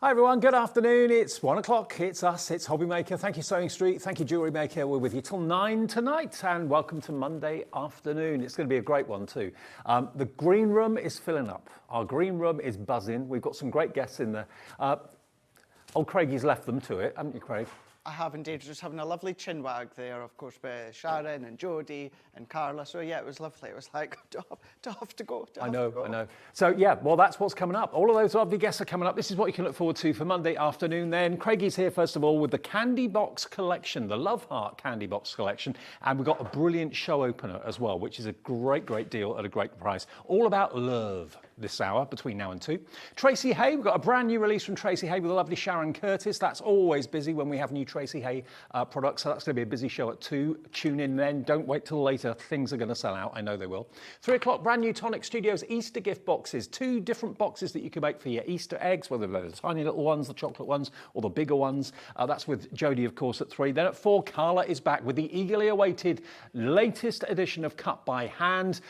Hi everyone, good afternoon. It's 1 o'clock, it's us, it's HobbyMaker. Thank you Sewing Street, thank you Jewellery Maker. We're with you till 9 tonight and welcome to Monday afternoon. It's going to be a great one too. The green room is filling up. Our green room is buzzing. We've got some great guests in there. Old Craigie's left them to it, haven't you, Craig? I have indeed, just having a lovely chin wag there, of course, with Sharon and Jodie and Carla. So yeah, it was lovely. It was like, do I have to go? I know. So yeah, well, that's what's coming up. All of those lovely guests are coming up. This is what you can look forward to for Monday afternoon then. Craigie's here, first of all, with the Candy Box collection, the Love Heart Candy Box collection. And we've got a brilliant show opener as well, which is a great deal at a great price. All about love this hour, between now and 2. Tracey Hey, we've got a brand new release from Tracey Hey with the lovely Sharon Curtis. That's always busy when we have new Tracey Hey products, so that's going to be a busy show at 2. Tune in then, don't wait till later. Things are going to sell out, I know they will. 3 o'clock, brand new Tonic Studios Easter gift boxes. 2 different boxes that you can make for your Easter eggs, whether they're the tiny little ones, the chocolate ones, or the bigger ones. That's with Jodie, of course, at 3. Then at 4, Carla is back with the eagerly awaited latest edition of Cut by Hand.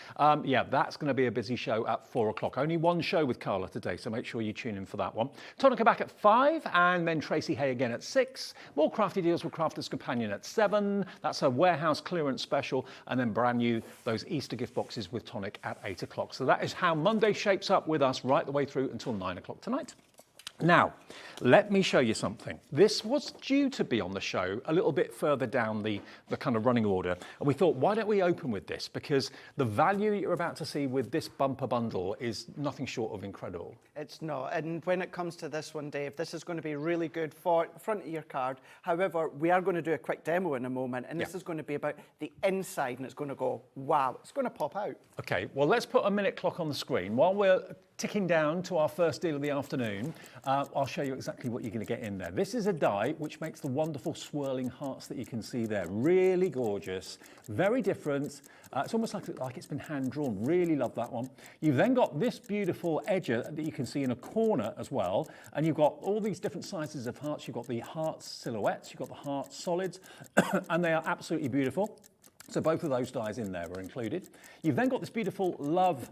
Yeah, that's going to be a busy show at 4 o'clock. Only one show with Carla today, so make sure you tune in for that one. Tonic are back at 5, and then Tracey Hey again at 6. More crafty deals with Crafter's Companion at 7. That's a warehouse clearance special, and then brand new, those Easter gift boxes with Tonic at 8 o'clock. So that is how Monday shapes up with us right the way through until 9 o'clock tonight. Now, let me show you something. This was due to be on the show a little bit further down the kind of running order. And we thought, why don't we open with this? Because the value you're about to see with this bumper bundle is nothing short of incredible. It's not. And when it comes to this one, Dave, this is going to be really good for front of your card. However, we are going to do a quick demo in a moment. And this is going to be about the inside. And it's going to go, wow, it's going to pop out. OK, well, let's put a minute clock on the screen. While we're ticking down to our first deal of the afternoon, I'll show you exactly what you're going to get in there. This is a die which makes the wonderful swirling hearts that you can see there. Really gorgeous, very different. It's almost like it's been hand drawn. Really love that one. You've then got this beautiful edger that you can see in a corner as well. And you've got all these different sizes of hearts. You've got the heart silhouettes, you've got the heart solids, and they are absolutely beautiful. So both of those dies in there are included. You've then got this beautiful love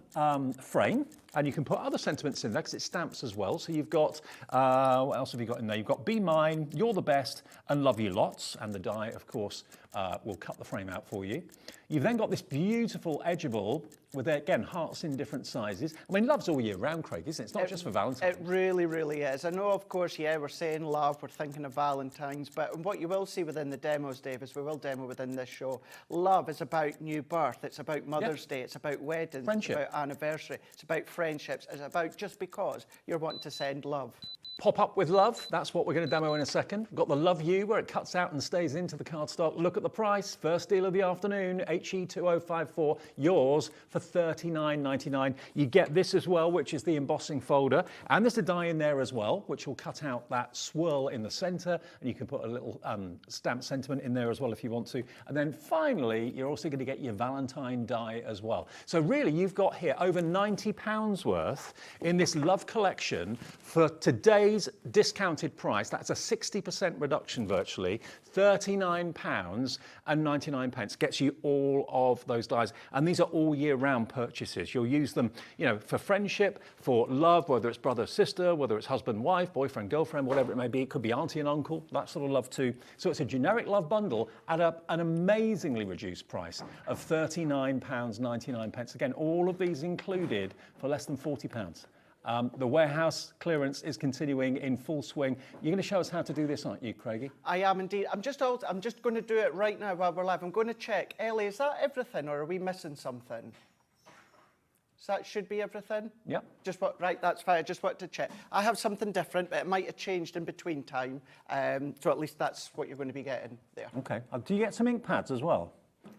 frame, and you can put other sentiments in there because it stamps as well. So you've got, what else have you got in there? You've got Be Mine, You're the Best, and Love You Lots. And the die, of course, will cut the frame out for you. You've then got this beautiful edgeable with, again, hearts in different sizes. I mean, love's all year round, Craig, isn't it? It's not just for Valentine's. It really is. I know, of course, yeah, we're saying love, we're thinking of Valentine's, but what you will see within the demos, Dave, is we will demo within this show. Love is about new birth. It's about Mother's Day. It's about weddings. Friendship. It's about anniversary. It's about friendships. It's about just because you're wanting to send love. Pop up with love, that's what we're going to demo in a second. We've got the Love You, where it cuts out and stays into the cardstock. Look at the price, first deal of the afternoon, HE2054, yours for $39.99. You get this as well, which is the embossing folder, and there's a die in there as well, which will cut out that swirl in the center, and you can put a little stamp sentiment in there as well if you want to. And then finally, you're also going to get your Valentine die as well. So really, you've got here over £90 worth in this Love collection for today's discounted price. That's a 60% reduction virtually, £39.99 gets you all of those dies. And these are all year round purchases. You'll use them, you know, for friendship, for love, whether it's brother, sister, whether it's husband, wife, boyfriend, girlfriend, whatever it may be. It could be auntie and uncle, that sort of love too. So it's a generic love bundle at an amazingly reduced price of £39.99. Again, all of these included for less than £40. The warehouse clearance is continuing in full swing. You're going to show us how to do this, aren't you, Craigie? I am indeed. I'm just going to do it right now while we're live. I'm going to check. Ellie, is that everything, or are we missing something? So that should be everything? Yep. Right, that's fine. I just wanted to check. I have something different, but it might have changed in between time. So at least that's what you're going to be getting there. Okay. Do you get some ink pads as well?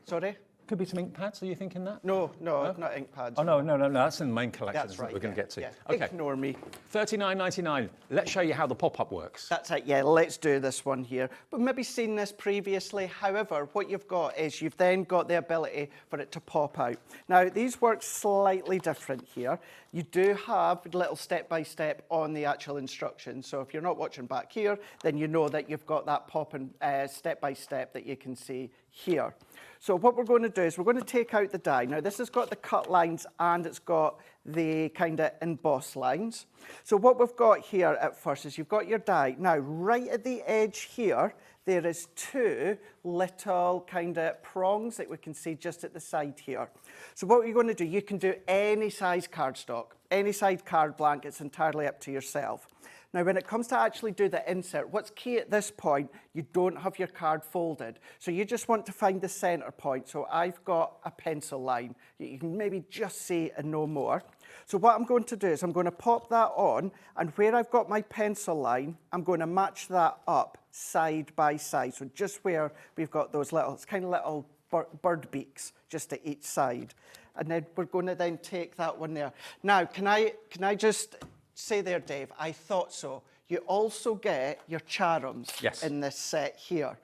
Sorry? Could be some ink pads, are you thinking that? No, not ink pads. Oh, no, that's in the main collection. That's right, we're going to get to. Yeah. Okay. Ignore me. $39.99. Let's show you how the pop-up works. That's it, yeah, let's do this one here. We've maybe seen this previously. However, what you've got is you've then got the ability for it to pop out. Now, these work slightly different here. You do have a little step-by-step on the actual instructions. So if you're not watching back here, then you know that you've got that popping step-by-step that you can see here. So what we're going to do is we're going to take out the die. Now this has got the cut lines and it's got the kind of embossed lines. So what we've got here at first is you've got your die. Now right at the edge here, there is two little kind of prongs that we can see just at the side here. So what you're going to do, you can do any size cardstock, any size card blank, it's entirely up to yourself. Now, when it comes to actually do the insert, what's key at this point, you don't have your card folded. So you just want to find the center point. So I've got a pencil line. You can maybe just see and no more. So what I'm going to do is I'm going to pop that on, and where I've got my pencil line, I'm going to match that up side by side. So just where we've got those little, it's kind of little bird beaks just at each side. And then we're going to then take that one there. Now, can I just say there, Dave, I thought so. You also get your charms in this set here.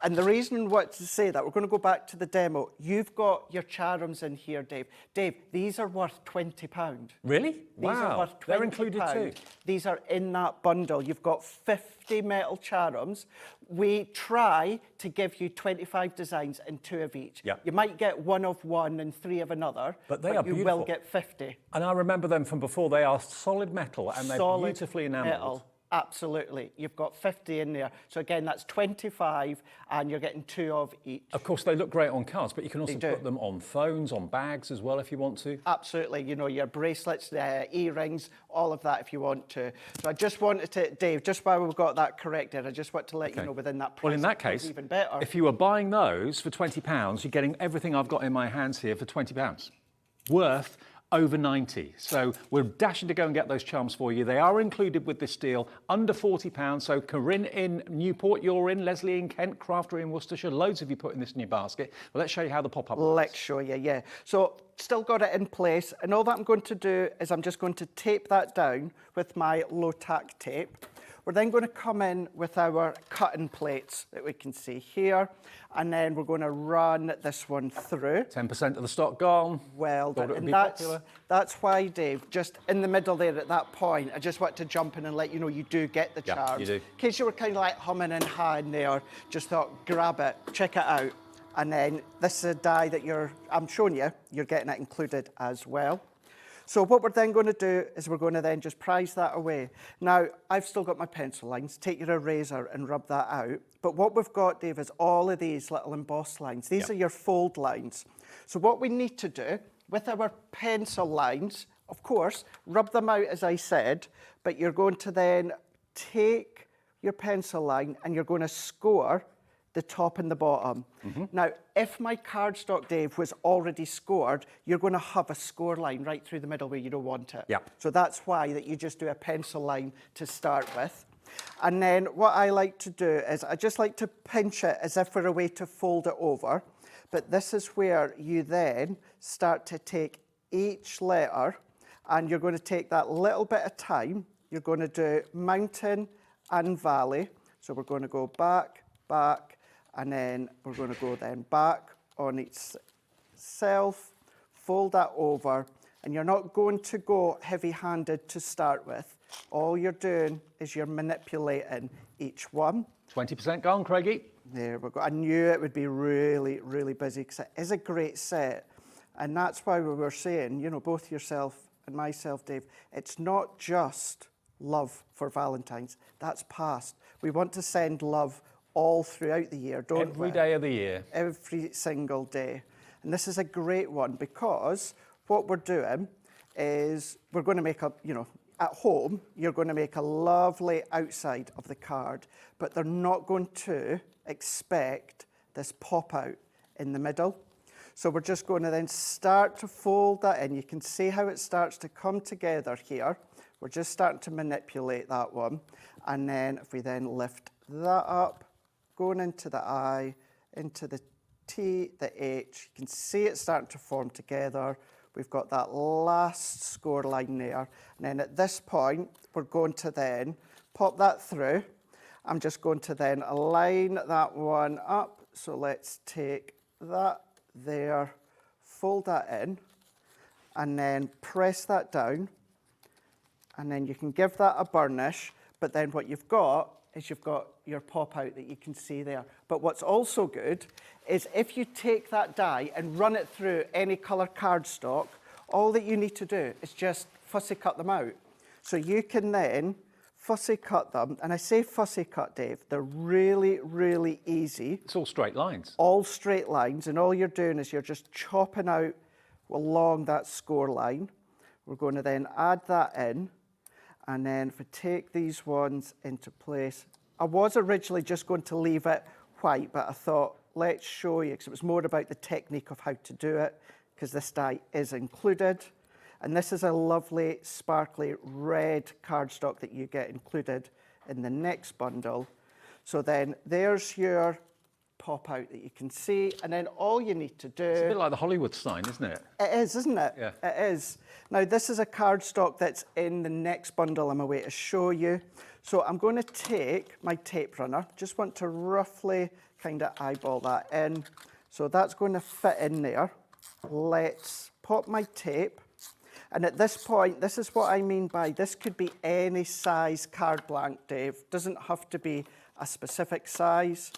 And the reason what to say that, we're going to go back to the demo. You've got your charms in here, Dave. Dave, these are worth £20. Really? These wow. are worth £20. They're included too. These are in that bundle. You've got 50 metal charms. We try to give you 25 designs and 2 of each. Yep. You might get 1 of one and 3 of another, but you will get 50. And I remember them from before. They are solid metal and they're beautifully enameled. Metal. Absolutely. You've got 50 in there. So again, that's 25 and you're getting 2 of each. Of course, they look great on cards, but you can also put them on phones, on bags as well if you want to. Absolutely. You know, your bracelets, earrings, all of that if you want to. So I just wanted to, Dave, just while we've got that corrected, I just want to let you know within that price. Well, in that case, even better. If you were buying those for £20, you're getting everything I've got in my hands here for £20. Worth over 90. So we're dashing to go and get those charms for you. They are included with this deal, under £40. So Corinne in Newport, you're in, Leslie in Kent, Crafty in Worcestershire, loads of you putting this in your basket. Well, let's show you how the pop-up works. Let's show you, yeah. So still got it in place, and all that I'm going to do is I'm just going to tape that down with my low-tack tape. We're then going to come in with our cutting plates that we can see here, and then we're going to run this one through. 10% of the stock gone. Well done. And that's why, Dave, just in the middle there at that point, I just want to jump in and let you know you do get the charms. You do. In case you were kind of like humming and hawing there, just thought, grab it, check it out. And then this is a die that I'm showing you, you're getting it included as well. So what we're then going to do is we're going to then just prise that away. Now, I've still got my pencil lines. Take your eraser and rub that out. But what we've got, Dave, is all of these little embossed lines. These are your fold lines. So what we need to do with our pencil lines, of course, rub them out, as I said, but you're going to then take your pencil line and you're going to score the top and the bottom. Now, if my cardstock, Dave, was already scored, you're going to have a score line right through the middle where you don't want it. So that's why that you just do a pencil line to start with. And then what I like to do is I just like to pinch it as if for a way to fold it over. But this is where you then start to take each letter and you're going to take that little bit of time. You're going to do mountain and valley. So we're going to go back, back, and then we're going to go then back on itself, fold that over, and you're not going to go heavy-handed to start with. All you're doing is you're manipulating each one. 20% gone, Craigie. There we go. I knew it would be really, really busy because it is a great set. And that's why we were saying, you know, both yourself and myself, Dave, it's not just love for Valentine's. That's past. We want to send love all throughout the year, don't we? Every day of the year. Every single day. And this is a great one because what we're doing is we're going to make a, you know, at home, you're going to make a lovely outside of the card, but they're not going to expect this pop out in the middle. So we're just going to then start to fold that in. You can see how it starts to come together here. We're just starting to manipulate that one. And then if we then lift that up, going into the I, into the T, the H. You can see it starting to form together. We've got that last score line there. And then at this point, we're going to then pop that through. I'm just going to then align that one up. So let's take that there, fold that in, and then press that down. And then you can give that a burnish. But then what you've got is you've got your pop out that you can see there. But what's also good is if you take that die and run it through any colour cardstock, all that you need to do is just fussy cut them out. So you can then fussy cut them, and I say fussy cut, Dave, they're really, really easy. It's all straight lines. All straight lines, and all you're doing is you're just chopping out along that score line. We're going to then add that in, and then if we take these ones into place, I was originally just going to leave it white, but I thought, let's show you, because it was more about the technique of how to do it, because this die is included. And this is a lovely, sparkly red cardstock that you get included in the next bundle. So then there's your pop out that you can see, and then all you need to do... It's a bit like the Hollywood sign, isn't it? It is, isn't it? Yeah. It is. Now, this is a cardstock that's in the next bundle I'm away to show you. So I'm going to take my tape runner. Just want to roughly kind of eyeball that in. So that's going to fit in there. Let's pop my tape. And at this point, this is what I mean by this could be any size card blank, Dave. Doesn't have to be a specific size.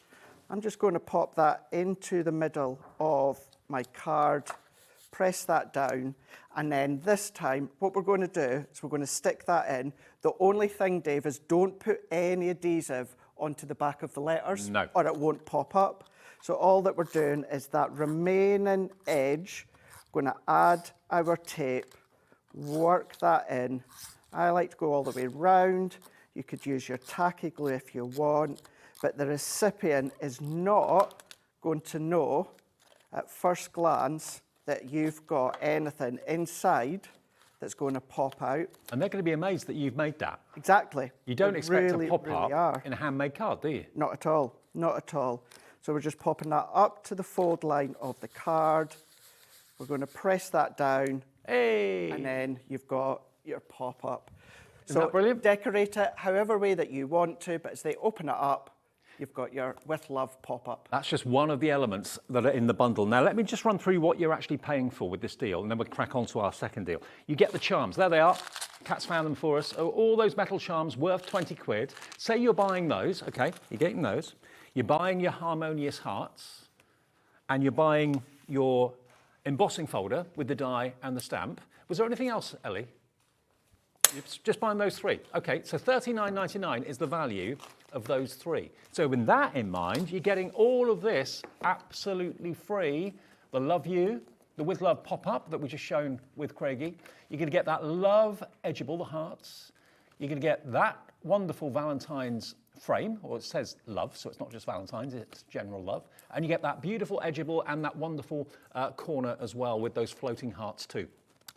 I'm just going to pop that into the middle of my card, press that down, and then this time, what we're going to do is we're going to stick that in. The only thing, Dave, is don't put any adhesive onto the back of the letters, no, or it won't pop up. So all that we're doing is that remaining edge, we're going to add our tape, work that in. I like to go all the way round. You could use your tacky glue if you want, but the recipient is not going to know at first glance that you've got anything inside that's going to pop out. And they're going to be amazed that you've made that. Exactly. You don't expect really, a pop-up are. in a handmade card, do you? Not at all, not at all. So we're just popping that up to the fold line of the card. We're going to press that down. Hey! And then you've got your pop-up. Isn't that brilliant? Decorate it however way that you want to, but as they open it up, you've got your With Love pop-up. That's just one of the elements that are in the bundle. Now, let me just run through what you're actually paying for with this deal, and then we'll crack on to our second deal. You get the charms. There they are. Kat's found them for us. All those metal charms worth 20 quid. Say you're buying those, okay, you're getting those. You're buying your harmonious hearts, and you're buying your embossing folder with the die and the stamp. Was there anything else, Ellie? You're just buying those three. Okay, so $39.99 is the value of those three. So with that in mind, you're getting all of this absolutely free. The Love You, the With Love pop-up that we just shown with Craigie. You're going to get that Love Edgeable, the hearts. You're going to get that wonderful Valentine's frame, or it says love, so it's not just Valentine's, it's general love. And you get that beautiful Edgeable and that wonderful corner as well with those floating hearts too.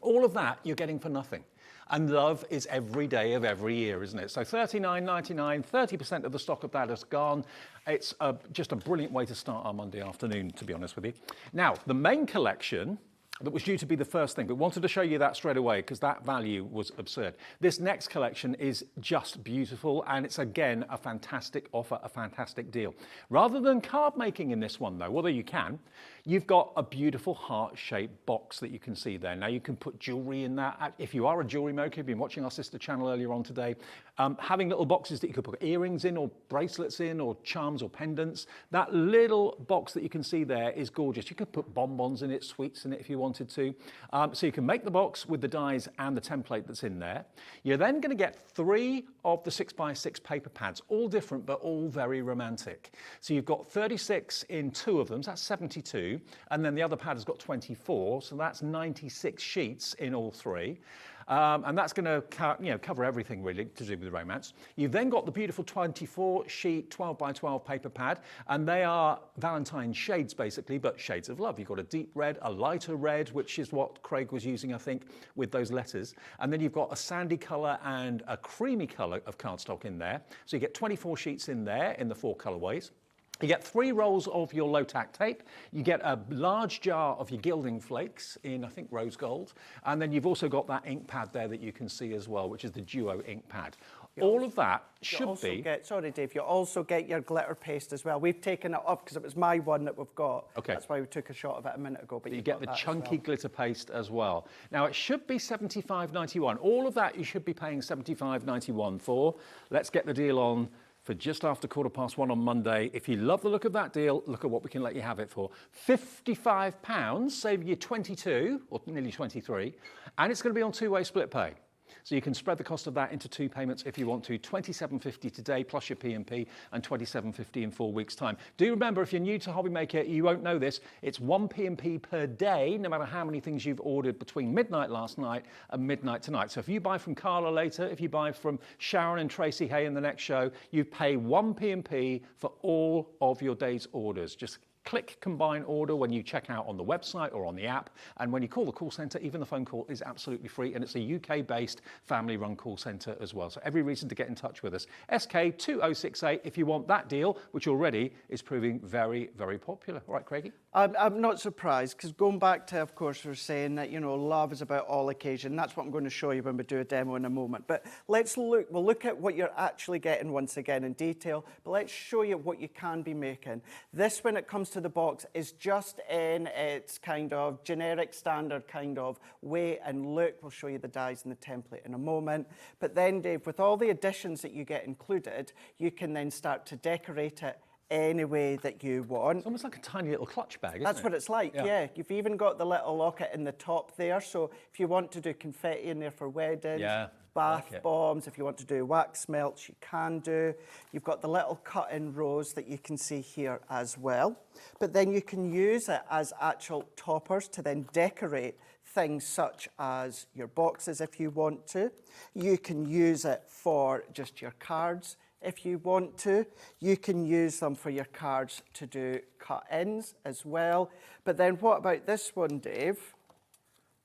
All of that you're getting for nothing. And love is every day of every year, isn't it? So $39.99, 30% of the stock of that is gone. It's just a brilliant way to start our Monday afternoon, to be honest with you. Now, the main collection that was due to be the first thing, but wanted to show you that straight away because that value was absurd. This next collection is just beautiful, and it's again a fantastic offer, a fantastic deal. Rather than card making in this one though, although you can, you've got a beautiful heart-shaped box that you can see there. Now you can put jewelry in that. If you are a jewelry maker, you've been watching our sister channel earlier on today, having little boxes that you could put earrings in or bracelets in or charms or pendants, that little box that you can see there is gorgeous. You could put bonbons in it, sweets in it if you wanted to. So you can make the box with the dies and the template that's in there. You're then going to get 3 of the 6x6 paper pads, all different but all very romantic. So you've got 36 in 2 of them, so that's 72, and then the other pad has got 24, so that's 96 sheets in all 3. And that's going to cover everything really to do with romance. You've then got the beautiful 24 sheet 12x12 paper pad, and they are Valentine shades basically, but shades of love. You've got a deep red, a lighter red, which is what Craig was using, I think, with those letters. And then you've got a sandy colour and a creamy colour of cardstock in there. So you get 24 sheets in there in the 4 colourways. You get 3 rolls of your low-tack tape. You get a large jar of your gilding flakes in, I think, rose gold. And then you've also got that ink pad there that you can see as well, which is the Duo ink pad. All of that should be... Sorry, Dave, you also get your glitter paste as well. We've taken it up because it was my one that we've got. Okay. That's why we took a shot of it a minute ago. But you get the chunky glitter paste as well. Now, it should be $75.91. All of that you should be paying $75.91 for. Let's get the deal on for just after £1:15 on Monday. If you love the look of that deal, look at what we can let you have it for. £55, saving you 22 or nearly 23, and it's going to be on two-way split pay. So you can spread the cost of that into 2 payments if you want to. £27.50 today plus your P&P and £27.50 in 4 weeks' time. Do remember, if you're new to HobbyMaker, you won't know this. It's 1 P&P per day, no matter how many things you've ordered between midnight last night and midnight tonight. So if you buy from Carla later, if you buy from Sharon and Tracey Hey in the next show, you pay 1 P&P for all of your day's orders. Just click combine order when you check out on the website or on the app, and when you call the call centre, even the phone call is absolutely free, and it's a UK-based family-run call centre as well. So every reason to get in touch with us. SK2068 if you want that deal, which already is proving very, very popular. All right, Craigie? I'm not surprised, because going back to, of course, we're saying that, you know, love is about all occasion. That's what I'm going to show you when we do a demo in a moment. But let's look, we'll look at what you're actually getting once again in detail, but let's show you what you can be making. This, when it comes to the box, is just in its kind of generic standard kind of way and look. We'll show you the dies and the template in a moment. But then, Dave, with all the additions that you get included, you can then start to decorate it any way that you want. It's almost like a tiny little clutch bag, isn't it? That's what it's like, yeah. You've even got the little locket in the top there, so if you want to do confetti in there for weddings, bath bombs, if you want to do wax melts, you can do. You've got the little cut-in rows that you can see here as well. But then you can use it as actual toppers to then decorate things such as your boxes if you want to. You can use it for just your cards if you want to. You can use them for your cards to do cut-ins as well. But then what about this one, Dave?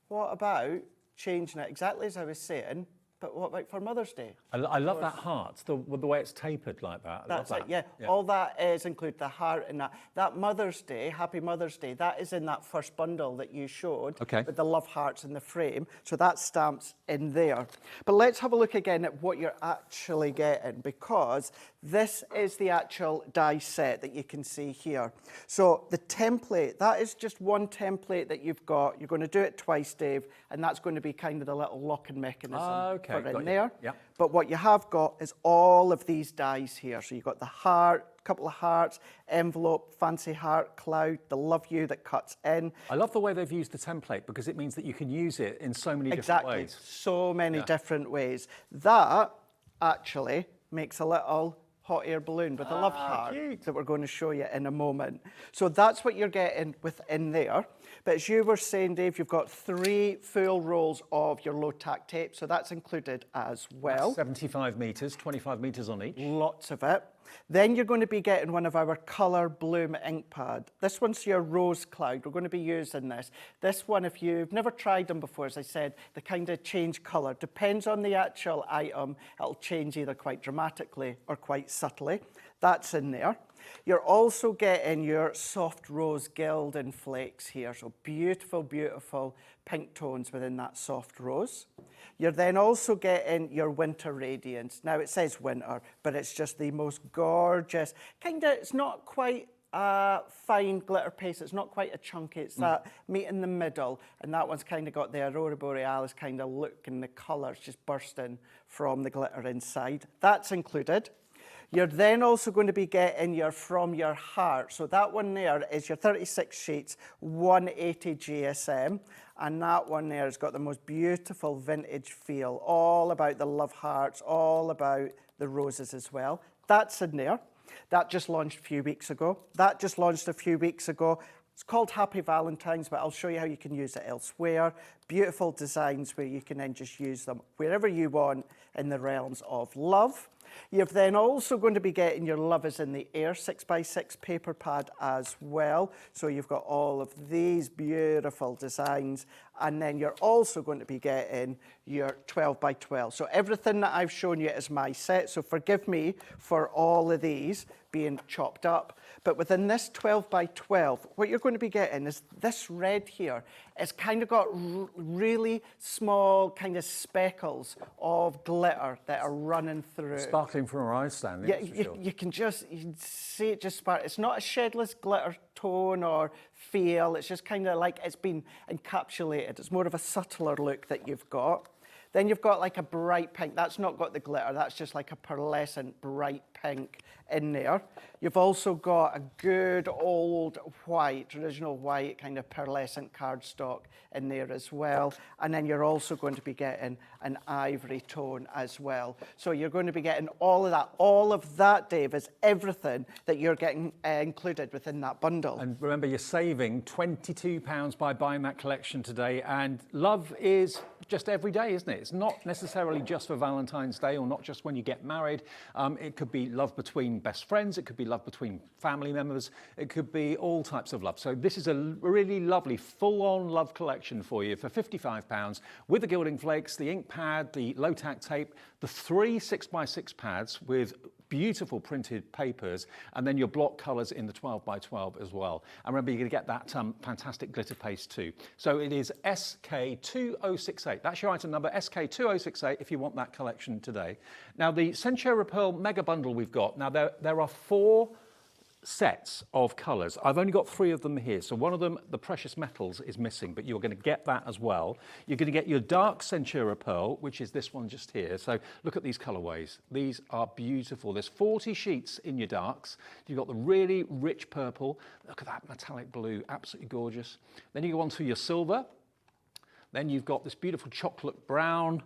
What about changing it exactly as I was saying, but what about for Mother's Day? I love that heart, the way it's tapered like that. That's it, yeah. All that is include the heart in that. That Mother's Day, Happy Mother's Day, that is in that first bundle that you showed with the love hearts in the frame. So that stamp's in there. But let's have a look again at what you're actually getting, because this is the actual die set that you can see here. So the template, that is just one template that you've got. You're going to do it twice, Dave, and that's going to be kind of the little locking mechanism for in there. But what you have got is all of these dies here. So you've got the heart, couple of hearts, envelope, fancy heart, cloud, the love you that cuts in. I love the way they've used the template, because it means that you can use it in so many different ways. So many different ways. That actually makes a little hot air balloon with a love heart that we're going to show you in a moment. So that's what you're getting within there. But as you were saying, Dave, you've got 3 full rolls of your low tack tape, so that's included as well. That's 75 metres, 25 metres on each. Lots of it. Then you're going to be getting one of our Colour Bloom ink pad. This one's your rose cloud. We're going to be using this. This one, if you've never tried them before, as I said, they kind of change colour. Depends on the actual item. It'll change either quite dramatically or quite subtly. That's in there. You're also getting your soft rose gilding flakes here. So beautiful, beautiful pink tones within that soft rose. You're then also getting your winter radiance. Now it says winter, but it's just the most gorgeous, it's not quite fine glitter paste, it's not quite a chunky, it's that meat in the middle, and that one's kind of got the Aurora Borealis kind of look, and the colours just bursting from the glitter inside. That's included. You're then also going to be getting your From Your Heart. So that one there is your 36 sheets, 180 GSM. And that one there has got the most beautiful vintage feel, all about the love hearts, all about the roses as well. That's in there. That just launched a few weeks ago. It's called Happy Valentine's, but I'll show you how you can use it elsewhere. Beautiful designs where you can then just use them wherever you want in the realms of love. You're then also going to be getting your Love is in the Air 6x6 paper pad as well. So you've got all of these beautiful designs. And then you're also going to be getting your 12x12. So everything that I've shown you is my set. So forgive me for all of these being chopped up. But within this 12x12, what you're going to be getting is this red here. It's kind of got really small kind of speckles of glitter that are running through. Sparkling from our eyes, Stanley. Yeah, you can see it just spark. It's not a shedless glitter tone or feel. It's just kind of like it's been encapsulated. It's more of a subtler look that you've got. Then you've got like a bright pink. That's not got the glitter. That's just like a pearlescent bright pink in there. You've also got a good old white, traditional white kind of pearlescent cardstock in there as well. And then you're also going to be getting an ivory tone as well. So you're going to be getting all of that. All of that, Dave, is everything that you're getting included within that bundle. And remember, you're saving £22 by buying that collection today. And love is just every day, isn't it? It's not necessarily just for Valentine's Day or not just when you get married. It could be love between best friends. It could be love between family members. It could be all types of love. So this is a really lovely full-on love collection for you for £55 with the gilding flakes, the ink pad, the low-tack tape, the 3 6x6 pads with beautiful printed papers, and then your block colours in the 12x12 as well. And remember, you're going to get that fantastic glitter paste too. So it is SK2068. That's your item number, SK2068, if you want that collection today. Now, the Centura Pearl Mega Bundle we've got, now there are 4 sets of colours. I've only got 3 of them here. So one of them, the precious metals, is missing, but you're going to get that as well. You're going to get your dark Centura Pearl, which is this one just here. So look at these colourways. These are beautiful. There's 40 sheets in your darks. You've got the really rich purple. Look at that metallic blue, absolutely gorgeous. Then you go on to your silver. Then you've got this beautiful chocolate brown,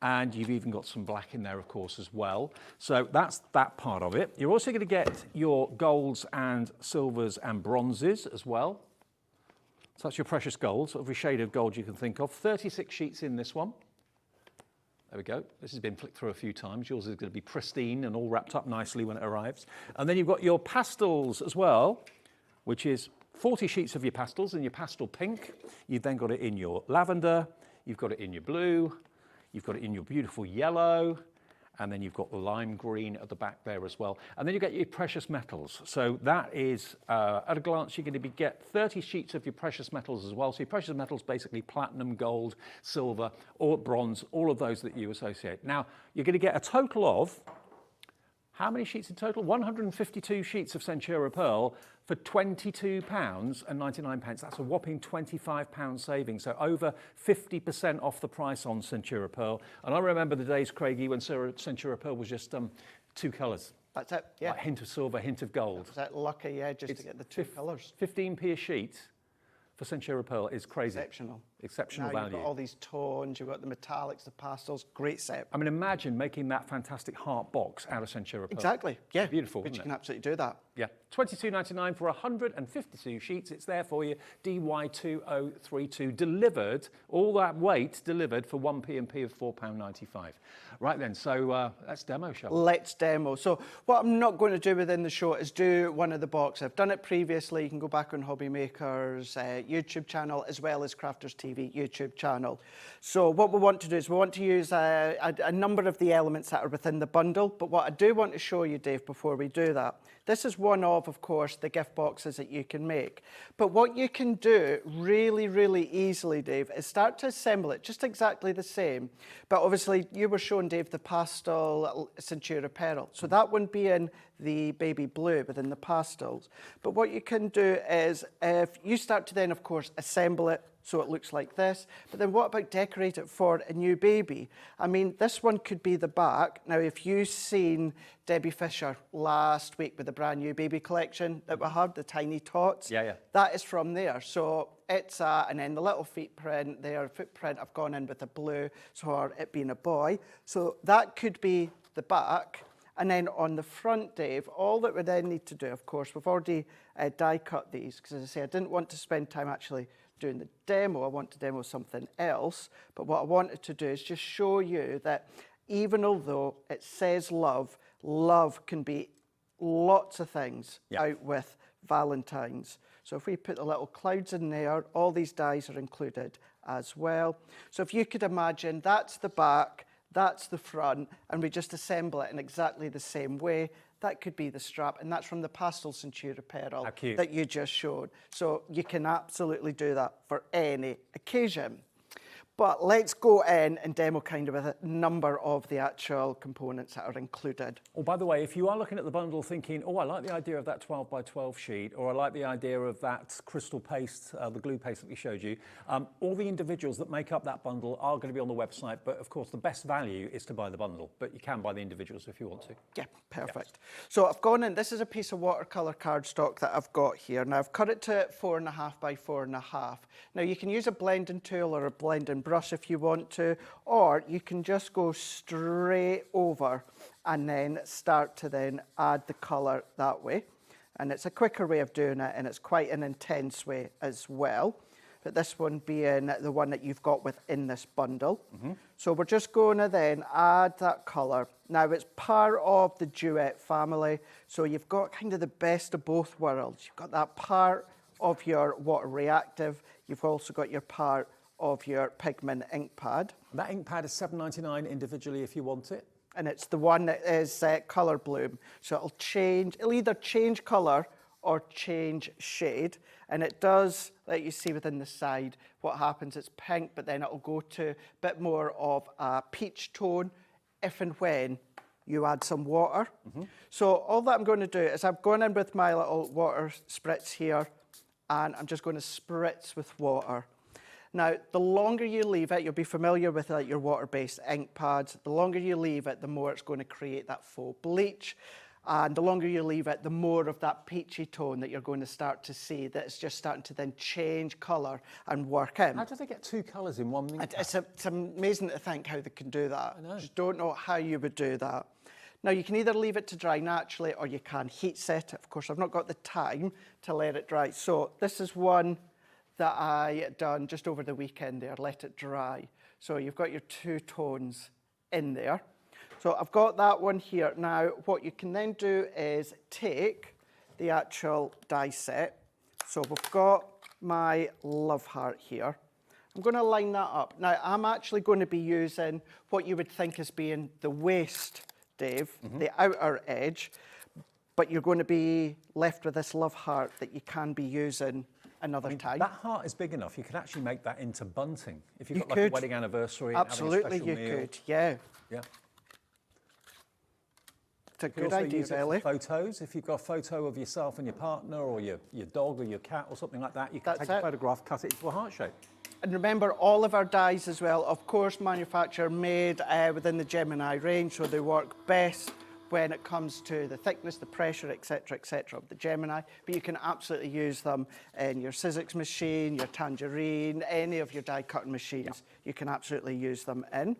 and you've even got some black in there, of course, as well. So that's that part of it. You're also going to get your golds and silvers and bronzes as well. So that's your precious golds, every shade of gold you can think of. 36 sheets in this one. There we go. This has been flicked through a few times. Yours is going to be pristine and all wrapped up nicely when it arrives. And then you've got your pastels as well, which is 40 sheets of your pastels in your pastel pink. You've then got it in your lavender. You've got it in your blue. You've got it in your beautiful yellow, and then you've got the lime green at the back there as well. And then you get your precious metals. So that is, at a glance, you're going to get 30 sheets of your precious metals as well. So your precious metals, basically platinum, gold, silver, or bronze, all of those that you associate. Now, you're going to get a total of, how many sheets in total? 152 sheets of Centura Pearl for £22.99. That's a whopping £25 saving, so over 50% off the price on Centura Pearl. And I remember the days, Craigie, when Centura Pearl was just 2 colours. That's it, yeah. Like hint of silver, hint of gold. Is that lucky, yeah, just to get the 2 colours. 15p a sheet for Centura Pearl is crazy. Exceptional value. You've got all these tones, you've got the metallics, the pastels, great set. I mean, imagine making that fantastic heart box out of Centura Pearl. Exactly, yeah. Beautiful, But you isn't can it? absolutely do that. Yeah, £22.99 for 152 sheets. It's there for you, DY2032, delivered, all that weight delivered for 1p and P of £4.95. Right then, so let's demo, shall we? Let's demo. So what I'm not going to do within the show is do one of the boxes. I've done it previously. You can go back on HobbyMaker's YouTube channel as well as Crafters TV YouTube channel. So what we want to do is we want to use a number of the elements that are within the bundle. But what I do want to show you, Dave, before we do that, this is one of course, the gift boxes that you can make. But what you can do really, really easily, Dave, is start to assemble it just exactly the same. But obviously, you were showing, Dave, the pastel Centura Pearl. So that one being the baby blue within the pastels. But what you can do is, if you start to then, of course, assemble it so it looks like this, but then what about decorate it for a new baby? I mean, this one could be the back. Now, if you've seen Debbie Fisher last week with the brand new baby collection that we had, the tiny tots, that is from there. So it's, and then the little footprint there, I've gone in with a blue, so it being a boy. So that could be the back. And then on the front, Dave, all that we then need to do, of course, we've already die cut these, because as I say, I didn't want to spend time actually doing the demo. I want to demo something else. But what I wanted to do is just show you that even although it says love, love can be lots of things out with Valentine's. So if we put the little clouds in there, all these dies are included as well. So if you could imagine, that's the back, that's the front, and we just assemble it in exactly the same way. That could be the strap, and that's from the pastel Centura Pearl that you just showed. So you can absolutely do that for any occasion. But let's go in and demo kind of with a number of the actual components that are included. Oh, by the way, if you are looking at the bundle thinking, oh, I like the idea of that 12 by 12 sheet, or I like the idea of that crystal paste, the glue paste that we showed you, all the individuals that make up that bundle are going to be on the website. But of course, the best value is to buy the bundle, but you can buy the individuals if you want to. Yeah, perfect. So I've gone in, this is a piece of watercolour cardstock that I've got here. Now I've cut it to 4.5 by 4.5. Now you can use a blending tool or a blending brush if you want to, or you can just go straight over and then start to then add the colour that way. And it's a quicker way of doing it, and it's quite an intense way as well. But this one being the one that you've got within this bundle. So we're just going to then add that colour. Now it's part of the duet family, so you've got kind of the best of both worlds. You've got that part of your water reactive, you've also got your part of your pigment ink pad. That ink pad is $7.99 individually if you want it. And it's the one that is colour bloom. So it'll either change colour or change shade. And it does, like you see within the side, what happens, it's pink, but then it'll go to a bit more of a peach tone if and when you add some water. So all that I'm going to do is I've gone in with my little water spritz here, and I'm just going to spritz with water. Now, the longer you leave it, you'll be familiar with like your water-based ink pads. The longer you leave it, the more it's going to create that faux bleach. And the longer you leave it, the more of that peachy tone that you're going to start to see, that it's just starting to then change colour and work in. How do they get two colours in one ink pad? It's amazing to think how they can do that. I know. Just don't know how you would do that. Now, you can either leave it to dry naturally or you can heat set it. Of course, I've not got the time to let it dry. So this is one that I done just over the weekend there, let it dry. So you've got your two tones in there. So I've got that one here. Now, what you can then do is take the actual die set. So we've got my love heart here. I'm going to line that up. Now, I'm actually going to be using what you would think as being the waist, Dave, the outer edge, but you're going to be left with this love heart that you can be using another time. That heart is big enough, you could actually make that into bunting. If you've got like could. a wedding anniversary, Absolutely, having a special you meal. could, yeah. Yeah. It's a You good also idea, use it for Ellie. photos. If you've got a photo of yourself and your partner or your dog or your cat or something like that, you can take a photograph, cut it into a heart shape. And remember, all of our dies as well, of course, manufacturer made within the Gemini range, so they work best when it comes to the thickness, the pressure, etc., of the Gemini. But you can absolutely use them in your Sizzix machine, your Tangerine, any of your die cutting machines. You can absolutely use them in.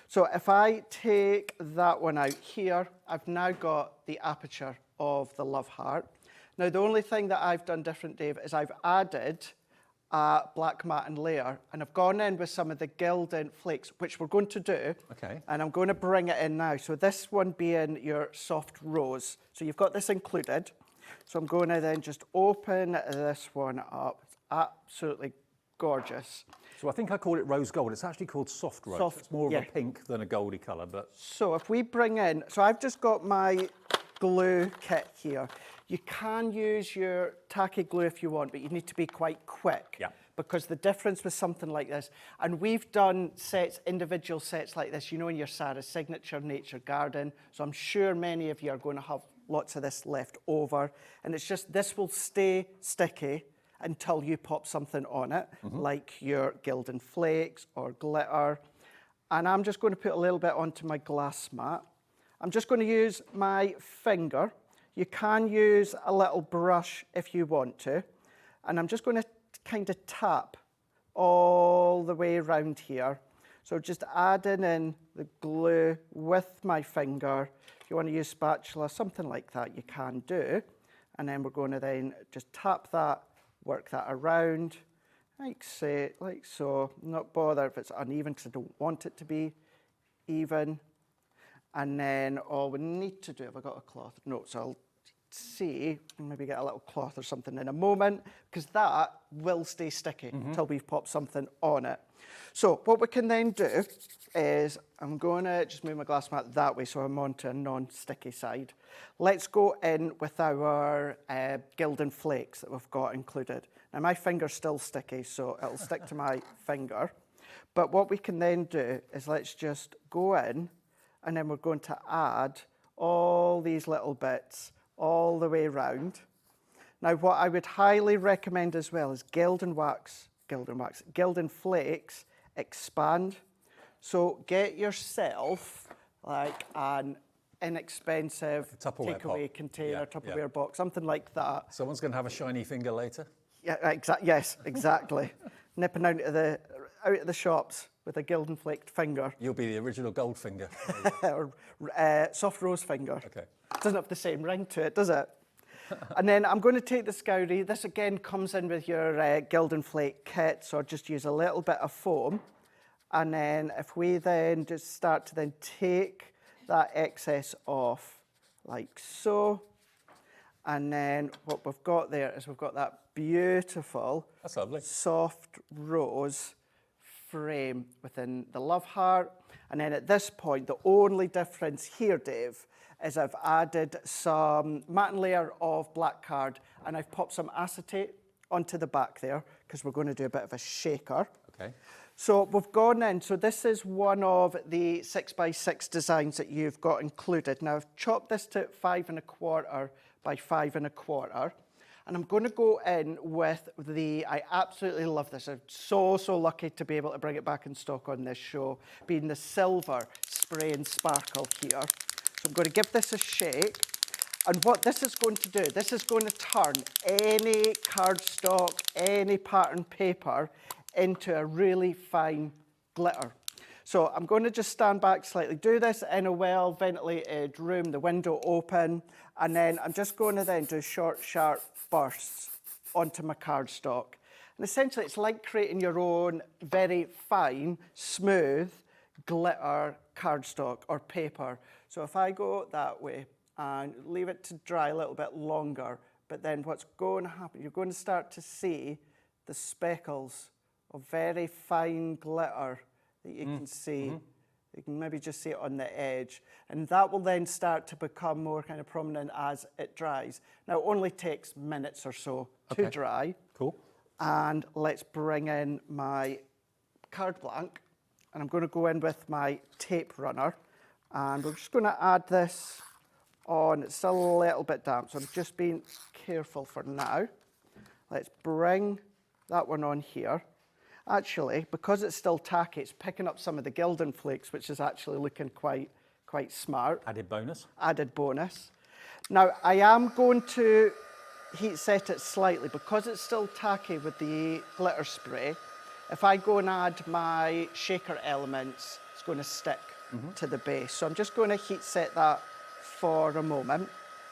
So if I take that one out here, I've now got the aperture of the love heart. Now, the only thing that I've done different, Dave, is I've added a black matte layer, and I've gone in with some of the gilding flakes, which we're going to do. Okay. And I'm going to bring it in now. So this one being your soft rose. So you've got this included. So I'm going to then just open this one up. It's absolutely gorgeous. So I think I called it rose gold. It's actually called soft rose. Soft, it's more of yeah. a pink than a goldy colour, but... So if we bring in, so I've just got my glue kit here. You can use your tacky glue if you want, but you need to be quite quick. Yeah. Because the difference with something like this, and we've done sets, individual sets like this, you know, in your Sarah's Signature Nature Garden. So I'm sure many of you are going to have lots of this left over. And it's just, this will stay sticky until you pop something on it, like your gilding flakes or glitter. And I'm just going to put a little bit onto my glass mat. I'm just going to use my finger. You can use a little brush if you want to. And I'm just going to kind of tap all the way around here. So just adding in the glue with my finger. If you want to use spatula, something like that, you can do. And then we're going to then just tap that, work that around, like so. Not bother if it's uneven because I don't want it to be even. And then all we need to do, have I got a cloth? No, so I'll see, maybe get a little cloth or something in a moment, because that will stay sticky until we've popped something on it. So what we can then do is, I'm going to just move my glass mat that way so I'm onto a non-sticky side. Let's go in with our gilding flakes that we've got included. Now my finger's still sticky, so it'll stick to my finger. But what we can then do is let's just go in, and then we're going to add all these little bits all the way around. Now, what I would highly recommend as well is Gildan Flakes Expand. So get yourself like an inexpensive takeaway container, Tupperware box, something like that. Someone's going to have a shiny finger later. Yeah, yes, exactly. Nipping out of the shops with a Gildan flaked finger. You'll be the original gold finger. Or soft rose finger. Okay. Doesn't have the same ring to it, does it? And then I'm going to take the scourie. This again comes in with your Gildan Flake kit, so just use a little bit of foam. And then if we then just start to then take that excess off, like so. And then what we've got there is we've got that beautiful, that's lovely, soft rose frame within the love heart. And then at this point, the only difference here, Dave, is I've added some matte layer of black card, and I've popped some acetate onto the back there because we're going to do a bit of a shaker. Okay. So we've gone in, so this is one of the 6x6 designs that you've got included. Now I've chopped this to 5 1/4 by 5 1/4. And I'm going to go in with I absolutely love this. I'm so lucky to be able to bring it back in stock on this show, being the silver spray and sparkle here. So I'm going to give this a shake. And what this is going to do, this is going to turn any cardstock, any pattern paper into a really fine glitter. So I'm going to just stand back slightly, do this in a well-ventilated room, the window open, and then I'm just going to then do short, sharp bursts onto my cardstock. And essentially it's like creating your own very fine, smooth glitter cardstock or paper. So if I go that way and leave it to dry a little bit longer, but then what's going to happen, you're going to start to see the speckles of very fine glitter that you can see. You can maybe just see it on the edge. And that will then start to become more kind of prominent as it dries. Now, it only takes minutes or so to dry. Cool. And let's bring in my card blank. And I'm going to go in with my tape runner. And we're just going to add this on. It's still a little bit damp, so I'm just being careful for now. Let's bring that one on here. Actually, because it's still tacky, it's picking up some of the Gildan flakes, which is actually looking quite smart. Added bonus. Added bonus. Now, I am going to heat set it slightly because it's still tacky with the glitter spray. If I go and add my shaker elements, it's going to stick to the base. So I'm just going to heat set that for a moment,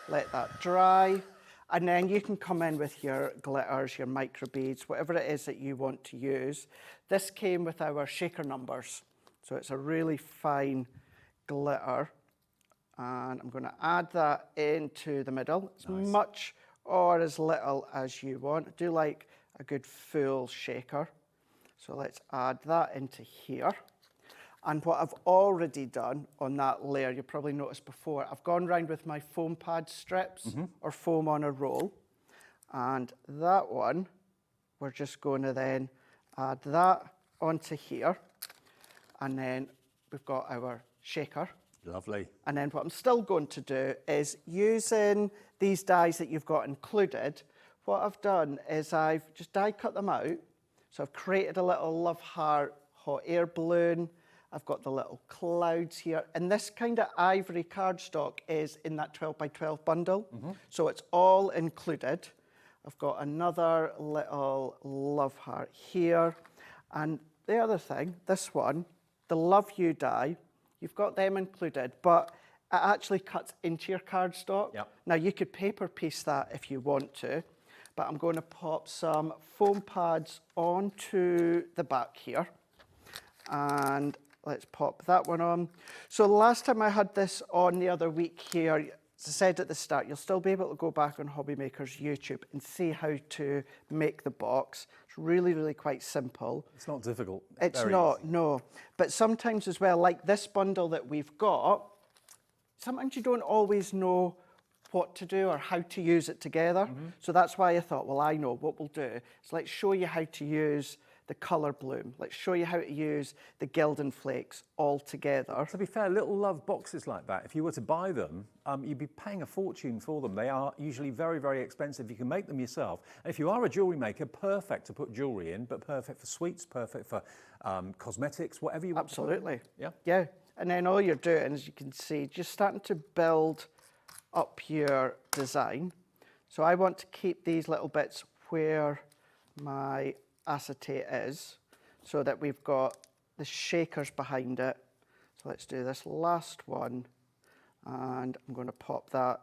let that dry. And then you can come in with your glitters, your micro beads, whatever it is that you want to use. This came with our shaker numbers. So it's a really fine glitter. And I'm going to add that into the middle. As much or as little as you want. I do like a good full shaker. So let's add that into here. And what I've already done on that layer, you probably noticed before, I've gone round with my foam pad strips or foam on a roll. And that one, we're just going to then add that onto here. And then we've got our shaker. Lovely. And then what I'm still going to do is using these dies that you've got included, what I've done is I've just die cut them out. So I've created a little love heart hot air balloon. I've got the little clouds here. And this kind of ivory cardstock is in that 12 by 12 bundle. So it's all included. I've got another little love heart here. And the other thing, this one, the Love You die, you've got them included, but it actually cuts into your cardstock. Now you could paper piece that if you want to, but I'm going to pop some foam pads onto the back here. And let's pop that one on. So the last time I had this on the other week here, as I said at the start, you'll still be able to go back on HobbyMaker's YouTube and see how to make the box. It's really, really quite simple. It's not difficult. It's very not, easy. no. But sometimes as well, like this bundle that we've got, sometimes you don't always know what to do or how to use it together. So that's why I thought, well, I know what we'll do is let's show you how to use the colour bloom. Let's show you how to use the Gildan flakes all together. To be fair, little love boxes like that, if you were to buy them, you'd be paying a fortune for them. They are usually very, very expensive. You can make them yourself. And if you are a jewellery maker, perfect to put jewellery in, but perfect for sweets, perfect for cosmetics, whatever you want. Absolutely. Yeah. Yeah. And then all you're doing, as you can see, just starting to build up your design. So I want to keep these little bits where my acetate is, so that we've got the shakers behind it. So let's do this last one, and I'm going to pop that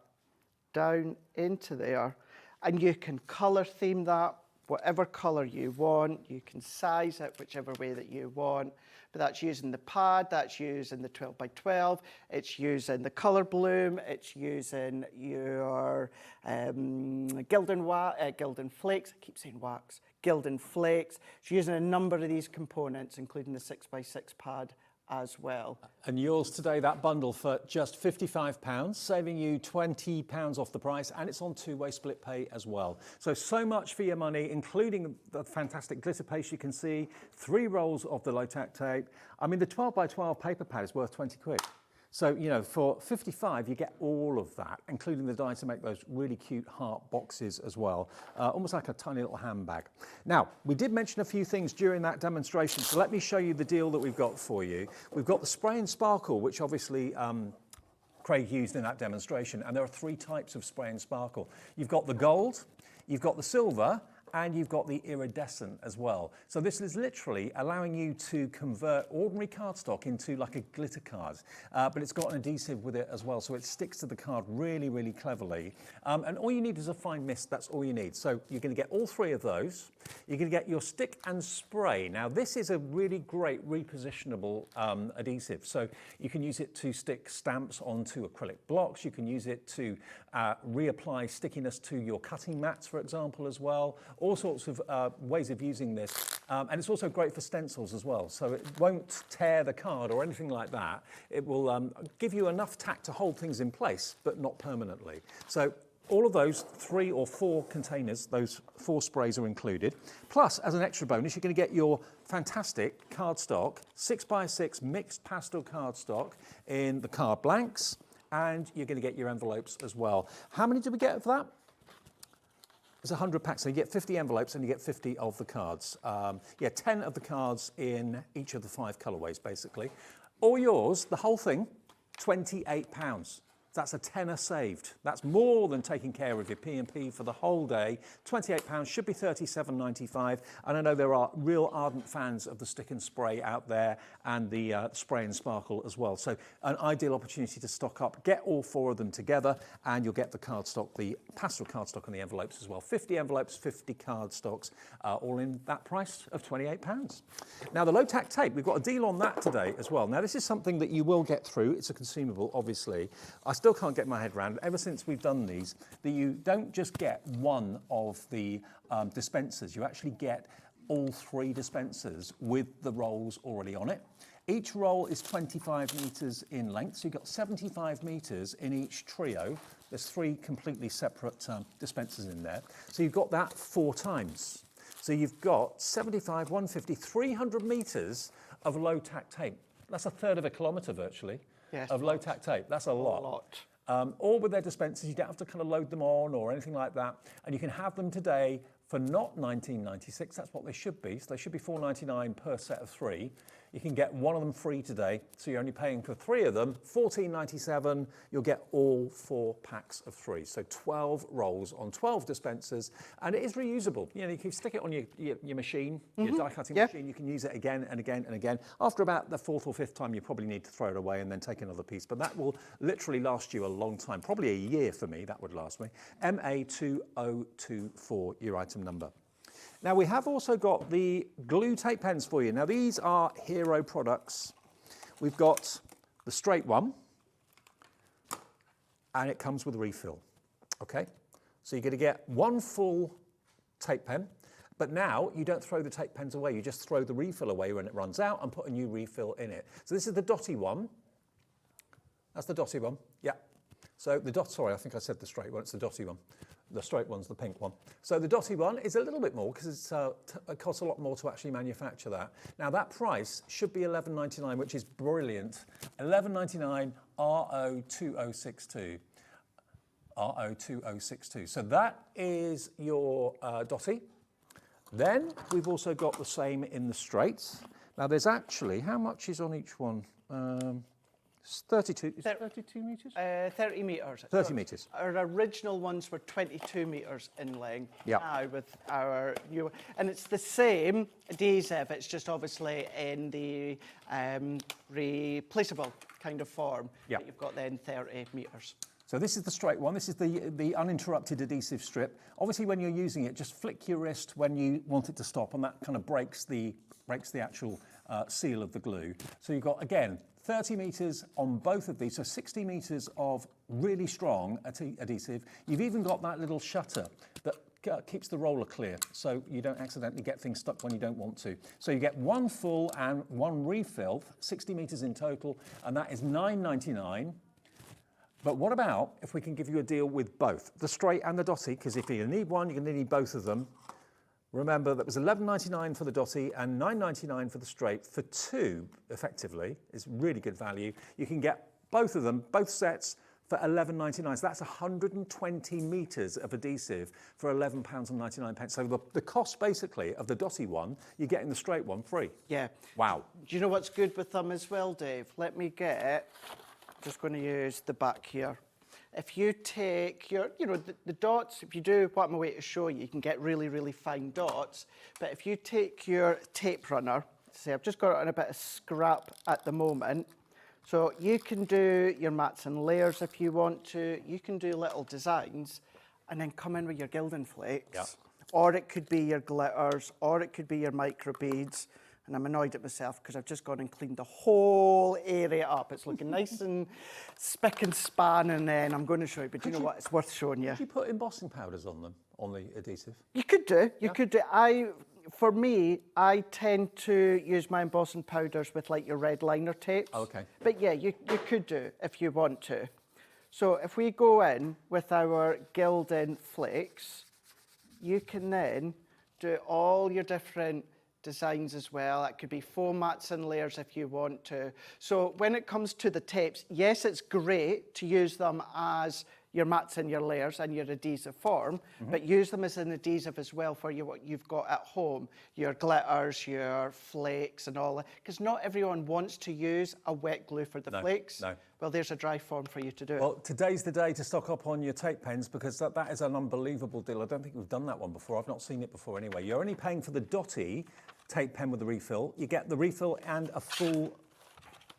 down into there. And you can colour theme that whatever colour you want. You can size it whichever way that you want. But that's using the pad, that's using the 12 by 12, it's using the colour bloom, it's using your Gildan flakes, I keep saying wax, Gildan flakes. It's using a number of these components, including the 6x6 pad as well. And yours today, that bundle for just £55, saving you £20 off the price, and it's on two-way split pay as well. So much for your money, including the fantastic glitter paste you can see, 3 rolls of the low-tack tape. I mean, the 12 by 12 paper pad is worth 20 quid. So, you know, for 55, you get all of that, including the die to make those really cute heart boxes as well. Almost like a tiny little handbag. Now, we did mention a few things during that demonstration, so let me show you the deal that we've got for you. We've got the spray and sparkle, which obviously Craig used in that demonstration, and there are 3 types of spray and sparkle. You've got the gold, you've got the silver, and you've got the iridescent as well. So this is literally allowing you to convert ordinary cardstock into like a glitter card, but it's got an adhesive with it as well, so it sticks to the card really, really cleverly. And all you need is a fine mist, that's all you need. So you're gonna get all 3 of those. You're gonna get your stick and spray. Now this is a really great repositionable adhesive. So you can use it to stick stamps onto acrylic blocks. You can use it to reapply stickiness to your cutting mats, for example, as well. All sorts of ways of using this. And it's also great for stencils as well. So it won't tear the card or anything like that. It will give you enough tack to hold things in place, but not permanently. So all of those 3 or 4 containers, those 4 sprays are included. Plus, as an extra bonus, you're going to get your fantastic cardstock, 6x6 mixed pastel cardstock in the card blanks, and you're going to get your envelopes as well. How many did we get of that? It's 100 packs, so you get 50 envelopes and you get 50 of the cards. 10 of the cards in each of the 5 colourways, basically. All yours, the whole thing, £28. That's a tenner saved. That's more than taking care of your P&P for the whole day. £28 should be $37.95. And I know there are real ardent fans of the stick and spray out there, and the spray and sparkle as well. So an ideal opportunity to stock up. Get all 4 of them together and you'll get the cardstock, the pastel cardstock and the envelopes as well. 50 envelopes, 50 cardstocks, all in that price of £28. Now the low tack tape, we've got a deal on that today as well. Now this is something that you will get through. It's a consumable, obviously. I still can't get my head around, ever since we've done these, that you don't just get one of the dispensers, you actually get all 3 dispensers with the rolls already on it. Each roll is 25 metres in length, so you've got 75 metres in each trio. There's 3 completely separate dispensers in there. So you've got that 4 times. So you've got 75, 150, 300 metres of low tack tape. That's a third of a kilometre virtually. Yes, of low tack tape. That's a lot. All with their dispensers, you don't have to kind of load them on or anything like that. And you can have them today for not $19.96. That's what they should be. So they should be $4.99 per set of 3. You can get one of them free today. So you're only paying for 3 of them, $14.97. You'll get all 4 packs of 3. So 12 rolls on 12 dispensers. And it is reusable. You know, you can stick it on your machine, your die cutting machine. You can use it again and again and again. After about the 4th or 5th time, you probably need to throw it away and then take another piece. But that will literally last you a long time. Probably a year for me, that would last me. MA2024, your item number. Now we have also got the glue tape pens for you. Now these are hero products. We've got the straight one, and it comes with a refill, okay? So you're gonna get 1 full tape pen, but now you don't throw the tape pens away, you just throw the refill away when it runs out and put a new refill in it. So this is the dotty one. That's the dotty one, yeah. So the dot, sorry, I think I said the straight one, it's the dotty one. The straight one's the pink one. So the dotty one is a little bit more because it costs a lot more to actually manufacture that. Now that price should be $11.99, which is brilliant. $11.99 RO2062. RO2062. So that is your dotty. Then we've also got the same in the straights. Now there's actually, how much is on each one? It's 32, is it 32 metres? 30 metres. 30 metres. Our original ones were 22 metres in length. Yeah. Now with our new, and it's the same adhesive, it's just obviously in the replaceable kind of form. Yeah. You've got then 30 metres. So this is the straight one. This is the uninterrupted adhesive strip. Obviously, when you're using it, just flick your wrist when you want it to stop, and that kind of breaks the actual seal of the glue. So you've got, again, 30 metres on both of these, so 60 metres of really strong adhesive. You've even got that little shutter that keeps the roller clear, so you don't accidentally get things stuck when you don't want to. So you get one full and one refill, 60 metres in total, and that is $9.99. But what about if we can give you a deal with both, the straight and the dotty, because if you need one, you're going to need both of them. Remember, that was $11.99 for the dotty and $9.99 for the straight. For two, effectively, is really good value. You can get both of them, both sets, for $11.99. So that's 120 metres of adhesive for £11.99. So the cost, basically, of the dotty one, you're getting the straight one free. Yeah. Wow. Do you know what's good with them as well, Dave? Let me get, just going to use the back here. If you take your, the dots, if you do what I'm away to show you, you can get really, really fine dots. But if you take your tape runner, say I've just got it on a bit of scrap at the moment. So you can do your mats and layers if you want to. You can do little designs and then come in with your gilding flakes. Yeah. Or it could be your glitters, or it could be your micro beads. And I'm annoyed at myself because I've just gone and cleaned the whole area up. It's looking nice and spick and span, and then I'm going to show you. But you know what? It's worth showing you. Could you put embossing powders on them, on the adhesive? You could do. You could do. For me, I tend to use my embossing powders with like your red liner tapes. Oh, okay. But yeah, you could do if you want to. So if we go in with our gilding flakes, you can then do all your different designs as well. That could be foam mats and layers if you want to. So when it comes to the tapes, yes, it's great to use them as your mats and your layers and your adhesive form, but use them as an adhesive as well for what you've got at home, your glitters, your flakes and all that, because not everyone wants to use a wet glue for the flakes. No. Well, there's a dry form for you to do. Well, today's the day to stock up on your tape pens because that is an unbelievable deal. I don't think we've done that one before. I've not seen it before anyway. You're only paying for the dotty tape pen with the refill. You get the refill and a full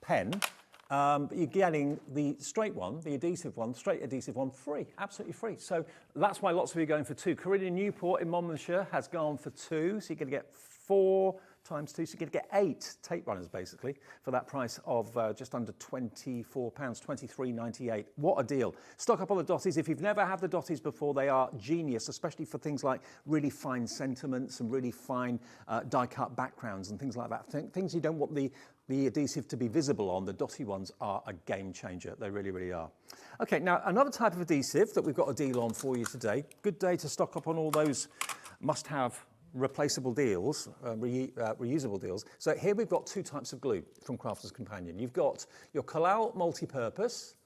pen. But you're getting the straight one, the adhesive one, straight adhesive one, free, absolutely free. So that's why lots of you are going for two. Corinne in Newport in Monmouthshire has gone for two, so you're going to get 4 times 2, so you're going to get 8 tape runners basically for that price of just under £24, £23.98. What a deal. Stock up on the dotties. If you've never had the dotties before, they are genius, especially for things like really fine sentiments and really fine die-cut backgrounds and things like that. Things you don't want the adhesive to be visible on. The dotty ones are a game changer. They really, really are. Okay, now another type of adhesive that we've got a deal on for you today. Good day to stock up on all those must-have replaceable deals, reusable deals. So here we've got 2 types of glue from Crafter's Companion. You've got your Collal Multipurpose,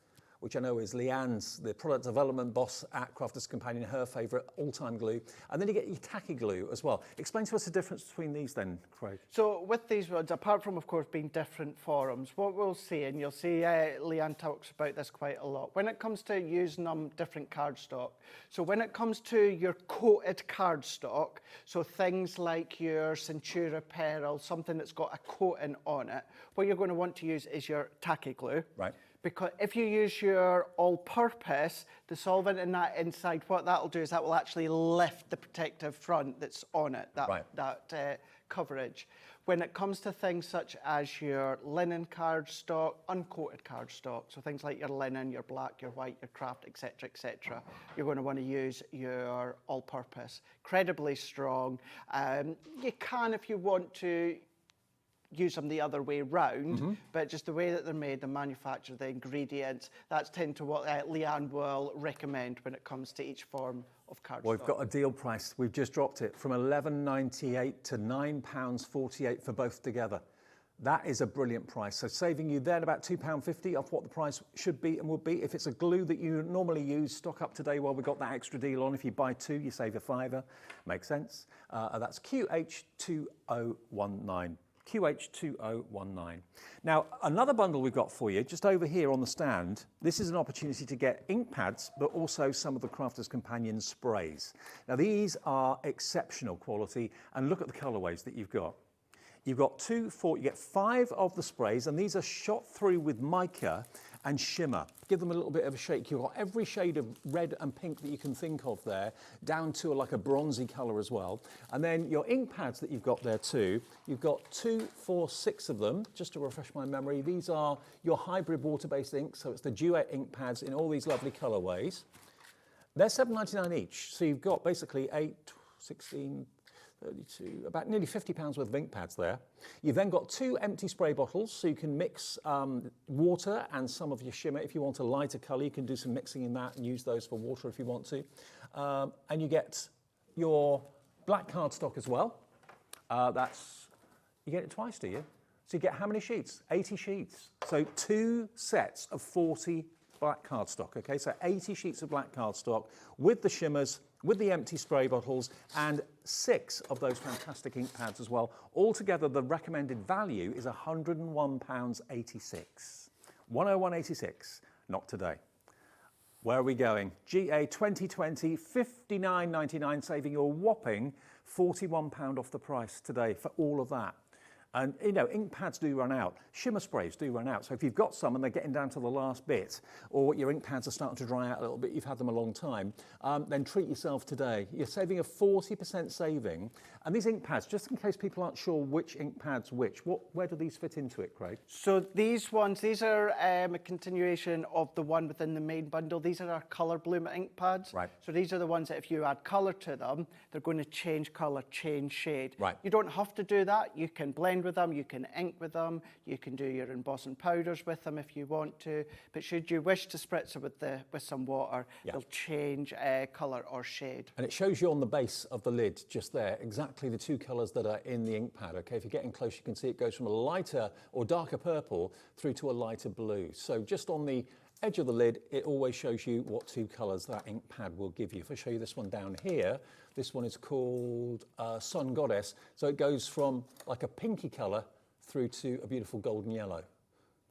which I know is Leanne's, the product development boss at Crafter's Companion, her favourite all-time glue. And then you get your tacky glue as well. Explain to us the difference between these then, Craig. So with these ones, apart from, of course, being different forums, what we'll see, and you'll see Leanne talks about this quite a lot, when it comes to using them, different cardstock. So when it comes to your coated cardstock, so things like your Centura Pearl, something that's got a coating on it, what you're going to want to use is your tacky glue. Right. Because if you use your all-purpose, the solvent in that inside, what that'll do is that will actually lift the protective front that's on it, that coverage. When it comes to things such as your linen cardstock, uncoated cardstock, so things like your linen, your black, your white, your craft, etc., you're going to want to use your all-purpose. Incredibly strong. You can, if you want to, use them the other way round, but just the way that they're made, the manufacture, the ingredients, that's tend to what Leanne will recommend when it comes to each form of cardstock. Well, we've got a deal price. We've just dropped it from £11.98 to £9.48 for both together. That is a brilliant price. So saving you then about £2.50 off what the price should be and would be. If it's a glue that you normally use, stock up today while we've got that extra deal on. If you buy two, you save a £5. Makes sense. That's QH2019. QH2019. Now, another bundle we've got for you, just over here on the stand, this is an opportunity to get ink pads, but also some of the Crafter's Companion sprays. Now, these are exceptional quality, and look at the colorways that you've got. You've got you get 5 of the sprays, and these are shot through with mica and shimmer. Give them a little bit of a shake. You've got every shade of red and pink that you can think of there, down to like a bronzy color as well. And then your ink pads that you've got there too, you've got 2, 4, 6 of them, just to refresh my memory. These are your hybrid water-based inks, so it's the duet ink pads in all these lovely colorways. They're £7.99 each, so you've got basically 8, 16, 32, about nearly £50 worth of ink pads there. You've then got 2 empty spray bottles, so you can mix water and some of your shimmer. If you want a lighter colour, you can do some mixing in that and use those for water if you want to. And you get your black cardstock as well. You get it twice, do you? So you get how many sheets? 80 sheets. So 2 sets of 40 black cardstock, okay? So 80 sheets of black cardstock with the shimmers, with the empty spray bottles, and 6 of those fantastic ink pads as well. Altogether, the recommended value is £101.86. 101.86, not today. Where are we going? GA 2020, £59.99, saving you a whopping £41 off the price today for all of that. And you know, ink pads do run out, shimmer sprays do run out. So if you've got some and they're getting down to the last bit, or your ink pads are starting to dry out a little bit, you've had them a long time, then treat yourself today. You're saving a 40% saving. And these ink pads, just in case people aren't sure which ink pads where do these fit into it, Craig? So these are a continuation of the one within the main bundle. These are our Colour Bloom ink pads. Right. So these are the ones that if you add colour to them, they're going to change colour, change shade. Right. You don't have to do that. You can blend with them, you can ink with them, you can do your embossing powders with them if you want to. But should you wish to spritz it with some water, they'll change colour or shade. And it shows you on the base of the lid just there exactly the 2 colours that are in the ink pad. Okay, if you're getting close, you can see it goes from a lighter or darker purple through to a lighter blue. So just on the edge of the lid, it always shows you what 2 colours that ink pad will give you. If I show you this one down here, this one is called Sun Goddess. So it goes from like a pinky colour through to a beautiful golden yellow.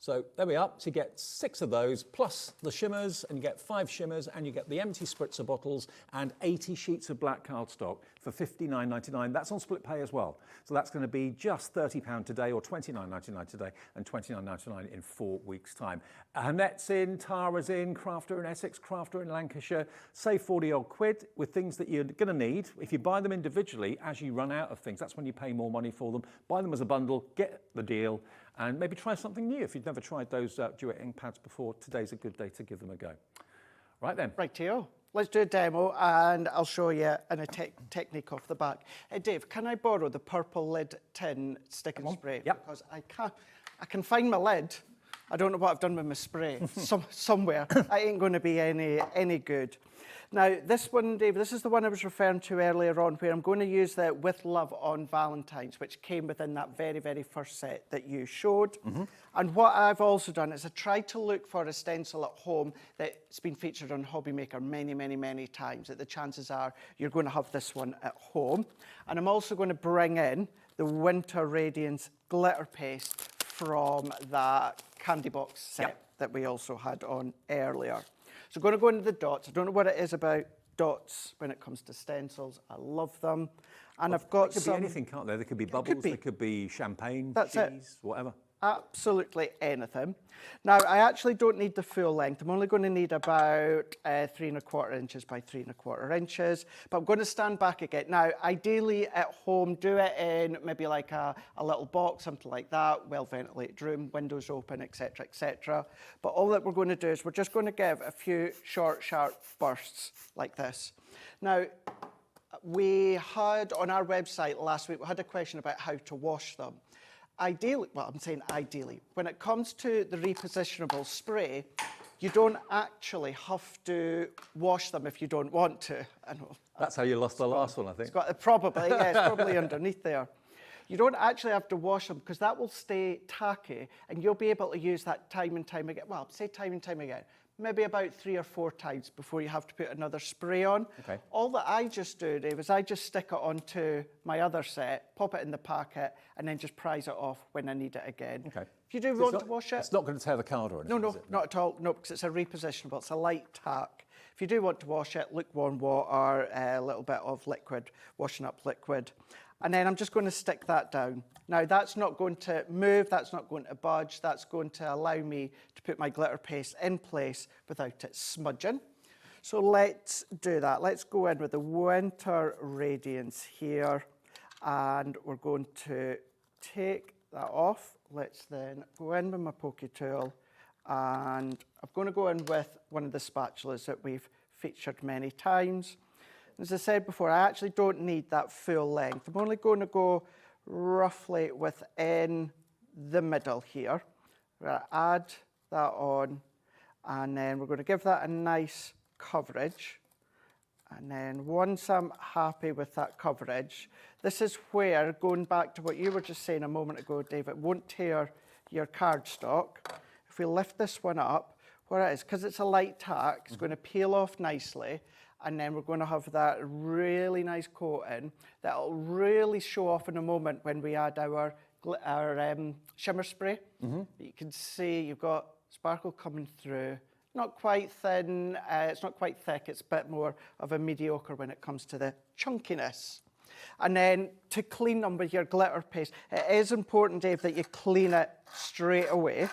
So there we are. So you get 6 of those, plus the shimmers, and you get 5 shimmers, and you get the empty spritzer bottles and 80 sheets of black cardstock for £59.99. That's on split pay as well. So that's going to be just £30 today, or £29.99 today, and £29.99 in 4 weeks' time. Annette's in, Tara's in, Crafter in Essex, Crafter in Lancashire. Save 40-odd quid with things that you're going to need. If you buy them individually, as you run out of things, that's when you pay more money for them. Buy them as a bundle, get the deal, and maybe try something new. If you've never tried those duet ink pads before, today's a good day to give them a go. Right then. Rightio. Let's do a demo and I'll show you a technique off the back. Hey Dave, can I borrow the purple lid tin stick and spray? Yep. Because I can find my lid. I don't know what I've done with my spray. Somewhere. I ain't going to be any good. Now, this one, Dave, this is the one I was referring to earlier on, where I'm going to use the With Love on Valentine's, which came within that very, very first set that you showed. And what I've also done is I tried to look for a stencil at home that's been featured on HobbyMaker many, many, many times, that the chances are you're going to have this one at home. And I'm also going to bring in the Winter Radiance glitter paste from that candy box set that we also had on earlier. So I'm going to go into the dots. I don't know what it is about dots when it comes to stencils. I love them. And I've got some... It could be anything, can't there? There could be bubbles, there could be champagne, cheese, whatever. Absolutely anything. Now, I actually don't need the full length. I'm only going to need about 3 1/4 inches by 3 1/4 inches. But I'm going to stand back again. Now, ideally at home, do it in maybe like a little box, something like that, well-ventilated room, windows open, etc., etc. But all that we're going to do is we're just going to give a few short, sharp bursts like this. Now, we had on our website last week, we had a question about how to wash them. ideally, well, I'm saying ideally, when it comes to the repositionable spray, you don't actually have to wash them if you don't want to. I know. That's how you lost the last one, I think. It's got, probably, yeah, it's probably underneath there. You don't actually have to wash them because that will stay tacky and you'll be able to use that time and time again. Well, say time and time again. Maybe about 3 or 4 times before you have to put another spray on. Okay. All that I just do, Dave, is I just stick it onto my other set, pop it in the packet, and then just prise it off when I need it again. Okay. If you do want to wash it... It's not going to tear the card or anything, No, is it? not at all. No, because it's a repositionable. It's a light tack. If you do want to wash it, lukewarm water, a little bit of liquid, washing up liquid. And then I'm just going to stick that down. Now, that's not going to move, that's not going to budge, that's going to allow me to put my glitter paste in place without it smudging. So let's do that. Let's go in with the Winter Radiance here, and we're going to take that off. Let's then go in with my pokey tool, and I'm going to go in with one of the spatulas that we've featured many times. As I said before, I actually don't need that full length. I'm only going to go roughly within the middle here. We're going to add that on, and then we're going to give that a nice coverage. And then once I'm happy with that coverage, this is where, going back to what you were just saying a moment ago, Dave, it won't tear your cardstock. If we lift this one up, what it is, because it's a light tack, it's going to peel off nicely. And then we're going to have that really nice coating that'll really show off in a moment when we add our shimmer spray. You can see you've got sparkle coming through. Not quite thin, it's not quite thick, it's a bit more of a mediocre when it comes to the chunkiness. And then to clean them with your glitter paste, it is important, Dave, that you clean it straight away.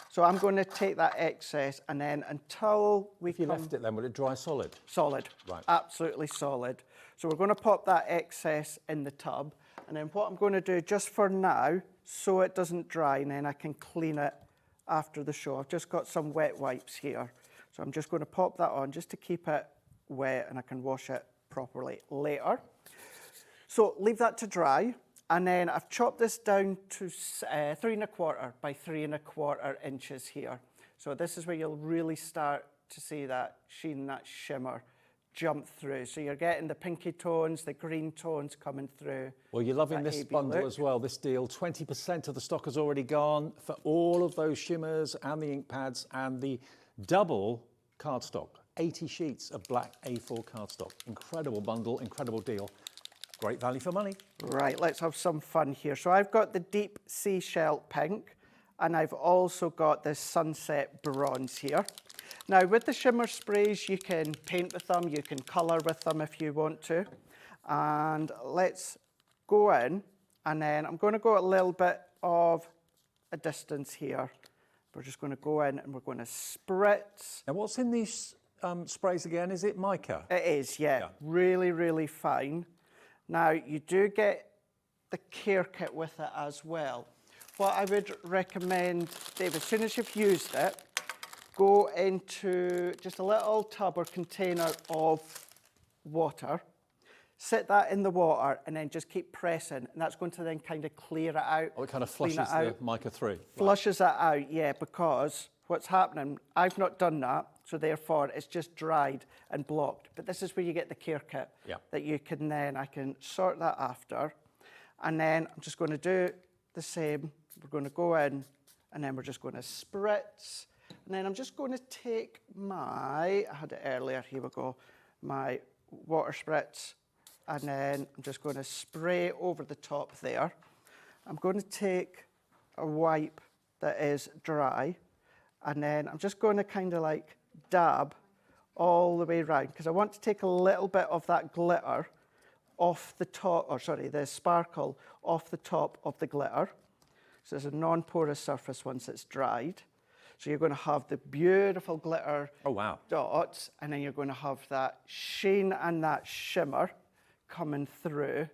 So I'm going to take that excess, and then until we If you left it then, would it dry solid? Solid. Right. Absolutely solid. So we're going to pop that excess in the tub, and then what I'm going to do just for now, so it doesn't dry, and then I can clean it after the show. I've just got some wet wipes here. So I'm just going to pop that on just to keep it wet, and I can wash it properly later. So leave that to dry. And then I've chopped this down to 3 1/4 by 3 1/4 inches here. So this is where you'll really start to see that sheen, that shimmer jump through. So you're getting the pinky tones, the green tones coming through. Well, you're loving this bundle as well, this deal. 20% of the stock has already gone for all of those shimmers and the ink pads and the double cardstock. 80 sheets of black A4 cardstock. Incredible bundle, incredible deal. Great value for money. Right, let's have some fun here. So I've got the deep seashell pink, and I've also got this sunset bronze here. Now with the shimmer sprays, you can paint with them, you can colour with them if you want to. And let's go in, and then I'm going to go a little bit of a distance here. We're just going to go in and we're going to spritz. Now what's in these sprays again? Is it mica? It is, yeah. Really, really fine. Now, you do get the care kit with it as well. What I would recommend, Dave, as soon as you've used it, go into just a little tub or container of water, sit that in the water, and then just keep pressing, and that's going to then kind of clear it out. Oh, it kind of flushes the mica through. Flushes it out, yeah, because what's happening, I've not done that, so therefore it's just dried and blocked. But this is where you get the care kit that you can then, I can sort that after. And then I'm just going to do the same. We're going to go in, and then we're just going to spritz. And then I'm just going to take I had it earlier, here we go, my water spritz. And then I'm just going to spray over the top there. I'm going to take a wipe that is dry, and then I'm just going to kind of like dab all the way around, because I want to take a little bit of that glitter off the top, or sorry, the sparkle off the top of the glitter. So there's a non-porous surface once it's dried. So you're going to have the beautiful glitter dots, and then you're going to have that sheen and that shimmer coming through.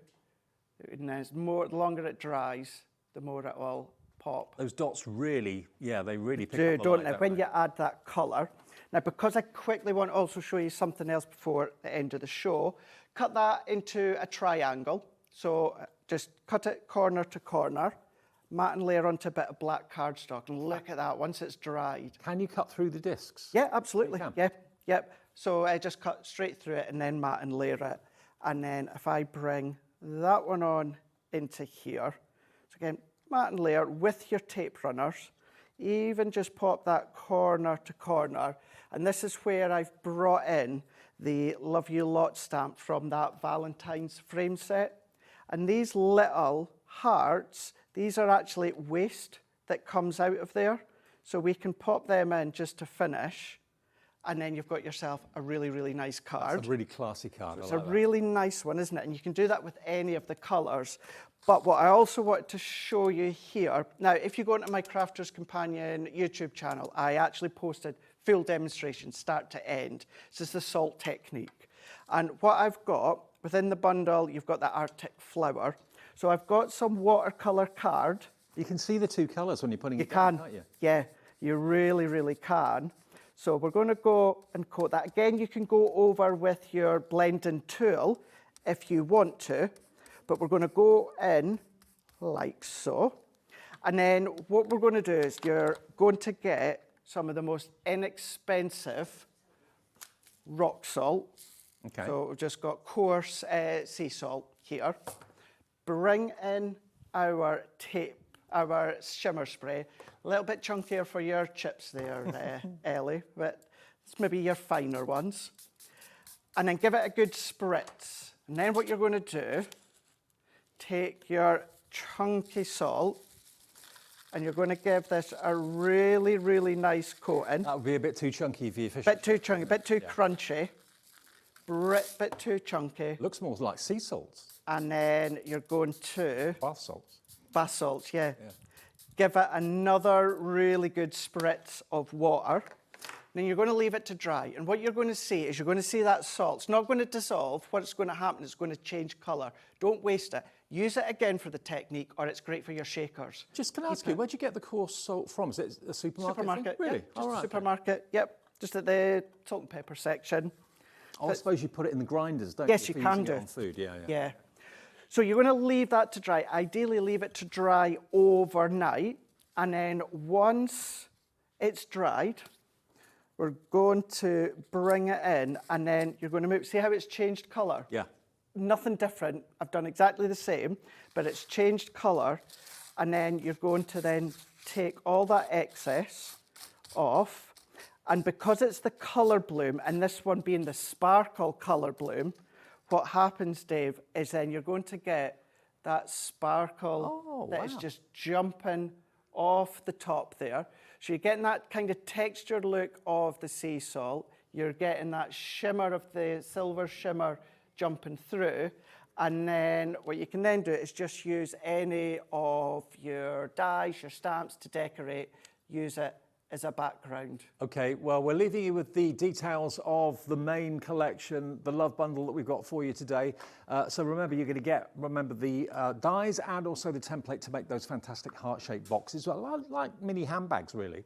And as the longer it dries, the more it will pop. Those dots really, they really pick up the don't light, they? When you add that colour. Now, because I quickly want to also show you something else before the end of the show, cut that into a triangle. So just cut it corner to corner, matte and layer onto a bit of black cardstock. And look at that, once it's dried. Can you cut through the discs? Yeah, absolutely. You can. Yeah, yep. So I just cut straight through it and then matte and layer it. And then if I bring that one on into here, so again, matte and layer with your tape runners, even just pop that corner to corner. And this is where I've brought in the Love You Lot stamp from that Valentine's frame set. And these little hearts, these are actually waste that comes out of there. So we can pop them in just to finish. And then you've got yourself a really, really nice card. It's a really classy card. It's a really nice one, isn't it? And you can do that with any of the colours. But what I also wanted to show you here, now if you go into my Crafters Companion YouTube channel, I actually posted full demonstrations, start to end. This is the salt technique. And what I've got, within the bundle, you've got that Arctic flower. So I've got some watercolour card. You can see the two colours when you're putting You it down, can, can't you? yeah, you really, really can. So we're going to go and coat that. Again, you can go over with your blending tool if you want to, but we're going to go in like so. And then what we're going to do is you're going to get some of the most inexpensive rock salt. Okay. So we've just got coarse sea salt here. Bring in our tape, our shimmer spray. A little bit chunkier for your chips there, Ellie, but it's maybe your finer ones. And then give it a good spritz. And then what you're going to do, take your chunky salt, and you're going to give this a really, really nice coating. That would be a bit too chunky for your fish. Bit too chunky, bit too crunchy, bit too chunky. Looks more like sea salts. And then you're going to... Bath salts. Bath salts, yeah. Give it another really good spritz of water. Then you're going to leave it to dry. And what you're going to see is you're going to see that salt. It's not going to dissolve. What's going to happen is it's going to change colour. Don't waste it. Use it again for the technique, or it's great for your shakers. Just can I ask you, where'd you get the coarse salt from? Is it a supermarket? Supermarket, Really? yep, just a supermarket, yep. Just at the salt and pepper section. Oh, I suppose you put it in the grinders, don't Yes, you? you for can using do. it on food, yeah. Yeah. So you're going to leave that to dry. Ideally, leave it to dry overnight. And then once it's dried, we're going to bring it in, and then you're going to move. See how it's changed colour? Yeah. Nothing different. I've done exactly the same, but it's changed colour. And then you're going to then take all that excess off. And because it's the colour bloom, and this one being the sparkle colour bloom, what happens, Dave, is then you're going to get that sparkle that is just jumping off the top there. So you're getting that kind of textured look of the sea salt. You're getting that shimmer of the silver shimmer jumping through. And then what you can then do is just use any of your dies, your stamps to decorate. Use it as a background. Okay, well, we're leaving you with the details of the main collection, the love bundle that we've got for you today. So remember, you're going to get, the dies and also the template to make those fantastic heart-shaped boxes, like mini handbags, really.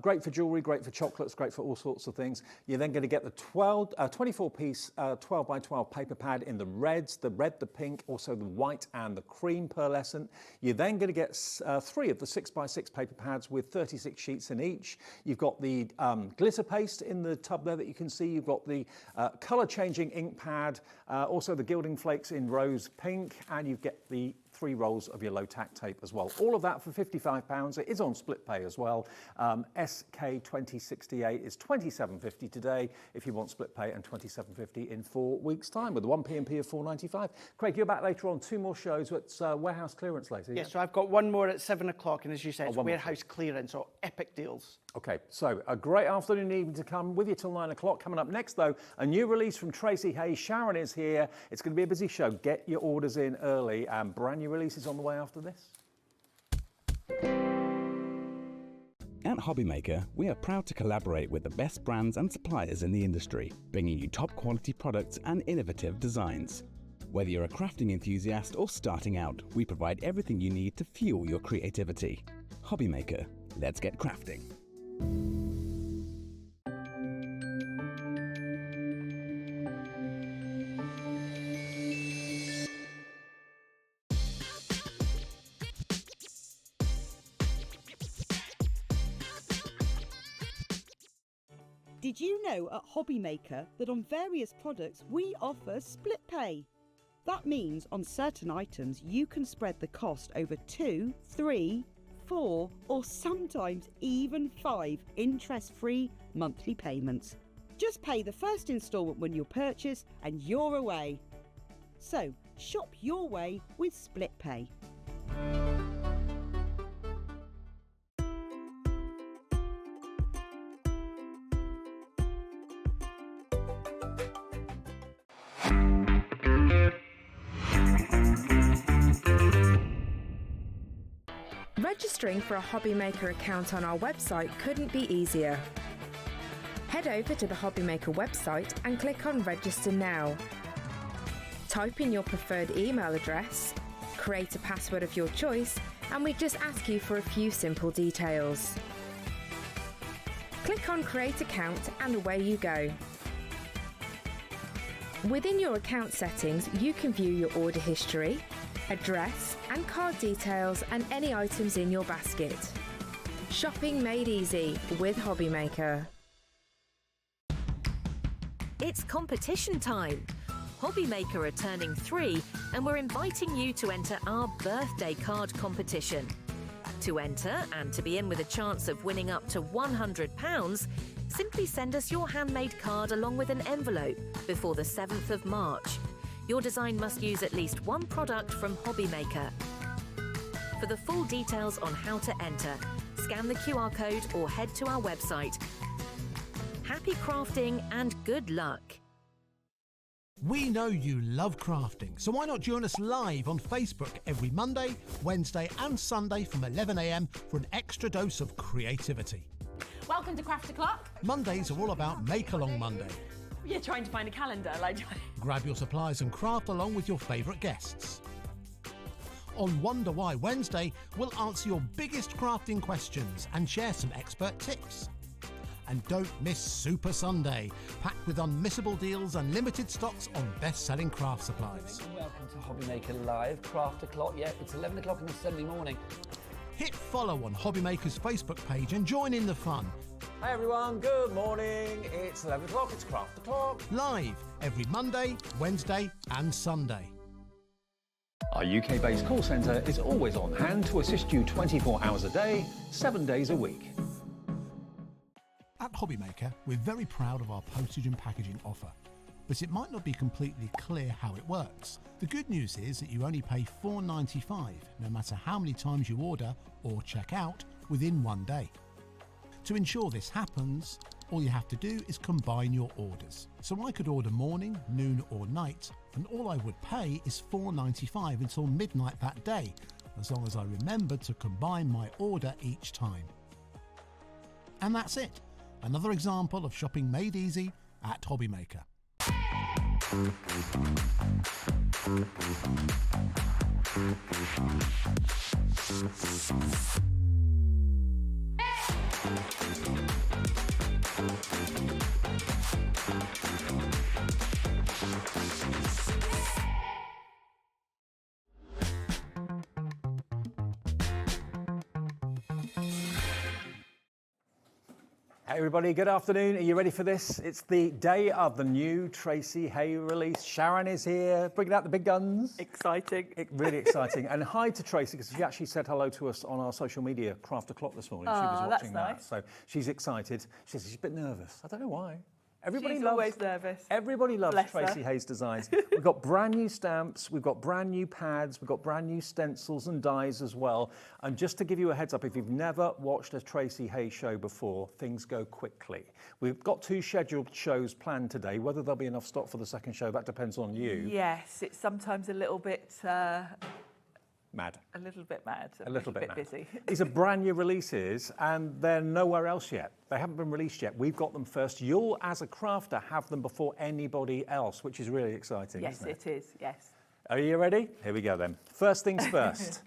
Great for jewellery, great for chocolates, great for all sorts of things. You're then going to get the 24-piece 12 by 12 paper pad in the reds, the red, the pink, also the white and the cream pearlescent. You're then going to get 3 of the 6 by 6 paper pads with 36 sheets in each. You've got the glitter paste in the tub there that you can see. You've got the colour changing ink pad, also the gilding flakes in rose pink, and you get the 3 rolls of your low tack tape as well. All of that for £55. It is on split pay as well. SK2068 is £27.50 today if you want split pay, and £27.50 in 4 weeks' time with a 1 P&P of £4.95. Craig, you're back later on. 2 more shows. It's warehouse clearance later. Yes, so I've got one more at 7 o'clock, and as you said, it's one more. warehouse clearance, so epic deals. Okay, so a great afternoon and evening to come with you till 9 o'clock. Coming up next, though, a new release from Tracey Hey. Sharon is here. It's going to be a busy show. Get your orders in early, and brand new releases on the way after this. At HobbyMaker, we are proud to collaborate with the best brands and suppliers in the industry, bringing you top quality products and innovative designs. Whether you're a crafting enthusiast or starting out, we provide everything you need to fuel your creativity. HobbyMaker, let's get crafting. Did you know at HobbyMaker that on various products we offer split pay? That means on certain items you can spread the cost over 2, 3, 4 or sometimes even 5 interest-free monthly payments. Just pay the first instalment when you purchase and you're away. So shop your way with split pay. Registering for a HobbyMaker account on our website couldn't be easier. Head over to the HobbyMaker website and click on Register Now. Type in your preferred email address, create a password of your choice, and we just ask you for a few simple details. Click on Create Account and away you go. Within your account settings, you can view your order history, address and card details and any items in your basket. Shopping made easy with HobbyMaker. It's competition time. HobbyMaker are turning 3 and we're inviting you to enter our birthday card competition. To enter and to be in with a chance of winning up to £100, simply send us your handmade card along with an envelope before the 7th of March. Your design must use at least one product from HobbyMaker. For the full details on how to enter, scan the QR code or head to our website. Happy crafting and good luck. We know you love crafting, so why not join us live on Facebook every Monday, Wednesday and Sunday from 11 a.m. for an extra dose of creativity. Welcome to Craft O'Clock. Mondays are all about Make Along Monday. You're trying to find a calendar, like... Grab your supplies and craft along with your favourite guests. On Wonder Why Wednesday, we'll answer your biggest crafting questions and share some expert tips. And don't miss Super Sunday, packed with unmissable deals and limited stocks on best-selling craft supplies. Welcome to HobbyMaker Live, Craft O'Clock. Yeah, it's 11 o'clock on a Sunday morning. Hit follow on HobbyMaker's Facebook page and join in the fun. Hi everyone, good morning. It's 11 o'clock, it's Craft O'Clock. Live every Monday, Wednesday and Sunday. Our UK-based call centre is always on hand to assist you 24 hours a day, 7 days a week. At HobbyMaker, we're very proud of our postage and packaging offer, but it might not be completely clear how it works. The good news is that you only pay $4.95 no matter how many times you order or check out within 1 day. To ensure this happens, all you have to do is combine your orders. So I could order morning, noon or night, and all I would pay is $4.95 until midnight that day, as long as I remembered to combine my order each time. And that's it. Another example of shopping made easy at HobbyMaker. Hey everybody, good afternoon. Are you ready for this? It's the day of the new Tracey Hey release. Sharon is here, bringing out the big guns. Exciting. Really exciting. And hi to Tracey, because she actually said hello to us on our social media, Craft O'Clock this morning. She was watching that. Nice. So she's excited. She says she's a bit nervous. I don't know why. She's always nervous. Everybody loves Bless Tracey her. Hay's designs. We've got brand new stamps, we've got brand new pads, we've got brand new stencils and dies as well. And just to give you a heads up, if you've never watched a Tracey Hay show before, things go quickly. We've got 2 scheduled shows planned today. Whether there'll be enough stock for the second show, that depends on you. Yes, it's sometimes a little bit... Mad. A little bit mad. A little bit mad. busy. These are brand new releases and they're nowhere else yet. They haven't been released yet. We've got them first. You'll, as a crafter, have them before anybody else, which is really exciting, Yes, isn't it? it is, yes. Are you ready? Here we go then. First things first.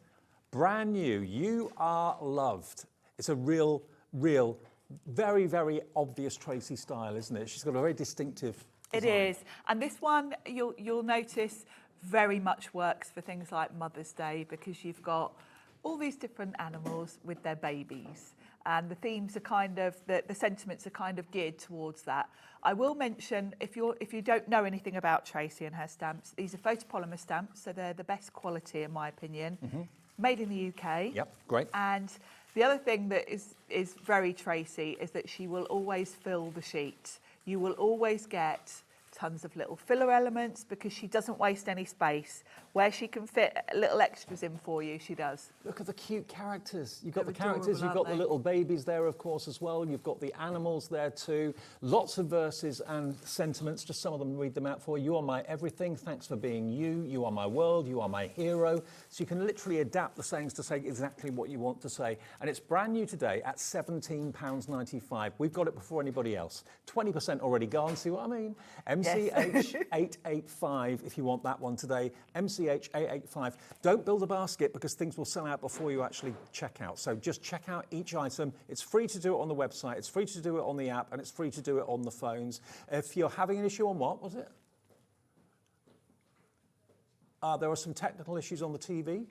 Brand new. You Are Loved. It's a real, very, very obvious Tracey style, isn't it? She's got a very distinctive design. It is. And this one, you'll notice, very much works for things like Mother's Day because you've got all these different animals with their babies. And the themes are kind of, the sentiments are kind of geared towards that. I will mention, if you don't know anything about Tracey and her stamps, these are photopolymer stamps, so they're the best quality in my opinion. Made in the UK. Yep, great. And the other thing that is very Tracey is that she will always fill the sheet. You will always get tons of little filler elements because she doesn't waste any space. Where she can fit little extras in for you, she does. Look at the cute characters. You've got They're the characters, adorable, you've got aren't the they? little babies there, of course, as well. You've got the animals there too. Lots of verses and sentiments, just some of them, read them out for you. You are my everything, thanks for being you. You are my world, you are my hero. So you can literally adapt the sayings to say exactly what you want to say. And it's brand new today at £17.95. We've got it before anybody else. 20% already gone, see what I mean? MCH885 if you want that one today. MCH885. Don't build a basket because things will sell out before you actually check out. So just check out each item. It's free to do it on the website, it's free to do it on the app, and it's free to do it on the phones. If you're having an issue on what was it? There are some technical issues on the TV.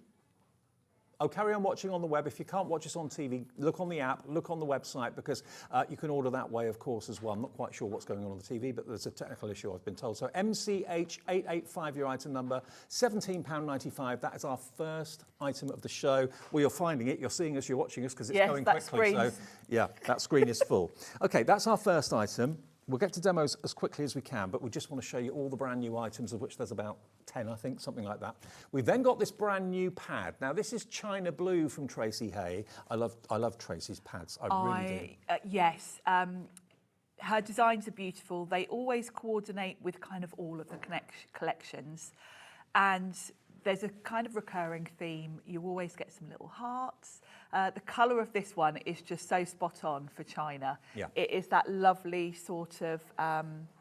Oh, carry on watching on the web. If you can't watch us on TV, look on the app, look on the website, because you can order that way, of course, as well. I'm not quite sure what's going on the TV, but there's a technical issue, I've been told. So MCH885, your item number, £17.95. That is our first item of the show. Well, you're finding it, you're seeing us, you're watching us, because it's going quickly. So, yeah, that screen is full. Okay, that's our first item. We'll get to demos as quickly as we can, but we just want to show you all the brand new items, of which there's about 10, I think, something like that. We've then got this brand new pad. Now, this is China Blue from Tracey Hey. I love Tracey's pads. I really do. Yes. Her designs are beautiful. They always coordinate with kind of all of the collections. And there's a kind of recurring theme. You always get some little hearts. The colour of this one is just so spot on for China. Yeah. It is that lovely sort of...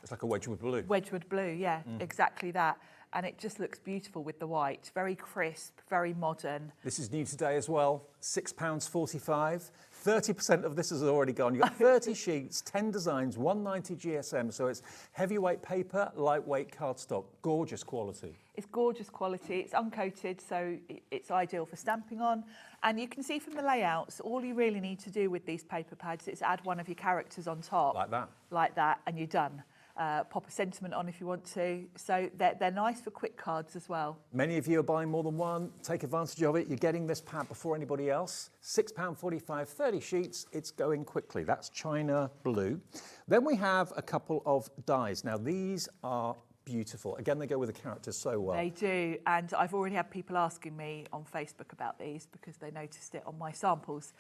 it's like a Wedgwood blue. Wedgwood blue, yeah, exactly that. And it just looks beautiful with the white. Very crisp, very modern. This is new today as well, £6.45. 30% of this has already gone. You've got 30 sheets, 10 designs, 190 GSM. So it's heavyweight paper, lightweight cardstock. Gorgeous quality. It's gorgeous quality. It's uncoated, so it's ideal for stamping on. And you can see from the layouts, all you really need to do with these paper pads is add one of your characters on top. Like that. Like that, and you're done. Pop a sentiment on if you want to. So they're nice for quick cards as well. Many of you are buying more than one. Take advantage of it. You're getting this pad before anybody else. £6.45, 30 sheets. It's going quickly. That's China Blue. Then we have a couple of dies. Now, these are beautiful. Again, they go with the characters so well. They do, and I've already had people asking me on Facebook about these because they noticed it on my samples.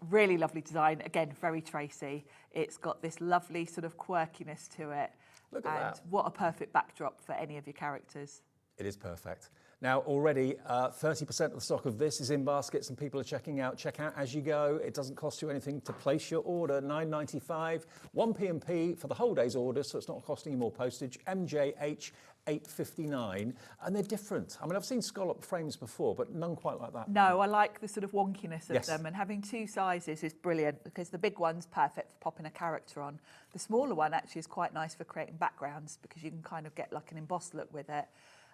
Really lovely design. Again, very Tracey. It's got this lovely sort of quirkiness to it. Look at that. What a perfect backdrop for any of your characters. It is perfect. Now, already 30% of the stock of this is in baskets and people are checking out. Check out as you go. It doesn't cost you anything to place your order. £9.95, 1 P&P for the whole day's order, so it's not costing you more postage. MJH 859, and they're different. I mean, I've seen scallop frames before, but none quite like that. No, I like the sort of wonkiness of Yes. them, and having two sizes is brilliant because the big one's perfect for popping a character on. The smaller one actually is quite nice for creating backgrounds because you can kind of get like an embossed look with it.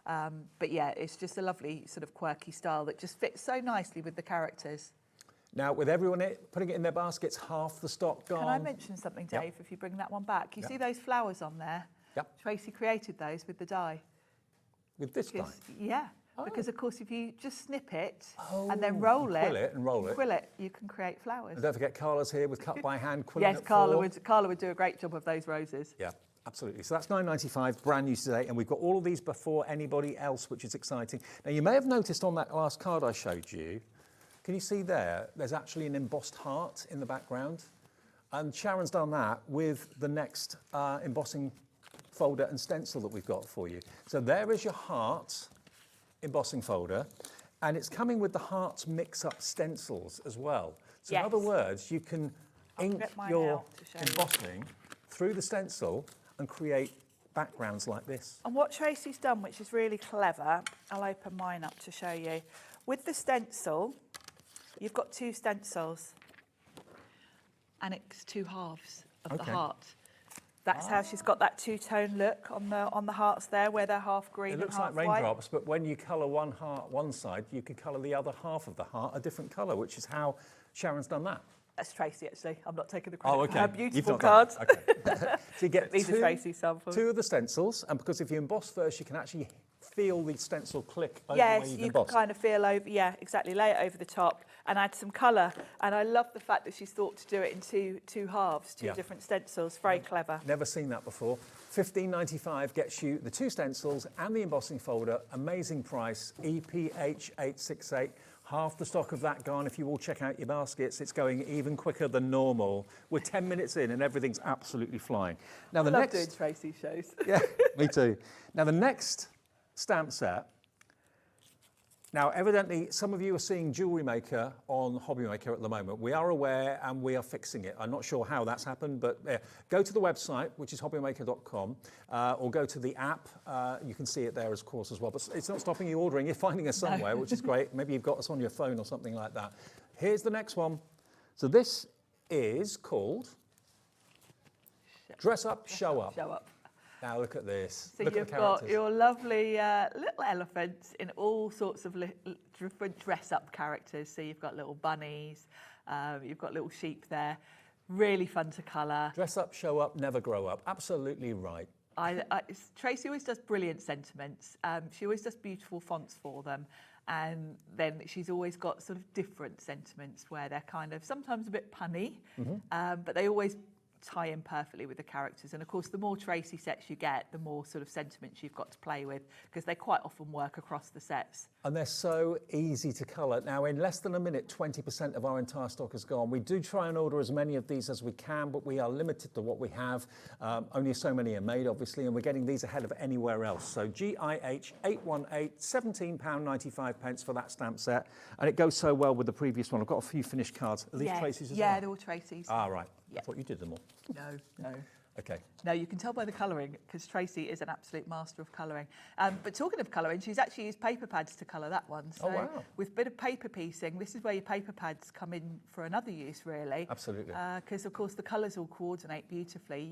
But yeah, it's just a lovely sort of quirky style that just fits so nicely with the characters. Now, with everyone putting it in their baskets, half the stock gone. Can I mention something, Dave, Yep. if you bring that one back? You Yep. see those flowers on there? Yep. Tracey created those with the die. With this die? Because, yeah, because of course if you just snip it and Oh, then roll it, quill it and roll it. quill it, you can create flowers. And don't forget Carla's here with cut by hand, quilling Yes, at Carla four. would do a great job of those roses. Yeah, absolutely. So that's £9.95, brand new today, and we've got all of these before anybody else, which is exciting. Now, you may have noticed on that last card I showed you, can you see there, there's actually an embossed heart in the background? And Sharon's done that with the next embossing folder and stencil that we've got for you. So there is your heart embossing folder, and it's coming with the hearts mix-up stencils as well. So in Yes. other words, you can ink get mine your out to show you. embossing through the stencil and create backgrounds like this. And what Tracey's done, which is really clever, I'll open mine up to show you. With the stencil, you've got two stencils, and it's two halves of the Okay. heart. That's how she's got that two-tone look on the hearts there, where they're half green It looks and half like white. raindrops, but when you colour one heart one side, you can colour the other half of the heart a different colour, which is how Sharon's done that. That's Tracey, actually. I'm not taking the credit Oh, okay. for her You've beautiful not done cards. that. Okay. So you get These are Tracey's samples. two of the stencils, and because if you emboss first, you can actually feel the stencil click over Yes, where you've you embossed. can kind of feel over, yeah, exactly, lay it over the top and add some colour. And I love the fact that she's thought to do it in two halves, two different stencils. Very clever. Never seen that before. $15.95 gets you the two stencils and the embossing folder. Amazing price, EPH868. Half the stock of that gone. If you all check out your baskets, it's going even quicker than normal. We're 10 minutes in and everything's absolutely flying. Now I love doing Tracey shows. Yeah, me too. Now the next stamp set. Now, evidently, some of you are seeing Jewellery Maker on HobbyMaker at the moment. We are aware and we are fixing it. I'm not sure how that's happened, but go to the website, which is hobbymaker.com, or go to the app. You can see it there, of course, as well. But it's not stopping you ordering. You're finding us somewhere, which is great. Maybe you've got us on your phone or something like that. Here's the next one. So this is called Dress Up, Show Up. Show Up. Now look at this. So look you've at the characters. got your lovely little elephants in all sorts of different dress-up characters. So you've got little bunnies, you've got little sheep there. Really fun to colour. Dress up, show up, never grow up. Absolutely right. Tracey always does brilliant sentiments. She always does beautiful fonts for them. And then she's always got sort of different sentiments where they're kind of sometimes a bit punny, but they always tie in perfectly with the characters. And of course, the more Tracey sets you get, the more sort of sentiments you've got to play with, because they quite often work across the sets. And they're so easy to colour. Now, in less than a minute, 20% of our entire stock is gone. We do try and order as many of these as we can, but we are limited to what we have. Only so many are made, obviously, and we're getting these ahead of anywhere else. So GIH 818, £17.95 for that stamp set. And it goes so well with the previous one. I've got a few finished cards. Are these Tracey's as well? Yeah, they're all Tracey's. Ah, right. Yeah. I thought you did them all. No. Okay. No, you can tell by the colouring, because Tracey is an absolute master of colouring. But talking of colouring, she's actually used paper pads to colour that one. So wow. with a bit of paper piecing, this is where your paper pads come in for another use, really. Absolutely. Because, of course, the colours all coordinate beautifully.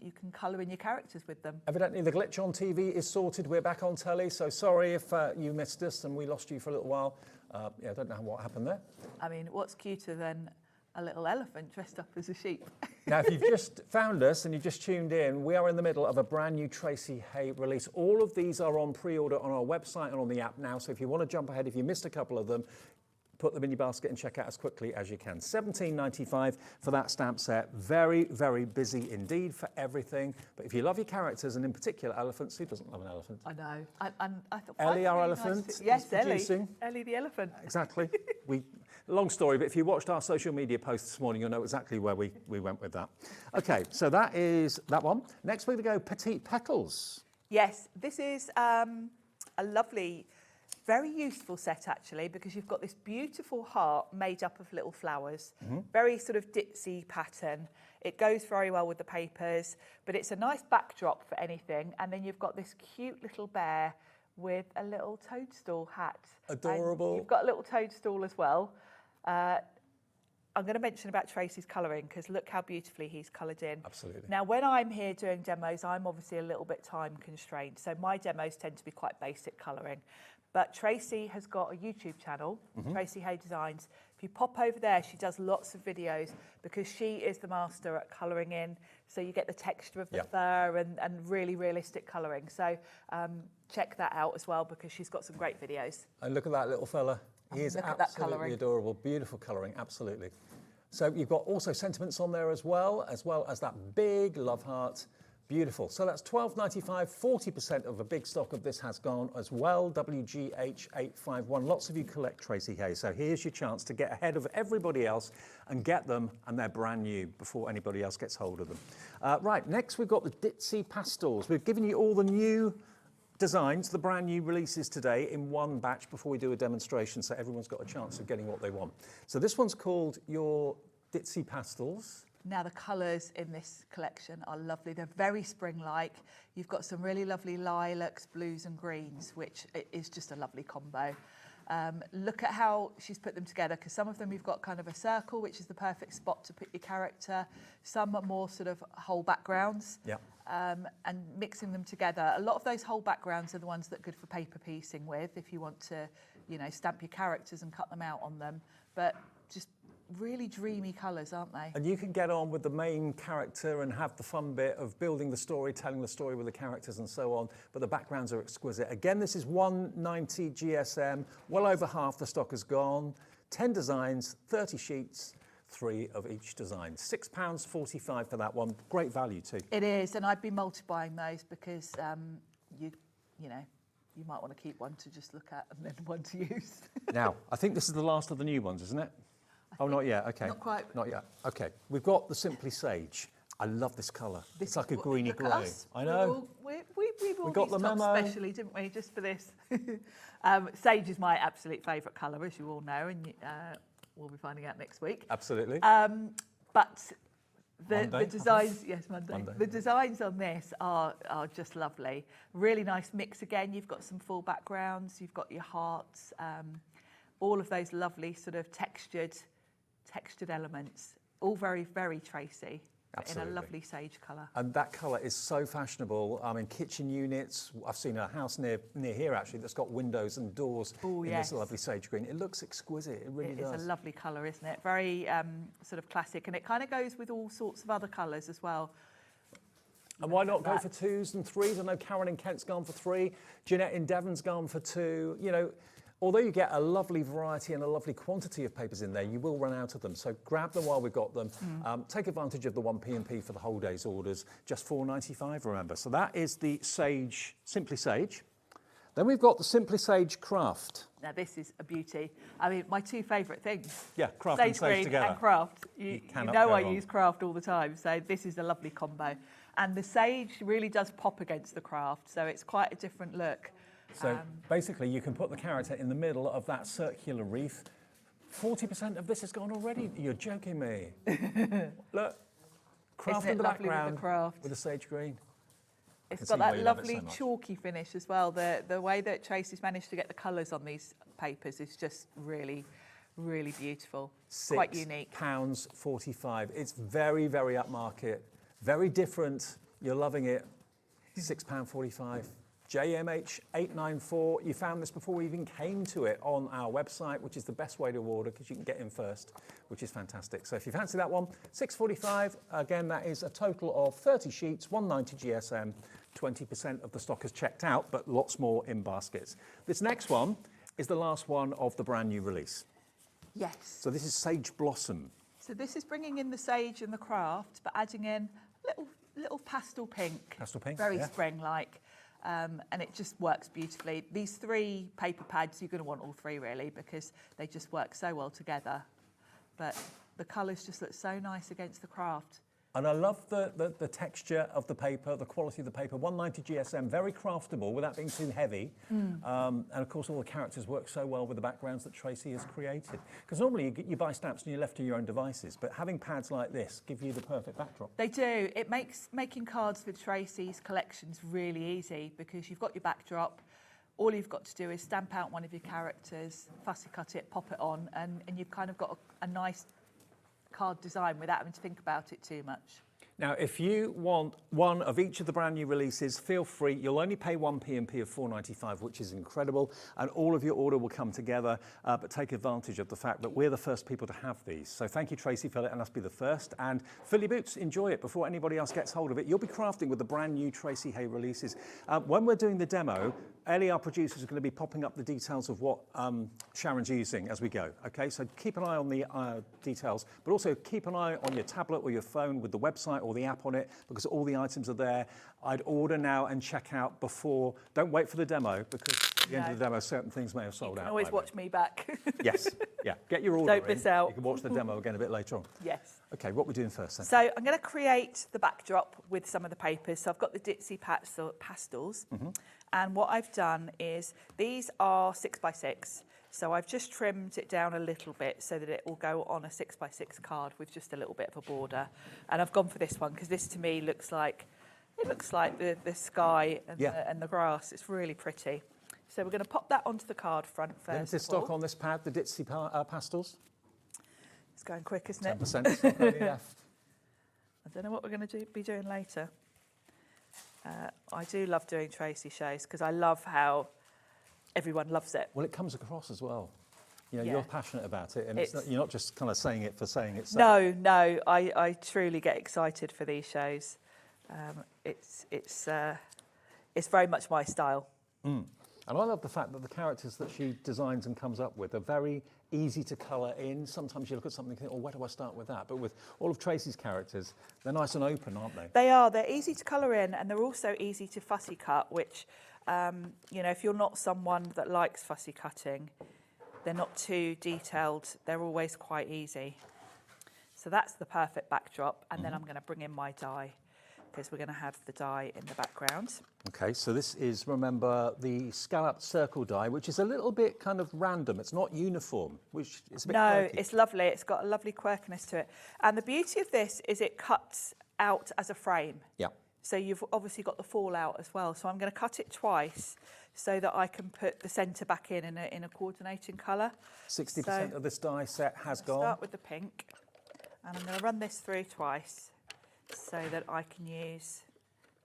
You can colour in your characters with them. Evidently, the glitch on TV is sorted. We're back on telly, so sorry if you missed us and we lost you for a little while. I don't know what happened there. I mean, what's cuter than a little elephant dressed up as a sheep? Now, if you've just found us and you've just tuned in, we are in the middle of a brand new Tracey Hey release. All of these are on pre-order on our website and on the app now. So if you want to jump ahead, if you missed a couple of them, put them in your basket and check out as quickly as you can. $17.95 for that stamp set. Very, very busy indeed for everything. But if you love your characters, and in particular elephants, who doesn't love an elephant? I know. I thought Ellie, our really elephant. Nice yes, Ellie. Producing. Ellie the elephant. Exactly. Long story, but if you watched our social media post this morning, you'll know exactly where we went with that. Okay, so that is that one. Next we're going to go Petite Petals. Yes, this is a lovely, very useful set actually, because you've got this beautiful heart made up of little flowers. Very sort of ditzy pattern. It goes very well with the papers, but it's a nice backdrop for anything. And then you've got this cute little bear with a little toadstool hat. Adorable. And you've got a little toadstool as well. I'm going to mention about Tracey's colouring, because look how beautifully he's coloured in. Absolutely. Now, when I'm here doing demos, I'm obviously a little bit time constrained, so my demos tend to be quite basic colouring. But Tracey has got a YouTube channel, Tracey Hey Designs. If you pop over there, she does lots of videos, because she is the master at colouring in. So you get the texture of the fur and really realistic colouring. So check that out as well, because she's got some great videos. And look at that little fella. He is absolutely adorable. Beautiful colouring, absolutely. So you've got also sentiments on there as well as that big love heart. Beautiful. So that's $12.95. 40% of a big stock of this has gone as well. WGH851. Lots of you collect Tracey Hey. So here's your chance to get ahead of everybody else and get them, and they're brand new before anybody else gets hold of them. Right, next we've got the Ditzy Pastels. We've given you all the new designs, the brand new releases today in one batch before we do a demonstration, so everyone's got a chance of getting what they want. So this one's called your Ditzy Pastels. Now, the colours in this collection are lovely. They're very spring-like. You've got some really lovely lilacs, blues and greens, which is just a lovely combo. Look at how she's put them together, because some of them you've got kind of a circle, which is the perfect spot to put your character. Some are more sort of whole backgrounds. Yeah. And mixing them together. A lot of those whole backgrounds are the ones that are good for paper piecing with, if you want to, you know, stamp your characters and cut them out on them. But just really dreamy colours, aren't they? And you can get on with the main character and have the fun bit of building the story, telling the story with the characters and so on, but the backgrounds are exquisite. Again, this is 190 GSM, well over half the stock is gone, 10 designs, 30 sheets, 3 of each design. £6.45 for that one, great value too. It is, and I'd be multiplying those because you know, you might want to keep one to just look at and then one to use. Now, I think this is the last of the new ones, isn't it? Oh, not yet, okay. Not quite. Not yet, okay. We've got the Simply Sage. I love this colour. It's like a greeny Look at grey. us. I know. We all got these the tops memo. specially, didn't we, just for this? Sage is my absolute favourite colour, as you all know, and we'll be finding out next week. Absolutely. But the Monday, designs, yes, Monday. Monday. The designs on this are just lovely. Really nice mix again. You've got some full backgrounds, you've got your hearts, all of those lovely sort of textured elements, all very, very Tracey. Absolutely. In a lovely sage colour. And that colour is so fashionable. I mean, kitchen units. I've seen a house near here actually that's got windows and doors in this lovely sage green. It looks exquisite. It really does. It's a lovely colour, isn't it? Very sort of classic, and it kind of goes with all sorts of other colours as well. And why not go for 2s and 3s? I know Karen in Kent's gone for 3. Jeanette in Devon's gone for 2. You know, although you get a lovely variety and a lovely quantity of papers in there, you will run out of them. So grab them while we've got them. Take advantage of the 1p&p for the whole day's orders. Just £4.95, remember. So that is the Sage, Simply Sage. Then we've got the Simply Sage Craft. Now this is a beauty. I mean, my 2 favourite things. Yeah, craft and sage green together. And craft. You cannot know go I wrong. use craft all the time, so this is a lovely combo. And the sage really does pop against the craft, so it's quite a different look. So basically you can put the character in the middle of that circular wreath. 40% of this is gone already. You're joking me. Look, craft in the background with the sage green. It's got that lovely chalky finish as well. The way that Tracey's managed to get the colours on these papers is just really, really beautiful. Quite unique. £6.45. It's very, very upmarket, very different. You're loving it. £6.45. JMH894. You found this before we even came to it on our website, which is the best way to order because you can get in first, which is fantastic. So if you fancy that one, £6.45. Again, that is a total of 30 sheets, 190 GSM. 20% of the stock is checked out, but lots more in baskets. This next one is the last one of the brand new release. Yes. So this is Sage Blossom. So this is bringing in the sage and the craft, but adding in little pastel pink. Pastel pink, Very yeah. spring-like. And it just works beautifully. These 3 paper pads, you're going to want all 3 really, because they just work so well together. But the colours just look so nice against the craft. And I love the texture of the paper, the quality of the paper. 190 GSM, very craftable without being too heavy. And of course, all the characters work so well with the backgrounds that Tracey has created. Because normally you buy stamps and you're left to your own devices, but having pads like this give you the perfect backdrop. They do. It makes making cards with Tracey's collections really easy because you've got your backdrop. All you've got to do is stamp out one of your characters, fussy cut it, pop it on, and you've kind of got a nice card design without having to think about it too much. Now, if you want one of each of the brand new releases, feel free. You'll only pay 1p&p of £4.95, which is incredible, and all of your order will come together, but take advantage of the fact that we're the first people to have these. So thank you, Tracey, for letting us be the first, and fill your boots, enjoy it before anybody else gets hold of it. You'll be crafting with the brand new Tracey Hey releases. When we're doing the demo, Ellie, our producer, is going to be popping up the details of what Sharon's using as we go, okay? So keep an eye on the details, but also keep an eye on your tablet or your phone with the website or the app on it, because all the items are there. I'd order now and check out before. Don't wait for the demo, because at the end of the demo, certain things may have sold out. You can always watch me back. Yes, yeah. Get your order Don't miss out. You can watch the demo again a bit later on. Yes. Okay, what we're doing first then? So I'm going to create the backdrop with some of the papers. So I've got the Ditzy pastels. And what I've done is, these are 6x6. So I've just trimmed it down a little bit so that it will go on a 6x6 card with just a little bit of a border. And I've gone for this one because this to me looks like, the sky and, and the grass. It's really pretty. So we're going to pop that onto the card front first. Limited stock on this pad, the Ditzy pastels. It's going quick, isn't it? 10% stock only left. I don't know what we're going to be doing later. I do love doing Tracey shows because I love how everyone loves it. Well, it comes across as well. You know, Yeah. you're passionate about it, and you're not just kind of saying it for saying it. No, I truly get excited for these shows. It's very much my style. And I love the fact that the characters that she designs and comes up with are very easy to colour in. Sometimes you look at something and think, oh, where do I start with that? But with all of Tracey's characters, they're nice and open, aren't they? They are. They're easy to colour in, and they're also easy to fussy cut, which, you know, if you're not someone that likes fussy cutting, they're not too detailed. They're always quite easy. So that's the perfect backdrop, and then I'm going to bring in my die, because we're going to have the die in the background. Okay, so this is, remember, the scalloped circle die, which is a little bit kind of random. It's not uniform, which is a bit quirky. It's lovely. It's got a lovely quirkiness to it. And the beauty of this is it cuts out as a frame. Yeah. So you've obviously got the fallout as well. So I'm going to cut it twice so that I can put the centre back in a coordinating colour. 60% of this die set has gone. Start with the pink. And I'm going to run this through twice so that I can use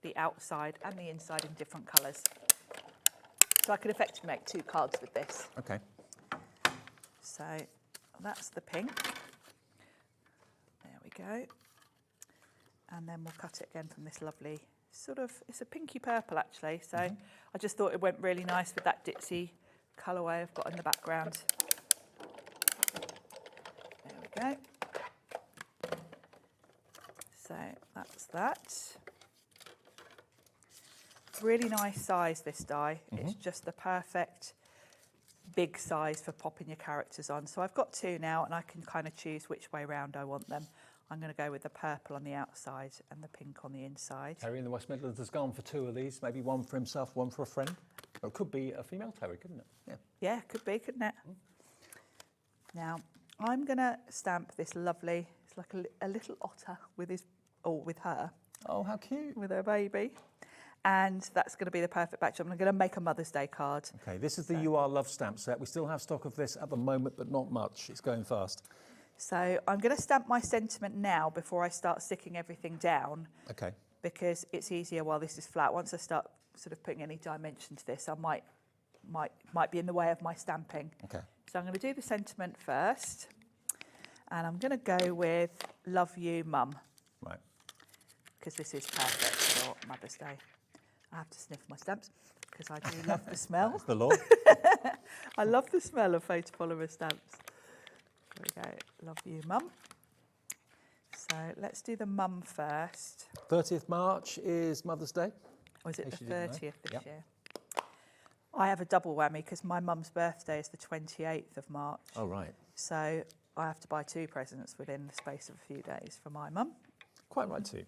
the outside and the inside in different colours. So I could effectively make 2 cards with this. Okay. So that's the pink. There we go. And then we'll cut it again from this lovely sort of, it's a pinky purple actually. So I just thought it went really nice with that ditzy colourway I've got in the background. There we go. So that's that. Really nice size, this die. It's just the perfect big size for popping your characters on. So I've got 2 now, and I can kind of choose which way round I want them. I'm going to go with the purple on the outside and the pink on the inside. Terry in the West Midlands has gone for 2 of these, maybe one for himself, one for a friend. Or it could be a female Terry, couldn't it? Yeah. Yeah, could be, couldn't it? Now, I'm going to stamp this lovely, it's like a little otter with his, or with her. Oh, how cute. With her baby. And that's going to be the perfect backdrop. I'm going to make a Mother's Day card. Okay, this is the You Are Love stamp set. We still have stock of this at the moment, but not much. It's going fast. So I'm going to stamp my sentiment now before I start sticking everything down. Okay. Because it's easier while this is flat. Once I start sort of putting any dimension to this, I might be in the way of my stamping. Okay. So I'm going to do the sentiment first. And I'm going to go with Love You, Mum. Right. Because this is perfect for Mother's Day. I have to sniff my stamps because I do love the smell. That's the law. I love the smell of photopolymer stamps. There we go. Love you, Mum. So let's do the mum first. 30th March is Mother's Day. Or is it the 30th this year? Yep. I have a double whammy because my mum's birthday is the 28th of March. Oh, right. So I have to buy 2 presents within the space of a few days for my mum. Quite right too.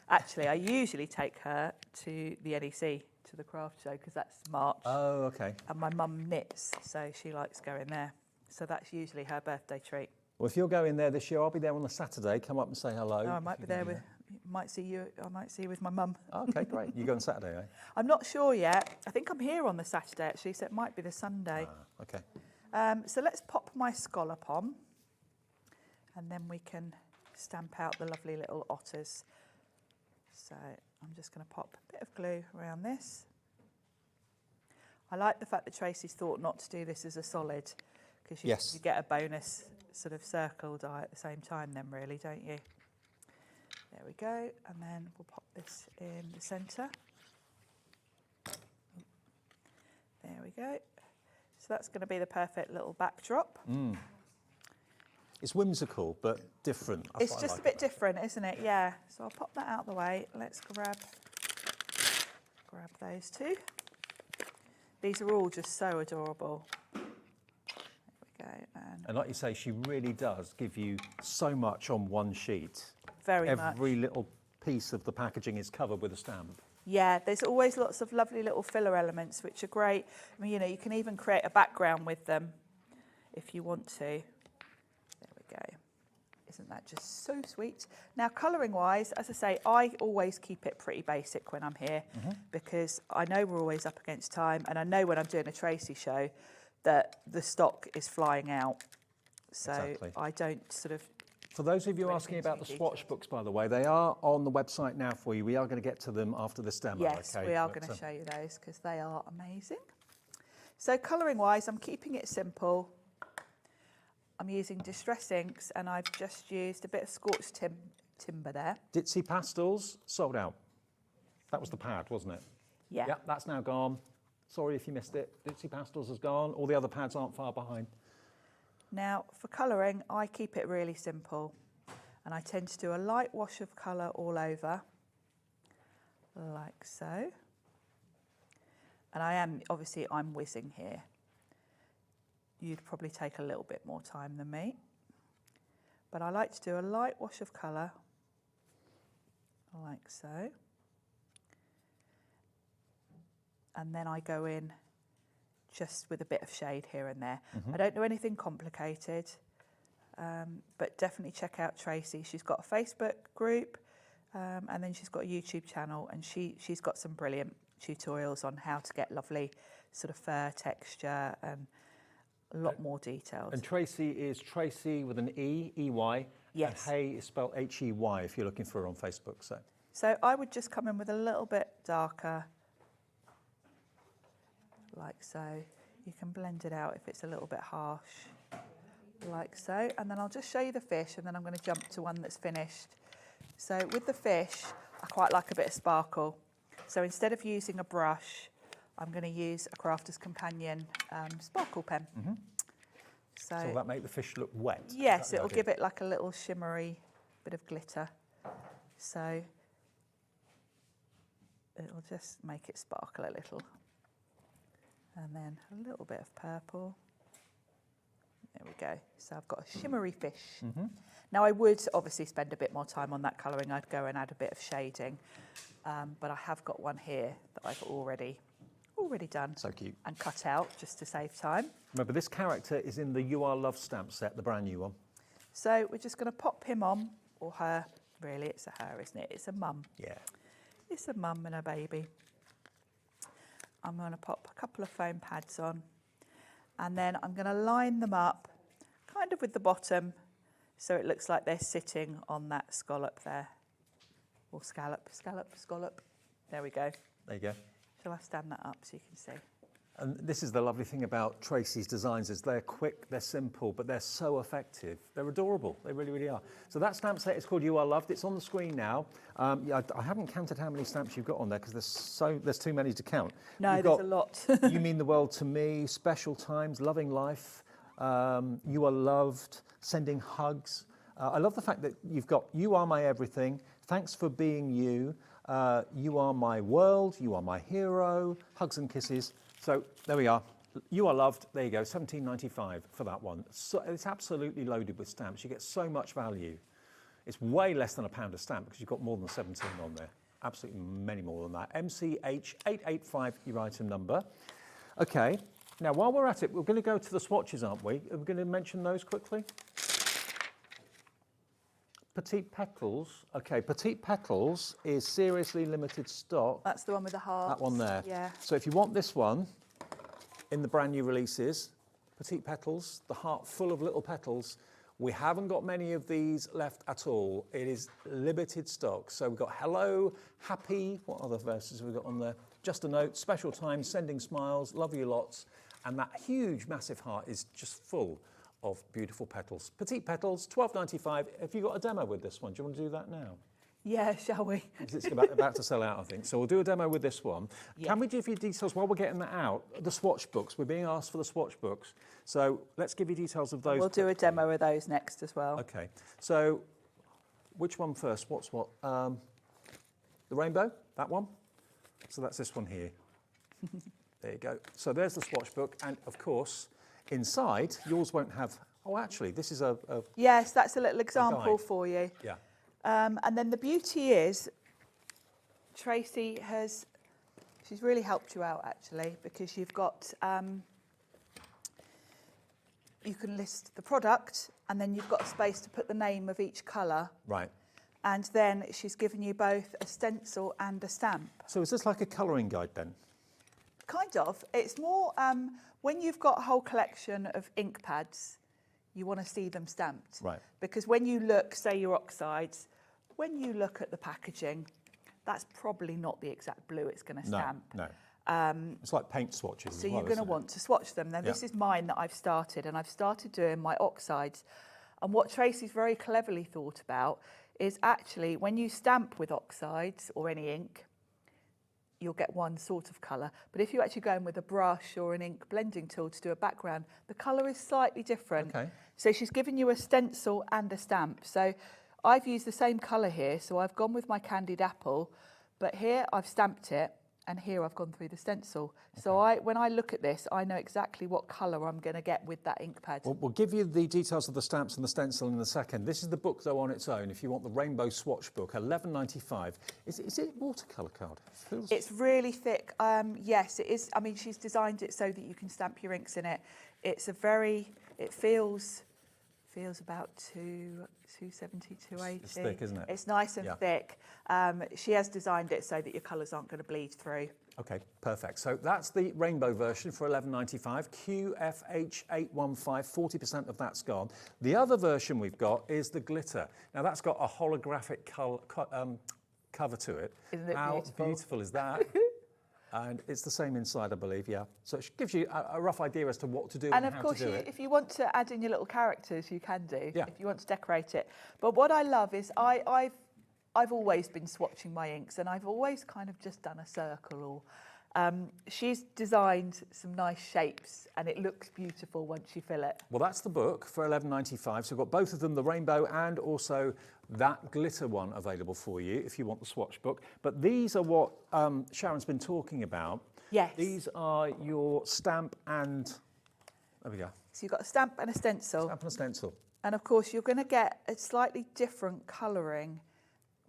Actually, I usually take her to the NEC, to the craft show, because that's March. Oh, okay. And my mum knits, so she likes going there. So that's usually her birthday treat. Well, if you're going there this year, I'll be there on the Saturday. Come up and say hello. Oh, I might be there with, might see you with my mum. Oh, okay, great. You go on Saturday, eh? I'm not sure yet. I think I'm here on the Saturday, actually, so it might be the Sunday. Okay. So let's pop my scallop on, and then we can stamp out the lovely little otters. So I'm just going to pop a bit of glue around this. I like the fact that Tracey's thought not to do this as a solid, because you get a bonus sort of circle die at the same time then, really, don't you? There we go, and then we'll pop this in the centre. There we go. So that's going to be the perfect little backdrop. It's whimsical, but different. It's just a bit different, isn't it? Yeah. So I'll pop that out of the way. Let's grab those 2. These are all just so adorable. There we go. And like you say, she really does give you so much on one sheet. Very much. Every little piece of the packaging is covered with a stamp. Yeah, there's always lots of lovely little filler elements, which are great. I mean, you know, you can even create a background with them if you want to. There we go. Isn't Isn't that just so sweet? Now, colouring wise, as I say, I always keep it pretty basic when I'm here because I know we're always up against time, and I know when I'm doing a Tracey show that the stock is flying out. So Exactly. I don't sort of... For those of you asking about the swatch books, by the way, they are on the website now for you. We are going to get to them after this demo. Yes, okay? we are going to show you those because they are amazing. So colouring wise, I'm keeping it simple. I'm using Distress inks, and I've just used a bit of scorched timber there. Ditzy Pastels, sold out. That was the pad, wasn't it? Yeah. Yeah, that's now gone. Sorry if you missed it. Ditzy Pastels has gone. All the other pads aren't far behind. Now, for colouring, I keep it really simple, and I tend to do a light wash of colour all over, like so. And I'm whizzing here. You'd probably take a little bit more time than me. But I like to do a light wash of colour, like so. And then I go in just with a bit of shade here and there. I don't do anything complicated, but definitely check out Tracey. She's got a Facebook group, and then she's got a YouTube channel, and she's got some brilliant tutorials on how to get lovely sort of fur texture and a lot more details. And Tracey is Tracey with an E, E-Y. Yes. And Hey is spelled H-E-Y if you're looking for her on Facebook. So I would just come in with a little bit darker, like so. You can blend it out if it's a little bit harsh, like so. And then I'll just show you the fish, and then I'm going to jump to one that's finished. So with the fish, I quite like a bit of sparkle. So instead of using a brush, I'm going to use a Crafter's Companion sparkle pen. So will that make the fish look wet? yes, it'll give it like a little shimmery bit of glitter. So it'll just make it sparkle a little. And then a little bit of purple. There we go. So I've got a shimmery fish. Now I would obviously spend a bit more time on that colouring. I'd go and add a bit of shading. But I have got one here that I've already done. So cute. And cut out just to save time. Remember, this character is in the You Are Love stamp set, the brand new one. So we're just going to pop him on, or her. Really, it's a her, isn't it? It's a mum. Yeah. It's a mum and a baby. I'm going to pop a couple of foam pads on, and then I'm going to line them up kind of with the bottom so it looks like they're sitting on that scallop there. Or scallop. There we go. There you go. Shall I stand that up so you can see? And this is the lovely thing about Tracey's designs is they're quick, they're simple, but they're so effective. They're adorable. They really, really are. So that stamp set is called You Are Loved. It's on the screen now. I haven't counted how many stamps you've got on there because there's too many to count. No, there's a lot. You Mean the World to Me, Special Times, Loving Life, You Are Loved, Sending Hugs. I love the fact that you've got You Are My Everything, Thanks for Being You, You Are My World, You Are My Hero, Hugs and Kisses. So there we are. You Are Loved. There you go. $17.95 for that one. So it's absolutely loaded with stamps. You get so much value. It's way less than £1 a stamp because you've got more than 17 on there. Absolutely many more than that. MCH885, your item number. Okay. Now, while we're at it, we're going to go to the swatches, aren't we? Are we going to mention those quickly? Petite Petals. Okay, Petite Petals is seriously limited stock. That's the one with the hearts. That one there. Yeah. So if you want this one in the brand new releases, Petite Petals, the heart full of little petals, we haven't got many of these left at all. It is limited stock. So we've got Hello, Happy, what other verses have we got on there? Just a Note, Special Time, Sending Smiles, Love You Lots, and that huge, massive heart is just full of beautiful petals. Petite Petals, $12.95. Have you got a demo with this one? Do you want to do that now? Yeah, shall we? It's about to sell out, I think. So we'll do a demo with this one. Yeah. Can we give you details while we're getting that out? The swatch books. We're being asked for the swatch books. So let's give you details of those. We'll do a demo of those next as well. Okay. So which one first? What's what? The rainbow? That one? So that's this one here. There you go. So there's the swatch book. And of course, inside, yours won't have... Oh, actually, this is a yes, that's a little example for you. Yeah. And then the beauty is, Tracey she's really helped you out actually, because you've got you can list the product, and then you've got a space to put the name of each colour. Right. And then she's given you both a stencil and a stamp. So is this like a colouring guide then? Kind of. It's more when you've got a whole collection of ink pads, you want to see them stamped. Right. Because when you look, say your oxides, when you look at the packaging, that's probably not the exact blue it's going to stamp. No. It's like paint swatches as So well, you're going to want to swatch them. Now, this is mine that I've started, and I've started doing my oxides. And what Tracey's very cleverly thought about is actually when you stamp with oxides or any ink, you'll get one sort of colour. But if you actually go in with a brush or an ink blending tool to do a background, the colour is slightly different. Okay. So she's given you a stencil and a stamp. So I've used the same colour here. So I've gone with my candied apple, but here I've stamped it, and here I've gone through the stencil. Okay. So when I look at this, I know exactly what colour I'm going to get with that ink pad. We'll give you the details of the stamps and the stencil in a second. This is the book, though, on its own. If you want the Rainbow Swatch Book, $11.95. Is it watercolour card? It's really thick. Yes, it is. I mean, she's designed it so that you can stamp your inks in it. It's a very, it feels about 270, 280. It's thick, isn't it? It's nice and thick. She has designed it so that your colours aren't going to bleed through. Okay, perfect. So that's the rainbow version for $11.95. QFH815, 40% of that's gone. The other version we've got is the glitter. Now that's got a holographic cover to it. Isn't it How beautiful? beautiful is that? And it's the same inside, I believe, yeah. So it gives you a rough idea as to what to do and of how course, to do it. if you want to add in your little characters, you can do. Yeah. If you want to decorate it. But what I love is I've always been swatching my inks, and I've always kind of just done a circle. Or she's designed some nice shapes, and it looks beautiful once you fill it. Well, that's the book for $11.95. So we've got both of them, the rainbow and also that glitter one available for you if you want the swatch book. But these are what Sharon's been talking about. Yes. These are your stamp and, there we go. So you've got a stamp and a stencil. Stamp and a stencil. And of course, you're going to get a slightly different colouring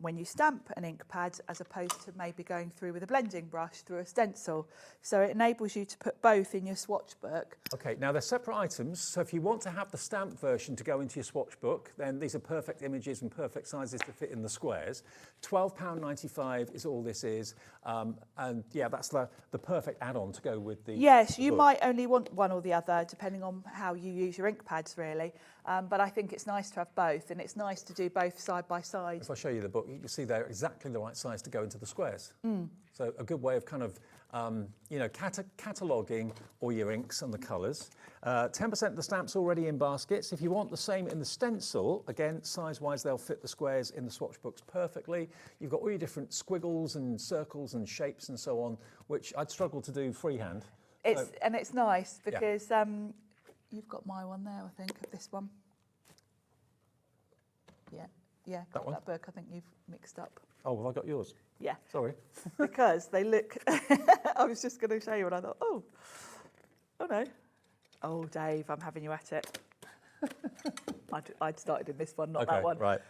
when you stamp an ink pad as opposed to maybe going through with a blending brush through a stencil. So it enables you to put both in your swatch book. Okay, now they're separate items, so if you want to have the stamp version to go into your swatch book, then these are perfect images and perfect sizes to fit in the squares. £12.95 is all this is, and yeah, that's the perfect add-on to go with the Yes, you book. might only want one or the other, depending on how you use your ink pads, really. But I think it's nice to have both, and it's nice to do both side by side. If I show you the book, you can see they're exactly the right size to go into the squares. So a good way of kind of, cataloguing all your inks and the colours. 10% of the stamps already in baskets. If you want the same in the stencil, again, size-wise, they'll fit the squares in the swatch books perfectly. You've got all your different squiggles and circles and shapes and so on, which I'd struggle to do freehand. And it's nice because you've got my one there, I think, of this one. Yeah, got that book. I think you've mixed up. Oh, have I got yours? Yeah. Sorry. Because they look... I was just going to show you and I thought, oh no. Oh, Dave, I'm having you at it. I'd started in this one, not that one. Right.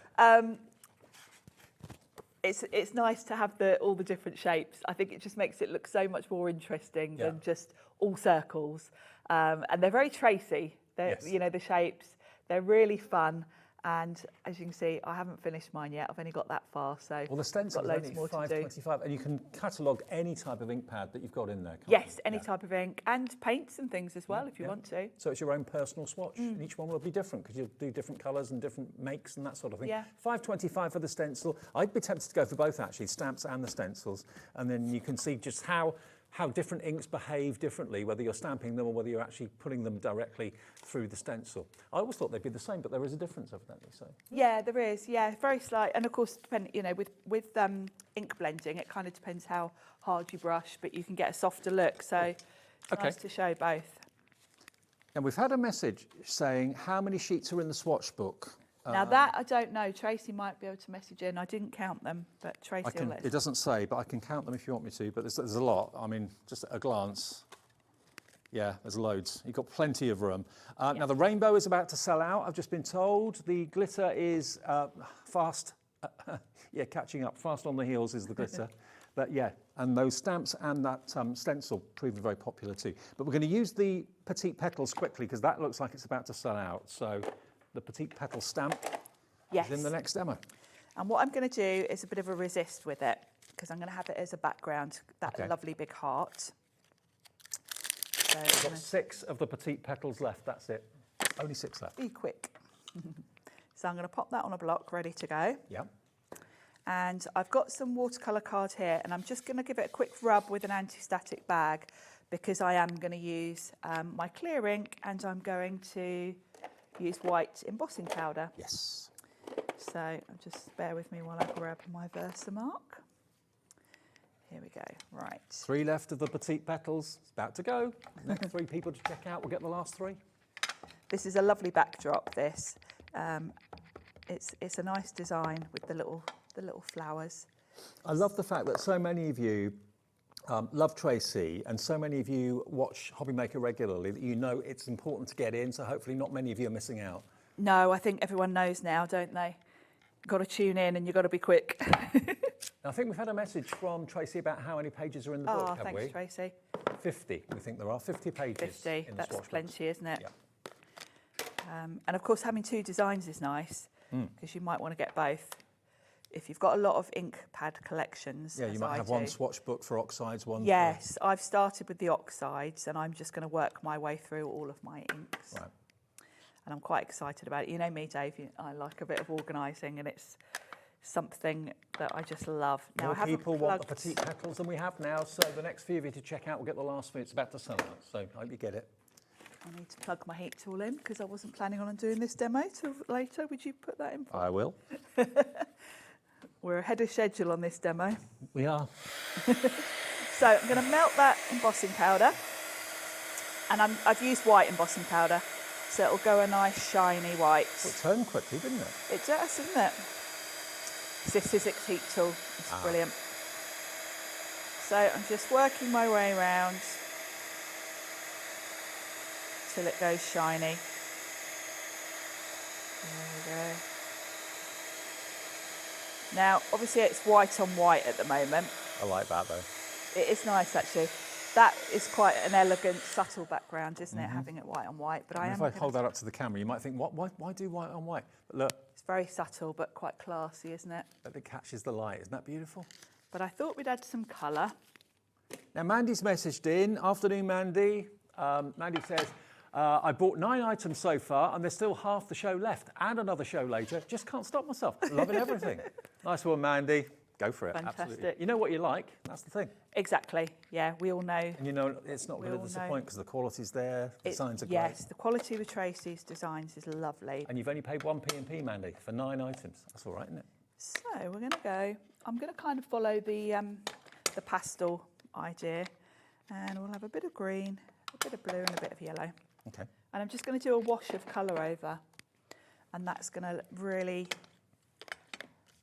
It's nice to have all the different shapes. I think it just makes it look so much more interesting than just all circles. And they're very Tracey. The shapes. They're really fun. And as you can see, I haven't finished mine yet. I've only got that far, so Well, the stencil got is loads only more to do. $5.25, and you can catalogue any type of ink pad that you've got in there. Can't Yes, you? any type of ink and paints and things as well if you want to. So it's your own personal swatch, and each one will be different because you'll do different colours and different makes and that sort of thing. Yeah. $5.25 for the stencil. I'd be tempted to go for both actually, stamps and the stencils, and then you can see just how different inks behave differently, whether you're stamping them or whether you're actually putting them directly through the stencil. I always thought they'd be the same, but there is a difference, evidently. So. Yeah, there is. Yeah, very slight. And of course, with ink blending, it kind of depends how hard you brush, but you can get a softer look. So it's nice to show both. And we've had a message saying how many sheets are in the swatch book. Now that I don't know. Tracy might be able to message in. I didn't count them, but Tracy will let us. It doesn't say, but I can count them if you want me to. But there's a lot. I mean, just at a glance. Yeah, there's loads. You've got plenty of room. Now, the rainbow is about to sell out, I've just been told. The glitter is fast. Catching up. Fast on the heels is the glitter. But yeah, and those stamps and that stencil proved very popular too. But we're going to use the petite petals quickly because that looks like it's about to sell out. So the petite petal stamp is in the next demo. And what I'm going to do is a bit of a resist with it because I'm going to have it as a background, that lovely big heart. So We've got 6 of the petite petals left, that's it. Only 6 left. Be quick. So I'm going to pop that on a block, ready to go. Yeah. And I've got some watercolour card here, and I'm just going to give it a quick rub with an anti-static bag because I am going to use my clear ink and I'm going to use white embossing powder. Yes. So just bear with me while I grab my Versamark. Here we go, right. 3 left of the petite petals, it's about to go. Next 3 people to check out, we'll get the last 3. This is a lovely backdrop, this. It's a nice design with the little flowers. I love the fact that so many of you love Tracey and so many of you watch HobbyMaker regularly that you know it's important to get in, so hopefully not many of you are missing out. No, I think everyone knows now, don't they? You've got to tune in and you've got to be quick. I think we've had a message from Tracey about how many pages are in the book, have thanks, we? Tracy. 50, we think there are 50 pages. 50, in the that's Swatch plenty, Books. isn't it? Yeah. And of course, having 2 designs is nice because you might want to get both. If you've got a lot of ink pad collections, Yeah, you might have one swatch book for oxides, one Yes, I've started with the oxides and I'm just going to work my way through all of my inks. Right. And I'm quite excited about it. You know me, Dave, I like a bit of organising and it's something that I just love. Now, more people want the petite petals than we have now, so the next few of you to check out, we'll get the last few. It's about to sell out, so I hope you get it. I need to plug my heat tool in because I wasn't planning on doing this demo till later. Would you put that in? I will. We're ahead of schedule on this demo. We are. So I'm going to melt that embossing powder, and I've used white embossing powder, so it'll go a nice shiny white. Well, it turned quickly, didn't it? It does, doesn't it? It's this physics heat tool. It's brilliant. So I'm just working my way around till it goes shiny. There we go. Now, obviously it's white on white at the moment. I like that though. It is nice actually. That is quite an elegant, subtle background, isn't it, having it white on white? But if I hold that up to the camera, you might think, why do white on white? But look. It's very subtle, but quite classy, isn't it? But it catches the light, isn't that beautiful? But I thought we'd add some colour. Now, Mandy's messaged in. Afternoon, Mandy. Mandy says, I bought 9 items so far, and there's still half the show left, and another show later. Just can't stop myself. Loving everything. Nice one, Mandy. Go for it. Fantastic. Absolutely. You know what you like. That's the thing. Exactly. Yeah, we all know. And you know it's not going to disappoint because the quality's there, the designs are great. Yes, the quality with Tracey's designs is lovely. And you've only paid 1p&p, Mandy, for 9 items. That's all right, isn't it? So we're going to go. I'm going to kind of follow the pastel idea, and we'll have a bit of green, a bit of blue, and a bit of yellow. Okay. And I'm just going to do a wash of colour over, and that's going to really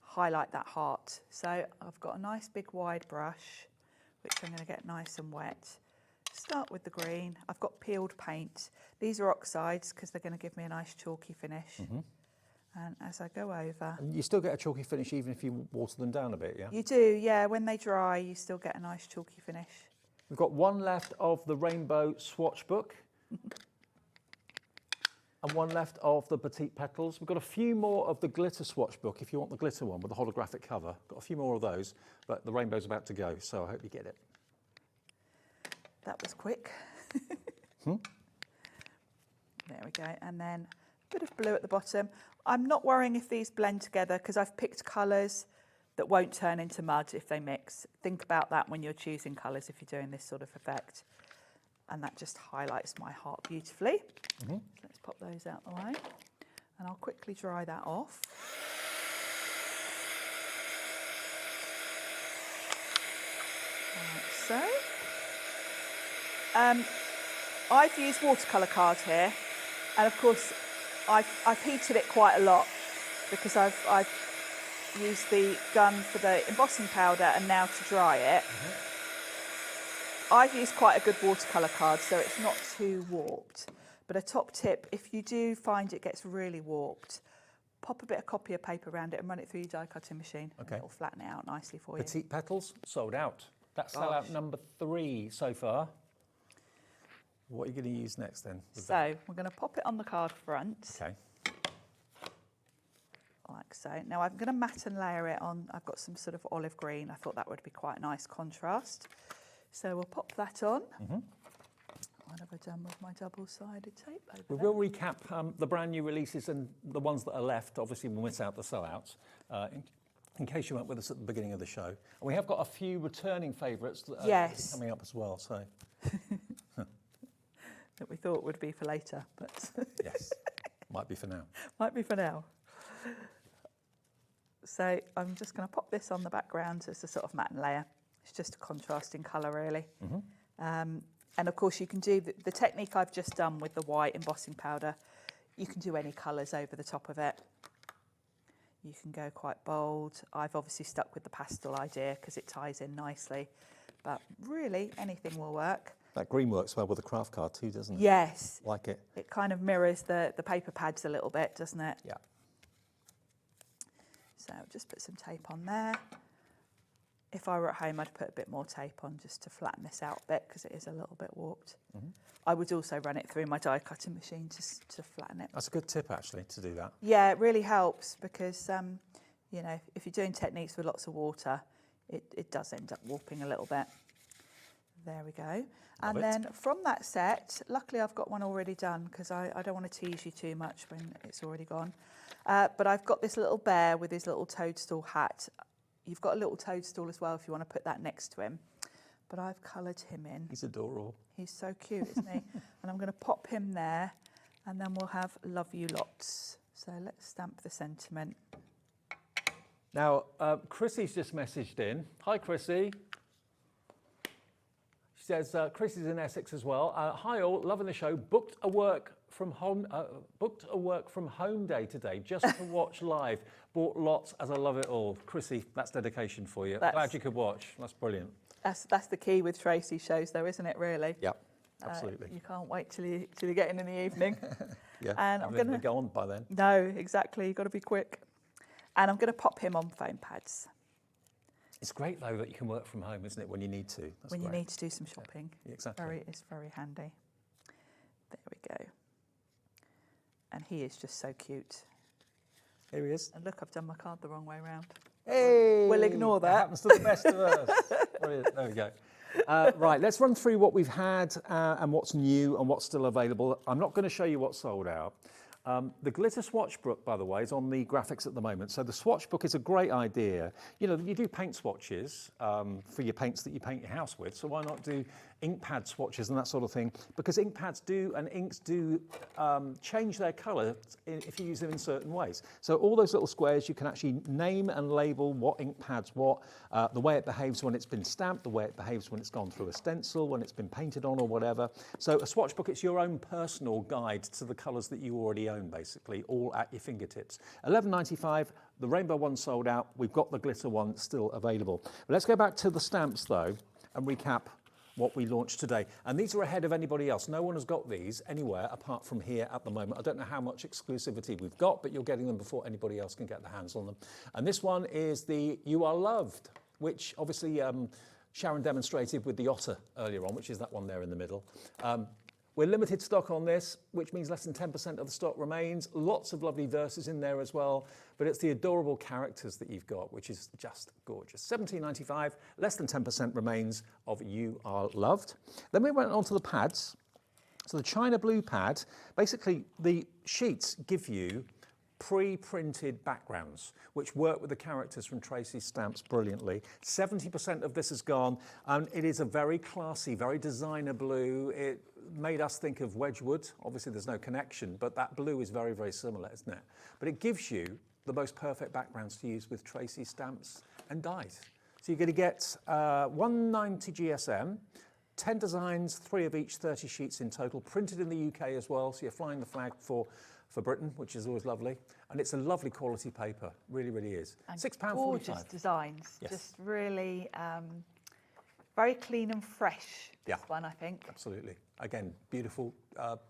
highlight that heart. So I've got a nice big wide brush, which I'm going to get nice and wet. Start with the green. I've got peeled paint. These are oxides because they're going to give me a nice chalky finish. And as I go over... And you still get a chalky finish even if you water them down a bit, yeah? You do, yeah. When they dry, you still get a nice chalky finish. We've got 1 left of the rainbow swatch book. And 1 left of the petite petals. We've got a few more of the glitter swatch book if you want the glitter one with the holographic cover. Got a few more of those, but the rainbow's about to go, so I hope you get it. That was quick. There we go. And then a bit of blue at the bottom. I'm not worrying if these blend together because I've picked colours that won't turn into mud if they mix. Think about that when you're choosing colours if you're doing this sort of effect. And that just highlights my heart beautifully. So let's pop those out the way. And I'll quickly dry that off. Like so. I've used watercolour cards here. And of course, I've heated it quite a lot because I've used the gun for the embossing powder and now to dry it. I've used quite a good watercolour card, so it's not too warped. But a top tip, if you do find it gets really warped, pop a bit of copier paper around it and run it through your die cutting machine. Okay. And it'll flatten it out nicely for you. Petite petals, sold out. That's sellout number 3 so far. What are you going to use next then? So we're going to pop it on the card front. Okay. Like so. Now I'm going to matte and layer it on. I've got some sort of olive green. I thought that would be quite a nice contrast. So we'll pop that on. What have I done with my double-sided tape over We there? will recap the brand new releases and the ones that are left. Obviously, we'll miss out the sellouts in case you weren't with us at the beginning of the show. And we have got a few returning favourites that are coming up as well. So that we thought would be for later, but yes, might be for now. Might be for now. So I'm just going to pop this on the background as a sort of matte layer. It's just a contrasting colour, really. And of course, you can do the technique I've just done with the white embossing powder. You can do any colours over the top of it. You can go quite bold. I've obviously stuck with the pastel idea because it ties in nicely. But really, anything will work. That green works well with the craft card too, doesn't it? Yes. Like it. It kind of mirrors the paper pads a little bit, doesn't it? Yeah. So just put some tape on there. If I were at home, I'd put a bit more tape on just to flatten this out a bit because it is a little bit warped. I would also run it through my die cutting machine just to flatten it. That's a good tip, actually, to do that. Yeah, it really helps because, you know, if you're doing techniques with lots of water, it does end up warping a little bit. There we go. And then from that set, luckily I've got one already done because I don't want to tease you too much when it's already gone. But I've got this little bear with his little toadstool hat. You've got a little toadstool as well if you want to put that next to him. But I've coloured him in. He's adorable. He's so cute, isn't he? And I'm going to pop him there and then we'll have love you lots. So let's stamp the sentiment. Now, Chrissy's just messaged in. Hi, Chrissy. She says, Chrissy's in Essex as well. Hi all, loving the show. Booked a work from home day today just to watch live. Bought lots as I love it all. Chrissy, that's dedication for you. Glad you could watch. That's brilliant. That's the key with Tracey shows though, isn't it, really? Yep, absolutely. You can't wait till you get in the evening. Yeah, And I'm going to go on by then. No, exactly. You've got to be quick. And I'm going to pop him on foam pads. It's great though that you can work from home, isn't it, when you need to? That's when great. you need to do some shopping. Yeah, exactly. It's very handy. There we go. And he is just so cute. Here he is. And look, I've done my card the wrong way round. Hey! We'll ignore that. It happens to the best of us. Brilliant. There we go. Right, let's run through what we've had and what's new and what's still available. I'm not going to show you what's sold out. The glitter swatch book, by the way, is on the graphics at the moment. So the swatch book is a great idea. You know, you do paint swatches for your paints that you paint your house with. So why not do ink pad swatches and that sort of thing? Because ink pads and inks do change their colour if you use them in certain ways. So all those little squares, you can actually name and label what ink pad's what, the way it behaves when it's been stamped, the way it behaves when it's gone through a stencil, when it's been painted on or whatever. So a swatch book, it's your own personal guide to the colours that you already own, basically, all at your fingertips. $11.95, the rainbow one sold out. We've got the glitter one still available. But let's go back to the stamps, though, and recap what we launched today. And these are ahead of anybody else. No one has got these anywhere apart from here at the moment. I don't know how much exclusivity we've got, but you're getting them before anybody else can get their hands on them. And this one is the You Are Loved, which obviously Sharon demonstrated with the otter earlier on, which is that one there in the middle. We're limited stock on this, which means less than 10% of the stock remains. Lots of lovely verses in there as well, but it's the adorable characters that you've got, which is just gorgeous. $17.95, less than 10% remains of You Are Loved. Then we went on to the pads. So the China Blue pad, basically the sheets give you pre-printed backgrounds, which work with the characters from Tracey's stamps brilliantly. 70% of this is gone, and it is a very classy, very designer blue. It made us think of Wedgwood. Obviously there's no connection, but that blue is very, very similar, isn't it? But it gives you the most perfect backgrounds to use with Tracey's stamps and dies. So you're going to get 190 GSM, 10 designs, 3 of each, 30 sheets in total, printed in the UK as well, so you're flying the flag for Britain, which is always lovely. And it's a lovely quality paper, really, really is. And £6.45. gorgeous designs, Yes. just really very clean and fresh, this one, I think. Absolutely. Again, beautiful,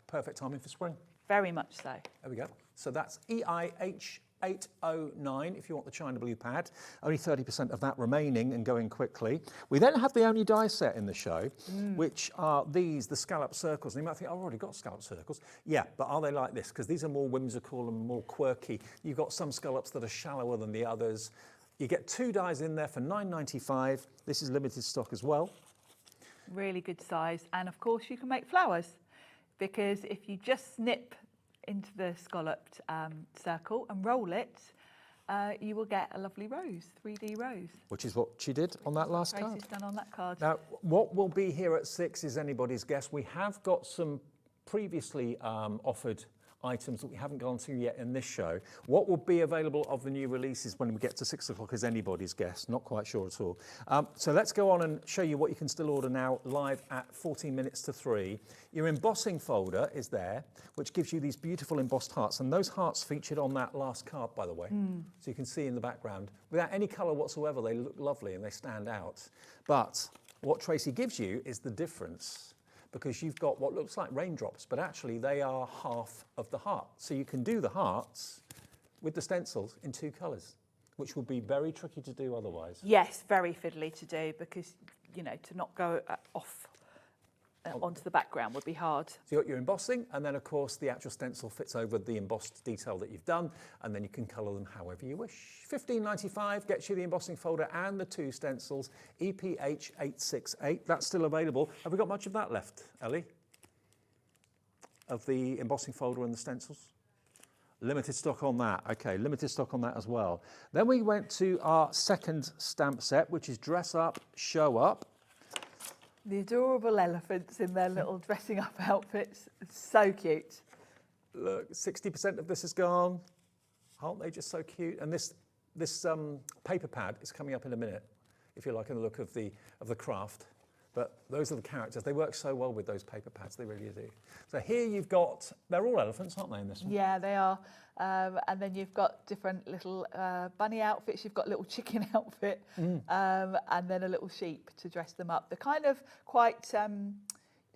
perfect timing for spring. Very much so. There we go. So that's EIH 809 if you want the China Blue pad. Only 30% of that remaining and going quickly. We then have the only die set in the show, which are these, the scallop circles. And you might think, I've already got scallop circles. Yeah, but are they like this? Because these are more whimsical and more quirky. You've got some scallops that are shallower than the others. You get 2 dies in there for $9.95. This is limited stock as well. Really good size. And of course you can make flowers, because if you just snip into the scalloped circle and roll it, you will get a lovely rose, 3D rose. Which is what she did on that last card. Tracey's done on that card. Now, what will be here at 6 is anybody's guess. We have got some previously offered items that we haven't gone through yet in this show. What will be available of the new releases when we get to 6 o'clock is anybody's guess. Not quite sure at all. So let's go on and show you what you can still order now live at 14 minutes to 3. Your embossing folder is there, which gives you these beautiful embossed hearts. And those hearts featured on that last card, by the way. So you can see in the background. Without any colour whatsoever, they look lovely and they stand out. But what Tracey gives you is the difference, because you've got what looks like raindrops, but actually they are half of the heart. So you can do the hearts with the stencils in 2 colours, which would be very tricky to do otherwise. Yes, very fiddly to do, because, you know, to not go off onto the background would be hard. So you've got your embossing, and then of course the actual stencil fits over the embossed detail that you've done, and then you can colour them however you wish. $15.95 gets you the embossing folder and the 2 stencils, EPH 868. That's still available. Have we got much of that left, Ellie? Of the embossing folder and the stencils? Limited stock on that. Okay, limited stock on that as well. Then we went to our second stamp set, which is Dress Up, Show Up. The adorable elephants in their little dressing up outfits. It's so cute. Look, 60% of this is gone. Aren't they just so cute? And this paper pad is coming up in a minute, if you like, in the look of the craft. But those are the characters. They work so well with those paper pads, they really do. So here you've got, they're all elephants, aren't they, in this one? Yeah, they are. And then you've got different little bunny outfits. You've got a little chicken outfit, and then a little sheep to dress them up. They're kind of quite, some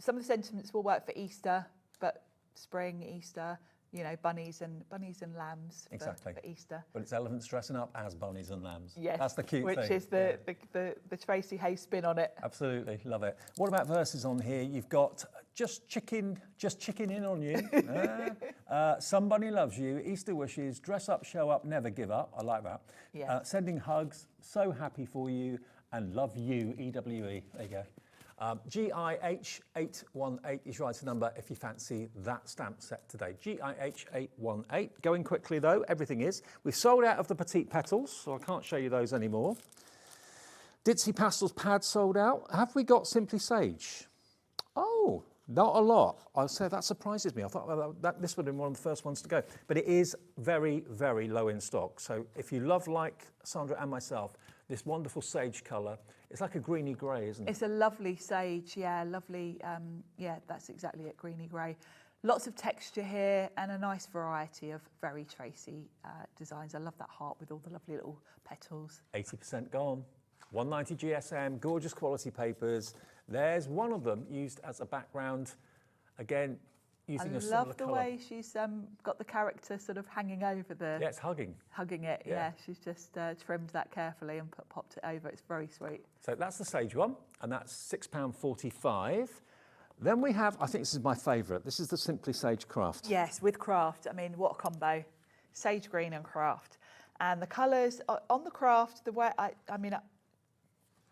of the sentiments will work for Easter, but spring, Easter, you know, bunnies and lambs exactly. for Easter. But it's elephants dressing up as bunnies and lambs. Yes, that's the cute thing. Which is the Tracey Hey spin on it. Absolutely, love it. What about verses on here? You've got just chicken in on you. Somebody loves you. Easter wishes. Dress up, show up, never give up. I like that. Yeah. Sending hugs. So happy for you and love you. EWE. There you go. GIH818 is your item number if you fancy that stamp set today. GIH818. Going quickly though, everything is. We've sold out of the petite petals, so I can't show you those anymore. Ditzy Pastels pad sold out. Have we got Simply Sage? Oh, not a lot. I'll say that surprises me. I thought that this would have been one of the first ones to go. But it is very, very low in stock. So if you love, like Sandra and myself, this wonderful sage colour, it's like a greeny grey, isn't it? It's a lovely sage, yeah, lovely, yeah, that's exactly it, greeny grey. Lots of texture here and a nice variety of very Tracey designs. I love that heart with all the lovely little petals. 80% gone. 190 GSM, gorgeous quality papers. There's one of them used as a background, again, using a similar colour. I love the way she's got the character sort of hanging over the... Yeah, it's hugging. Hugging it, yeah. She's just trimmed that carefully and popped it over. It's very sweet. So that's the sage one, and that's £6.45. Then we have, I think this is my favourite, this is the Simply Sage Craft. Yes, with craft. I mean, what a combo. Sage green and craft. And the colours on the craft, the way, I mean,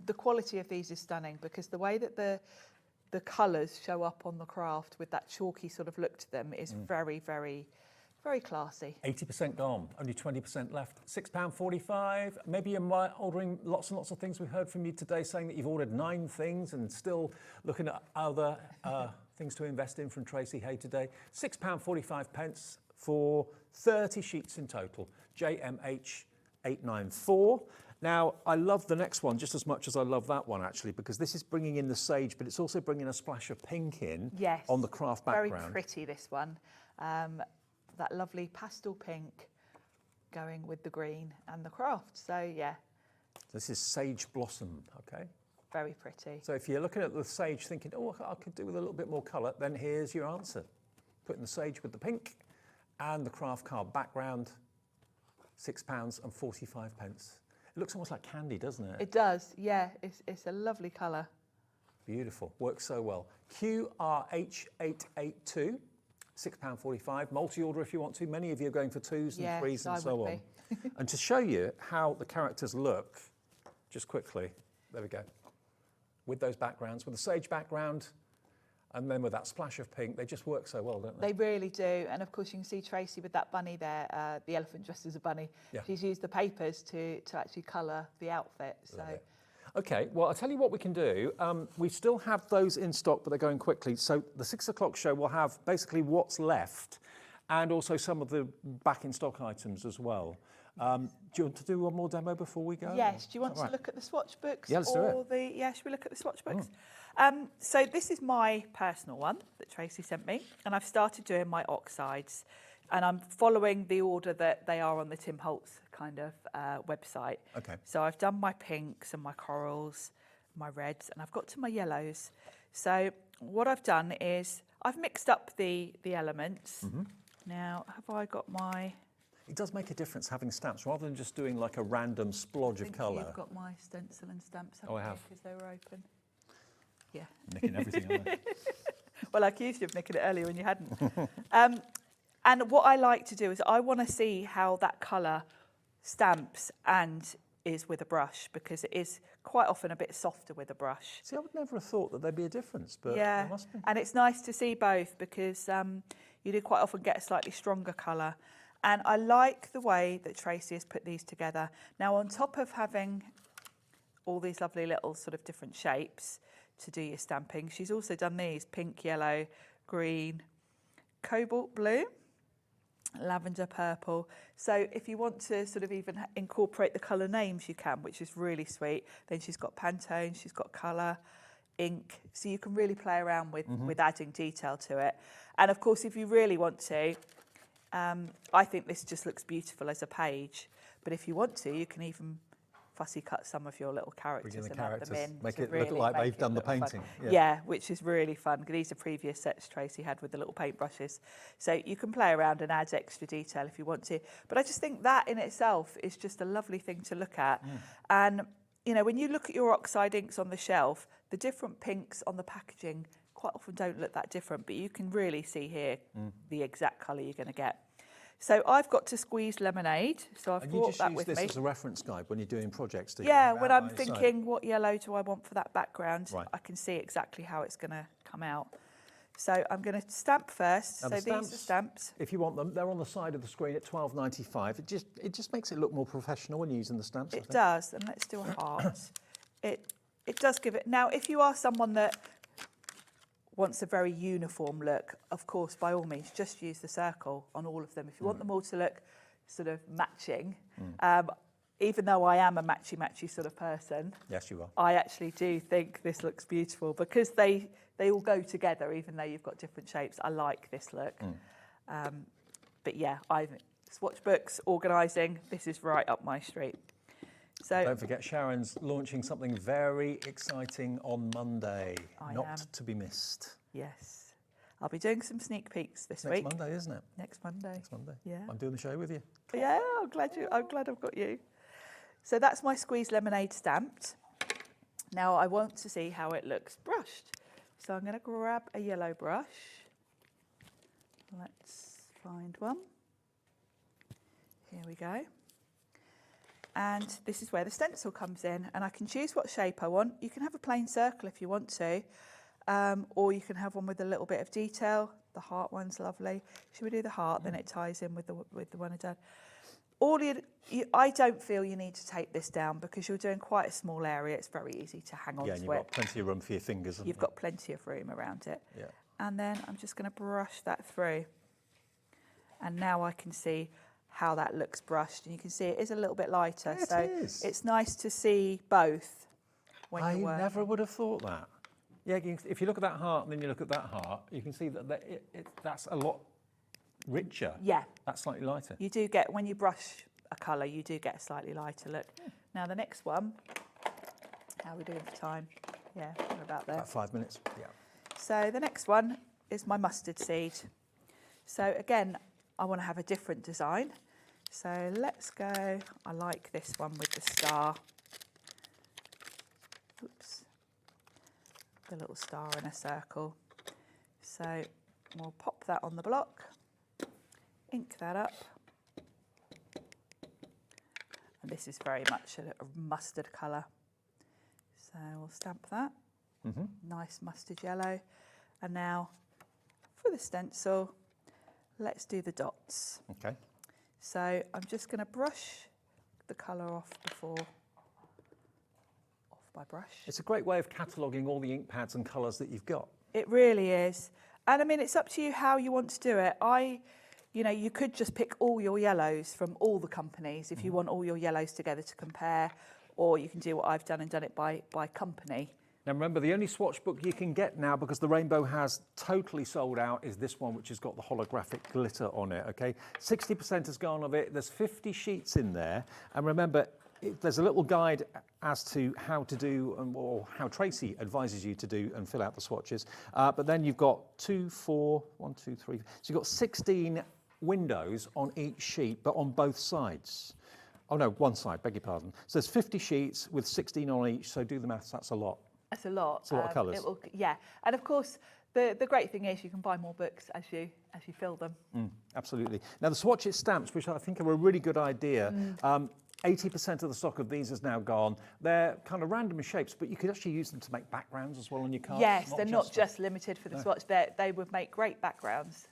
the quality of these is stunning, because the way that the colours show up on the craft with that chalky sort of look to them is very, very, very classy. 80% gone, only 20% left. £6.45. Maybe you're ordering lots and lots of things. We heard from you today saying that you've ordered 9 things and still looking at other things to invest in from Tracey Hey today. £6.45 for 30 sheets in total. JMH 894. Now, I love the next one just as much as I love that one, actually, because this is bringing in the sage, but it's also bringing a splash of pink in on the craft background. Very pretty, this one. That lovely pastel pink going with the green and the craft. So, yeah. This is Sage Blossom, okay? Very pretty. So if you're looking at the sage thinking, oh, I could do with a little bit more colour, then here's your answer. Putting the sage with the pink and the craft card background. £6.45. It looks almost like candy, doesn't it? It does, yeah. It's a lovely colour. Beautiful, works so well. QRH882, £6.45. Multi-order if you want to. Many of you are going for 2s and 3s and so on. And to show you how the characters look, just quickly, there we go. With those backgrounds, with the sage background, and then with that splash of pink, they just work so well, don't they? They really do. And of course, you can see Tracey with that bunny there, the elephant dressed as a bunny. Yeah. She's used the papers to actually colour the outfit. So. Okay, well, I'll tell you what we can do. We still have those in stock, but they're going quickly. So the 6 o'clock show will have basically what's left and also some of the back in stock items as well. Do you want to do one more demo before we go? Yes. Do you want to look at the Swatch Books? Yeah, let's do it. Yeah, should we look at the Swatch Books? So this is my personal one that Tracey sent me, and I've started doing my oxides. And I'm following the order that they are on the Tim Holtz kind of website. Okay. So I've done my pinks and my corals, my reds, and I've got to my yellows. So what I've done is I've mixed up the elements. Now, have I got my... It does make a difference having stamps rather than just doing like a random splodge of colour. You've got my stencil and stamps. Oh, I have. Because they were open. Yeah. Nicking everything, aren't I? Well, I accused you of nicking it earlier when you hadn't. And what I like to do is I want to see how that colour stamps and is with a brush, because it is quite often a bit softer with a brush. See, I would never have thought that there'd be a difference, but yeah, there must be. And it's nice to see both, because you do quite often get a slightly stronger colour. And I like the way that Tracey has put these together. Now, on top of having all these lovely little sort of different shapes to do your stamping, she's also done these: pink, yellow, green, cobalt blue, lavender purple. So if you want to sort of even incorporate the colour names, you can, which is really sweet. Then she's got Pantone, she's got colour, ink. So you can really play around with adding detail to it. And of course, if you really want to, I think this just looks beautiful as a page. But if you want to, you can even fussy cut some of your little characters and add them in. Make to it really look like make they've it done the look fun. painting. Yeah, which is really fun. These are previous sets Tracey had with the little paintbrushes. So you can play around and add extra detail if you want to. But I just think that in itself is just a lovely thing to look at. And, you know, when you look at your oxide inks on the shelf, the different pinks on the packaging quite often don't look that different, but you can really see here the exact colour you're going to get. So I've got to squeeze lemonade, so I've brought that with me. And you just use this as a reference guide when you're doing projects, do you? Yeah, when I'm thinking what yellow do I want for that background, right. I can see exactly how it's going to come out. So I'm going to stamp first. Now so these are stamps. If you want them, they're on the side of the screen at £12.95. It just makes it look more professional when you're using the stamps. It does, and let's do a heart. It does give it. Now, if you are someone that wants a very uniform look, of course, by all means, just use the circle on all of them. If you want them all to look sort of matching, even though I am a matchy sort of person, yes, you are. I actually do think this looks beautiful because they all go together, even though you've got different shapes. I like this look. But yeah, Swatch Books, organising, this is right up my street. So don't forget, Sharon's launching something very exciting on Monday, not to be missed. Yes. I'll be doing some sneak peeks this week. Next Monday, isn't it? Next Monday. Next Monday. Yeah. I'm doing the show with you. Yeah, I'm glad I've got you. So that's my squeezed lemonade stamped. Now I want to see how it looks brushed. So I'm going to grab a yellow brush. Let's find one. Here we go. And this is where the stencil comes in, and I can choose what shape I want. You can have a plain circle if you want to, or you can have one with a little bit of detail. The heart one's lovely. Should we do the heart? Then it ties in with the one I've done. I don't feel you need to tape this down because you're doing quite a small area. It's very easy to hang on to it. Yeah, and you've got plenty of room for your fingers. You've got plenty of room around it. Yeah. And then I'm just going to brush that through. And now I can see how that looks brushed, and you can see it is a little bit lighter. Yeah, so it is. It's nice to see both when I you're working. never would have thought that. Yeah, if you look at that heart and then you look at that heart, you can see that that's a lot richer. Yeah. That's slightly lighter. You do get, when you brush a colour, you do get a slightly lighter look. Yeah. Now the next one, how are we doing for time? Yeah, we're about there. About 5 minutes, yeah. So the next one is my mustard seed. So again, I want to have a different design. So let's go, I like this one with the star. Oops, the little star in a circle. So we'll pop that on the block, ink that up. And this is very much a mustard colour. So we'll stamp that. Nice mustard yellow. And now for the stencil, let's do the dots. Okay. So I'm just going to brush the colour off my brush. It's a great way of cataloguing all the ink pads and colours that you've got. It really is. And I mean, it's up to you how you want to do it. You know, you could just pick all your yellows from all the companies if you want all your yellows together to compare, or you can do what I've done and done it by company. Now remember, the only swatch book you can get now, because the Rainbow has totally sold out, is this one, which has got the holographic glitter on it, okay? 60% has gone of it. There's 50 sheets in there. And remember, there's a little guide as to how to do, or how Tracey advises you to do and fill out the swatches. But then you've got 1, 2, 3. So you've got 16 windows on each sheet, but on both sides. Oh no, one side, beg your pardon. So there's 50 sheets with 16 on each, so do the maths, that's a lot. That's a lot. It's a lot of colours. Yeah, and of course, the great thing is you can buy more books as you fill them. Absolutely. Now the swatches stamps, which I think are a really good idea. 80% of the stock of these is now gone. They're kind of random shapes, but you could actually use them to make backgrounds as well on your cards. Yes, they're not just limited for the swatch. They would make great backgrounds.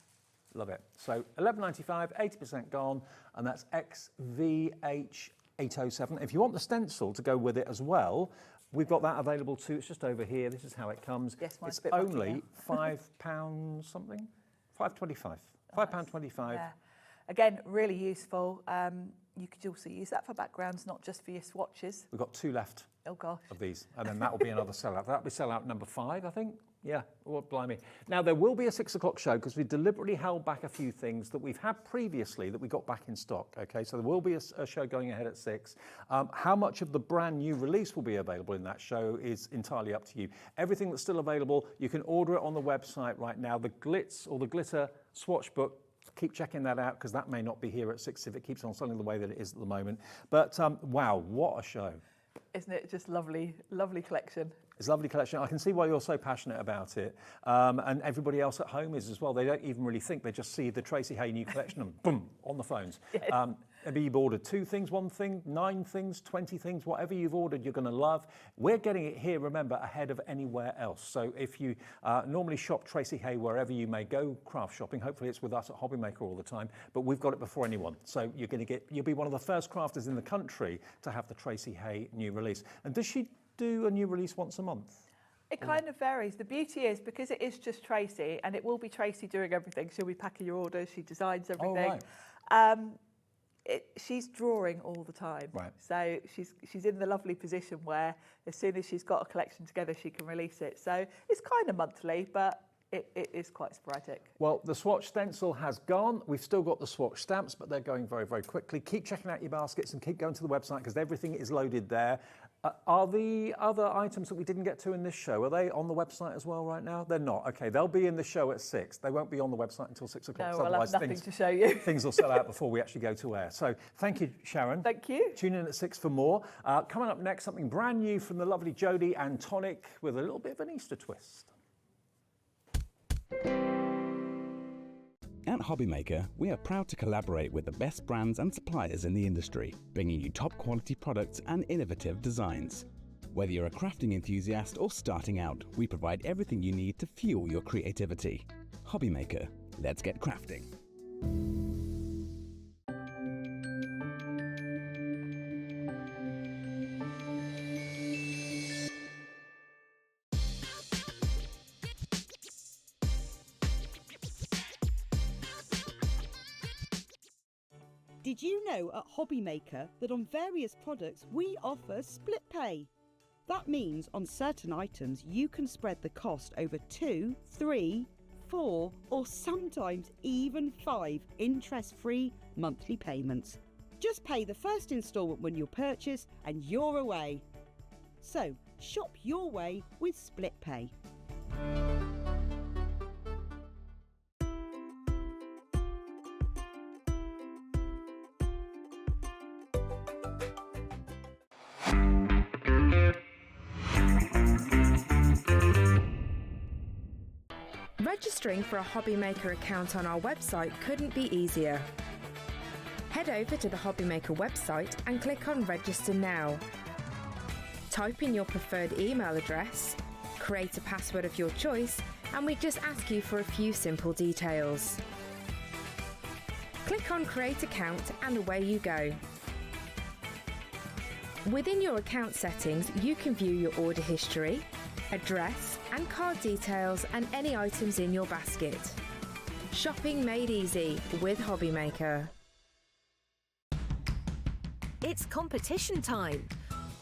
Love it. So $11.95, 80% gone, and that's XVH807. If you want the stencil to go with it as well, we've got that available too. It's just over here. This is how it comes. Yes, mine's it's a bit mucky only now. £5 something? £5.25. £5.25. Yeah. Again, really useful. You could also use that for backgrounds, not just for your swatches. We've got 2 left. Oh gosh. Of these, and then that will be another sellout. That'll be sellout number 5, I think. Yeah, oh, blimey. Now, there will be a 6 o'clock show because we deliberately held back a few things that we've had previously that we got back in stock, okay? So there will be a show going ahead at 6. How much of the brand new release will be available in that show is entirely up to you. Everything that's still available, you can order it on the website right now. The Glitz or the Glitter Swatch Book, keep checking that out because that may not be here at 6 if it keeps on selling the way that it is at the moment. But wow, what a show. Isn't it just lovely, lovely collection? It's a lovely collection. I can see why you're so passionate about it. And everybody else at home is as well. They don't even really think. They just see the Tracey Hey new collection and boom, on the phones. Yes. Maybe you've ordered 2 things, 1 thing, 9 things, 20 things, whatever you've ordered, you're going to love. We're getting it here, remember, ahead of anywhere else. So if you normally shop Tracey Hey wherever you may go craft shopping, hopefully it's with us at HobbyMaker all the time, but we've got it before anyone. So you'll be one of the first crafters in the country to have the Tracey Hey new release. And does she do a new release once a month? It kind of varies. The beauty is, because it is just Tracey, and it will be Tracey doing everything. She'll be packing your orders, she designs everything. Oh, right. She's drawing all the time. Right. So she's in the lovely position where as soon as she's got a collection together, she can release it. So it's kind of monthly, but it is quite sporadic. Well, the swatch stencil has gone. We've still got the swatch stamps, but they're going very, very quickly. Keep checking out your baskets and keep going to the website because everything is loaded there. Are the other items that we didn't get to in this show, are they on the website as well right now? They're not. Okay, they'll be in the show at 6. They won't be on the website until 6 o'clock. No, we'll have nothing to show you. Things will sell out before we actually go to air. So thank you, Sharon. Thank you. Tune in at 6 for more. Coming up next, something brand new from the lovely Jodie and Tonic with a little bit of an Easter twist. At HobbyMaker, we are proud to collaborate with the best brands and suppliers in the industry, bringing you top quality products and innovative designs. Whether you're a crafting enthusiast or starting out, we provide everything you need to fuel your creativity. HobbyMaker, let's get crafting. Did you know at HobbyMaker that on various products we offer split pay? That means on certain items you can spread the cost over 2, 3, 4 or sometimes even 5 interest-free monthly payments. Just pay the first instalment when you purchase and you're away. So shop your way with split pay. Registering for a HobbyMaker account on our website couldn't be easier. Head over to the HobbyMaker website and click on Register Now. Type in your preferred email address, create a password of your choice, and we just ask you for a few simple details. Click on Create Account and away you go. Within your account settings, you can view your order history, address and card details and any items in your basket. Shopping made easy with HobbyMaker. It's competition time.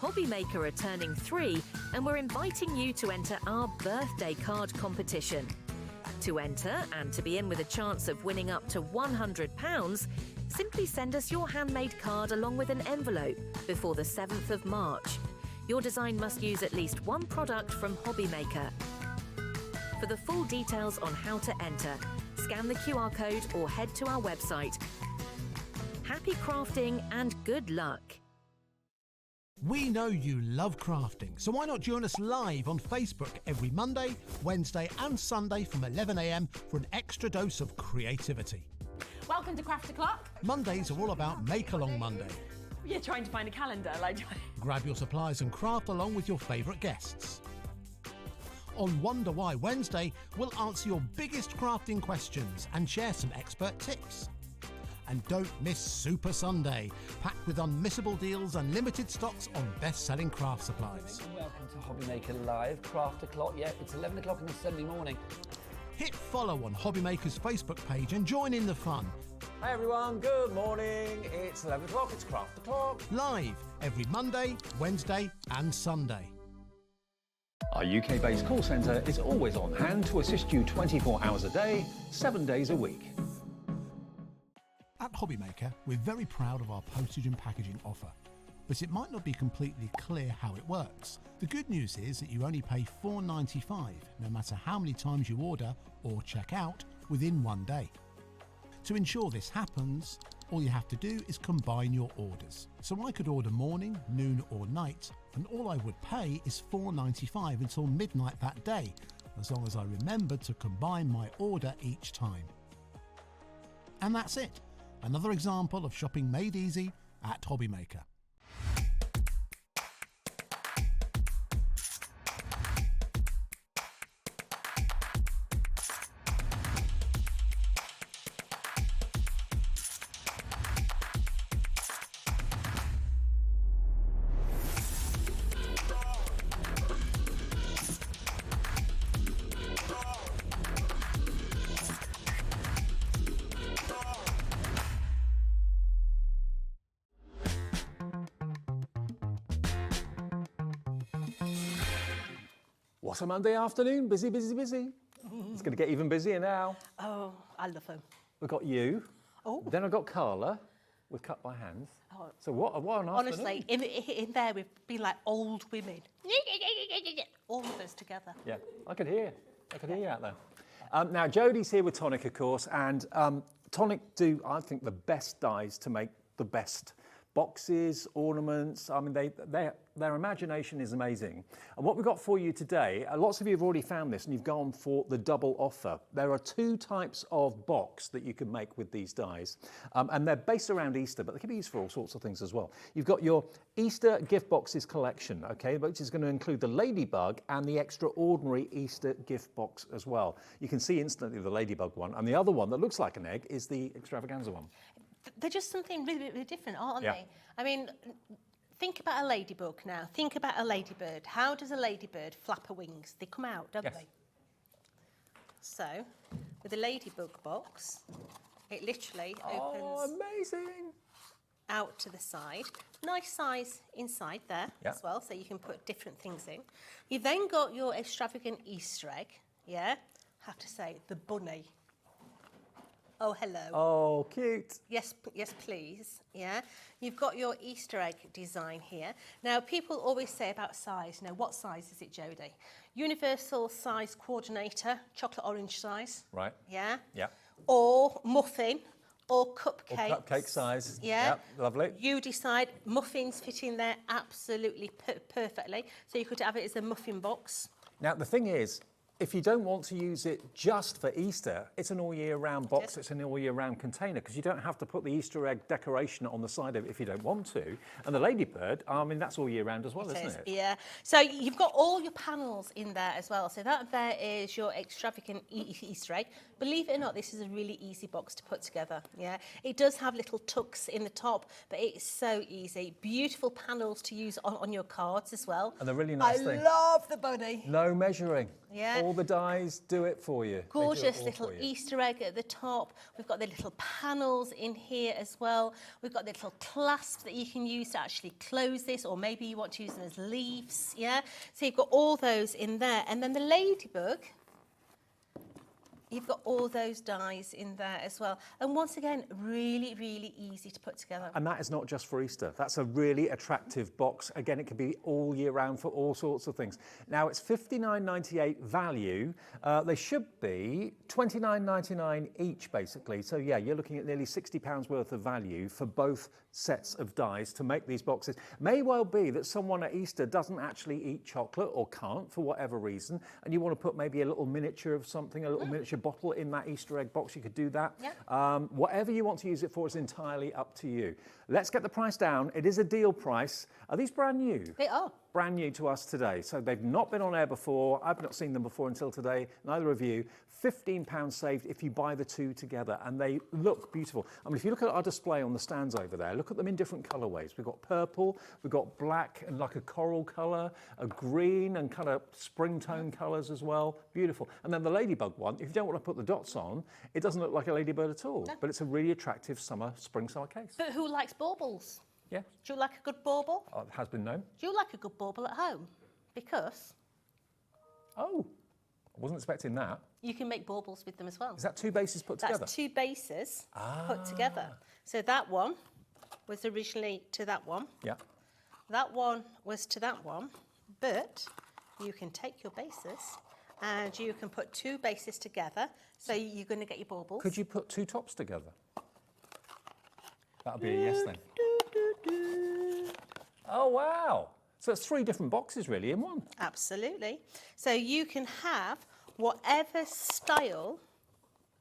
HobbyMaker are turning 3 and we're inviting you to enter our birthday card competition. To enter and to be in with a chance of winning up to £100, simply send us your handmade card along with an envelope before the 7th of March. Your design must use at least one product from HobbyMaker. For the full details on how to enter, scan the QR code or head to our website. Happy crafting and good luck. We know you love crafting, so why not join us live on Facebook every Monday, Wednesday and Sunday from 11 a.m. for an extra dose of creativity. Welcome to Craft O'Clock. Mondays are all about Make Along Monday. You're trying to find a calendar, like. Grab your supplies and craft along with your favourite guests. On Wonder Why Wednesday, we'll answer your biggest crafting questions and share some expert tips. And don't miss Super Sunday, packed with unmissable deals and limited stocks on best-selling craft supplies. Welcome to HobbyMaker Live, Craft O'Clock. Yeah, it's 11 o'clock on a Sunday morning. Hit follow on HobbyMaker's Facebook page and join in the fun. Hi everyone, good morning. It's 11 o'clock, it's Craft O'Clock. Live every Monday, Wednesday and Sunday. Our UK-based call centre is always on hand to assist you 24 hours a day, 7 days a week. At HobbyMaker, we're very proud of our postage and packaging offer, but it might not be completely clear how it works. The good news is that you only pay $4.95 no matter how many times you order or check out within 1 day. To ensure this happens, all you have to do is combine your orders. So I could order morning, noon or night, and all I would pay is $4.95 until midnight that day, as long as I remembered to combine my order each time. And that's it. Another example of shopping made easy at HobbyMaker. What a Monday afternoon, busy, busy, busy. It's going to get even busier now. Oh, I love them. We've got you. Oh. Then I've got Carla with Cut by Hands. Oh. So what an Honestly, afternoon. in there we've been like old women. All of us together. Yeah, I could hear you out there. Now, Jodie's here with Tonic, of course, and Tonic do, I think, the best dyes to make the best boxes, ornaments. I mean, their imagination is amazing. And what we've got for you today, lots of you have already found this and you've gone for the double offer. There are 2 types of box that you can make with these dies. And they're based around Easter, but they can be used for all sorts of things as well. You've got your Easter gift boxes collection, okay, which is going to include the ladybug and the extraordinary Easter gift box as well. You can see instantly the ladybug one, and the other one that looks like an egg is the extravaganza one. They're just something really, really different, aren't Yeah. they? I mean, think about a ladybug now. Think about a ladybird. How does a ladybird flap her wings? They come out, don't Yes. they? So, with a ladybug box, it literally opens amazing. out to the side. Nice size inside there Yeah. as well, so you can put different things in. You've then got your extravagant Easter egg, yeah? Have to say, the bunny. Oh, hello. Oh, cute. Yes, yes, please. Yeah. You've got your Easter egg design here. Now, people always say about size. Now, what size is it, Jodie? Universal size coordinator, chocolate orange size. Right. Yeah. Yeah. Or muffin, or cupcakes. Or cupcake size. Yeah. Yep, lovely. You decide. Muffins fit in there absolutely perfectly. So you could have it as a muffin box. Now, the thing is, if you don't want to use it just for Easter, it's an all year round box, it's an all year round container, because you don't have to put the Easter egg decoration on the side of it if you don't want to. And the ladybird, I mean, that's all year round as well, isn't it? Yeah. So you've got all your panels in there as well. So that there is your extravagant Easter egg. Believe it or not, this is a really easy box to put together. Yeah. It does have little tucks in the top, but it's so easy. Beautiful panels to use on your cards as well. And the really nice thing. I love the bunny. No measuring. Yeah. All the dies do it for you. Gorgeous little Easter egg at the top. We've got the little panels in here as well. We've got the little clasps that you can use to actually close this, or maybe you want to use them as leaves, yeah? So you've got all those in there. And then the ladybug, you've got all those dies in there as well. And once again, really, really easy to put together. And that is not just for Easter. That's a really attractive box. Again, it can be all year round for all sorts of things. Now, it's $59.98 value. They should be $29.99 each, basically. So, yeah, you're looking at nearly £60 worth of value for both sets of dies to make these boxes. May well be that someone at Easter doesn't actually eat chocolate or can't for whatever reason, and you want to put maybe a little miniature of something, a little miniature bottle in that Easter egg box, you could do that. Yep. Whatever you want to use it for is entirely up to you. Let's get the price down. It is a deal price. Are these brand new? They are. Brand new to us today. So they've not been on air before. I've not seen them before until today. Neither of you. £15 saved if you buy the two together, and they look beautiful. I mean, if you look at our display on the stands over there, look at them in different colourways. We've got purple, we've got black and like a coral colour, a green and kind of spring tone colours as well. Beautiful. And then the ladybug one, if you don't want to put the dots on, it doesn't look like a ladybird at all, but it's a really attractive spring-summer case. But who likes baubles? Yeah. Do you like a good bauble? It has been known. Do you like a good bauble at home? Because... Oh, I wasn't expecting that. You can make baubles with them as well. Is that two bases put together? That's two bases put together. So that one was originally to that one. Yeah. That one was to that one. But you can take your bases and you can put two bases together. So you're going to get your baubles. Could you put two tops together? That'll be a yes then. Oh, wow. So it's three different boxes really in one. Absolutely. So you can have whatever style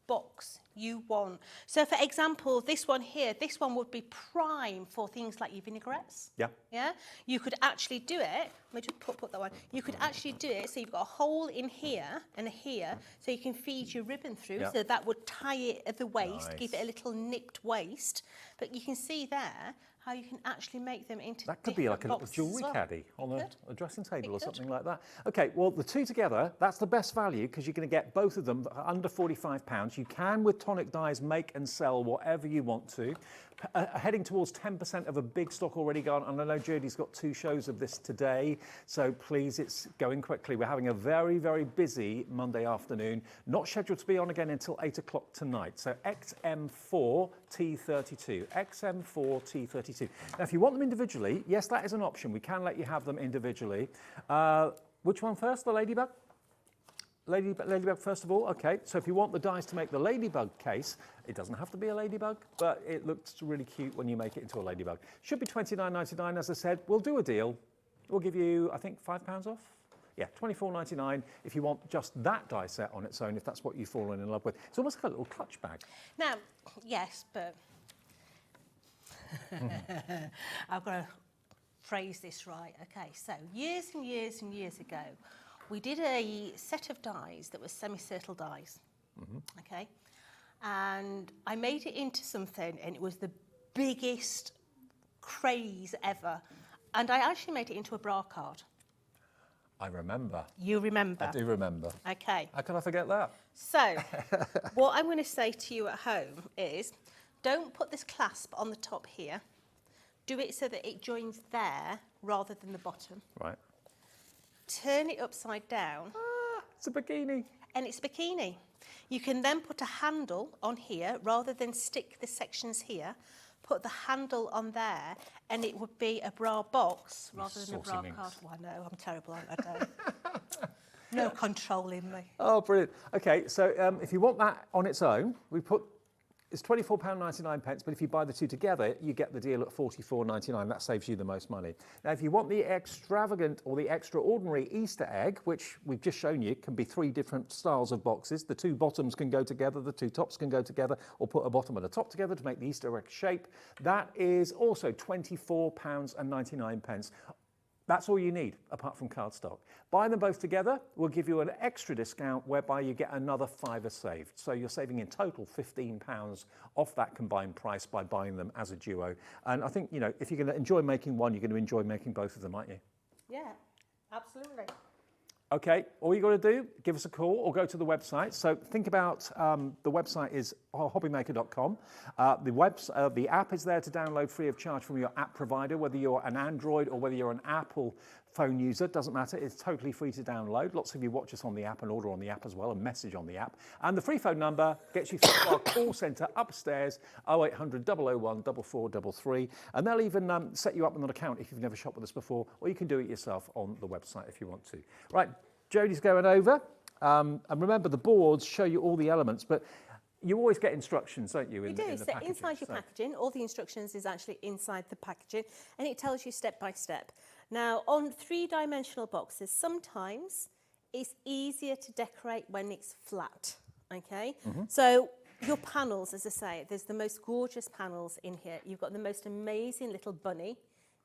box you want. So for example, this one here, this one would be prime for things like your vinaigrettes. Yeah. Yeah. You could actually do it. Let me just put that one. You could actually do it so you've got a hole in here and here, so you can feed your ribbon through. Yeah. So that would tie it at the waist, Nice. give it a little nipped waist. But you can see there how you can actually make them into That could be like a little boxes jewellery as well. caddy on a dressing table or could. something like that. Okay, well, the two together, that's the best value because you're going to get both of them under £45. You can, with Tonic Dies, make and sell whatever you want to. Heading towards 10% of a big stock already gone, and I know Jodie's got 2 shows of this today, so please, it's going quickly. We're having a very, very busy Monday afternoon, not scheduled to be on again until 8 o'clock tonight. So XM4T32, XM4T32. Now, if you want them individually, yes, that is an option. We can let you have them individually. Which one first, the ladybug? Ladybug first of all, okay. So if you want the dies to make the ladybug case, it doesn't have to be a ladybug, but it looks really cute when you make it into a ladybug. Should be $29.99, as I said. We'll do a deal. We'll give you, I think, £5 off. Yeah, $24.99 if you want just that die set on its own, if that's what you've fallen in love with. It's almost like a little clutch bag. Now, yes, but I've got to phrase this right. Okay, so years and years and years ago, we did a set of dies that was semicircle dies, okay? And I made it into something, and it was the biggest craze ever. And I actually made it into a bra card. I remember. You remember? I do remember. Okay. How can I forget that? So, what I'm going to say to you at home is, don't put this clasp on the top here. Do it so that it joins there rather than the bottom. Right. Turn it upside down. Ah, it's a bikini. And it's a bikini. You can then put a handle on here rather than stick the sections here. Put the handle on there, and it would be a bra box rather than a bra card. Well, I know, I'm terrible, aren't I? Don't. No control in me. Oh, brilliant. Okay, so if you want that on its own, we put It's £24.99, but if you buy the two together, you get the deal at £44.99. That saves you the most money. Now, if you want the extravagant or the extraordinary Easter egg, which we've just shown you, can be 3 different styles of boxes. The 2 bottoms can go together, the 2 tops can go together, or put a bottom and a top together to make the Easter egg shape. That is also £24.99. That's all you need, apart from cardstock. Buy them both together, we'll give you an extra discount whereby you get another £5 saved. So you're saving in total £15 off that combined price by buying them as a duo. And I think, you know, if you're going to enjoy making one, you're going to enjoy making both of them, aren't you? Yeah, absolutely. Okay, all you got to do, give us a call or go to the website. So think about the website is hobbymaker.com. The app is there to download free of charge from your app provider, whether you're an Android or whether you're an Apple phone user, doesn't matter. It's totally free to download. Lots of you watch us on the app and order on the app as well and message on the app. And the free phone number gets you through to our call centre upstairs, 0800 001 4433. And they'll even set you up with an account if you've never shopped with us before, or you can do it yourself on the website if you want to. Right, Jodie's going over. And remember, the boards show you all the elements, but you always get instructions, don't you? You do. So inside your packaging, all the instructions is actually inside the packaging, and it tells you step by step. Now, on 3-dimensional boxes, sometimes it's easier to decorate when it's flat, okay? So your panels, as I say, there's the most gorgeous panels in here. You've got the most amazing little bunny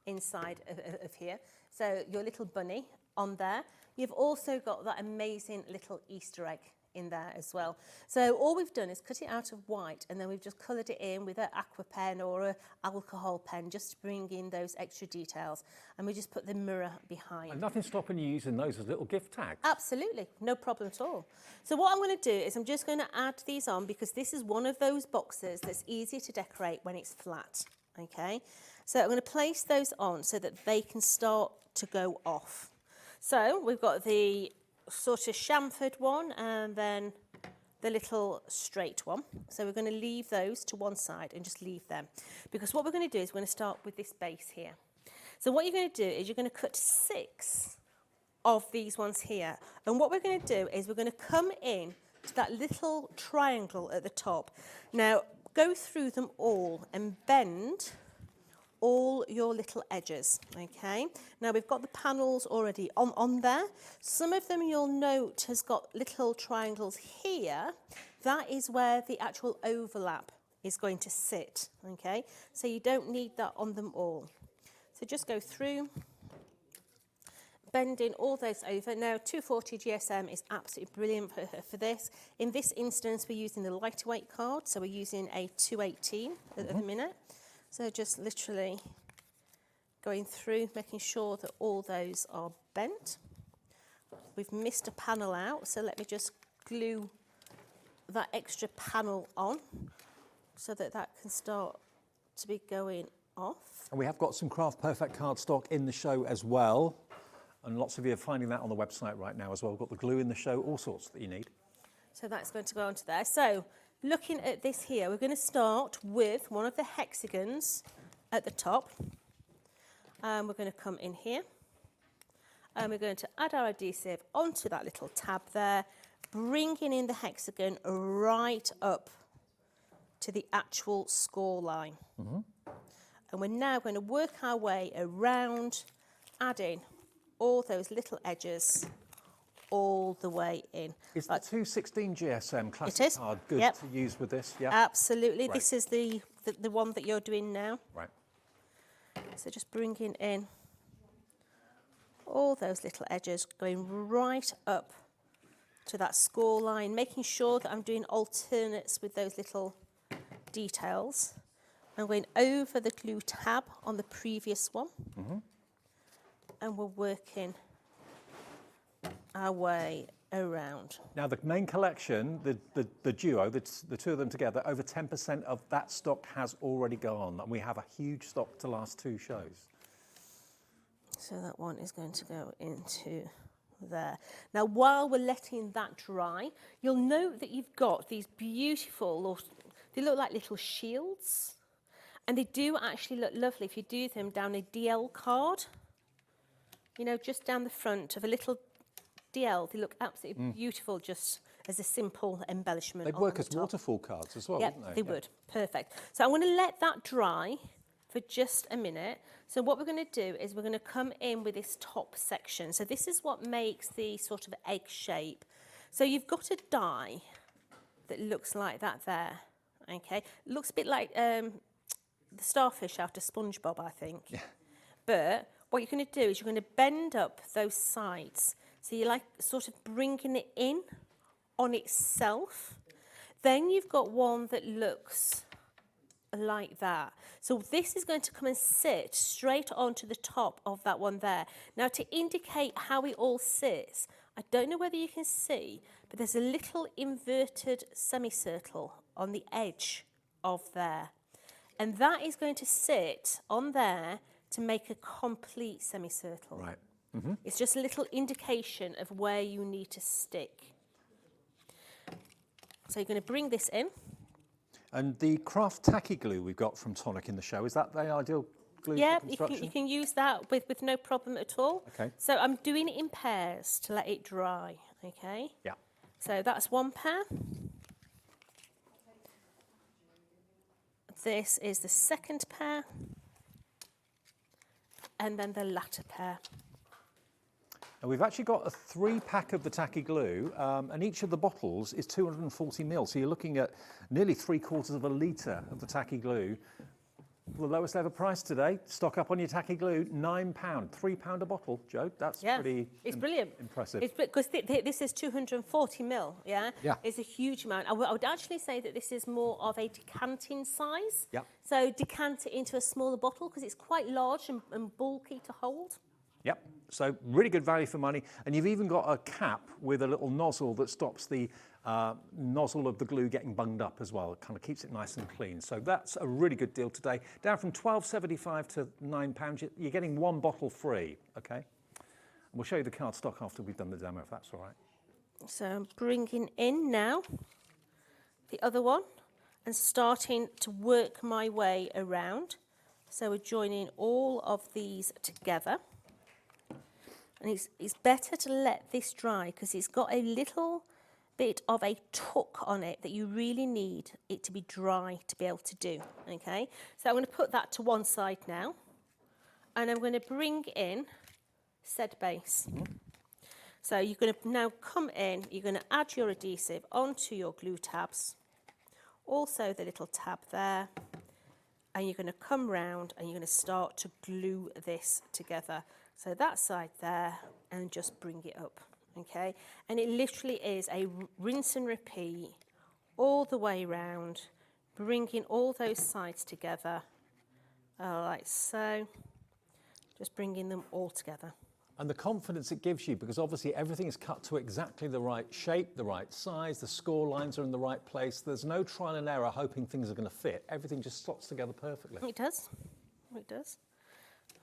inside of here. So your little bunny on there. You've also got that amazing little Easter egg in there as well. So all we've done is cut it out of white, and then we've just coloured it in with an aqua pen or an alcohol pen just to bring in those extra details, and we just put the mirror behind. And nothing stopping you using those as little gift tags? Absolutely, no problem at all. So what I'm going to do is I'm just going to add these on, because this is one of those boxes that's easy to decorate when it's flat, okay? So I'm going to place those on so that they can start to go off. So we've got the sort of chamfered one and then the little straight one. So we're going to leave those to one side and just leave them, because what we're going to do is we're going to start with this base here. So what you're going to do is you're going to cut 6 of these ones here, and what we're going to do is we're going to come in to that little triangle at the top. Now go through them all and bend all your little edges, okay? Now we've got the panels already on there. Some of them you'll note has got little triangles here. That is where the actual overlap is going to sit, okay? So you don't need that on them all. So just go through, bending all those over. Now 240 GSM is absolutely brilliant for this. In this instance, we're using the lighter weight card, so we're using a 218 at the minute. So just literally going through, making sure that all those are bent. We've missed a panel out, so let me just glue that extra panel on so that that can start to be going off. And we have got some Craft Perfect cardstock in the show as well. And lots of you are finding that on the website right now as well. We've got the glue in the show, all sorts that you need. So that's going to go onto there. So looking at this here, we're going to start with one of the hexagons at the top. And we're going to come in here. And we're going to add our adhesive onto that little tab there, bringing in the hexagon right up to the actual score line. And we're now going to work our way around, adding all those little edges all the way in. Is the 216 GSM classic it is. card good to use with this? Yeah. Absolutely. Right. This is the one that you're doing now. Right. So just bringing in all those little edges, going right up to that score line, making sure that I'm doing alternates with those little details. I'm going over the glue tab on the previous one. And we're working our way around. Now the main collection, the duo, the two of them together, over 10% of that stock has already gone, and we have a huge stock to last 2 shows. So that one is going to go into there. Now while we're letting that dry, you'll note that you've got these beautiful, or they look like little shields, and they do actually look lovely if you do them down a DL card. You know, just down the front of a little DL, they look absolutely beautiful just as a simple embellishment. They'd work as waterfall cards as well, wouldn't they? They would. Perfect. So I'm going to let that dry for just a minute. So what we're going to do is we're going to come in with this top section. So this is what makes the sort of egg shape. So you've got a die that looks like that there. Okay, looks a bit like the starfish out of SpongeBob, I think. Yeah. But what you're going to do is you're going to bend up those sides. So you're like sort of bringing it in on itself. Then you've got one that looks like that. So this is going to come and sit straight onto the top of that one there. Now, to indicate how it all sits, I don't know whether you can see, but there's a little inverted semicircle on the edge of there. And that is going to sit on there to make a complete semicircle. Right. It's just a little indication of where you need to stick. So you're going to bring this in. And the craft tacky glue we've got from Tonic in the show, is that the ideal glue for construction? you can use that with no problem at all. Okay. So I'm doing it in pairs to let it dry, okay? Yeah. So that's one pair. This is the second pair. And then the latter pair. And we've actually got a 3-pack of the tacky glue, and each of the bottles is 240 mil. So you're looking at nearly 3/4 of a litre of the tacky glue. The lowest ever price today. Stock up on your tacky glue, £9, £3 a bottle. Joe, that's pretty brilliant. Impressive. It's because this is 240 mil, yeah? Yeah. It's a huge amount. I would actually say that this is more of a decanting size. Yeah. So decant it into a smaller bottle because it's quite large and bulky to hold. Yep, so really good value for money. And you've even got a cap with a little nozzle that stops the nozzle of the glue getting bunged up as well. It kind of keeps it nice and clean. So that's a really good deal today. Down from £12.75 to £9. You're getting one bottle free, okay? And we'll show you the card stock after we've done the demo, if that's all right. So I'm bringing in now the other one and starting to work my way around. So we're joining all of these together. And it's better to let this dry because it's got a little bit of a tuck on it that you really need it to be dry to be able to do, okay? So I'm going to put that to one side now. And I'm going to bring in said base. So you're going to now come in, you're going to add your adhesive onto your glue tabs. Also the little tab there. And you're going to come round and you're going to start to glue this together. So that side there, and just bring it up, okay? And it literally is a rinse and repeat all the way round, bringing all those sides together, like so, just bringing them all together. And the confidence it gives you, because obviously everything is cut to exactly the right shape, the right size, the score lines are in the right place. There's no trial and error hoping things are going to fit. Everything just slots together perfectly. It does, it does.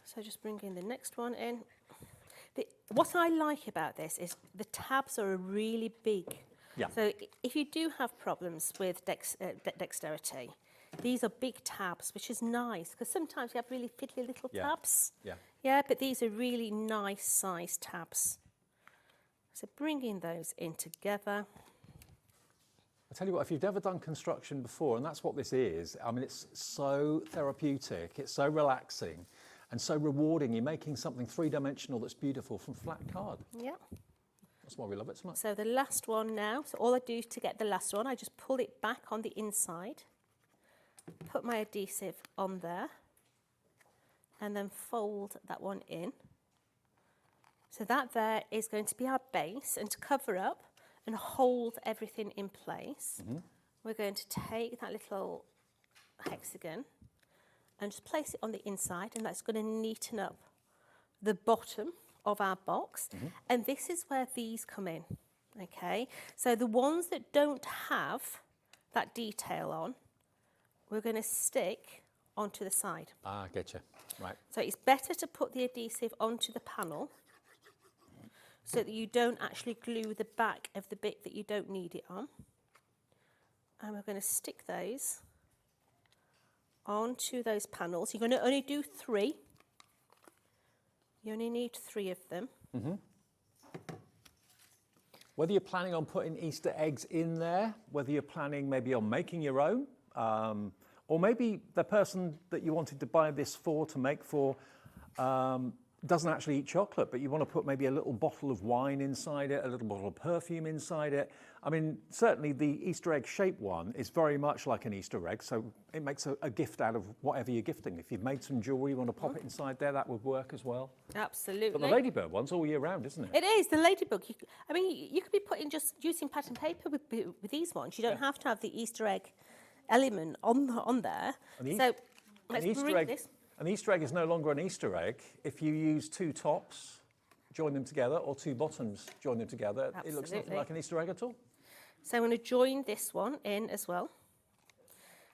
So just bringing the next one in. What I like about this is the tabs are really big. Yeah. So if you do have problems with dexterity, these are big tabs, which is nice because sometimes you have really fiddly little tabs. Yeah. Yeah, but these are really nice sized tabs. So bringing those in together. I tell you what, if you've never done construction before, and that's what this is, I mean, it's so therapeutic, it's so relaxing. And so rewarding. You're making something three-dimensional that's beautiful from flat card. Yeah. That's why we love it so much. So the last one now. So all I do to get the last one, I just pull it back on the inside, put my adhesive on there, and then fold that one in. So that there is going to be our base, and to cover up and hold everything in place, we're going to take that little hexagon and just place it on the inside, and that's going to neaten up the bottom of our box. And this is where these come in, okay? So the ones that don't have that detail on, we're going to stick onto the side. Ah, getcha. Right. So it's better to put the adhesive onto the panel so that you don't actually glue the back of the bit that you don't need it on. And we're going to stick those onto those panels. You're going to only do 3. You only need 3 of them. Whether you're planning on putting Easter eggs in there, whether you're planning maybe on making your own, or maybe the person that you wanted to buy this for, to make for, doesn't actually eat chocolate, but you want to put maybe a little bottle of wine inside it, a little bottle of perfume inside it. I mean, certainly the Easter egg shaped one is very much like an Easter egg, so it makes a gift out of whatever you're gifting. If you've made some jewellery, you want to pop it inside there, that would work as well. Absolutely. But the ladybird one's all year round, isn't it? It is, the ladybug. I mean, you could be putting just using pattern paper with these ones. You don't have to have the Easter egg element on there. So let's bring this. An Easter egg is no longer an Easter egg if you use two tops, join them together, or two bottoms, join them together. Absolutely. It looks nothing like an Easter egg at all. So I'm going to join this one in as well.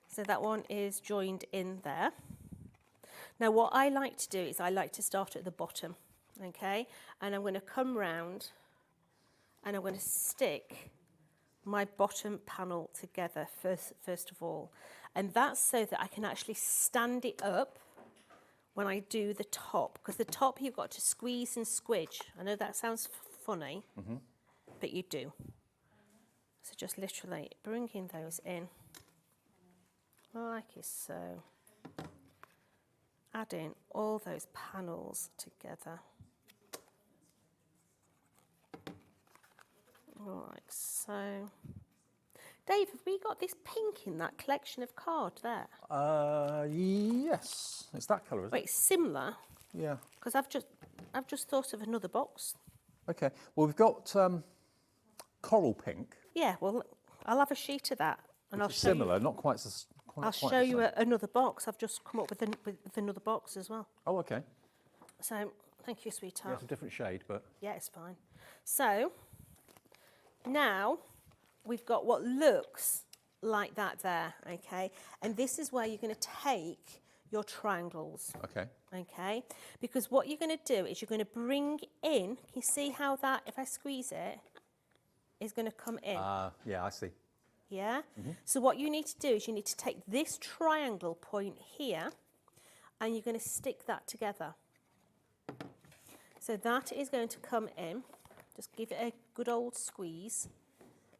So that one is joined in there. Now what I like to do is I like to start at the bottom, okay? And I'm going to come round and I'm going to stick my bottom panel together first of all. And that's so that I can actually stand it up when I do the top, because the top you've got to squeeze and squidge. I know that sounds funny, but you do. So just literally bringing those in, like so. Adding all those panels together, like so. Dave, have we got this pink in that collection of card there? Yes, it's that colour, isn't it? Wait, similar? Yeah. Because I've just thought of another box. Okay, well we've got coral pink. Yeah, well I'll have a sheet of that, and I'll show similar, you. not quite as. I'll show you another box. I've just come up with another box as well. Oh, okay. So thank you, sweetheart. Yeah, it's a different shade, but. Yeah, it's fine. So now we've got what looks like that there, okay? And this is where you're going to take your triangles. Okay. Okay? Because what you're going to do is you're going to bring in, can you see how that, if I squeeze it, is going to come in? Yeah, I see. Yeah? So what you need to do is you need to take this triangle point here and you're going to stick that together. So that is going to come in. Just give it a good old squeeze.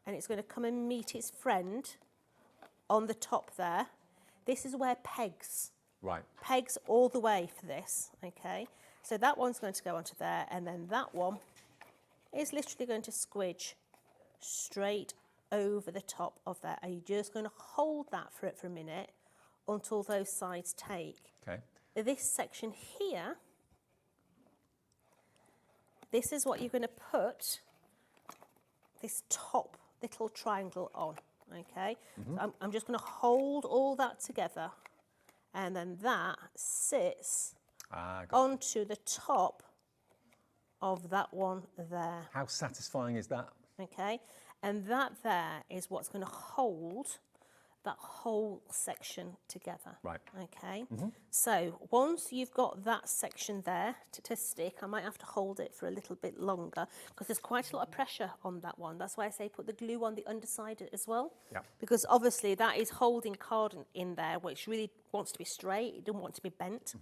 And it's going to come and meet its friend on the top there. This is where pegs. Right. Pegs all the way for this, okay? So that one's going to go onto there, and then that one is literally going to squidge straight over the top of that. And you're just going to hold that for a minute until those sides take. Okay. This section here, this is what you're going to put this top little triangle on, okay? So I'm just going to hold all that together, and then that sits onto the top of that one there. How satisfying is that? Okay, and that there is what's going to hold that whole section together. Right. Okay, so once you've got that section there to stick, I might have to hold it for a little bit longer because there's quite a lot of pressure on that one. That's why I say put the glue on the underside as well. Yeah. Because obviously that is holding card in there, which really wants to be straight. It doesn't want to be bent.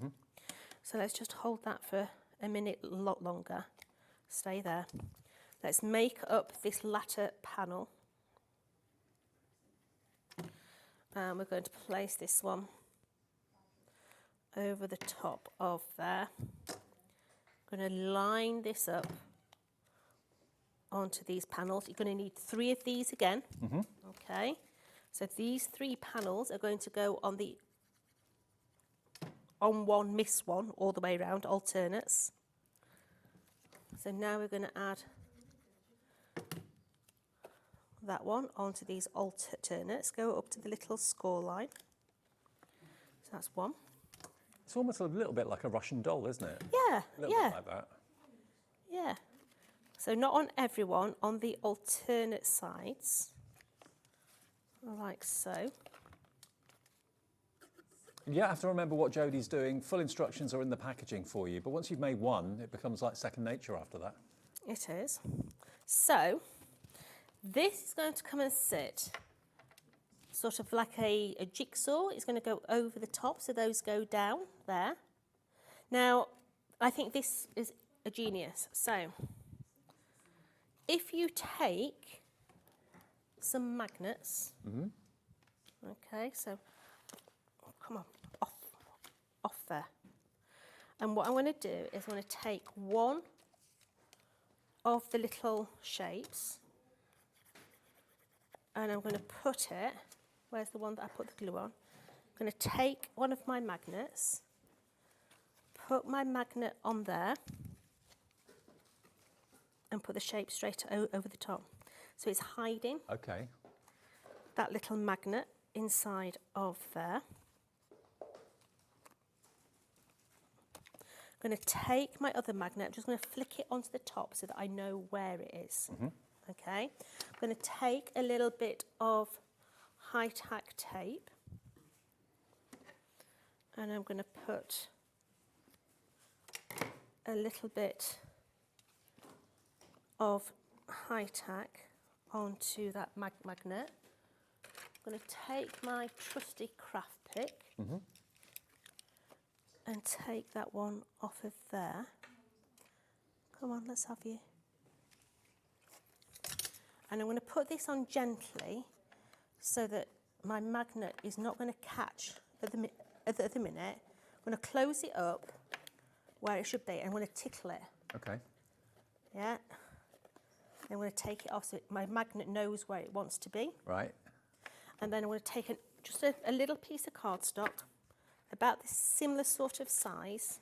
So let's just hold that for a minute, a lot longer. Stay there. Let's make up this latter panel. And we're going to place this one over the top of there. I'm going to line this up onto these panels. You're going to need 3 of these again. Okay, so these 3 panels are going to go on the on one, miss one, all the way around, alternates. So now we're going to add that one onto these alternates, go up to the little score line. So that's 1. It's almost a little bit like a Russian doll, isn't it? Yeah, A little bit like that. Yeah. So not on everyone, on the alternate sides, like so. You have to remember what Jodie's doing. Full instructions are in the packaging for you, but once you've made one, it becomes like second nature after that. It is. So this is going to come and sit sort of like a jigsaw. It's going to go over the top, so those go down there. Now, I think this is a genius. So if you take some magnets, okay, so come on, off there. And what I'm going to do is I'm going to take one of the little shapes and I'm going to put it, where's the one that I put the glue on? I'm going to take one of my magnets, put my magnet on there and put the shape straight over the top. So it's hiding that little magnet inside of there. I'm going to take my other magnet, I'm just going to flick it onto the top so that I know where it is. Okay, I'm going to take a little bit of high-tack tape and I'm going to put a little bit of high-tack onto that magnet. I'm going to take my trusty craft pick and take that one off of there. Come on, let's have you. And I'm going to put this on gently so that my magnet is not going to catch at the minute. I'm going to close it up where it should be and I'm going to tickle it. Okay. Yeah. I'm going to take it off so my magnet knows where it wants to be. Right. And then I'm going to take just a little piece of cardstock, about this similar sort of size.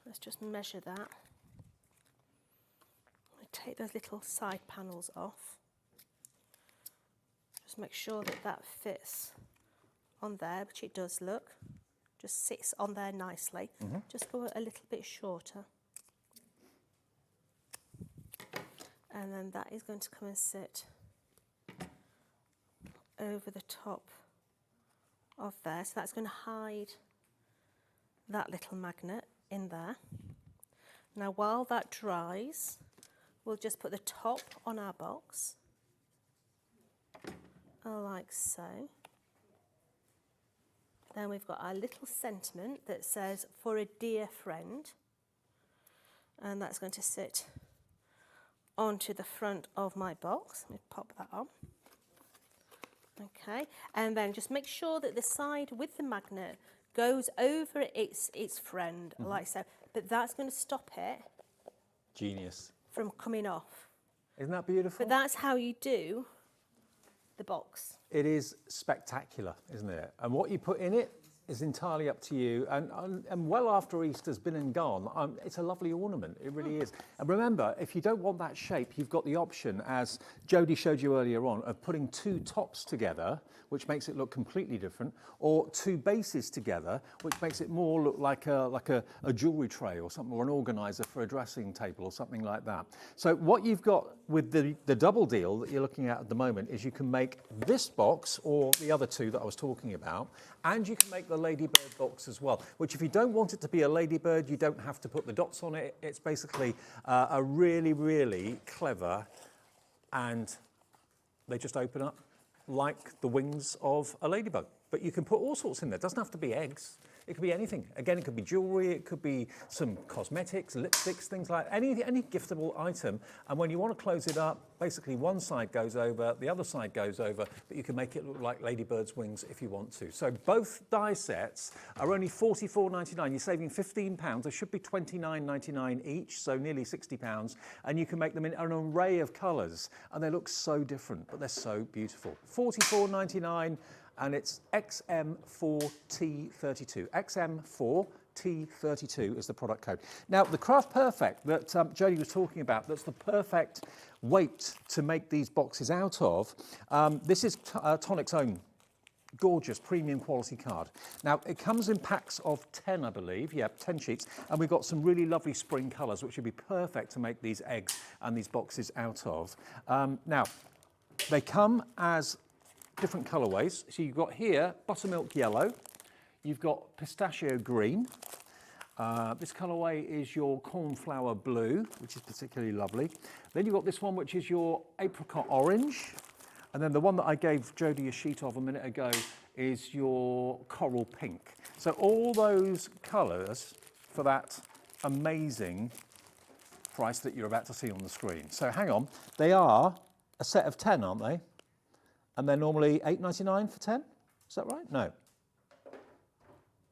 Let's just measure that. I'm going to take those little side panels off. Just make sure that that fits on there, which it does look. Just sits on there nicely. Just go a little bit shorter. And then that is going to come and sit over the top of there. So that's going to hide that little magnet in there. Now while that dries, we'll just put the top on our box, like so. Then we've got our little sentiment that says, "For a dear friend," and that's going to sit onto the front of my box. Let me pop that on. Okay, and then just make sure that the side with the magnet goes over its friend, like so. But that's going to stop it. Genius. From coming off. Isn't that beautiful? But that's how you do the box. It is spectacular, isn't it? And what you put in it is entirely up to you. And well after Easter's been and gone, it's a lovely ornament. It really is. And remember, if you don't want that shape, you've got the option, as Jodie showed you earlier on, of putting two tops together, which makes it look completely different, or two bases together, which makes it more look like a jewellery tray or something, or an organiser for a dressing table or something like that. So what you've got with the double deal that you're looking at the moment is you can make this box or the other two that I was talking about, and you can make the ladybird box as well, which if you don't want it to be a ladybird, you don't have to put the dots on it. It's basically a really, really clever, and they just open up like the wings of a ladybug. But you can put all sorts in there. It doesn't have to be eggs. It could be anything. Again, it could be jewellery, it could be some cosmetics, lipsticks, things like any giftable item. And when you want to close it up, basically one side goes over, the other side goes over, but you can make it look like ladybird's wings if you want to. So both die sets are only £44.99. You're saving £15. They should be £29.99 each, so nearly £60. And you can make them in an array of colours. And they look so different, but they're so beautiful. £44.99. And it's XM4T32. XM4T32 is the product code. Now, the Craft Perfect that Jodie was talking about, that's the perfect weight to make these boxes out of. This is Tonic's own gorgeous premium quality card. Now, it comes in packs of 10, I believe. Yeah, 10 sheets. And we've got some really lovely spring colours, which would be perfect to make these eggs and these boxes out of. Now, they come as different colourways. So you've got here buttermilk yellow, you've got pistachio green, this colourway is your cornflower blue, which is particularly lovely. Then you've got this one, which is your apricot orange, and then the one that I gave Jodie a sheet of a minute ago is your coral pink. So all those colours for that amazing price that you're about to see on the screen. So hang on, they are a set of 10, aren't they? And they're normally $8.99 for 10? Is that right? No.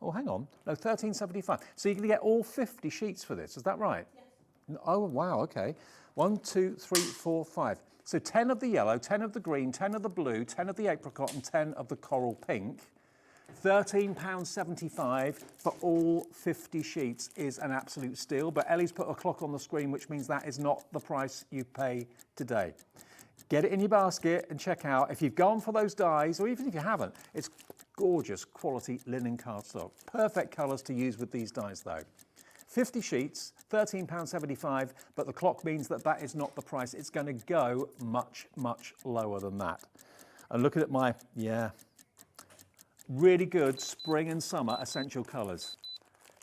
Oh, hang on. No, $13.75. So you're going to get all 50 sheets for this. Is that right? Yes. Oh, wow. OK. 1, 2, 3, 4, 5. So 10 of the yellow, 10 of the green, 10 of the blue, 10 of the apricot, and 10 of the coral pink. £13.75 for all 50 sheets is an absolute steal. But Ellie's put a clock on the screen, which means that is not the price you pay today. Get it in your basket and check out. If you've gone for those dyes, or even if you haven't, it's gorgeous quality linen cardstock. Perfect colours to use with these dyes though. 50 sheets, £13.75, but the clock means that that is not the price. It's going to go much, much lower than that. And looking at my, really good spring and summer essential colours.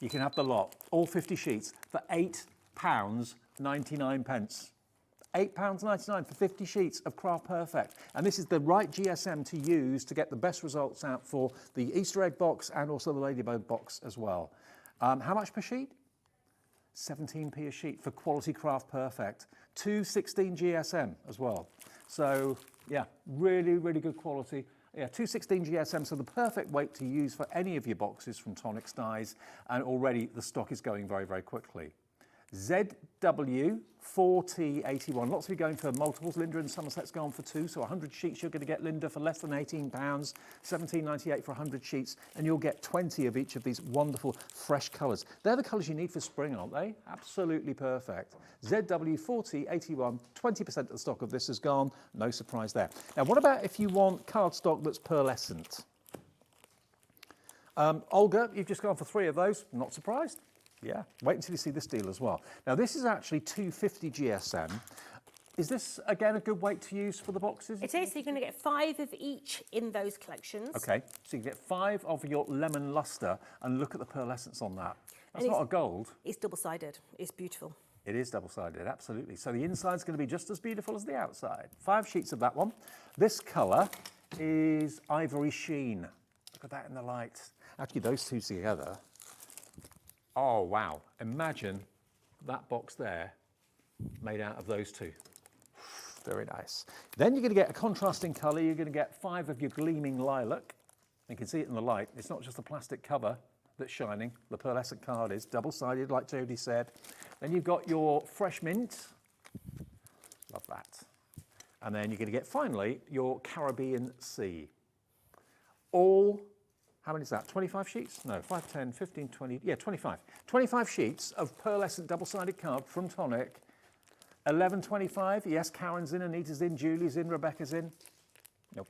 You can have the lot, all 50 sheets, for £8.99. £8.99 for 50 sheets of Craft Perfect. And this is the right GSM to use to get the best results out for the Easter egg box and also the Ladybug box as well. How much per sheet? 17p a sheet for quality Craft Perfect. 216 GSM as well. So yeah, really, really good quality. Yeah, 216 GSM, so the perfect weight to use for any of your boxes from Tonic Dyes, and already the stock is going very, very quickly. ZW4T81. Lots of you going for multiples. Linda in Somerset's going for 2, so 100 sheets you're going to get, Linda, for less than £18, £17.98 for 100 sheets, and you'll get 20 of each of these wonderful fresh colours. They're the colours you need for spring, aren't they? Absolutely perfect. ZW4T81, 20% of the stock of this is gone. No surprise there. Now, what about if you want cardstock that's pearlescent? Olga, you've just gone for 3 of those. Not surprised. Yeah, wait until you see this deal as well. Now, this is actually 250 GSM. Is this, again, a good weight to use for the boxes? It is, so you're going to get 5 of each in those collections. OK, so you get 5 of your lemon lustre, and look at the pearlescence on that. That's not a gold. It's double-sided. It's beautiful. It is double-sided, absolutely. So the inside's going to be just as beautiful as the outside. 5 sheets of that one. This colour is ivory sheen. Look at that in the light. Actually, those two together. Oh, wow. Imagine that box there made out of those two. Very nice. Then you're going to get a contrasting colour. You're going to get 5 of your gleaming lilac. You can see it in the light. It's not just the plastic cover that's shining. The pearlescent card is double-sided, like Jodie said. Then you've got your fresh mint. Love that. And then you're going to get, finally, your Caribbean Sea. All... How many is that? 25 sheets? No, 5, 10, 15, 20, yeah, 25. 25 sheets of pearlescent double-sided card from Tonic. 11.25. Yes, Karen's in, Anita's in, Julie's in, Rebecca's in. Nope.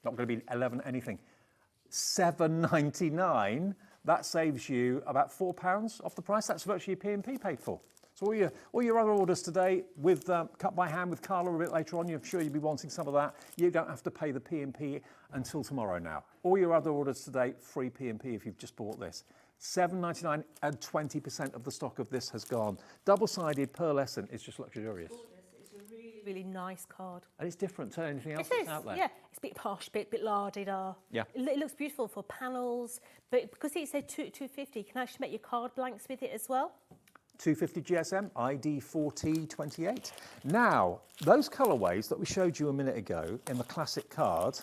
Not going to be 11 anything. $7.99. That saves you about £4 off the price. That's virtually your P&P paid for. So all your other orders today with cut by hand with Carla a bit later on, I'm sure you'll be wanting some of that. You don't have to pay the P&P until tomorrow now. All your other orders today, free P&P if you've just bought this. $7.99 and 20% of the stock of this has gone. Double-sided pearlescent is just luxurious. It's a really, really nice card. And it's different to anything else that's out there. Yeah, it's a bit posh, bit la-di-da. Yeah. It looks beautiful for panels, but because it's a 250, you can actually make your card blanks with it as well. 250 GSM, ID4T28. Now, those colourways that we showed you a minute ago in the classic card,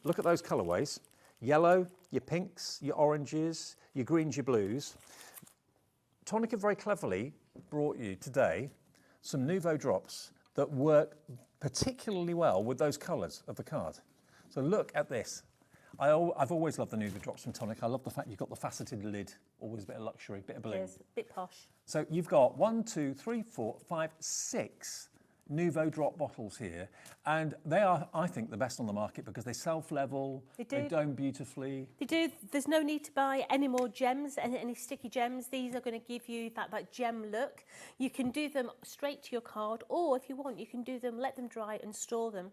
look at those colourways. Yellow, your pinks, your oranges, your greens, your blues. Tonic have very cleverly brought you today some Nouveau drops that work particularly well with those colours of the card. So look at this. I've always loved the Nouveau drops from Tonic. I love the fact you've got the faceted lid, always a bit of luxury, bit of bling. Yes, a bit posh. So you've got 1, 2, 3, 4, 5, 6 Nouveau drop bottles here, and they are, I think, the best on the market because they self-level, they dome beautifully. They do. There's no need to buy any more gems, any sticky gems. These are going to give you that gem look. You can do them straight to your card, or if you want, you can do them, let them dry and store them.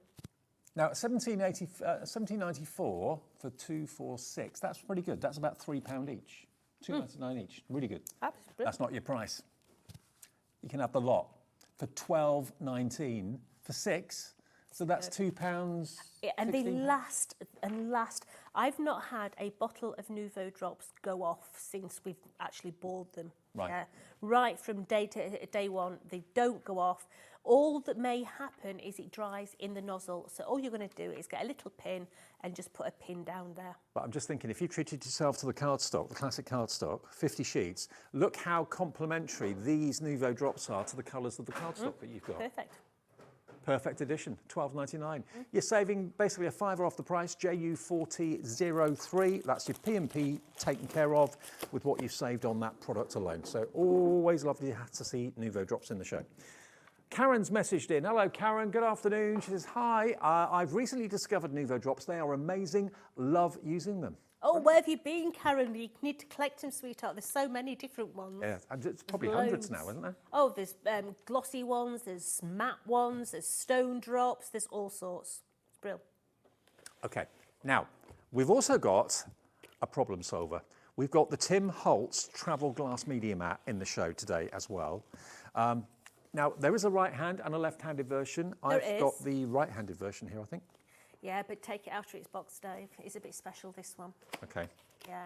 Now, $17.94 for 2, 4, 6. That's pretty good. That's about £3 each. $2.99 each. Really good. Absolutely. That's not your price. You can have the lot for $12.19 for 6. So that's £2. And they 16? last and last. I've not had a bottle of Nouveau drops go off since we've actually bought them. Right. Yeah. Right from day one, they don't go off. All that may happen is it dries in the nozzle. So all you're going to do is get a little pin and just put a pin down there. But I'm just thinking, if you treated yourself to the cardstock, the classic cardstock, 50 sheets, look how complementary these Nouveau drops are to the colours of the cardstock that you've got. Perfect. Perfect edition, $12.99. You're saving basically a £5 off the price, JU4003. That's your P&P taken care of with what you've saved on that product alone. So always lovely to see Nouveau drops in the show. Karen's messaged in. Hello, Karen. Good afternoon. She says, hi, I've recently discovered Nouveau drops. They are amazing. Love using them. Oh, where have you been, Karen? You need to collect them, sweetheart. There's so many different ones. Yeah, and it's probably There's hundreds loads. now, isn't there? Oh, there's glossy ones, there's matte ones, there's stone drops, there's all sorts. It's brilliant. Okay, now, we've also got a problem solver. We've got the Tim Holtz Travel Glass Media Mat in the show today as well. Now, there is a right-hand and a left-handed version. There I've got is. the right-handed version here, I think. Yeah, but take it out of its box, Dave. It's a bit special, this one. Okay. Yeah,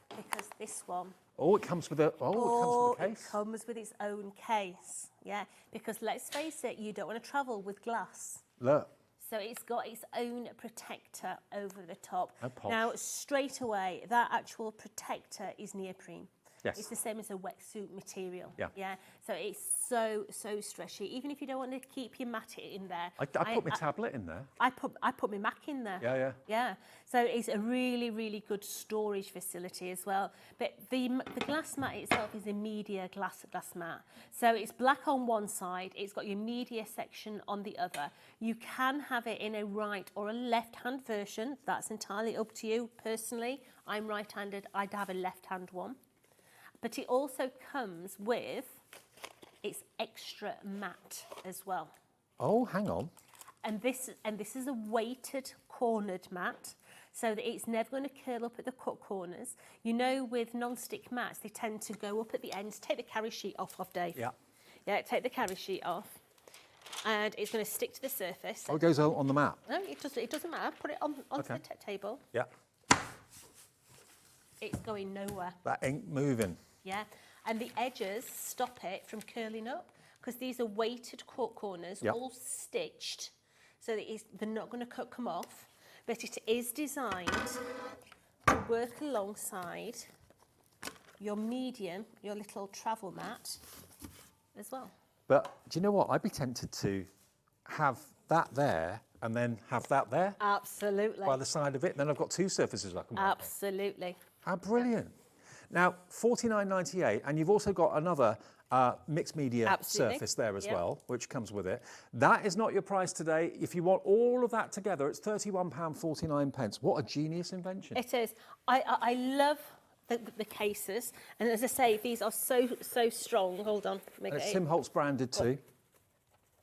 because this one... Oh, it comes with a, it comes with a case. It comes with its own case. Yeah, because let's face it, you don't want to travel with glass. Look. So it's got its own protector over the top. Oh, posh. Now, straight away, that actual protector is neoprene. Yes. It's the same as a wetsuit material. Yeah. Yeah. So it's so stretchy. Even if you don't want to keep your mat in there. I put my tablet in there. I put my Mac in there. Yeah, yeah. Yeah. So it's a really, really good storage facility as well. But the glass mat itself is a media glass mat. So it's black on one side. It's got your media section on the other. You can have it in a right or a left-hand version. That's entirely up to you. Personally, I'm right-handed. I'd have a left-hand one. But it also comes with its extra mat as well. Oh, hang on. And this is a weighted cornered mat, so that it's never going to curl up at the cut corners. You know, with non-stick mats, they tend to go up at the ends. Take the carry sheet off, Dave. Yeah. Yeah, take the carry sheet off. And it's going to stick to the surface. Oh, it goes on the mat. No, it doesn't matter. Put it onto Okay. the table. Yeah. It's going nowhere. That ain't moving. Yeah, and the edges stop it from curling up because these are weighted corners, Yep. all stitched, so that they're not going to come off. But it is designed to work alongside your medium, your little travel mat, as well. But do you know what? I'd be tempted to have that there and then have that there Absolutely. by the side of it. And then I've got two surfaces I can work on. Absolutely. How brilliant. Now, $49.98, and you've also got another mixed media Absolutely. surface there as Yep. well, which comes with it. That is not your price today. If you want all of that together, it's £31.49. What a genius invention. It is. I love the cases, and as I say, these are so strong. Hold on. And it's Tim Holtz branded too.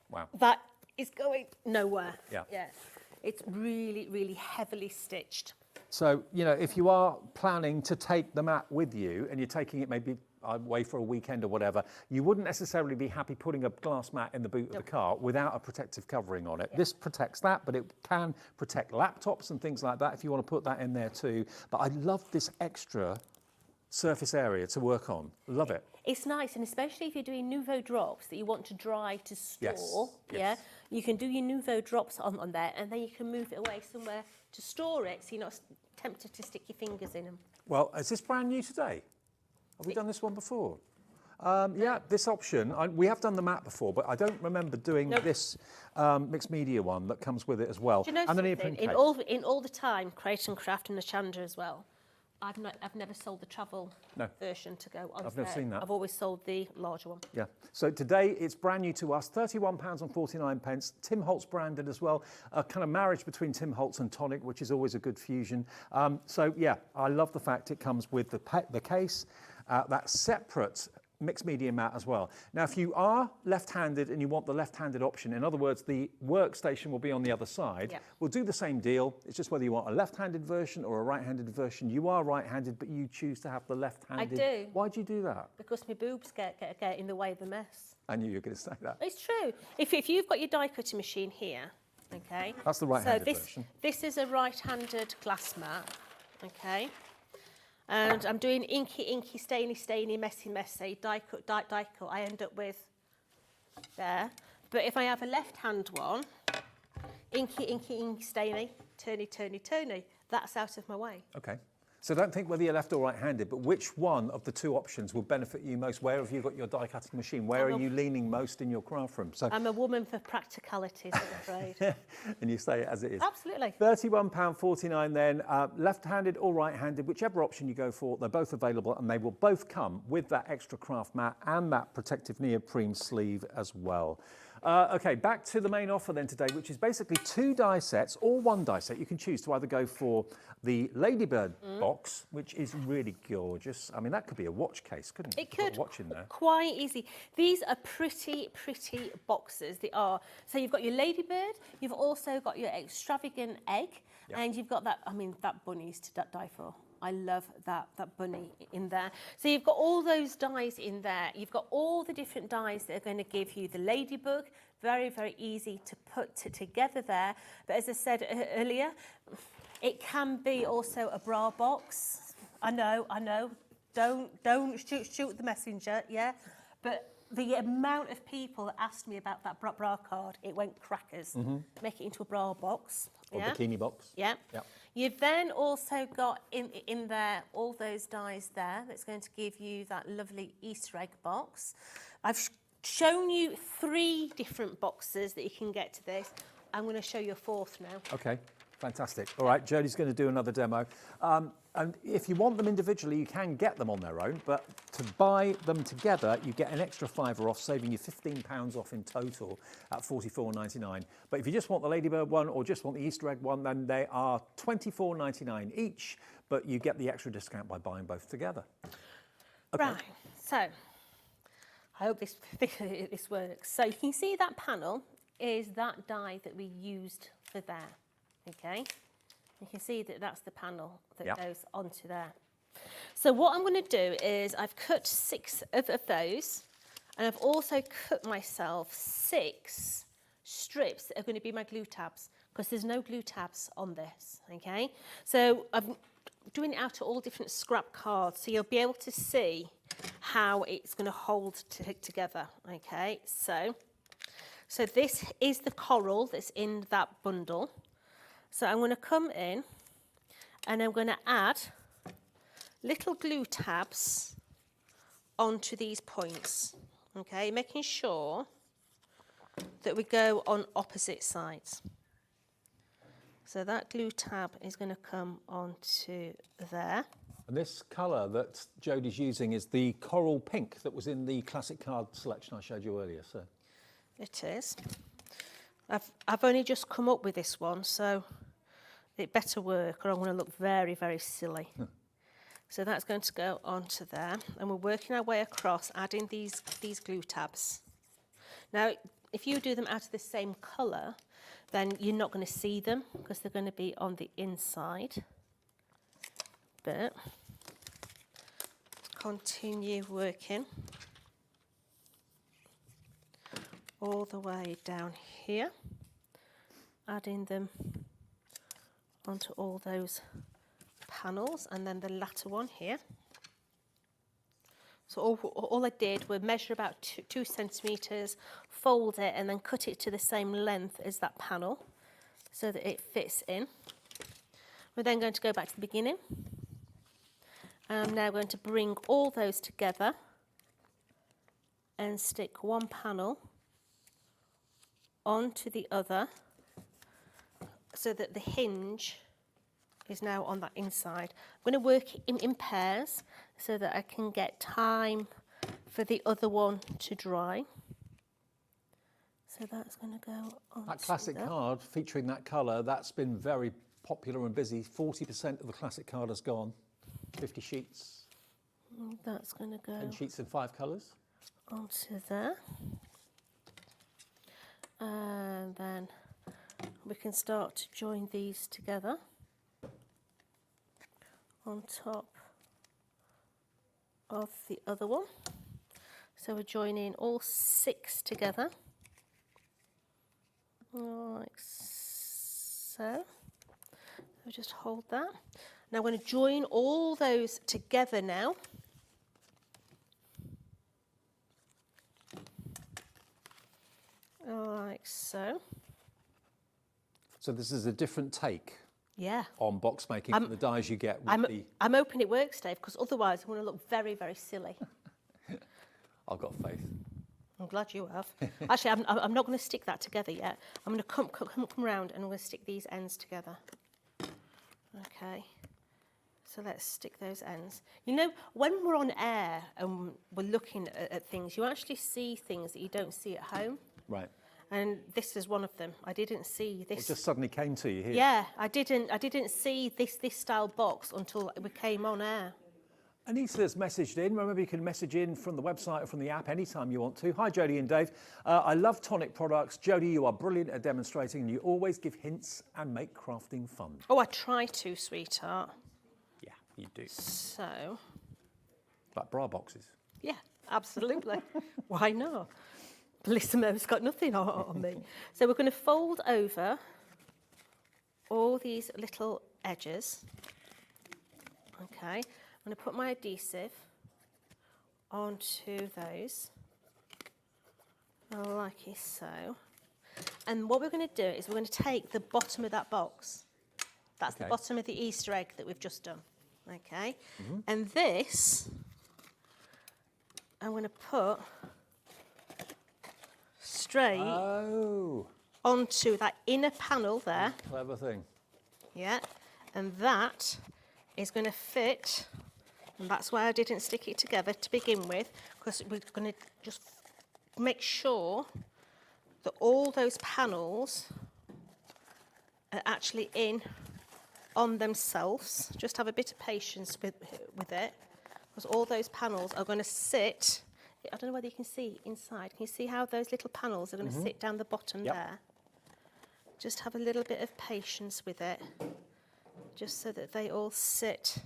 Wow. That is going nowhere. Yeah. Yeah. It's really, really heavily stitched. So, you know, if you are planning to take the mat with you and you're taking it maybe away for a weekend or whatever, you wouldn't necessarily be happy putting a glass mat in the boot of the car without a protective covering on it. Yeah. This protects that, but it can protect laptops and things like that if you want to put that in there too. But I love this extra surface area to work on. Love it. It's nice, and especially if you're doing Nouveau drops that you want to dry to store, Yes. yeah, you can do your Nouveau drops on there, and then you can move it away somewhere to store it, so you're not tempted to stick your fingers in them. Well, is this brand new today? Have we done this one before? Yeah, this option. We have done the mat before, but I don't remember doing this mixed media one that comes with it as well. Do you know and the something? neoprene In all the time, Create and Craft and the Chandra as well, I've never sold the travel version to go on. I've never seen that. I've always sold the larger one. Yeah. So today it's brand new to us, £31.49. Tim Holtz branded as well. A kind of marriage between Tim Holtz and Tonic, which is always a good fusion. So yeah, I love the fact it comes with the case, that separate mixed media mat as well. Now, if you are left-handed and you want the left-handed option, in other words, the workstation will be on the other side, Yep. we'll do the same deal. It's just whether you want a left-handed version or a right-handed version. You are right-handed, but you choose to have the left-handed. I do. Why do you do that? Because my boobs get in the way of the mess. I knew you were going to say that. It's true. If you've got your die cutting machine here, Okay. That's the right-handed version. This is a right-handed glass mat. Okay. And I'm doing inky, stainy, messy, die cut. I end up with there. But if I have a left-hand one, inky, stainy, turny, that's out of my way. Okay. So don't think whether you're left or right-handed, but which one of the two options will benefit you most? Where have you got your die-cutting machine? Where are you leaning most in your craft room? So I'm a woman for practicalities, I'm afraid. and you say it as it is. Absolutely. £31.49 then, left-handed or right-handed, whichever option you go for, they're both available and they will both come with that extra craft mat and that protective neoprene sleeve as well. Okay, back to the main offer then today, which is basically 2 die sets or 1 die set. You can choose to either go for the Ladybird box, which is really gorgeous. I mean, that could be a watch case, couldn't it? It could, a watch in there. Quite easy. These are pretty boxes. They are. So you've got your Ladybird, you've also got your extravagant egg, and you've got that, I mean, that bunny's to die for. I love that bunny in there. So you've got all those dies in there. You've got all the different dies that are going to give you the ladybug. Very easy to put together there. But as I said earlier, it can be also a bra box. I know. Don't shoot the messenger, yeah? But the amount of people that asked me about that bra card, it went crackers. Make it into a bra box. Or bikini box. Yeah. You've then also got in there all those dies there that's going to give you that lovely Easter egg box. I've shown you 3 different boxes that you can get to this. I'm going to show you a 4th now. Okay, fantastic. All right, Jodie's going to do another demo. And if you want them individually, you can get them on their own, but to buy them together, you get an extra £5 off, saving you £15 off in total at $44.99. But if you just want the Ladybird one or just want the Easter egg one, then they are $24.99 each, but you get the extra discount by buying both together. Okay. Right, so I hope this works. So you can see that panel is that die that we used for there, okay? You can see that that's the panel that goes onto there. So what I'm going to do is I've cut 6 of those, and I've also cut myself 6 strips that are going to be my glue tabs, because there's no glue tabs on this, okay? So I'm doing it out of all different scrap cards, so you'll be able to see how it's going to hold together, okay? So this is the coral that's in that bundle. So I'm going to come in and I'm going to add little glue tabs onto these points, okay, making sure that we go on opposite sides. So that glue tab is going to come onto there. And this colour that Jodie's using is the coral pink that was in the classic card selection I showed you earlier. So it is. I've only just come up with this one, so it better work or I'm going to look very silly. So that's going to go onto there, and we're working our way across, adding these glue tabs. Now, if you do them out of the same colour, then you're not going to see them because they're going to be on the inside. But continue working all the way down here, adding them onto all those panels, and then the latter one here. So all I did was measure about 2 centimetres, fold it, and then cut it to the same length as that panel so that it fits in. We're then going to go back to the beginning. I'm now going to bring all those together and stick one panel onto the other, so that the hinge is now on that inside. I'm going to work in pairs so that I can get time for the other one to dry. So that's going to go on. That classic card featuring that colour, that's been very popular and busy. 40% of the classic card has gone. 50 sheets. That's going to go 10 sheets in 5 colours. Onto there. And then we can start to join these together on top of the other one. So we're joining all 6 together, like so. I'll just hold that. Now I'm going to join all those together now. Like so. So this is a different take Yeah. on box making from the dies you get with the... I'm hoping it works, Dave, because otherwise I'm going to look very, very silly. I've got faith. I'm glad you have. Actually, I'm not going to stick that together yet. I'm going to come round and I'm going to stick these ends together. Okay. So let's stick those ends. You know, when we're on air and we're looking at things, you actually see things that you don't see at home. Right. And this is one of them. I didn't see this. It just suddenly came to you here. Yeah, I didn't see this style box until we came on air. Anissa's messaged in. Remember, you can message in from the website or from the app anytime you want to. Hi, Jodie and Dave. I love Tonic products. Jodie, you are brilliant at demonstrating and you always give hints and make crafting fun. Oh, I try to, sweetheart. Yeah, you do. So. Like bra boxes. Yeah, absolutely. Why not? Belissimo's got nothing on me. So we're going to fold over all these little edges. Okay. I'm going to put my adhesive onto those, like so. And what we're going to do is we're going to take the bottom of that box. That's the bottom of the Easter egg that we've just done. Okay. And this, I'm going to put straight onto that inner panel there. Clever thing. Yeah. And that is going to fit. And that's why I didn't stick it together to begin with, because we're going to just make sure that all those panels are actually in on themselves. Just have a bit of patience with it, because all those panels are going to sit. I don't know whether you can see inside. Can you see how those little panels are going to sit down the bottom there? Just have a little bit of patience with it, just so that they all sit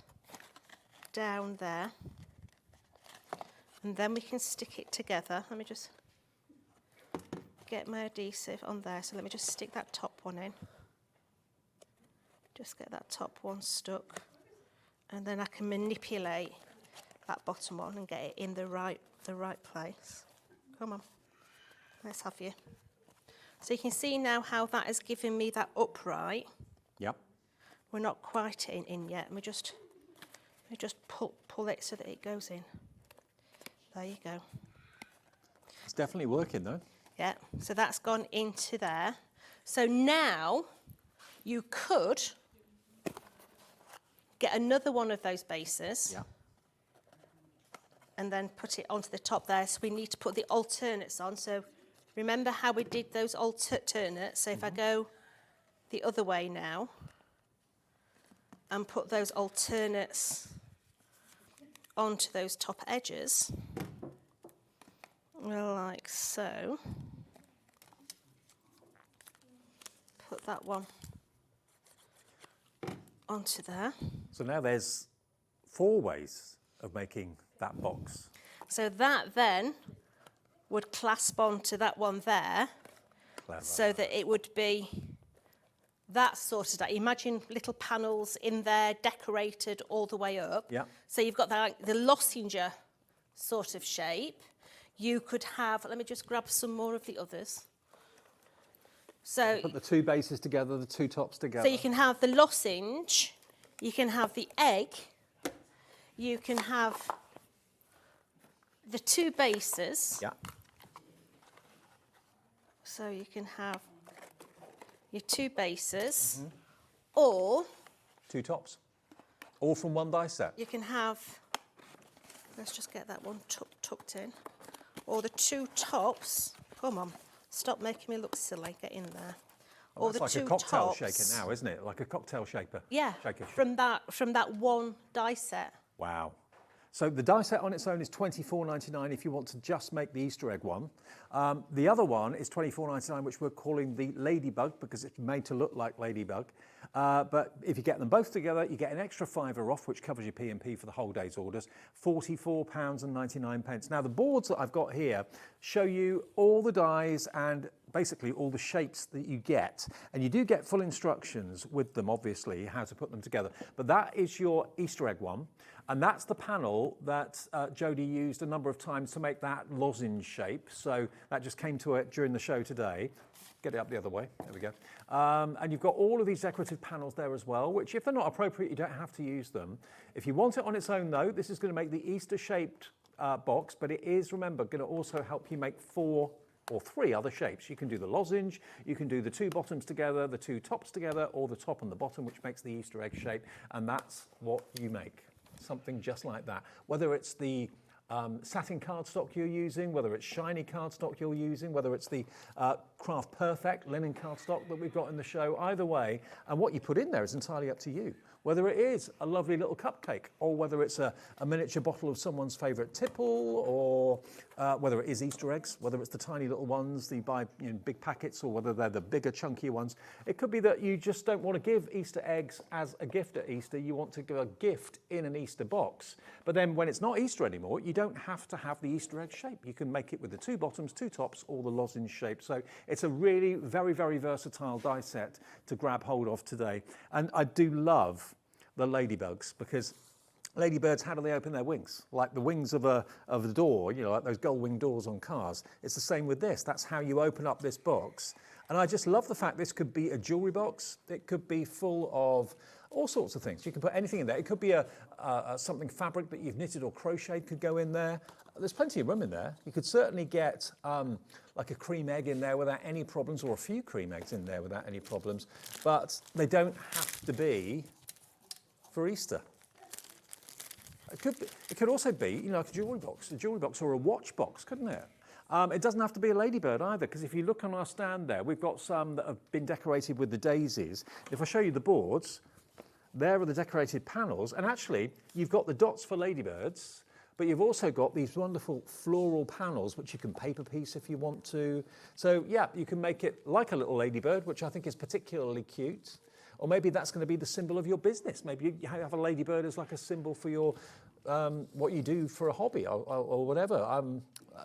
down there, and then we can stick it together. Let me just get my adhesive on there. So let me just stick that top one in. Just get that top one stuck, and then I can manipulate that bottom one and get it in the right place. Come on, let's have you. So you can see now how that has given me that upright. Yep. We're not quite in yet. We just pull it so that it goes in. There you go. It's definitely working though. Yeah, so that's gone into there. So now you could get another one of those bases and then put it onto the top there. So we need to put the alternates on. So remember how we did those alternates? So if I go the other way now and put those alternates onto those top edges, like so. Put that one onto there. So now there's 4 ways of making that box. So that then would clasp onto that one there. Clever. So that it would be that sort of, imagine little panels in there decorated all the way up. Yeah. So you've got that, the lozenge sort of shape. You could have, let me just grab some more of the others. So put the 2 bases together, the 2 tops together. So you can have the lozenge, you can have the egg, you can have the 2 bases. Yeah. So you can have your 2 bases, or 2 tops, all from one die set. you can have, let's just get that one tucked in, or the 2 tops. Come on, stop making me look silly, get in there. Oh, or that's the like 2 a cocktail tops. shaker now, isn't it? Like a cocktail shaker. Yeah, from that one die set. Wow. So the die set on its own is $24.99 if you want to just make the Easter egg one. The other one is $24.99, which we're calling the Ladybug because it's made to look like Ladybug. But if you get them both together, you get an extra £5 off, which covers your P&P for the whole day's orders, £44.99. Now the boards that I've got here show you all the dies and basically all the shapes that you get. And you do get full instructions with them, obviously, how to put them together. But that is your Easter egg one. And that's the panel that Jodie used a number of times to make that lozenge shape. So that just came to it during the show today. Get it up the other way, there we go. And you've got all of these decorative panels there as well, which if they're not appropriate, you don't have to use them. If you want it on its own though, this is going to make the Easter shaped box, but it is, remember, going to also help you make 4 or 3 other shapes. You can do the lozenge, you can do the 2 bottoms together, the 2 tops together, or the top and the bottom, which makes the Easter egg shape, and that's what you make. Something just like that. Whether it's the satin cardstock you're using, whether it's shiny cardstock you're using, whether it's the Craft Perfect linen cardstock that we've got in the show, either way, and what you put in there is entirely up to you. Whether it is a lovely little cupcake, or whether it's a miniature bottle of someone's favourite tipple, or whether it is Easter eggs, whether it's the tiny little ones that you buy in big packets, or whether they're the bigger, chunkier ones. It could be that you just don't want to give Easter eggs as a gift at Easter. You want to give a gift in an Easter box. But then when it's not Easter anymore, you don't have to have the Easter egg shape. You can make it with the 2 bottoms, 2 tops, or the lozenge shape. So it's a really very, very versatile die set to grab hold of today. And I do love the ladybugs, because ladybirds, how do they open their wings? Like the wings of a door, you know, like those gull-wing doors on cars. It's the same with this. That's how you open up this box. And I just love the fact this could be a jewelry box. It could be full of all sorts of things. You can put anything in there. It could be something fabric that you've knitted or crocheted could go in there. There's plenty of room in there. You could certainly get like a cream egg in there without any problems, or a few cream eggs in there without any problems. But they don't have to be for Easter. It could also be, you know, like a jewelry box or a watch box, couldn't it? It doesn't have to be a ladybird either, because if you look on our stand there, we've got some that have been decorated with the daisies. If I show you the boards, there are the decorated panels, and actually you've got the dots for ladybirds, but you've also got these wonderful floral panels which you can paper piece if you want to. So yeah, you can make it like a little ladybird, which I think is particularly cute. Or maybe that's going to be the symbol of your business. Maybe you have a ladybird as like a symbol for your what you do for a hobby or whatever,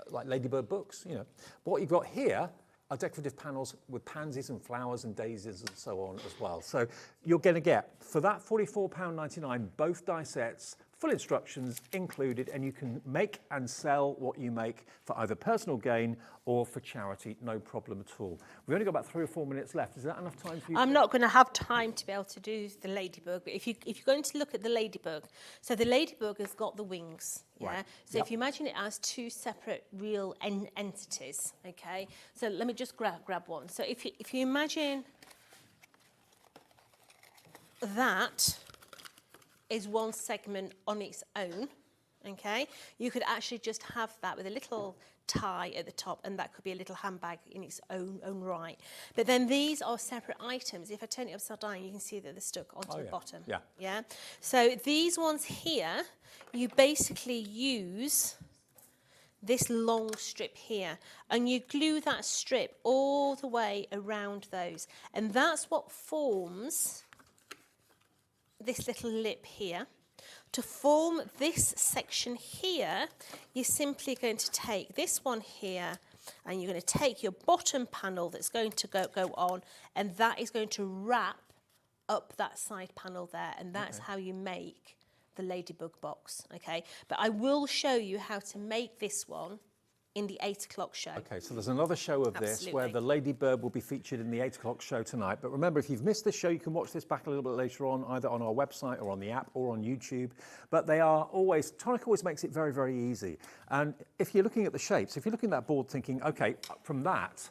like ladybird books, you know. But what you've got here are decorative panels with pansies and flowers and daisies and so on as well. So you're going to get, for that £44.99, both die sets, full instructions included, and you can make and sell what you make for either personal gain or for charity, no problem at all. We've only got about 3 or 4 minutes left. Is that enough time for you? I'm not going to have time to be able to do the ladybug, but if you're going to look at the ladybug, so the ladybug has got the wings, yeah? Right. So if you imagine it as 2 separate real entities, okay? So let me just grab one. So if you imagine that is one segment on its own, okay? You could actually just have that with a little tie at the top, and that could be a little handbag in its own right. But then these are separate items. If I turn it upside down, you can see that they're stuck onto the bottom. Yeah. Yeah. So these ones here, you basically use this long strip here, and you glue that strip all the way around those, and that's what forms this little lip here. To form this section here, you're simply going to take this one here, and you're going to take your bottom panel that's going to go on, and that is going to wrap up that side panel there, and that's how you make the ladybug box, okay? But I will show you how to make this one in the 8 o'clock show. Okay, so there's another show of this where the ladybird will be featured in the 8 o'clock show tonight. But remember, if you've missed this show, you can watch this back a little bit later on, either on our website or on the app or on YouTube. But they are always, Tonic always makes it very, very easy. And if you're looking at the shapes, if you're looking at that board thinking, okay, from that,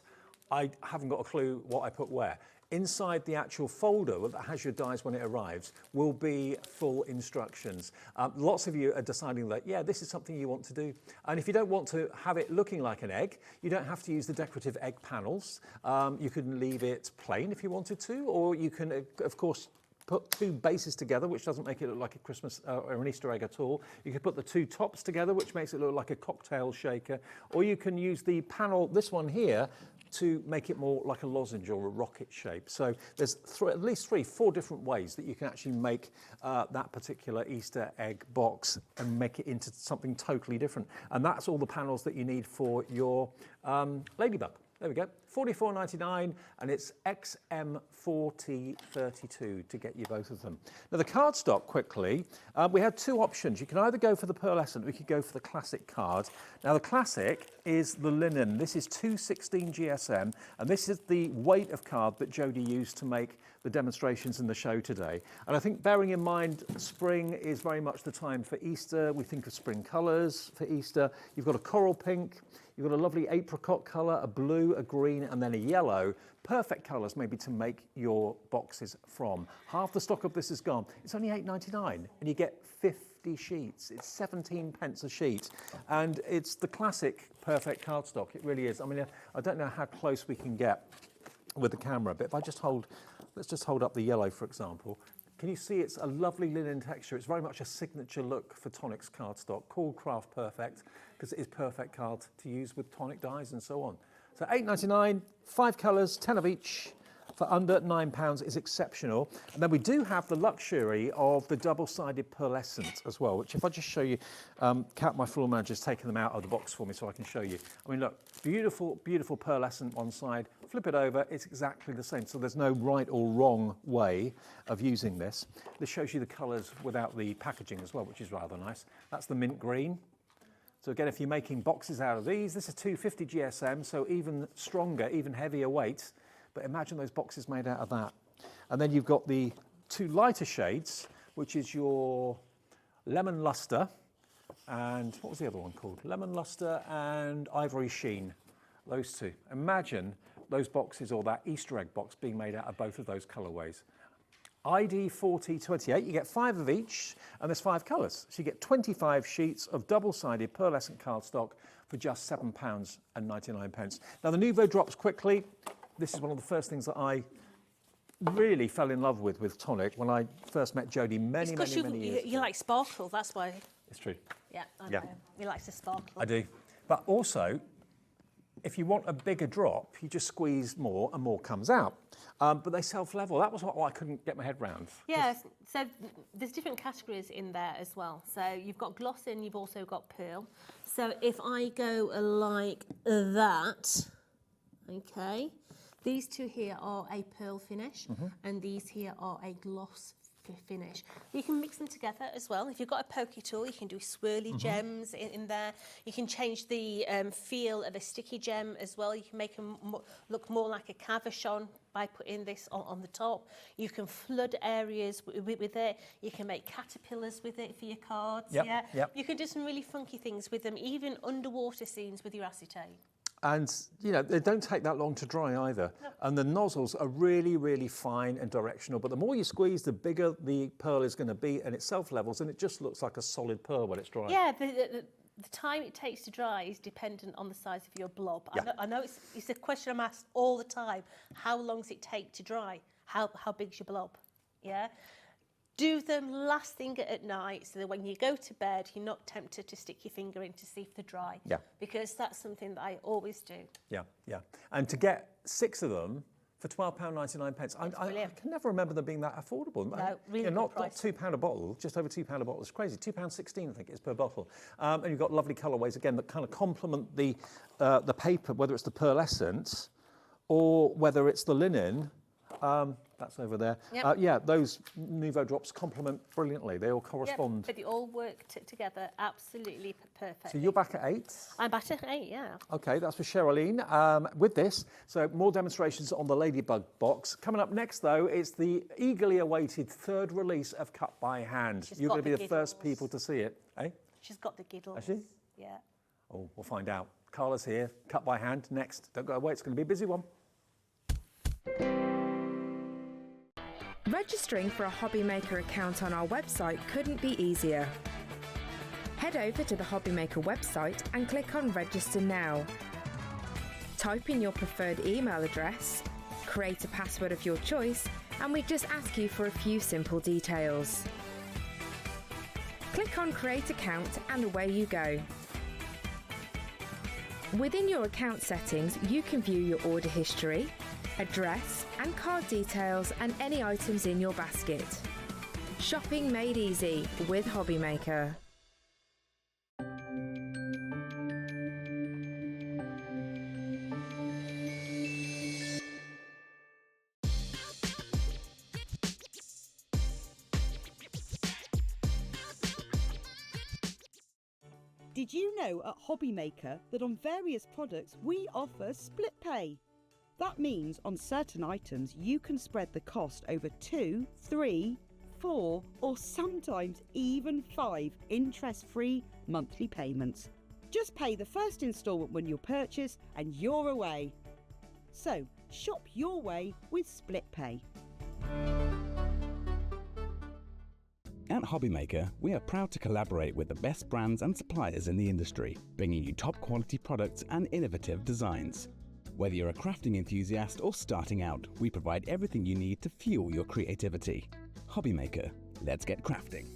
I haven't got a clue what I put where. Inside the actual folder that has your dies when it arrives will be full instructions. Lots of you are deciding that, yeah, this is something you want to do. And if you don't want to have it looking like an egg, you don't have to use the decorative egg panels. You can leave it plain if you wanted to, or you can, of course, put 2 bases together, which doesn't make it look like a Christmas or an Easter egg at all. You could put the 2 tops together, which makes it look like a cocktail shaker. Or you can use the panel, this one here, to make it more like a lozenge or a rocket shape. So there's at least 3, 4 different ways that you can actually make that particular Easter egg box and make it into something totally different. And that's all the panels that you need for your ladybug. There we go, $44.99, and it's XM4032 to get you both of them. Now the cardstock, quickly, we had two options. You can either go for the pearlescent or you could go for the classic card. Now the classic is the linen. This is 216 GSM, and this is the weight of card that Jodie used to make the demonstrations in the show today. And I think, bearing in mind spring is very much the time for Easter, we think of spring colours for Easter. You've got a coral pink, you've got a lovely apricot colour, a blue, a green, and then a yellow. Perfect colours maybe to make your boxes from. Half the stock of this is gone. It's only $8.99, and you get 50 sheets. It's 17 pence a sheet, and it's the classic perfect cardstock. It really is. I mean, I don't know how close we can get with the camera, but if I just hold, let's just hold up the yellow, for example. Can you see it's a lovely linen texture? It's very much a signature look for Tonic's cardstock, called Craft Perfect, because it is perfect card to use with Tonic dyes and so on. So $8.99, 5 colours, 10 of each, for under £9 is exceptional. And then we do have the luxury of the double-sided pearlescent as well, which if I just show you, Kat, my floor manager's taken them out of the box for me so I can show you. I mean, look, beautiful, beautiful pearlescent one side, flip it over, it's exactly the same. So there's no right or wrong way of using this. This shows you the colours without the packaging as well, which is rather nice. That's the mint green. So again, if you're making boxes out of these, this is 250 GSM, so even stronger, even heavier weight. But imagine those boxes made out of that. And then you've got the two lighter shades, which is your lemon luster and what was the other one called? Lemon luster and ivory sheen. Those two. Imagine those boxes, or that Easter egg box, being made out of both of those colorways. ID 4028, you get 5 of each, and there's 5 colours. So you get 25 sheets of double-sided pearlescent cardstock for just £7.99. Now the Nouveau drops quickly. This is one of the first things that I really fell in love with Tonic when I first met Jodie many years ago. You like sparkle, that's why. It's true. Yeah, I know. He likes to sparkle. I do. But also, if you want a bigger drop, you just squeeze more and more comes out. But they self-level. That was what I couldn't get my head round. Yeah, so there's different categories in there as well. So you've got gloss and you've also got pearl. So if I go like that, okay, these two here are a pearl finish and these here are a gloss finish. You can mix them together as well. If you've got a pokey tool, you can do swirly gems in there. You can change the feel of a sticky gem as well. You can make them look more like a cabochon by putting this on the top. You can flood areas with it. You can make caterpillars with it for your cards. Yep. You can do some really funky things with them, even underwater scenes with your acetate. And, you know, they don't take that long to dry either. No. And the nozzles are really, really fine and directional. But the more you squeeze, the bigger the pearl is going to be, and it self-levels, and it just looks like a solid pearl when it's dry. Yeah, the time it takes to dry is dependent on the size of your blob. Yeah. I know it's a question I'm asked all the time. How long does it take to dry? How big's your blob? Yeah. Do them last thing at night so that when you go to bed, you're not tempted to stick your finger in to see if they're dry. Yeah. Because that's something that I always do. Yeah. And to get 6 of them for £12.99, I can never remember them being that affordable. No, really not £2 a bottle, just over £2 a bottle. It's crazy. £2.16, I think, is per bottle. And you've got lovely colourways, again, that kind of complement the paper, whether it's the pearlescent or whether it's the linen. That's over there. Yep. Yeah, those Nouveau drops complement brilliantly. They all correspond. Yep, but they all work together absolutely perfect. So you're back at 8? I'm back at 8, yeah. Okay, that's for Cheralene. With this, so more demonstrations on the Ladybug box. Coming up next, though, it's the eagerly awaited 3rd release of Cut by Hand. You're going to be the first people to see it, eh? She's got the giddles. Has she? Yeah. Oh, we'll find out. Carla's here. Cut by Hand next. Don't go away. It's going to be a busy one. Registering for a HobbyMaker account on our website couldn't be easier. Head over to the HobbyMaker website and click on Register Now. Type in your preferred email address, create a password of your choice, and we just ask you for a few simple details. Click on Create Account and away you go. Within your account settings, you can view your order history, address and card details and any items in your basket. Shopping made easy with HobbyMaker. Did you know at HobbyMaker that on various products we offer split pay? That means on certain items you can spread the cost over 2, 3, 4 or sometimes even 5 interest-free monthly payments. Just pay the first instalment when you purchase and you're away. So shop your way with split pay. At HobbyMaker, we are proud to collaborate with the best brands and suppliers in the industry, bringing you top quality products and innovative designs. Whether you're a crafting enthusiast or starting out, we provide everything you need to fuel your creativity. HobbyMaker, let's get crafting.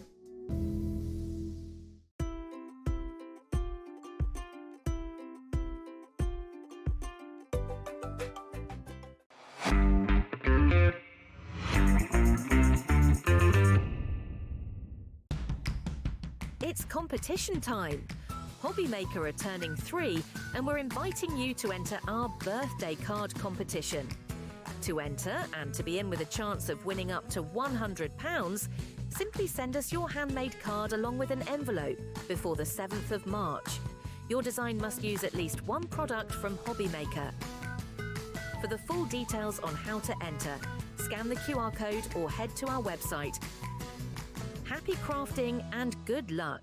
It's competition time. HobbyMaker are turning 3 and we're inviting you to enter our birthday card competition. To enter and to be in with a chance of winning up to £100, simply send us your handmade card along with an envelope before the 7th of March. Your design must use at least one product from HobbyMaker. For the full details on how to enter, scan the QR code or head to our website. Happy crafting and good luck.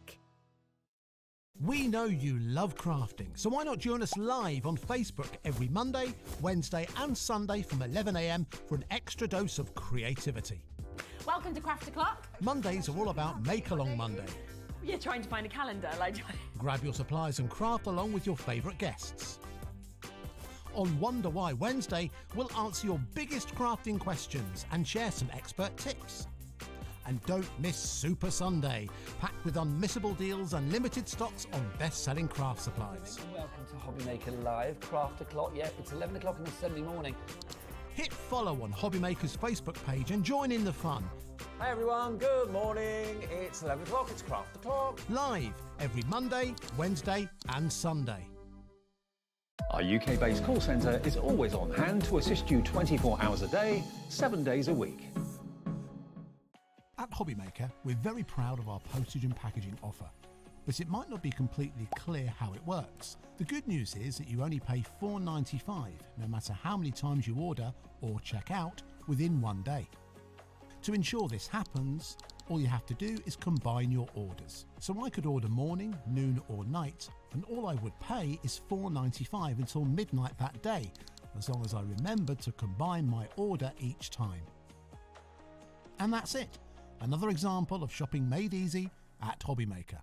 We know you love crafting, so why not join us live on Facebook every Monday, Wednesday and Sunday from 11 a.m. for an extra dose of creativity. Welcome to Craft O'Clock. Mondays are all about Make Along Monday. You're trying to find a calendar, like. Grab your supplies and craft along with your favourite guests. On Wonder Why Wednesday, we'll answer your biggest crafting questions and share some expert tips. And don't miss Super Sunday, packed with unmissable deals and limited stocks on best-selling craft supplies. Welcome to HobbyMaker Live, Craft O'Clock. Yeah, it's 11 o'clock on a Sunday morning. Hit follow on HobbyMaker's Facebook page and join in the fun. Hey everyone, good morning. It's 11 o'clock, it's Craft O'Clock. Live every Monday, Wednesday and Sunday. Our UK-based call centre is always on hand to assist you 24 hours a day, 7 days a week. At HobbyMaker, we're very proud of our postage and packaging offer, but it might not be completely clear how it works. The good news is that you only pay $4.95 no matter how many times you order or check out within 1 day. To ensure this happens, all you have to do is combine your orders. So I could order morning, noon or night, and all I would pay is $4.95 until midnight that day, as long as I remembered to combine my order each time. And that's it. Another example of shopping made easy at HobbyMaker.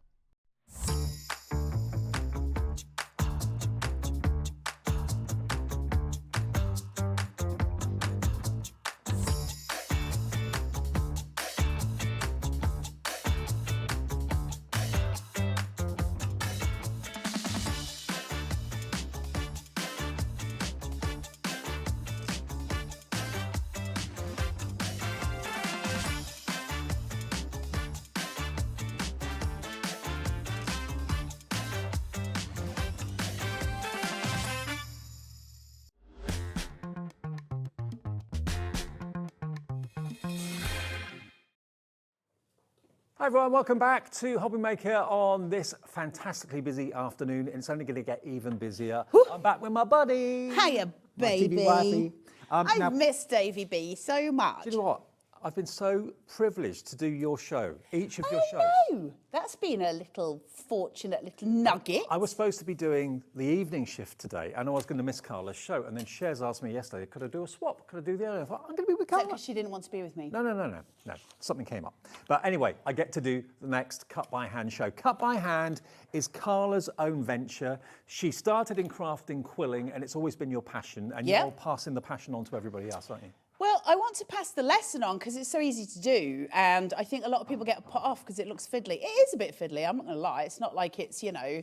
Hi everyone, welcome back to HobbyMaker on this fantastically busy afternoon. It's only going to get even busier. I'm back with my buddy. Hiya, baby. I've missed Davey B so much. Do you know what? I've been so privileged to do your show, each of your shows. No, that's been a little fortunate little nugget. I was supposed to be doing the evening shift today, and I was going to miss Carla's show. And then Shez asked me yesterday, could I do a swap? Could I do the other? I thought, I'm going to be with Carla. Because she didn't want to be with me? No. Something came up. But anyway, I get to do the next Cut by Hand show. Cut by Hand is Carla's own venture. She started in crafting quilling, and it's always been your passion. And you're passing the passion on to everybody else, aren't you? Well, I want to pass the lesson on because it's so easy to do, and I think a lot of people get put off because it looks fiddly. It is a bit fiddly, I'm not going to lie. It's not like it's, you know,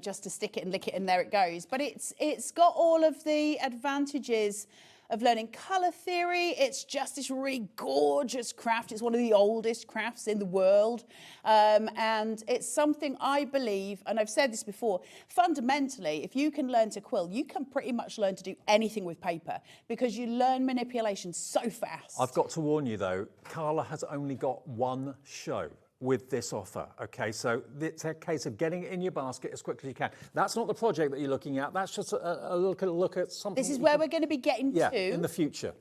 just to stick it and lick it and there it goes. But it's got all of the advantages of learning colour theory. It's just this really gorgeous craft. It's one of the oldest crafts in the world. And it's something I believe, and I've said this before, fundamentally, if you can learn to quill, you can pretty much learn to do anything with paper because you learn manipulation so fast. I've got to warn you though, Carla has only got one show. with this offer, okay? So it's a case of getting it in your basket as quickly as you can. That's not the project that you're looking at. That's just a look at something. This is where we're going to be getting to. in the future.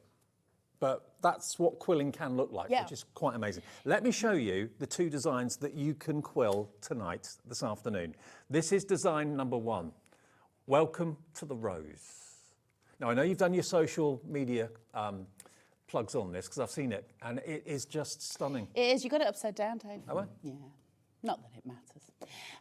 But that's what quilling can look like, which is quite amazing. Let me show you the 2 designs that you can quill tonight, this afternoon. This is design number 1. Welcome to the Rose. Now, I know you've done your social media plugs on this because I've seen it, and it is just stunning. It is. You got it upside down, Dave. Oh, well? Yeah. Not that it matters.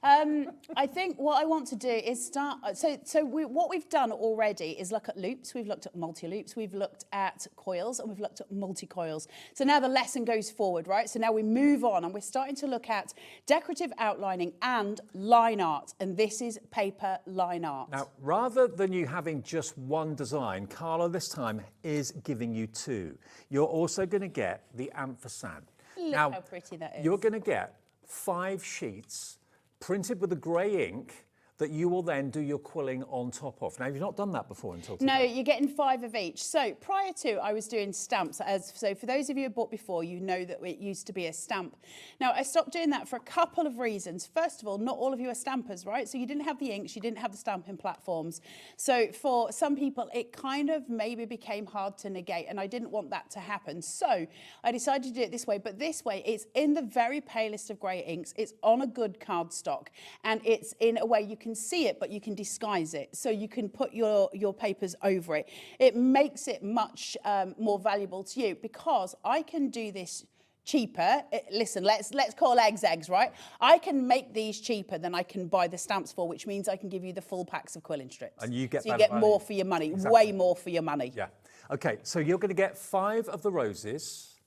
I think what I want to do is start. What we've done already is look at loops. We've looked at multi-loops. We've looked at coils, and we've looked at multi-coils. So now the lesson goes forward, right? So now we move on, and we're starting to look at decorative outlining and line art. And this is paper line art. Now, rather than you having just one design, Carla this time is giving you 2. You're also going to get the ampersand. Look now, how pretty that is. You're going to get 5 sheets printed with a grey ink that you will then do your quilling on top of. Now, you've not done that before until today. No, you're getting 5 of each. So prior to, I was doing stamps. So for those of you who bought before, you know that it used to be a stamp. Now, I stopped doing that for a couple of reasons. First of all, not all of you are stampers, right? So you didn't have the inks, you didn't have the stamping platforms. So for some people, it kind of maybe became hard to negate, and I didn't want that to happen. So I decided to do it this way, but this way, it's in the very palest of grey inks. It's on a good cardstock, and it's in a way you can see it, but you can disguise it. So you can put your papers over it. It makes it much more valuable to you because I can do this cheaper. Listen, let's call eggs, right? I can make these cheaper than I can buy the stamps for, which means I can give you the full packs of quilling strips. And you get so you get more for your money, way more for your money. Yeah. Okay, so you're going to get 5 of the roses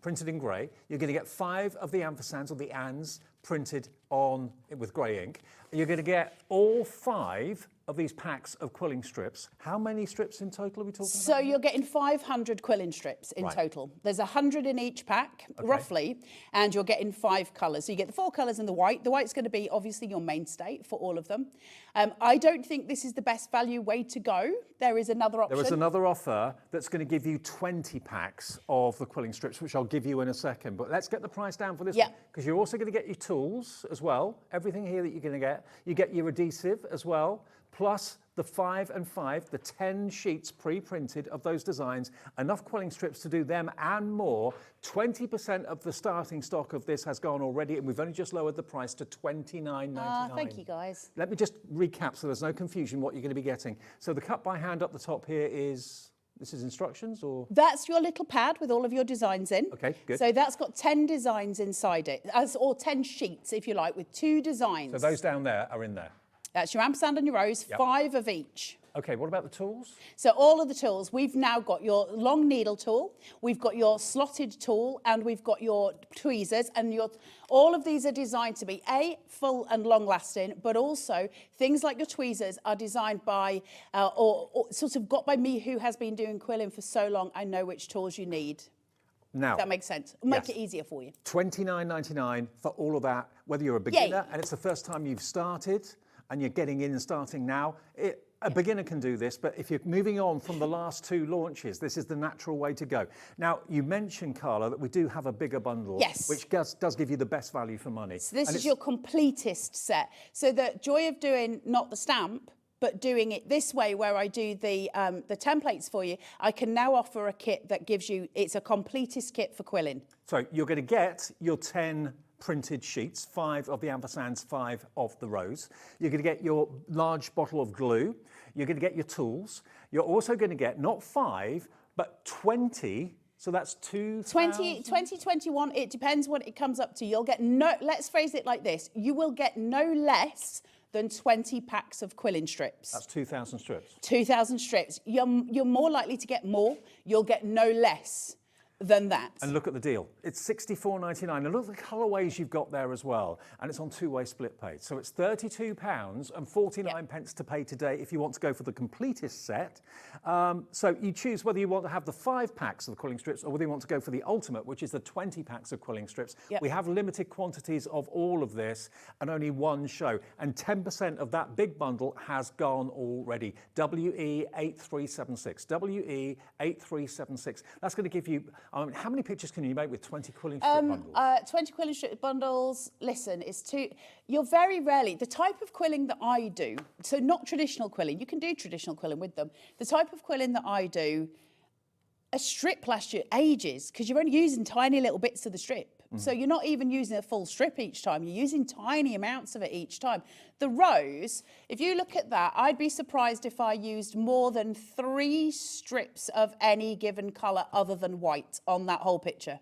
printed in grey. You're going to get 5 of the ampersands or the ands printed on with grey ink. You're going to get all 5 of these packs of quilling strips. How many strips in total are we talking about? So you're getting 500 quilling strips in total. There's 100 in each pack, roughly, and you're getting 5 colours. So you get the 4 colours and the white. The white's going to be obviously your mainstay for all of them. I don't think this is the best value way to go. There is another option. There is another offer that's going to give you 20 packs of the quilling strips, which I'll give you in a second. But let's get the price down for this one, because you're also going to get your tools as well. Everything here that you're going to get. You get your adhesive as well, plus the 5 and 5, the 10 sheets pre-printed of those designs, enough quilling strips to do them and more. 20% of the starting stock of this has gone already, and we've only just lowered the price to $29.99. Thank you, guys. Let me just recap so there's no confusion what you're going to be getting. So the cut by hand up the top here is... This is instructions, or? That's your little pad with all of your designs in. Okay, good. So that's got 10 designs inside it, or 10 sheets, if you like, with 2 designs. So those down there are in there? That's your ampersand and your rose, 5 of each. Okay, what about the tools? So all of the tools, we've now got your long needle tool, we've got your slotted tool, and we've got your tweezers, and all of these are designed to be full and long lasting, but also things like your tweezers are designed by, or sort of got by me, who has been doing quilling for so long. I know which tools you need. Now, if that makes sense. Make it easier for you. $29.99 for all of that, whether you're a beginner and it's the first time you've started and you're getting in and starting now. A beginner can do this, but if you're moving on from the last 2 launches, this is the natural way to go. Now, you mentioned, Carla, that we do have a bigger bundle, which does give you the best value for money. So this is your completist set. So the joy of doing not the stamp, but doing it this way, where I do the templates for you, I can now offer a kit that gives you, it's a completist kit for quilling. So you're going to get your 10 printed sheets, 5 of the ampersands, 5 of the rose. You're going to get your large bottle of glue. You're going to get your tools. You're also going to get not 5, but 20. So that's 2021, it depends what it comes up to. You'll get let's phrase it like this. You will get no less than 20 packs of quilling strips. That's 2,000 strips. 2,000 strips. You're more likely to get more. You'll get no less than that. And look at the deal. It's $64.99. And look at the colourways you've got there as well. And it's on 2-way split pay. So it's £32.49 to pay today if you want to go for the completist set. So you choose whether you want to have the 5 packs of the quilling strips or whether you want to go for the ultimate, which is the 20 packs of quilling strips. We have limited quantities of all of this and only one show. And 10% of that big bundle has gone already. WE8376. WE8376. That's going to give you How many pictures can you make with 20 quilling strip bundles? 20 quilling strip bundles, listen, you're very rarely, the type of quilling that I do, so not traditional quilling, you can do traditional quilling with them. The type of quilling that I do, a strip lasts you ages because you're only using tiny little bits of the strip. So you're not even using a full strip each time. You're using tiny amounts of it each time. The rose, if you look at that, I'd be surprised if I used more than 3 strips of any given colour other than white on that whole picture.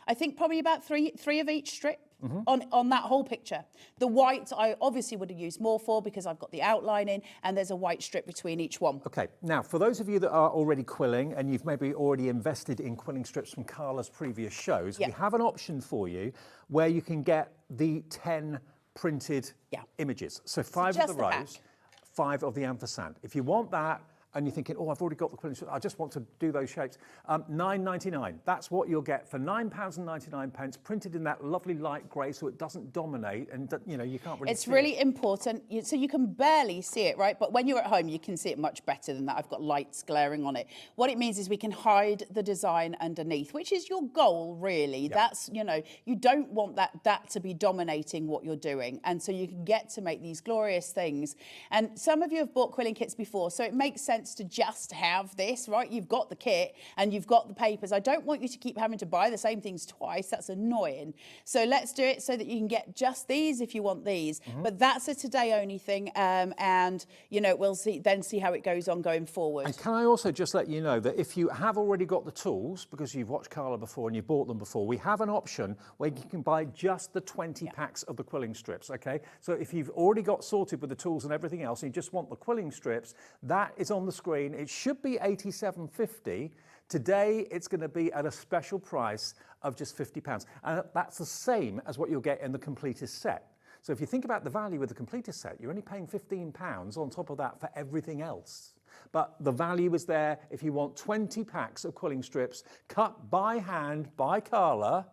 I think probably about three of each strip. On that whole picture. The white I obviously would have used more for because I've got the outline in and there's a white strip between each one. Okay, now for those of you that are already quilling and you've maybe already invested in quilling strips from Carla's previous shows, we have an option for you where you can get the 10 printed images. So 5 of the rose, 5 of the ampersand. If you want that, and you're thinking, oh, I've already got the quilling strip, I just want to do those shapes. £9.99, that's what you'll get for £9.99, printed in that lovely light grey so it doesn't dominate and, you know, you can't really It's really important, so you can barely see it, right? But when you're at home, you can see it much better than that. I've got lights glaring on it. What it means is we can hide the design underneath, which is your goal, really. That's, you know, you don't want that to be dominating what you're doing. And so you can get to make these glorious things. And some of you have bought quilling kits before, so it makes sense to just have this, right? You've got the kit and you've got the papers. I don't want you to keep having to buy the same things twice. That's annoying. So let's do it so that you can get just these if you want these. But that's a today only thing. And, you know, we'll see how it goes on going forward. And can I also just let you know that if you have already got the tools, because you've watched Carla before and you bought them before, we have an option where you can buy just the 20 packs of the quilling strips, okay? So if you've already got sorted with the tools and everything else and you just want the quilling strips, that is on the screen. It should be £87.50. Today, it's going to be at a special price of just £50. And that's the same as what you'll get in the completest set. So if you think about the value of the completest set, you're only paying £15 on top of that for everything else. But the value is there if you want 20 packs of quilling strips cut by hand by Carla.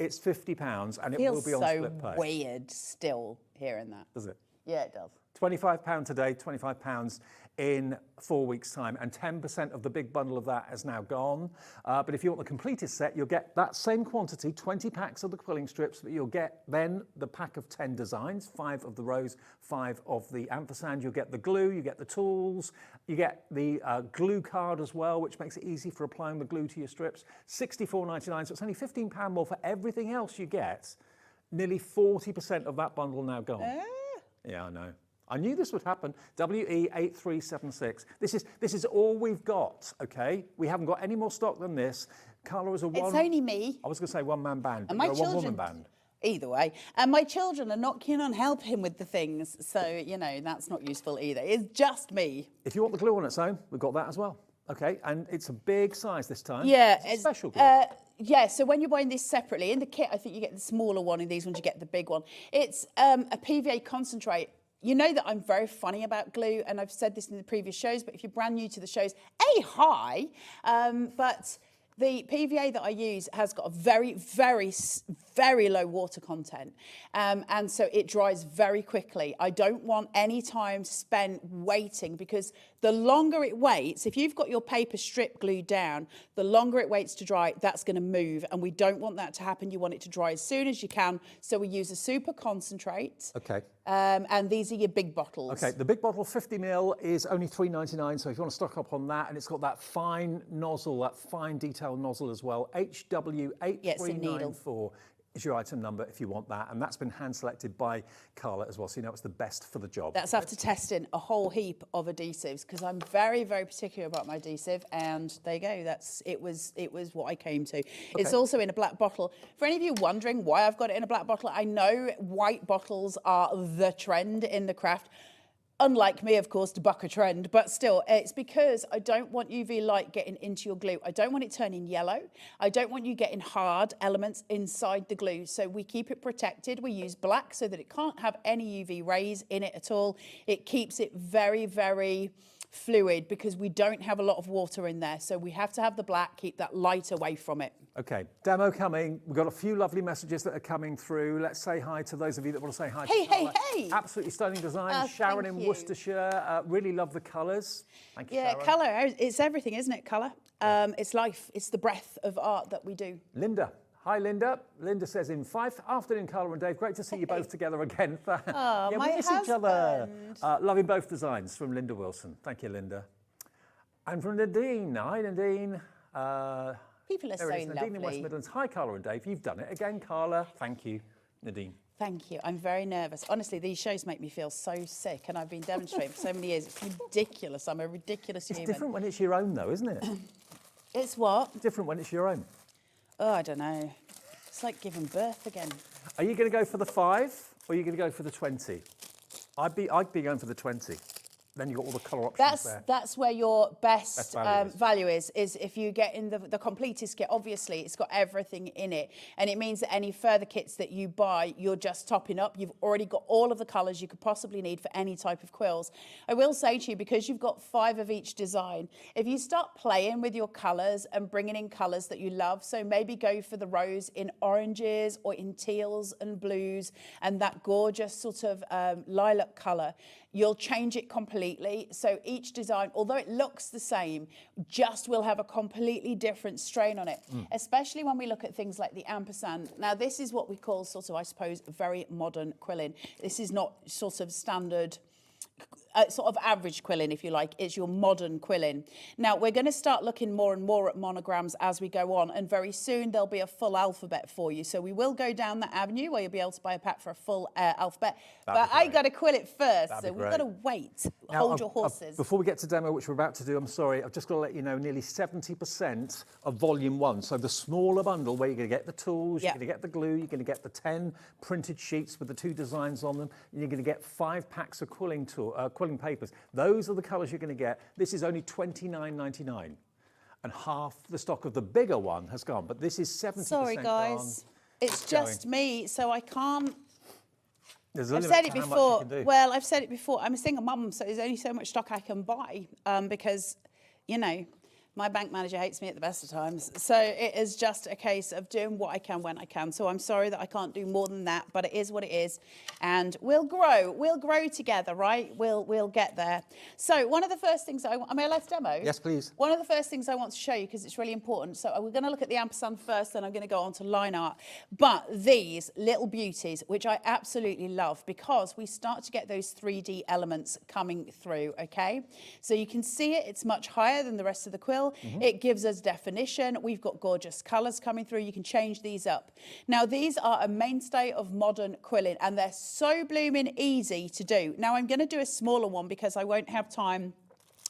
It's £50 and it will be on split pay. Feels so weird still hearing that. Does it? Yeah, it does. £25 today, £25 in 4 weeks' time, and 10% of the big bundle of that has now gone. But if you want the completed set, you'll get that same quantity, 20 packs of the quilling strips, but you'll get then the pack of 10 designs, 5 of the rose, 5 of the ampersand. You'll get the glue, you get the tools, you get the glue card as well, which makes it easy for applying the glue to your strips. £64.99, so it's only £15 more for everything else you get. Nearly 40% of that bundle now gone. Yeah, I know. I knew this would happen. WE8376. This is all we've got, okay? We haven't got any more stock than this. Carla is a one... It's only me. I was going to say one-man band. And my children... a one-woman band. Either way. And my children are not keen on helping with the things, so, you know, that's not useful either. It's just me. If you want the glue on its own, we've got that as well. Okay, and it's a big size this time. Yeah. It's a special glue. Yeah, so when you're buying this separately, in the kit, I think you get the smaller one. In these ones, you get the big one. It's a PVA concentrate. You know that I'm very funny about glue, and I've said this in the previous shows, but if you're brand new to the shows, hi. But the PVA that I use has got a very, very, very low water content. And so it dries very quickly. I don't want any time spent waiting, because the longer it waits, if you've got your paper strip glued down, the longer it waits to dry, that's going to move. And we don't want that to happen. You want it to dry as soon as you can. So we use a super concentrate. Okay. And these are your big bottles. Okay, the big bottle, 50ml, is only £3.99. So if you want to stock up on that, and it's got that fine nozzle, that fine detail nozzle as well. HW8394 is your item number if you want that. And that's been hand selected by Carla as well. So you know it's the best for the job. That's after testing a whole heap of adhesives, because I'm very, very particular about my adhesive. And there you go. It was what I came to. Okay. It's also in a black bottle. For any of you wondering why I've got it in a black bottle, I know white bottles are the trend in the craft. Unlike me, of course, to buck a trend, but still, it's because I don't want UV light getting into your glue. I don't want it turning yellow. I don't want you getting hard elements inside the glue. So we keep it protected. We use black so that it can't have any UV rays in it at all. It keeps it very, very fluid because we don't have a lot of water in there. So we have to have the black, keep that light away from it. Okay, demo coming. We've got a few lovely messages that are coming through. Let's say hi to those of you that want to say hi. Hey, to Carla. hey. Absolutely stunning design. Sharon thank in you. Worcestershire. Really love the colours. Thank you, Yeah, Sharon. colour, it's everything, isn't it, colour? It's life, it's the breath of art that we do. Linda. Hi, Linda. Linda says, in 5 afternoon, Carla and Dave. Great to see you both together again. Oh, yeah, my we miss each other. husband. Loving both designs from Linda Wilson. Thank you, Linda. And from Nadine. Hi, Nadine. People are so Nadine in West lovely. Midlands. Hi, Carla and Dave. You've done it again, Carla. Thank you, Nadine. Thank you. I'm very nervous. Honestly, these shows make me feel so sick, and I've been demonstrating for so many years. It's ridiculous. I'm a ridiculous human. It's different when it's your own, though, isn't it? It's what? It's different when it's your own. Oh, I don't know. It's like giving birth again. Are you going to go for the 5 or are you going to go for the 20? I'd be going for the 20. Then you've got all the colour options there. That's where your best value is if you get in the completest kit. Obviously, it's got everything in it, and it means that any further kits that you buy, you're just topping up. You've already got all of the colours you could possibly need for any type of quills. I will say to you, because you've got 5 of each design, if you start playing with your colours and bringing in colours that you love, so maybe go for the rose in oranges or in teals and blues and that gorgeous sort of lilac colour, you'll change it completely. So each design, although it looks the same, just will have a completely different strain on it, especially when we look at things like the ampersand. Now, this is what we call sort of, I suppose, very modern quilling. This is not sort of standard, sort of average quilling, if you like. It's your modern quilling. Now, we're going to start looking more and more at monograms as we go on, and very soon there'll be a full alphabet for you. So we will go down that avenue where you'll be able to buy a pack for a full alphabet. But I got to quill it first, so we've got to wait. Now, Hold your horses. Before we get to demo, which we're about to do, I'm sorry, I've just got to let you know, nearly 70% of volume 1. So the smaller bundle where you're going to get the tools, you're going to get the glue, you're going to get the 10 printed sheets with the 2 designs on them, and you're going to get 5 packs of quilling papers. Those are the colours you're going to get. This is only $29.99, and half the stock of the bigger one has gone. But this is 70% Sorry, guys. gone. It's just me, so I can't. There's a I've limit said it to how much you before. can do. Well, I've said it before. I'm a single mum, so there's only so much stock I can buy because, you know, my bank manager hates me at the best of times. So it is just a case of doing what I can when I can. So I'm sorry that I can't do more than that, but it is what it is. And we'll grow. We'll grow together, right? We'll get there. So one of the first things am I allowed to demo? Yes, please. One of the first things I want to show you, because it's really important. So we're going to look at the ampersand first, then I'm going to go on to line art. But these little beauties, which I absolutely love, because we start to get those 3D elements coming through, okay? So you can see it. It's much higher than the rest of the quill. It gives us definition. We've got gorgeous colours coming through. You can change these up. Now, these are a mainstay of modern quilling, and they're so blooming easy to do. Now, I'm going to do a smaller one because I won't have time,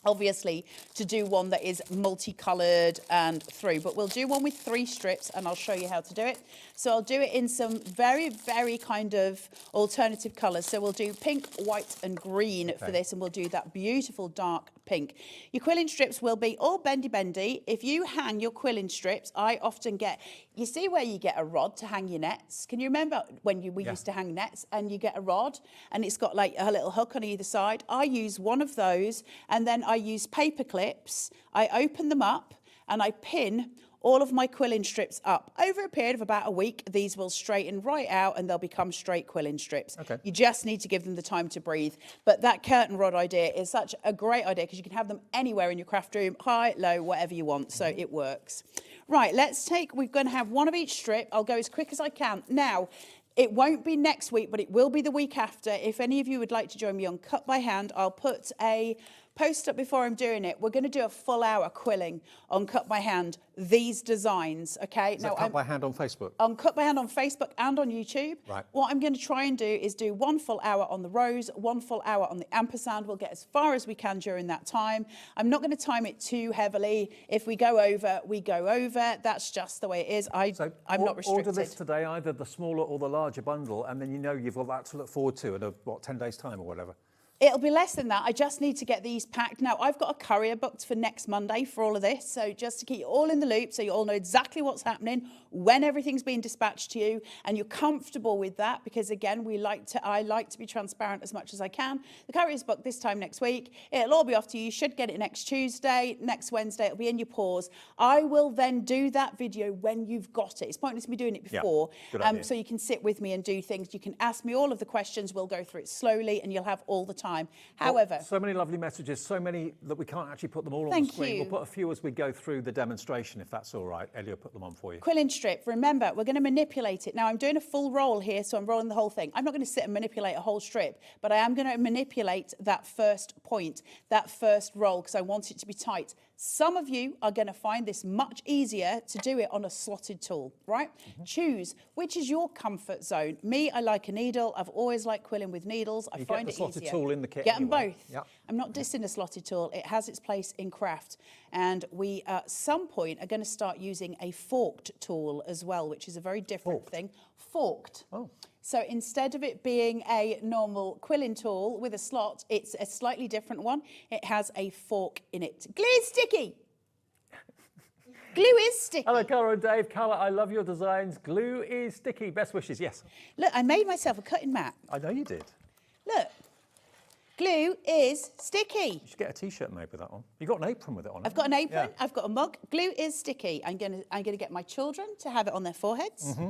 obviously, to do one that is multicoloured and through, but we'll do one with 3 strips and I'll show you how to do it. So I'll do it in some very, very kind of alternative colours. So we'll do pink, white and green for this, and we'll do that beautiful dark pink. Your quilling strips will be all bendy. If you hang your quilling strips, I often get, you see where you get a rod to hang your nets? Can you remember when we used to hang nets and you get a rod and it's got like a little hook on either side? I use one of those, and then I use paper clips. I open them up and I pin all of my quilling strips up. Over a period of about a week, these will straighten right out and they'll become straight quilling strips. Okay. You just need to give them the time to breathe. But that curtain rod idea is such a great idea because you can have them anywhere in your craft room, high, low, whatever you want. So it works. Right, we're going to have one of each strip. I'll go as quick as I can. Now, it won't be next week, but it will be the week after. If any of you would like to join me on Cut by Hand, I'll put a post up before I'm doing it. We're going to do a full hour quilling on Cut by Hand, these designs, okay? Is that Cut by Hand on Facebook? On Cut by Hand on Facebook and on YouTube. Right. What I'm going to try and do is do 1 full hour on the rose, 1 full hour on the ampersand. We'll get as far as we can during that time. I'm not going to time it too heavily. If we go over, we go over. That's just the way it is. I'm not restricted. Order this today, either the smaller or the larger bundle, and then you know you've got that to look forward to in 10 days' time or whatever. It'll be less than that. I just need to get these packed. Now, I've got a courier booked for next Monday for all of this. So just to keep you all in the loop so you all know exactly what's happening, when everything's being dispatched to you, and you're comfortable with that because, again, I like to be transparent as much as I can. The courier's booked this time next week. It'll all be off to you. You should get it next Tuesday. Next Wednesday, it'll be in your paws. I will then do that video when you've got it. It's pointless me doing it before. So you can sit with me and do things. You can ask me all of the questions. We'll go through it slowly and you'll have all the time. However, so many lovely messages, so many that we can't actually put them all on the Thank screen. you. We'll put a few as we go through the demonstration, if that's all right. Ellie will put them on for you. quilling strip, remember, we're going to manipulate it. Now, I'm doing a full roll here, so I'm rolling the whole thing. I'm not going to sit and manipulate a whole strip, but I am going to manipulate that first point, that first roll, because I want it to be tight. Some of you are going to find this much easier to do it on a slotted tool, right? Choose which is your comfort zone. Me, I like a needle. I've always liked quilling with needles. I find it easier. Get the slotted tool in the kit. Get them anyway. both. Yep. I'm not dissing a slotted tool. It has its place in craft. And we, at some point, are going to start using a forked tool as well, which is a very different thing. Forked. Oh. So instead of it being a normal quilling tool with a slot, it's a slightly different one. It has a fork in it. Glue is sticky. Glue is sticky. Hello, Carla and Dave. Carla, I love your designs. Glue is sticky. Best wishes, yes. Look, I made myself a cutting mat. I know you did. Look. Glue is sticky. You should get a T-shirt made with that on. You've got an apron with it on. I've got an apron. Yeah. I've got a mug. Glue is sticky. I'm gonna get my children to have it on their foreheads. Mm-hmm.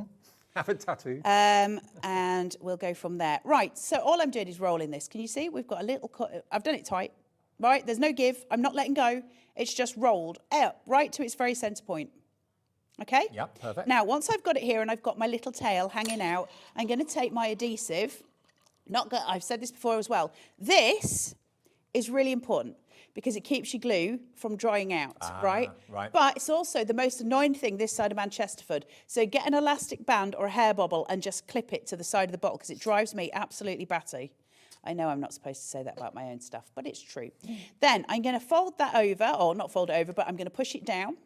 Have it tattooed. And we'll go from there. Right, so all I'm doing is rolling this. Can you see? We've got a little cut. I've done it tight, right? There's no give. I'm not letting go. It's just rolled out right to its very centre point. Okay? Yep, perfect. Now, once I've got it here and I've got my little tail hanging out, I'm going to take my adhesive. I've said this before as well. This is really important because it keeps your glue from drying out, right? But it's also the most annoying thing this side of Manchesterford. So get an elastic band or a hair bobble and just clip it to the side of the bottle because it drives me absolutely batty. I know I'm not supposed to say that about my own stuff, but it's true. Then I'm going to fold that over, or not fold it over, but I'm going to push it down.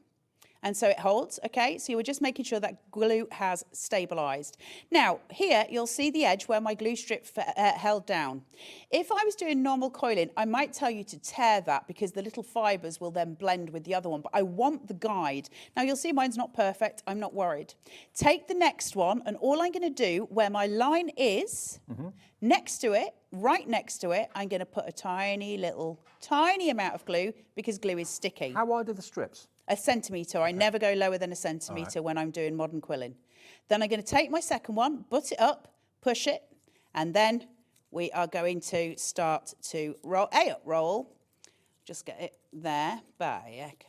And so it holds, okay? So you're just making sure that glue has stabilised. Now, here you'll see the edge where my glue strip held down. If I was doing normal coiling, I might tell you to tear that because the little fibres will then blend with the other one, but I want the guide. Now, you'll see mine's not perfect. I'm not worried. Take the next one, and all I'm going to do where my line is, next to it, right next to it, I'm going to put a tiny amount of glue because glue is sticky. How wide are the strips? A centimetre. I never go lower than a centimetre when I'm doing modern quilling. Then I'm going to take my second one, butt it up, push it, and then we are going to start to roll. Just get it there. Back.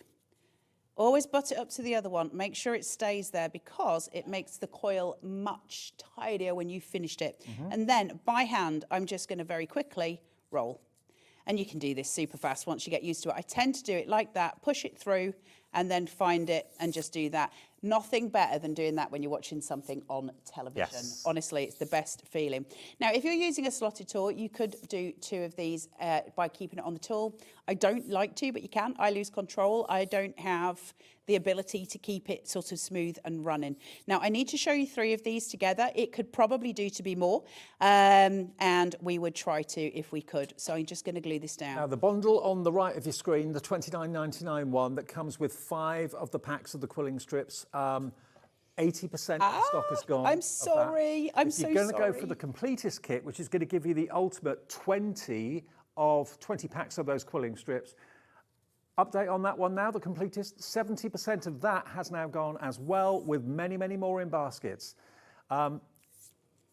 Always butt it up to the other one. Make sure it stays there because it makes the coil much tidier when you've finished it. And then by hand, I'm just going to very quickly roll. And you can do this super fast once you get used to it. I tend to do it like that, push it through, and then find it and just do that. Nothing better than doing that when you're watching something on television. Yes. Honestly, it's the best feeling. Now, if you're using a slotted tool, you could do 2 of these by keeping it on the tool. I don't like to, but you can. I lose control. I don't have the ability to keep it sort of smooth and running. Now, I need to show you 3 of these together. It could probably do to be more, and we would try to if we could. So I'm just going to glue this down. Now, the bundle on the right of your screen, the $29.99 one that comes with 5 of the packs of the quilling strips, 80% of the stock is gone. I'm sorry. I'm so sorry. You're going to go for the completist kit, which is going to give you the ultimate 20 packs of those quilling strips. Update on that one now, the completist, 70% of that has now gone as well, with many, many more in baskets.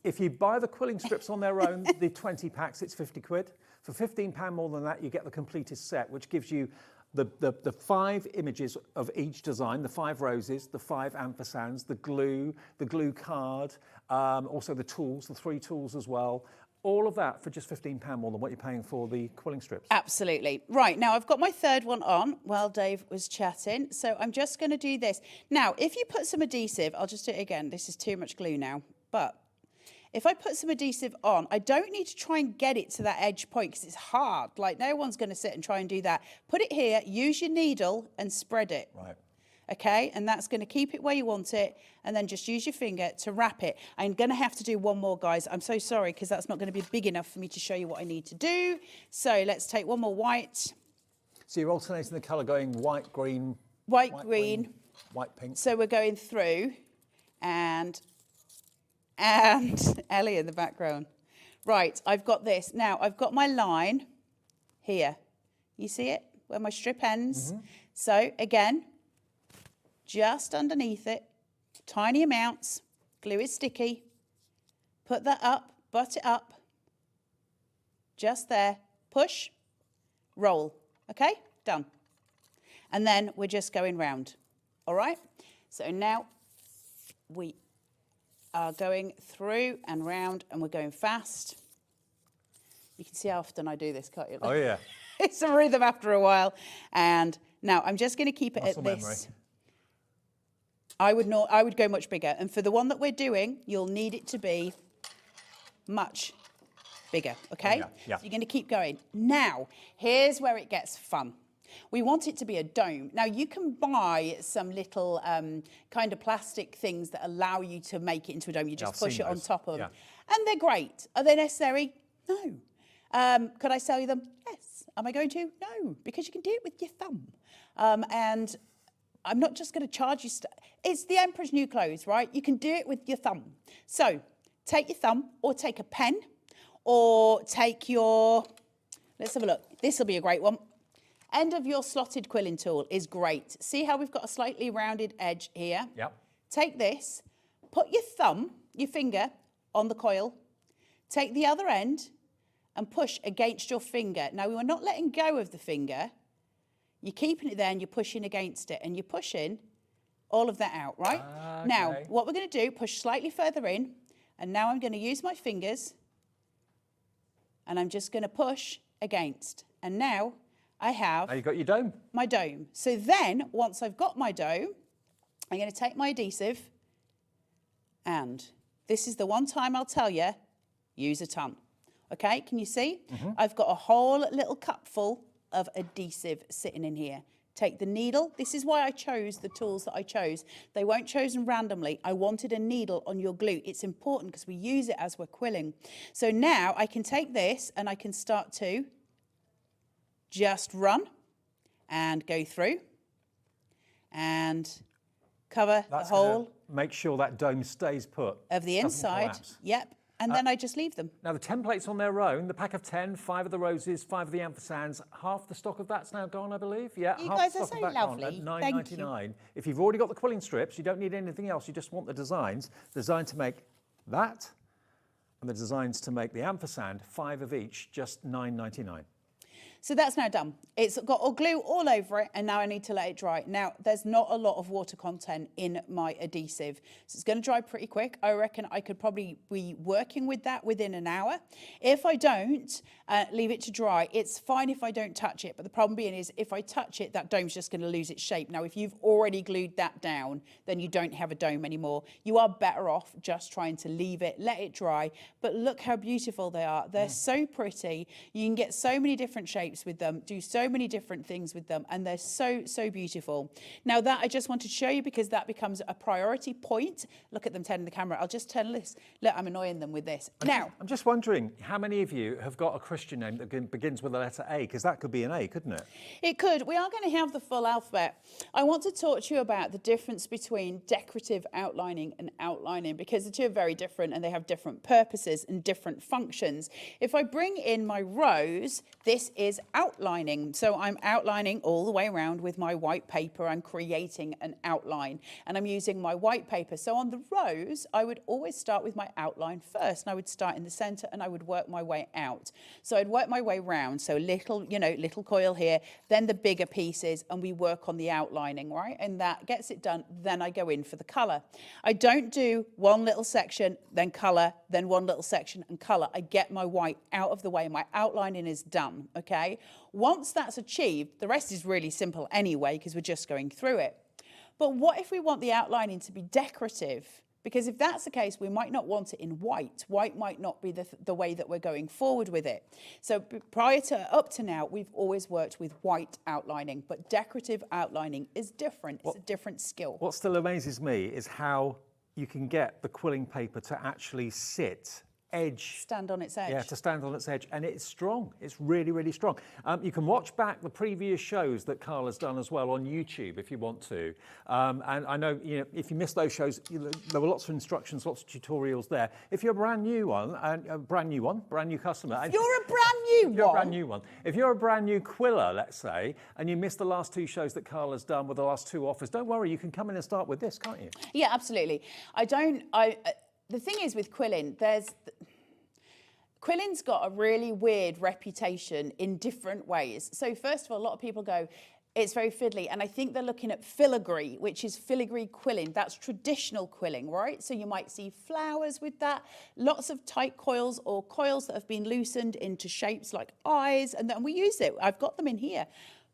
If you buy the quilling strips on their own, the 20 packs, it's 50 quid. For £15 more than that, you get the completist set, which gives you the 5 images of each design, the 5 roses, the 5 ampersands, the glue card, also the tools, the 3 tools as well. All of that for just £15 more than what you're paying for the quilling strips. Absolutely. Right, now I've got my third one on while Dave was chatting, so I'm just going to do this. Now, if you put some adhesive, I'll just do it again. This is too much glue now, but if I put some adhesive on, I don't need to try and get it to that edge point because it's hard. Like, no one's going to sit and try and do that. Put it here, use your needle and spread it. Right. okay? And that's going to keep it where you want it, and then just use your finger to wrap it. I'm going to have to do one more, guys. I'm so sorry, because that's not going to be big enough for me to show you what I need to do. So let's take one more white. So you're alternating the colour, going white, green, White, green, white, pink. So we're going through, and Ellie in the background. Right, I've got this. Now, I've got my line here. You see it, where my strip ends? So, again, just underneath it, tiny amounts, glue is sticky, put that up, butt it up, just there, push, roll, okay? Done. And then we're just going round, all right? So now we are going through and round, and we're going fast. You can see how often I do this, can't you? Oh, yeah. It's a rhythm after a while. And now I'm just going to keep it Muscle at this. memory. I would go much bigger. And for the one that we're doing, you'll need it to be much bigger, okay? Yeah. So you're going to keep going. Now, here's where it gets fun. We want it to be a dome. Now, you can buy some little kind of plastic things that allow you to make it into a dome. You just push it on top of them. And they're great. Are they necessary? No. Could I sell you them? Yes. Am I going to? No, because you can do it with your thumb. And I'm not just going to charge you. It's the Emperor's New Clothes, right? You can do it with your thumb. So take your thumb, or take a pen, or take your, let's have a look. This will be a great one. End of your slotted quilling tool is great. See how we've got a slightly rounded edge here? Yep. Take this, put your thumb, your finger, on the coil. Take the other end and push against your finger. Now, we're not letting go of the finger. You're keeping it there, and you're pushing against it, and you're pushing all of that out, right? Okay. Now, what we're going to do, push slightly further in, and now I'm going to use my fingers, and I'm just going to push against. And now I have Now you've got your dome. my dome. So then, once I've got my dome, I'm going to take my adhesive, and this is the one time I'll tell you, use a ton. Okay, can you see? I've got a whole little cupful of adhesive sitting in here. Take the needle. This is why I chose the tools that I chose. They weren't chosen randomly. I wanted a needle on your glue. It's important because we use it as we're quilling. So now I can take this, and I can start to just run and go through and cover the whole. Make sure that dome stays put. Of the inside. Collapse. Yep. And then I just leave them. Now the templates on their own, the pack of 10, 5 of the roses, 5 of the amphersands, half the stock of that's now gone, I believe. Yeah, You half guys the are stock so of that lovely. gone at Thank you. $9.99. If you've already got the quilling strips, you don't need anything else. You just want the designs designed to make that, and the designs to make the ampersand, 5 of each, just $9.99. So that's now done. It's got glue all over it, and now I need to let it dry. Now, there's not a lot of water content in my adhesive, so it's going to dry pretty quick. I reckon I could probably be working with that within an hour. If I don't leave it to dry, it's fine if I don't touch it, but the problem being is if I touch it, that dome's just going to lose its shape. Now, if you've already glued that down, then you don't have a dome anymore. You are better off just trying to leave it, let it dry, but look how beautiful they are. They're so pretty. You can get so many different shapes with them, do so many different things with them, and they're so, so beautiful. Now that I just wanted to show you because that becomes a priority point. Look at them turning the camera. I'll just turn this. Look, I'm annoying them with this. I'm just wondering, how many of you have got a Christian name that begins with the letter A? Because that could be an A, couldn't it? It could. We are going to have the full alphabet. I want to talk to you about the difference between decorative outlining and outlining, because the two are very different and they have different purposes and different functions. If I bring in my rose, this is outlining. So I'm outlining all the way around with my white paper. I'm creating an outline and I'm using my white paper. So on the rose, I would always start with my outline first, and I would start in the center and I would work my way out. So I'd work my way round. So little, little coil here, then the bigger pieces, and we work on the outlining, right? And that gets it done. Then I go in for the color. I don't do one little section, then color, then one little section and color. I get my white out of the way. My outlining is done, okay? Once that's achieved, the rest is really simple anyway, because we're just going through it. But what if we want the outlining to be decorative? Because if that's the case, we might not want it in white. White might not be the way that we're going forward with it. So prior to up to now, we've always worked with white outlining, but decorative outlining is different. It's a different skill. What still amazes me is how you can get the quilling paper to actually stand on its edge. Yeah, to stand on its edge, and it's strong. It's really, really strong. You can watch back the previous shows that Carla's done as well on YouTube if you want to. And I know, if you missed those shows, there were lots of instructions, lots of tutorials there. If you're a brand new customer. If you're a brand new one. If you're a brand new quiller, let's say, and you missed the last 2 shows that Carla's done with the last 2 offers, don't worry, you can come in and start with this, can't you? Yeah, absolutely. The thing is with quilling, quilling's got a really weird reputation in different ways. So first of all, a lot of people go, it's very fiddly. And I think they're looking at filigree, which is filigree quilling. That's traditional quilling, right? So you might see flowers with that, lots of tight coils or coils that have been loosened into shapes like eyes. And then we use it. I've got them in here.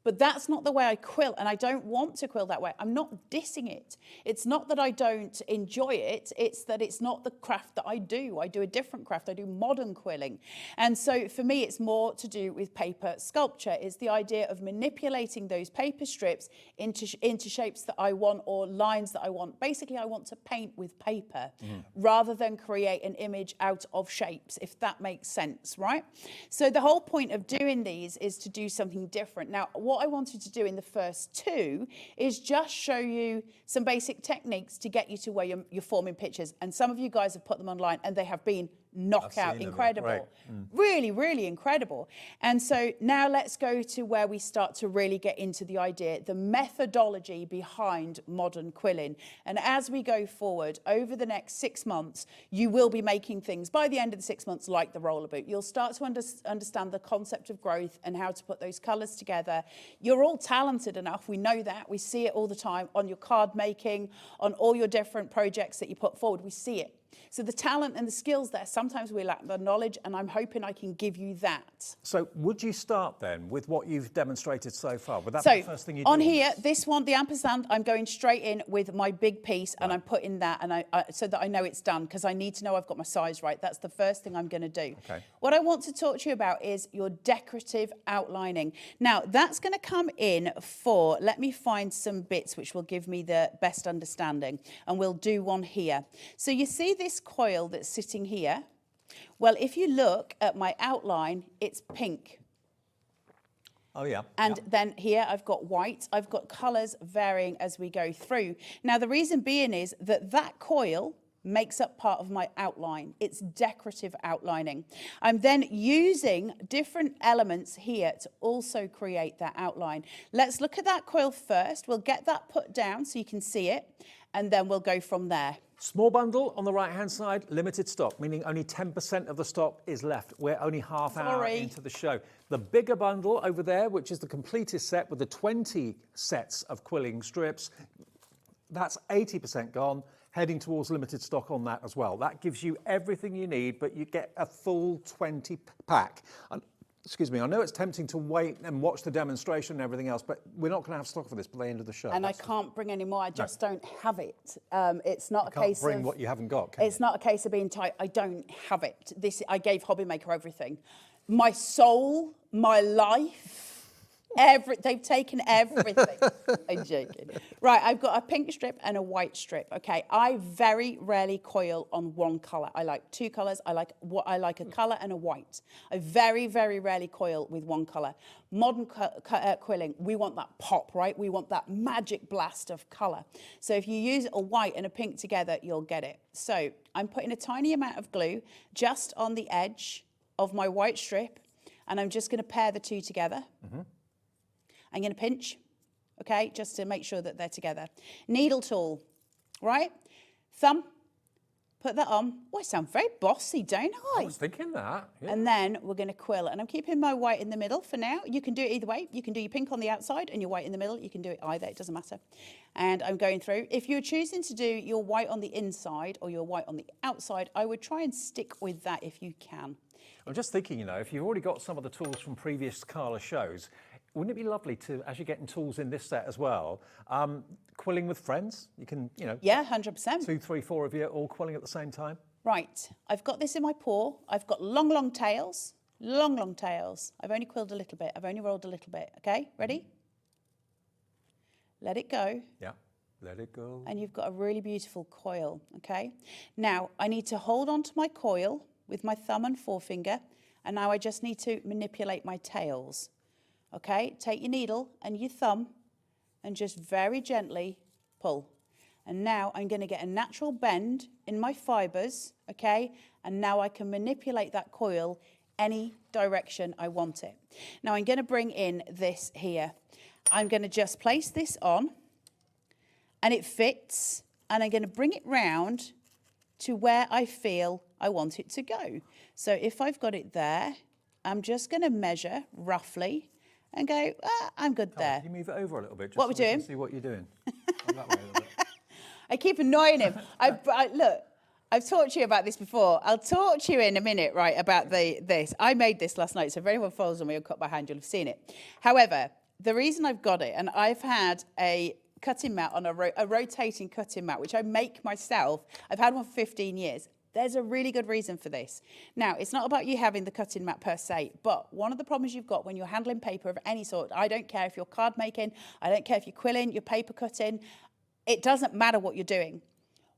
But that's not the way I quill, and I don't want to quill that way. I'm not dissing it. It's not that I don't enjoy it, it's that it's not the craft that I do. I do a different craft, I do modern quilling. And so for me, it's more to do with paper sculpture. It's the idea of manipulating those paper strips into shapes that I want or lines that I want. Basically, I want to paint with paper rather than create an image out of shapes, if that makes sense, right? So the whole point of doing these is to do something different. Now, what I wanted to do in the first 2 is just show you some basic techniques to get you to where you're forming pictures. And some of you guys have put them online and they have been knockout incredible. Right. Really, really incredible. And so now let's go to where we start to really get into the idea, the methodology behind modern quilling. And as we go forward over the next 6 months, you will be making things by the end of the 6 months like the roller boot. You'll start to understand the concept of growth and how to put those colours together. You're all talented enough. We know that. We see it all the time on your card making, on all your different projects that you put forward. We see it. So the talent and the skills there, sometimes we lack the knowledge, and I'm hoping I can give you that. So would you start then with what you've demonstrated so far? Would that be the first thing you do? On here, this one, the ampersand, I'm going straight in with my big piece and I'm putting that and so that I know it's done, because I need to know I've got my size right. That's the first thing I'm going to do. Okay. What I want to talk to you about is your decorative outlining. Now, that's going to come in for, let me find some bits which will give me the best understanding, and we'll do one here. So you see this coil that's sitting here? Well, if you look at my outline, it's pink. Oh, yeah. And then here I've got white. I've got colours varying as we go through. Now, the reason being is that that coil makes up part of my outline. It's decorative outlining. I'm then using different elements here to also create that outline. Let's look at that coil first. We'll get that put down so you can see it, and then we'll go from there. Small bundle on the right-hand side, limited stock, meaning only 10% of the stock is left. We're only half hour into the show. The bigger bundle over there, which is the completest set with the 20 sets of quilling strips, that's 80% gone, heading towards limited stock on that as well. That gives you everything you need, but you get a full 20 pack. Excuse me, I know it's tempting to wait and watch the demonstration and everything else, but we're not going to have stock for this by the end of the show. And I can't bring any more, I just don't have it. It's not a case of... You can't bring what you haven't got, can you? It's not a case of being tight, I don't have it. I gave HobbyMaker everything. My soul, my life, they've taken everything. I'm joking. Right, I've got a pink strip and a white strip. Okay, I very rarely coil on one colour. I like 2 colours. I like a colour and a white. I very, very rarely coil with one colour. Modern quilling, we want that pop, right? We want that magic blast of colour. So if you use a white and a pink together, you'll get it. So I'm putting a tiny amount of glue just on the edge of my white strip, and I'm just going to pair the 2 together. I'm going to pinch, okay, just to make sure that they're together. Needle tool, right? Thumb, put that on. Oh, I sound very bossy, don't I? I was thinking that. Yeah. And then we're going to quill. And I'm keeping my white in the middle for now. You can do it either way. You can do your pink on the outside and your white in the middle. You can do it either. It doesn't matter. And I'm going through. If you're choosing to do your white on the inside or your white on the outside, I would try and stick with that if you can. I'm just thinking, if you've already got some of the tools from previous Carla shows, wouldn't it be lovely to, as you're getting tools in this set as well, quilling with friends? You can, you know. Yeah, 100%. 2, 3, 4 of you all quilling at the same time. Right, I've got this in my paw. I've got long, long tails. Long, long tails. I've only quilled a little bit. I've only rolled a little bit. Okay, ready? Let it go. Yeah, let it go. And you've got a really beautiful coil, okay? Now, I need to hold on to my coil with my thumb and forefinger, and now I just need to manipulate my tails, okay? Take your needle and your thumb and just very gently pull. And now I'm going to get a natural bend in my fibres, okay? And now I can manipulate that coil any direction I want it. Now I'm going to bring in this here. I'm going to just place this on and it fits, and I'm going to bring it round to where I feel I want it to go. So if I've got it there, I'm just going to measure roughly and go, I'm good there. Can you move it over a little bit? Just What we're so we can doing? see what you're doing. Come that way a little bit. I keep annoying him. Look, I've talked to you about this before. I'll talk to you in a minute, right, about this. I made this last night, so if anyone follows on me or cut by hand, you'll have seen it. However, the reason I've got it, and I've had a cutting mat on a rotating cutting mat, which I make myself. I've had one for 15 years. There's a really good reason for this. Now, it's not about you having the cutting mat per se, but one of the problems you've got when you're handling paper of any sort, I don't care if you're card making, I don't care if you're quilling, you're paper cutting, it doesn't matter what you're doing.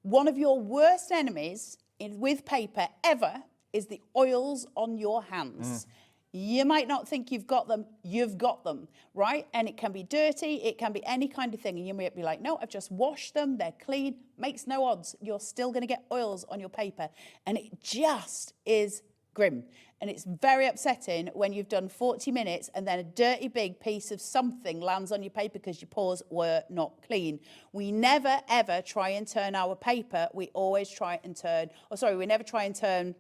One of your worst enemies with paper ever is the oils on your hands. You might not think you've got them, right? And it can be dirty, it can be any kind of thing. And you might be like, no, I've just washed them, they're clean, makes no odds. You're still gonna get oils on your paper. And it just is grim. And it's very upsetting when you've done 40 minutes and then a dirty big piece of something lands on your paper because your paws were not clean. We never ever try and turn our paper, we always try and turn, we never try and turn,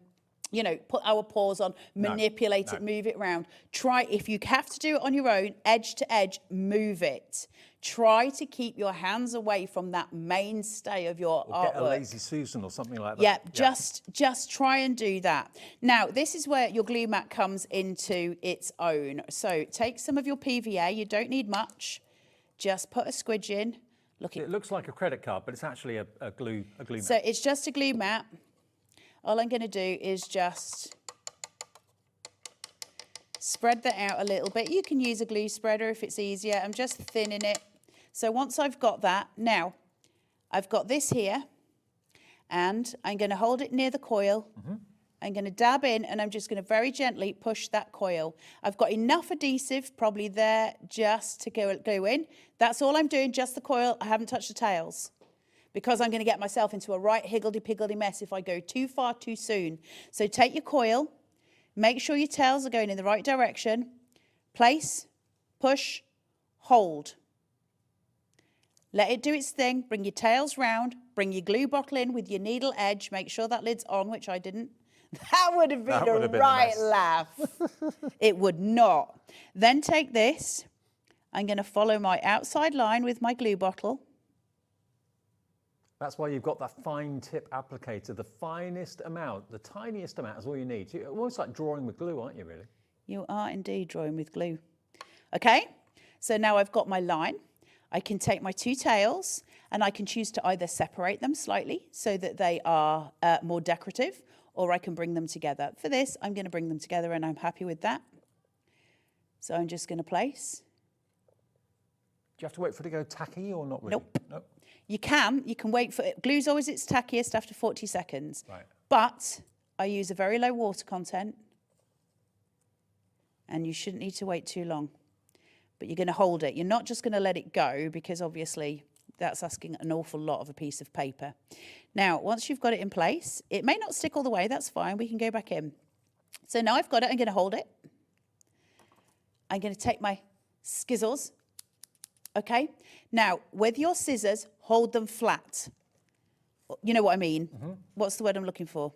you know, put our paws on, manipulate it, move it around. Try, if you have to do it on your own, edge to edge, move it. Try to keep your hands away from that mainstay of your artwork. Get a lazy Susan or something like that. Yeah, just try and do that. Now, this is where your glue mat comes into its own. So take some of your PVA, you don't need much. Just put a squidge in. It looks like a credit card, but it's actually a glue mat. So it's just a glue mat. All I'm going to do is just spread that out a little bit. You can use a glue spreader if it's easier. I'm just thinning it. So once I've got that, now I've got this here and I'm going to hold it near the coil. I'm going to dab in and I'm just going to very gently push that coil. I've got enough adhesive probably there just to glue in. That's all I'm doing, just the coil. I haven't touched the tails, because I'm going to get myself into a right higgledy-piggledy mess if I go too far too soon. So take your coil, make sure your tails are going in the right direction, place, push, hold. Let it do its thing, bring your tails round, bring your glue bottle in with your needle edge, make sure that lid's on, which I didn't. That would have been a right laugh. It would not. Then take this, I'm going to follow my outside line with my glue bottle. That's why you've got that fine tip applicator. The finest amount, the tiniest amount is all you need. You're almost like drawing with glue, aren't you, really? You are indeed drawing with glue. Okay, so now I've got my line. I can take my two tails and I can choose to either separate them slightly so that they are more decorative, or I can bring them together. For this, I'm going to bring them together and I'm happy with that. So I'm just going to place. Do you have to wait for it to go tacky or not really? Nope. You can wait for it. Glue's always its tackiest after 40 seconds. Right. But I use a very low water content and you shouldn't need to wait too long. But you're going to hold it. You're not just going to let it go, because obviously that's asking an awful lot of a piece of paper. Now, once you've got it in place, it may not stick all the way, that's fine. We can go back in. So now I've got it, I'm going to hold it. I'm going to take my skizzles. Okay, now with your scissors, hold them flat. You know what I mean? What's the word I'm looking for?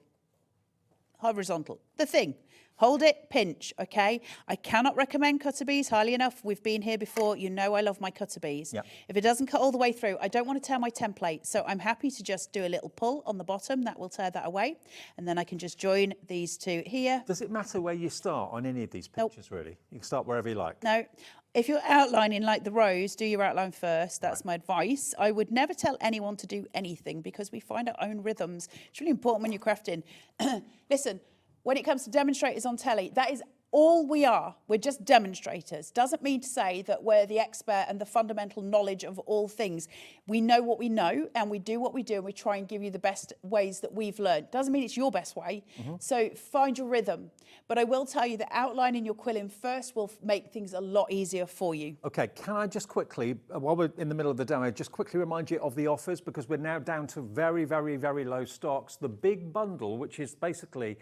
Horizontal, the thing. Hold it, pinch, okay? I cannot recommend cutter bees highly enough. We've been here before, you know I love my cutter bees. Yep. If it doesn't cut all the way through, I don't want to tear my template, so I'm happy to just do a little pull on the bottom, that will tear that away, and then I can just join these two here. Does it matter where you start on any of these pictures, really? You can start wherever you like. No, If you're outlining like the rose, do your outline first. That's my advice. I would never tell anyone to do anything because we find our own rhythms. It's really important when you're crafting. Listen, when it comes to demonstrators on telly, that is all we are. We're just demonstrators. Doesn't mean to say that we're the expert and the fundamental knowledge of all things. We know what we know and we do what we do and we try and give you the best ways that we've learned. Doesn't mean it's your best way. So find your rhythm. But I will tell you that outlining your quilling first will make things a lot easier for you. Okay, can I just quickly, while we're in the middle of the demo, just quickly remind you of the offers, because we're now down to very, very, very low stocks. The big bundle, which is basically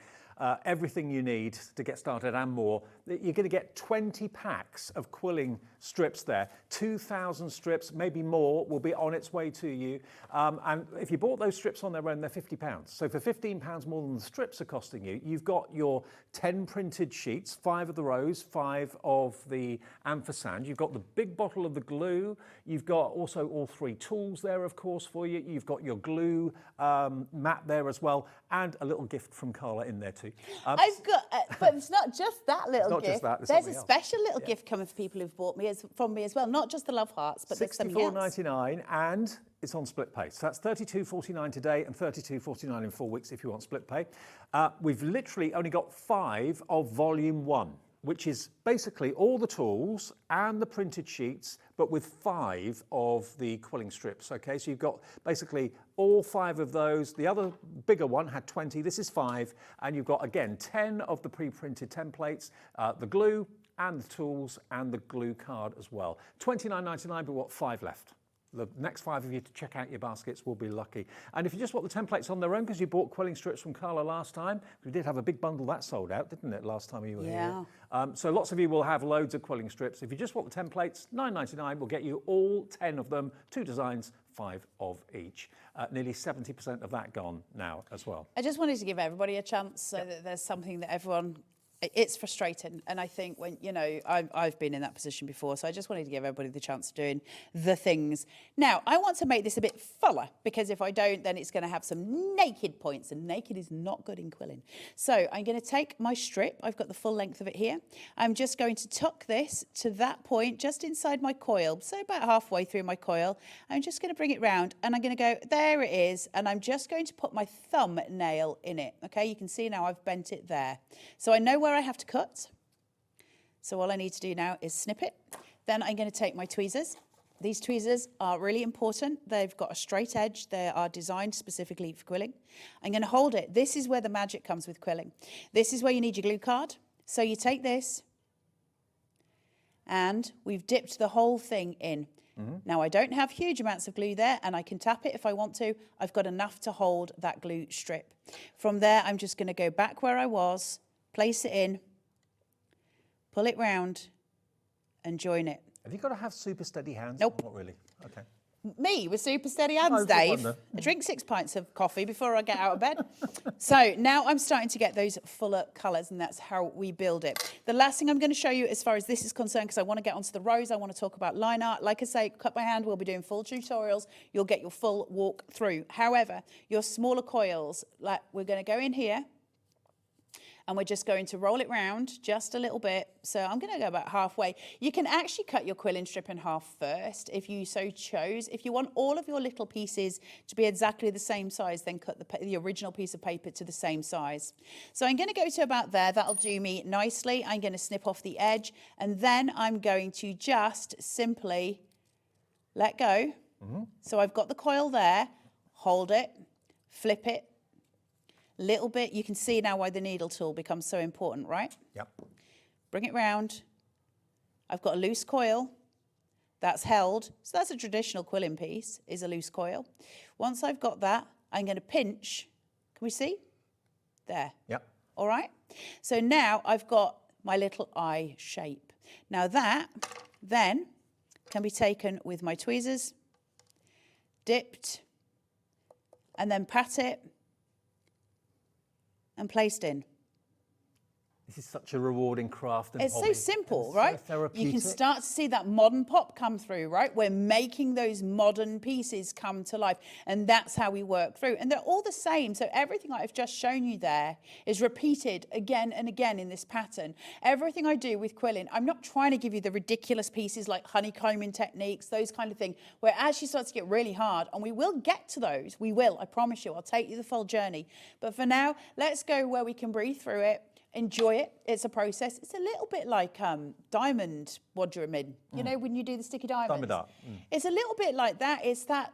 everything you need to get started and more. You're going to get 20 packs of quilling strips there. 2,000 strips, maybe more, will be on its way to you. And if you bought those strips on their own, they're £50. So for £15 more than the strips are costing you, you've got your 10 printed sheets, 5 of the rose, 5 of the ampersand. You've got the big bottle of the glue. You've got also all 3 tools there, of course, for you. You've got your glue mat there as well, and a little gift from Carla in there too. I've got, but it's not just that little not gift. just that, there's a special little gift coming for people who've bought from me as well. Not just the love hearts, but there's something else. $64.99, and it's on split pay. So that's $32.49 today and $32.49 in 4 weeks if you want split pay. We've literally only got 5 of volume 1, which is basically all the tools and the printed sheets, but with 5 of the quilling strips, okay? So you've got basically all 5 of those. The other bigger one had 20, this is 5, and you've got, again, 10 of the pre-printed templates, the glue and the tools and the glue card as well. $29.99, but what, 5 left? The next 5 of you to check out your baskets will be lucky. And if you just want the templates on their own, because you bought quilling strips from Carla last time, we did have a big bundle that sold out, didn't it, last time you were here? So lots of you will have loads of quilling strips. If you just want the templates, $9.99 will get you all 10 of them, 2 designs, 5 of each. Nearly 70% of that gone now as well. I just wanted to give everybody a chance so that there's something that everyone... It's frustrating, and I think when, you know, I've been in that position before, so I just wanted to give everybody the chance of doing the things. Now, I want to make this a bit fuller, because if I don't, then it's going to have some naked points, and naked is not good in quilling. So I'm going to take my strip, I've got the full length of it here, I'm just going to tuck this to that point just inside my coil, so about halfway through my coil. I'm just going to bring it round, and I'm going to go, there it is, and I'm just going to put my thumbnail in it, okay? You can see now I've bent it there. So I know where I have to cut. So all I need to do now is snip it. Then I'm going to take my tweezers. These tweezers are really important. They've got a straight edge. They are designed specifically for quilling. I'm going to hold it. This is where the magic comes with quilling. This is where you need your glue card. So you take this and we've dipped the whole thing in. Now, I don't have huge amounts of glue there, and I can tap it if I want to. I've got enough to hold that glue strip. From there, I'm just going to go back where I was, place it in, pull it round, and join it. Have you got to have super steady hands? Nope. Not really. Okay. Me with super steady hands, Dave. I drink 6 pints of coffee before I get out of bed. So now I'm starting to get those fuller colours, and that's how we build it. The last thing I'm going to show you as far as this is concerned, because I want to get onto the rose, I want to talk about line art. Like I say, cut by hand, we'll be doing full tutorials. You'll get your full walk through. However, your smaller coils, like we're going to go in here, and we're just going to roll it round just a little bit. So I'm going to go about halfway. You can actually cut your quilling strip in half first if you so chose. If you want all of your little pieces to be exactly the same size, then cut the original piece of paper to the same size. So I'm going to go to about there. That'll do me nicely. I'm going to snip off the edge, and then I'm going to just simply let go. So I've got the coil there, hold it, flip it, little bit. You can see now why the needle tool becomes so important, right? Yep. Bring it round. I've got a loose coil that's held. So that's a traditional quilling piece, is a loose coil. Once I've got that, I'm going to pinch. Can we see? There. Yep. All right. So now I've got my little eye shape. Now that then can be taken with my tweezers, dipped, and then pat it, and placed in. This is such a rewarding craft and It's hobby. so simple, And right? So therapeutic. You can start to see that modern pop come through, right? We're making those modern pieces come to life, and that's how we work through. And they're all the same. So everything I've just shown you there is repeated again and again in this pattern. Everything I do with quilling, I'm not trying to give you the ridiculous pieces like honeycombing techniques, those kind of thing, where it actually starts to get really hard, and we will get to those. We will, I promise you. I'll take you the full journey. But for now, let's go where we can breathe through it. Enjoy it. It's a process. It's a little bit like diamond wadramine. You know, when you do the sticky diamonds. Diamond art. It's a little bit like that. It's that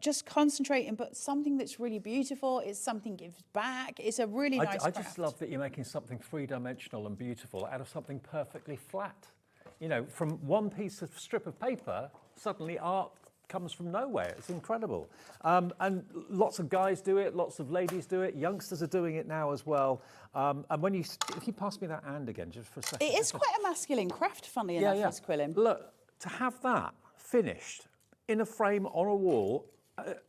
just concentrating, but something that's really beautiful. It's something gives back. It's a really nice I craft. just love that you're making something three-dimensional and beautiful out of something perfectly flat. You know, from one piece of strip of paper, suddenly art comes from nowhere. It's incredible. And lots of guys do it, lots of ladies do it, youngsters are doing it now as well. And when if you pass me that hand again, just for a second. It is quite a masculine craft, funnily enough, this quilling. Look, to have that finished in a frame on a wall,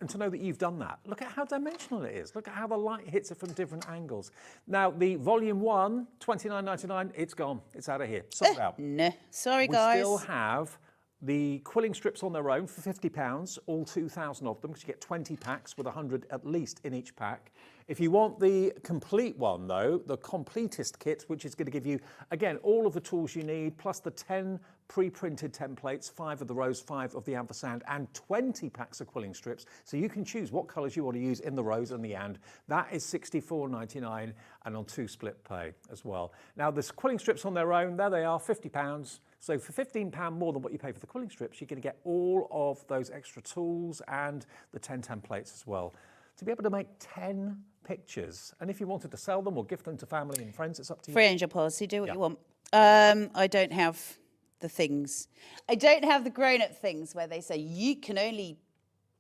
and to know that you've done that. Look at how dimensional it is. Look at how the light hits it from different angles. Now, the volume 1, $29.99, it's gone. It's out of here. Sold out. No, sorry guys. We still have the quilling strips on their own for £50, all 2,000 of them, because you get 20 packs with 100 at least in each pack. If you want the complete one, though, the completest kit, which is going to give you, again, all of the tools you need, plus the 10 pre-printed templates, 5 of the rose, 5 of the ampersand, and 20 packs of quilling strips. So you can choose what colours you want to use in the rose and the and. That is $64.99 and on 2 split pay as well. Now, the quilling strips on their own, there they are, £50. So for £15 more than what you pay for the quilling strips, you're going to get all of those extra tools and the 10 templates as well. To be able to make 10 pictures, and if you wanted to sell them or gift them to family and friends, it's up to you. Free angel policy, do what you want. I don't have the things. I don't have the grown-up things where they say, you can only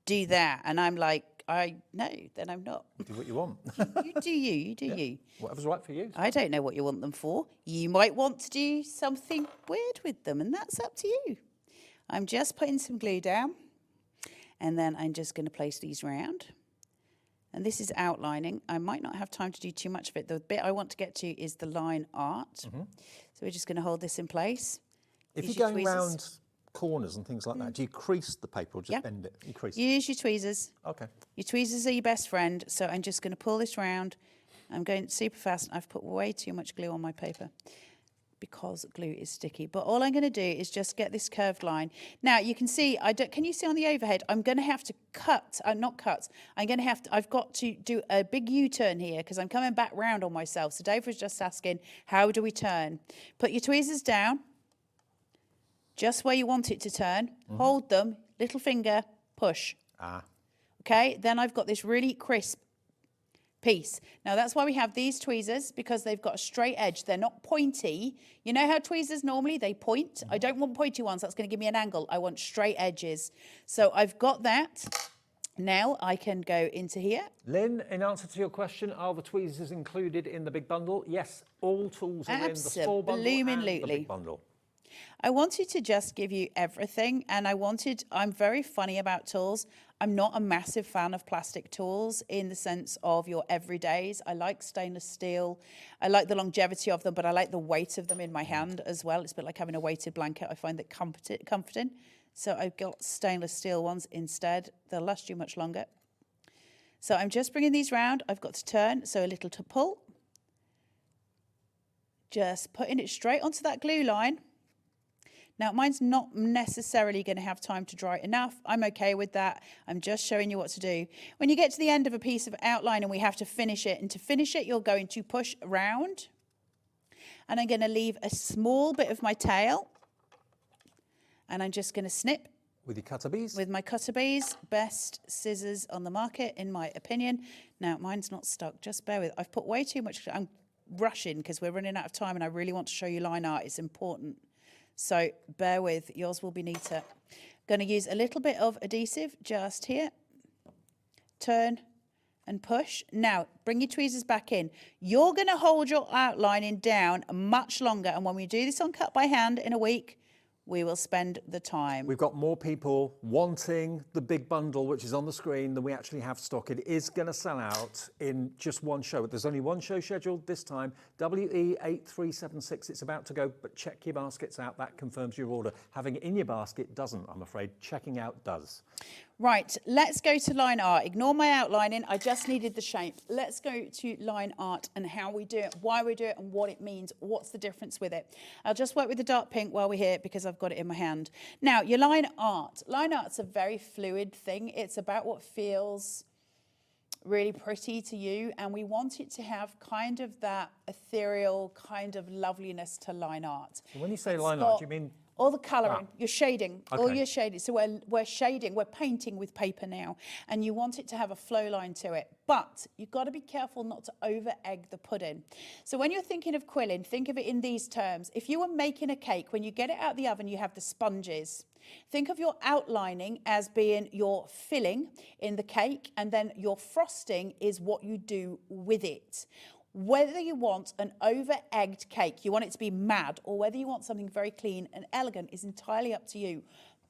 do that. And I'm like, no, then I'm not. Do what you want. You do you, you do you. Whatever's right for you. I don't know what you want them for. You might want to do something weird with them, and that's up to you. I'm just putting some glue down, and then I'm just going to place these round. And this is outlining. I might not have time to do too much of it. The bit I want to get to is the line art. So we're just going to hold this in place. If you're going around corners and things like that, do you crease the paper or just bend it? You crease it? Use your tweezers. Okay. Your tweezers are your best friend. So I'm just going to pull this round. I'm going super fast. I've put way too much glue on my paper because glue is sticky. But all I'm going to do is just get this curved line. Now you can see, can you see on the overhead, I'm going to have to cut, not cut, I've got to do a big U-turn here because I'm coming back round on myself. So Dave was just asking, how do we turn? Put your tweezers down, just where you want it to turn, hold them, little finger, push. Okay, then I've got this really crisp piece. Now that's why we have these tweezers, because they've got a straight edge. They're not pointy. You know how tweezers normally, they point? I don't want pointy ones. That's going to give me an angle. I want straight edges. So I've got that. Now I can go into here. Lynn, in answer to your question, are the tweezers included in the big bundle? Yes, all tools are in the small bundle and the big bundle. I wanted to just give you everything, and I'm very funny about tools. I'm not a massive fan of plastic tools in the sense of your everydays. I like stainless steel. I like the longevity of them, but I like the weight of them in my hand as well. It's a bit like having a weighted blanket. I find that comforting. So I've got stainless steel ones instead. They'll last you much longer. So I'm just bringing these round. I've got to turn, so a little to pull. Just putting it straight onto that glue line. Now, mine's not necessarily going to have time to dry enough. I'm okay with that. I'm just showing you what to do. When you get to the end of a piece of outline and we have to finish it, and to finish it, you're going to push around. And I'm going to leave a small bit of my tail. And I'm just going to snip. With your cutter bees? With my cutter bees. Best scissors on the market, in my opinion. Now, mine's not stuck. Just bear with it. I've put way too much. I'm rushing because we're running out of time and I really want to show you line art. It's important. So bear with, yours will be neater. Going to use a little bit of adhesive just here. Turn and push. Now, bring your tweezers back in. You're going to hold your outlining down much longer. And when we do this on cut by hand in a week, we will spend the time. We've got more people wanting the big bundle, which is on the screen, than we actually have stock. It is going to sell out in just one show. There's only one show scheduled this time, WE8376. It's about to go, but check your baskets out. That confirms your order. Having it in your basket doesn't, I'm afraid. Checking out does. Right, let's go to line art. Ignore my outlining, I just needed the shape. Let's go to line art and how we do it, why we do it and what it means, what's the difference with it. I'll just work with the dark pink while we're here because I've got it in my hand. Now, your line art's a very fluid thing. It's about what feels really pretty to you, and we want it to have kind of that ethereal kind of loveliness to line art. So when you say line art, do you mean all the colouring, you're shading, all Okay. your shading. So we're shading, we're painting with paper now, and you want it to have a flow line to it. But you've got to be careful not to over-egg the pudding. So when you're thinking of quilling, think of it in these terms. If you were making a cake, when you get it out of the oven, you have the sponges. Think of your outlining as being your filling in the cake, and then your frosting is what you do with it. Whether you want an over-egged cake, you want it to be mad, or whether you want something very clean and elegant is entirely up to you.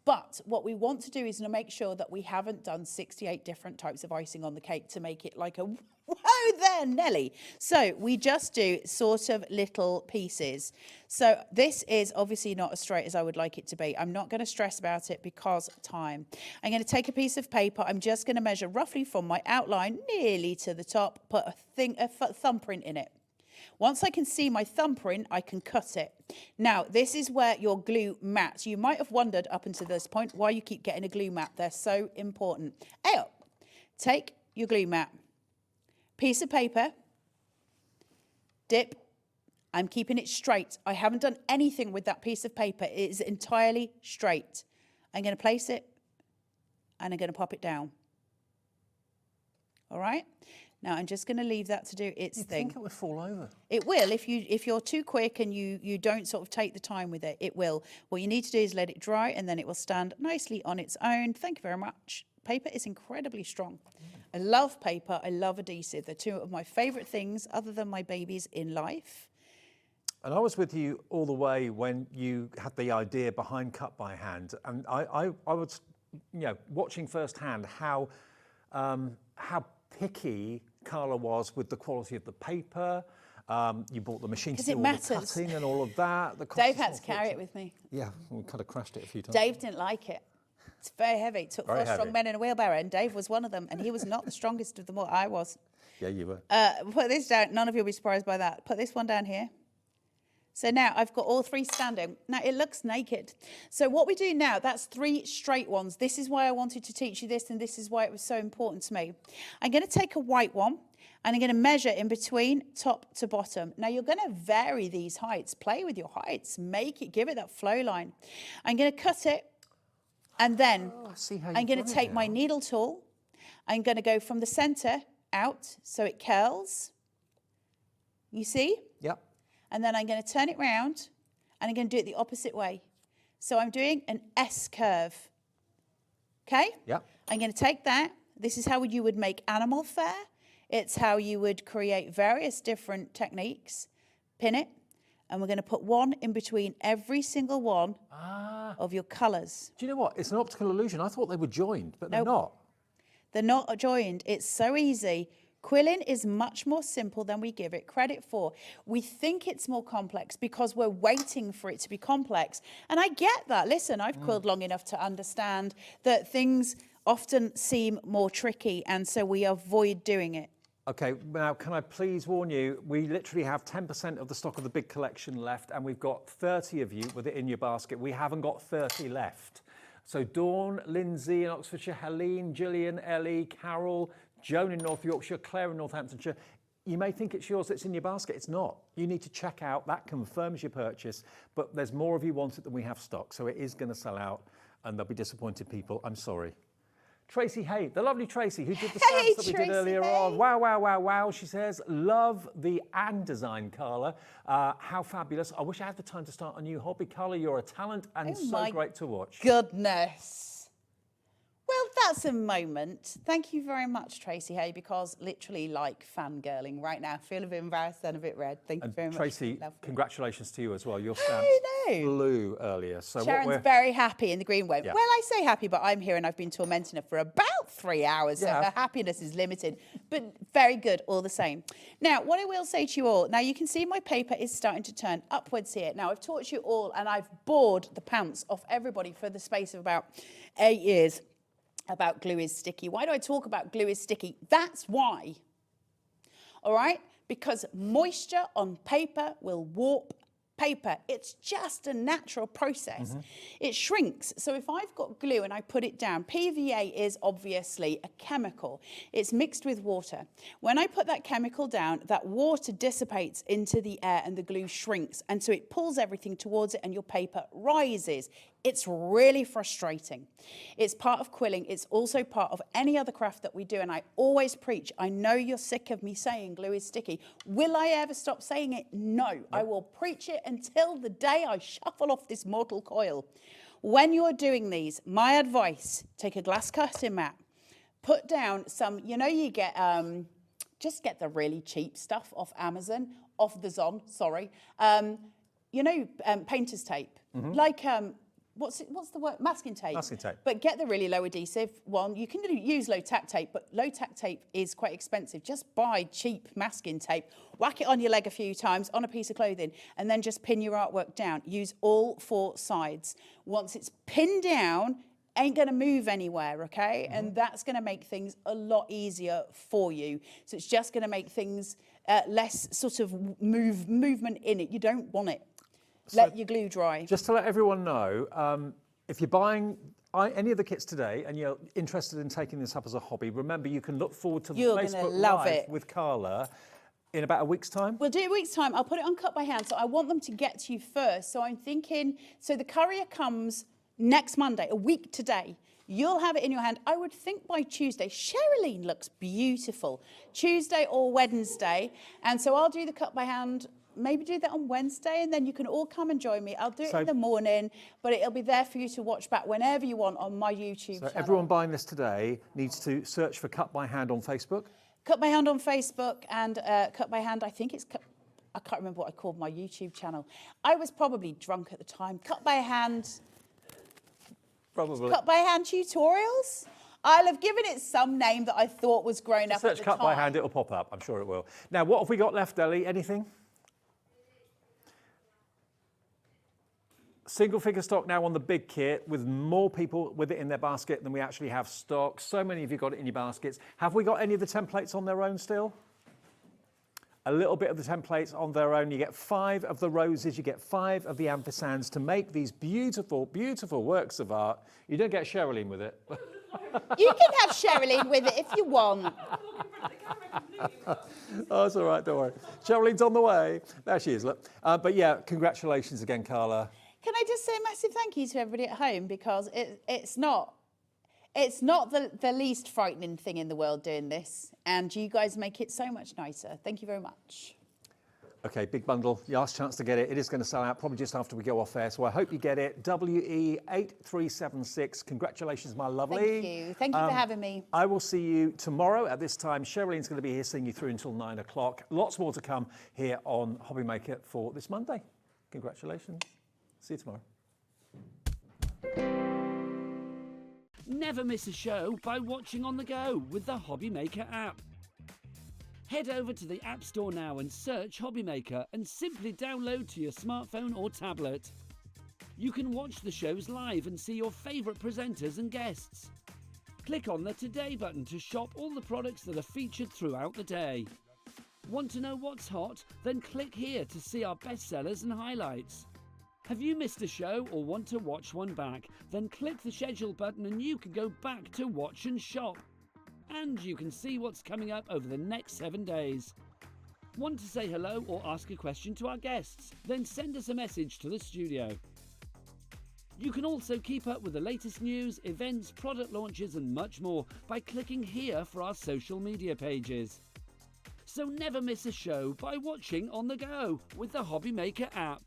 But what we want to do is to make sure that we haven't done 68 different types of icing on the cake to make it like a whoa there, Nelly. So we just do sort of little pieces. So this is obviously not as straight as I would like it to be. I'm not going to stress about it because time. I'm going to take a piece of paper. I'm just going to measure roughly from my outline nearly to the top, put a thumbprint in it. Once I can see my thumbprint, I can cut it. Now, this is where your glue mats. You might have wondered up until this point why you keep getting a glue mat. They're so important. Take your glue mat, piece of paper, dip. I'm keeping it straight. I haven't done anything with that piece of paper. It is entirely straight. I'm going to place it and I'm going to pop it down. All right? Now, I'm just going to leave that to do its thing. I think it would fall over. It will. If you're too quick and you don't sort of take the time with it, it will. What you need to do is let it dry and then it will stand nicely on its own. Thank you very much. Paper is incredibly strong. I love paper. I love adhesive. They're two of my favourite things other than my babies in life. And I was with you all the way when you had the idea behind Cut by Hand. And I was, watching firsthand how picky Carla was with the quality of the paper. You bought the machine to do all the cutting and all of that. Dave had to carry it with me. Yeah, we kind of crashed it a few times. Dave didn't like it. It's very heavy. It took four strong men in a wheelbarrow, and Dave was one of them, and he was not the strongest of them all. I was. Yeah, you were. Put this down. None of you will be surprised by that. Put this one down here. So now I've got all three standing. Now it looks naked. So what we do now, that's three straight ones. This is why I wanted to teach you this, and this is why it was so important to me. I'm going to take a white one, and I'm going to measure in between top to bottom. Now you're going to vary these heights. Play with your heights. Make it, give it that flow line. I'm going to cut it, and then I'm going to take my needle tool. I'm going to go from the center out so it curls. You see? Yep. And then I'm going to turn it round and I'm going to do it the opposite way. So I'm doing an S curve. Okay? Yeah. I'm going to take that. This is how you would make animal fur. It's how you would create various different techniques. Pin it. And we're going to put one in between every single one of your colours. Do you know what? It's an optical illusion. I thought they were joined, but they're not. They're not joined. It's so easy. Quilling is much more simple than we give it credit for. We think it's more complex because we're waiting for it to be complex. And I get that. Listen, I've quilled long enough to understand that things often seem more tricky, and so we avoid doing it. Okay, now can I please warn you, we literally have 10% of the stock of the big collection left, and we've got 30 of you with it in your basket. We haven't got 30 left. So Dawn, Lindsay in Oxfordshire, Helene, Gillian, Ellie, Carol, Joan in North Yorkshire, Claire in Northamptonshire. You may think it's yours that's in your basket. It's not. You need to check out. That confirms your purchase. But there's more of you want it than we have stock. So it is going to sell out, and there'll be disappointed people. I'm sorry. Tracey Hey, the lovely Tracey, who did the stamps that we did earlier on. Wow, wow, wow, wow, she says. Love the and design, Carla. How fabulous. I wish I had the time to start a new hobby. Carla, you're a talent and so great to watch. Goodness. Well, that's a moment. Thank you very much, Tracey Hey, because literally like fangirling right now. Feel a bit embarrassed and a bit red. Thank you very much. Tracy, congratulations to you as well. Your stamp know. flew earlier. So Sharon's very happy in the green way. Yeah. Well, I say happy, but I'm here and I've been tormenting her for about 3 hours, so Yeah. her happiness is limited, but very good all the same. Now, what I will say to you all, now you can see my paper is starting to turn upwards here. Now, I've taught you all and I've bored the pants off everybody for the space of about 8 years about glue is sticky. Why do I talk about glue is sticky? That's why. All right? Because moisture on paper will warp paper. It's just a natural process. It shrinks. So if I've got glue and I put it down, PVA is obviously a chemical. It's mixed with water. When I put that chemical down, that water dissipates into the air and the glue shrinks. And so it pulls everything towards it and your paper rises. It's really frustrating. It's part of quilling. It's also part of any other craft that we do. And I always preach, I know you're sick of me saying glue is sticky. Will I ever stop saying it? No. I will preach it until the day I shuffle off this mortal coil. When you're doing these, my advice, take a glass cutting mat, put down some, you know, you get, just get the really cheap stuff off Amazon, off the Zon, sorry. You know, painter's tape, like, what's the word? Masking tape. Masking tape. But get the really low adhesive one. You can use low tack tape, but low tack tape is quite expensive. Just buy cheap masking tape, whack it on your leg a few times on a piece of clothing, and then just pin your artwork down. Use all 4 sides. Once it's pinned down, ain't going to move anywhere, okay? And that's going to make things a lot easier for you. So it's just going to make things less sort of movement in it. You don't want it. Let your glue dry. Just to let everyone know, if you're buying any of the kits today and you're interested in taking this up as a hobby, remember you can look forward to the Facebook Live with Carla in about a week's time. We'll do it a week's time. I'll put it on cut by hand. So I want them to get to you first. So I'm thinking, so the courier comes next Monday, a week today. You'll have it in your hand, I would think by Tuesday. Cheralene looks beautiful. Tuesday or Wednesday. And so I'll do the cut by hand. Maybe do that on Wednesday and then you can all come and join me. I'll do it in the morning, but it'll be there for you to watch back whenever you want on my YouTube channel. So everyone buying this today needs to search for Cut by Hand on Facebook. Cut by Hand on Facebook and Cut by Hand, I think it's, I can't remember what I called my YouTube channel. I was probably drunk at the time. Cut by Hand. Probably. Cut by Hand tutorials. I'll have given it some name that I thought was grown up at the time. Search Cut by Hand, it'll pop up. I'm sure it will. Now, what have we got left, Ellie? Anything? Single figure stock now on the big kit with more people with it in their basket than we actually have stock. So many of you got it in your baskets. Have we got any of the templates on their own still? A little bit of the templates on their own. You get 5 of the roses, you get 5 of the amphisans to make these beautiful, beautiful works of art. You don't get Cheralene with it. You can have Cheralene with it if you want. Oh, it's all right, don't worry. Cheralene's on the way. There she is, look. But yeah, congratulations again, Carla. Can I just say a massive thank you to everybody at home because it's not the least frightening thing in the world doing this, and you guys make it so much nicer. Thank you very much. Okay, big bundle, last chance to get it. It is going to sell out probably just after we go off air, so I hope you get it. WE8376, congratulations, my lovely. Thank you. Thank you for having me. I will see you tomorrow at this time. Cheralene's going to be here seeing you through until 9 o'clock. Lots more to come here on HobbyMaker for this Monday. Congratulations. See you tomorrow. Never miss a show by watching on the go with the HobbyMaker app. Head over to the App Store now and search HobbyMaker and simply download to your smartphone or tablet. You can watch the shows live and see your favourite presenters and guests. Click on the Today button to shop all the products that are featured throughout the day. Want to know what's hot? Then click here to see our bestsellers and highlights. Have you missed a show or want to watch one back? Then click the schedule button and you can go back to watch and shop. And you can see what's coming up over the next 7 days. Want to say hello or ask a question to our guests? Then send us a message to the studio. You can also keep up with the latest news, events, product launches and much more by clicking here for our social media pages. So never miss a show by watching on the go with the HobbyMaker app.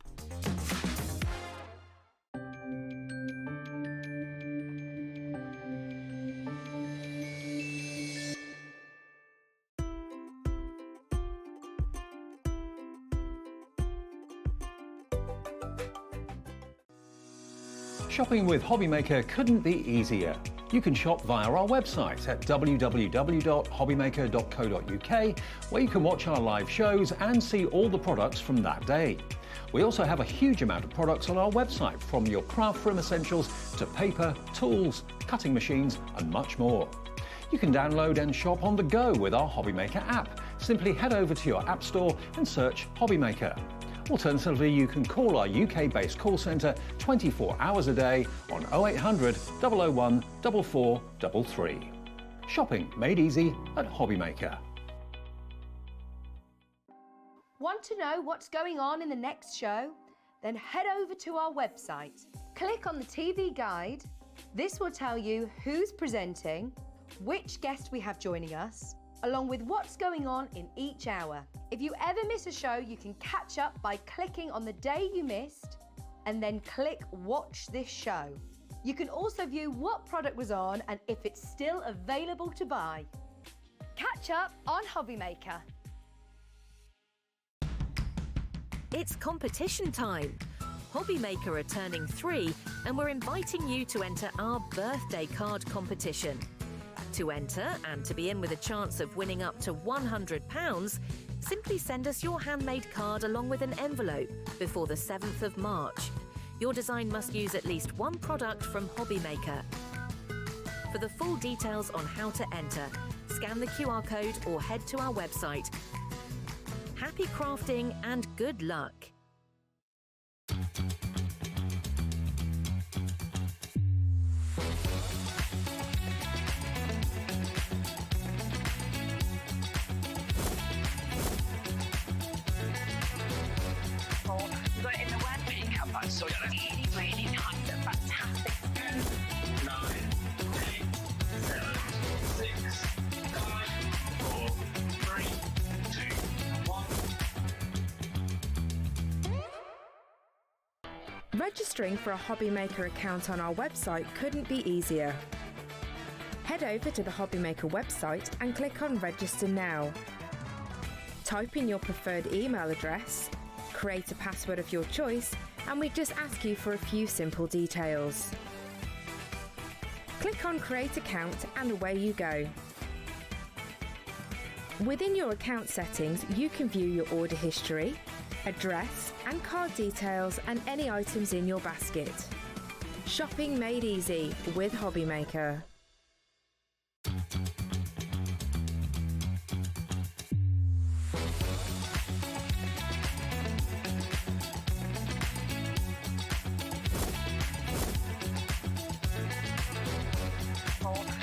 Shopping with HobbyMaker couldn't be easier. You can shop via our website at www.hobbymaker.co.uk, where you can watch our live shows and see all the products from that day. We also have a huge amount of products on our website, from your craft room essentials to paper, tools, cutting machines and much more. You can download and shop on the go with our HobbyMaker app. Simply head over to your app store and search HobbyMaker. Alternatively, you can call our UK-based call centre 24 hours a day on 0800 001 4433. Shopping made easy at HobbyMaker. Want to know what's going on in the next show? Then head over to our website. Click on the TV guide. This will tell you who's presenting, which guest we have joining us, along with what's going on in each hour. If you ever miss a show, you can catch up by clicking on the day you missed and then click Watch This Show. You can also view what product was on and if it's still available to buy. Catch up on HobbyMaker. It's competition time. HobbyMaker are turning 3 and we're inviting you to enter our birthday card competition. To enter and to be in with a chance of winning up to £100, simply send us your handmade card along with an envelope before the 7th of March. Your design must use at least one product from HobbyMaker. For the full details on how to enter, scan the QR code or head to our website. Happy crafting and good luck. We've got it in the word makeup, but so really, really nice and fantastic. 9, 8, 7, 6, 5, 4, 3, 2, 1. Registering for a HobbyMaker account on our website couldn't be easier. Head over to the HobbyMaker website and click on Register Now. Type in your preferred email address, create a password of your choice, and we just ask you for a few simple details. Click on Create Account and away you go. Within your account settings, you can view your order history, address and card details and any items in your basket. Shopping made easy with HobbyMaker.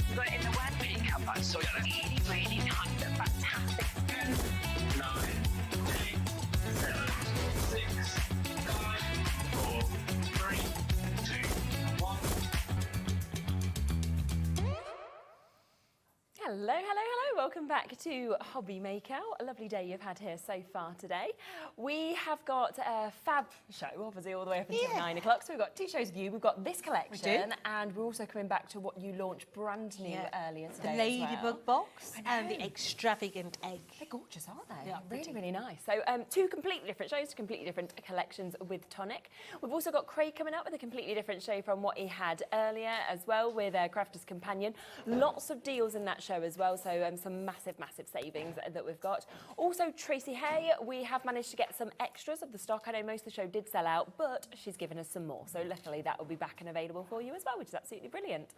We've got it in the word makeup, but so really, really nice and fantastic. 9, 8, 7, 6, 5, 4, 3, 2, 1. Hello, hello, hello. Welcome back to HobbyMaker. A lovely day you've had here so far today. We have got a fab show, obviously, all the way up until 9 o'clock. So we've got 2 shows with you. We've got this collection, and we're also coming back to what you launched brand new earlier today. The Ladybug box and the extravagant egg. They're gorgeous, aren't they? Yeah, really, really nice. So 2 completely different shows, 2 completely different collections with Tonic. We've also got Craig coming up with a completely different show from what he had earlier as well with Crafter's Companion. Lots of deals in that show as well, so some massive, massive savings that we've got. Also, Tracey Hey, we have managed to get some extras of the stock. I know most of the show did sell out, but she's given us some more. So luckily that will be back and available for you as well, which is absolutely brilliant.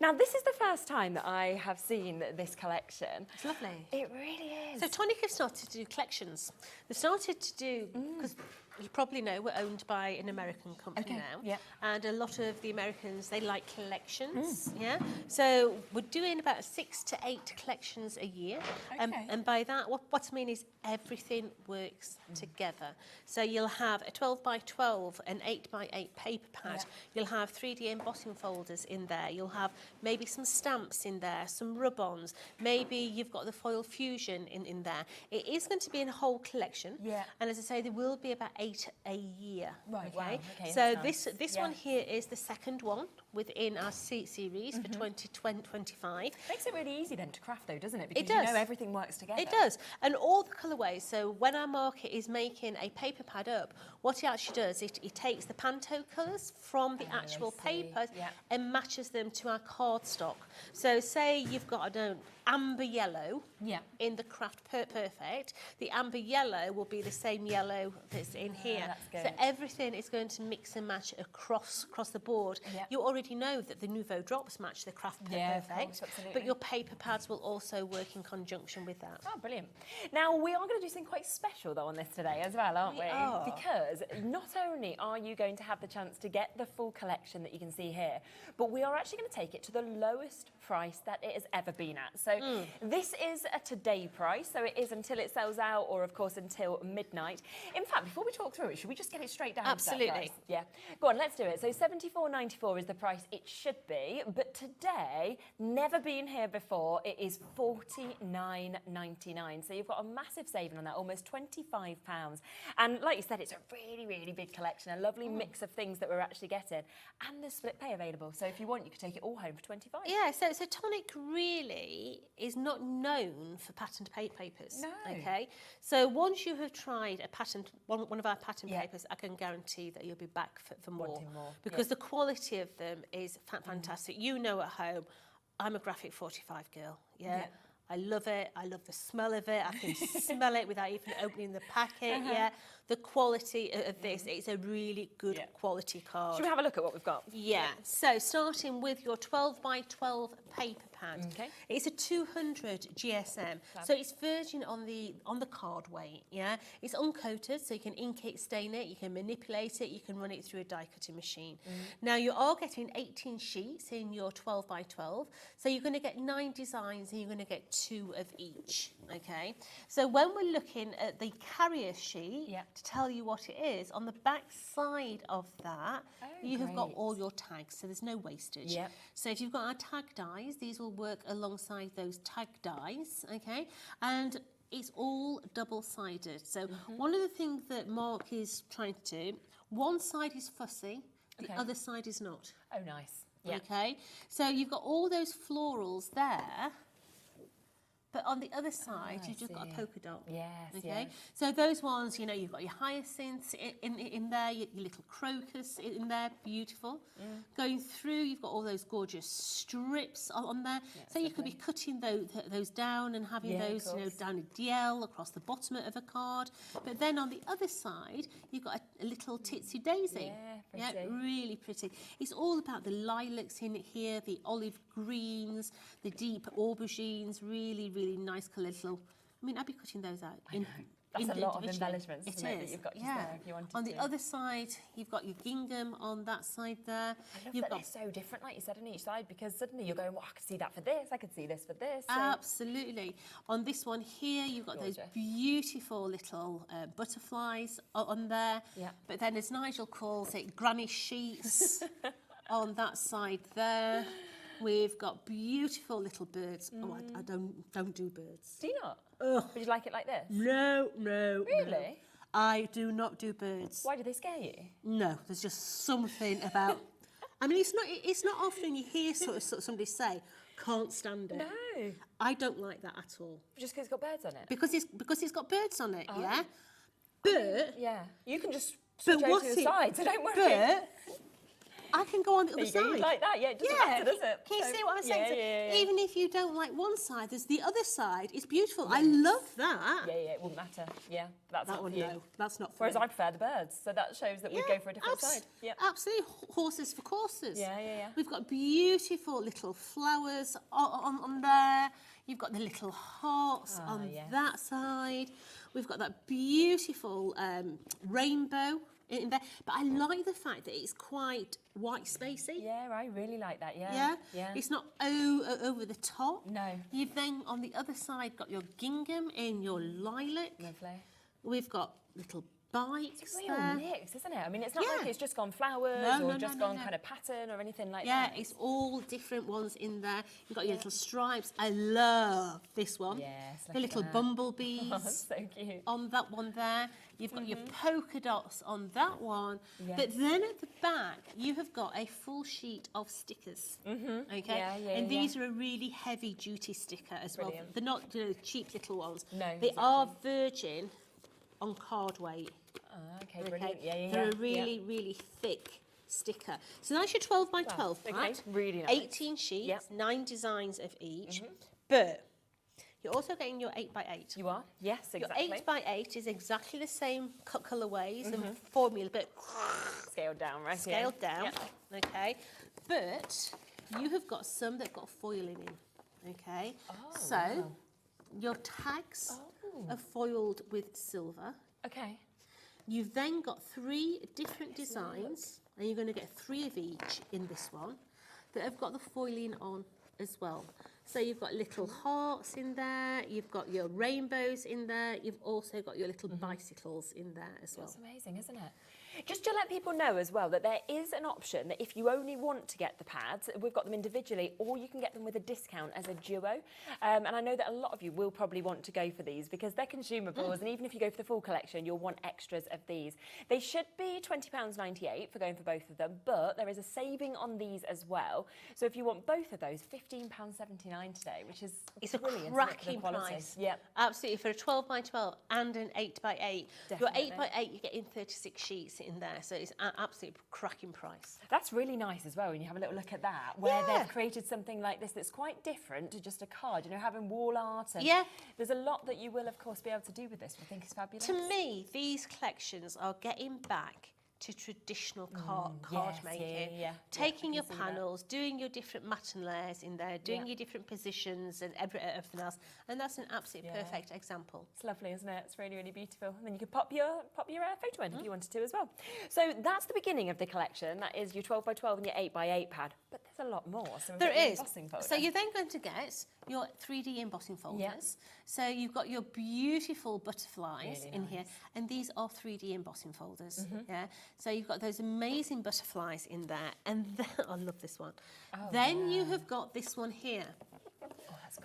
Now, this is the first time that I have seen this collection. It's lovely. It really is. So Tonic have started to do collections. They've started to do, because you probably know we're owned by an American company now. Yeah. And a lot of the Americans, they like collections. Yeah. So we're doing about 6 to 8 collections a year. And by that, what I mean is everything works together. So you'll have a 12 by 12, an 8 by 8 paper pad. You'll have 3D embossing folders in there. You'll have maybe some stamps in there, some rub-ons. Maybe you've got the foil fusion in there. It is going to be in a whole collection. Yeah. And as I say, there will be about 8 a year. Right. Okay. Wow. Okay, so that's nice. this one here is the second one. within our series for 2025. Makes it really easy then to craft though, doesn't it? Because It does. you know everything works together. It does. And all the colourways, so when our market is making a paper pad up, what it actually does, it takes the Panto colours from the actual papers and matches them to our cardstock. So say you've got, I don't know, amber yellow in the Craft Perfect, the amber yellow will be the same yellow that's in here. That's So good. everything is going to mix and match across the board. You already know that the Nouveau drops match the Craft of Perfect, course, absolutely. but your paper pads will also work in conjunction with that. Oh, brilliant. Now, we are going to do something quite special, though, on this today as well, aren't we? We are. Because not only are you going to have the chance to get the full collection that you can see here, but we are actually going to take it to the lowest price that it has ever been at. So this is a today price, so it is until it sells out, or, of course, until midnight. In fact, before we talk through it, should we just get it straight down to that Absolutely. price? Yeah. Go on, let's do it. So $74.94 is the price it should be, but today, never been here before, it is $49.99. So you've got a massive saving on that, almost £25. And like you said, it's a really, really big collection, a lovely mix of things that we're actually getting. And there's split pay available. So if you want, you could take it all home for $25. Yeah, so Tonic really is not known for patterned papers. No. Okay, so once you have tried a patterned one of our pattern papers, I can guarantee that you'll be back for more. Wanting more, Because the quality of them is fantastic. You know at home, I'm a graphic 45 girl. Yeah. I love it. I love the smell of it. I can smell it without even opening the packet. Yeah, the quality of this, it's a really good quality card. Should we have a look at what we've got? Yeah. So starting with your 12 by 12 paper pad. Okay. It's a 200 GSM. So it's virgin on the card weight. Yeah. It's uncoated, so you can ink it, stain it, you can manipulate it, you can run it through a die cutting machine. Now you are getting 18 sheets in your 12 by 12. So you're going to get 9 designs and you're going to get 2 of each. Okay. So when we're looking at the carrier sheet, to tell you what it is, on the back side of that, you have got great. all your tags, so there's no wastage. Yep. So if you've got our tag dies, these will work alongside those tag dies, okay? And it's all double-sided. So one of the things that Mark is trying to do, one side is fussy, the other side is not. Oh, nice. Yeah. Okay? So you've got all those florals there, but on the other side, you've just got a polka dot. Yes, Okay, yes. so those ones, you know, you've got your hyacinths in there, your little crocus in there, beautiful. Going through, you've got all those gorgeous strips on there. So you could be cutting those down and having those, you know, down a DL across the bottom of a card. But then on the other side, you've got a little titsy daisy. Yeah, pretty. Really pretty. It's all about the lilacs in here, the olive greens, the deep aubergines, really, really nice colour little. I mean, I'd be cutting those out. That's a lot of individually. embellishments, It isn't it, that is, you've got just yeah. there if you wanted On the to. other side, you've got your gingham on that side there. I love You've that they're so different, like you said, on each side, because suddenly you're going, well, I could see that for this, I could see this for this. So Absolutely. On this one here, you've got those beautiful little butterflies on there. Yeah. But then, as Nigel calls it, granny sheets on that side there. We've got beautiful little birds. Oh, I don't do birds. do you not? Ugh. Would you like it like this? No. Really? No. I do not do birds. Why do they scare you? No, there's just something about. I mean, it's not often you hear sort of somebody say, "Can't stand it." No. I don't like that at all. Just because it's got birds on it? Because it's got birds on it, Oh. yeah. But Yeah. You can just switch over to the side, so don't worry. But I can go on the There other you go, side. you like that, yeah, it doesn't matter, does it? Can you So- see what I'm saying? Yeah, So yeah. Even if you don't like one side, there's the other side. It's beautiful. I love that. Yeah, it wouldn't matter. Yeah, that's That not one, for you. no, that's not for Whereas me. I prefer the birds, so that shows that we'd go for a different side. Yeah. Absolutely. Horses for courses. Yeah. We've got beautiful little flowers on there. You've got the little hearts on that side. We've got that beautiful rainbow in there. But I like the fact that it's quite white spacey. Yeah, I really like that, yeah. It's not over the top. No. You've then, on the other side, got your gingham in your lilac. Lovely. We've got little bikes. It's a real mix, isn't it? I mean, it's not like it's just gone flowers gone kind of pattern or anything like that. Yeah, it's all different ones in there. You've got your little stripes. I love this one. Yes, the little bumblebees. Oh, so cute. On that one there. You've got your polka dots on that one. Yes. But then at the back, you have got a full sheet of stickers. Okay? And these are a really heavy duty sticker as well. They're not cheap little ones. No, they are virgin on card weight. Okay, brilliant. They're a really, really thick sticker. So that's your 12 by 12 okay, pad. really nice. 18 sheets, 9 designs of each. But you're also getting your 8 by 8. You are? Yes, exactly. Your 8 by 8 is exactly the same colourways and formula, but scaled down, right? Scaled down, okay. But you have got some that got foiling in, okay. So your tags are foiled with silver. Okay. You've then got 3 different designs, and you're going to get 3 of each in this one that have got the foiling on as well. So you've got little hearts in there, you've got your rainbows in there, you've also got your little bicycles in there as well. That's amazing, isn't it? Just to let people know as well that there is an option that if you only want to get the pads, we've got them individually, or you can get them with a discount as a duo. And I know that a lot of you will probably want to go for these because they're consumables, and even if you go for the full collection, you'll want extras of these. They should be £20.98 for going for both of them, but there is a saving on these as well. So if you want both of those, £15.79 today, which is brilliant, a cracking price. Yep. Absolutely, for a 12 by 12 and an 8 by 8. Definitely. Your 8 by 8, you're getting 36 sheets in there, so it's an absolute cracking price. That's really nice as well when you have a little look at that, where they've created something like this that's quite different to just a card, you know, having wall art. And there's a lot that you will, of course, be able to do with this, which I think is fabulous. To me, these collections are getting back to traditional card making. Taking your panels, doing your different matten layers in there, doing your different positions and everything else, and that's an absolute perfect example. It's lovely, isn't it? It's really, really beautiful. And then you could pop your photo in if you wanted to as well. So that's the beginning of the collection. That is your 12 by 12 and your 8 by 8 pad. But there's a lot more. So there is. So you're then going to get your 3D embossing folders. So you've got your beautiful butterflies in here, and these are 3D embossing folders. So you've got those amazing butterflies in there, and then, I love this one. Then you have got this one here.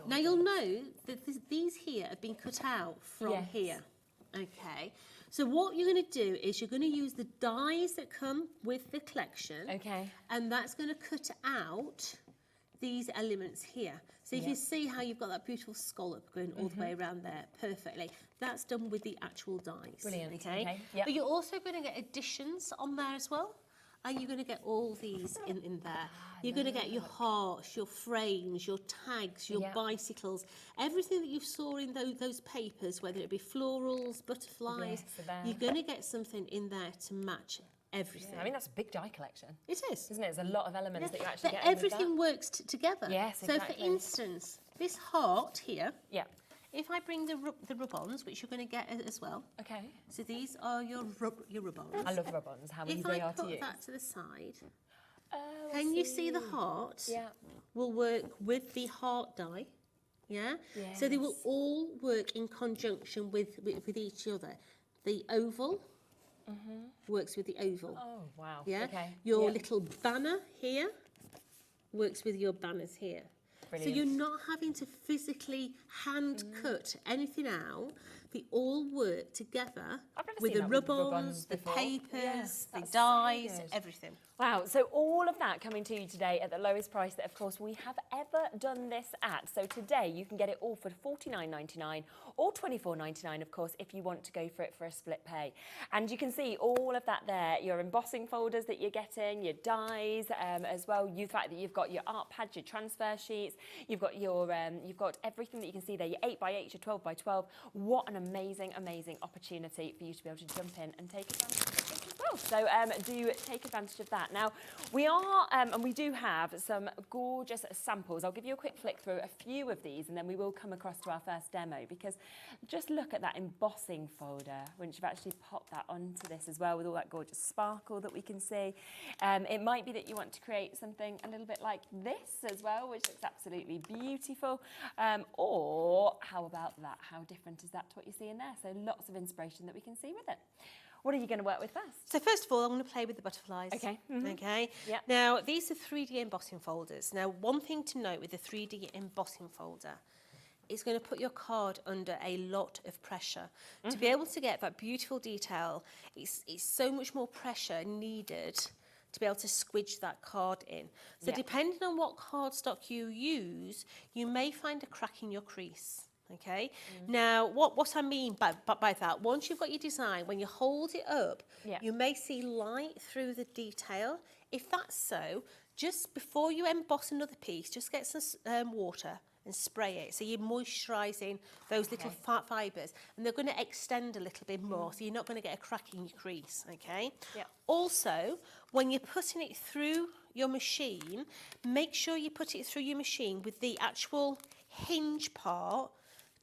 Now you'll know that these here have been cut out from here. Okay. So what you're going to do is you're going to use the dies that come with the collection. Okay. And that's going to cut out these elements here. So you can see how you've got that beautiful scallop going all the way around there perfectly. That's done with the actual dies. Brilliant. Okay. But you're also going to get additions on there as well. And you're going to get all these in there. You're going to get your hearts, your frames, your tags, your bicycles, everything that you saw in those papers, whether it be florals, butterflies, you're going to get something in there to match everything. I mean, that's a big die collection. It is. Isn't it? There's a lot of elements that you actually but get everything works together. Yes, exactly. So for instance, this heart here, if I bring the rub-ons, which you're going to get as well. Okay. So these are your rub-ons. I love rub-ons. How easy they are to use. If I put that to the side, can you see the heart? Will work with the heart die. Yeah. Yes. So they will all work in conjunction with each other. The oval works with the oval. Oh wow. Yeah. Okay. Your little banner here works with your banners here. Brilliant. So you're not having to physically hand cut anything out. They all work together with the rub-ons, the papers, the dies, everything. Wow, so all of that coming to you today at the lowest price that, of course, we have ever done this at. So today you can get it all for $49.99 or $24.99, of course, if you want to go for it for a split pay. And you can see all of that there, your embossing folders that you're getting, your dies as well, the fact that you've got your art pads, your transfer sheets, you've got your you've got everything that you can see there, your 8 by 8, your 12 by 12. What an amazing, amazing opportunity for you to be able to jump in and take advantage of this as well. So do take advantage of that. Now, we are, and we do have some gorgeous samples. I'll give you a quick flick through a few of these, and then we will come across to our first demo, because just look at that embossing folder, once you've actually popped that onto this as well, with all that gorgeous sparkle that we can see. It might be that you want to create something a little bit like this as well, which looks absolutely beautiful. Or how about that? How different is that to what you see in there? So lots of inspiration that we can see with it. What are you going to work with first? So first of all, I'm going to play with the butterflies. Okay. Okay. Yeah. Now, these are 3D embossing folders. Now, one thing to note with the 3D embossing folder, it's going to put your card under a lot of pressure. To be able to get that beautiful detail, it's so much more pressure needed to be able to squidge that card in. So depending on what cardstock you use, you may find a crack in your crease. Okay. Now, what I mean by that, once you've got your design, when you hold it up, you may see light through the detail. If that's so, just before you emboss another piece, just get some water and spray it. So you're moisturising those little fibres, and they're going to extend a little bit more, so you're not going to get a crack in your crease, okay? Also, when you're putting it through your machine, make sure you put it through your machine with the actual hinge part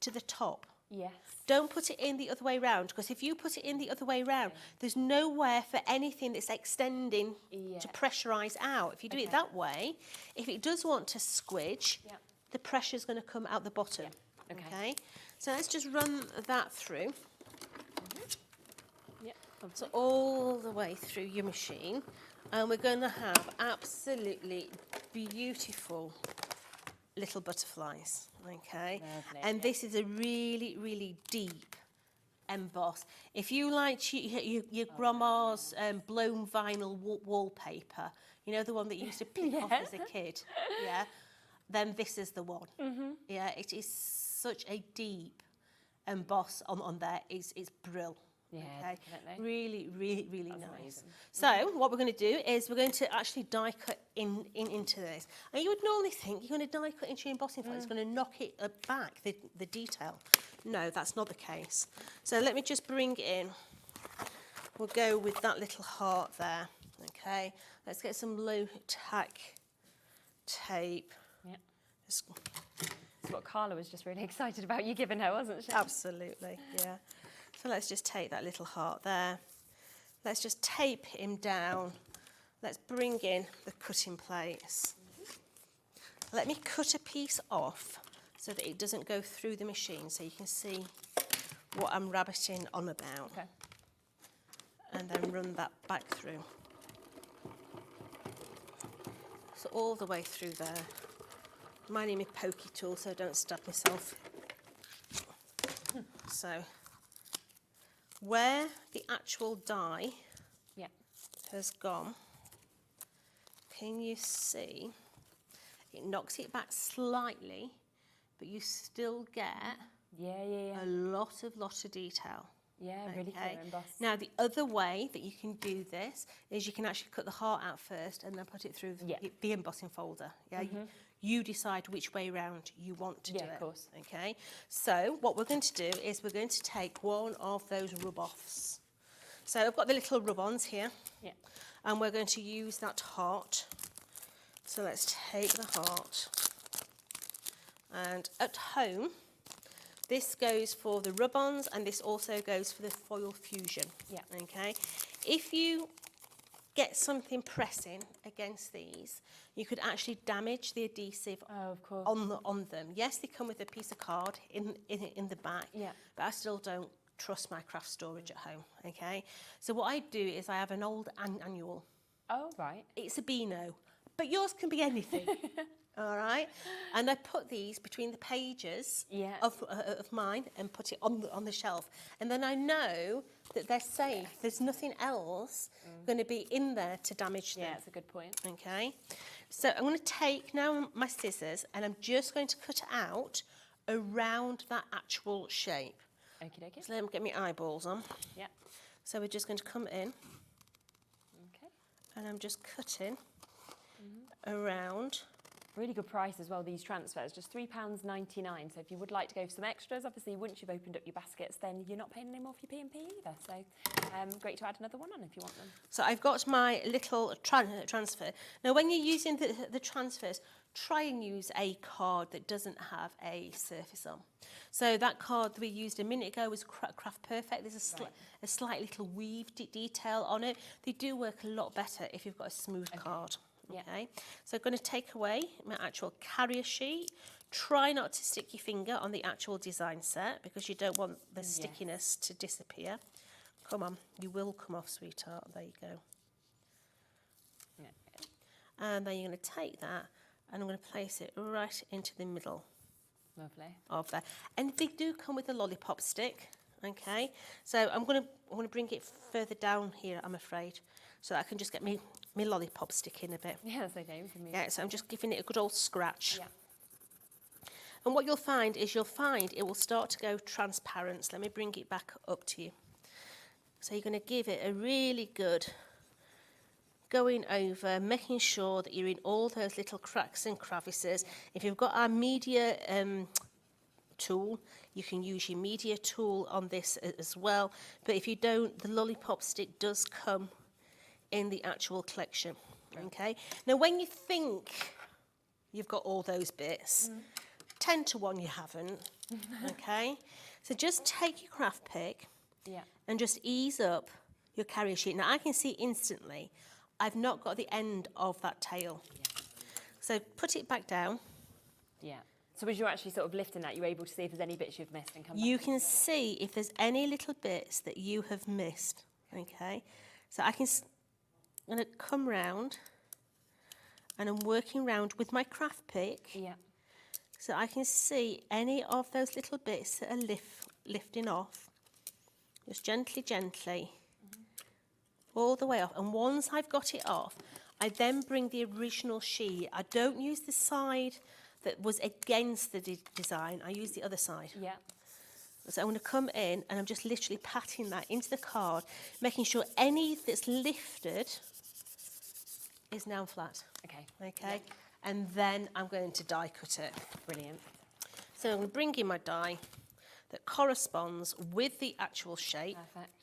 to the top. Yes. Don't put it in the other way round, because if you put it in the other way round, there's nowhere for anything that's extending to pressurise out. If you do it that way, if it does want to squidge, the pressure's going to come out the bottom. Okay. So let's just run that through. So all the way through your machine, and we're going to have absolutely beautiful little butterflies. Okay. Lovely, and this is a really, really deep emboss. If you like your grandma's blown vinyl wallpaper, you know, the one that you used to pick off as a kid, then this is the one. Yeah, it is such a deep emboss on there. It's brill. Yeah, definitely. Really, really, really nice. So what we're going to do is we're going to actually die cut into this. And you would normally think you're going to die cut into your embossing fold, it's going to knock it back, the detail. No, that's not the case. So let me just bring in, we'll go with that little heart there. Okay, let's get some low tack tape. That's what Carla was just really excited about you giving her, wasn't she? Absolutely, yeah. So let's just take that little heart there. Let's just tape him down. Let's bring in the cutting plates. Let me cut a piece off so that it doesn't go through the machine, so you can see what I'm rabbiting on about. Okay. And then run that back through. So all the way through there. Minding my pokey tool so I don't stab myself. So where the actual die has gone, can you see? It knocks it back slightly, but you still get a lot of detail. Yeah, really clear embossed. Now, the other way that you can do this is you can actually cut the heart out first and then put it through the embossing folder. Yeah, you decide which way round you want to do it. Yeah, of course. Okay, so what we're going to do is we're going to take one of those rub-offs. So I've got the little rub-ons here. Yeah. And we're going to use that heart. So let's take the heart. And at home, this goes for the rub-ons, and this also goes for the foil fusion. Yeah. Okay. If you get something pressing against these, you could actually damage the adhesive on them. Yes, they come with a piece of card in the back, but I still don't trust my craft storage at home. Okay. So what I do is I have an old annual. Oh, right. It's a Beano, but yours can be anything. All right, and I put these between the pages of mine and put it on the shelf, and then I know that they're safe. There's nothing else going to be in there to damage them. Yeah, that's a good point. Okay, so I'm going to take now my scissors and I'm just going to cut out around that actual shape. Okie dokie. So let me get my eyeballs on. Yeah. So we're just going to come in. Okay. And I'm just cutting around. Really good price as well, these transfers, just £3.99. So if you would like to go for some extras, obviously once you've opened up your baskets, then you're not paying any more for your P&P either. So great to add another one on if you want them. So I've got my little transfer. Now when you're using the transfers, try and use a card that doesn't have a surface on. So that card that we used a minute ago was Craft Perfect. There's a slight little weave detail on it. They do work a lot better if you've got a smooth card. Okay, so I'm going to take away my actual carrier sheet. Try not to stick your finger on the actual design set because you don't want the stickiness to disappear. Come on, you will come off, sweetheart. There you go. Yeah. And then you're going to take that and I'm going to place it right into the middle. Lovely. Of there. And they do come with a lollipop stick, okay? So I'm going to bring it further down here, I'm afraid, so that I can just get me lollipop stick in a bit. Yeah, that's okay. We can move. Yeah, so I'm just giving it a good old scratch. Yeah. And what you'll find is it will start to go transparent. So let me bring it back up to you. So you're going to give it a really good going over, making sure that you're in all those little cracks and crevices. If you've got our media tool, you can use your media tool on this as well. But if you don't, the lollipop stick does come in the actual collection. Okay. Now, when you think you've got all those bits, 10 to 1 you haven't. Okay. So just take your craft pick and just ease up your carrier sheet. Now I can see instantly I've not got the end of that tail. So put it back down. Yeah. So as you're actually sort of lifting that, you're able to see if there's any bits you've missed and come back. You can see if there's any little bits that you have missed. Okay. So I'm going to come round and I'm working round with my craft pick. Yeah. So I can see any of those little bits that are lifting off. Just gently, gently. All the way off. And once I've got it off, I then bring the original sheet. I don't use the side that was against the design. I use the other side. Yeah. So I'm going to come in and I'm just literally patting that into the card, making sure any that's lifted is now flat. Okay. Okay. Yeah. And then I'm going to die cut it. Brilliant. So I'm going to bring in my die that corresponds with the actual shape. Perfect.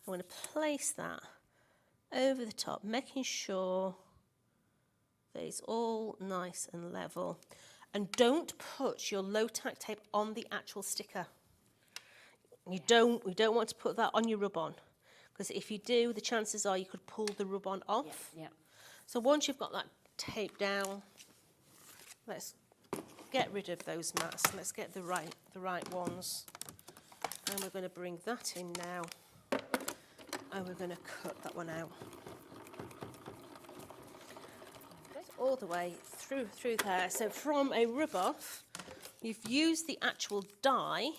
I'm going to place that over the top, making sure that it's all nice and level. And don't put your low tack tape on the actual sticker. We don't want to put that on your rub-on, because if you do, the chances are you could pull the rub-on off. Yeah. So once you've got that tape down, let's get rid of those mats. Let's get the right ones. And we're going to bring that in now. And we're going to cut that one out. All the way through there. So from a rub-off, you've used the actual die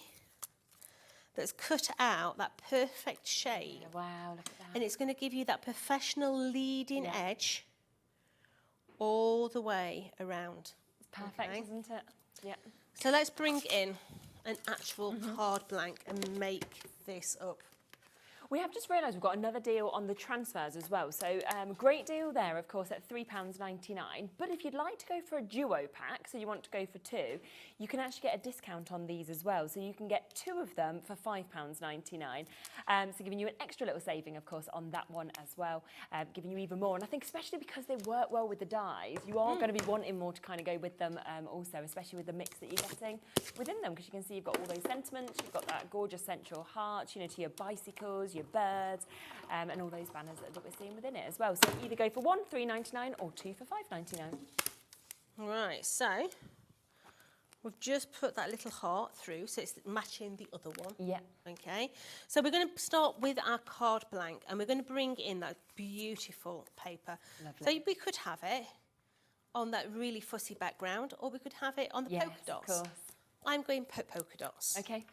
that's cut out that perfect shape. Yeah, wow, look at that. And it's going to give you that professional leading edge all the way around. It's perfect, isn't it? Yeah. So let's bring in an actual card blank and make this up. We have just realised we've got another deal on the transfers as well. So great deal there, of course, at £3.99. But if you'd like to go for a duo pack, so you want to go for 2, you can actually get a discount on these as well. So you can get 2 of them for £5.99. So giving you an extra little saving, of course, on that one as well, giving you even more. And I think especially because they work well with the dies, you are going to be wanting more to kind of go with them also, especially with the mix that you're getting within them, because you can see you've got all those sentiments, you've got that gorgeous central heart, you know, to your bicycles, your birds, and all those banners that we're seeing within it as well. So either go for 1, £3.99 or 2 for £5.99. Right, so we've just put that little heart through, so it's matching the other one. Yeah. Okay, so we're going to start with our card blank, and we're going to bring in that beautiful paper. Lovely. So we could have it on that really fussy background, or we could have it on the polka dots. Of course. I'm going polka dots. Okay.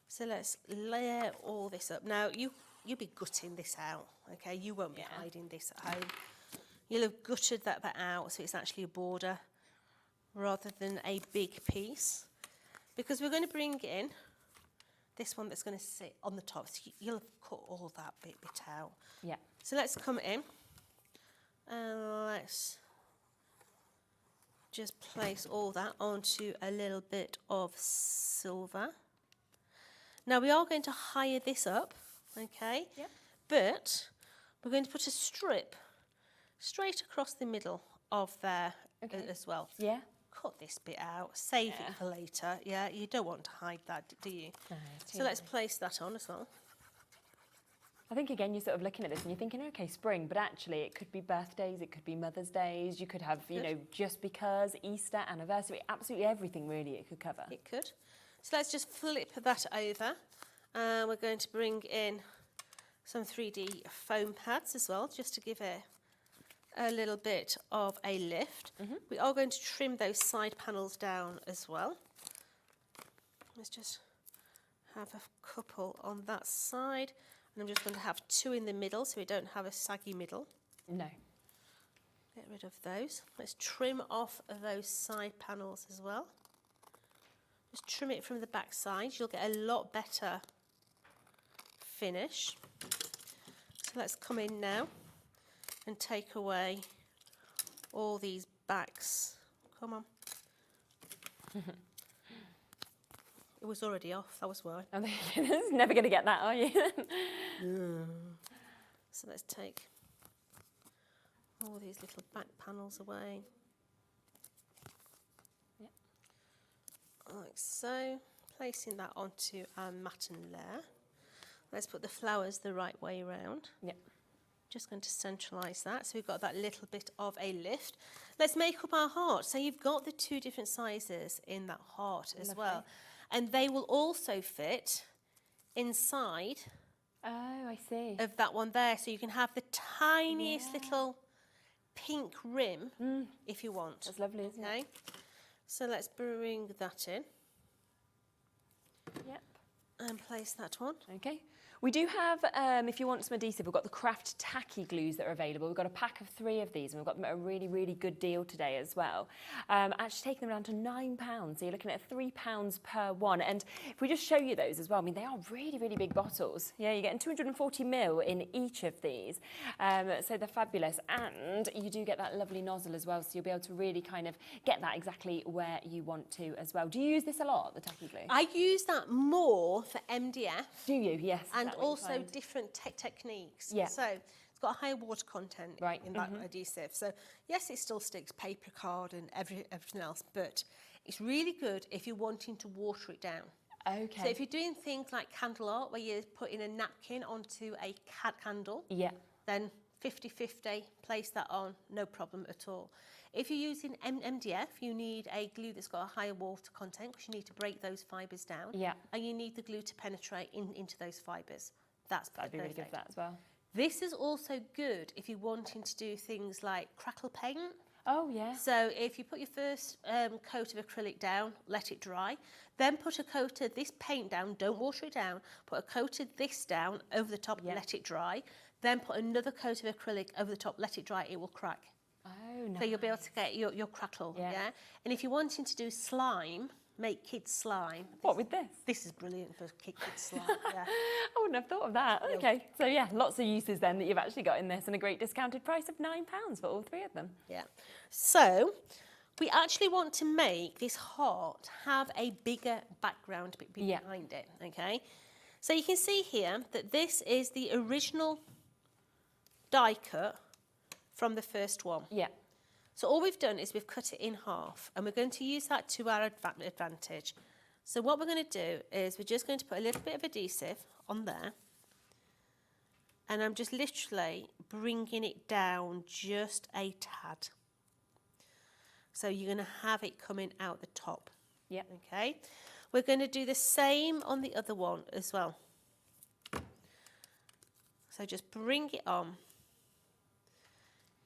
So let's layer all this up. Now, you'll be gutting this out, okay? You won't be hiding this at home. You'll have gutted that bit out so it's actually a border rather than a big piece. Because we're going to bring in this one that's going to sit on the top. So you'll have cut all that bit out. Yeah. So let's come in and let's just place all that onto a little bit of silver. Now we are going to hire this up, okay? Yep. But we're going to put a strip straight across the middle of there as well. Yeah. Cut this bit out, save it for later. Yeah, you don't want to hide that, do you? No, so let's place that on as well. I think, again, you're sort of looking at this and you're thinking, OK, spring, but actually it could be birthdays, it could be Mother's Days, you could have, you know, just because, Easter, anniversary, absolutely everything, really, it could cover. It could. So let's just flip that over And we're going to bring in some 3D foam pads as well, just to give it a little bit of a lift. We are going to trim those side panels down as well. Let's just have a couple on that side, and I'm just going to have 2 in the middle so we don't have a saggy middle. No. Get rid of those. Let's trim off those side panels as well. Just trim it from the back side. You'll get a lot better finish. So let's come in now and take away all these backs. Come on. It was already off, that was why. Never going to get that, are you? So let's take all these little back panels away. Yep. Like so. Placing that onto our matten layer. Let's put the flowers the right way around. Yep. Just going to centralise that, so we've got that little bit of a lift. Let's make up our heart. So you've got the 2 different sizes in that heart as well. And they will also fit inside I see. of that one there. So you can have the tiniest little pink rim if you want. That's lovely, isn't it? So let's bring that in. Yep. And place that one. Okay. We do have, if you want some adhesive, we've got the Craft tacky glues that are available. We've got a pack of 3 of these, and we've got them at a really, really good deal today as well. Actually taking them down to £9, so you're looking at £3 per one. And if we just show you those as well, I mean, they are really, really big bottles. Yeah, you're getting 240ml in each of these. So they're fabulous. And you do get that lovely nozzle as well, so you'll be able to really kind of get that exactly where you want to as well. Do you use this a lot, the tacky glue? I use that more for MDF. Do you? Yes. And also different techniques. Yeah. So it's got a higher water content in that adhesive. So yes, it still sticks paper, card and everything else, but it's really good if you're wanting to water it down. Okay. So if you're doing things like candle art, where you're putting a napkin onto a candle, then 50-50, place that on, no problem at all. If you're using MDF, you need a glue that's got a higher water content, because you need to break those fibres down. Yeah. And you need the glue to penetrate into those fibres. That'd be really good for that as well. This is also good if you're wanting to do things like crackle paint. Oh, yeah. So if you put your first coat of acrylic down, let it dry, then put a coat of this paint down, don't water it down, put a coat of this down over the top, let it dry, then put another coat of acrylic over the top, let it dry, it will crack. Oh, nice. So you'll be able to get your crackle, yeah? And if you're wanting to do slime, make kids slime. What, with this? This is brilliant for kids slime, yeah. I wouldn't have thought of that. Okay, so yeah, lots of uses then that you've actually got in this, and a great discounted price of £9 for all 3 of them. Yeah. So we actually want to make this heart have a bigger background behind it, okay? So you can see here that this is the original die cut from the first one. Yeah. So all we've done is we've cut it in half, and we're going to use that to our advantage. So what we're going to do is we're just going to put a little bit of adhesive on there, and I'm just literally bringing it down just a tad. So you're going to have it coming out the top. Yeah. Okay. We're going to do the same on the other one as well. So just bring it on.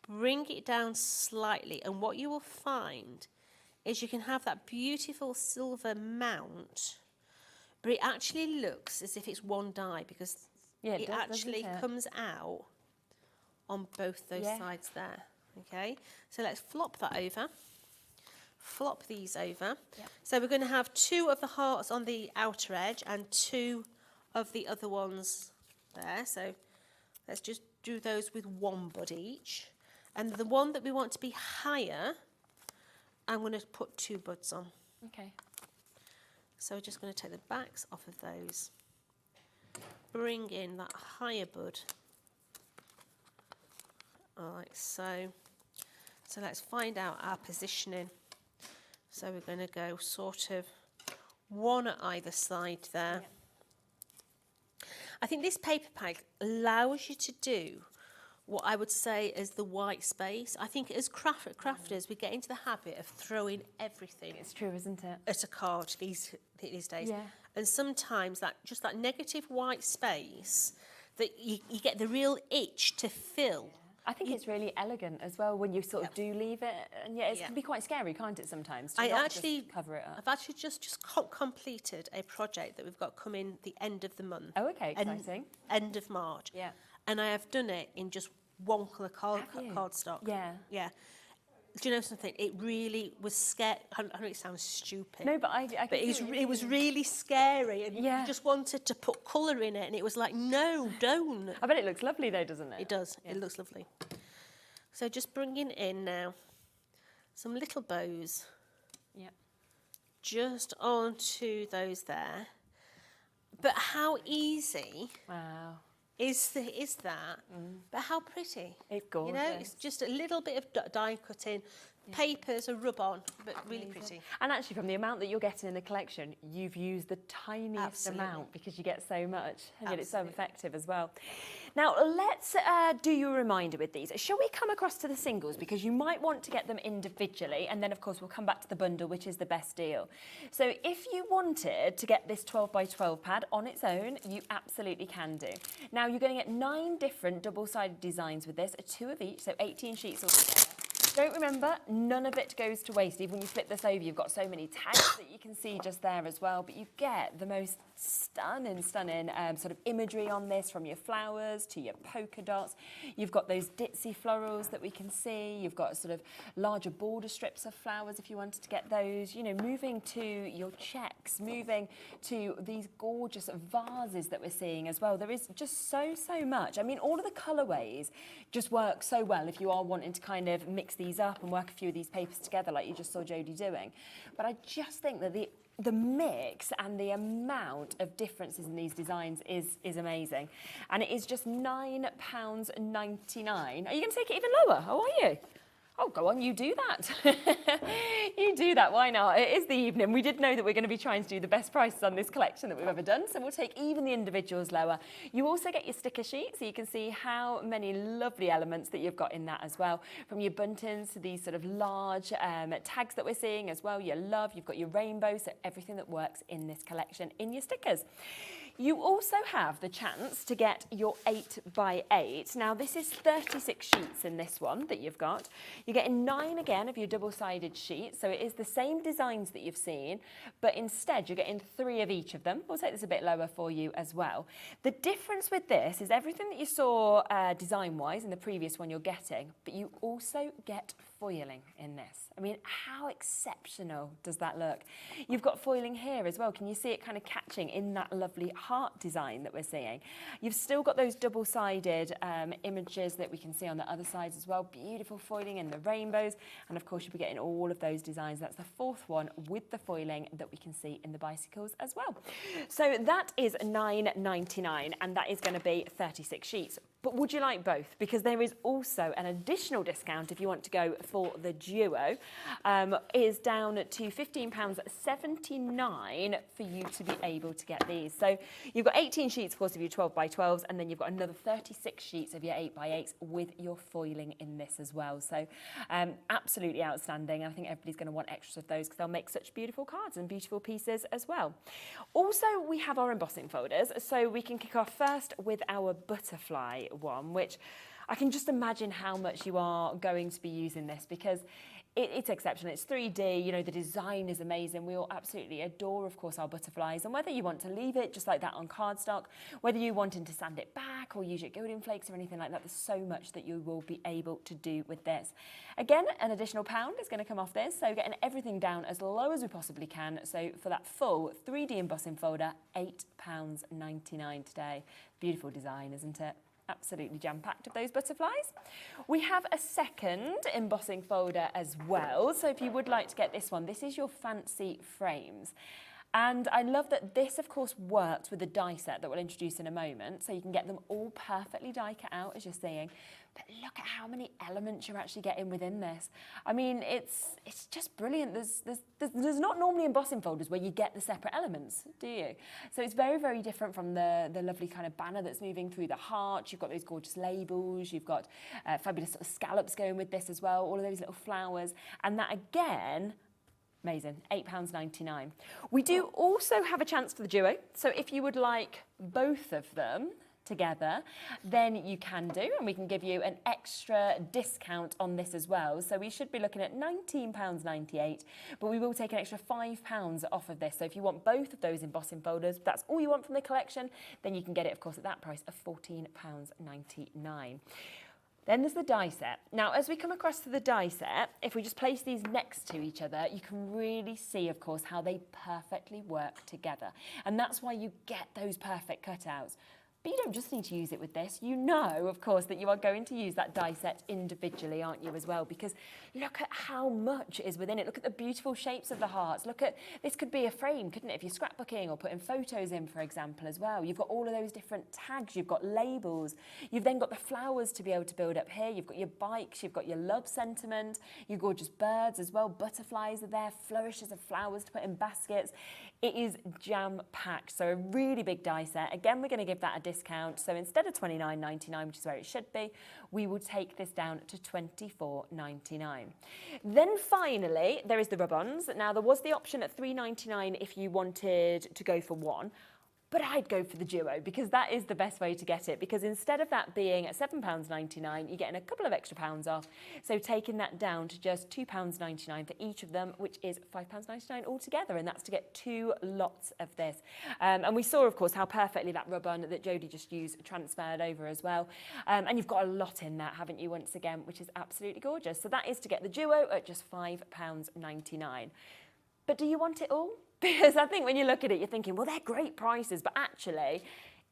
Bring it down slightly, and what you will find is you can have that beautiful silver mount, but it actually looks as if it's one die, because it actually comes out on both those sides there. Okay, so let's flop that over. Flop these over. Yep. So we're going to have 2 of the hearts on the outer edge and 2 of the other ones there. So let's just do those with 1 bud each. And the one that we want to be higher, I'm going to put 2 buds on. Okay. So we're just going to take the backs off of those. Bring in that higher bud. Like so. So let's find out our positioning. So we're going to go sort of 1 at either side there. Yeah. I think this paper bag allows you to do what I would say is the white space. I think as crafters, we get into the habit of throwing everything. It's true, isn't it? At a card these days. Yeah. And sometimes that negative white space, that you get the real itch to fill. I think it's really elegant as well when you sort of do leave it, and it can be quite scary, can't it, sometimes? To not just cover it up. I've actually just completed a project that we've got coming the end of the month. Oh, okay, exciting. End of March. Yeah. And I have done it in just one colour cardstock. Yeah. Yeah. Do you know something? It really was scary. I know it sounds stupid. No, but it was really scary, and you just wanted to put colour in it, and it was like, no, don't. I bet it looks lovely though, doesn't it? It does. Yeah. It looks lovely. So just bringing in now some little bows. Yeah. Just onto those there. But how easy? Wow. Is that? But how pretty. It's gorgeous. You know, it's just a little bit of die cutting, papers, a rub on, but really pretty. And actually, from the amount that you're getting in the collection, you've used the tiniest amount because you get so much, and yet it's so effective as well. Now, let's do you a reminder with these. Shall we come across to the singles, because you might want to get them individually, and then of course we'll come back to the bundle, which is the best deal. So if you wanted to get this 12 by 12 pad on its own, you absolutely can do. Now, you're going to get 9 different double-sided designs with this, 2 of each, so 18 sheets altogether. Don't remember, none of it goes to waste. Even when you flip this over, you've got so many tags that you can see just there as well, but you get the most stunning sort of imagery on this, from your flowers to your polka dots. You've got those ditzy florals that we can see. You've got sort of larger border strips of flowers if you wanted to get those. You know, moving to your checks, moving to these gorgeous vases that we're seeing as well. There is just so much. I mean, all of the colourways just work so well if you are wanting to kind of mix these up and work a few of these papers together like you just saw Jodie doing. But I just think that the mix and the amount of differences in these designs is amazing. And it is just £9.99. Are you going to take it even lower? Oh, are you? Oh, go on, you do that. You do that, why not? It is the evening. We did know that we're going to be trying to do the best prices on this collection that we've ever done, so we'll take even the individuals lower. You also get your sticker sheet, so you can see how many lovely elements that you've got in that as well. From your buntons to these sort of large tags that we're seeing as well, your love, you've got your rainbow, so everything that works in this collection in your stickers. You also have the chance to get your 8 by 8. Now, this is 36 sheets in this one that you've got. You're getting 9 again of your double-sided sheets, so it is the same designs that you've seen, but instead you're getting 3 of each of them. We'll take this a bit lower for you as well. The difference with this is everything that you saw design-wise in the previous one you're getting, but you also get foiling in this. I mean, how exceptional does that look? You've got foiling here as well. Can you see it kind of catching in that lovely heart design that we're seeing? You've still got those double-sided images that we can see on the other sides as well. Beautiful foiling in the rainbows. And of course, you'll be getting all of those designs. That's the 4th one with the foiling that we can see in the bicycles as well. So that is £9.99, and that is going to be 36 sheets. But would you like both? Because there is also an additional discount if you want to go for the duo. Is down to £15.79 for you to be able to get these. So you've got 18 sheets, of course, of your 12 by 12s, and then you've got another 36 sheets of your 8 by 8s with your foiling in this as well. So absolutely outstanding. I think everybody's going to want extras of those because they'll make such beautiful cards and beautiful pieces as well. Also, we have our embossing folders. So we can kick off first with our butterfly one, which I can just imagine how much you are going to be using this, because it's exceptional. It's 3D, you know, the design is amazing. We all absolutely adore, of course, our butterflies. And whether you want to leave it just like that on cardstock, whether you wanting to sand it back or use your gilding flakes or anything like that, there's so much that you will be able to do with this. Again, an additional £1 is going to come off this, so getting everything down as low as we possibly can. So for that full 3D embossing folder, £8.99 today. Beautiful design, isn't it? Absolutely jam-packed of those butterflies. We have a second embossing folder as well. So if you would like to get this one, this is your fancy frames. And I love that this, of course, works with the die set that we'll introduce in a moment. So you can get them all perfectly die cut out, as you're seeing. But look at how many elements you're actually getting within this. I mean, it's just brilliant. There's not normally embossing folders where you get the separate elements, do you? So it's very, very different from the lovely kind of banner that's moving through the heart. You've got those gorgeous labels. You've got fabulous sort of scallops going with this as well. All of those little flowers. And that, again, amazing, £8.99. We do also have a chance for the duo. So if you would like both of them together, then you can do, and we can give you an extra discount on this as well. So we should be looking at £19.98, but we will take an extra £5 off of this. So if you want both of those embossing folders, that's all you want from the collection, then you can get it, of course, at that price of £14.99. Then there's the die set. Now, as we come across to the die set, if we just place these next to each other, you can really see, of course, how they perfectly work together. And that's why you get those perfect cutouts. But you don't just need to use it with this. You know, of course, that you are going to use that die set individually, aren't you, as well? Because look at how much is within it. Look at the beautiful shapes of the hearts. Look at, this could be a frame, couldn't it, if you're scrapbooking or putting photos in, for example, as well. You've got all of those different tags. You've got labels. You've then got the flowers to be able to build up here. You've got your bikes. You've got your love sentiment. Your gorgeous birds as well. Butterflies are there. Flourishes of flowers to put in baskets. It is jam-packed, so a really big die set. Again, we're going to give that a discount. So instead of £29.99, which is where it should be, we will take this down to £24.99. Then finally, there is the rub-ons. Now, there was the option at £3.99 if you wanted to go for one. But I'd go for the duo because that is the best way to get it, because instead of that being at £7.99, you're getting a couple of extra pounds off. So taking that down to just £2.99 for each of them, which is £5.99 altogether, and that's to get 2 lots of this. And we saw, of course, how perfectly that rub-on that Jodie just used transferred over as well. And you've got a lot in that, haven't you, once again, which is absolutely gorgeous. So that is to get the duo at just £5.99. But do you want it all? Because I think when you look at it, you're thinking, well, they're great prices, but actually,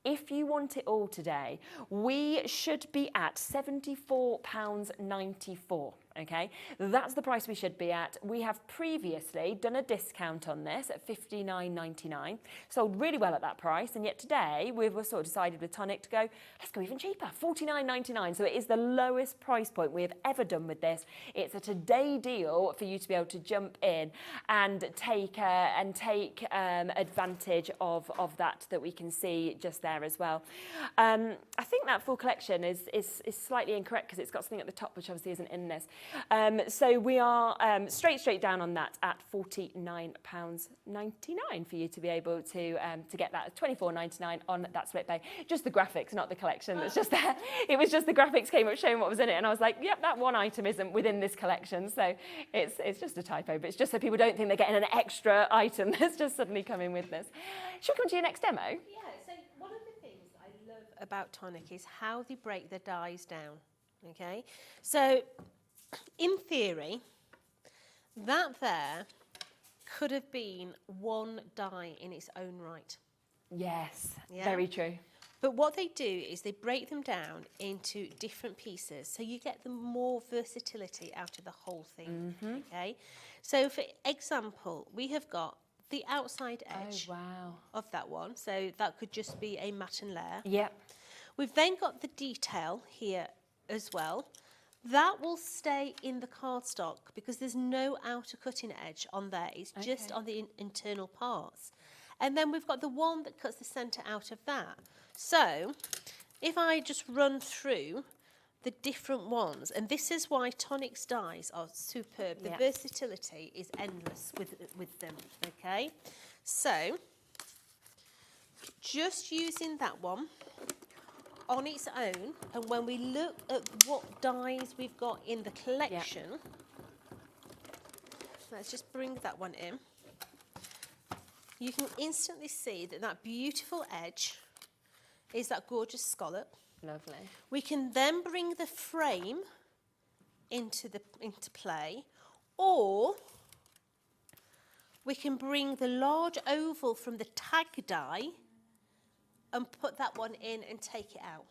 if you want it all today, we should be at £74.94, okay? That's the price we should be at. We have previously done a discount on this at £59.99, sold really well at that price, and yet today we've sort of decided with Tonic to go, let's go even cheaper, £49.99. So it is the lowest price point we have ever done with this. It's a today deal for you to be able to jump in and take advantage of that we can see just there as well. I think that full collection is slightly incorrect because it's got something at the top which obviously isn't in this. So we are straight down on that at £49.99 for you to be able to get that. £24.99 on that split pay. Just the graphics, not the collection that's just there. It was just the graphics came up showing what was in it, and I was like, yep, that one item isn't within this collection. So it's just a typo, but it's just so people don't think they're getting an extra item that's just suddenly come in with this. Should we come to your next demo? Yeah, so one of the things I love about Tonic is how they break their dies down, okay? So, in theory, that there could have been one die in its own right. Yes, Yeah? very true. But what they do is they break them down into different pieces, so you get the more versatility out of the whole thing, okay? So, for example, we have got the outside edge of that one, so that could just be a matten layer. Yep. We've then got the detail here as well. That will stay in the cardstock because there's no outer cutting edge on there. It's just on the internal parts. And then we've got the one that cuts the centre out of that. So if I just run through the different ones, and this is why Tonic's dies are superb. The versatility is endless with them, okay? So just using that one on its own, and when we look at what dies we've got in the collection, let's just bring that one in. You can instantly see that that beautiful edge is that gorgeous scallop. Lovely. We can then bring the frame into play, or we can bring the large oval from the tag die and put that one in and take it out.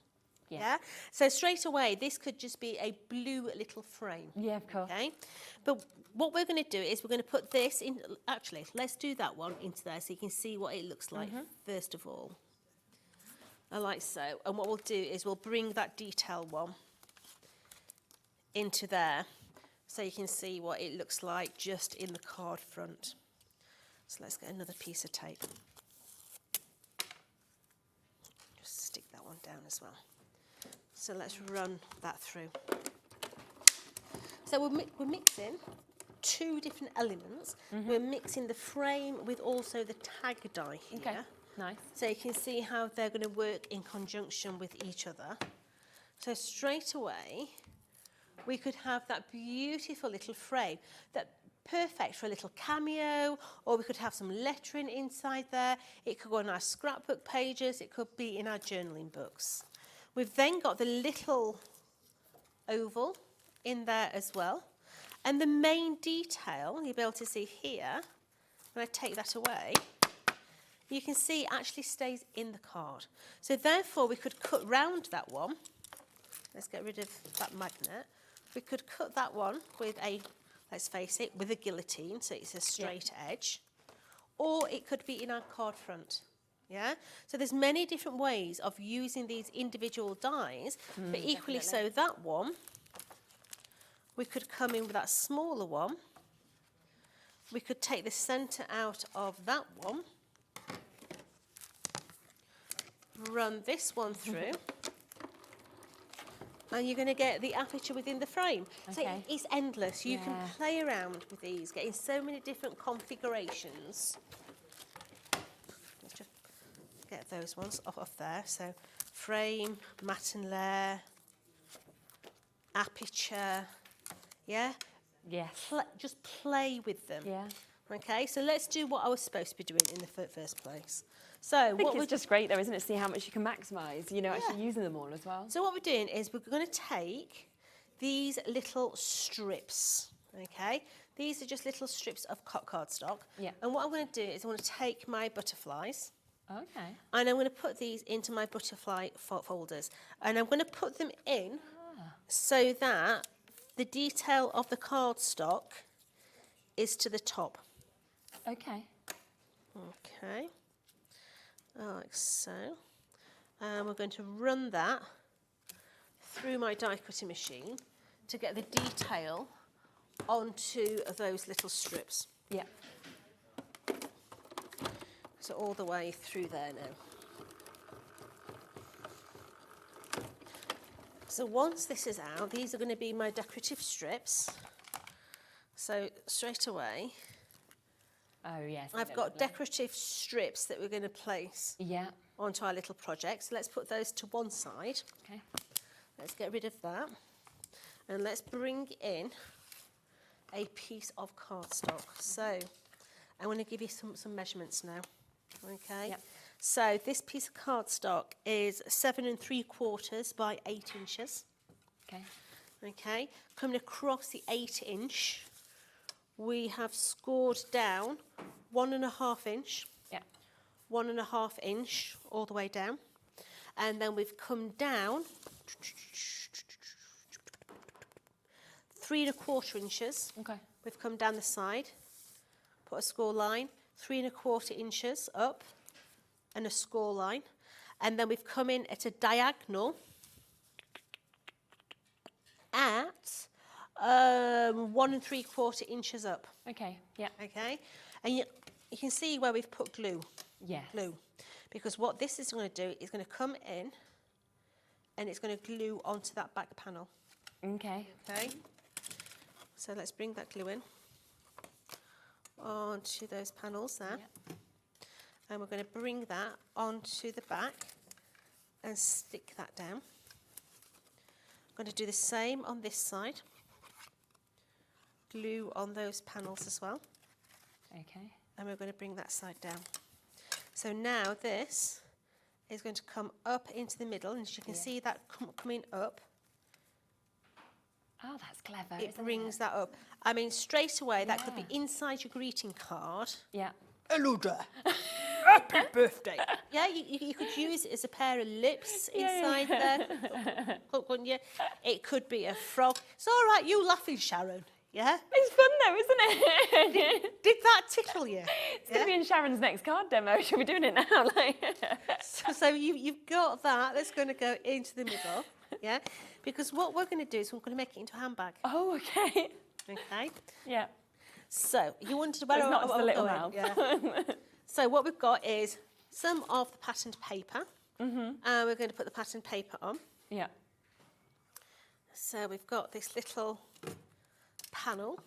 Yeah. So straight away, this could just be a blue little frame. Yeah, of course. Okay. But what we're going to do is we're going to put this in. Actually, let's do that one into there so you can see what it looks like first of all. Like so. And what we'll do is we'll bring that detail one into there so you can see what it looks like just in the card front. So let's get another piece of tape. Just stick that one down as well. So let's run that through. So we're mixing two different elements. We're mixing the frame with also the tag die here. Okay, nice. So you can see how they're going to work in conjunction with each other. So straight away, we could have that beautiful little frame that perfect for a little cameo, or we could have some lettering inside there. It could go on our scrapbook pages. It could be in our journaling books. We've then got the little oval in there as well. And the main detail, you'll be able to see here, when I take that away, you can see it actually stays in the card. So therefore, we could cut round that one. Let's get rid of that magnet. We could cut that one with a, let's face it, with a guillotine, so it's a straight edge. Or it could be in our card front. Yeah, so there's many different ways of using these individual dies, but equally so that one, we could come in with that smaller one. We could take the centre out of that one, run this one through, and you're going to get the aperture within the frame. So it's endless. You can play around with these, getting so many different configurations. Get those ones off there. So frame, matte and layer, aperture, just play with them. Okay, so let's do what I was supposed to be doing in the first place. So I think it's just great though, isn't it? See how much you can maximise, you know, actually using them all as well. So what we're doing is we're going to take these little strips, okay? These are just little strips of cardstock. Yeah. And what I'm going to do is I want to take my butterflies. Okay. And I'm going to put these into my butterfly folders. And I'm going to put them in so that the detail of the cardstock is to the top. Okay. Okay. Like so. And we're going to run that through my die cutting machine to get the detail onto those little strips. Yeah. So all the way through there now. So once this is out, these are going to be my decorative strips. So straight away, I've got decorative strips that we're going to place onto our little project. So let's put those to one side. Okay. Let's get rid of that. And let's bring in a piece of cardstock. So I want to give you some measurements now. Okay. Yep. So this piece of cardstock is 7 3/4 by 8 inches. Okay. Okay. Coming across the 8 inch, we have scored down 1.5 inch. Yeah. 1.5 inch all the way down, and then we've come down 3 1/4 inches. Okay. We've come down the side, put a score line, 3 1/4 inches up, and a score line, and then we've come in at a diagonal at 1 3/4 inches up. Okay. Yeah. Okay, and you can see where we've put glue. Yeah. Glue, because what this is going to do is going to come in, and it's going to glue onto that back panel. Okay. Okay. So let's bring that glue in onto those panels there. Yep. And we're going to bring that onto the back and stick that down. I'm going to do the same on this side. Glue on those panels as well. Okay. And we're going to bring that side down. So now this is going to come up into the middle, and as you can see that coming up. Oh, that's clever. It brings that up. I mean, straight away, that could be inside your greeting card. Yeah. Hello there. happy birthday. Yeah, you could use it as a pair of lips inside there, couldn't you? It could be a frog. It's all right, you laughing, Sharon. Yeah? It's fun though, isn't it? Did that tickle you? It's going to be in Sharon's next card demo. She'll be doing it now. So you've got that. That's going to go into the middle. Yeah? Because what we're going to do is we're going to make it into a handbag. Oh, okay. Okay? Yeah. So you wanted to... It's not just a little mouth. Yeah. So what we've got is some of the patterned paper. And we're going to put the patterned paper on. Yeah. So we've got this little panel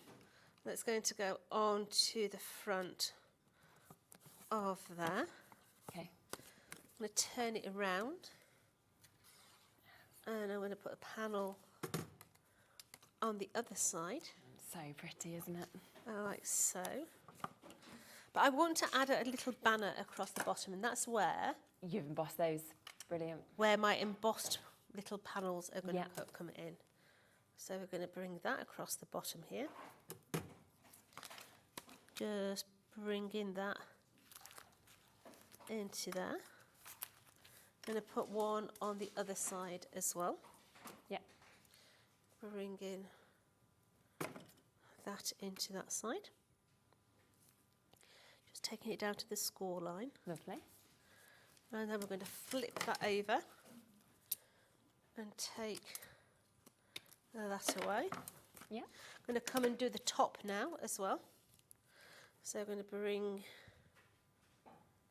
that's going to go onto the front of there. Okay. I'm going to turn it around. And I'm going to put a panel on the other side. So pretty, isn't it? Like so. But I want to add a little banner across the bottom, and that's where... You've embossed those. Brilliant. Where my embossed little panels are going to come in. So we're going to bring that across the bottom here. Just bring in that into there. I'm going to put one on the other side as well. Yeah. Bring in that into that side. Just taking it down to the score line. Lovely. And then we're going to flip that over and take that away. Yeah. I'm going to come and do the top now as well. So I'm going to bring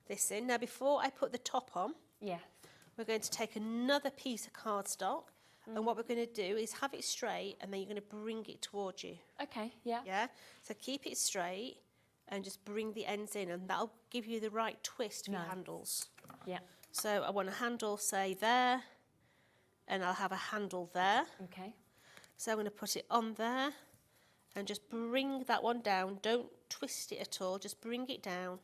this in. Now before I put the top on, we're going to take another piece of cardstock, and what we're going to do is have it straight, and then you're going to bring it towards you. Okay, yeah. Yeah? So keep it straight and just bring the ends in, and that'll give you the right twist for your handles. Yeah. So I want a handle, say, there, and I'll have a handle there. Okay. So I'm going to put it on there and just bring that one down. Don't twist it at all, just bring it down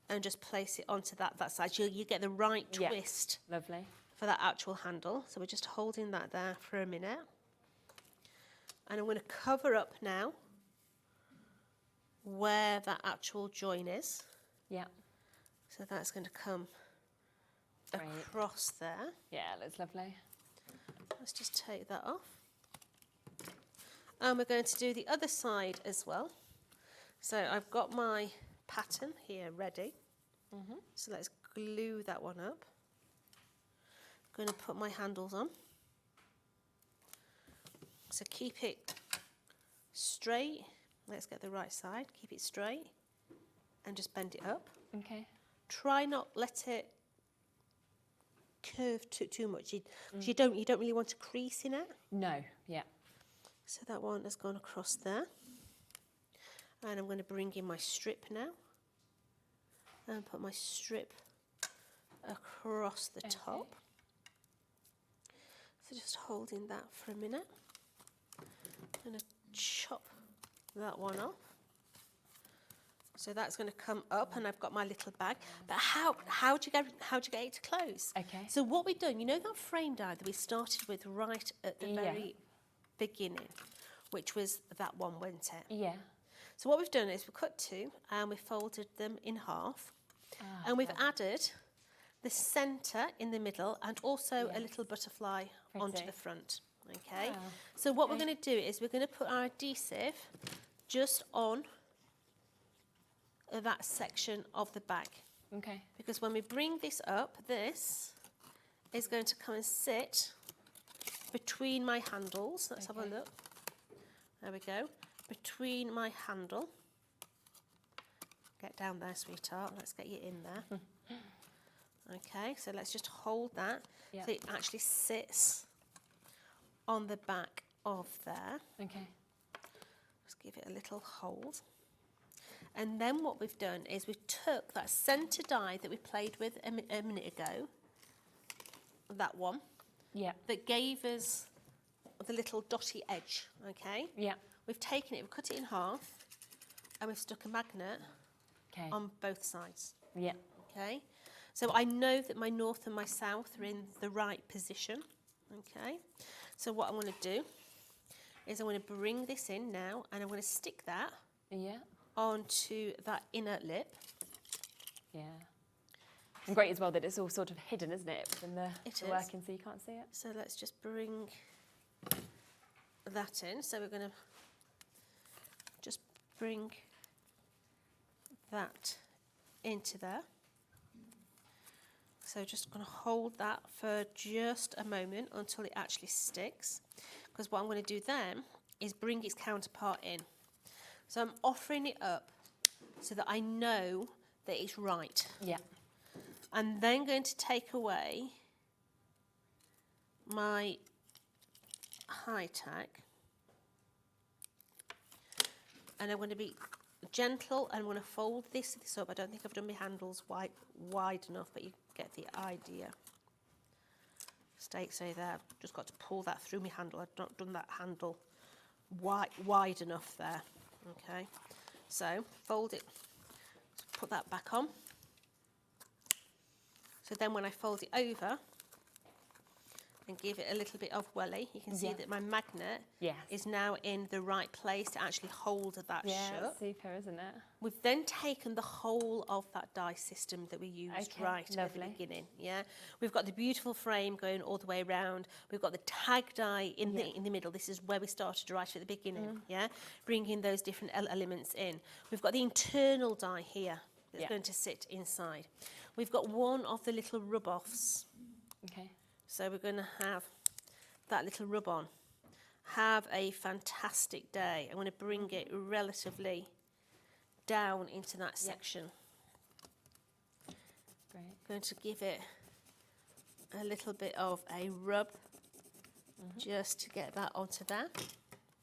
and just place it onto that side. You get the right twist. Lovely. For that actual handle. So we're just holding that there for a minute. And I'm going to cover up now where that actual join is. Yeah. So that's going to come across there. Yeah, that's lovely. Let's just take that off. And we're going to do the other side as well. So I've got my pattern here ready. So let's glue that one up. I'm going to put my handles on. So keep it straight. Let's get the right side. Keep it straight and just bend it up. Okay. Try not let it curve too much. You don't really want a crease in it. No. Yeah. So that one has gone across there. And I'm going to bring in my strip now. And put my strip across the top. So just holding that for a minute. I'm going to chop that one off. So that's going to come up, and I've got my little bag. But how do you get it to close? Okay. So what we've done, you know that frame die that we started with right at the very beginning, which was that one, wasn't it? Yeah. So what we've done is we've cut two and we've folded them in half, and we've added the centre in the middle and also a little butterfly onto the front. Okay. Wow. So what we're going to do is we're going to put our adhesive just on that section of the bag. Okay. Because when we bring this up, this is going to come and sit between my handles. Let's have a look. There we go. Between my handle. Get down there, sweetheart. Let's get you in there. Okay, so let's just hold that so it actually sits on the back of there. Okay. Just give it a little hold. And then what we've done is we've took that centre die that we played with a minute ago, that one, that gave us the little dotty edge, okay? Yeah. We've taken it, we've cut it in half, and we've stuck a magnet on both sides. Yeah. Okay? So I know that my north and my south are in the right position, okay? So what I'm going to do is I'm going to bring this in now, and I'm going to stick that onto that inner lip. Yeah. And great as well that it's all sort of hidden, isn't it, within the working, so you can't see it. So let's just bring that in. So we're going to just bring that into there. So just going to hold that for just a moment until it actually sticks. Because what I'm going to do then is bring its counterpart in. So I'm offering it up so that I know that it's right. Yeah. I'm then going to take away my high tack, and I'm going to be gentle and I'm going to fold this up. I don't think I've done my handles wide enough, but you get the idea. So there, I've just got to pull that through my handle. I've not done that handle wide enough there. Okay, so fold it, put that back on. So then when I fold it over and give it a little bit of welly, you can see that my magnet is now in the right place to actually hold that shut. It's super, isn't it? We've then taken the whole of that die system that we used at the beginning. Yeah, we've got the beautiful frame going all the way around. We've got the tag die in the middle. This is where we started right at the beginning. Yeah, bringing those different elements in. We've got the internal die here that's going to sit inside. We've got one of the little rub-offs. Okay. So we're going to have that little rub-on. Have a fantastic day. I'm going to bring it relatively down into that section. Great. Going to give it a little bit of a rub just to get that onto there.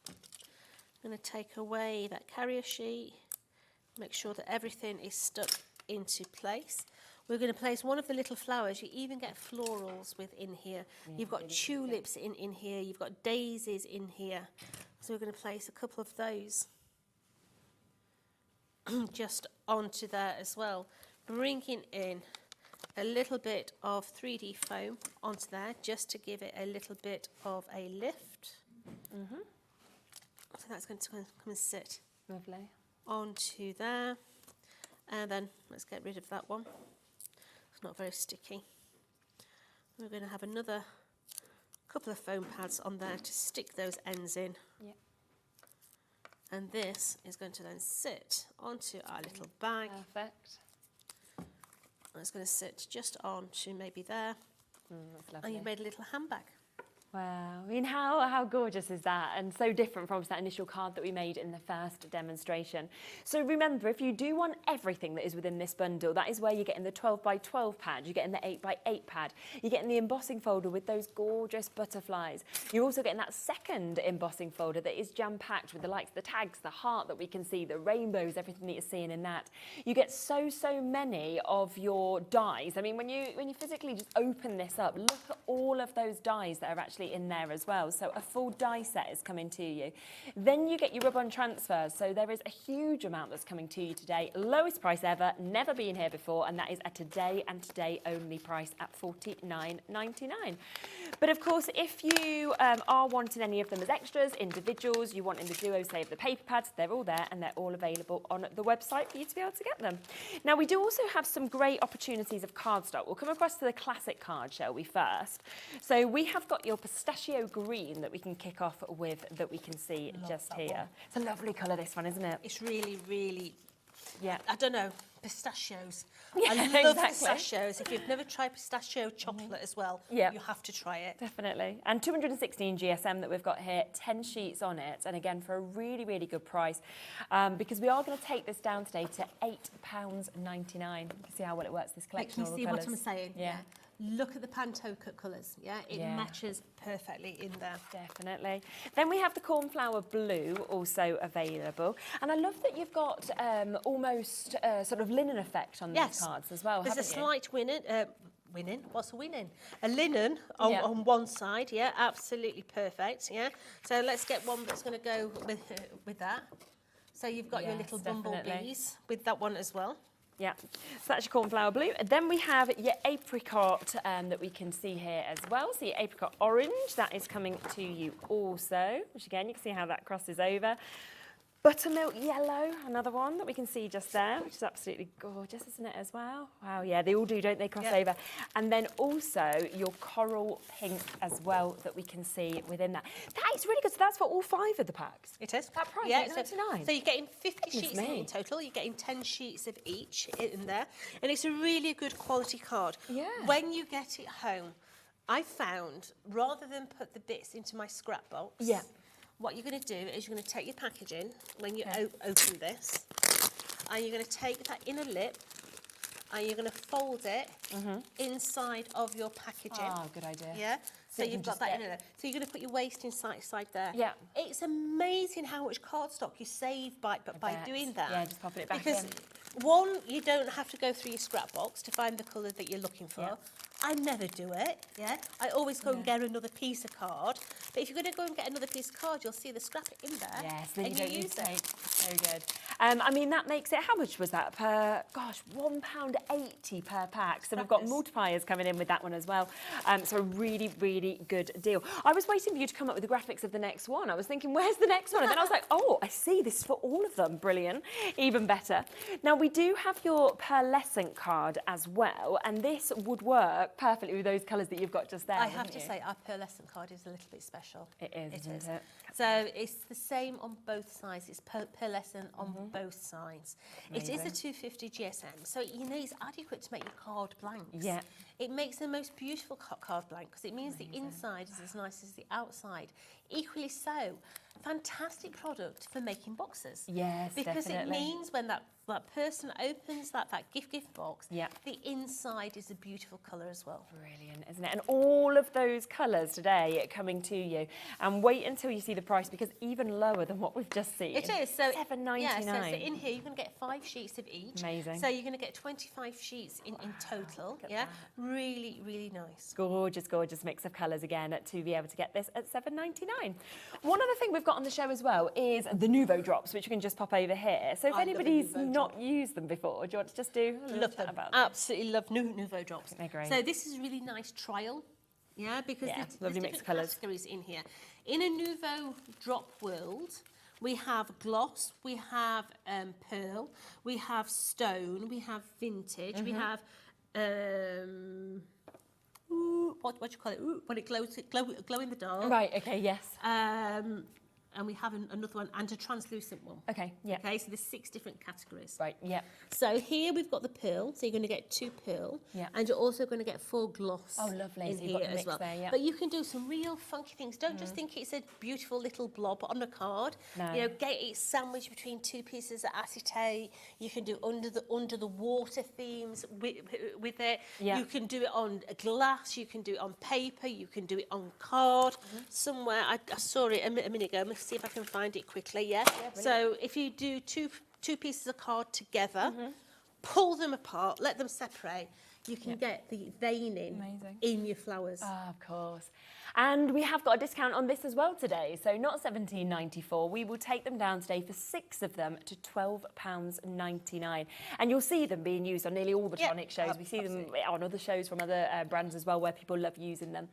I'm going to take away that carrier sheet, make sure that everything is stuck into place. We're going to place one of the little flowers. You even get florals within here. You've got tulips in here. You've got daisies in here. So we're going to place a couple of those just onto there as well. Bringing in a little bit of 3D foam onto there just to give it a little bit of a lift. So that's going to come and sit onto there. And then let's get rid of that one. It's not very sticky. We're going to have another couple of foam pads on there to stick those ends in. Yep. And this is going to then sit onto our little bag. Perfect. And it's going to sit just onto maybe there. That's lovely. And you've made a little handbag. Wow, I mean, how gorgeous is that? And so different from that initial card that we made in the first demonstration. So remember, if you do want everything that is within this bundle, that is where you're getting the 12 by 12 pad, you're getting the 8 by 8 pad, you're getting the embossing folder with those gorgeous butterflies. You're also getting that second embossing folder that is jam-packed with the likes, the tags, the heart that we can see, the rainbows, everything that you're seeing in that. You get so many of your dies. I mean, when you physically just open this up, look at all of those dies that are actually in there as well. So a full die set is coming to you. Then you get your rub-on transfers. So there is a huge amount that's coming to you today. Lowest price ever, never been here before, and that is a today and today only price at $49.99. But of course, if you are wanting any of them as extras, individuals, you want in the duo, say, the paper pads, they're all there and they're all available on the website for you to be able to get them. Now, we do also have some great opportunities of cardstock. We'll come across to the classic card, shall we, first. So we have got your pistachio green that we can kick off with, that we can see just here. It's a lovely colour, this one, isn't it? It's really, really, yeah. I don't know, pistachios. Yeah, I love exactly. pistachios. If you've never tried pistachio chocolate as well, Yeah. you have to try it. Definitely. And 216 GSM that we've got here, 10 sheets on it, and again for a really, really good price, because we are going to take this down today to £8.99. You can see how well it works, this collection. Can you all see the what colours. I'm saying? Yeah. Look at the Panto cut colours, yeah? It matches perfectly in there. Definitely. Then we have the cornflower blue also available. And I love that you've got almost sort of linen effect on these cards as well, There's a haven't you? slight winning. What's a winning? A linen on one side, yeah, absolutely perfect, yeah. So let's get one that's going to go with that. So you've got your little bumblebees with that one as well. Yeah, so that's your cornflower blue. And then we have your apricot that we can see here as well. So your apricot orange, that is coming to you also, which again, you can see how that crosses over. Buttermilk yellow, another one that we can see just there, which is absolutely gorgeous, isn't it, as well? Wow, yeah, they all do, don't they, cross over? And then also your coral pink as well that we can see within that. That is really good. So that's for all 5 of the packs. It is. That price, yeah, £8.99. So you're getting 50 Goodness sheets in total. You're getting 10 sheets of each in there. And it's a really good quality card. Yeah. When you get it home, I found, rather than put the bits into my scrap box, what you're going to do is you're going to take your packaging when you open this, and you're going to take that inner lip and you're going to fold it inside of your packaging. Oh, good idea. Yeah. So you you've can got just that inner lip. So you're going to put your waste inside there. Yeah. It's amazing how much cardstock you save by doing that. Yeah, just popping it back because in. One, you don't have to go through your scrap box to find the colour that you're looking for. Yeah. I never do it, I always go and get another piece of card. But if you're going to go and get another piece of card, you'll see the scrap in there. Yes, then and you don't use need to it. take. So good. I mean, that makes it, how much was that per, gosh, £1.80 per pack. So we've got multipliers coming in with that one as well. So a really, really good deal. I was waiting for you to come up with the graphics of the next one. I was thinking, where's the next one? And then I was like, oh, I see, this is for all of them. Brilliant. Even better. Now, we do have your pearlescent card as well, and this would work perfectly with those colours that you've got just there. I have to say, our pearlescent card is a little bit special. It is, isn't it? So it's the same on both sides. It's pearlescent on both sides. Amazing. It is a 250 GSM, so you know it's adequate to make your card blanks. Yeah. It makes the most beautiful card blank because it means the inside is as nice as the outside. Equally so, fantastic product for making boxes. Yes, because definitely. it means when that person opens that gift box, Yeah. the inside is a beautiful colour as well. Brilliant, isn't it? And all of those colours today are coming to you. And wait until you see the price, because even lower than what we've just seen. It is. So $7.99. Yeah, so in here you're going to get 5 sheets of each. Amazing. So you're going to get 25 sheets in total. Yeah, really, really nice. Gorgeous, gorgeous mix of colours again to be able to get this at $7.99. One other thing we've got on the show as well is the Nouveau drops, which you can just pop over here. So if anybody's not used them before, do you want to just do a little chat about them? Absolutely love Nouveau drops. They're great. So this is a really nice trial. Yeah, because there's lovely mix of colours. categories in here. In a Nouveau drop world, we have gloss, we have pearl, we have stone, we have vintage, we have what do you call it? When it glow in the dark. Right. Okay. Yes. And we have another one and a translucent one. Okay. Yeah. Okay. So there's 6 different categories. Right. Yeah. So here we've got the pearl. So you're going to get 2 pearl. Yeah. And you're also going to get 4 gloss. Oh, lovely. In So you've here got the as mix well. there, yeah. But you can do some real funky things. Don't just think it's a beautiful little blob on a card. No. You know, get it sandwiched between 2 pieces of acetate. You can do under the water themes with it. Yeah. You can do it on glass. You can do it on paper. You can do it on card. Somewhere I saw it a minute ago. Let me see if I can find it quickly. Yeah. So if you do two pieces of card together, pull them apart, let them separate, you can get the veining in your flowers. Oh, of course. And we have got a discount on this as well today. So not $17.94. We will take them down today for 6 of them to £12.99. And you'll see them being used on nearly all the Tonic shows. We see them on other shows from other brands as well, where people love using them.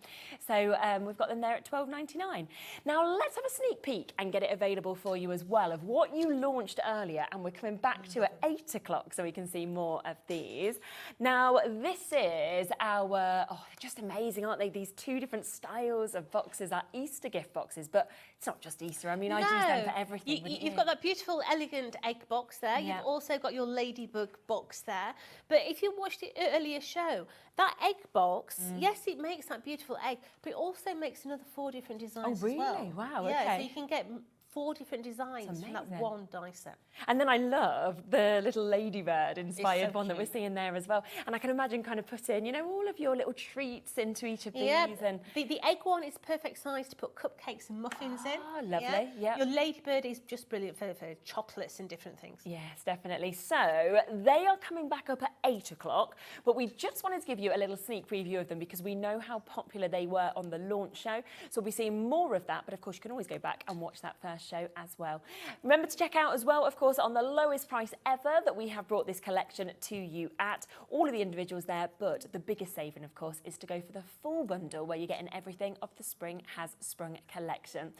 So we've got them there at £12.99. Now let's have a sneak peek and get it available for you as well of what you launched earlier. And we're coming back to at 8 o'clock so we can see more of these. Now this is our, just amazing, aren't they? These 2 different styles of boxes, are Easter gift boxes, but it's not just Easter. I mean, I'd use them for everything. You've got that beautiful, elegant egg box there. Yeah. You've also got your ladybug box there. But if you watched the earlier show, that egg box, yes, it makes that beautiful egg, but it also makes another 4 different designs Oh, really? as well. Wow, yeah, okay. so you can get 4 different designs from that one die set. And then I love the little ladybird inspired so one that we're cute. seeing there as well. And I can imagine kind of putting, you know, all of your little treats into each of these. Yeah, And the egg one is perfect size to put cupcakes and muffins in. lovely, yeah. Your ladybird is just brilliant for chocolates and different things. yes, definitely. So they are coming back up at 8 o'clock, but we just wanted to give you a little sneak preview of them because we know how popular they were on the launch show. So we'll be seeing more of that, but of course you can always go back and watch that first show as well. Remember to check out as well, of course, on the lowest price ever that we have brought this collection to you at. All of the individuals there, but the biggest saving, of course, is to go for the full bundle where you're getting everything of the Spring Has Sprung collection.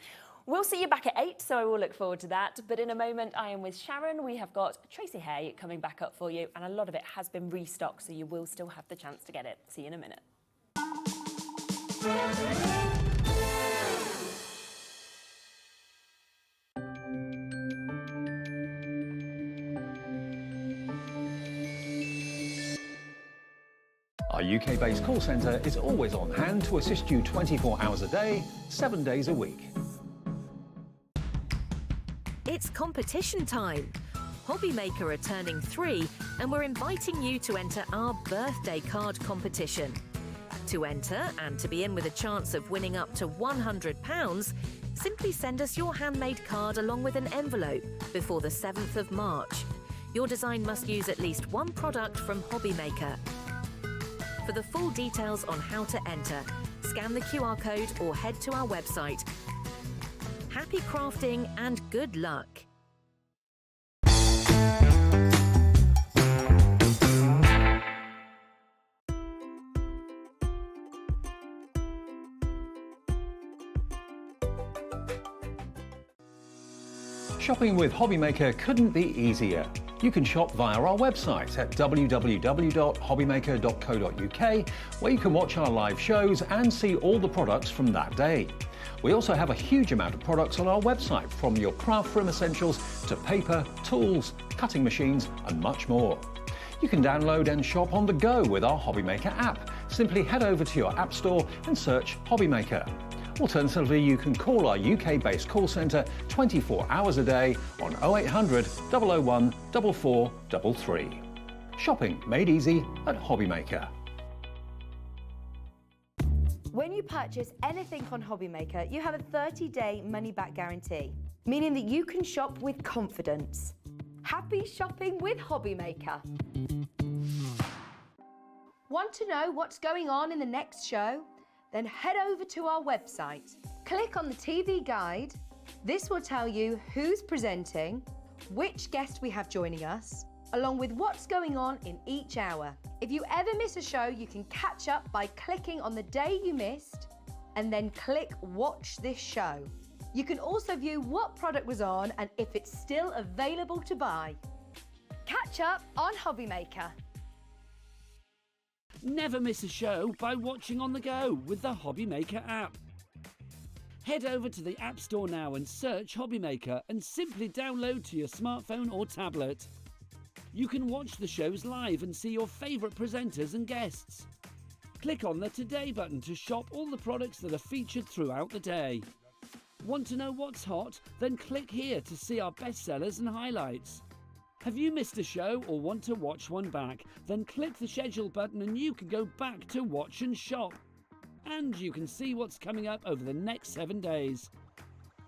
We'll see you back at 8, so I will look forward to that. But in a moment, I am with Sharon. We have got Tracey Hey coming back up for you, and a lot of it has been restocked, so you will still have the chance to get it. See you in a minute. Our UK-based call centre is always on hand to assist you 24 hours a day, 7 days a week. It's competition time. HobbyMaker are turning 3 and we're inviting you to enter our birthday card competition. To enter and to be in with a chance of winning up to £100, simply send us your handmade card along with an envelope before the 7th of March. Your design must use at least one product from HobbyMaker. For the full details on how to enter, scan the QR code or head to our website. Happy crafting and good luck! Shopping with HobbyMaker couldn't be easier. You can shop via our website at www.hobbymaker.co.uk, where you can watch our live shows and see all the products from that day. We also have a huge amount of products on our website, from your craft room essentials to paper, tools, cutting machines and much more. You can download and shop on the go with our HobbyMaker app. Simply head over to your app store and search HobbyMaker. Alternatively, you can call our UK-based call centre 24 hours a day on 0800 001 4433. Shopping made easy at HobbyMaker. When you purchase anything on HobbyMaker, you have a 30-day money-back guarantee, meaning that you can shop with confidence. Happy shopping with HobbyMaker. Want to know what's going on in the next show? Then head over to our website. Click on the TV guide. This will tell you who's presenting, which guest we have joining us, along with what's going on in each hour. If you ever miss a show, you can catch up by clicking on the day you missed and then click Watch This Show. You can also view what product was on and if it's still available to buy. Catch up on HobbyMaker. Never miss a show by watching on the go with the HobbyMaker app. Head over to the App Store now and search HobbyMaker and simply download to your smartphone or tablet. You can watch the shows live and see your favourite presenters and guests. Click on the Today button to shop all the products that are featured throughout the day. Want to know what's hot? Then click here to see our bestsellers and highlights. Have you missed a show or want to watch one back? Then click the schedule button and you can go back to watch and shop. And you can see what's coming up over the next 7 days.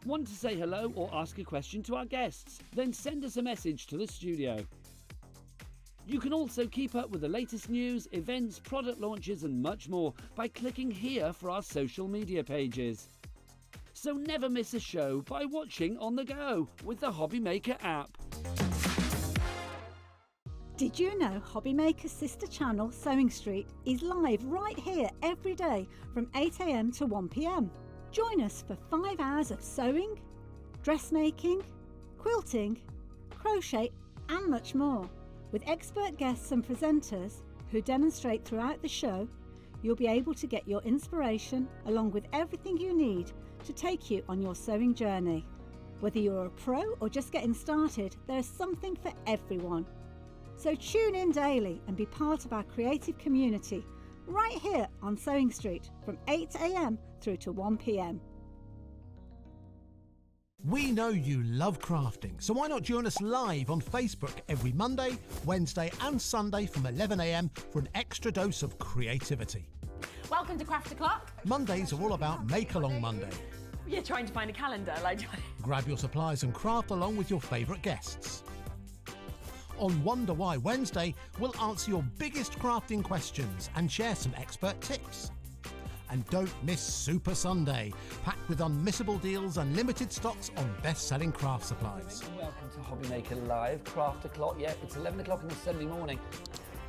Want to say hello or ask a question to our guests? Then send us a message to the studio. You can also keep up with the latest news, events, product launches and much more by clicking here for our social media pages. So never miss a show by watching on the go with the HobbyMaker app. Did you know HobbyMaker's sister channel, Sewing Street, is live right here every day from 8 AM to 1 PM? Join us for 5 hours of sewing, dressmaking, quilting, crochet and much more. With expert guests and presenters who demonstrate throughout the show, you'll be able to get your inspiration along with everything you need to take you on your sewing journey. Whether you're a pro or just getting started, there is something for everyone. So tune in daily and be part of our creative community right here on Sewing Street from 8 AM through to 1 PM. We know you love crafting, so why not join us live on Facebook every Monday, Wednesday and Sunday from 11 AM for an extra dose of creativity. Welcome to Craft O'Clock. Mondays are all about Make Along Monday. You're trying to find a calendar, like. Grab your supplies and craft along with your favourite guests. On Wonder Why Wednesday, we'll answer your biggest crafting questions and share some expert tips. And don't miss Super Sunday, packed with unmissable deals and limited stocks on best-selling craft supplies. Welcome to HobbyMaker Live, Craft O'Clock. Yeah, it's 11 o'clock on a Sunday morning.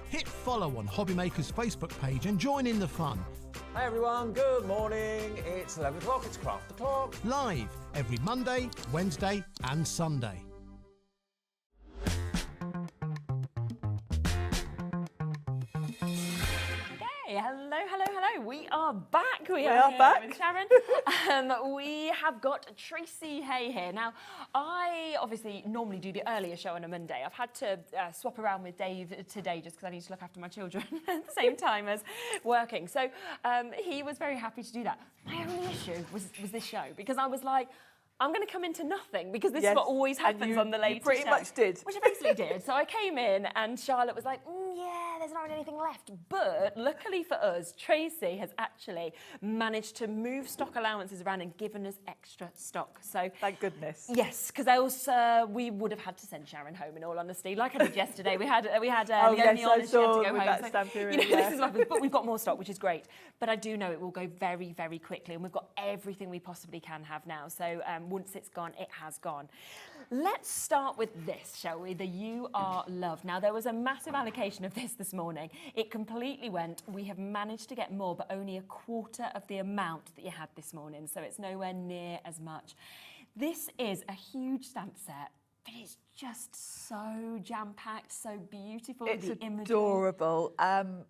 Hit follow on HobbyMaker's Facebook page and join in the fun. Hey everyone, good morning. It's 11 o'clock, it's Craft O'Clock. Live every Monday, Wednesday and Sunday. Hello, hello, hello. We are back. We are here back. with Sharon. We have got Tracey Hey here. Now, I obviously normally do the earlier show on a Monday. I've had to swap around with Dave today just because I need to look after my children at the same time as working. So he was very happy to do that. My only issue was this show because I was like, I'm going to come into nothing because this is what always happens on the latest You pretty show. much did. Which I basically did. So I came in and Charlotte was like, yeah, there's not really anything left. But luckily for us, Tracey has actually managed to move stock allowances around and given us extra stock. So thank goodness. Yes, because else we would have had to send Sharon home. In all honesty, like I did yesterday, we had Leonie on and she had to go home. That stamp period, this is lovely. But we've got more stock, which is great. But I do know it will go very, very quickly, and we've got everything we possibly can have now. So once it's gone, it has gone. Let's start with this, shall we? The You Are Loved. Now, there was a massive allocation of this morning. It completely went. We have managed to get more, but only a quarter of the amount that you had this morning. So it's nowhere near as much. This is a huge stamp set, but it's just so jam-packed, so beautiful. It's the imagery. adorable.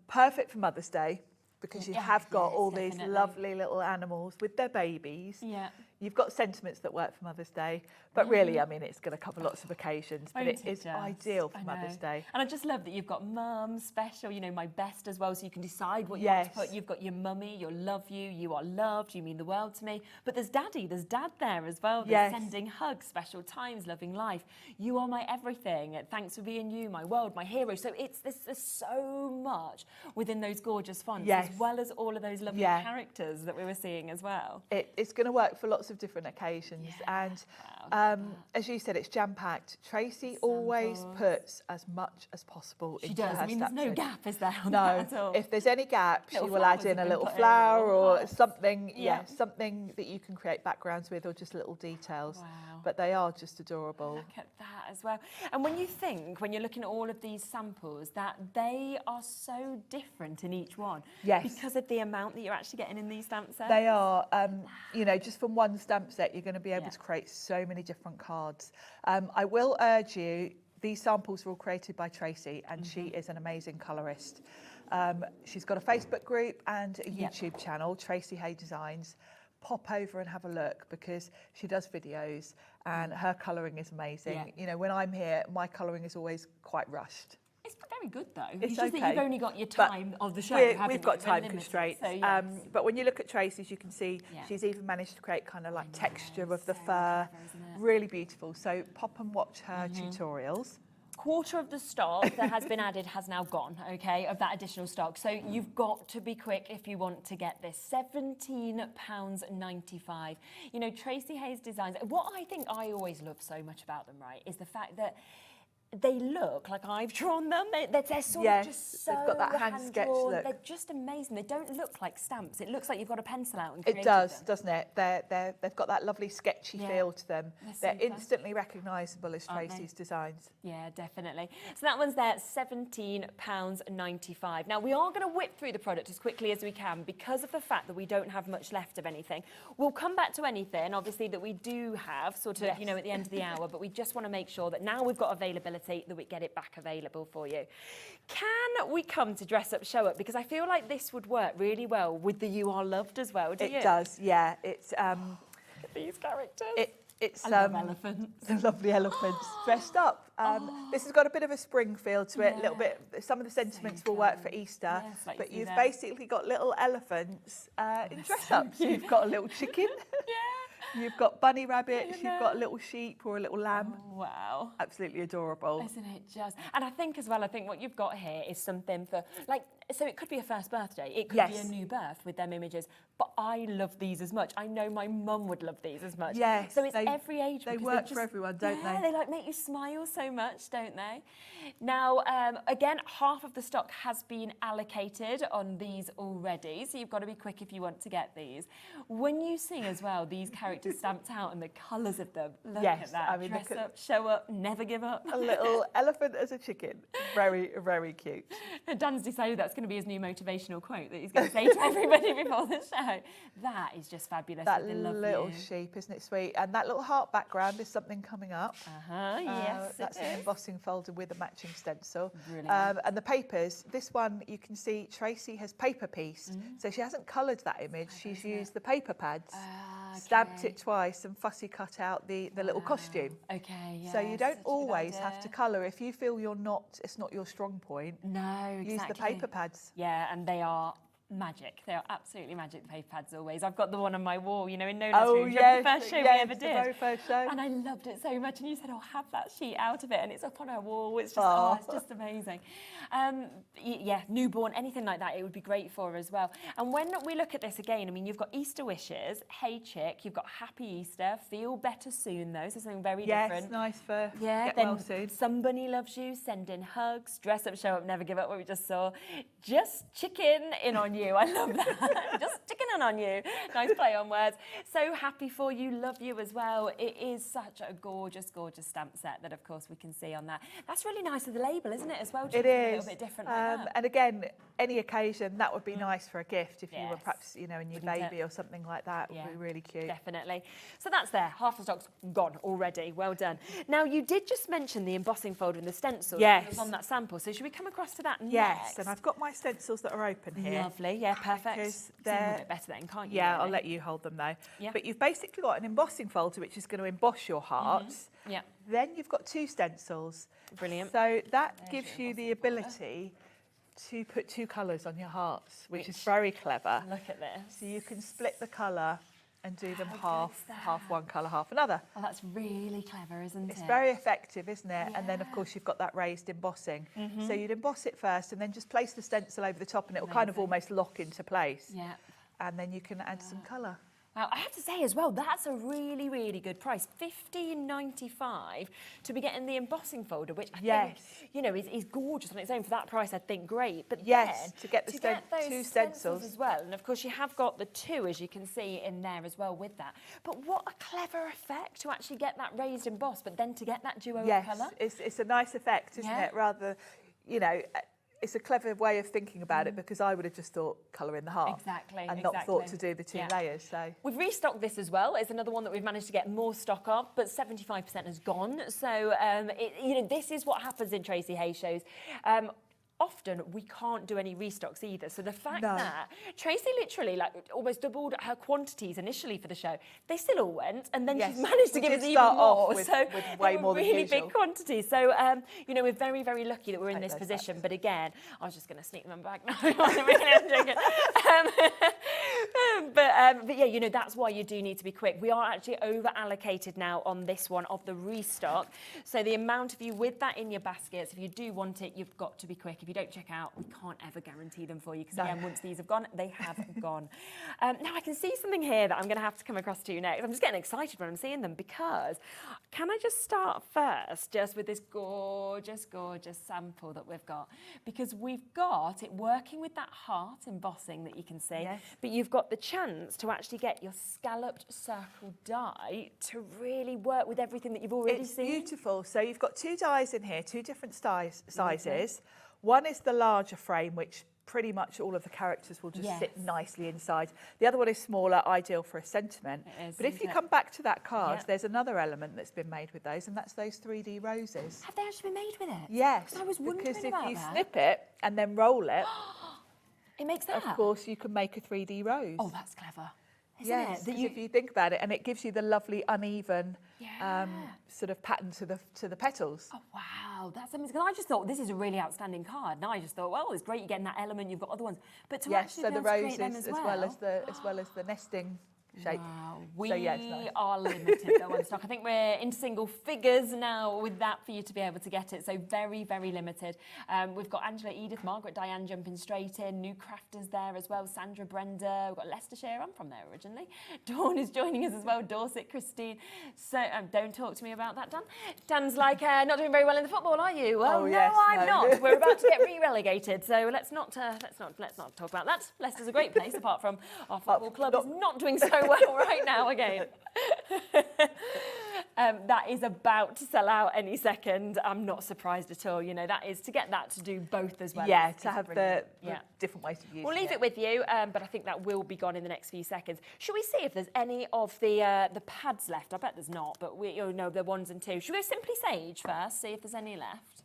Perfect for Mother's Day because you have got all these lovely little animals with their babies. Yeah. You've got sentiments that work for Mother's Day, but really, I mean, it's going to cover lots of occasions, but it is ideal for Mother's Day. And I just love that you've got Mum special, you know, my best as well, so you can decide what you want to put. You've got your mummy, your love you are loved, you mean the world to me. But there's Dad there as well. There's sending hugs, special times, loving life. You are my everything. Thanks for being you, my world, my hero. So there's so much within those gorgeous fonts, as well as all of those lovely characters that we were seeing as well. It's going to work for lots of different occasions, and as you said, it's jam-packed. Tracey always puts as much as possible into her She does. I mean, there's no gap, is there? On no, that at all? If there's any gap, she will add in a little flower or something. Something that you can create backgrounds with, or just little details. Wow. But they are just adorable. Look at that as well. And when you're looking at all of these samples, that they are so different in each one. Yes. Because of the amount that you're actually getting in these stamp sets. They are, you know, just from one stamp set, you're going to be able to create so many different cards. I will urge you, these samples were all created by Tracey, and she is an amazing colourist. She's got a Facebook group and a YouTube channel, Tracey Hey Designs. Pop over and have a look because she does videos and her colouring is amazing. You know, when I'm here, my colouring is always quite rushed. It's very good though. It's just okay. that you've only got your time of the show. We've got time constraints. So, yes. But when you look at Tracey's, you can see she's even managed to create kind of like texture of the fur. Really beautiful. So pop and watch her tutorials. Quarter of the stock that has been added has now gone, okay, of that additional stock. So you've got to be quick if you want to get this. £17.95. You know, Tracey Hey Designs, what I think I always love so much about them, right, is the fact that they look like I've drawn them. They're sort of just so they've got that hand sketch look. They're just amazing. They don't look like stamps. It looks like you've got a pencil out and created It does, them. doesn't it? They've got that lovely sketchy feel to them. They're instantly recognisable as Tracey's designs. Yeah, definitely. So that one's there, £17.95. Now, we are going to whip through the product as quickly as we can because of the fact that we don't have much left of anything. We'll come back to anything, obviously, that we do have sort of, you know, at the end of the hour, but we just want to make sure that now we've got availability, that we get it back available for you. Can we come to Dress Up, Show Up? Because I feel like this would work really well with the You Are Loved as well, do you? It does, yeah. It's these characters. It's I love elephants. The lovely elephants dressed up. This has got a bit of a spring feel to it, a little bit. Some of the sentiments will work for Easter, but you've basically got little elephants in dress up. So you've got a little chicken. You've got bunny rabbits, you've got a little sheep or a little lamb. Oh, wow. Absolutely adorable. Isn't it just? And I think as well, what you've got here is something for, like, so it could be a first birthday, it could be a new birth with them images, but I love these as much. I know my mum would love these as much. Yes. So it's every age. They work for everyone, don't they? They like make you smile so much, don't they? Now, again, half of the stock has been allocated on these already, so you've got to be quick if you want to get these. When you see as well these characters just stamped out, and the colours of them. Look Yes, at that. I mean, Dress look at- up, show up, never give up. A little elephant as a chicken. Very, very cute. Dan's decided that's going to be his new motivational quote that he's going to say to everybody before the show. That is just fabulous. That with the love little you. sheep, isn't it sweet? And that little heart background is something coming up. Yes, That's it an is. embossing folder with a matching stencil. Brilliant. And the papers, this one you can see Tracey has paper pieced. So she hasn't coloured that image, she's used the paper pads, stamped it twice and fussy cut out the little costume. Okay, yeah. So you don't always have to colour. If you feel it's not your strong point, No, exactly. use the paper pads. Yeah, and they are magic. They are absolutely magic, the paper pads always. I've got the one on my wall, you know, in Nola's room. Do you remember the first show we ever the did? very first show. And I loved it so much. And you said, oh, have that sheet out of it. And it's up on our wall. It's just, it's just amazing. Yeah, newborn, anything like that, it would be great for as well. And when we look at this again, I mean, you've got Easter wishes, Hey Chick, you've got Happy Easter, Feel Better Soon, though, so something very different. Yes, nice for get well then soon. Somebody Loves You, Send in Hugs, Dress Up, Show Up, Never Give Up, what we just saw. Just chicken in on you. I love that. Just chicken in on you. Nice play on words. So happy for you, love you as well. It is such a gorgeous, gorgeous stamp set that, of course, we can see on that. That's really nice with the label, isn't it, as well? It A is. little bit different like that. And again, any occasion, that would be nice for a gift if you were Yes. perhaps, you know, in your Wouldn't it? baby or something like that. It would be really cute. Definitely. So that's there. Half the stock's gone already. Well done. Now, you did just mention the embossing folder and the stencil. Yes. That was on that sample. So should we come across to that Yes, next? and I've got my stencils that are open here. Lovely. Yeah, perfect. Because See them a bit better then, can't you? Yeah, I'll really? let you hold them though. Yeah. But you've basically got an embossing folder which is going to emboss your hearts. Yeah. Then you've got two stencils. Brilliant. So that gives you the ability to put two colours on your hearts, which is very clever. Look at this. So you can split the colour and do them half one colour, half another. Oh, that's really clever, isn't It's it? very effective, isn't it? And then, of course, you've got that raised embossing. So you'd emboss it first and then just place the stencil over the top and it will kind of almost lock into place. Yeah. And then you can add some colour. Now, I have to say as well, that's a really, really good price. $15.95 to be getting the embossing folder, which I think, you know, is gorgeous on its own. For that price, I think great. But Yes, then, to get the those two stencils stencils. as well. And of course, you have got the two, as you can see, in there as well with that. But what a clever effect to actually get that raised emboss, but then to get that duo of colour. It's a nice effect, isn't it? Rather, you know, it's a clever way of thinking about it because I would have just thought colour in the heart. Exactly. And not thought to do the two layers. So we've restocked this as well. It's another one that we've managed to get more stock of, but 75% has gone. So, you know, this is what happens in Tracey Hey shows. Often we can't do any restocks either. So the fact that Tracey literally almost doubled her quantities initially for the show, they still all went, and then she's managed to give us even more. With so way more really than big quantities. So you know, we're very, very lucky that we're in this position. But again, I was just going to sneak them back now. I'm joking. But yeah, you know, that's why you do need to be quick. We are actually over allocated now on this one of the restock. So the amount of you with that in your baskets, if you do want it, you've got to be quick. If you don't check out, we can't ever guarantee them for you because again, once these have gone, they have gone. Now I can see something here that I'm going to have to come across to you next. I'm just getting excited when I'm seeing them because can I just start first just with this gorgeous, gorgeous sample that we've got, because we've got it working with that heart embossing that you can see, but you've got the chance to actually get your scalloped circle die to really work with everything that you've already seen. It's beautiful. So you've got two dies in here, two different sizes. One is the larger frame, which pretty much all of the characters will just sit nicely inside. The other one is smaller, ideal for a sentiment. But if you come back to that card, there's another element that's been made with those, and that's those 3D roses. Have they actually been made with it? Yes. I was wondering because if about you that. snip it and then roll it, it makes that. Of course, you can make a 3D rose. Oh, that's clever. Isn't Yes, it? because if you think about it, and it gives you the lovely uneven sort of pattern to the petals. Oh wow, that's amazing. Because I just thought this is a really outstanding card. Now I just thought, well, it's great you're getting that element. You've got other ones, but to actually so be the able to roses create them as well as the nesting shape. Wow. We So, it's nice. are limited though on stock. I think we're in single figures now with that for you to be able to get it. So very, very limited. We've got Angela, Edith, Margaret, Diane jumping straight in. New crafters there as well. Sandra, Brenda. We've got Leicestershire. I'm from there originally. Dawn is joining us as well. Dorset, Christine. So don't talk to me about that, Dan. Dan's like not doing very well in the football, are you? Well, I'm not. We're about to get re-relegated. So let's not talk about that. Leicester's a great place apart from our football club is not doing so so well right now again. That is about to sell out any second. I'm not surprised at all. You know, that is to get that to do both as well. Yeah, is to have brilliant. the different ways of using it. We'll leave it with you, but I think that will be gone in the next few seconds. Should we see if there's any of the pads left? I bet there's not, but we know the 1s and 2s. Should we go Simply Sage first, see if there's any left?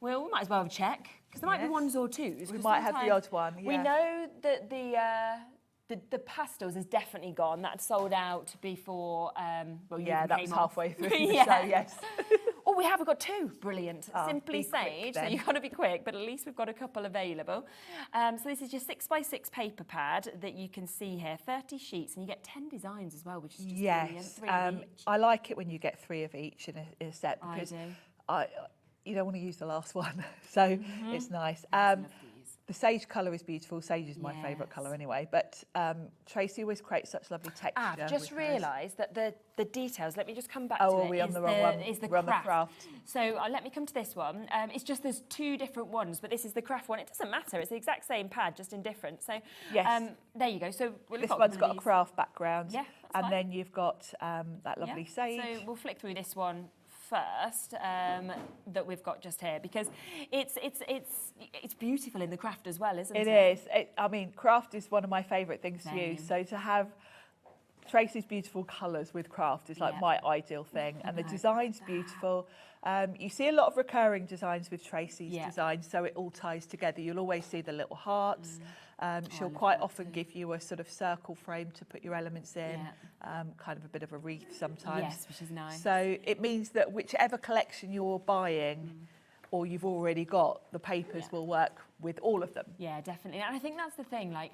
Well, we might as well have a check, because there might be 1s or 2s. We might have the odd one, We know that the pastels is definitely gone. That sold out before. Well, yeah, that was halfway through the yeah. show, yes. Oh, we have got 2. Brilliant. Oh, Simply be quick Sage. So then. you've got to be quick, but at least we've got a couple available. So this is your 6x6 paper pad that you can see here. 30 sheets, and you get 10 designs as well, which is just brilliant. 3 of each. I like it when you get 3 of each in a set because I do. You don't want to use the last one, so it's nice. The sage colour is beautiful. Sage is my favourite colour anyway, but Tracey always creates such lovely texture. I've just realised that the details, let me just come back to it. Are we on the wrong one? Is the We're on the craft. craft. So let me come to this one. It's just there's 2 different ones, but this is the craft one. It doesn't matter. It's the exact same pad, just in different. So there you go. So this one's got a craft background. Yeah, and then you've got that lovely sage. So we'll flick through this one first that we've got just here, because it's beautiful in the craft as well, isn't it? It is. I mean, craft is one of my favourite things to use. So to have Tracey's beautiful colours with craft is like my ideal thing, and the design's beautiful. You see a lot of recurring designs with Tracey's designs, so it all ties together. You'll always see the little hearts. She'll quite often give you a sort of circle frame to put your elements in, kind of a bit of a wreath sometimes. Yes, which is nice. So it means that whichever collection you're buying or you've already got, the papers will work with all of them. Yeah, definitely. And I think that's the thing, like,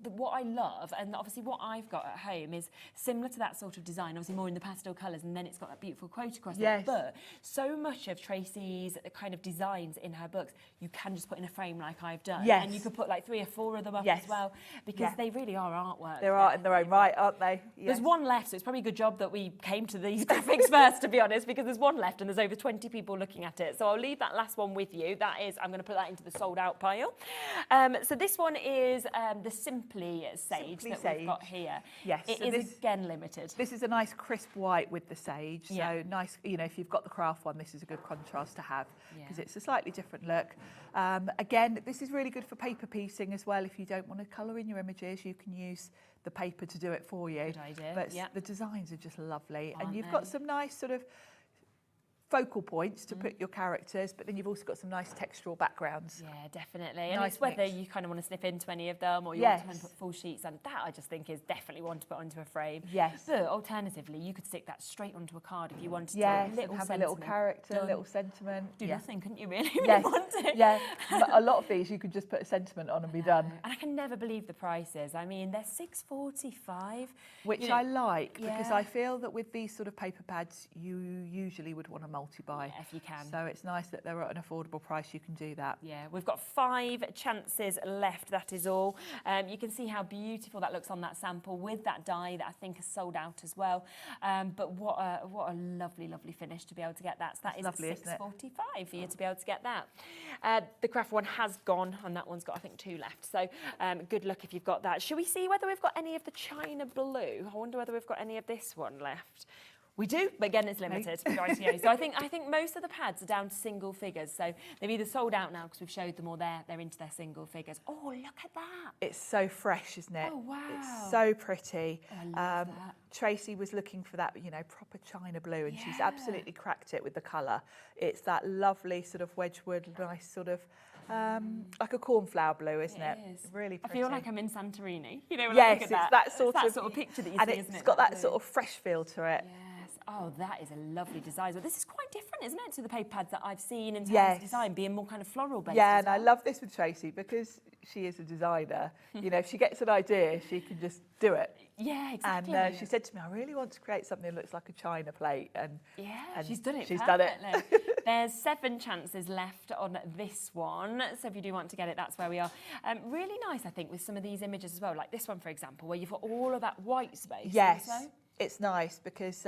what I love, and obviously what I've got at home is similar to that sort of design, obviously more in the pastel colours, and then it's got that beautiful quote across it. But so much of Tracey's kind of designs in her books, you can just put in a frame like I've done. Yes. And you could put like 3 or 4 of them up as well, because they really are artwork. They're art in their own right, aren't they? Yes. There's 1 left, so it's probably a good job that we came to these graphics first, to be honest, because there's 1 left and there's over 20 people looking at it. So I'll leave that last one with you. That is, I'm going to put that into the sold out pile. So this one is the Simply Sage we've got here. Yes. It so is again limited. This is a nice crisp white with the sage. So nice, you know, if you've got the craft one, this is a good contrast to have because it's a slightly different look. Again, this is really good for paper piecing as well. If you don't want to colour in your images, you can use the paper to do it for you. Good idea. But the designs are just lovely. And you've got some nice sort of focal points to put your characters, but then you've also got some nice textural backgrounds. Yeah, definitely. And Nice it's whether mix. you kind of want to snip into any of them or you want to put full sheets, and that I just think is definitely one to put onto a frame. Yes. But alternatively, you could stick that straight onto a card if you wanted to. Yes, Little and have sentiment. a little character, a Done. little sentiment. Do nothing, couldn't you really? Yes. Want to? Yeah, but a lot of these you could just put a sentiment on and be done. And I can never believe the prices. I mean, they're $6.45. Which I like, because I feel that with these sort of paper pads, you usually would want to multi-buy. Yeah, if you can. So it's nice that they're at an affordable price, you can do that. Yeah, we've got 5 chances left, that is all. You can see how beautiful that looks on that sample with that die that I think has sold out as well. But what a lovely, lovely finish to be able to get that. So that is lovely, isn't it? $6.45 for you to be able to get that. The craft one has gone, and that one's got, I think, 2 left. So good luck if you've got that. Should we see whether we've got any of the China Blue? I wonder whether we've got any of this one left. We do, but again, it's limited. Rightio. So I think most of the pads are down to single figures. So they've either sold out now because we've showed them, or they're into their single figures. Oh, look at that! It's so fresh, isn't it? Oh wow! It's so pretty. I love that. Tracey was looking for that, you know, proper China blue, and she's absolutely cracked it with the colour. It's that lovely sort of Wedgwood, nice sort of. Like a cornflower blue, isn't it? It is. Really pretty. I feel like I'm in Santorini. You know, when yes, I look at it's that sort of picture that you and see, isn't it? It's got that blue. sort of fresh feel to it. Yes. Oh, that is a lovely design. Well, this is quite different, isn't it, to the paper pads that I've seen in terms of design, being more kind of floral based. Yeah, as and well. I love this with Tracey because she is a designer. You know, if she gets an idea, she can just do it. Yeah, exactly. And she said to me, I really want to create something that looks like a china plate. And she's done it. She's perfectly. done it. There's 7 chances left on this one. So if you do want to get it, that's where we are. Really nice, I think, with some of these images as well. Like this one, for example, where you've got all of that white space. Yes. Also. it's nice because,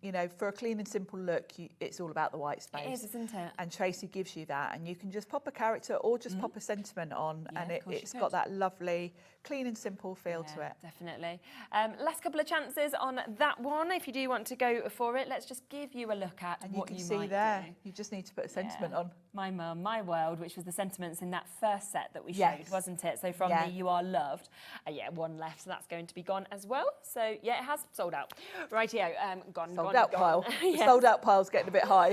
you know, for a clean and simple look, it's all about the white space. It is, isn't it? And Tracey gives you that, and you can just pop a character or just pop a sentiment on, Yeah, and of course you it's could. got that lovely, clean and simple feel to it. Definitely. Last couple of chances on that one. If you do want to go for it, let's just give you a look at And what you can you see might there, do. you just need to put a sentiment on. My Mum, My World, which was the sentiments in that first set that we Yes. showed, wasn't it? So from Yeah. the You Are Loved, yeah, one left, so that's going to be gone as well. So yeah, it has sold out. Rightio, gone, Sold gone, out gone. pile. The Yes. sold out pile's getting a bit high.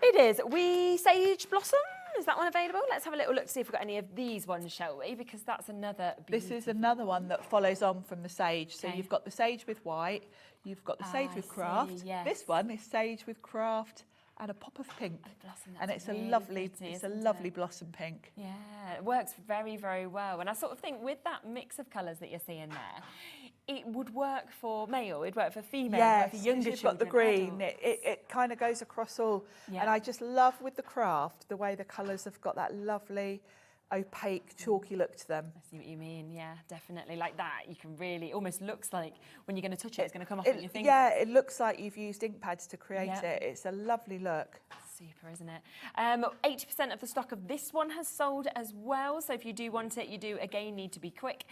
It is. We Sage Blossom. Is that one available? Let's have a little look to see if we've got any of these ones, shall we? Because that's another This is another one that follows on from the sage. So Okay. you've got the sage with white, you've got the sage I with craft. see, yes. This one is sage with craft and a pop of pink. blossom, And that's it's a really lovely, pretty, it's a isn't lovely it? blossom pink. Yeah, it works very, very well. And I sort of think with that mix of colours that you're seeing there, it would work for male, it'd work for female, Yes, for 'cause younger you've got the children, green. adults. It kind of goes across all. Yeah. And I just love with the craft the way the colours have got that lovely, opaque, chalky look to them. I see what you mean, yeah, definitely. Like that, you can really, almost looks like when you're going to touch it, it's going to come off on your fingers. Yeah, it looks like you've used ink pads to create Yeah. it. It's a lovely look. Super, isn't it? 80% of the stock of this one has sold as well. So if you do want it, you do again need to be quick.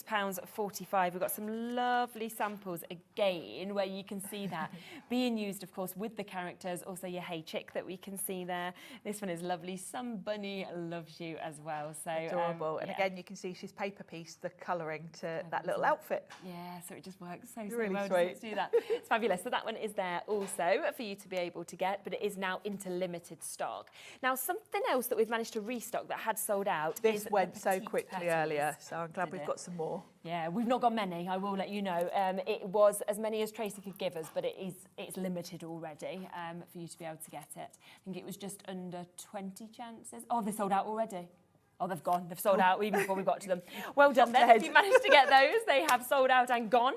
£6.45. We've got some lovely samples again where you can see that being used, of course, with the characters. Also your Hey Chick that we can see there. This one is lovely. Some Bunny Loves You as well. So Adorable. And yeah. again, you can see she's paper pieced the colouring to that little outfit. Yeah, so it just works so Really well sweet. to do that. It's fabulous. So that one is there also for you to be able to get, but it is now into limited stock. Now, something else that we've managed to restock that had sold out This is went the so petite quickly petals. earlier, so I'm glad Did we've it? got some more. Yeah, we've not got many, I will let you know. It was as many as Tracey could give us, but it's limited already for you to be able to get it. I think it was just under 20 chances. Oh, they sold out already. Oh, they've gone. They've sold out even before we got to them. Well done then. If you managed to get those, they have sold out and gone.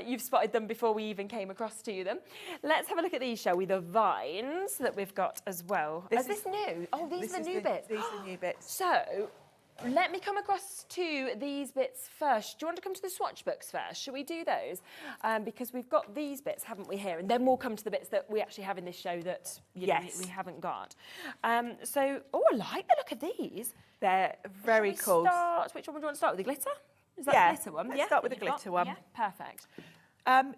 You've spotted them before we even came across to them. Let's have a look at these, shall we? The vines that we've got as well. Is this new? Oh, these are the new bits. These are the new bits. So, let me come across to these bits first. Do you want to come to the swatch books first? Shall we do those? Because we've got these bits, haven't we, here? And then we'll come to the bits that we actually have in this show that you know, we haven't got. So, oh, I like the look of these. They're very cool. Which one do you want to start with? The glitter? Is that Yeah, the glitter one? let's start with the that you've glitter got? one. Yeah, perfect.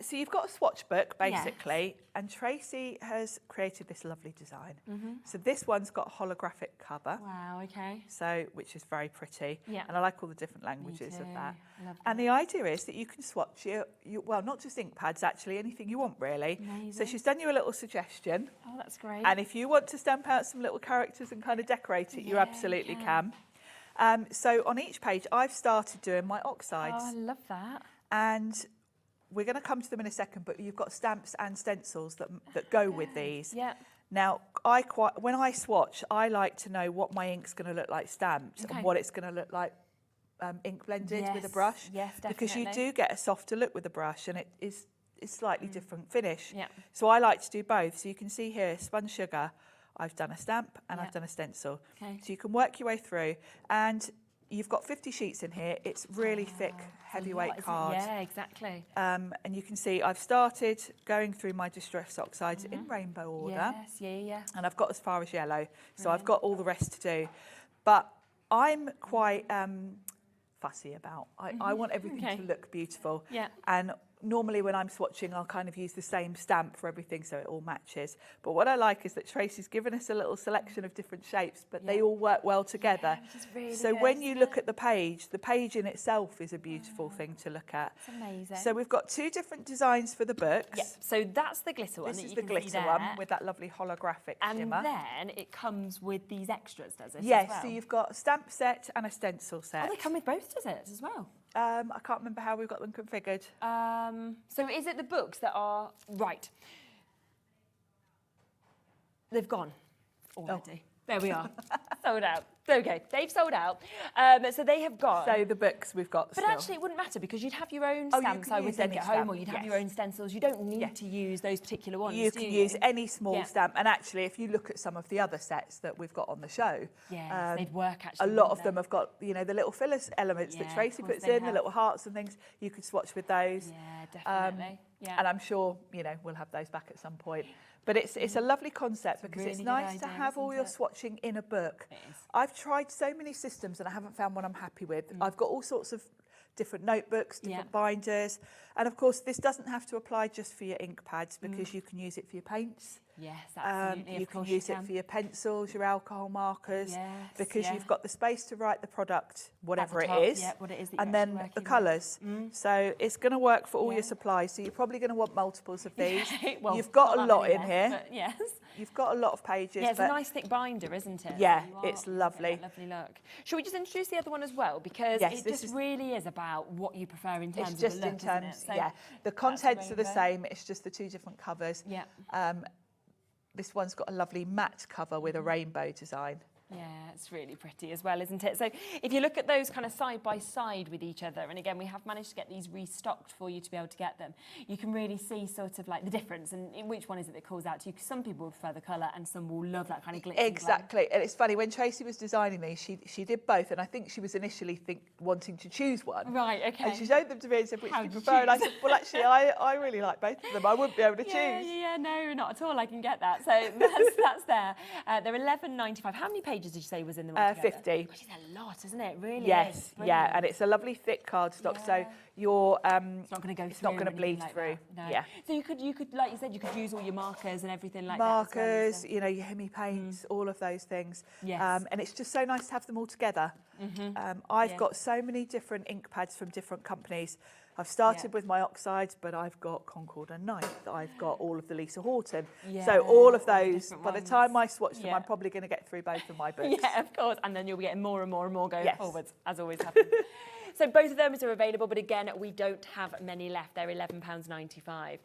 So you've got a swatch book, basically, and Tracey has created this lovely design. So this one's got a holographic cover. Wow, okay. So, which is very pretty. Yeah. And I like all the different languages of too. that. Love And the idea is that you can swatch well, not just ink pads, actually, anything you want, really. So Amazing. she's done you a little suggestion. Oh, that's great. And if you want to stamp out some little characters and kind of decorate it, you absolutely can. So on each page, I've started doing my oxides. Oh, I love that. And we're going to come to them in a second, but you've got stamps and stencils that go with these. Yeah. Now, when I swatch, I like to know what my ink's going to look like stamped and what it's going to look like ink blended with a brush. Yes, definitely. Because you do get a softer look with a brush, and it's slightly different finish. Yeah. So I like to do both. So you can see here, Spun Sugar, I've done a stamp and Yeah. I've done a stencil. Okay. So you can work your way through, and you've got 50 sheets in here. It's really thick, heavyweight card. Yeah, exactly. And you can see I've started going through my distress oxides in rainbow order. Yes, yeah. And I've got as far as yellow. So I've got all the rest to do. But I'm quite fussy about. I want everything to look beautiful. Yeah. And normally when I'm swatching, I'll kind of use the same stamp for everything so it all matches. But what I like is that Tracey's given us a little selection of different shapes, but they all work well together. which is really So good, when you isn't look at the page in itself is a beautiful thing to look at. It's amazing. So we've got two different designs for the books. Yeah, so that's the glitter one. This that is you the can see glitter there. one with that lovely holographic And shimmer. then it comes with these extras, does it? Yes, as well? so you've got a stamp set and a stencil set. Oh, they come with both, does it, as well? I can't remember how we've got them configured. So is it the books that are... Right. They've gone already. There we are. Sold out. Okay, they've sold out. So they have got. So the books we've got. But still. actually, it wouldn't matter because you'd have your own Oh, you stamps, can I would use think, any at home, stamp, or you'd have yes. your own stencils. You don't need to use those particular ones. You do can you? use any small Yeah. stamp, and actually, if you look at some of the other sets that we've got on the show, Yes, they'd work actually. a lot wouldn't of them they? have got, you know, the little fillers elements Yeah, that of Tracey course puts they in, the have. little hearts and things. You could swatch with those. Yeah, definitely. Yeah. And I'm sure, you know, we'll have those back at some point. But it's a lovely concept because really it's good nice to idea, have all isn't your it? swatching in a book. It is. I've tried so many systems and I haven't found one I'm happy with. I've got all sorts of different notebooks, different binders. And of course, this doesn't have to apply just for your ink pads because you can use it for your paints. Yes, absolutely. You can use it for your pencils, your alcohol markers, Yes, because yeah. you've got the space to write the product, whatever the it top, is, yeah, what it is that and you're then actually the working colours. So it's going to work for all your supplies. So you're probably going to want multiples of these. Well, You've got a not that lot many in left, here. but yes. You've got a lot of pages. Yeah, it's but a nice thick binder, isn't it? Yeah, So you it's are lovely. getting that lovely look. Shall we just introduce the other one as well? Because Yes, it this just is- really is about what you prefer in terms It's of just the look, in terms, isn't it? So yeah. The that's contents are the rainbow. same. It's just the two different covers. Yeah. This one's got a lovely matte cover with a rainbow design. Yeah, it's really pretty as well, isn't it? So if you look at those kind of side by side with each other, and again, we have managed to get these restocked for you to be able to get them, you can really see sort of like the difference and in which one is it that calls out to you. Because some people prefer the colour and some will love that kind of glitz. Exactly. And it's funny, when Tracey was designing these, she did both. And I think she was initially wanting to choose one. Right, okay. And she showed them to me and said, which How do you do you prefer? And I choose? said, well, actually, I really like both of them. I wouldn't be able to Yeah, choose. yeah, no, not at all. I can get that. So that's there. They're $11.95. How many pages did you say was in them? 50. Which is a lot, isn't it? It really Yes, is. yeah, Brilliant. and it's a lovely thick cardstock, so your It's not going to go it's through. not going to or bleed anything like through. that, no. Yeah, So you could, like you said, you could use all your markers and everything like markers, that. you know, your Hemi paints, all of those things. Yes. And it's just so nice to have them all together. I've got so many different ink pads from different companies. I've started with my oxides, but I've got Concord and Ninth. I've got all of the Lisa Horton. Yeah, So all of all the those, different by the ones. time I swatch them, Yeah. I'm probably going to get through both of my books. Yeah, of course. And then you'll be getting more and more and more going Yes. forwards, as always happens. So both of those are available, but again, we don't have many left. They're £11.95.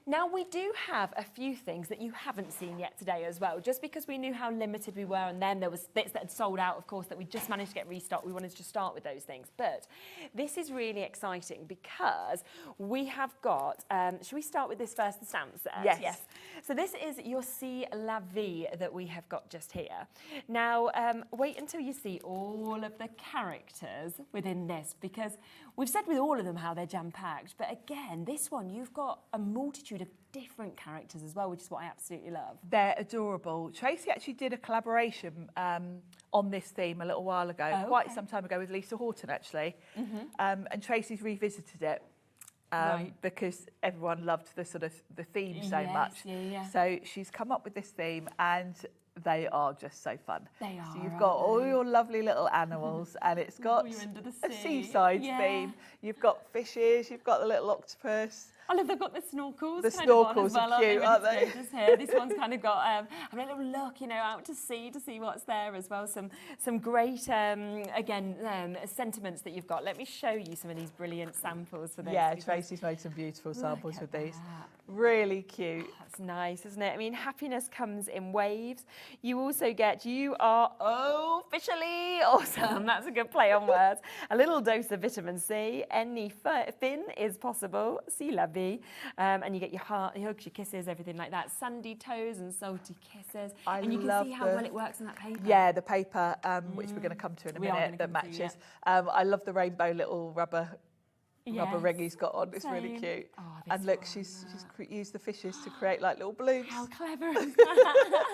Now, we do have a few things that you haven't seen yet today as well. Just because we knew how limited we were, and then there was bits that had sold out, of course, that we just managed to get restocked. We wanted to just start with those things. But this is really exciting because we have got, should we start with this first, the stamps? Yes. So this is your See La Vie that we have got just here. Now, wait until you see all of the characters within this, because we've said with all of them how they're jam-packed, but again, this one, you've got a multitude of different characters as well, which is what I absolutely love. They're adorable. Tracey actually did a collaboration on this theme a little while ago, quite some time ago, with Lisa Horton, actually. And Tracey's revisited it. Because everyone loved the sort of the theme so much. So she's come up with this theme, and they are just so fun. They are. So you've got all your lovely little animals, and it's got You're under the a sea. seaside Yeah. theme. You've got fishes, you've got the little octopus. I love they've got the snorkels. The kind of on snorkels as well, are cute, aren't With they? the skaters here. This one's kind of got a little look, you know, out to sea to see what's there as well. Some great sentiments that you've got. Let me show you some of these brilliant samples for this. Yeah, because Tracey's made some beautiful samples with these. that. Really cute. That's nice, isn't it? I mean, happiness comes in waves. You also get, you are officially awesome. That's a good play on words. A little dose of vitamin C. Any fin is possible. See la vie. And you get your heart, your hugs, your kisses, everything like that. Sandy toes and salty kisses. And you can see how well it works on that paper. Yeah, the paper, which we're going to come to in a We are minute, gonna that come to, matches. I love the rainbow little rubber ring he's got on. It's really Same. cute. Oh, And look, she's used the fishes to create like little balloons. How clever is that?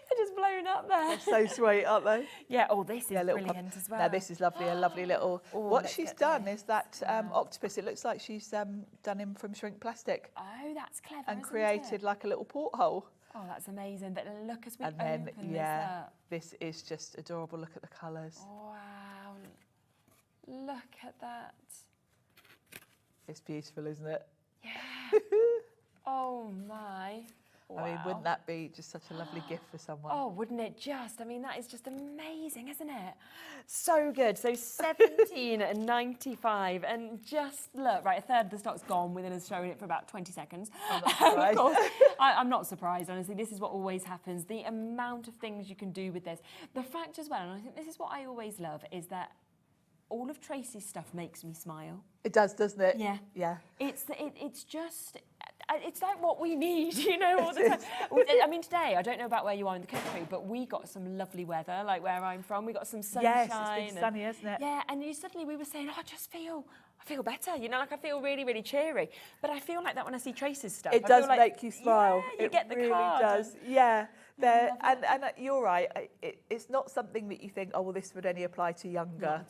They're just blown up there. They're so sweet, aren't they? Yeah, this is little brilliant as well. Now this is lovely, a lovely little. What let's she's get done is that octopus. It looks like she's done him from shrink plastic. Oh, that's clever, And isn't created it? like a little porthole. Oh, that's amazing. But look as we And then open this up. this is just adorable. Look at the colours. Wow. Look at that. It's beautiful, isn't it? Yeah. Oh my. I mean, wouldn't that be just such a lovely gift for someone? Oh, wouldn't it just? I mean, that is just amazing, isn't it? So good. So 17.95, and just look, right, a third of the stock's gone within us showing it for about 20 seconds. I'm not surprised. Of course, I'm not surprised, honestly. This is what always happens. The amount of things you can do with this. The fact as well, and I think this is what I always love, is that all of Tracey's stuff makes me smile. It does, doesn't it? Yeah. Yeah. It's just, it's like what we need, you know, all the time. I mean, today, I don't know about where you are in the country, but we got some lovely weather, like where I'm from. We got some sunshine. Yes, it's been sunny, hasn't it? Yeah, and suddenly we were saying, I feel better, you know, like I feel really, really cheery. But I feel like that when I see Tracey's stuff. It I does feel like, make you smile. Yeah, you get the really card. does. Yeah. And you're right. It's not something that you think, oh well, this would only apply to younger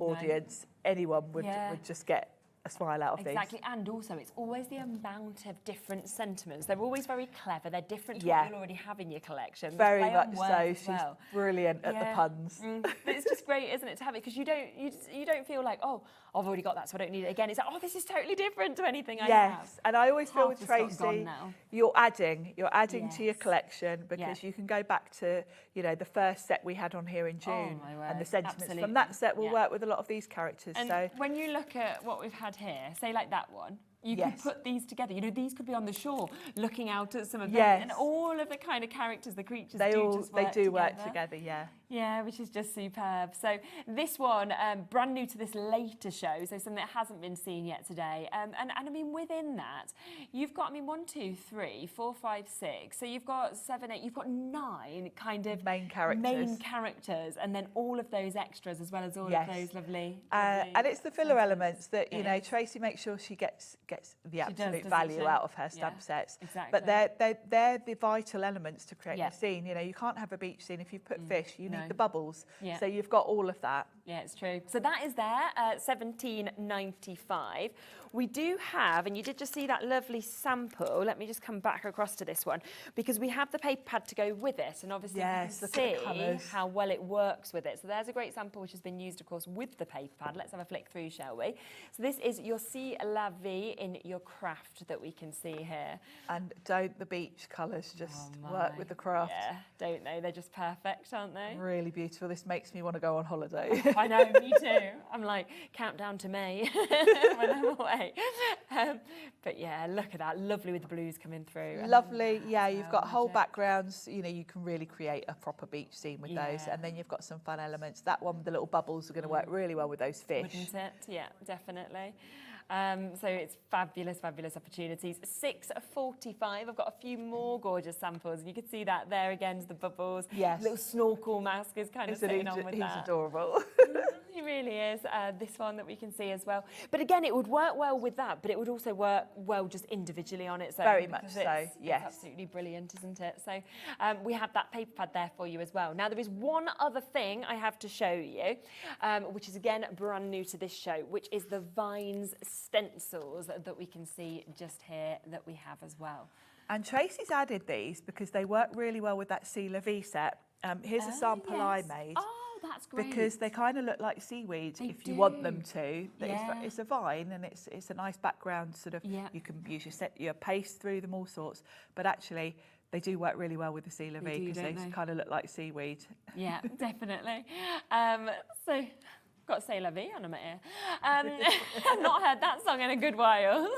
audience. No. Anyone would just get a smile out of these. Exactly, and also it's always the amount of different sentiments. They're always very clever. They're different to what you'll already have in your collection. Very much so. She's brilliant at the puns. But it's just great, isn't it, to have it, because you don't feel like, oh, I've already got that, so I don't need it again. It's like, oh, this is totally different to anything I have. Yes, and I always feel with Tracey, you're adding to your collection, because you can go back to, you know, the first set we had on here in June, and the sentiments from that set will work with a lot of these characters. And so when you look at what we've had here, say like that one, you could put these together. You know, these could be on the shore, looking out at some of them, and all of the kind of characters, the creatures, they do work together. Yeah. Yeah, which is just superb. So this one, brand new to this later show, so something that hasn't been seen yet today. And I mean, within that, you've got, 1, 2, 3, 4, 5, 6. So you've got 7, 8. You've got 9 kind of main characters, and then all of those extras, as well as all of those lovely. And it's the filler elements that you know Tracey makes sure she gets the absolute value out of her stamp sets. Exactly. But they're the vital elements to create a scene. You know, you can't have a beach scene if you put fish. You need the bubbles. Yeah. So you've got all of that. Yeah, it's true. So that is there, $17.95. We do have, and you did just see that lovely sample. Let me just come back across to this one, because we have the paper pad to go with it, and obviously you can see how well it works with it. So there's a great sample which has been used, of course, with the paper pad. Let's have a flick through, shall we? So this is your See Lavery in your craft that we can see here. And don't the beach colours just work with the craft? Yeah, don't they? They're just perfect, aren't they? Really beautiful. This makes me want to go on holiday. I know, me too. I'm like, countdown to May when I'm away. But yeah, look at that. Lovely with the blues coming through. Lovely. Yeah, you've got whole backgrounds. You know, you can really create a proper beach scene with those. And then you've got some fun elements. That one with the little bubbles are going to work really well with those fish. Wouldn't it? Yeah, definitely. So it's fabulous, fabulous opportunities. 6.45. I've got a few more gorgeous samples, and you can see that there again, the bubbles. Yes. Little snorkel mask is kind of sitting on with that. He's adorable. He really is. This one that we can see as well. But again, it would work well with that, but it would also work well just individually on its own. Very much so, yes. It's absolutely brilliant, isn't it? So we have that paper pad there for you as well. Now, there is one other thing I have to show you, which is, again, brand new to this show, which is the Vines stencils that we can see just here that we have as well. And Tracey's added these because they work really well with that See La Vie set. Here's a sample I made. Oh, that's great. Because they kind of look like seaweed if you want them to. It's a vine, and it's a nice background sort of. You can use your paste through them, all sorts. But actually, they do work really well with the See La Vie because they kind of look like seaweed. Yeah, definitely. So. Got to say La Vie on my ear. I've not heard that song in a good while.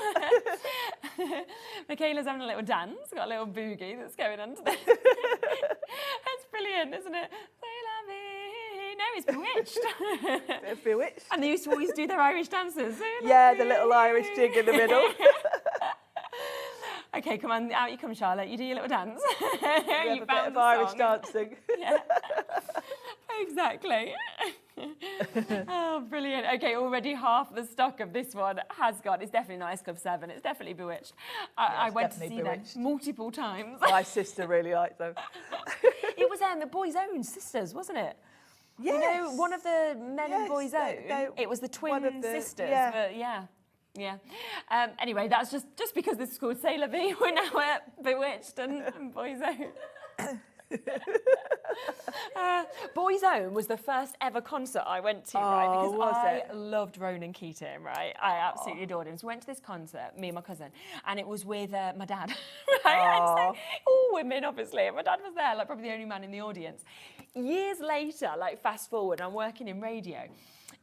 Michaela's having a little dance, got a little boogie that's going on today. It's brilliant, isn't it? Say La Vie. No, it's Bewitched. It's Bewitched. And they used to always do their Irish dances. Yeah, the little Irish jig in the middle. Okay, come on, out you come, Charlotte. You do your little dance. You a bit of Irish dancing. Yeah. Exactly. Oh, brilliant. Okay, already half the stock of this one has gone. It's definitely Nice Club 7. It's definitely Bewitched. I went to see them multiple times. My sister really liked them. It was the Boys Own sisters, wasn't it? Yes. You know, one of the men in Boys Own. It was the twin sisters. But yeah. Anyway, that's just because this is called C'est La Vie. We're now at Bewitched and Boys Own. Boys Own was the first ever concert I went to, right? Oh, Because was I it? loved Ronan Keating, right? I absolutely adored him. So we went to this concert, me and my cousin, and it was with my dad, right? And so, all women, obviously. And my dad was there, like probably the only man in the audience. Years later, like fast forward, I'm working in radio,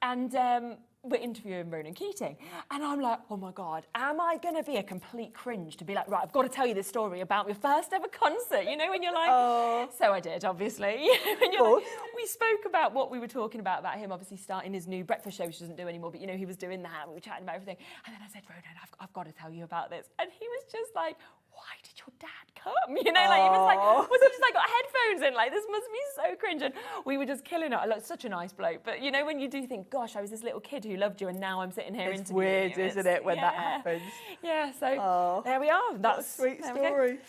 and we're interviewing Ronan Keating, and I'm like, oh my God, am I going to be a complete cringe to be like, right, I've got to tell you this story about my first ever concert, you know, when you're like, so I did, obviously. When you're like, we spoke about what we were talking about him obviously starting his new breakfast show, which he doesn't do anymore, but you know, he was doing that, we were chatting about everything, and then I said, Ronan, I've got to tell you about this, and he was just like, why did your dad come? You know, like, he was like, was he just like got headphones in? Like, this must be so cringe. And we were just killing it. Like, such a nice bloke. But, you know, when you do think, gosh, I was this little kid who loved you and now I'm sitting here It's interviewing weird, you. isn't it, when that happens? Yeah, so there we are. That's a sweet there we go. story.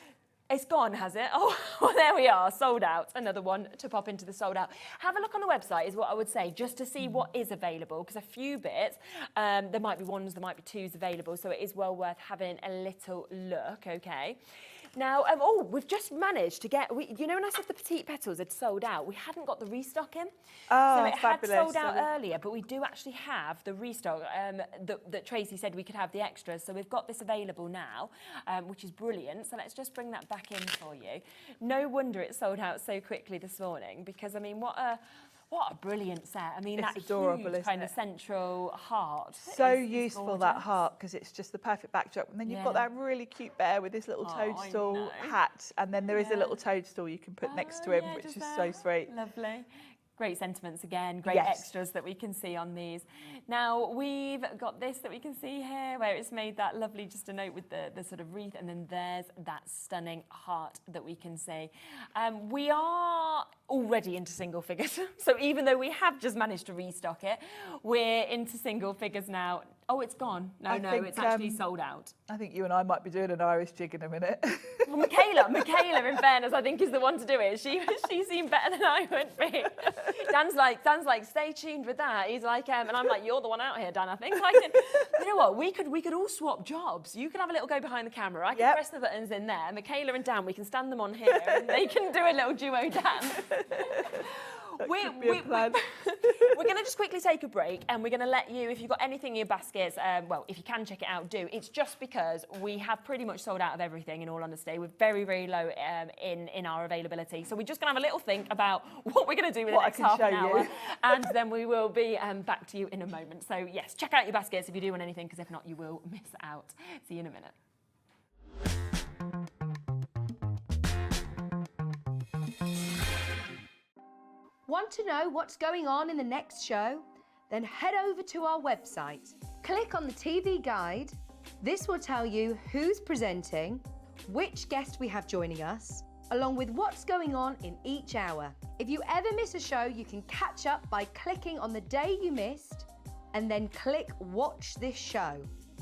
It's gone, has it? Oh, well, there we are, sold out. Another one to pop into the sold out. Have a look on the website is what I would say, just to see what is available, because a few bits, there might be ones, there might be twos available, so it is well worth having a little look, okay? Now, we've just managed to get, you know when I said the petite petals had sold out, we hadn't got the restock in. So it had sold out earlier, but we do actually have the restock that Tracey said we could have the extras. So we've got this available now, which is brilliant. So let's just bring that back in for you. No wonder it sold out so quickly this morning, because I mean, what a brilliant set. I mean, It's that adorable, huge isn't kind of it? central heart. So is useful, that gorgeous. heart, because it's just the perfect backdrop. And then you've got Yeah. that really cute bear with this little Oh, I toadstool know. hat. And then there is a little toadstool you can put next to him, yeah, which just is there. so sweet. Lovely. Great sentiments again, great Yes. extras that we can see on these. Now, we've got this that we can see here, where it's made that lovely, just a note with the sort of wreath, and then there's that stunning heart that we can see. We are already into single figures, so even though we have just managed to restock it, we're into single figures now. Oh, it's gone. No, it's actually sold out. I think you and I might be doing an Irish jig in a minute. Well, Michaela, in fairness, I think is the one to do it. She seemed better than I would be. Dan's like, stay tuned with that. He's like, and I'm like, you're the one out here, Dan. I think. You know what? We could all swap jobs. You can have a little go behind the camera. I can press the buttons in there. Michaela and Dan, we can stand them on here, and they can do a little duo dance. We're going to just quickly take a break, and we're going to let you, if you've got anything in your baskets, well, if you can check it out, do. It's just because we have pretty much sold out of everything, in all honesty. We're very, very low in our availability. So we're just going to have a little think about what we're going to do with the next half an hour, and then we will be back to you in a moment. So, yes, check out your baskets if you do want anything, because if not, you will miss out. See you in a minute. Want to know what's going on in the next show? Then head over to our website. Click on the TV guide. This will tell you who's presenting, which guest we have joining us, along with what's going on in each hour. If you ever miss a show, you can catch up by clicking on the day you missed and then click Watch This Show.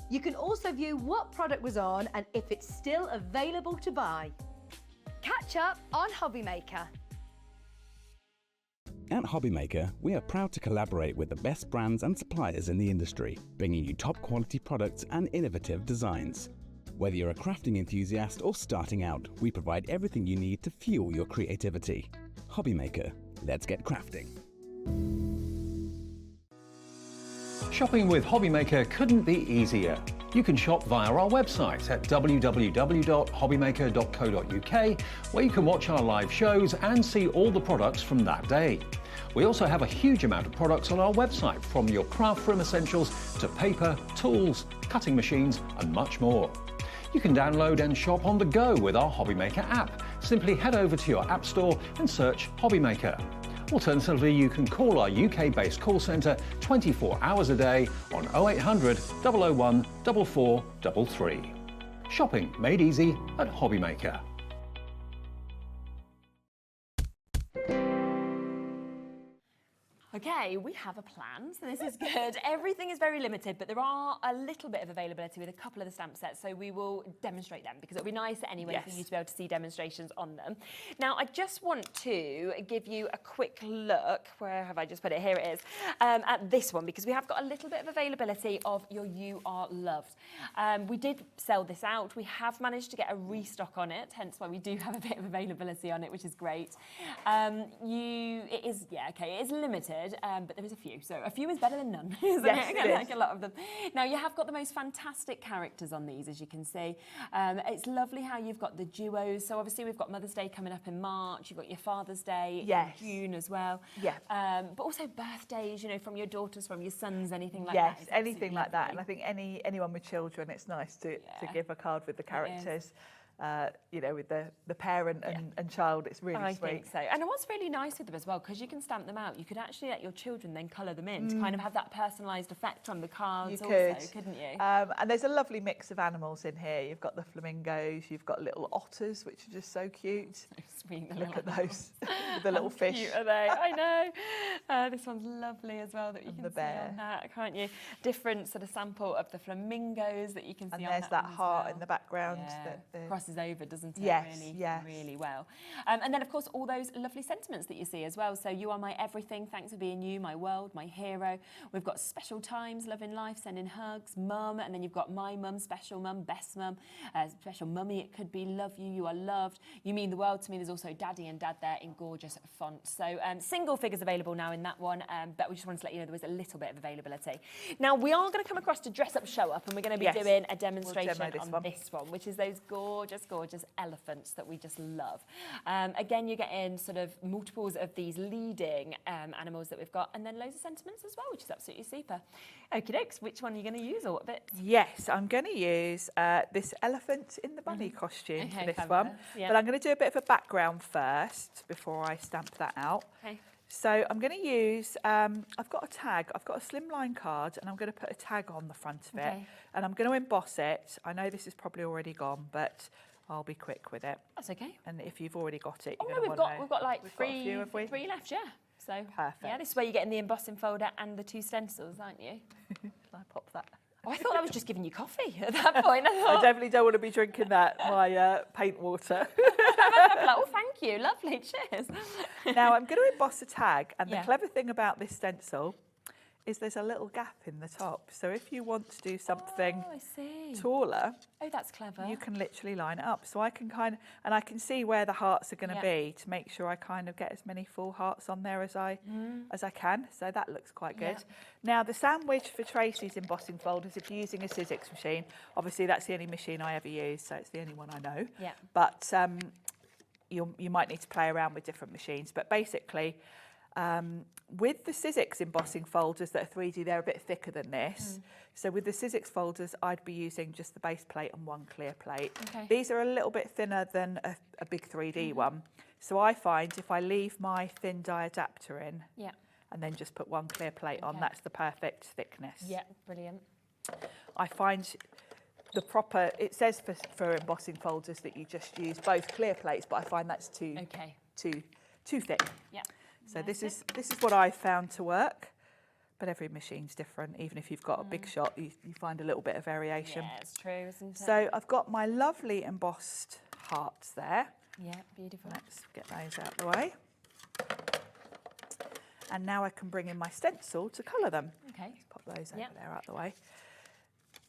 You can also view what product was on and if it's still available to buy. Catch up on HobbyMaker. At HobbyMaker, we are proud to collaborate with the best brands and suppliers in the industry, bringing you top quality products and innovative designs. Whether you're a crafting enthusiast or starting out, we provide everything you need to fuel your creativity. HobbyMaker, let's get crafting. Shopping with HobbyMaker couldn't be easier. You can shop via our website at www.hobbymaker.co.uk, where you can watch our live shows and see all the products from that day. We also have a huge amount of products on our website, from your craft room essentials to paper, tools, cutting machines and much more. You can download and shop on the go with our HobbyMaker app. Simply head over to your app store and search HobbyMaker. Alternatively, you can call our UK-based call centre 24 hours a day on 0800 001 4433. Shopping made easy at HobbyMaker. Okay, we have a plan, so this is good. Everything is very limited, but there are a little bit of availability with a couple of the stamp sets, so we will demonstrate them because it'll be nice anyway for you to be able to see demonstrations on them. Now, I just want to give you a quick look. Where have I just put it? Here it is. At this one, because we have got a little bit of availability of your You Are Loved. We did sell this out. We have managed to get a restock on it, hence why we do have a bit of availability on it, which is great. It is limited, but there is a few. So a few is better than none, isn't Yes, it? it is. Like a lot of them. Now, you have got the most fantastic characters on these, as you can see. It's lovely how you've got the duos. So obviously we've got Mother's Day coming up in March. You've got your Father's Day in June as well. Yeah. But also birthdays, you know, from your daughters, from your sons, anything like yes, that. Yes, anything like that. And I think anyone with children, it's nice to give a card with the characters. You know, with the parent and child, it's really I sweet. think so. And what's really nice with them as well, because you can stamp them out, you could actually let your children then colour them in to kind of have that personalised effect on the cards couldn't you? And there's a lovely mix of animals in here. You've got the flamingos, you've got little otters, which are just so cute. So sweet. Look at those, with the little How fish. cute are they? I know. This one's lovely as well that you can the see bear. on that, can't you? Different sort of sample of the flamingos that you can see And on there's that that one as heart well. in the background. Yeah. Crosses over, doesn't it? Yes, really, yes. really well. And then, of course, all those lovely sentiments that you see as well. So you are my everything, thanks for being you, my world, my hero. We've got special times, loving life, sending hugs, mum, and then you've got my mum, special mum, best mum, special mummy, it could be love you, you are loved, you mean the world to me. There's also daddy and dad there in gorgeous font. So single figures available now in that one, but we just wanted to let you know there was a little bit of availability. Now, we are going to come across to Dress Up Show Up, and we're going to be doing a demonstration on this one, which is those gorgeous, gorgeous elephants that we just love. Again, you're getting sort of multiples of these leading animals that we've got, and then loads of sentiments as well, which is absolutely super. Okie dokes, which one are you going to use, or what bits? Yes, I'm going to use this elephant in the bunny costume for this one. Yeah. But I'm going to do a bit of a background first before I stamp that out. Okay. So I'm going to use, I've got a tag, I've got a slimline card, and I'm going to put a tag on the front of it. And I'm going to emboss it. I know this is probably already gone, but I'll be quick with it. That's okay. And if you've already got it, Oh you're no, going to want to we've got like We've got a few, have we? three left, yeah. So Perfect. yeah, this is where you're getting the embossing folder and the 2 stencils, aren't you? Can I pop that? Oh, I thought I was just giving you coffee at that point. I definitely don't want to be drinking that, my paint water. Oh, thank you. Lovely. Cheers. Now, I'm going to emboss a tag, and the Yeah. clever thing about this stencil is there's a little gap in the top. So if you want to do something I see. taller, Oh, that's clever. you can literally line it up. So I can and I can see where the hearts are going to be to make sure I kind of get as many full hearts on there as I can. So that looks quite good. Yeah. Now, the sandwich for Tracey's embossing folders, if you're using a Sizzix machine, obviously that's the only machine I ever use, so it's the only one I know. Yeah. But you might need to play around with different machines. But basically, with the Sizzix embossing folders that are 3D, they're a bit thicker than this. So with the Sizzix folders, I'd be using just the base plate and 1 clear plate. Okay. These are a little bit thinner than a big 3D one. So I find if I leave my thin die adapter in and then just put 1 clear plate on, that's the perfect thickness. Yeah, brilliant. I find the proper, it says for embossing folders that you just use both clear plates, but I find that's too thick. Yeah. So this is what I've found to work, but every machine's different. Even if you've got a big shot, you find a little bit of variation. Yeah, it's true, isn't it? So I've got my lovely embossed hearts there. Yeah, beautiful. Let's get those out of the way. And now I can bring in my stencil to colour them. Okay. Let's pop those over there out of the way.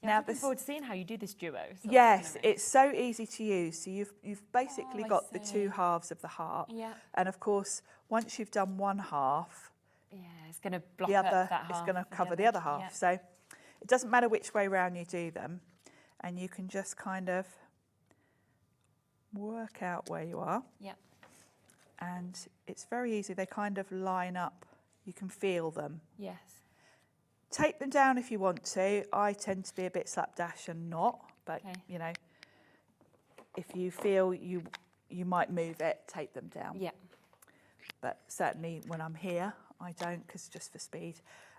Yeah, Now I'm looking forward to seeing how you do this duo. Yes, it's so easy to use. So you've basically got the 2 halves of the heart. Yeah. And of course, once you've done 1 half, it's going to block the up other that half. is going to of cover the other half. Yeah. So it doesn't matter which way round you do them, and you can just kind of work out where you are. Yeah. And it's very easy. They kind of line up. You can feel them. Yes. Take them down if you want to. I tend to be a bit slapdash and not, but you know, if you feel you might move it, take them down. Yeah. But certainly when I'm here, I don't, because just for speed.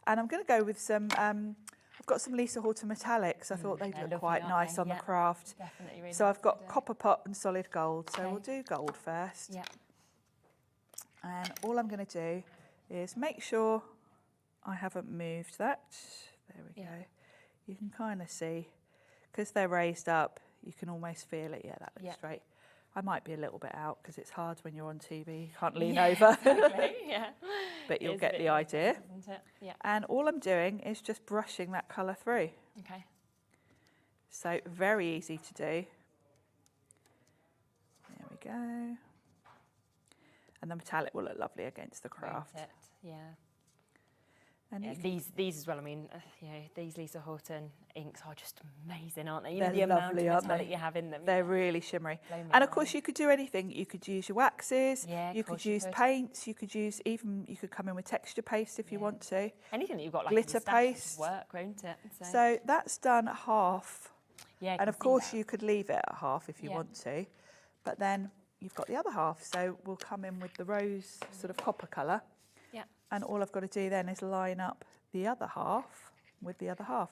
And I'm going to go with some, I've got some Lisa Horton metallics. I thought they'd look quite nice on the craft. Definitely really So I've nice got copper pot and solid gold. So we'll do gold first. Yeah. And all I'm going to do is make sure I haven't moved that. There we go. You can kind of see, because they're raised up, you can almost feel it. Yeah, that looks straight. I might be a little bit out because it's hard when you're on TV. You can't lean over. Exactly, yeah. But you'll It is a get bit the idea. different, isn't it? Yeah. And all I'm doing is just brushing that colour through. Okay. So very easy to do. There we go. And the metallic will look lovely against the craft. It. Yeah. And yeah, these as well. I mean, you know, these Lisa Horton inks are just amazing, aren't they? You They're know, the lovely, amount aren't of metallic they? you have in them. They're really shimmery. Blow me And of away. course, you could do anything. You could use your waxes. Yeah, you could use paints. You could use you could come in with texture paste if you want to. Anything that you've got like glitter in your stash paste. would work, won't it? So that's done at half. Yeah, I and can of see course, that. you could leave it at half if you Yeah. want to, but then you've got the other half. So we'll come in with the rose sort of copper colour. Yeah. And all I've got to do then is line up the other half with the other half.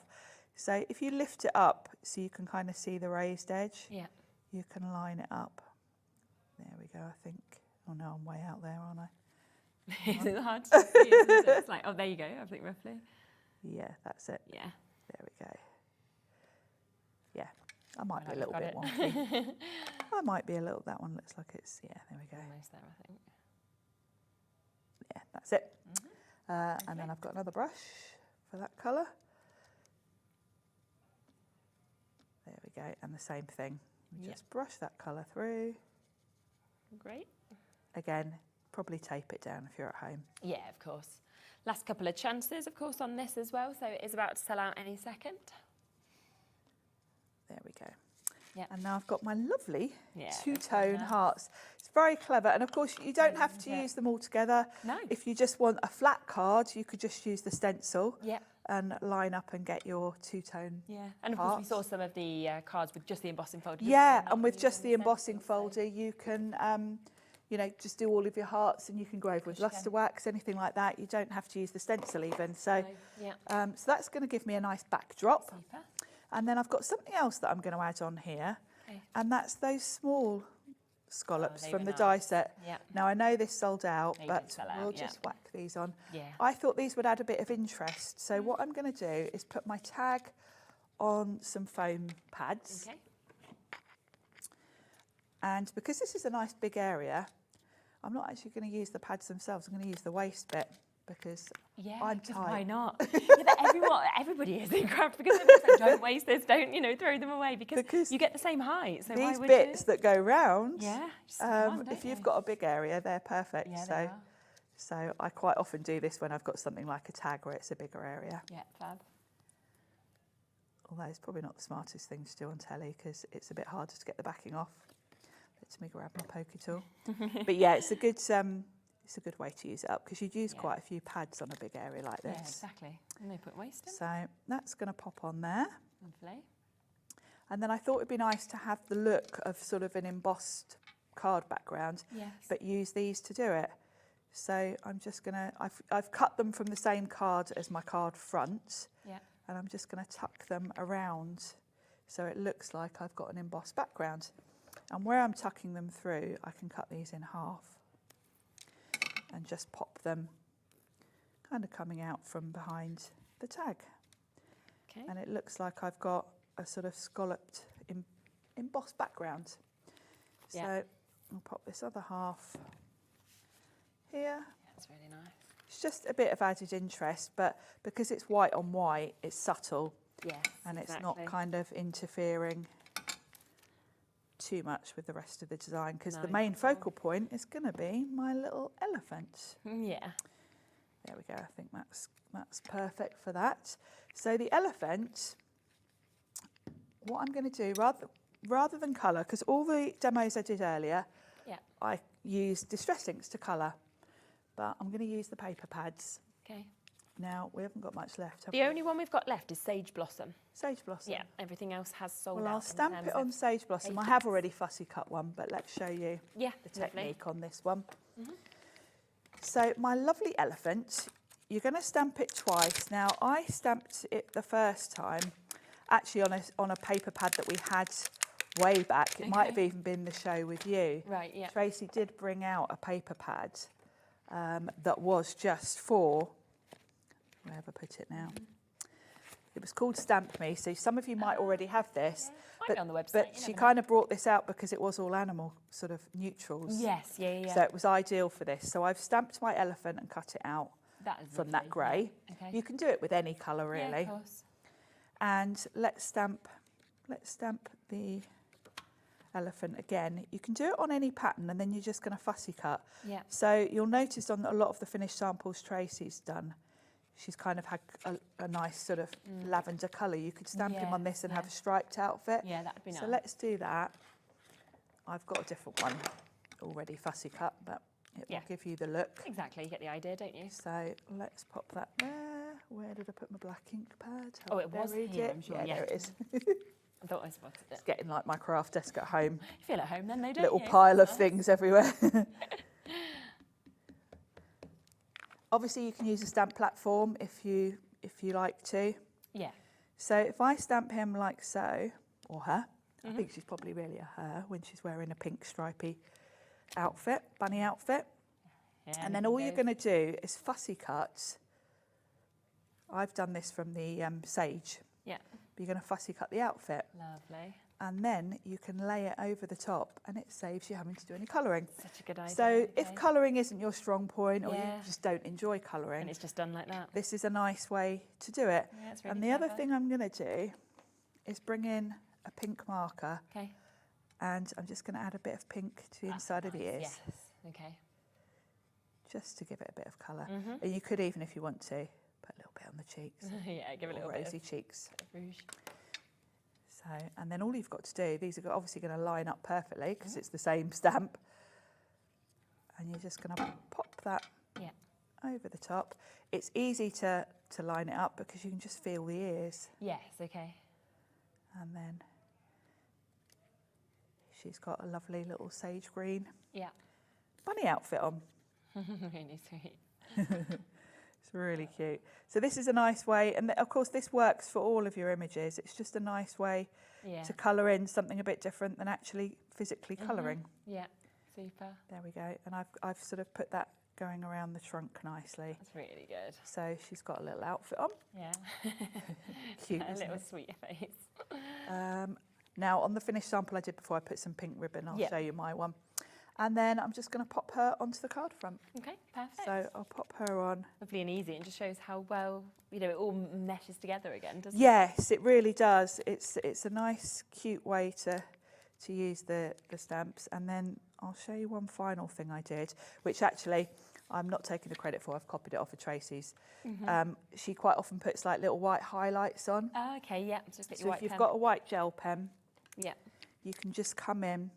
So if you lift it up so you can kind of see the raised edge, you can line it up. There we go, I think. Oh no, I'm way out there, aren't I? Is it hard to see? Isn't it? It's like, oh, there you go, I think roughly. Yeah, that's it. Yeah. There we go. Yeah, I might be a I've little got bit it. wonky. I might be a little, that one looks like it's, yeah, there we go. Almost there, I think. Yeah, that's it. And then I've got another brush for that colour. There we go, and the same thing. Just brush that colour through. Great. Again, probably tape it down if you're at home. Yeah, of course. Last couple of chances, of course, on this as well. So it is about to sell out any second. There we go. Yeah. And now I've got my lovely Yeah, two-tone nice. hearts. It's very clever, and of course you don't have to use them all together. No. If you just want a flat card, you could just use the stencil Yeah. and line up and get your two-tone Yeah, and of course we hearts. saw some of the cards with just the embossing folder. Yeah, and with just the embossing folder, you can, you know, just do all of your hearts, and you can go over with luster wax, anything like that. You don't have to use the stencil even. So, yeah. So that's going to give me a nice backdrop. Super. And then I've got something else that I'm going to add on here, and that's those small scallops they from were the die nice. set. Yeah. Now I know this sold out, They did but sell out, we'll yeah. just whack these on. Yeah. I thought these would add a bit of interest. So what I'm going to do is put my tag on some foam pads. Okay. And because this is a nice big area, I'm not actually going to use the pads themselves. I'm going to use the waste bit because I'm tight. Why not? Yeah, but everybody is in craft because they're like, don't waste this, don't, you know, throw them away because you get the same height. So why These would bits you? that go round, Yeah, just stick them on, if don't you've you? got a big area, they're perfect. Yeah, they are. So I quite often do this when I've got something like a tag where it's a bigger area. Yeah, fab. Although it's probably not the smartest thing to do on telly because it's a bit harder to get the backing off. Let me grab my pokey tool. But yeah, it's a good way to use it up because you'd use quite a few pads on a big area like this. Yeah, exactly. And no point wasting. So that's going to pop on there. Lovely. And then I thought it'd be nice to have the look of sort of an embossed card background, Yes. but use these to do it. So I'm just going to, I've cut them from the same card as my card front, Yeah. and I'm just going to tuck them around so it looks like I've got an embossed background. And where I'm tucking them through, I can cut these in half and just pop them kind of coming out from behind the tag. Okay. And it looks like I've got a sort of scalloped embossed background. Yeah. So I'll pop this other half here. That's really nice. It's just a bit of added interest, but because it's white on white, it's subtle. Yes, and it's exactly. not kind of interfering too much with the rest of the design because the No. main focal point is going to be my little elephant. Yeah. There we go. I think that's perfect for that. So the elephant, what I'm going to do rather than colour, because all the demos I did earlier, Yeah. I used distress inks to colour, but I'm going to use the paper pads. Okay. Now we haven't got much left. have The we? only one we've got left is Sage Blossom. Sage Blossom. Yeah, everything else has sold out. Well, I'll in stamp terms it on of Sage Blossom. I have already fussy cut one, but let's show you Yeah, the lovely. technique on this one. So my lovely elephant, you're going to stamp it twice. Now I stamped it the first time actually on a paper pad that we had way back. It might have Okay. even been the show with you. Right, yeah. Tracey did bring out a paper pad that was just for Where have I put it now? It was called Stamp Me, so some of you might already have this. Might be on the website, But you she never kind of brought this out because it was all animal sort of neutrals. Yes, yeah. So it was ideal for this. So I've stamped my elephant and cut it out from that grey. Yeah. Okay. You can do it with any colour really. Yeah, of course. And let's stamp the elephant again. You can do it on any pattern and then you're just going to fussy cut. Yeah. So you'll notice on a lot of the finished samples Tracey's done, she's kind of had a nice sort of lavender colour. You could stamp him on this and have a striped outfit. Yeah, that'd be nice. So let's do that. I've got a different one already fussy cut, but it will give you the look. Exactly, you get the idea, don't you? So let's pop that there. Where did I put my black ink pad? Oh, it was buried here, it. I'm sure. Yeah, Yeah. there it is. I thought I spotted it. It's getting like my craft desk at home. You feel at home then, though, don't Little you? pile of things everywhere. Obviously, you can use a stamp platform if you like to. Yeah. So if I stamp him like so, or her, I think she's probably really a her when she's wearing a pink stripy outfit, bunny outfit. Yeah, and then all you're going to do is fussy cut. I've done this from the Sage. Yeah. But you're going to fussy cut the outfit. Lovely. And then you can lay it over the top and it saves you having to do any colouring. Such a good idea. So if colouring isn't your strong point or you Yeah. just don't enjoy colouring, And it's just done like that. this is a nice way to do it. Yeah, it's really and the other clever. thing I'm going to do is bring in a pink marker. Okay. And I'm just going to add a bit of pink to the inside of the ears. Yes. Okay. Just to give it a bit of colour. Mhm. And you could even, if you want to, put a little bit on the cheeks. Yeah, give it a little rosy bit of cheeks. rouge. So, and then all you've got to do, these are obviously going to line up perfectly because it's the same stamp. And you're just going to pop that over the top. It's easy to line it up because you can just feel the ears. Yes, okay. And then she's got a lovely little sage green bunny outfit on. Really sweet. It's really cute. So this is a nice way, and of course this works for all of your images. It's just a nice way to colour in something a bit different than actually physically colouring. Yeah, super. There we go. And I've sort of put that going around the trunk nicely. That's really good. So she's got a little outfit on. Yeah. Cute, A isn't little it? sweet face. Now on the finished sample I did before, I put some pink ribbon. I'll Yeah. show you my one. And then I'm just going to pop her onto the card front. Okay, perfect. So I'll pop her on. Lovely and easy, and just shows how well, it all meshes together again, doesn't it? Yes, it really does. It's a nice, cute way to use the stamps. And then I'll show you one final thing I did, which actually I'm not taking the credit for. I've copied it off of Tracey's. She quite often puts like little white highlights on. Oh, okay, yeah. Just get your So white if you've pen. got a white gel pen, Yeah. you can just come in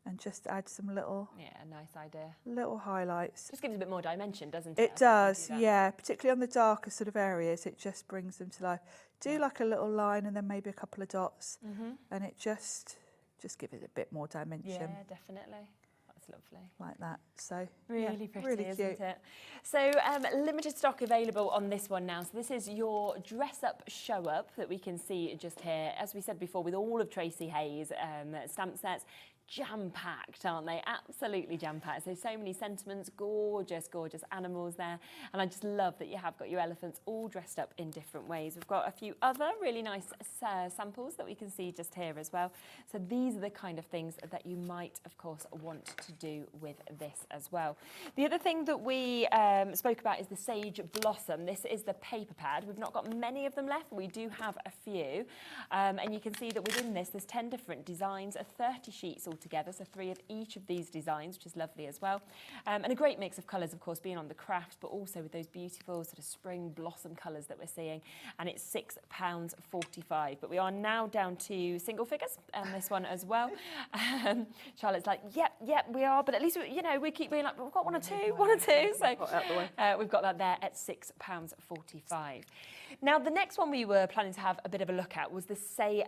and just add some little nice idea. little highlights. Just gives a bit more dimension, doesn't it? It does, yeah. Particularly on the darker sort of areas, it just brings them to life. Do like a little line and then maybe a couple of dots, and it just gives it a bit more dimension. Yeah, definitely. That's lovely. Like that. So Really yeah, pretty, really isn't cute. it? So limited stock available on this one now. So this is your dress up show up that we can see just here. As we said before, with all of Tracey Hay's stamp sets, jam-packed, aren't they? Absolutely jam-packed. So many sentiments, gorgeous, gorgeous animals there. And I just love that you have got your elephants all dressed up in different ways. We've got a few other really nice samples that we can see just here as well. So these are the kind of things that you might, of course, want to do with this as well. The other thing that we spoke about is the Sage Blossom. This is the paper pad. We've not got many of them left. We do have a few. And you can see that within this, there's 10 different designs, 30 sheets altogether, so 3 of each of these designs, which is lovely as well. And a great mix of colours, of course, being on the craft, but also with those beautiful sort of spring blossom colours that we're seeing. And it's £6.45. But we are now down to single figures on this one as well. Charlotte's like, yep, we are, but at least, we keep being like, we've got one or two. So we've got that there at £6.45. Now, the next one we were planning to have a bit of a look at was the Sea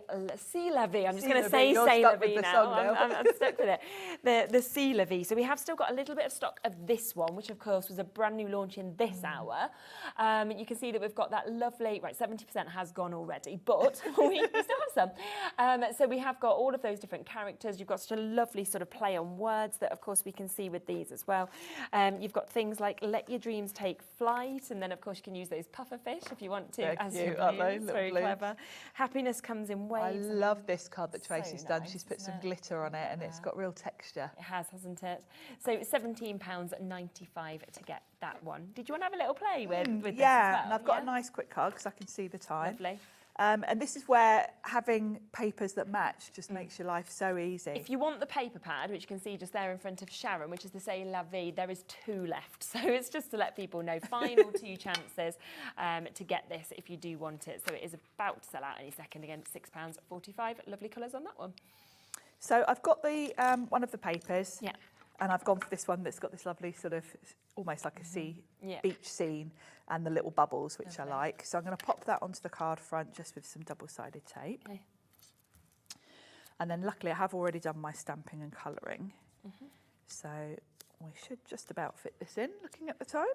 Levy. I'm just going to say Say Levy now. I'm stuck with it. The Sea Lavery. So we have still got a little bit of stock of this one, which of course was a brand new launch in this hour. You can see that we've got that lovely, right, 70% has gone already, but we still have some. So we have got all of those different characters. You've got such a lovely sort of play on words that of course we can see with these as well. You've got things like let your dreams take flight, and then of course you can use those puffer fish if you want to. They're as cute, your aren't they? balloons. Little Very balloons. clever. Happiness comes in I waves. love this card that Tracey's done. nice, She's put some isn't it? glitter on it and it's got real texture. It has, hasn't it? So £17.95 to get that one. Did you want to have a little play with this Yeah, as well? and I've got a nice quick card because I can see the time. Lovely. And this is where having papers that match just makes your life so easy. If you want the paper pad, which you can see just there in front of Sharon, which is the say Lavery, there is 2 left. So it's just to let people know, final 2 chances to get this if you do want it. So it is about to sell out any second. Again, £6.45. Lovely colours on that one. So I've got the one of the papers. Yeah. And I've gone for this one that's got this lovely sort of, almost like a beach scene and the little bubbles, which I like. So I'm going to pop that onto the card front just with some double-sided tape. Okay. And then luckily I have already done my stamping and colouring. So we should just about fit this in, looking at the time.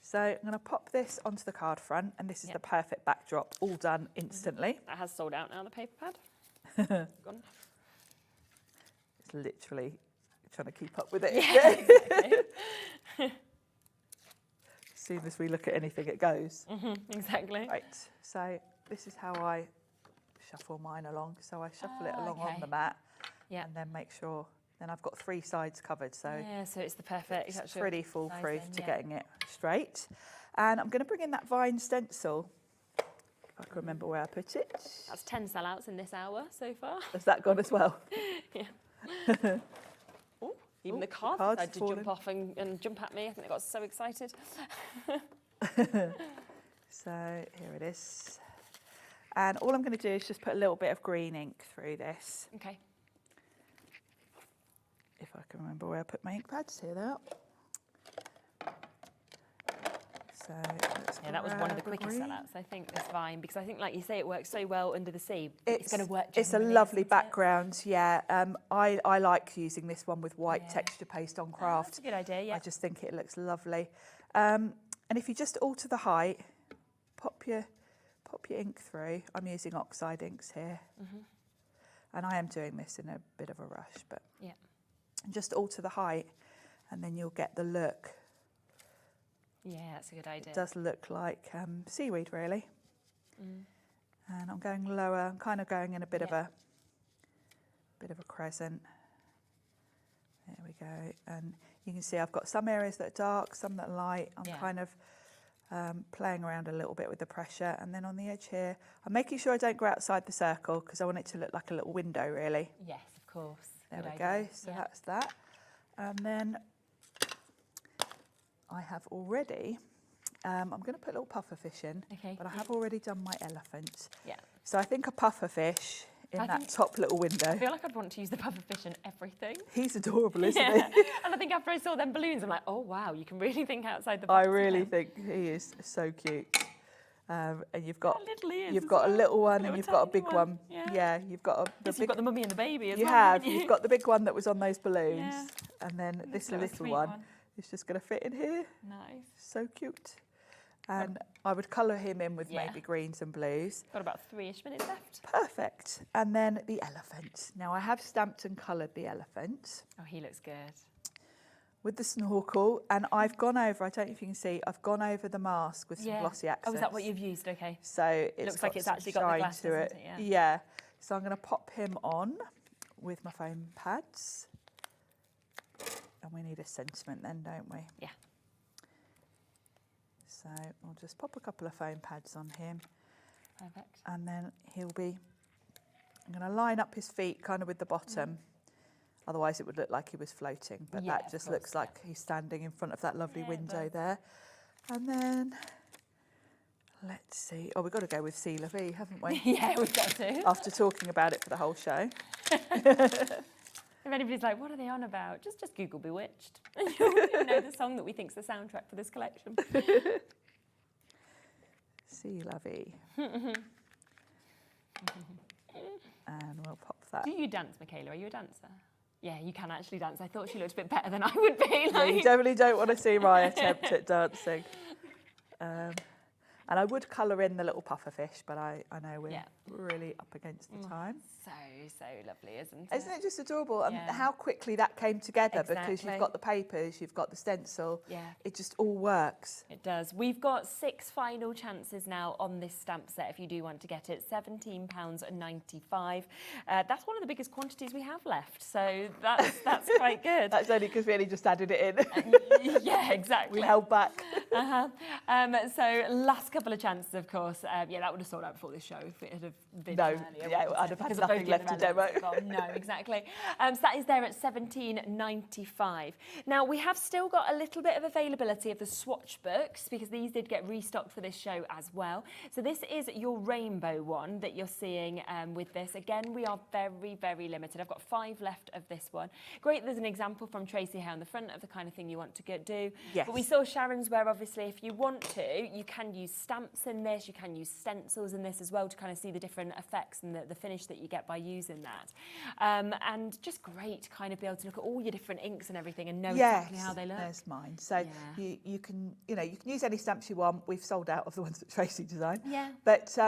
So I'm going to pop this onto the card front, and this is the perfect backdrop, all done instantly. That has sold out now, the paper pad. Gone. It's literally trying to keep up with it. Yeah, As soon as we look at anything, it goes. Exactly. Right, so this is how I shuffle mine along. So I shuffle it along on the mat, and then make sure. Then I've got 3 sides covered, so yeah, so it's the perfect. It's pretty foolproof to getting it straight. And I'm going to bring in that vine stencil. If I can remember where I put it. That's 10 sellouts in this hour so far. Has that gone as well? Yeah. Even the cards decided to fallen. jump off and jump at me. I think they got so excited. So here it is. And all I'm going to do is just put a little bit of green ink through this. Okay. If I can remember where I put my ink pads. Here they are. So yeah, that was one of the quickest sellouts, I think, this vine, because I think, like you say, it works so well under the sea. It's going to work. It's a lovely background, yeah. I like using this one with white texture paste on craft. That's a good idea, yeah. I just think it looks lovely. And if you just alter the height, pop your ink through. I'm using oxide inks here. And I am doing this in a bit of a rush, but just alter the height and then you'll get the look. Yeah, that's a good idea. It does look like seaweed, really. And I'm going lower. I'm kind of going in a bit of a crescent. There we go. And you can see I've got some areas that are dark, some that are light. I'm kind of playing around a little bit with the pressure. And then on the edge here, I'm making sure I don't go outside the circle because I want it to look like a little window, really. Yes, of course. There Good we idea. go. So that's that. And then I have already, I'm going to put a little puffer fish in, but I have already done my elephant. Yeah. So I think a puffer fish in that top little window. I feel like I'd want to use the puffer fish in everything. He's adorable, isn't he? And I think after I saw them balloons, I'm like, oh wow, you can really think outside the box. I really think he is so cute. And you've got a little one and you've got a big one. Yeah. You've got you've got the mummy and the baby as you well. have. You? You've got the big one that was on those balloons, Yeah. and then this little little sweet one one. is just going to fit in here. Nice. So cute. And I would colour him in with maybe greens and blues. Got about 3-ish minutes left. Perfect. And then the elephant. Now I have stamped and coloured the elephant. Oh, he looks good. With the snorkel, and I've gone over, I don't know if you can see, I've gone over the mask with some glossy accents. Oh, is that what you've used? Okay. So it looks like it's actually got the shine glasses, to it. hasn't it? Yeah. So I'm going to pop him on with my foam pads. And we need a sentiment then, don't we? Yeah. So I'll just pop a couple of foam pads on him. Perfect. And then he'll be, I'm going to line up his feet kind of with the bottom. Otherwise it would look like he was floating, but Yeah, that of just course, looks like he's standing in front of that lovely window there. And then, let's see. Oh, we've got to go with Sea Lavery, haven't we? Yeah, we've got to. After talking about it for the whole show. If anybody's like, what are they on about? Just Google Bewitched. You'll know the song that we think's the soundtrack for this collection. Sea Lavery. And we'll pop that. Do you dance, Michaela? Are you a dancer? Yeah, you can actually dance. I thought she looked a bit better than I would be. Yeah, you definitely don't want to see my attempt at dancing. And I would colour in the little puffer fish, but I know we're really up against the time. So lovely, isn't it? Isn't it just adorable? And how quickly that came together, because you've got the papers, you've got the stencil. Yeah. It just all works. It does. We've got 6 final chances now on this stamp set if you do want to get it. £17.95. That's one of the biggest quantities we have left, so that's quite good. That's only because we only just added it in. Yeah, exactly. We held back. So last couple of chances, of course. Yeah, that would have sold out before this show if it had been earlier. Yeah, I'd have had nothing left to demo. No, exactly. So that is there at £17.95. Now, we have still got a little bit of availability of the Swatch Books, because these did get restocked for this show as well. So this is your rainbow one that you're seeing with this. Again, we are very, very limited. I've got 5 left of this one. Great, there's an example from Tracey Hey on the front of the kind of thing you want to do. Yes. But we saw Sharon's where, obviously, if you want to, you can use stamps in this, you can use stencils in this as well to kind of see the different effects and the finish that you get by using that. And just great to kind of be able to look at all your different inks and everything and know exactly how they look. There's mine. So you can use any stamps you want. We've sold out of the ones that Tracey designed. Yeah. But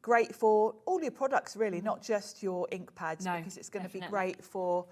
great for all your products, really, not just your ink pads, because it's going to be great for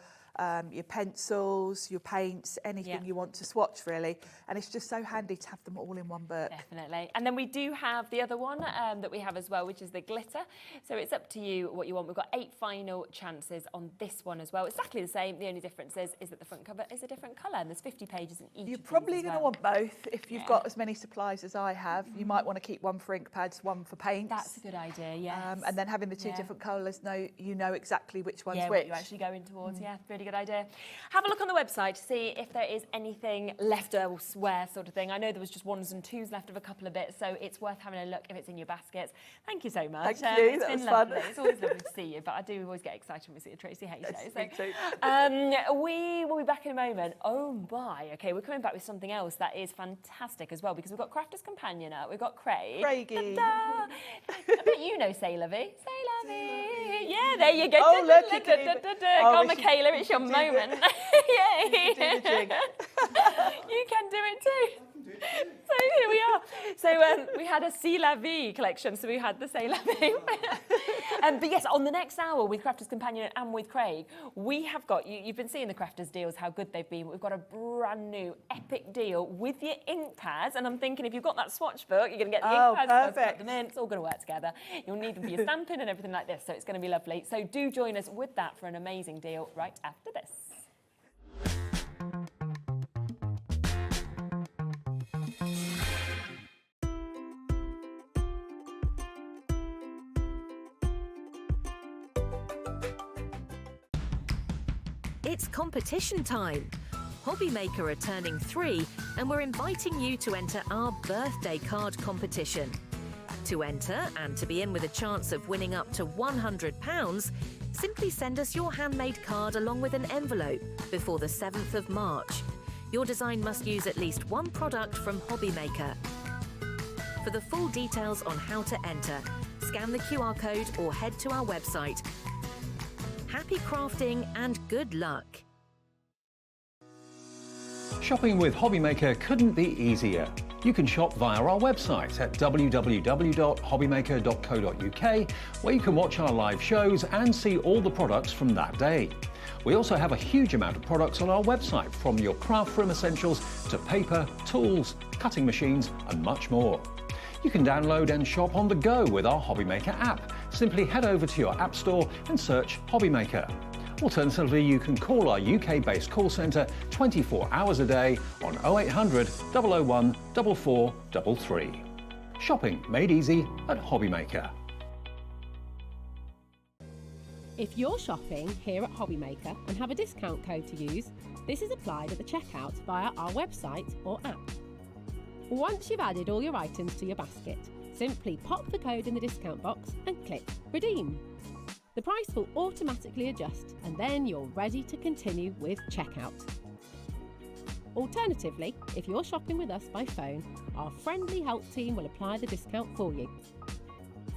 your pencils, your paints, anything you want to swatch, really. And it's just so handy to have them all in one book. Definitely. And then we do have the other one that we have as well, which is the glitter. So it's up to you what you want. We've got 8 final chances on this one as well. Exactly the same. The only difference is that the front cover is a different colour, and there's 50 pages in each. You're probably going to want both. If you've got as many supplies as I have, you might want to keep one for ink pads, one for paints. That's a good idea, yes. And then having the 2 different colours, you know exactly which one's which. What you're actually going towards. Yeah, really good idea. Have a look on the website to see if there is anything left elsewhere, sort of thing. I know there was just 1s and 2s left of a couple of bits, so it's worth having a look if it's in your baskets. Thank you so much. Thank you. It's that been was lovely. fun. It's always lovely to see you, but I do always get excited when we see a Tracey Hey show. Yes, me too. We will be back in a moment. Oh my! Okay, we're coming back with something else that is fantastic as well, because we've got Crafter's Companion up. We've got Craig. Craigie. I bet you know Say La Vie. Say La Vie. Yeah, there you go. Oh, look, you can Go on, Michaela, it's your moment. Yay! You can do the jig. You can do it too. So here we are. So we had a C'est La Vie collection, so we had the Say La Vie. But yes, on the next hour with Crafter's Companion and with Craig, we have got, you've been seeing the Crafters deals, how good they've been. We've got a brand new epic deal with your ink pads, and I'm thinking if you've got that swatch book, you're going to get the ink pads, put them in, it's all going to work together. You'll need them for your stamping and everything like this, so it's going to be lovely. So do join us with that for an amazing deal right after this. It's competition time. HobbyMaker are turning 3 and we're inviting you to enter our birthday card competition. To enter and to be in with a chance of winning up to £100, simply send us your handmade card along with an envelope before the 7th of March. Your design must use at least one product from HobbyMaker. For the full details on how to enter, scan the QR code or head to our website. Happy crafting and good luck. Shopping with HobbyMaker couldn't be easier. You can shop via our website at www.hobbymaker.co.uk, where you can watch our live shows and see all the products from that day. We also have a huge amount of products on our website, from your craft room essentials to paper, tools, cutting machines and much more. You can download and shop on the go with our HobbyMaker app. Simply head over to your app store and search HobbyMaker. Alternatively, you can call our UK-based call centre 24 hours a day on 0800 001 4433. Shopping made easy at HobbyMaker. If you're shopping here at HobbyMaker and have a discount code to use, this is applied at the checkout via our website or app. Once you've added all your items to your basket, simply pop the code in the discount box and click Redeem. The price will automatically adjust and then you're ready to continue with checkout. Alternatively, if you're shopping with us by phone, our friendly help team will apply the discount for you.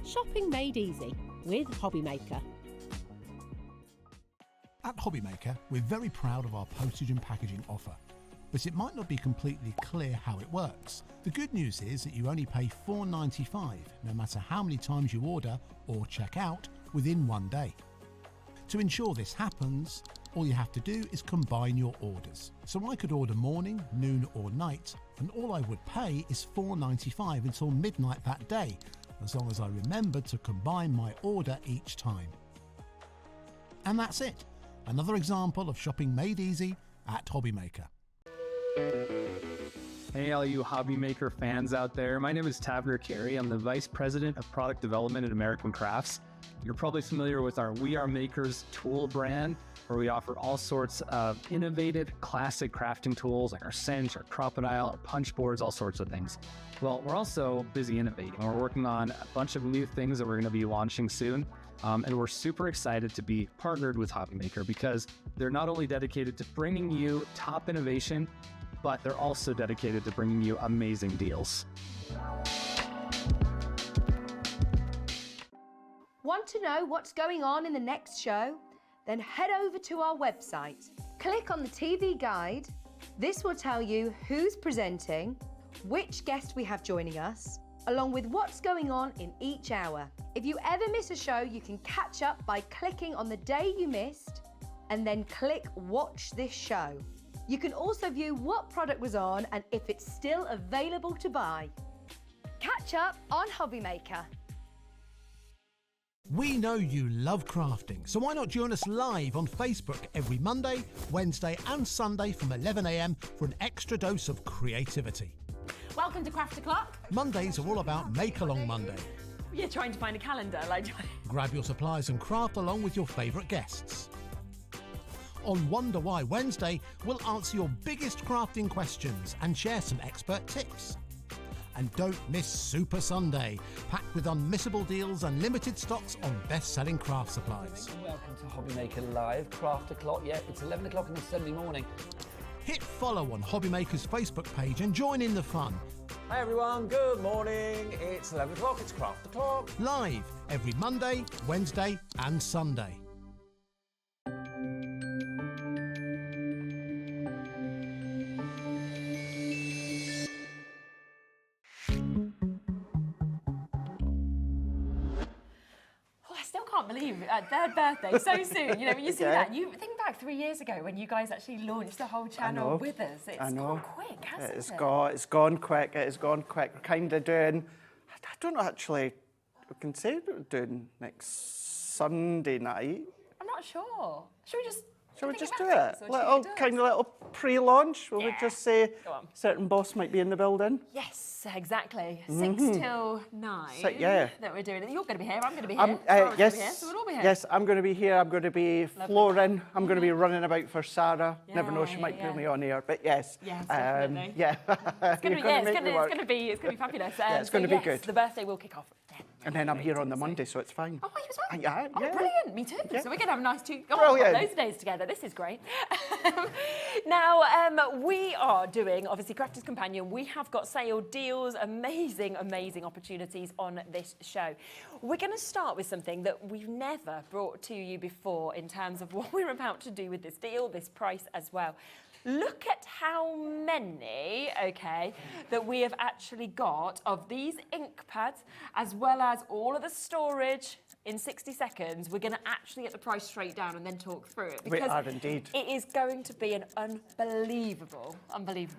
Shopping made easy with HobbyMaker. At HobbyMaker, we're very proud of our postage and packaging offer, but it might not be completely clear how it works. The good news is that you only pay $4.95 no matter how many times you order or check out within 1 day. To ensure this happens, all you have to do is combine your orders. So I could order morning, noon or night, and all I would pay is $4.95 until midnight that day, as long as I remembered to combine my order each time. And that's it. Another example of shopping made easy at HobbyMaker. Hey, all you HobbyMaker fans out there. My name is Tavner Carey. I'm the Vice President of Product Development at American Crafts. You're probably familiar with our We Are Makers tool brand, where we offer all sorts of innovative, classic crafting tools like our cinch, our crocodile, our punch boards, all sorts of things. Well, we're also busy innovating. We're working on a bunch of new things that we're going to be launching soon. And we're super excited to be partnered with HobbyMaker because they're not only dedicated to bringing you top innovation, but they're also dedicated to bringing you amazing deals. Want to know what's going on in the next show? Then head over to our website. Click on the TV guide. This will tell you who's presenting, which guest we have joining us, along with what's going on in each hour. If you ever miss a show, you can catch up by clicking on the day you missed and then click Watch This Show. You can also view what product was on and if it's still available to buy. Catch up on HobbyMaker. We know you love crafting, so why not join us live on Facebook every Monday, Wednesday and Sunday from 11 AM for an extra dose of creativity. Welcome to Craft O'Clock. Mondays are all about Make Along Monday. You're trying to find a calendar, like. Grab your supplies and craft along with your favourite guests. On Wonder Why Wednesday, we'll answer your biggest crafting questions and share some expert tips. And don't miss Super Sunday, packed with unmissable deals and limited stocks on best-selling craft supplies. Welcome to HobbyMaker Live, Craft O'Clock. Yeah, it's 11 o'clock on a Sunday morning. Hit follow on HobbyMaker's Facebook page and join in the fun. Hi everyone, good morning. It's 11 o'clock, it's Craft O'Clock. Live every Monday, Wednesday and Sunday. Can't believe their birthday so soon. You know, when you see that, you think back 3 years ago when you guys actually launched the whole channel with us. It's gone quick, hasn't it? It's gone quick. It has gone quick. We're kind of doing. I don't know actually. We can say what we're doing next Sunday night. I'm not sure. Should we just? Shall we just do it? Little pre-launch. Will we just say certain boss might be in the building? Yes, exactly. 6 till 9. That we're doing it. You're going to be here. I'm going to be here. Yes. Here, so we'll all be here. Yes, I'm going to be here. I'm going to be flooring. I'm going to be running about for Sarah. Never know, she might pull me on here, but yes. Yes, definitely. Yeah. It's going to be fabulous. It's going to be good. The birthday will kick off. And then I'm here on the Monday, so it's fine. Oh, you as well? Yeah. Brilliant. Me too. Yeah. So we're going to have a nice Brilliant. loads of days together. This is great. Now, we are doing, obviously, Crafter's Companion. We have got sale deals, amazing opportunities on this show. We're going to start with something that we've never brought to you before in terms of what we're about to do with this deal, this price as well. Look at how many, that we have actually got of these ink pads, as well as all of the storage. In 60 seconds, we're going to actually get the price straight down and then talk through it. We are indeed. It is going to be an unbelievable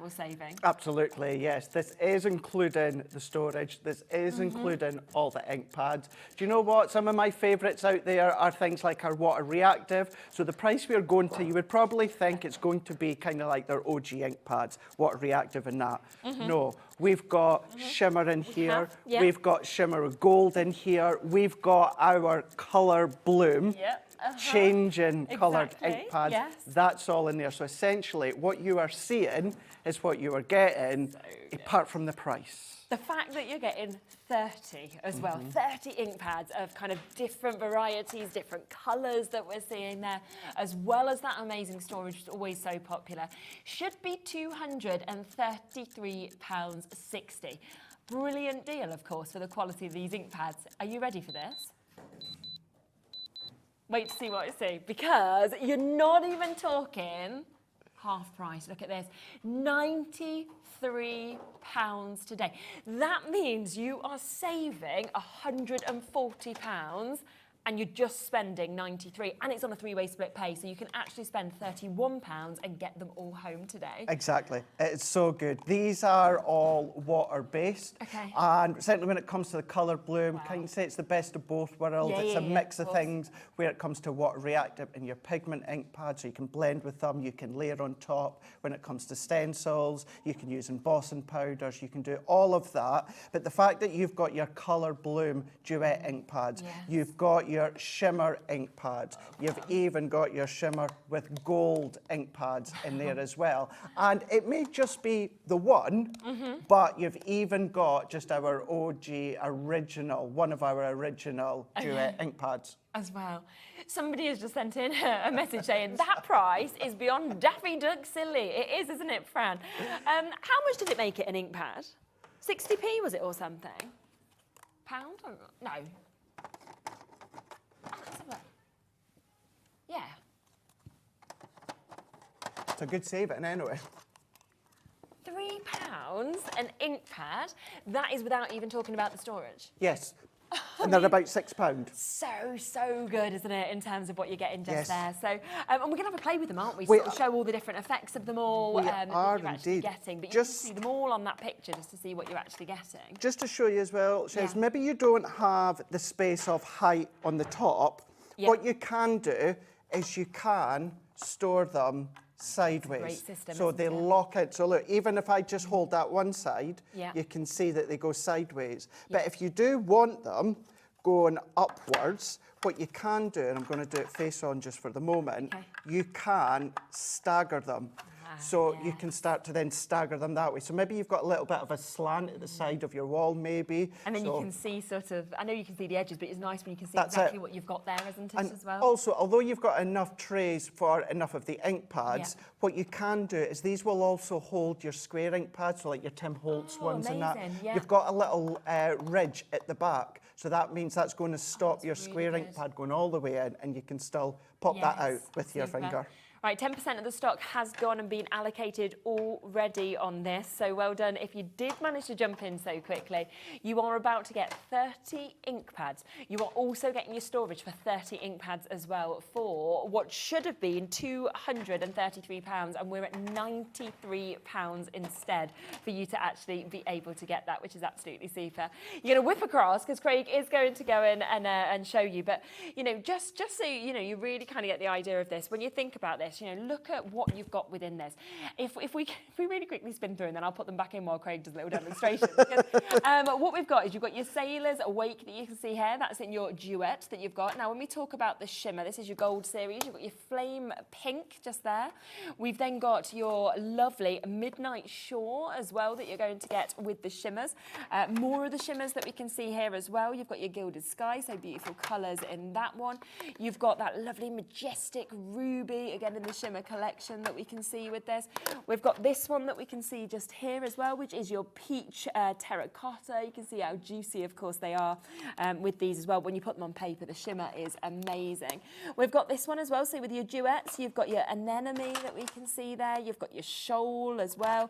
saving. Absolutely, yes. This is including the storage. This is including all the ink pads. Do you know what? Some of my favourites out there are things like our water reactive. So the price we're going to, you would probably think it's going to be kind of like their OG ink pads, water reactive and that. No. We've got shimmer in here. We've got shimmer gold in here. We've got our colour bloom. Changing coloured ink pads. That's all in there. So essentially, what you are seeing is what you are getting, apart from the price. The fact that you're getting 30 as well, 30 ink pads of kind of different varieties, different colours that we're seeing there, as well as that amazing storage, which is always so popular, should be £233.60. Brilliant deal, of course, for the quality of these ink pads. Are you ready for this? Wait to see what I see, because you're not even talking half price. Look at this, £93 today. That means you are saving £140 and you're just spending 93, and it's on a three-way split pay, so you can actually spend £31 and get them all home today. Exactly. It's so good. These are all water-based. Okay. And certainly when it comes to the colour bloom, can you say it's the best of both worlds? Yeah, it's yeah, a yeah, mix of of course. things where it comes to water reactive in your pigment ink pad, so you can blend with them, you can layer on top. When it comes to stencils, you can use embossing powders, you can do all of that. But the fact that you've got your colour bloom duet ink pads, you've got your shimmer ink pads, you've even got your shimmer with gold ink pads in there as well. And it may just be the one, but you've even got just our OG original, one of our original duet ink pads. As well. Somebody has just sent in a message saying that price is beyond Daffy Duck silly. It is, isn't it, Fran? How much does it make it an ink pad? 60p was it or something? Pound? No. Let's have a look. Yeah. It's a good saving anyway. £3 an ink pad. That is without even talking about the storage. Yes. And they're about £6. So good, isn't it, in terms of what you're getting just Yes. there. So, and we're going to have a play with them, aren't we? We Sort of show all the different effects of them all We that are you're actually indeed. getting. But you Just- can see them all on that picture just to see what you're actually getting. Just to show you as well, Shez, Yeah. maybe you don't have the space of height on the top. Yeah. What you can do is you can store them sideways. great system, so isn't they it? lock out. So look, even if I just hold that one side, Yeah. you can see that they go sideways. But if you do want them going upwards, what you can do, and I'm going to do it face on just for the moment, you can stagger them. So you can start to then stagger them that way. So maybe you've got a little bit of a slant at the side of your wall, maybe. And then So- you can see sort of, I know you can see the edges, but it's nice when you can see That's exactly it. what you've got there, isn't it, And as well? also, although you've got enough trays for enough of the ink pads, what you can do is these will also hold your square ink pads, so like your Tim Holtz ones and that. amazing, yeah. You've got a little ridge at the back, so that means that's going to stop your square ink pad going all the way in, and you can still pop that out with your super. finger. Right, 10% of the stock has gone and been allocated already on this, so well done. If you did manage to jump in so quickly, you are about to get 30 ink pads. You are also getting your storage for 30 ink pads as well for what should have been £233, and we're at £93 instead for you to actually be able to get that, which is absolutely super. You're going to whip across, because Craig is going to go in and show you, but, you know, just so, you know, you really kind of get the idea of this, when you think about this, you know, look at what you've got within this. If we really quickly spin through, and then I'll put them back in while Craig does a little demonstration. Because, what we've got is you've got your Sailor's Awake that you can see here. That's in your duet that you've got. Now, when we talk about the shimmer, this is your gold series. You've got your flame pink just there. We've then got your lovely Midnight Shore as well that you're going to get with the shimmers. More of the shimmers that we can see here as well. You've got your Gilded Sky, so beautiful colours in that one. You've got that lovely majestic ruby, again in the shimmer collection that we can see with this. We've got this one that we can see just here as well, which is your peach terracotta. You can see how juicy, of course, they are with these as well. When you put them on paper, the shimmer is amazing. We've got this one as well, so with your duets, you've got your anemone that we can see there. You've got your shoal as well.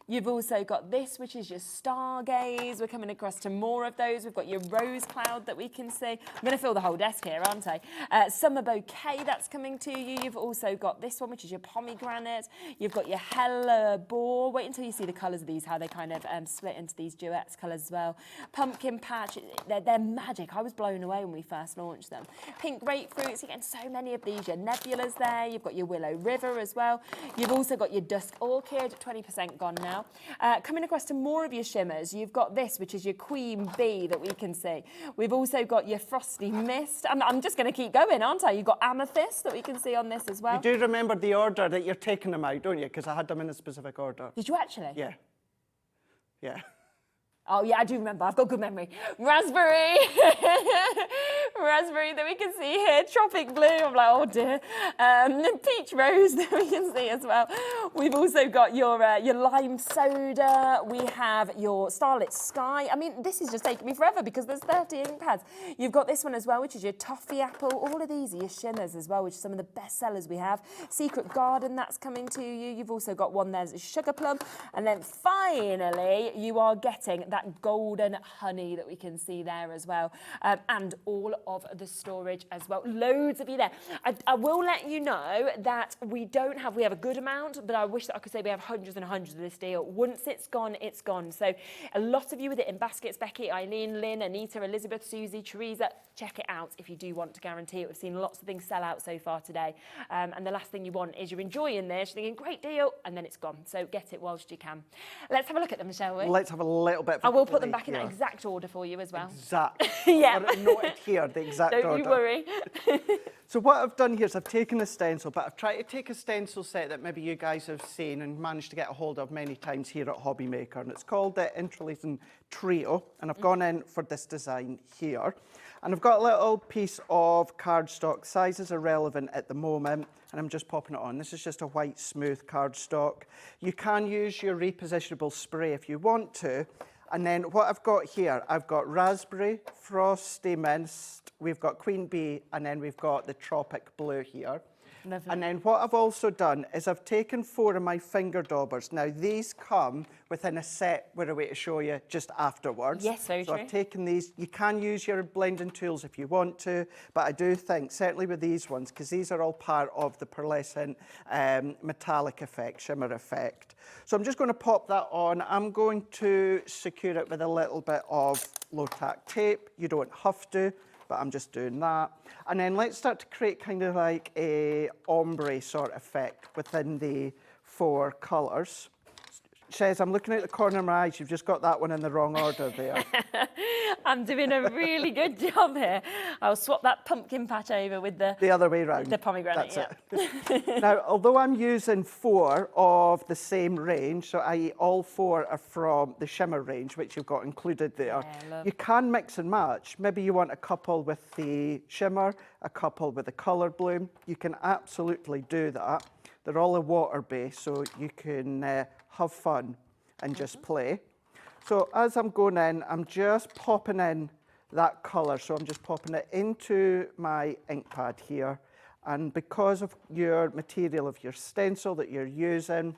You've also got this, which is your stargaze. We're coming across to more of those. We've got your rose cloud that we can see. I'm going to fill the whole desk here, aren't I? Summer bouquet, that's coming to you. You've also got this one, which is your pomegranate. You've got your hellebore. Wait until you see the colours of these, how they kind of split into these duets colours as well. Pumpkin patch, they're magic. I was blown away when we first launched them. Pink grapefruits, again, so many of these. Your nebulas there. You've got your willow river as well. You've also got your dusk orchid, 20% gone now. Coming across to more of your shimmers, you've got this, which is your queen bee that we can see. We've also got your frosty mist. I'm just going to keep going, aren't I? You've got amethyst that we can see on this as well. You do remember the order that you're taking them out, don't you? Because I had them in a specific order. Did you actually? Yeah. Yeah. Oh, yeah, I do remember. I've got good memory. Raspberry. raspberry that we can see here, tropic blue, I'm like, oh dear, peach rose that we can see as well. We've also got your lime soda, we have your starlit sky. I mean, this is just taking me forever because there's 30 ink pads. You've got this one as well, which is your toffee apple. All of these are your shimmers as well, which are some of the best sellers we have. Secret Garden, that's coming to you. You've also got one there's sugar plum. And then finally, you are getting that golden honey that we can see there as well. And all of the storage as well. Loads of you there. I will let you know that we have a good amount, but I wish that I could say we have hundreds and hundreds of this deal. Once it's gone, it's gone. So a lot of you with it in baskets, Becky, Eileen, Lynn, Anita, Elizabeth, Susie, Teresa, check it out if you do want to guarantee it. We've seen lots of things sell out so far today. And the last thing you want is you're enjoying this, you're thinking, great deal, and then it's gone. So get it whilst you can. Let's have a look at them, shall we? Let's have a little bit of I will put them back in that exact order for you as well. Exact. Yeah. Noted here, the exact order. Don't you worry. So what I've done here is I've taken a stencil, but I've tried to take a stencil set that maybe you guys have seen and managed to get a hold of many times here at HobbyMaker, and it's called the Interlacing Trio, and I've gone in for this design here. And I've got a little piece of cardstock. Sizes are relevant at the moment, and I'm just popping it on. This is just a white, smooth cardstock. You can use your repositionable spray if you want to. And then what I've got here, I've got raspberry, frosty mist, we've got queen bee, and then we've got the tropic blue here. Lovely. And then what I've also done is I've taken 4 of my finger daubers. Now these come within a set, we're away to show you just afterwards. Yes, very so true. I've taken these. You can use your blending tools if you want to, but I do think, certainly with these ones, because these are all part of the pearlescent metallic effect, shimmer effect. So I'm just going to pop that on. I'm going to secure it with a little bit of low-tack tape. You don't have to, but I'm just doing that. And then let's start to create kind of like a ombre sort of effect within the 4 colours. Shez, I'm looking at the corner of my eyes. You've just got that one in the wrong order there. I'm doing a really good job here. I'll swap that pumpkin patch over with the other way round. The pomegranate. That's it. Now, although I'm using 4 of the same range, so i.e. all 4 are from the shimmer range, which you've got included there, you can mix and match. Maybe you want a couple with the shimmer, a couple with the colour bloom. You can absolutely do that. They're all a water base, so you can have fun and just play. So as I'm going in, I'm just popping in that colour. So I'm just popping it into my ink pad here. And because of your material of your stencil that you're using,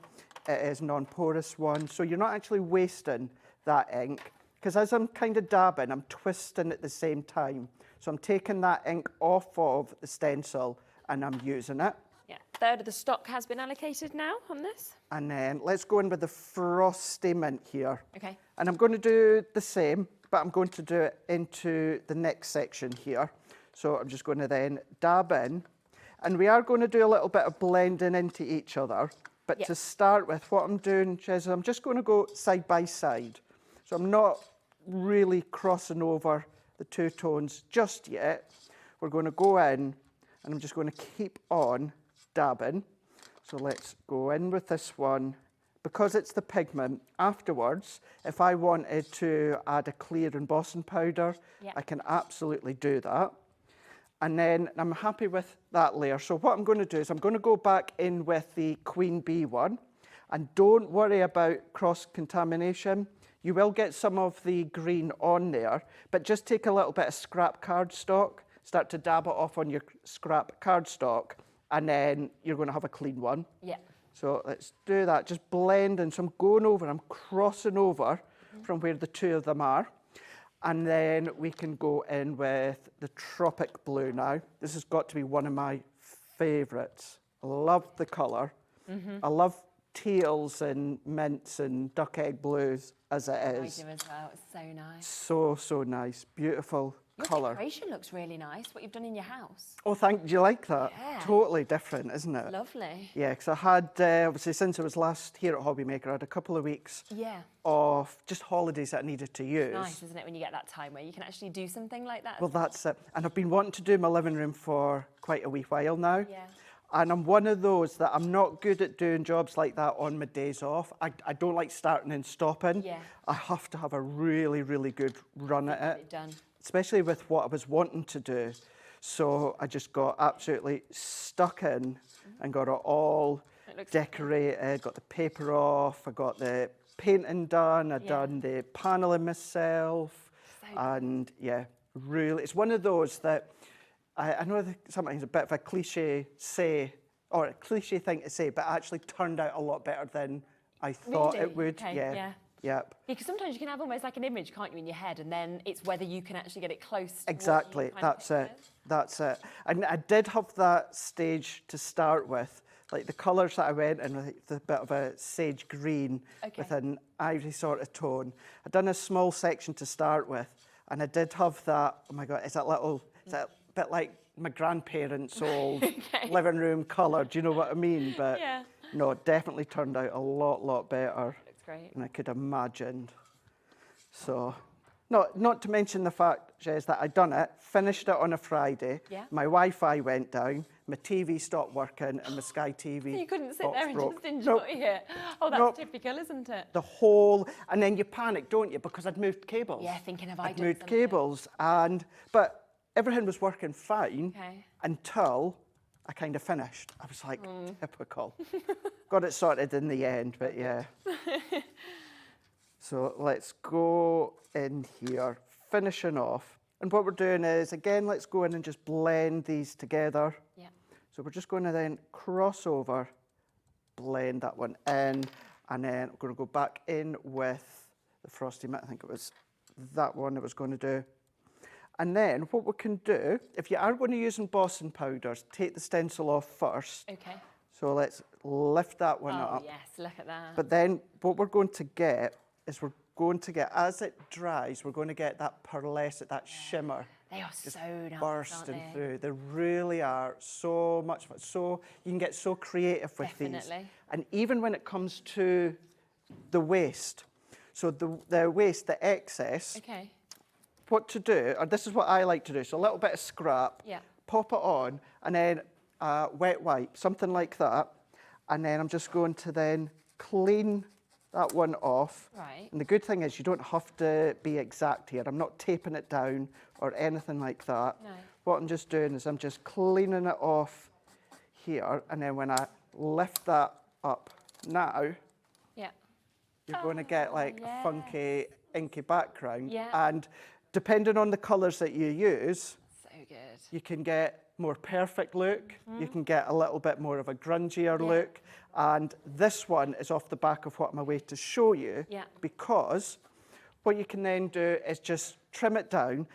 it is non-porous one. So you're not actually wasting that ink. Because as I'm kind of dabbing, I'm twisting at the same time. So I'm taking that ink off of the stencil and I'm using it. Yeah, 1/3 of the stock has been allocated now on this. And then let's go in with the frosty mint here. Okay. And I'm going to do the same, but I'm going to do it into the next section here. So I'm just going to then dab in. And we are going to do a little bit of blending into each other. But to start with, what I'm doing, Jez, I'm just going to go side by side. So I'm not really crossing over the 2 tones just yet. We're going to go in, and I'm just going to keep on dabbing. So let's go in with this one. Because it's the pigment, afterwards, if I wanted to add a clear embossing powder, I can absolutely do that. And then I'm happy with that layer. So what I'm going to do is I'm going to go back in with the queen bee one. And don't worry about cross-contamination. You will get some of the green on there, but just take a little bit of scrap cardstock, start to dab it off on your scrap cardstock, and then you're going to have a clean one. Yeah. So let's do that, just blend, and so I'm going over, I'm crossing over from where the 2 of them are. And then we can go in with the tropic blue now. This has got to be one of my favourites. I love the colour. I love teals and mints and duck egg blues as it is. I do as well. It's so nice. So nice. Beautiful Your colour. decoration looks really nice, what you've done in your house. Oh, do you like that? Yeah. Totally different, isn't it? Lovely. Yeah, because I had, obviously, since I was last here at HobbyMaker, I had a couple of weeks of just holidays that I needed to use. It's nice, isn't it, when you get that time where you can actually do something like that? Well, that's it. And I've been wanting to do my living room for quite a wee while now. Yeah. And I'm one of those that I'm not good at doing jobs like that on my days off. I don't like starting and stopping. Yeah. I have to have a really, really good run at Get it. it done. Especially with what I was wanting to do. So I just got absolutely stuck in and got it all decorated, got the paper off, I got the painting done, I'd done the paneling myself. And yeah, really, it's one of those that I know that sometimes a bit of a cliche thing to say, but actually turned out a lot better than I thought it would. Okay, yeah. Yep. Because sometimes you can have almost like an image, can't you, in your head, and then it's whether you can actually get it close to Exactly, what you kind of that's it. That's it. And I did have that stage to start with. Like the colours that I went in with a bit of a sage green with an ivory sort of tone. I'd done a small section to start with, and I did have that, oh my God, is that a bit like my grandparents' old living room colour, do you know what I mean? But no, it definitely turned out a lot better great. than I could imagine. So, not to mention the fact, Jez, that I'd done it, finished it on a Friday, my Wi-Fi went down, my TV stopped working, and my Sky TV So you couldn't sit box there and broke. just enjoy it. Oh, that's typical, isn't it? The whole, and then you panic, don't you? Because I'd moved cables. Yeah, thinking of I'd moved cables, but everything was working fine until I kind of finished. I was like, typical. Got it sorted in the end, but yeah. So let's go in here, finishing off. And what we're doing is, again, let's go in and just blend these together. Yeah. So we're just going to then cross over, blend that one in, and then we're going to go back in with the Frosty Matte. I think it was that one I was going to do. And then what we can do, if you are going to use embossing powders, take the stencil off first. Okay. So let's lift that one up. Oh, yes, look at that. But then what we're going to get is as it dries, we're going to get that pearlescent, that shimmer. They are so nice, bursting aren't they? through. They really are so much fun. So you can get so creative with these. Definitely. And even when it comes to the waste, so the waste, the excess, what to do, or this is what I like to do, so a little bit of scrap, pop it on, and then wet wipe, something like that. And then I'm just going to then clean that one off. Right. And the good thing is you don't have to be exact here. I'm not taping it down or anything like that. No. What I'm just doing is I'm just cleaning it off here, and then when I lift that up now, you're going to get like a funky, inky background. And depending on the colours that you use, you can get more perfect look, you can get a little bit more of a grungier look, and this one is off the back of what I'm away to show you, because what you can then do is just trim it down.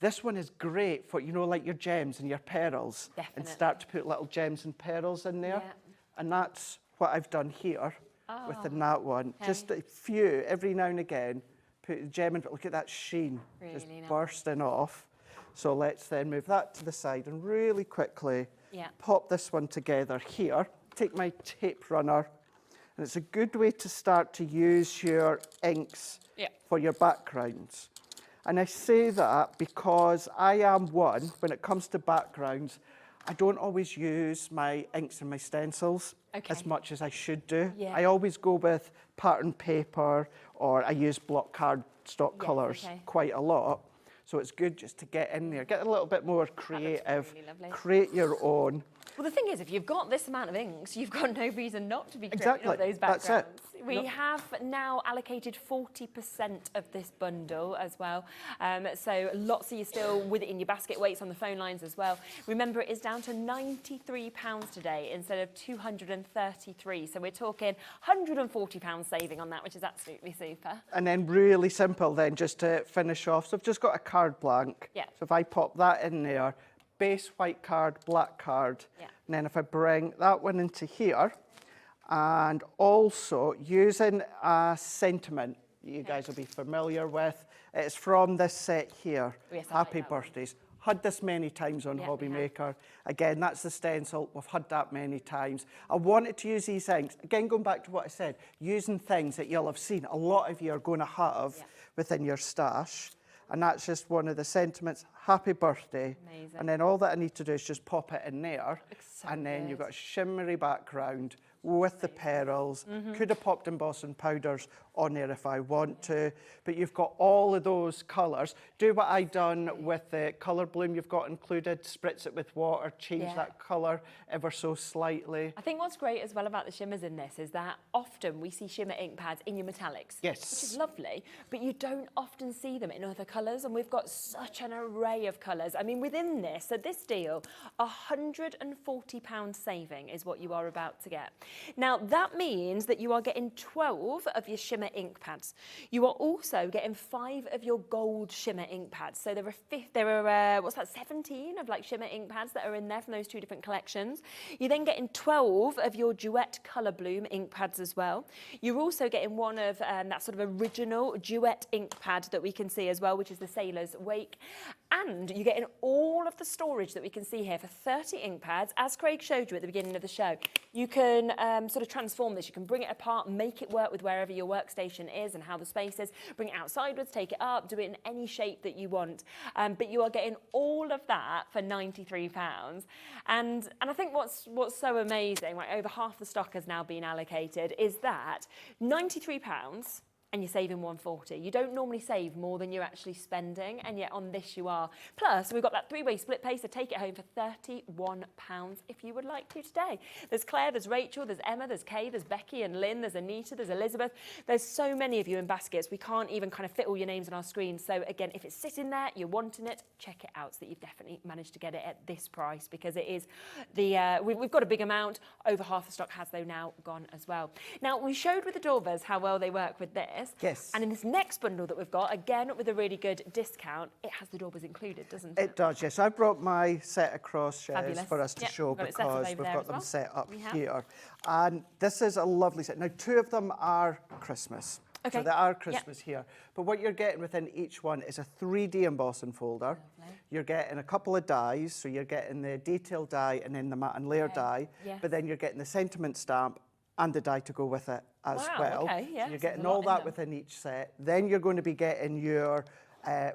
This one is great for, you know, like your gems and your pearls, and start to put little gems and pearls in there, and that's what I've done here within that one. Just a few, every now and again, put a gem in, but look at that sheen, just bursting off. So let's then move that to the side and really quickly pop this one together here. Take my tape runner, and it's a good way to start to use your inks for your backgrounds. And I say that because I am one, when it comes to backgrounds, I don't always use my inks and my stencils as much as I should do. I always go with pattern paper, or I use block cardstock colours quite a lot. So it's good just to get in there, get a little bit more creative, really create your own. Well, the thing is, if you've got this amount of inks, you've got no reason not to be creating all those That's backgrounds. it. We have now allocated 40% of this bundle as well. So lots of you still with it in your basket. Waits on the phone lines as well. Remember, it is down to £93 today instead of £233. So we're talking £140 saving on that, which is absolutely super. And then really simple then, just to finish off. So I've just got a card blank. So if I pop that in there, base white card, black card, and then if I bring that one into here, and also using a sentiment you guys will be familiar with. It's from this set here, Happy Birthdays. Had this many times on HobbyMaker. Again, that's the stencil. We've had that many times. I wanted to use these inks. Again, going back to what I said, using things that you'll have seen. A lot of you are going to have within your stash. and that's just one of the sentiments, happy birthday. Amazing. And then all that I need to do is just pop it in there, so and then good. you've got a shimmery background with the pearls. Could have popped embossing powders on there if I want to, but you've got all of those colours. Do what I done with the colour bloom you've got included, spritz it with water, change that colour ever so slightly. I think what's great as well about the shimmers in this is that often we see shimmer ink pads in your metallics, yes, which is lovely, but you don't often see them in other colours, and we've got such an array of colours. I mean, within this, so this deal, £140 saving is what you are about to get. Now, that means that you are getting 12 of your shimmer ink pads. You are also getting 5 of your gold shimmer ink pads. So there are what's that, 17 of like shimmer ink pads that are in there from those 2 different collections. You're then getting 12 of your duet colour bloom ink pads as well. You're also getting one of that sort of original duet ink pad that we can see as well, which is the Sailor's Wake. And you're getting all of the storage that we can see here for 30 ink pads. As Craig showed you at the beginning of the show, you can sort of transform this. You can bring it apart, make it work with wherever your workstation is and how the space is, bring it out sideways, take it up, do it in any shape that you want. But you are getting all of that for £93. And I think what's so amazing, right, over half the stock has now been allocated, is that £93 and you're saving £140. You don't normally save more than you're actually spending, and yet on this you are. Plus, we've got that 3-way split pay, so take it home for £31 if you would like to today. There's Claire, there's Rachel, there's Emma, there's Kay, there's Becky and Lynn, there's Anita, there's Elizabeth. There's so many of you in baskets. We can't even kind of fit all your names on our screen. So again, if it's sitting there, you're wanting it, check it out so that you've definitely managed to get it at this price, because it is the, we've got a big amount. Over half the stock has though now gone as well. Now, we showed with the doorbells how well they work with this. Yes. And in this next bundle that we've got, again with a really good discount, it has the doorbells included, doesn't it? It does, yes. I brought my set across shares for us to Yep, show, we've got it set up because over we've there got as them well. set up We have. here. And this is a lovely set. Now, 2 of them are Christmas. Okay. So they are Yep. Christmas here. But what you're getting within each one is a 3D embossing folder. You're getting a couple of dies. So you're getting the detail die and then the matte and layer die. Yes. But then you're getting the sentiment stamp and the die to go with it as Wow, well. okay, yeah, So you're so getting there's a lot all in that them. within each set. Then you're going to be getting your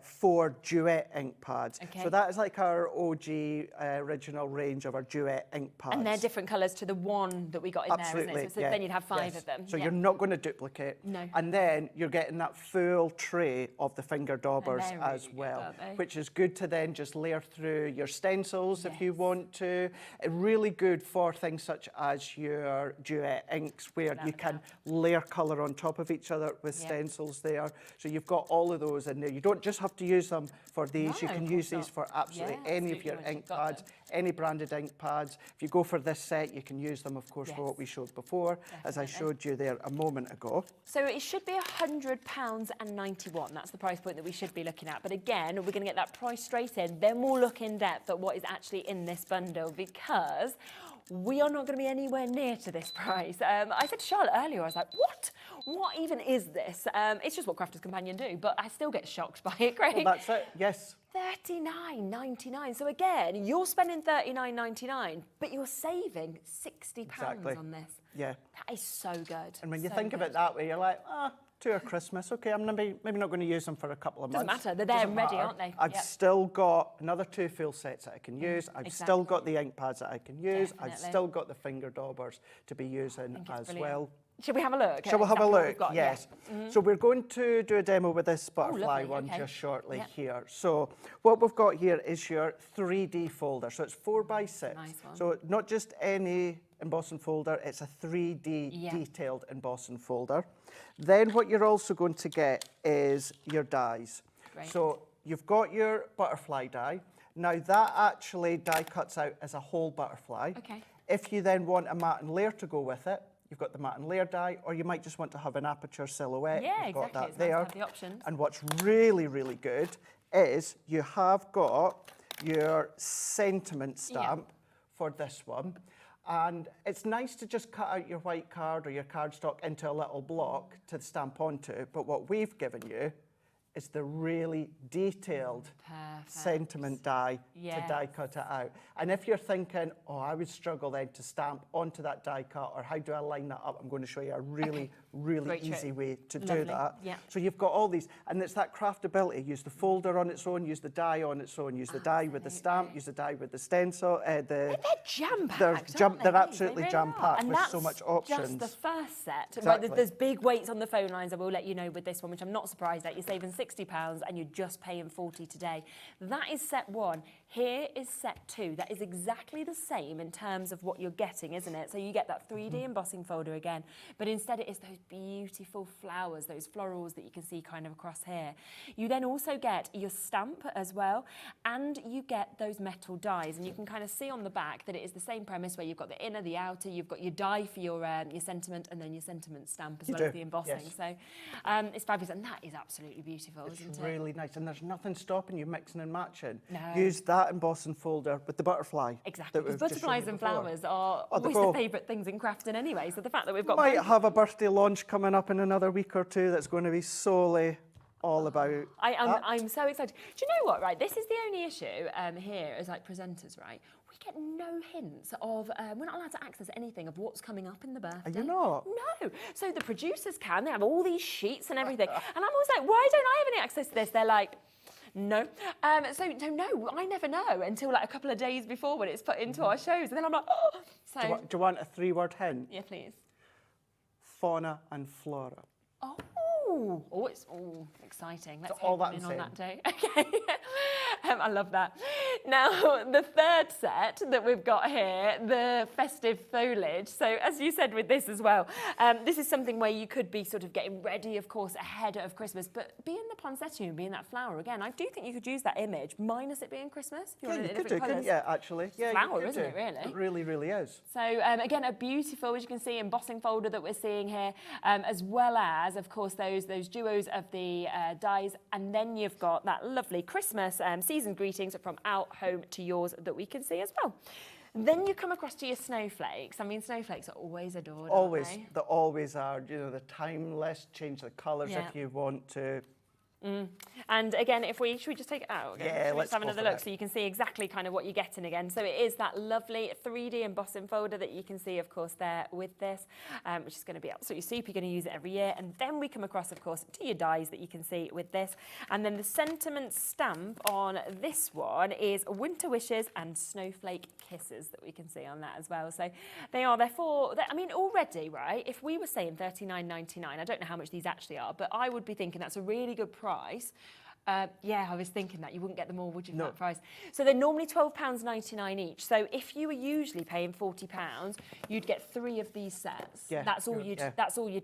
4 duet ink pads. Okay. So that is like our OG original range of our duet ink pads. And they're different colours to the one that we got in Absolutely, there, isn't it? So yeah, then you'd have 5 yes. of them. So yeah. you're not going to duplicate. No. And then you're getting that full tray of the finger daubers they're as really good, well, aren't they? which is good to then just layer through your stencils if you want to. Really good for things such as your duet inks, where you can layer colour on top of each other with stencils there. So you've got all of those in there. You don't just have to use them for these. You No, can of use course these for absolutely Yeah, any of your absolutely, ink once you've got pads, any branded ink pads. If you go for this set, you can use them, of course, for what we showed before, as I showed you there a moment ago. So it should be £100.91. That's the price point that we should be looking at. But again, we're going to get that price straight in. Then we'll look in depth at what is actually in this bundle, because we are not going to be anywhere near to this price. I said to Charlotte earlier, I was like, what? What even is this? It's just what Crafters Companion do, but I still get shocked by it, Craig. Well, that's it, yes. £39.99. So again, you're spending £39.99, but you're saving £60 on this. Yeah. That is so good. And when you so think of good. it that way, you're like, to our Christmas, okay, I'm maybe not going to use them for a couple of Doesn't months. matter, they're there and ready, matter. aren't they? I've Yep. still got another 2 full sets that I can use. I've still exactly. got the ink pads that I can use. I've Definitely. still got the finger daubers to be using as brilliant. well. Should we have a look? Shall we have a exactly what we've look? got? Yes. Yeah. Mhm. So we're going to do a demo with this butterfly lovely, one okay. just shortly Yep. here. So what we've got here is your 3D folder. So it's 4x6. Nice one. So not just any embossing folder, it's a 3D detailed embossing folder. Then what you're also going to get is your dies. Great. So you've got your butterfly die. Now that actually die cuts out as a whole butterfly. Okay. If you then want a matte and layer to go with it, you've got the matte and layer die, or you might just want to have an aperture silhouette. Yeah, You've got exactly. that It's nice to there. have the options. And what's really, really good is you have got your sentiment stamp for this one. And it's nice to just cut out your white card or your cardstock into a little block to stamp onto. But what we've given you is the really detailed sentiment die to die cut it out. And if you're thinking, oh, I would struggle then to stamp onto that die cut, or how do I line that up? I'm going to show you a really really Great easy trick. way to Lovely. do that. Yeah. So you've got all these, and it's that craftability. Use the folder on its own, use the die on its own, use the die with the stamp, use the die with the stencil. They're jam-packed, They're absolutely They really jam-packed are. with so much options. Just the first set. Exactly. Right, there's big weights on the phone lines, I will let you know with this one, which I'm not surprised at. You're saving £60 and you're just paying £40 today. That is set 1. Here is set 2. That is exactly the same in terms of what you're getting, isn't it? So you get that 3D embossing folder again, but instead it is those beautiful flowers, those florals that you can see kind of across here. You then also get your stamp as well, and you get those metal dies, and you can kind of see on the back that it is the same premise where you've got the inner, the outer, you've got your die for your sentiment, and then your sentiment stamp as well as the embossing. Yes. So it's fabulous, and that is absolutely beautiful, isn't It's it? really nice, and there's nothing stopping you mixing and matching. No. Use that embossing folder with the butterfly. Exactly, because butterflies and flowers are Oh, they always go. the favourite things in crafting anyway, so the fact that we've got Might both- have a birthday launch coming up in another week or two that's going to be solely all about that. I'm so excited. Do you know what, right? This is the only issue here as like presenters, right? We get no hints of, we're not allowed to access anything of what's coming up in the birthday. Are you not? No. So the producers can, they have all these sheets and everything. And I'm always like, why don't I have any access to this? They're like, no. So no, I never know until like a couple of days before when it's put into our shows. And then I'm like, oh. So, Do you want a 3-word hint? yeah, please. Fauna and flora. Oh, it's exciting. Let's all hone that in I'm on that saying. day. Okay. I love that. Now, the third set that we've got here, the festive foliage. So, as you said with this as well, this is something where you could be sort of getting ready, of course, ahead of Christmas, but being the poinsettia and being that flower again, I do think you could use that image, minus it being Christmas. If you Yeah, wanted you it in could do, different couldn't colours. you, actually? Yeah, Flower, you could isn't do. it, really? It really, really is. So again, a beautiful, as you can see, embossing folder that we're seeing here, as well as, of course, those duos of the dies, and then you've got that lovely Christmas season greetings from out home to yours that we can see as well. Then you come across to your snowflakes. I mean, snowflakes are always adored, Always, aren't they always are. You know, the timeless, change the colours Yeah. if you want to. And again, should we just take it out again? Yeah, Should we let's just have go another for look it. so you can see exactly kind of what you're getting again. So it is that lovely 3D embossing folder that you can see, of course, there with this, which is going to be absolutely super. You're going to use it every year. And then we come across, of course, to your dies that you can see with this. And then the sentiment stamp on this one is Winter Wishes and Snowflake Kisses that we can see on that as well. So I mean, already, right, if we were saying $39.99, I don't know how much these actually are, but I would be thinking that's a really good price. Yeah, I was thinking that. You wouldn't get them all, would you, for that price? So they're normally £12.99 each. So if you were usually paying £40, you'd get 3 of these sets. Yeah, That's all you'd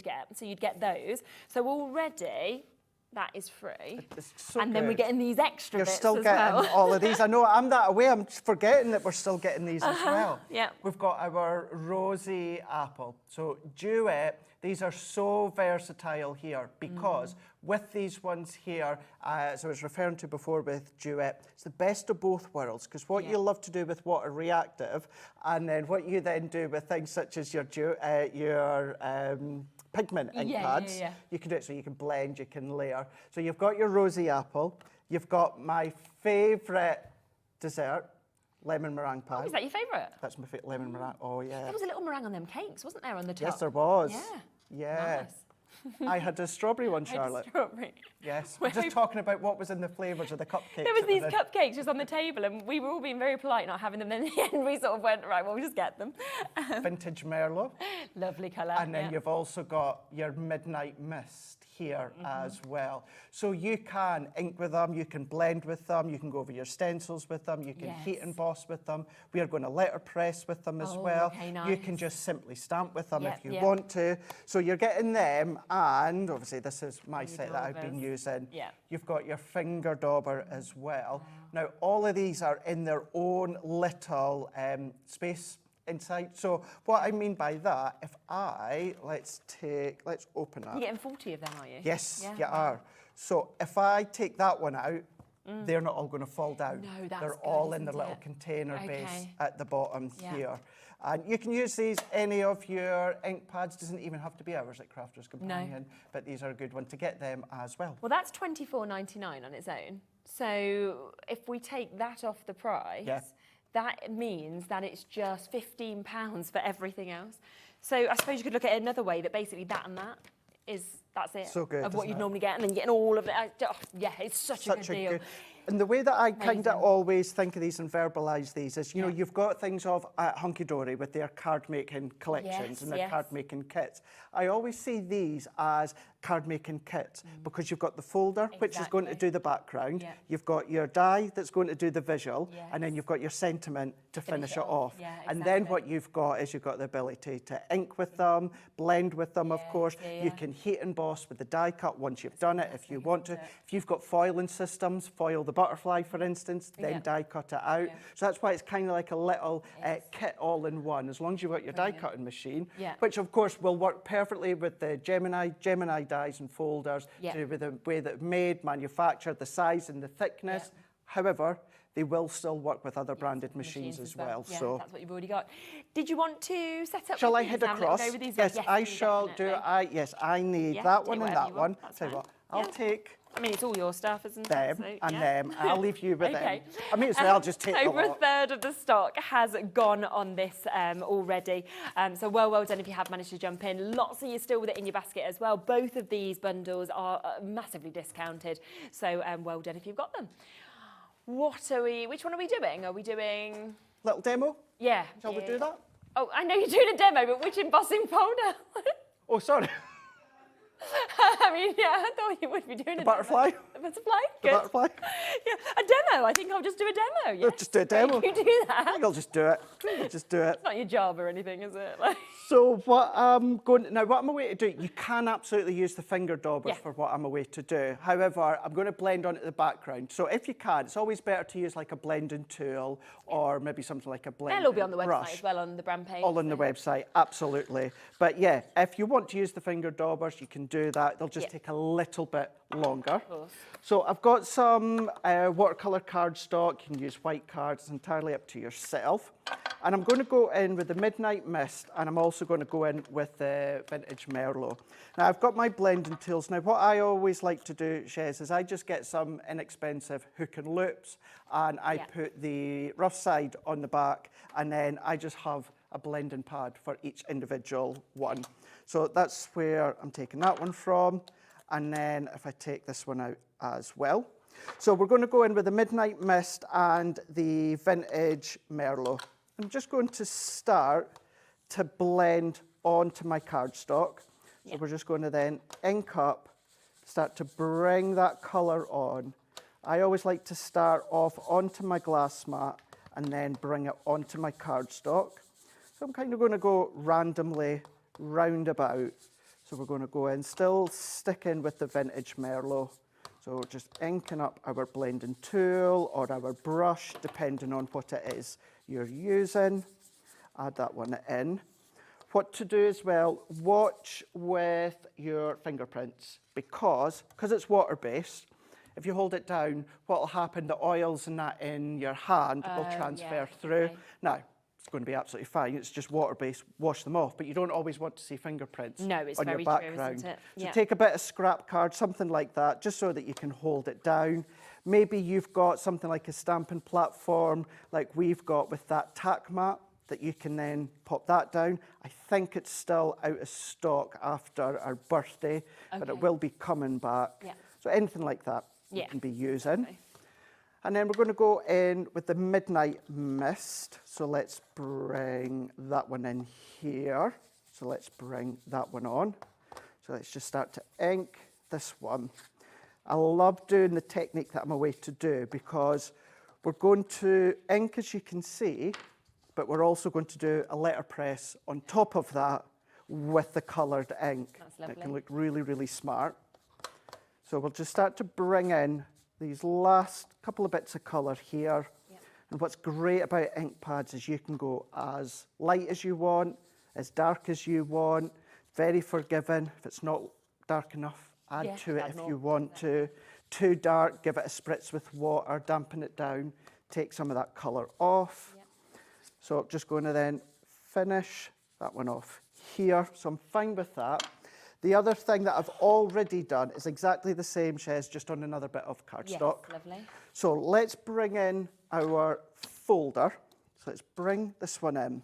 get. So you'd get those. So already that is free. So and then we're good. getting these extra You're bits still as getting well. all of these. I know I'm that away. I'm forgetting that we're still getting these as well. Yeah. We've got our rosy apple. So duet, these are so versatile here because with these ones here, as I was referring to before with duet, it's the best of both worlds because what you love to do with water reactive and then what you then do with things such as your pigment ink pads, you can do it so you can blend, you can layer. So you've got your rosy apple, you've got my favourite dessert, lemon meringue pie. Oh, is that your favourite? That's my favourite lemon meringue. Oh, yeah. There was a little meringue on them cakes, wasn't there, on the top? Yes, there was. Yeah. Yeah. Nice. I had a strawberry one, I had Charlotte. strawberry. Yes. We're just talking about what was in the flavours of the cupcakes. There was that these were cupcakes just on the table, and we were all being very polite not having them. Then in the end, we sort of went, right, well, we'll just get them. Vintage Merlot. Lovely colour. And then you've also got your Midnight Mist here as well. So you can ink with them, you can blend with them, you can go over your stencils with them, you can heat emboss with them. We are going to letterpress with them as well. Okay, You nice. can just simply stamp with them Yep, if you yep. want to. So you're getting them, and obviously this is my set that I've been daubers. using. Yeah. You've got your finger dauber as well. Now all of these are in their own little space inside. So what I mean by that, if let's open up. You're getting 40 of them, are you? Yes, Yeah. you are. So if I take that one out, they're not all going to fall down. No, that's They're good, all in isn't the little it? container base Okay. at the bottom Yeah. here. And you can use these, any of your ink pads, doesn't even have to be ours at Crafter's Companion, but these are a good one to get them as well. Well, that's £24.99 on its own. So if we take that off the price, that means that it's just £15 for everything else. So I suppose you could look at it another way, that basically that and that that's it. So good, Of what isn't you'd it? normally get, and then you're getting all of it. Yeah, it's such a good deal. And the way that I kind of Amazing. always think of these and verbalise these is, you know, you've got things of Hunky Dory with their card making collections Yes, and their yes. card making kits. I always see these as card making kits because you've got the folder, which is going to do the background. Yeah. You've got your die that's going to do the visual, and then you've got your sentiment to finish it off. Yeah, And then what you've got is you've got the ability to ink with them, blend with them, of course. You can heat emboss with the die cut once you've done it if you want to. If you've got foiling systems, foil the butterfly, for instance, then die cut it out. So that's why it's kind of like a little kit all in one, as long as you've got your die cutting machine, which of course will work perfectly with the Gemini dies and folders, to do with the way that made, manufactured, the size and the thickness. However, they will still work with other branded machines as well. Yeah, so that's what you've already got. Did you want to set up? shall with I these head and have a little across? go with these? Yes, I do, shall do. definitely. Yes, I need Yeah, that take one and whatever that you one. want, that's Tell you fine. what, I'll take I mean, it's all your stuff, isn't them it? and them. I'll leave you with Okay. them. I may as well just take the Over a lot. third of the stock has gone on this already. So well done if you have managed to jump in. Lots of you still with it in your basket as well. Both of these bundles are massively discounted. So well done if you've got them. Which one are we doing? Are we doing... Little demo? Yeah. Shall we do that? Oh, I know you're doing a demo, but which embossing folder? Oh, sorry. I mean, yeah, I thought you would be doing The a butterfly? Demo. The butterfly? The Good. butterfly? Yeah, a demo. I think I'll just do a demo. We'll just do a demo. You do that. I think I'll just do it. I'll just do it. It's not your job or anything, is it? Like... So what I'm away to do, you can absolutely use the finger daubers for what I'm away to do. However, I'm going to blend onto the background. So if you can, it's always better to use like a blending tool or maybe something like a blending They'll all be on the brush. website as well, on the brand page. All on the website, absolutely. But yeah, if you want to use the finger daubers, you can do that. They'll just take a little bit longer. So I've got some watercolour cardstock. You can use white cards. It's entirely up to yourself. And I'm going to go in with the Midnight Mist, and I'm also going to go in with the Vintage Merlot. Now, I've got my blending tools. Now, what I always like to do, Shez, is I just get some inexpensive hook and loops, and I put the rough side on the back, and then I just have a blending pad for each individual one. So that's where I'm taking that one from. And then if I take this one out as well. So we're going to go in with the Midnight Mist and the Vintage Merlot. I'm just going to start to blend onto my cardstock. So we're just going to then ink up, start to bring that colour on. I always like to start off onto my glass mat and then bring it onto my cardstock. So I'm kind of going to go randomly round about. So we're going to go in, still sticking with the Vintage Merlot. So just inking up our blending tool or our brush, depending on what it is you're using. Add that one in. What to do as well, watch with your fingerprints because it's water-based. If you hold it down, what will happen, the oils and that in your hand will transfer through. Okay. Now, it's going to be absolutely fine. It's just water-based, wash them off, but you don't always want to see fingerprints on your background. True, isn't it? So take a bit of scrap card, something like that, just so that you can hold it down. Maybe you've got something like a stamping platform, like we've got with that tack mat, that you can then pop that down. I think it's still out of stock after our birthday, but it will be coming back. Yeah. So anything like that you can be using. Okay. And then we're going to go in with the Midnight Mist. So let's bring that one in here. So let's bring that one on. So let's just start to ink this one. I love doing the technique that I'm away to do because we're going to ink, as you can see, but we're also going to do a letterpress on top of that with the coloured ink. That's lovely. It can look really, really smart. So we'll just start to bring in these last couple of bits of colour here. Yep. And what's great about ink pads is you can go as light as you want, as dark as you want, very forgiving. If it's not dark enough, add to it if you want to. Too dark, give it a spritz with water, dampen it down, take some of that colour off. Yep. So I'm just going to then finish that one off here. So I'm fine with that. The other thing that I've already done is exactly the same, Shez, just on another bit of cardstock. Yes, lovely. So let's bring in our folder. So let's bring this one in.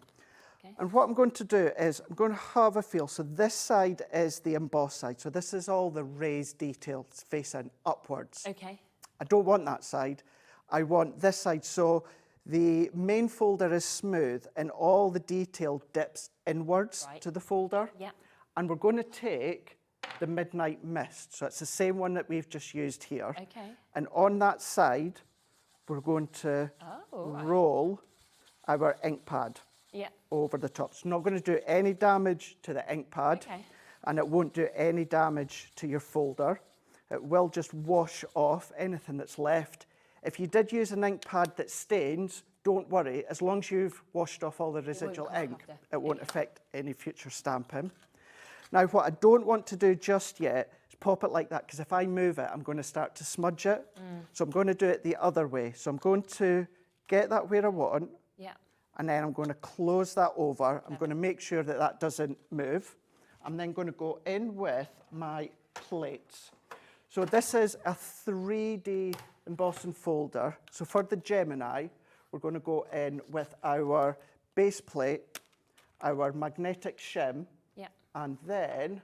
And what I'm going to do is I'm going to have a feel. So this side is the embossed side. So this is all the raised details facing upwards. Okay. I don't want that side. I want this side. So the main folder is smooth and all the detail dips inwards to the folder. Yeah. And we're going to take the Midnight Mist. So it's the same one that we've just used here. Okay. And on that side, we're going to roll our ink pad over the top. It's not going to do any damage to the ink pad, and it won't do any damage to your folder. It will just wash off anything that's left. If you did use an ink pad that stains, don't worry. As long as you've washed off all the residual ink, it won't affect any future stamping. Now, what I don't want to do just yet is pop it like that, because if I move it, I'm going to start to smudge it. So I'm going to do it the other way. So I'm going to get that where I want, and then I'm going to close that over. I'm going to make sure that that doesn't move. I'm then going to go in with my plates. So this is a 3D embossing folder. So for the Gemini, we're going to go in with our base plate, our magnetic shim, and then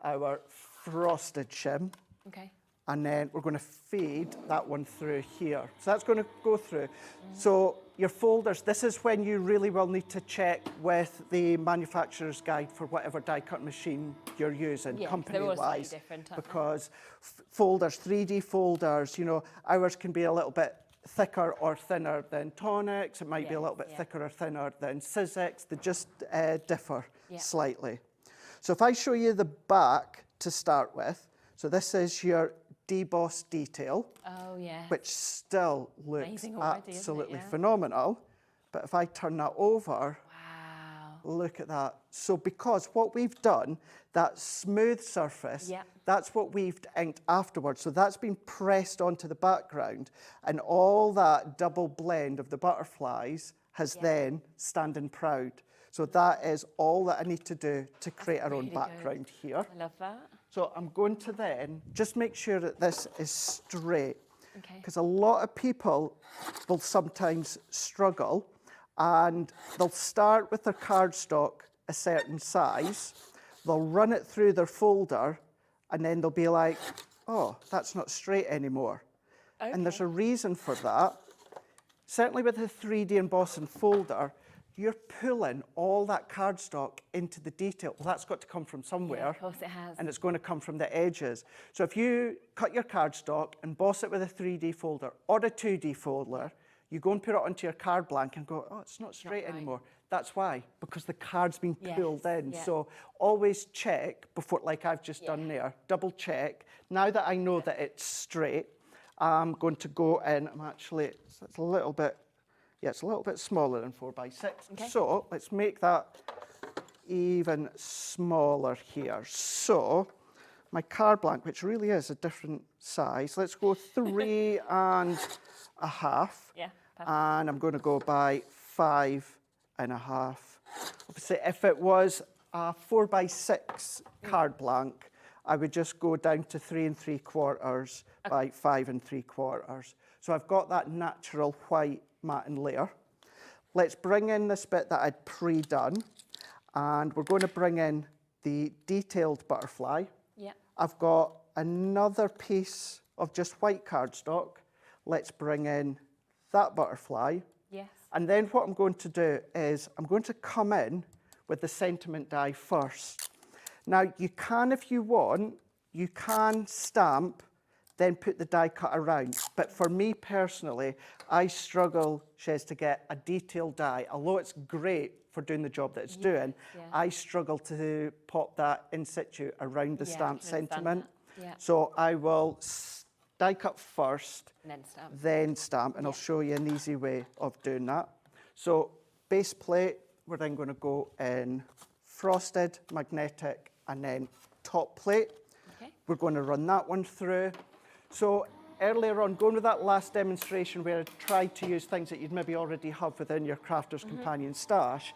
our frosted shim. Okay. And then we're going to feed that one through here. So that's going to go through. So your folders, this is when you really will need to check with the manufacturer's guide for whatever die cut machine you're using, company-wise. Because folders, 3D folders, you know, ours can be a little bit thicker or thinner than Tonics. It might be a little bit thicker or thinner than Sizzix. They just differ slightly. So if I show you the back to start with, so this is your debossed detail, which still looks absolutely phenomenal. But if I turn that over, look at that. So because what we've done, that smooth surface, that's what we've inked afterwards. So that's been pressed onto the background, and all that double blend of the butterflies has then standing proud. So that is all that I need to do to create our own background here. I love that. So I'm going to then just make sure that this is straight, because a lot of people will sometimes struggle, and they'll start with their cardstock a certain size, they'll run it through their folder, and then they'll be like, oh, that's not straight anymore. And there's a reason for that. Certainly with the 3D embossing folder, you're pulling all that cardstock into the detail. Well, that's got to come from somewhere. Yeah, of course it has. And it's going to come from the edges. So if you cut your cardstock, emboss it with a 3D folder or a 2D folder, you go and put it onto your card blank and go, oh, it's not straight anymore. That's why, because the card's been pulled in. So always check before, like I've just done there, double check. Now that I know that it's straight, I'm going to go in, so it's a little bit, it's a little bit smaller than 4x6. So let's make that even smaller here. So my card blank, which really is a different size, let's go 3.5. And I'm going to go by 5.5. Obviously, if it was a 4x6 card blank, I would just go down to 3 3/4 by 5 3/4. So I've got that natural white matte layer. Let's bring in this bit that I'd pre-done, and we're going to bring in the detailed butterfly. I've got another piece of just white cardstock. Let's bring in that butterfly. And then what I'm going to do is I'm going to come in with the sentiment die first. Now you can, if you want, you can stamp, then put the die cut around. But for me personally, I struggle, Shez, to get a detailed die. Although it's great for doing the job that it's doing, I struggle to pop that in situ around the stamp sentiment. So I will die cut first, then stamp, and I'll show you an easy way of doing that. So base plate, we're then going to go in frosted, magnetic, and then top plate. We're going to run that one through. So earlier on, going with that last demonstration where I tried to use things that you'd maybe already have within your Crafter's Companion stash,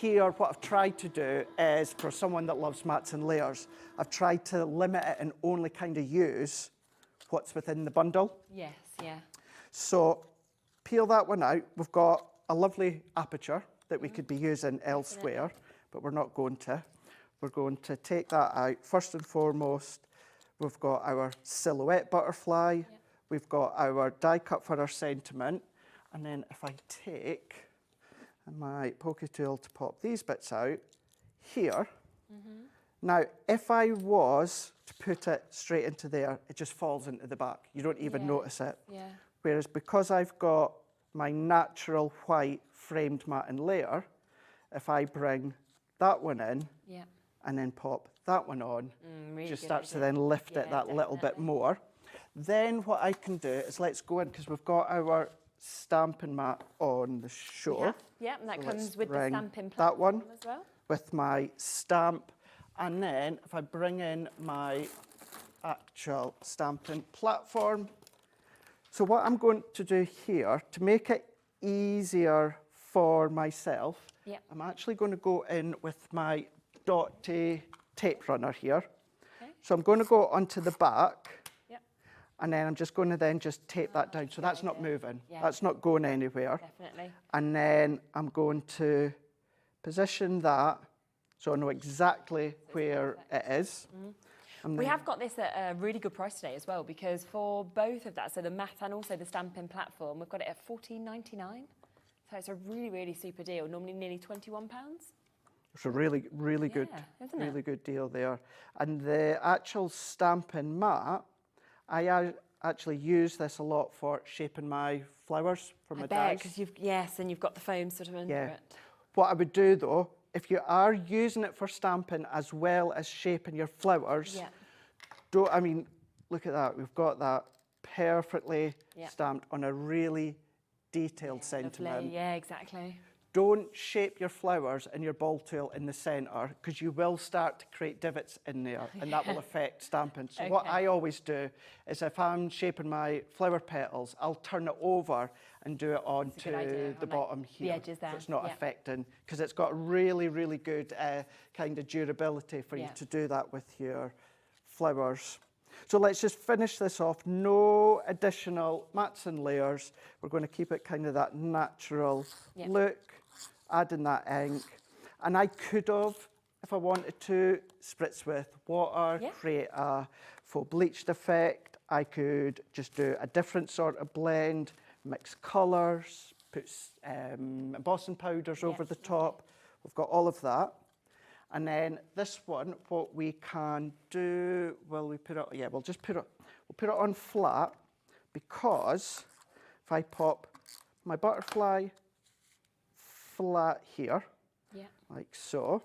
here what I've tried to do is, for someone that loves mats and layers, I've tried to limit it and only kind of use what's within the bundle. Yes, yeah. So peel that one out. We've got a lovely aperture. that we could be using elsewhere, but we're not going to. We're going to take that out. First and foremost, we've got our silhouette butterfly. We've got our die cut for our sentiment. And then if I take my pokey tool to pop these bits out here. Now, if I was to put it straight into there, it just falls into the back. You don't even notice it. Whereas because I've got my natural white framed matte layer, if I bring that one in and then pop that one on, just starts to then lift it that little bit more. Then what I can do is let's go in, because we've got our stamping mat on the show. Yeah, and that So comes let's with the bring stamping that one platform as well. with my stamp. And then if I bring in my actual stamping platform. So what I'm going to do here, to make it easier for myself, I'm actually going to go in with my dotty tape runner here. So I'm going to go onto the back, and then I'm just going to then just tape that down. So that's not moving. That's not going anywhere. Definitely. And then I'm going to position that so I know exactly where it is. We have got this at a really good price today as well, because for both of that, so the matte and also the stamping platform, we've got it at $14.99. So it's a really, really super deal. Normally nearly £21. It's a really, really good, isn't it? really good deal there. And the actual stamping mat, I actually use this a lot for shaping my flowers for my dies. Because you've and you've got the foam sort of under it. What I would do though, if you are using it for stamping as well as shaping your flowers, look at that. We've got that perfectly stamped on a really detailed sentiment. Lovely. Yeah, exactly. Don't shape your flowers and your ball tool in the centre, because you will start to create divots in there and that will affect stamping. So what I always do is, if I'm shaping my flower petals, I'll turn it over and do it onto the bottom here. The edges there. So it's not affecting, because it's got really, really good kind of durability for you to do that with your flowers. So let's just finish this off. No additional mats and layers. We're going to keep it kind of that natural look, adding that ink. And I could have, if I wanted to, spritz with water, create a full bleached effect. I could just do a different sort of blend, mix colours, put embossing powders over the top. We've got all of that. And then this one, what we can do, well, we put it, we'll just put it, we'll put it on flat, because if I pop my butterfly flat here, like so,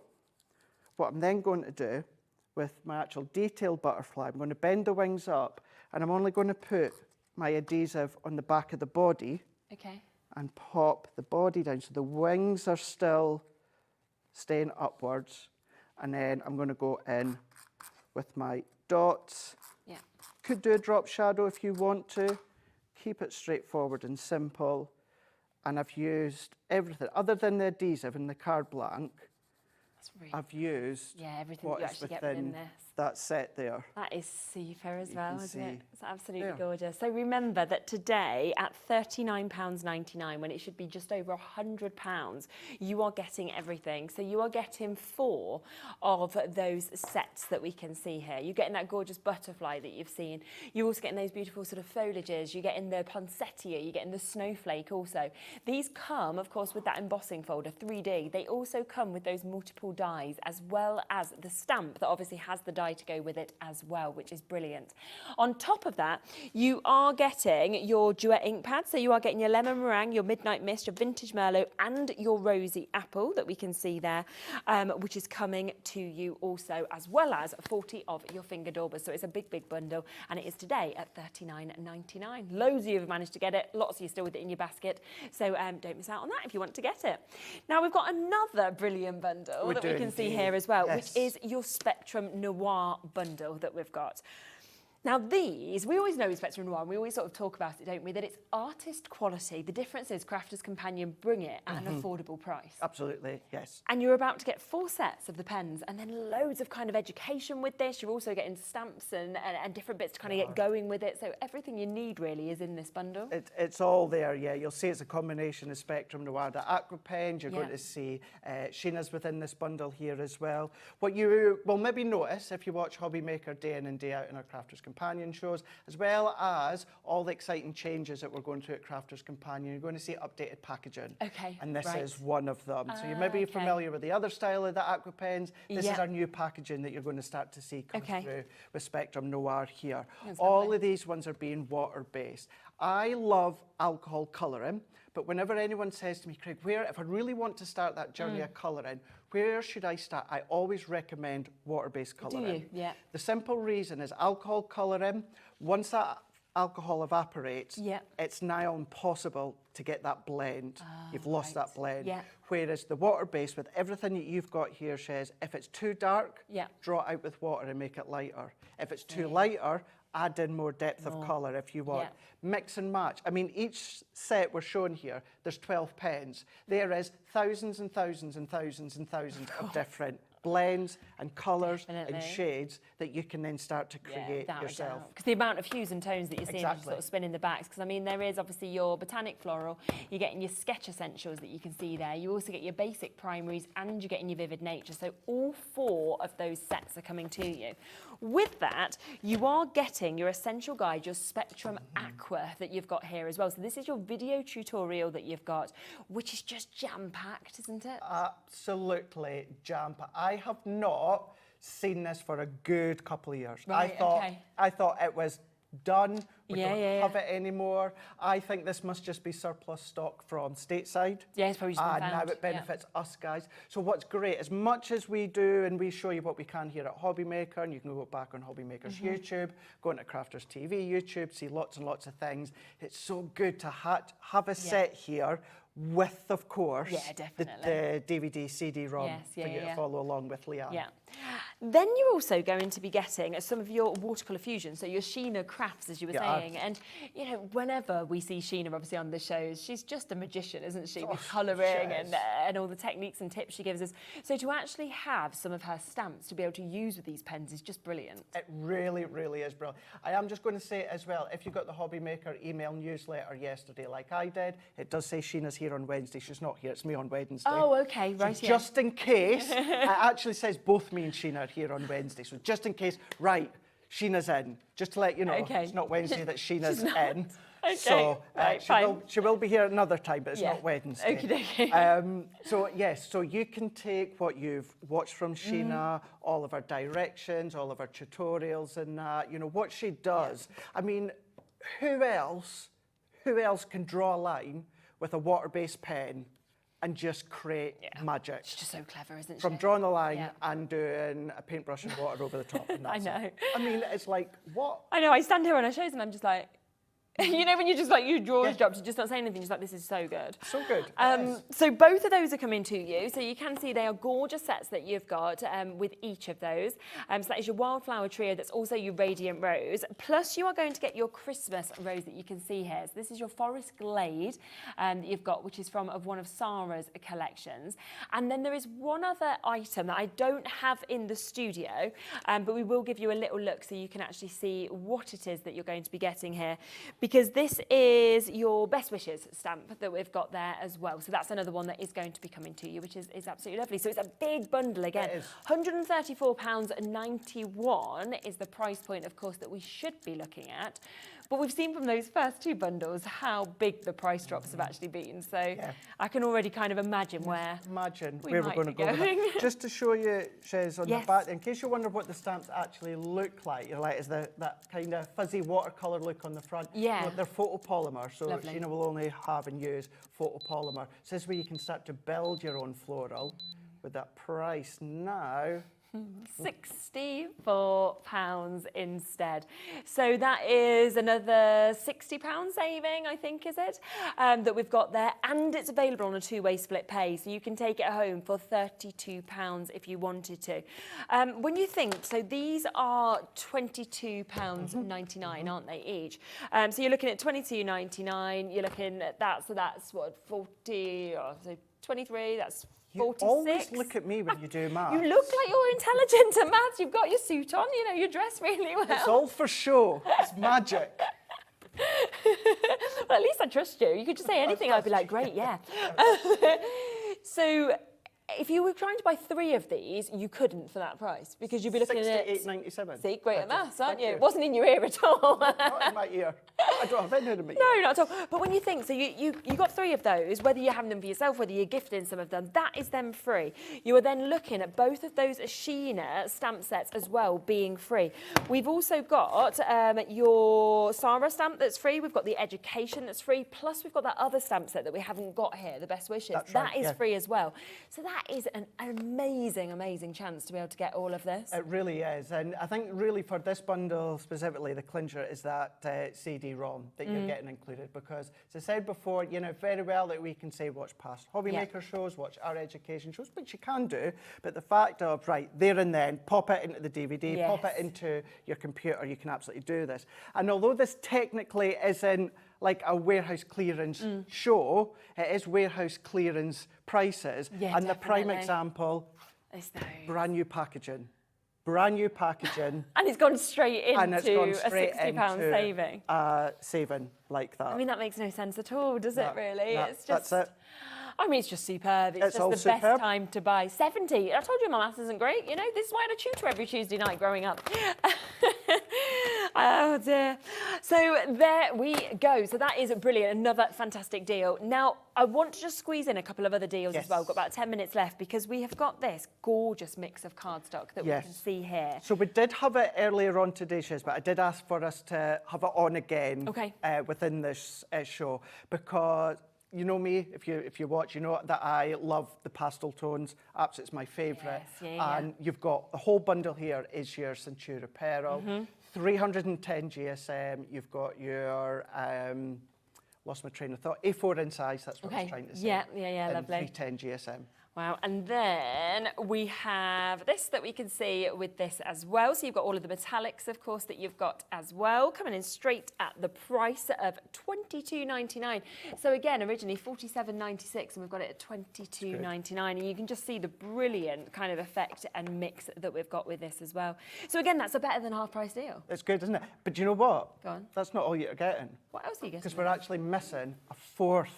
what I'm then going to do with my actual detailed butterfly, I'm going to bend the wings up, and I'm only going to put my adhesive on the back of the body, and pop the body down, so the wings are still staying upwards. And then I'm going to go in with my dots. Could do a drop shadow if you want to. Keep it straightforward and simple. And I've used everything, other than the adhesive and the card blank, I've used everything what you is actually get within within this. that set there. That is super as You well, can isn't it? see. It's absolutely gorgeous. So remember that today at £39.99, when it should be just over £100, you are getting everything. So you are getting 4 of those sets that we can see here. You're getting that gorgeous butterfly that you've seen. You're also getting those beautiful sort of foliages. You're getting the poinsettia. You're getting the snowflake also. These come, of course, with that embossing folder, 3D. They also come with those multiple dies, as well as the stamp that obviously has the die to go with it as well, which is brilliant. On top of that, you are getting your duet ink pad. So you are getting your lemon meringue, your midnight mist, your vintage merlot, and your rosy apple that we can see there, which is coming to you also, as well as 40 of your finger daubers. So it's a big, big bundle, and it is today at $39.99. Loads of you have managed to get it. Lots of you still with it in your basket. So don't miss out on that if you want to get it. Now we've got another brilliant bundle that we can see here as well, which is your Spectrum Noir bundle that we've got. Now these, we always know with Spectrum Noir, and we always sort of talk about it, don't we, that it's artist quality. The difference is Crafter's Companion bring it at an affordable price. Absolutely, yes. And you're about to get 4 sets of the pens and then loads of kind of education with this. You're also getting stamps and different bits to kind of get going with it. So everything you need really is in this bundle. It's all there, yeah. You'll see it's a combination of Spectrum Noir, the aqua pens. You're going to see Sheena's within this bundle here as well. What you will maybe notice if you watch HobbyMaker day in and day out in our Crafter's Companion shows, as well as all the exciting changes that we're going through at Crafter's Companion, you're going to see updated packaging. Okay, and this right. is one of them. So you may be familiar with the other style of the aqua pens. This is our new packaging that you're going to start to see come through with Spectrum Noir here. That's all lovely. of these ones are being water-based. I love alcohol colouring, but whenever anyone says to me, Craig, if I really want to start that journey of colouring, where should I start? I always recommend water-based colouring. Do you? Yeah. The simple reason is alcohol colouring, once that alcohol evaporates, it's nigh impossible to get that blend. You've lost that blend. Yeah. Whereas the water-based, with everything that you've got here, Shez, if it's too dark, draw it out with water and make it lighter. If it's too lighter, add in more depth of colour if you want. Mix and match. I mean, each set we're showing here, there's 12 pens. There is thousands and thousands and thousands and thousands of different blends and colours and shades that you can then start to create yourself. Because the amount of hues and tones that you're seeing as you sort of spin in the backs, because I mean there is obviously your botanic floral, you're getting your sketch essentials that you can see there, you also get your basic primaries and you're getting your vivid nature, so all 4 of those sets are coming to you. With that, you are getting your essential guide, your Spectrum Aqua that you've got here as well. So this is your video tutorial that you've got, which is just jam-packed, isn't it? Absolutely jam-packed. I have not seen this for a good couple of years. Right, I thought it was done. We don't have it anymore. I think this must just be surplus stock from stateside. Yeah, it's probably just been now found. it benefits us guys. So what's great, as much as we do and we show you what we can here at HobbyMaker, and you can go back on HobbyMaker's YouTube, go into Crafters TV YouTube, see lots and lots of things. It's so good to have a set here with, of course, the DVD, CD-ROM for you to follow along with Leanne. Yeah. Then you're also going to be getting some of your watercolour fusion, so your Sheena crafts, as you were saying. And, you know, whenever we see Sheena, obviously, on the shows, she's just a magician, isn't she, with colouring and all the techniques and tips she gives us. So to actually have some of her stamps to be able to use with these pens is just brilliant. It really, really is brilliant. I am just going to say as well, if you got the HobbyMaker email newsletter yesterday like I did, it does say Sheena's here on Wednesday. She's not here, it's me on Wednesday. Oh, okay, right, so just in case, it actually says both me and Sheena are here on Wednesday. So just in case, right, Sheena's in. Just to let you know, it's not Wednesday that Sheena's in. Okay, so right, she will be here another time, but it's not Wednesday. Okay. So yes, so you can take what you've watched from Sheena, all of her directions, all of her tutorials and that, you know, what she does. I mean, who else can draw a line with a water-based pen and just create magic? She's just so clever, isn't she? From drawing a line and doing a paintbrush and water over the top. And I that's know. it. I mean, it's like, what? I know, I stand here on her shows and I'm just like, you know, when you just like, your drawers dropped, you're just not saying anything, just like, this is so good. So good. So both of those are coming to you. So you can see they are gorgeous sets that you've got with each of those. So that is your Wildflower Trio, that's also your Radiant Rose. Plus you are going to get your Christmas Rose that you can see here. So this is your Forest Glade that you've got, which is from one of Sarah's collections. And then there is one other item that I don't have in the studio, but we will give you a little look so you can actually see what it is that you're going to be getting here. Because this is your Best Wishes stamp that we've got there as well. So that's another one that is going to be coming to you, which is absolutely lovely. So it's a big bundle again. £134.91 is the price point, of course, that we should be looking at. But we've seen from those first 2 bundles how big the price drops have actually been. So I can already kind of imagine where we're going to go with that. Just to show you, Shez, on the back, in case you wonder what the stamps actually look like, you're like, is that kind of fuzzy watercolour look on the front? Yeah. No, they're photopolymer, so Lovely. Sheena will only have and use photopolymer. So this is where you can start to build your own floral with that price now. £64 instead. So that is another £60 saving, I think, is it? That we've got there. And it's available on a two-way split pay. So you can take it home for £32 if you wanted to. When you think, so these are £22.99, aren't they, each? So you're looking at £22.99. You're looking at that. So that's what, 40, or so 23, that's 46. You always look at me when you do maths. You look like you're intelligent at maths. You've got your suit on, you know, you're dressed really well. It's all for show. It's magic. Well, at least I trust you. You could just say anything, I'd be like, great, yeah. So if you were trying to buy 3 of these, you couldn't for that price, because you'd be looking at £68.97. See, great at maths, aren't you? It wasn't in your ear at all. Not in my ear. I don't have any in my ear. No, not at all. But when you think, so you got 3 of those, whether you're having them for yourself, whether you're gifting some of them, that is then free. You are then looking at both of those Sheena stamp sets as well being free. We've also got your Sarah stamp that's free. We've got the education that's free. Plus we've got that other stamp set that we haven't got here, the best wishes. That is free as well. So that is an amazing, amazing chance to be able to get all of this. It really is. And I think really for this bundle specifically, the clincher is that CD-ROM that you're getting included, because as I said before, you know, very well that we can say watch past HobbyMaker shows, watch our education shows, which you can do, but the fact of, right, there and then, pop it into the DVD, pop it into your computer, you can absolutely do this. And although this technically isn't like a warehouse clearance show, it is warehouse clearance prices. Yeah, and the prime example, brand new packaging. Brand new packaging. And it's gone straight into and it's gone straight a £60 saving. Saving like that. I mean, that makes no sense at all, does it, really? No, It's just, that's it. I mean, it's just superb. It's all just the superb. best time to buy. 70. I told you my maths isn't great. You know, this is why I had a tutor every Tuesday night growing up. Oh, dear. So there we go. So that is brilliant. Another fantastic deal. Now, I want to just squeeze in a couple of other deals as well. We've got about 10 minutes left, because we have got this gorgeous mix of cardstock that we can see here. So we did have it earlier on today's shows, but I did ask for us to have it on again within this show, because you know me, if you watch, you know that I love the pastel tones. Absolutely, it's my favourite. And you've got the whole bundle here is your Centura Pearl, 310 GSM. You've got your lost my train of thought. A4 in size. That's what I was trying to say. Yeah, and lovely. 310 GSM. Wow, and then we have this that we can see with this as well. So you've got all of the metallics, of course, that you've got as well, coming in straight at the price of $22.99. So again, originally $47.96, and we've got it at $22.99. And you can just see the brilliant kind of effect and mix that we've got with this as well. So again, that's a better than half price deal. It's good, isn't it? But do you know what? Go on. That's not all you're getting. What else are you getting? Because we're actually missing a 4th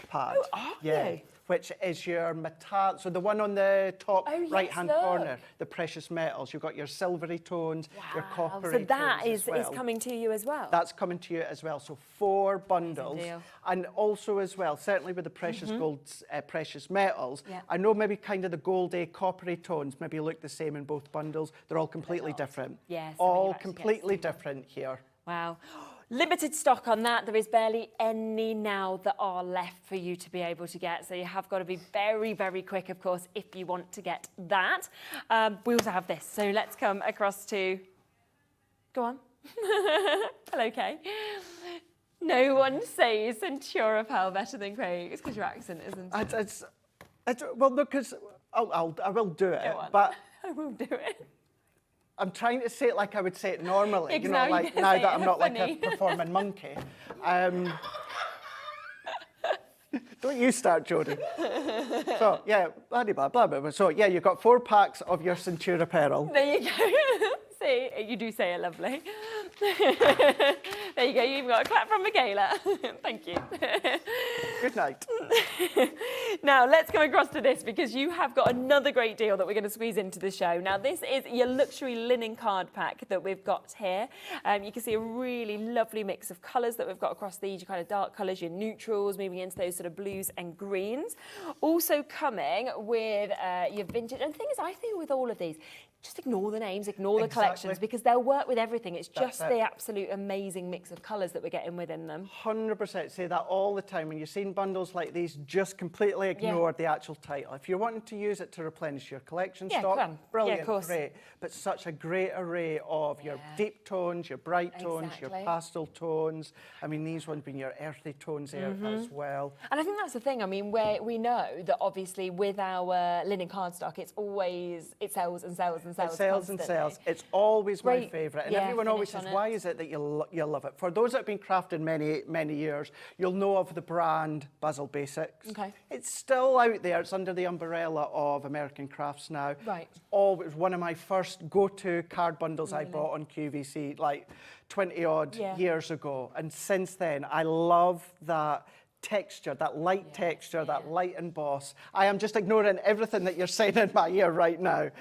pad. Oh, are you? Which is your metal. So the one on the top right-hand look. corner, the precious metals. You've got your silvery tones, your coppery So that tones is as well. coming to you as well? That's coming to you as well. So 4 bundles. Deal. And also as well, certainly with the precious golds, precious metals, I know maybe kind of the goldy, coppery tones maybe look the same in both bundles. They're all completely different. Yes. All completely different here. Wow. Limited stock on that. There is barely any now that are left for you to be able to get. So you have got to be very, very quick, of course, if you want to get that. We also have this. So let's come across to... Go on. Hello, Kay. No one says Centura Pearl better than Craig. It's because your accent, isn't it? Well, no, because I will do it. Go on. But I will do it. I'm trying to say it like I would say it normally, you know, now like you now say that it I'm not funny. like a performing monkey. Don't you start, Jodie. So, yeah, blah, blah, blah, blah. So, yeah, you've got 4 packs of your Centura Pearl. There you go. See, you do say it lovely. There you go. You've got a clap from Michaela. Thank you. Good night. Now, let's go across to this, because you have got another great deal that we're going to squeeze into the show. Now, this is your luxury linen card pack that we've got here. You can see a really lovely mix of colours that we've got across these, your kind of dark colours, your neutrals, moving into those sort of blues and greens. Also coming with your vintage. And the thing is, I think with all of these, just ignore the names, ignore the Exactly. collections, because they'll work with everything. It's That's just it. the absolute amazing mix of colours that we're getting within them. 100% say that all the time. When you're seeing bundles like these, just completely ignore the actual title. If you're wanting to use it to replenish your collection stock, come on. brilliant, Yeah, of course. great. But such a great array of your deep tones, your bright tones, your Exactly. pastel tones. I mean, these ones being your earthy tones there as well. And I think that's the thing. I mean, we know that obviously with our linen cardstock, it sells and sells and sells. It sells and constantly. sells. It's always my Great, favourite. And yeah, everyone always finish says, on why it. is it that you love it? For those that have been crafting many years, you'll know of the brand Basil Basics. Okay. It's still out there. It's under the umbrella of American Crafts now. Right. Always one of my first go-to card bundles I bought on QVC like 20 odd years ago. And since then, I love that texture, that light texture, that light emboss. I am just ignoring everything that you're saying in my ear right now.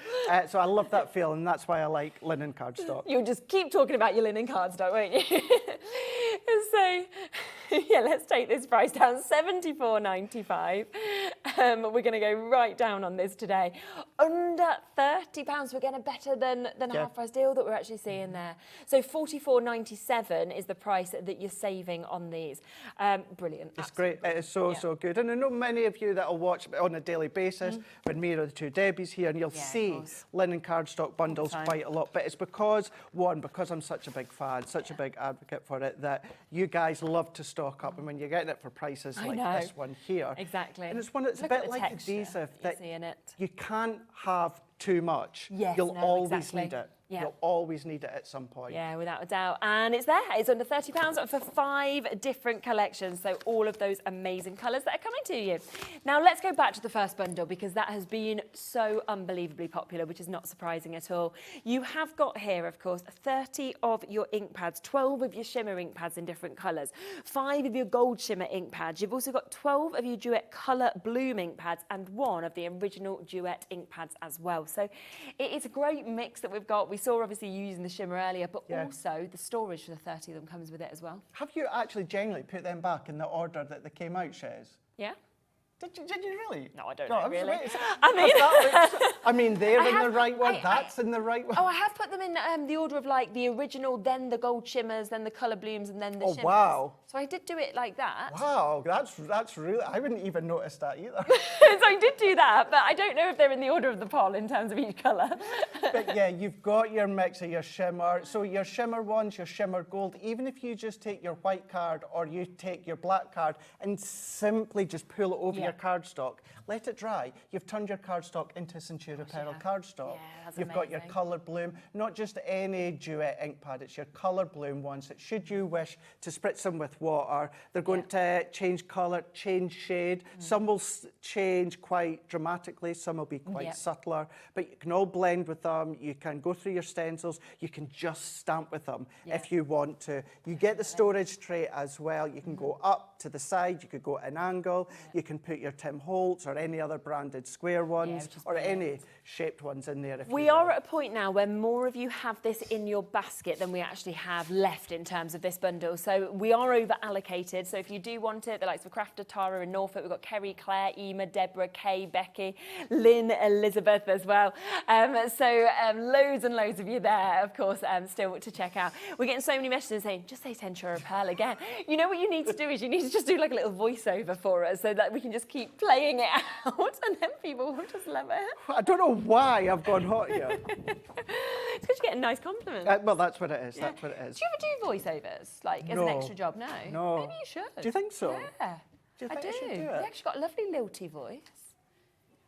So I love that feeling. That's why I like linen cardstock. You'll just keep talking about your linen cardstock, won't you? So, yeah, let's take this price down, $74.95. We're going to go right down on this today. Under £30, we're getting a better than a half-price deal that we're actually seeing there. So $44.97 is the price that you're saving on these. Brilliant. It's great. It is so good. And I know many of you that will watch on a daily basis when me or the two Debbies here, and you'll see linen cardstock bundles quite a lot. But it's because I'm such a big fan, such a big advocate for it, that you guys love to stock up. And when you're getting it for prices like this one here. Exactly. And it's one that's a bit like adhesive that you can't have too much. Yes, You'll no, always exactly. need it. Yeah. You'll always need it at some point. Yeah, without a doubt. And it's there. It's under £30 for 5 different collections. So all of those amazing colours that are coming to you. Now let's go back to the first bundle, because that has been so unbelievably popular, which is not surprising at all. You have got here, of course, 30 of your ink pads, 12 of your shimmer ink pads in different colours, 5 of your gold shimmer ink pads. You've also got 12 of your duet colour bloom ink pads and 1 of the original duet ink pads as well. So it is a great mix that we've got. We saw obviously you using the shimmer earlier, but also the storage for the 30 of them comes with it as well. Have you actually genuinely put them back in the order that they came out, Shez? Yeah. Did you really? No, I don't know, really. I mean, they're in the right one, that's in the right one. Oh, I have put them in the order of like the original, then the gold shimmers, then the colour blooms, and then the shimmers. Wow. So I did do it like that. Wow, that's really, I wouldn't even notice that either. So I did do that, but I don't know if they're in the order of the poll in terms of each colour. But yeah, you've got your mix of your shimmer. So your shimmer ones, your shimmer gold, even if you just take your white card or you take your black card and simply just pull it over your cardstock, let it dry. You've turned your cardstock into Centura Pearl cardstock. You've got your colour bloom, not just any duet ink pad, it's your colour bloom ones that should you wish to spritz them with water, they're going to change colour, change shade. Some will change quite dramatically, some will be quite subtler, but you can all blend with them. You can go through your stencils, you can just stamp with them if you want to. You get the storage tray as well. You can go up to the side, you could go at an angle, you can put your Tim Holtz or any other branded square ones or any shaped ones in there. If we are at a point now where more of you have this in your basket than we actually have left in terms of this bundle. So we are over allocated. So if you do want it, the likes of Crafter, Tara and Norfolk, we've got Kerry, Claire, Ema, Deborah, Kay, Becky, Lynn, Elizabeth as well. Loads and loads of you there, of course, still to check out. We're getting so many messages saying, just say Centura Pearl again. You know what you need to do is you need to just do like a little voiceover for us so that we can just keep playing it out and then people will just love it. I don't know why I've gone hot here. It's because you're getting nice compliments. Well, that's what it is. That's what it is. Do you ever do voiceovers, like as an extra job? No. No. Maybe you should. Do you think so? Yeah. Do you think I do. I should do it? Yeah, she's got a lovely lilty voice.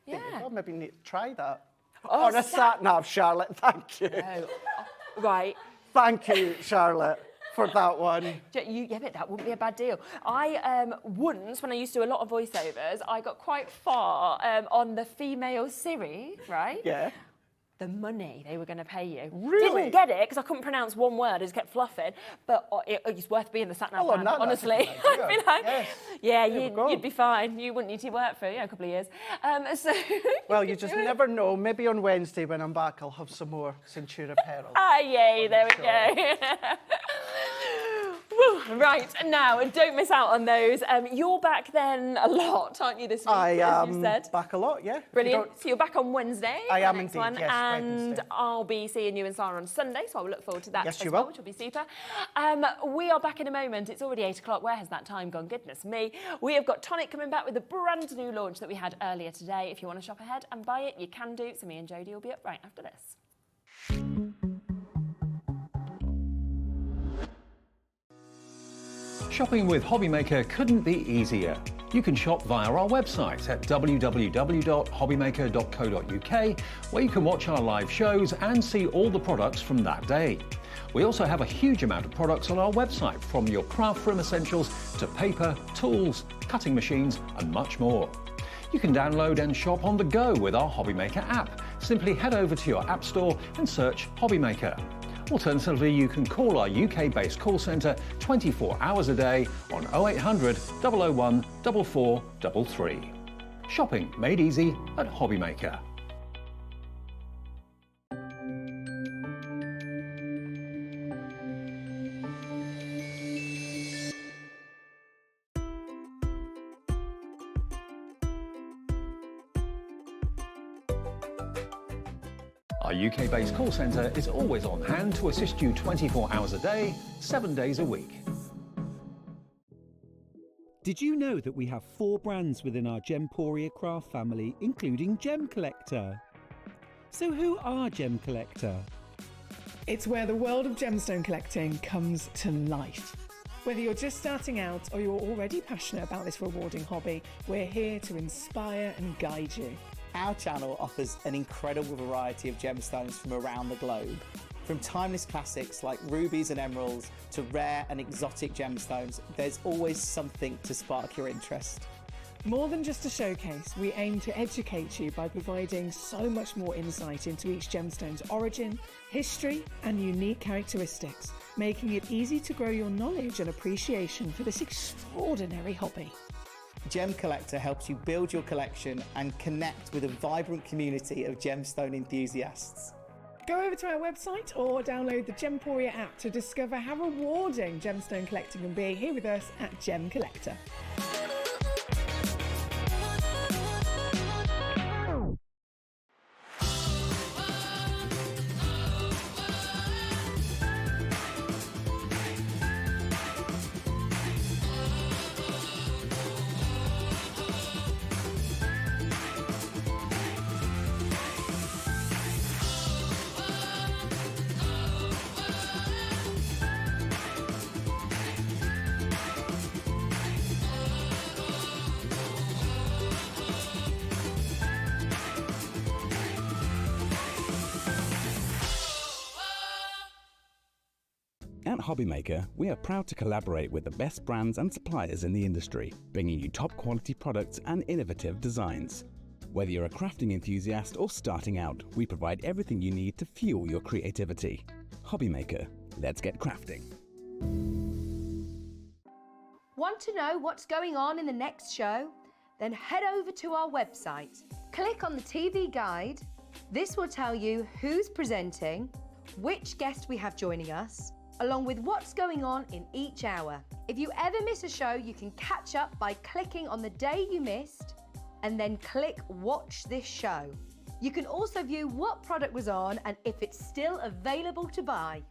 Yeah. I'll maybe need to try that. Oh, or a sat nav, Charlotte. Thank you. Oh. Right. Thank you, Charlotte, for that one. Yeah, but that wouldn't be a bad deal. I once, when I used to do a lot of voiceovers, I got quite far on the female Siri, right? Yeah. The money they were going to pay you. Really? Didn't get it because I couldn't pronounce one word. I just kept fluffing. But it's worth being the sat-nav man, honestly. I'd be like, yeah, you'd be fine. You wouldn't need to work for a couple of years. Well, you just never know. Maybe on Wednesday when I'm back, I'll have some more Centura Pearl. Yay, there we go. Whew, right, now, don't miss out on those. You're back then a lot, aren't you, this week, I as you am said? back a lot, yeah. Brilliant. So you're back on Wednesday. I am the next indeed, one, yes, and Wednesday. I'll be seeing you and Sarah on Sunday, so I'll look forward to that Yes, as you well, will. which will be super. We are back in a moment. It's already 8 o'clock. Where has that time gone? Goodness me. We have got Tonic coming back with a brand new launch that we had earlier today. If you want to shop ahead and buy it, you can do. So me and Jodie will be up right after this. Shopping with HobbyMaker couldn't be easier. You can shop via our website at www.hobbymaker.co.uk, where you can watch our live shows and see all the products from that day. We also have a huge amount of products on our website, from your craft room essentials to paper, tools, cutting machines and much more. You can download and shop on the go with our HobbyMaker app. Simply head over to your app store and search HobbyMaker. Alternatively, you can call our UK-based call centre 24 hours a day on 0800 001 4433. Shopping made easy at HobbyMaker. Our UK-based call centre is always on hand to assist you 24 hours a day, 7 days a week. Did you know that we have 4 brands within our Gemporia craft family, including Gem Collector? So who are Gem Collector? It's where the world of gemstone collecting comes to life. Whether you're just starting out or you're already passionate about this rewarding hobby, we're here to inspire and guide you. Our channel offers an incredible variety of gemstones from around the globe. From timeless classics like rubies and emeralds to rare and exotic gemstones, there's always something to spark your interest. More than just a showcase, we aim to educate you by providing so much more insight into each gemstone's origin, history, and unique characteristics, making it easy to grow your knowledge and appreciation for this extraordinary hobby. Gem Collector helps you build your collection and connect with a vibrant community of gemstone enthusiasts. Go over to our website or download the Gemporia app to discover how rewarding gemstone collecting can be here with us at Gem Collector. At HobbyMaker, we are proud to collaborate with the best brands and suppliers in the industry, bringing you top quality products and innovative designs. Whether you're a crafting enthusiast or starting out, we provide everything you need to fuel your creativity. HobbyMaker, let's get crafting. Want to know what's going on in the next show? Then head over to our website. Click on the TV guide. This will tell you who's presenting, which guest we have joining us, along with what's going on in each hour. If you ever miss a show, you can catch up by clicking on the day you missed and then click Watch This Show. You can also view what product was on and if it's still available to buy.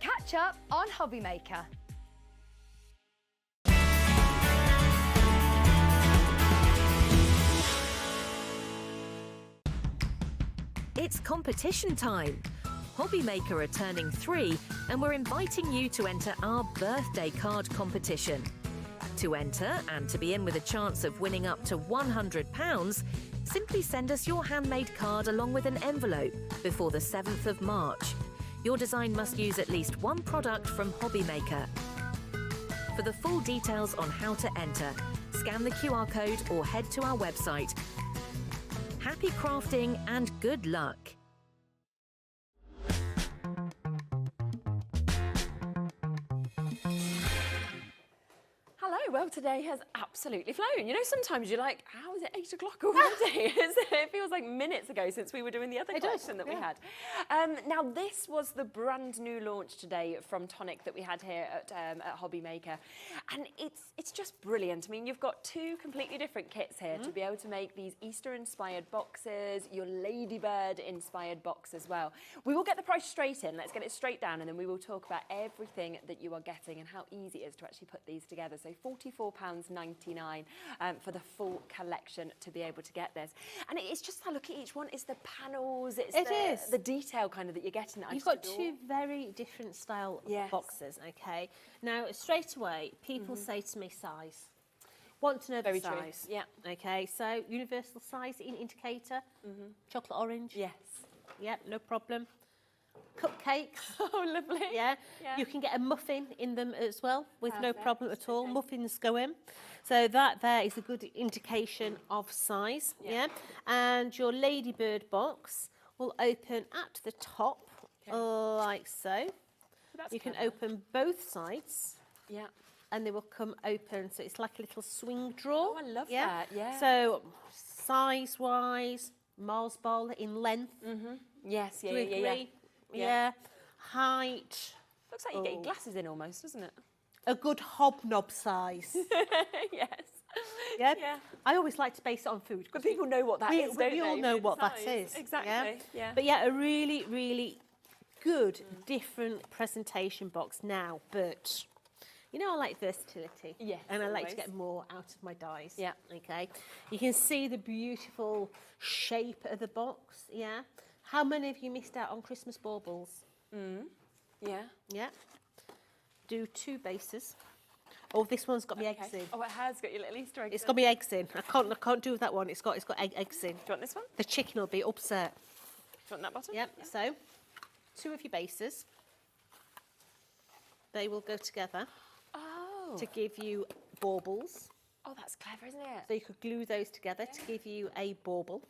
Catch up on HobbyMaker. It's competition time. HobbyMaker are turning 3 and we're inviting you to enter our birthday card competition. To enter and to be in with a chance of winning up to £100, simply send us your handmade card along with an envelope before the 7th of March. Your design must use at least one product from HobbyMaker. For the full details on how to enter, scan the QR code or head to our website. Happy crafting and good luck! well, today has absolutely flown. You know, sometimes you're like, how is it 8 o'clock already? It feels like minutes ago since we were doing the other collection that we had. Now, this was the brand new launch today from Tonic that we had here at HobbyMaker. And it's just brilliant. I mean, you've got two completely different kits here to be able to make these Easter-inspired boxes, your Ladybird-inspired box as well. We will get the price straight in. Let's get it straight down, and then we will talk about everything that you are getting and how easy it is to actually put these together. So £44.99 for the full collection to be able to get this. And it's just, I look at each one, it's the panels, it's the detail kind of that you're getting. That You've got two very different style boxes, okay? Now, straight away, people say to me size. Want to know the size. Yeah. Okay, so universal size indicator, chocolate orange. Yes. Yeah, no problem. Cupcakes. Oh, lovely. Yeah. You can get a muffin in them as well with no problem at all. Muffins go in. So that there is a good indication of size. Yeah. And your Ladybird box will open at the top like so. You can open both sides. Yeah. And they will come open. So it's like a little swing drawer. Oh, I love that. Yeah. So size-wise, Mars ball in length. Yes, Do you agree? Yeah. Height. Looks like you're getting glasses in almost, doesn't it? A good hobnob size. Yes. Yeah. I always like to base it on food. But people know what that is, don't they? We all know what that Size. is. Exactly. Yeah. But yeah, a really, really good, different presentation box now. But you know, I like versatility. Yes, and I like to always. get more out of my dies. Yeah. Okay. You can see the beautiful shape of the box. Yeah. How many of you missed out on Christmas baubles? Yeah. Yeah. Do two bases. Oh, this one's got me eggs in. Oh, it has got your little Easter eggs. It's got me eggs in. I can't do that one. It's got eggs in. Do you want this one? The chicken will be upset. Do you want that bottom? Yep. Yeah. So, two of your bases. They will go together. Oh. To give you baubles. Oh, that's clever, isn't it? So you could glue those together to give you a bauble.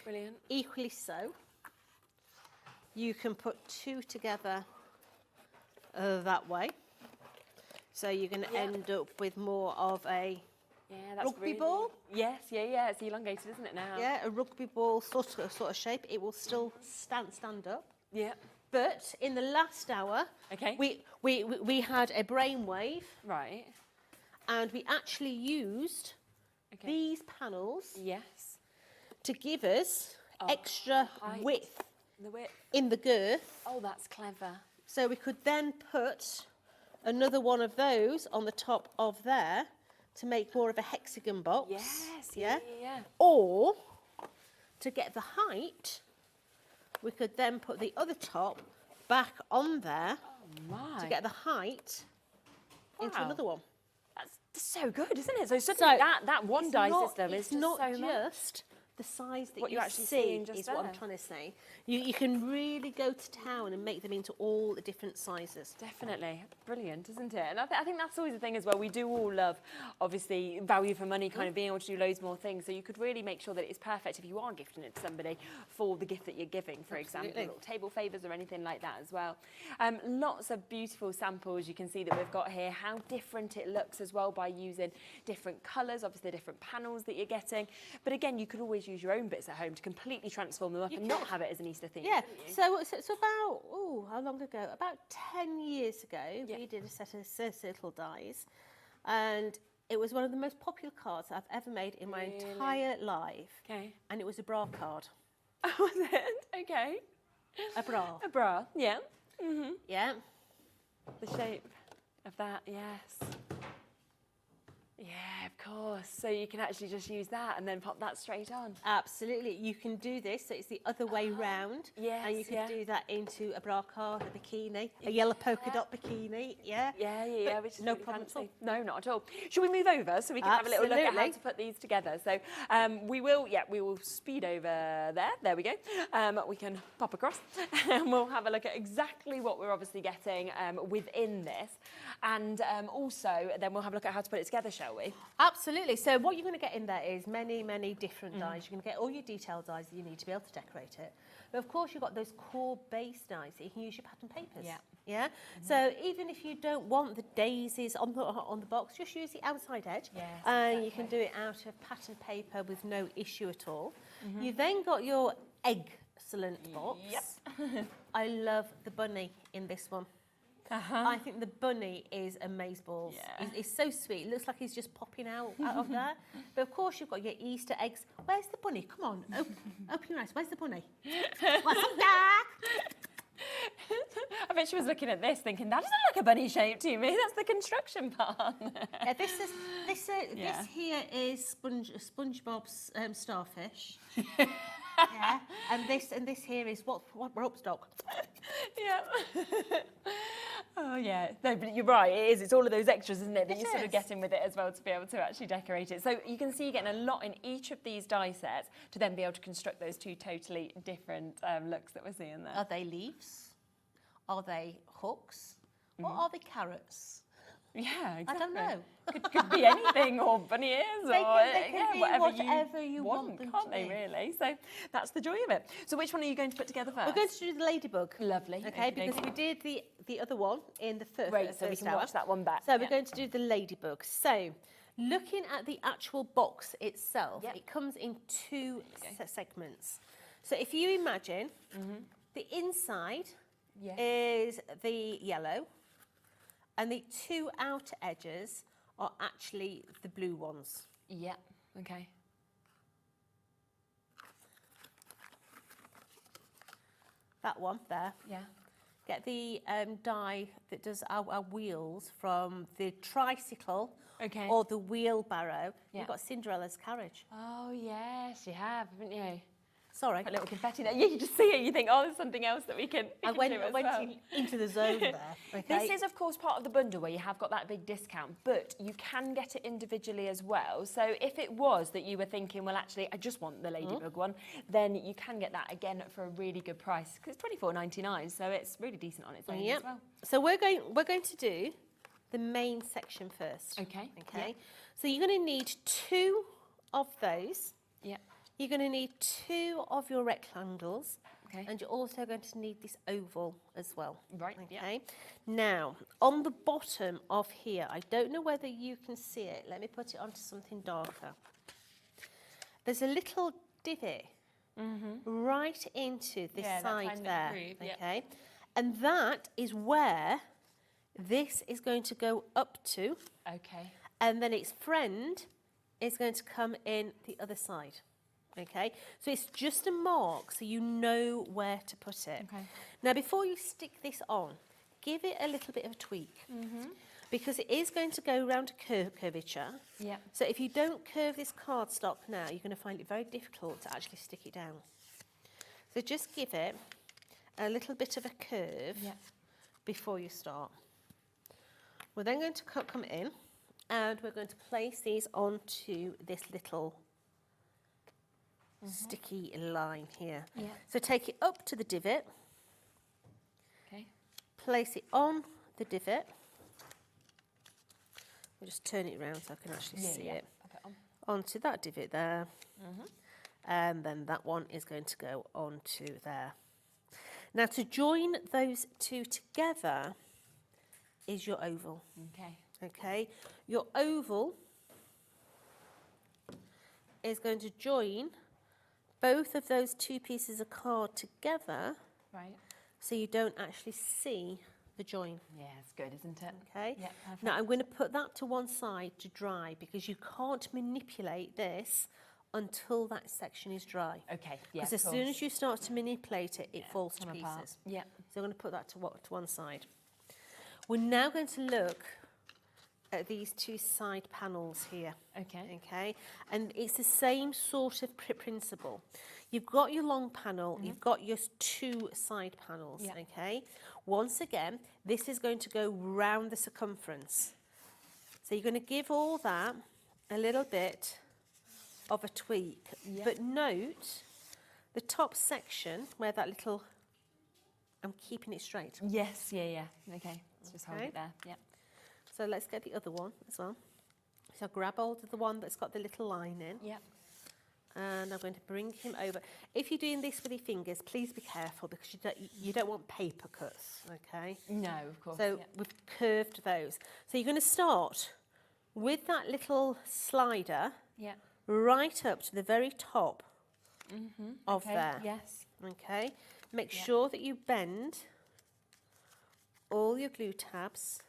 Brilliant. Equally so, you can put two together that way. So you're going to end up with more of a rugby ball. Yes, yeah. It's elongated, isn't it now? Yeah, a rugby ball sort of shape. It will still stand up. Yeah. But in the last hour, we had a brainwave. Right. And we actually used these panels. Yes. To give us extra width width in the girth. Oh, that's clever. So we could then put another one of those on the top of there to make more of a hexagon box. Yes, yeah. Or to get the height, we could then put the other top back on there to get the height into another one. That's so good, isn't it? So suddenly that one die system is it's just not so much. just the size that What you you're actually see seeing just is what I'm there. trying to say. You can really go to town and make them into all the different sizes. Definitely. Brilliant, isn't it? And I think that's always the thing as well. We do all love, obviously, value for money, kind of being able to do loads more things. So you could really make sure that it's perfect if you are gifting it to somebody for the gift that you're giving, for example, little table favours or anything like that as well. Lots of beautiful samples you can see that we've got here, how different it looks as well by using different colours, obviously different panels that you're getting. But again, you could always use your own bits at home to completely transform them up and not have it as an Easter theme. Yeah, so about, how long ago? About 10 years ago, we did a set of little dies, and it was one of the most popular cards I've ever made in my entire life. Okay. And it was a bra card. Was it? Okay. A bra. A bra, yeah. Yeah. The shape of that, yes. Yeah, of course. So you can actually just use that and then pop that straight on. Absolutely. You can do this, so it's the other way round. Yes, and you can do that into a bra card, a bikini, a yellow polka dot bikini. Yeah. Yeah, which is no really problem fancy. No, not at all. Should we move over so we can have a little look at how to put these together? So we will speed over there. There we go. We can pop across and we'll have a look at exactly what we're obviously getting within this. And also then we'll have a look at how to put it together, Shay. shall we? Absolutely. So what you're going to get in there is many, many different dies. You're going to get all your detail dies that you need to be able to decorate it. But of course, you've got those core base dies that you can use your pattern papers. Yeah. Yeah. So even if you don't want the daisies on the box, just use the outside edge. Yes, You can do it out of pattern paper with no issue at all. You then got your excellent box. Yep. I love the bunny in this one. I think the bunny is amazeballs. Yeah. He's so sweet. It looks like he's just popping out of there. But of course, you've got your Easter eggs. Where's the bunny? Come on, open your eyes. Where's the bunny? What's up there? I bet she was looking at this thinking, that doesn't look a bunny shape to me. That's the construction part. Yeah, this here is SpongeBob's starfish. Yeah, and this here is what rope stock. Yeah. Oh yeah, no, but you're right. It is. It's all of those extras, isn't it, that you're sort of getting with it as well to be able to actually decorate it. So you can see you're getting a lot in each of these die sets to then be able to construct those two totally different looks that we're seeing there. Are they leaves? Are they hooks? Or are they carrots? Yeah, exactly. I don't know. Could be anything, or bunny ears, They or can be whatever you want them can't to they? be. Really? So that's the joy of it. So which one are you going to put together first? We're going to do the ladybug. Lovely. Okay, because we did the other one in the first. Great, so we can watch that one back. So we're going to do the ladybug. So, looking at the actual box itself, it comes in two segments. So if you imagine the inside is the yellow, and the two outer edges are actually the blue ones. Yeah. Okay. That one there. Yeah. Get the die that does our wheels from the tricycle or the wheelbarrow. Yeah. You've got Cinderella's carriage. Oh yes, you have, haven't you? Sorry. A little confetti there. Yeah, you just see it, you think, oh, there's something else that we can I do went as well. into the zone there. Okay. This is, of course, part of the bundle where you have got that big discount, but you can get it individually as well. So if it was that you were thinking, well, actually, I just want the Ladybug one, then you can get that again for a really good price, because it's $24.99, so it's really decent on its own as well. So we're going to do the main section first. Okay. Okay. Yeah. So you're going to need two of those. Yeah. You're going to need two of your rectangles. Okay. And you're also going to need this oval as well. Right. Okay. Now, on the bottom of here, I don't know whether you can see it. Let me put it onto something darker. There's a little divot right into this side there. Okay. And that is where this is going to go up to. Okay. And then its friend is going to come in the other side. Okay, so it's just a mark so you know where to put it. Okay. Now, before you stick this on, give it a little bit of a tweak because it is going to go around a curvature. Yeah. So if you don't curve this cardstock now, you're going to find it very difficult to actually stick it down. So just give it a little bit of a curve before you start. We're then going to come in and we're going to place these onto this little sticky line here. Yeah. So take it up to the divot. Okay. Place it on the divot. We'll just turn it around so I can actually see it. Pop it on. Onto that divot there. And then that one is going to go onto there. Now to join those two together is your oval. Okay. Okay. Your oval is going to join both of those two pieces of card together, right? So you don't actually see the join. Yeah, it's good, isn't it? Okay. Yeah, perfect. Now I'm going to put that to one side to dry because you can't manipulate this until that section is dry. Okay. Yeah. Because as soon as you start to manipulate it, it falls to come pieces. apart. Yeah. So I'm going to put that to one side. We're now going to look at these two side panels here. Okay. Okay, and it's the same sort of principle. You've got your long panel, you've got your two side panels. Yeah. Okay, once again, this is going to go round the circumference. So you're going to give all that a little bit of a tweak, but note the top section where that little. I'm keeping it straight. Yes. Yeah. Okay. Let's just hold it there. Yeah. So let's get the other one as well. So grab hold of the one that's got the little line in. Yep. And I'm going to bring him over. If you're doing this with your fingers, please be careful because you don't want paper cuts, okay? No, of course. So we've curved those. So you're going to start with that little slider right up to the very top of there. Yes. Okay. Make sure that you bend all your glue tabs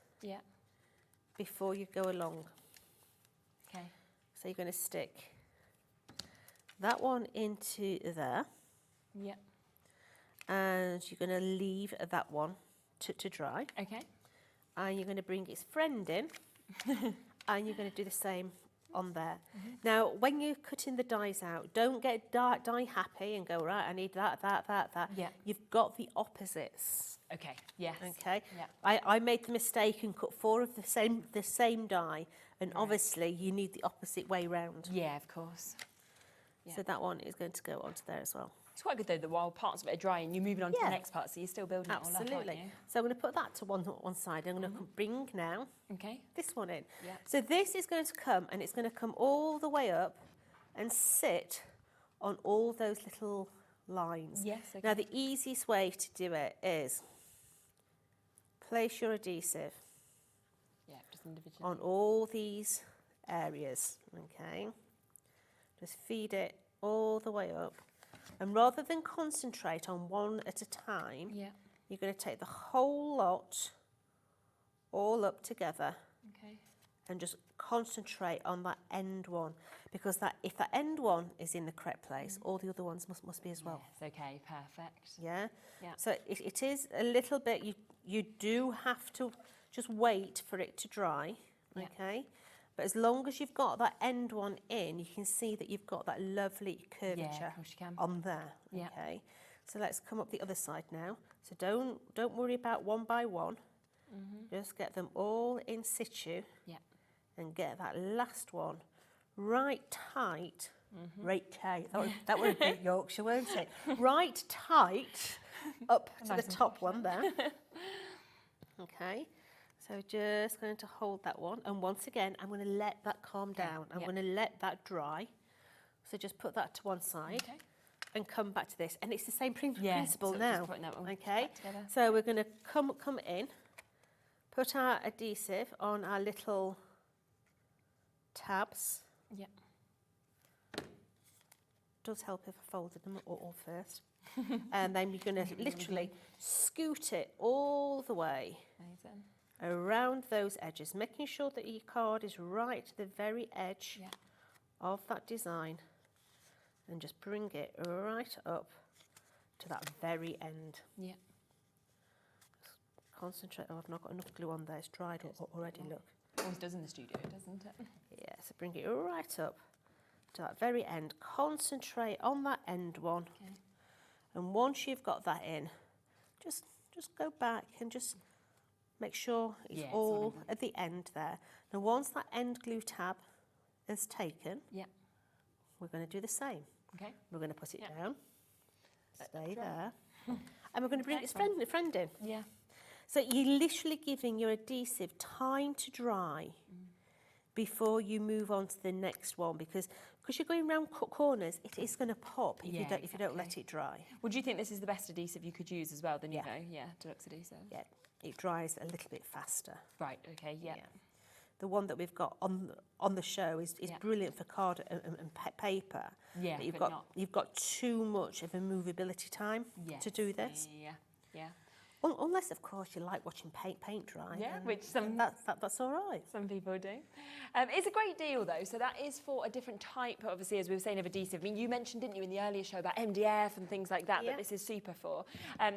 before you go along. Okay. So you're going to stick that one into there. Yep. And you're going to leave that one to dry. Okay. And you're going to bring its friend in. And you're going to do the same on there. Now, when you're cutting the dies out, don't get die happy and go, right, I need that. Yeah. You've got the opposites. Okay. Yes. Okay. Yeah. I made the mistake and cut 4 of the same die, and obviously you need the opposite way round. Yeah, of course. So that one is going to go onto there as well. It's quite good though that while parts of it are drying, you're moving on to the next part, so you're still building it all up, Absolutely. aren't you? So I'm going to put that to one side. I'm going to bring now this one in. Yeah. So this is going to come, and it's going to come all the way up and sit on all those little lines. Yes, okay. Now the easiest way to do it is place your adhesive just individually on all these areas, okay? Just feed it all the way up. And rather than concentrate on one at a time, you're going to take the whole lot all up together and just concentrate on that end one. Because if that end one is in the correct place, all the other ones must be as well. Yes, okay, perfect. Yeah? Yeah. So it is a little bit, you do have to just wait for it to dry, okay? But as long as you've got that end one in, you can see that you've got that lovely curvature on there. Yeah. Okay. So let's come up the other side now. So don't worry about one by one. Just get them all in situ. Yeah. And get that last one right tight. Right tight. That would be Yorkshire, won't it? Right tight up to the top one there. Okay. So just going to hold that one. And once again, I'm going to let that calm down. I'm going to let that dry. So just put that to one side and come back to this. And it's the same principle so now. just putting that one Okay. back together. So we're going to come in, put our adhesive on our little tabs. Yeah. Does help if I folded them all first. And then you're going to literally scoot it all the way. Amazing. Around those edges, making sure that your card is right to the very edge of that design, and just bring it right up to that very end. Yeah. Concentrate. Oh, I've not got enough glue on there. It's dried already, look. Always does in the studio, doesn't it? Yeah, so bring it right up to that very end. Concentrate on that end one. Okay. And once you've got that in, just go back and just make sure it's all at the end there. Now, once that end glue tab is taken, we're going to do the same. Okay. We're going to put it down, stay there, and we're going to bring its friend in. Yeah. So you're literally giving your adhesive time to dry before you move on to the next one, because you're going round corners, it is going to pop if you don't let it dry. Would you think this is the best adhesive you could use as well, the Nuvo? Yeah, Deluxe adhesive. Yeah, it dries a little bit faster. Right, okay, yeah. The one that we've got on the show is brilliant for card and paper. Yeah, but but you've got too much of a movability time to do this. Yeah. Unless, of course, you like watching paint dry. Yeah, then which that's all right. Some people do. It's a great deal, though. So that is for a different type, obviously, as we were saying, of adhesive. I mean, you mentioned, didn't you, in the earlier show about MDF and things like that, that this is super for.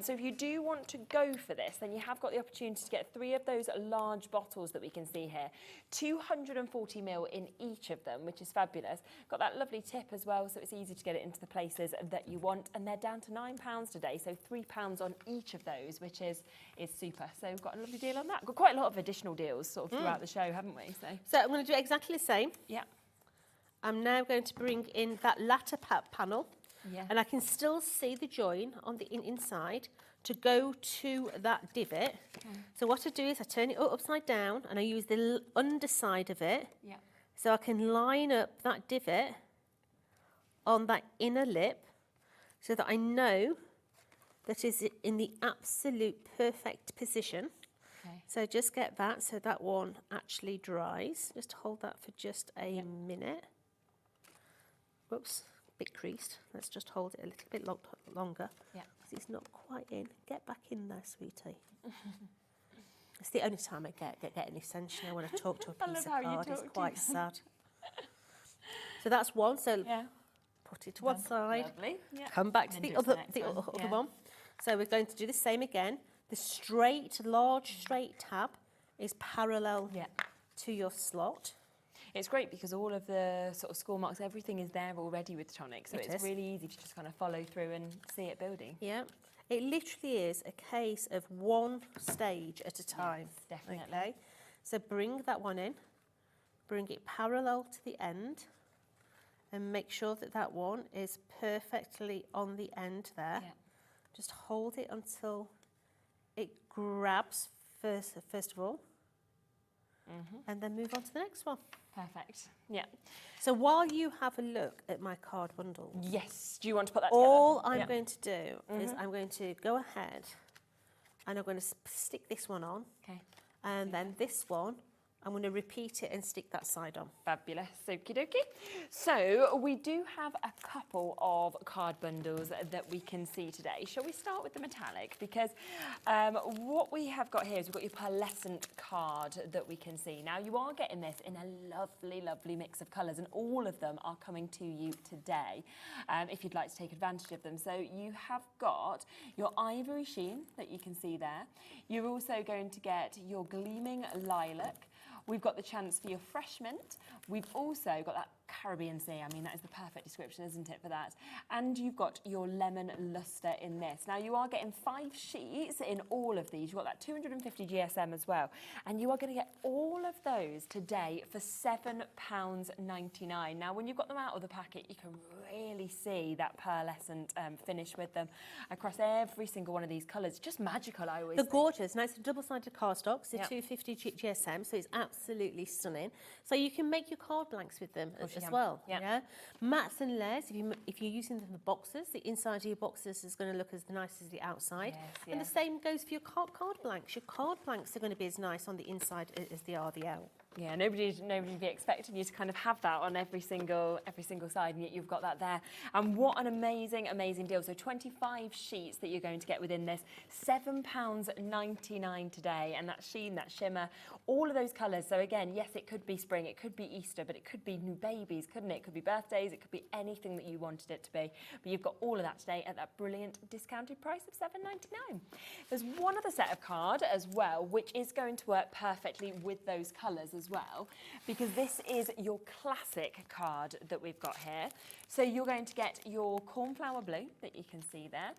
So if you do want to go for this, then you have got the opportunity to get 3 of those large bottles that we can see here. 240 ml in each of them, which is fabulous. Got that lovely tip as well, so it's easy to get it into the places that you want. And they're down to £9 today, so £3 on each of those, which is super. So we've got a lovely deal on that. We've got quite a lot of additional deals sort of throughout the show, haven't we? So I'm going to do exactly the same. Yeah. I'm now going to bring in that latter panel. Yeah. And I can still see the join on the inside to go to that divot. So what I do is I turn it upside down and I use the underside of it. Yeah. So I can line up that divot on that inner lip so that I know that is in the absolute perfect position. Okay. So just get that so that one actually dries. Just hold that for just a minute. Whoops, a bit creased. Let's just hold it a little bit longer. Yeah. Because it's not quite in. Get back in there, sweetie. It's the only time I get any sense, you know, when I talk to a piece of card. It's quite sad. So that's one. So put it to one side. Lovely. Yeah. Come back to And the then do other, next the one. other Yeah. one. So we're going to do the same again. The large straight tab is parallel to your slot. It's great because all of the sort of score marks, everything is there already with Tonic, so It it's is. really easy to just kind of follow through and see it building. Yeah. It literally is a case of one stage at a time. Yes, definitely. Okay. So bring that one in, bring it parallel to the end, and make sure that that one is perfectly on the end there. Yeah. Just hold it until it grabs first of all, and then move on to the next one. Perfect. Yeah. So while you have a look at my card bundle, Yes. Do you want to put that together? all I'm Yeah. going to do is I'm going to go ahead and I'm going to stick this one on. Okay. And then this one, I'm going to repeat it and stick that side on. Fabulous. Okie dokie. So we do have a couple of card bundles that we can see today. Shall we start with the metallic? Because what we have got here is we've got your pearlescent card that we can see. Now you are getting this in a lovely, lovely mix of colours, and all of them are coming to you today if you'd like to take advantage of them. So you have got your ivory sheen that you can see there. You're also going to get your gleaming lilac. We've got the chance for your fresh mint. We've also got that Caribbean sea. I mean, that is the perfect description, isn't it, for that? And you've got your lemon luster in this. Now, you are getting 5 sheets in all of these. You've got that 250 GSM as well. And you are going to get all of those today for £7.99. Now, when you've got them out of the packet, you can really see that pearlescent finish with them across every single one of these colours. Just magical, I always They're think. gorgeous. Now, it's a double-sided cardstock, so Yep. 250 GSM, so it's absolutely stunning. So you can make your card blanks with them as can. well. Yep. Yeah. Mats and layers, if you're using them for boxes, the inside of your boxes is going to look as nice as the outside. Yes, And the same goes for your card blanks. Your card blanks are going to be as nice on the inside as they are the out. Yeah, nobody would be expecting you to kind of have that on every single side, and yet you've got that there. And what an amazing, amazing deal. So 25 sheets that you're going to get within this, £7.99 today, and that sheen, that shimmer, all of those colours. So again, yes, it could be spring, it could be Easter, but it could be new babies, couldn't it? It could be birthdays, it could be anything that you wanted it to be. But you've got all of that today at that brilliant discounted price of £7.99. There's one other set of card as well, which is going to work perfectly with those colours as well, because this is your classic card that we've got here. So you're going to get your cornflower blue that you can see there.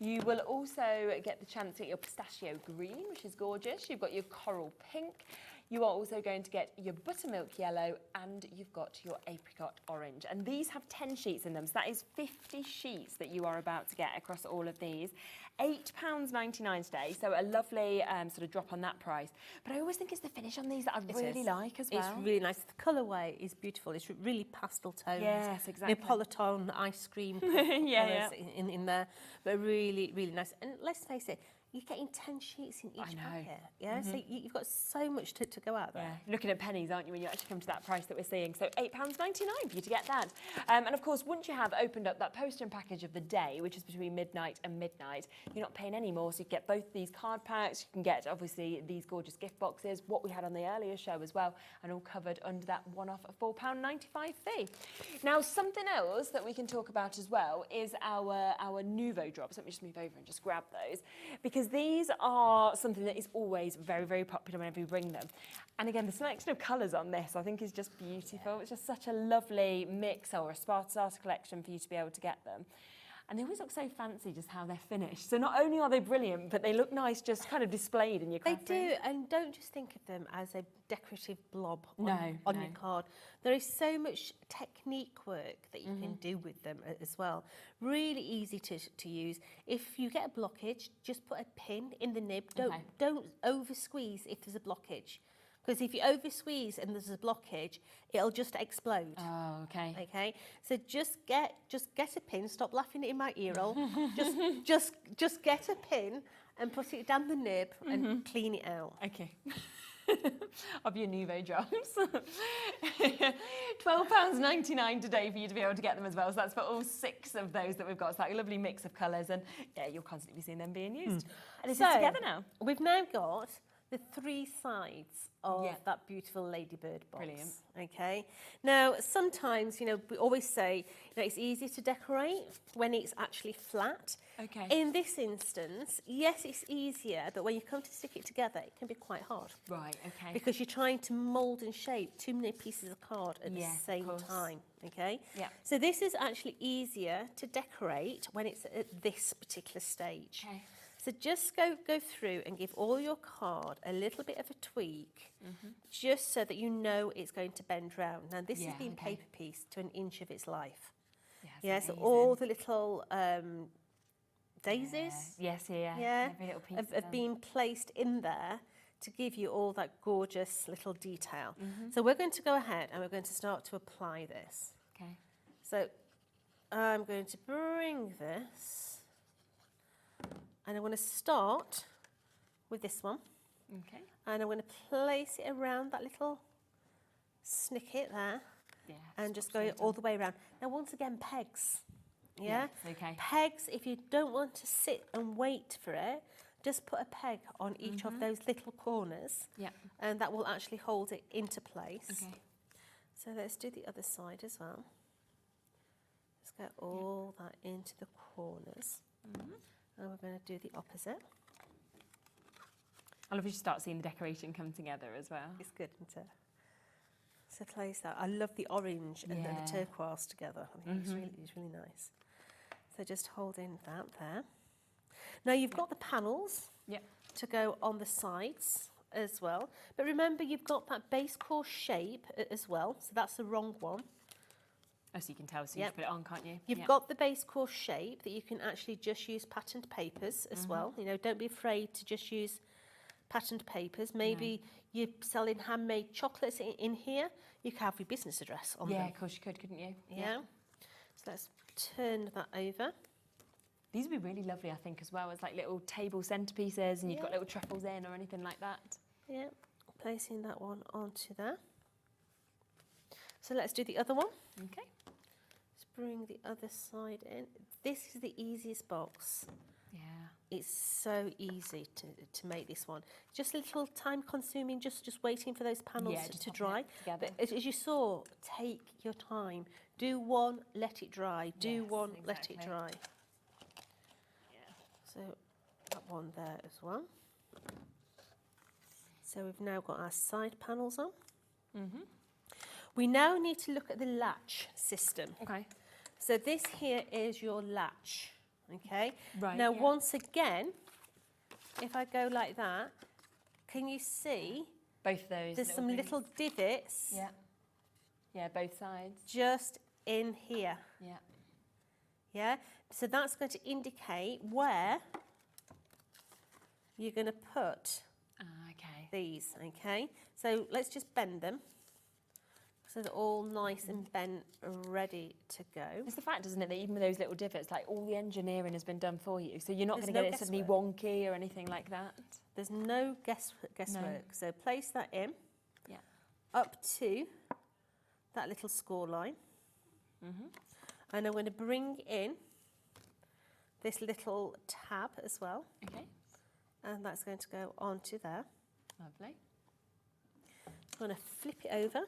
You will also get the chance to get your pistachio green, which is gorgeous. You've got your coral pink. You are also going to get your buttermilk yellow, and you've got your apricot orange. And these have 10 sheets in them, so that is 50 sheets that you are about to get across all of these. £8.99 today, so a lovely sort of drop on that price. But I always think it's the finish on these that I really like as well. It's really nice. The colourway is beautiful. It's really pastel tones. Yes, exactly. Neapolitan ice cream Yeah, colours in there, but really, really nice. And let's face it, you're getting 10 sheets in each packet. Yeah, so you've got so much to go out there. Yeah, looking at pennies, aren't you, when you actually come to that price that we're seeing. So £8.99 for you to get that. And of course, once you have opened up that post and package of the day, which is between midnight and midnight, you're not paying any more. So you get both these card packs, you can get obviously these gorgeous gift boxes, what we had on the earlier show as well, and all covered under that one-off £4.95 fee. Now, something else that we can talk about as well is our Nouveau drops. Let me just move over and just grab those, because these are something that is always very, very popular whenever we bring them. And again, the selection of colours on this, I think, is just beautiful. It's just such a lovely mix, or a starter collection for you to be able to get them. And they always look so fancy just how they're finished. So not only are they brilliant, but they look nice just kind of displayed in your craft They do, room. and don't just think of them as a decorative blob on No. your card. There is so much technique work that you can do with them as well. Really easy to use. If you get a blockage, just put a pin in the nib. Don't over squeeze if there's a blockage. Because if you over squeeze and there's a blockage, it'll just explode. Oh, okay. Okay. So just get a pin. Stop laughing in my ear hole. just get a pin and put it down the nib and clean it out. Okay. Of your Nouveau jobs. £12.99 today for you to be able to get them as well. So that's for all 6 of those that we've got. It's like a lovely mix of colours, and yeah, you'll constantly be seeing them being used. And this is together now. We've now got the 3 sides of that beautiful ladybird box. Brilliant. Okay. Now, sometimes, you know, we always say, you know, it's easier to decorate when it's actually flat. Okay. In this instance, yes, it's easier, but when you come to stick it together, it can be quite hard. Right, okay. Because you're trying to mould and shape too many pieces of card at the same course. time. Okay. Yeah. So this is actually easier to decorate when it's at this particular stage. Okay. So just go through and give all your card a little bit of a tweak, just so that you know it's going to bend round. Now this has been paper pieced to an inch of its life. Yeah, so all the little daisies, Every little piece have been placed in there to give you all that gorgeous little detail. So we're going to go ahead and we're going to start to apply this. Okay. So I'm going to bring this. And I'm going to start with this one. Okay. And I'm going to place it around that little snicket there. Yeah. And just go all the way around. Now, once again, pegs. Yeah? Yes, okay. Pegs, if you don't want to sit and wait for it, just put a peg on each of those little corners. Yeah. And that will actually hold it into place. Okay. So let's do the other side as well. Let's get all that into the corners. And we're going to do the opposite. I love as you start seeing the decoration come together as well. It's good, isn't it? So place that. I love the orange and then the turquoise together. I think it's really nice. So just holding that there. Now you've got the panels to go on the sides as well. But remember, you've got that base core shape as well. So that's the wrong one. Oh, so you can tell, so you just put it on, can't you? You've got the base core shape that you can actually just use patterned papers as well. You know, don't be afraid to just use patterned papers. Maybe you're selling handmade chocolates in here. You could have your business address on them. Yeah, of course you could, couldn't you? Yeah. So let's turn that over. These would be really lovely, I think, as well, as like little table centerpieces, and you've got little truffles in or anything like that. Yeah, placing that one onto there. So let's do the other one. Okay. Let's bring the other side in. This is the easiest box. Yeah. It's so easy to make this one. Just a little time consuming, just waiting for those panels to dry. But as you saw, take your time. Do one, let it dry. Do one, let it dry. So that one there as well. So we've now got our side panels on. We now need to look at the latch system. Okay. So this here is your latch. Okay. Right. Now once again, if I go like that, can you see? Both of those. There's some little divots. Yeah. Yeah, both sides. Just in here. Yeah. Yeah. So that's going to indicate where you're going to put these. Okay. So let's just bend them. So they're all nice and bent, ready to go. It's the fact, isn't it, that even with those little divots, like all the engineering has been done for you. So you're not There's going to no get it suddenly guesswork. wonky or anything like that. There's no guesswork. No. So place that in. Yeah. Up to that little score line. And I'm going to bring in this little tab as well. Okay. And that's going to go onto there. Lovely. I'm going to flip it over.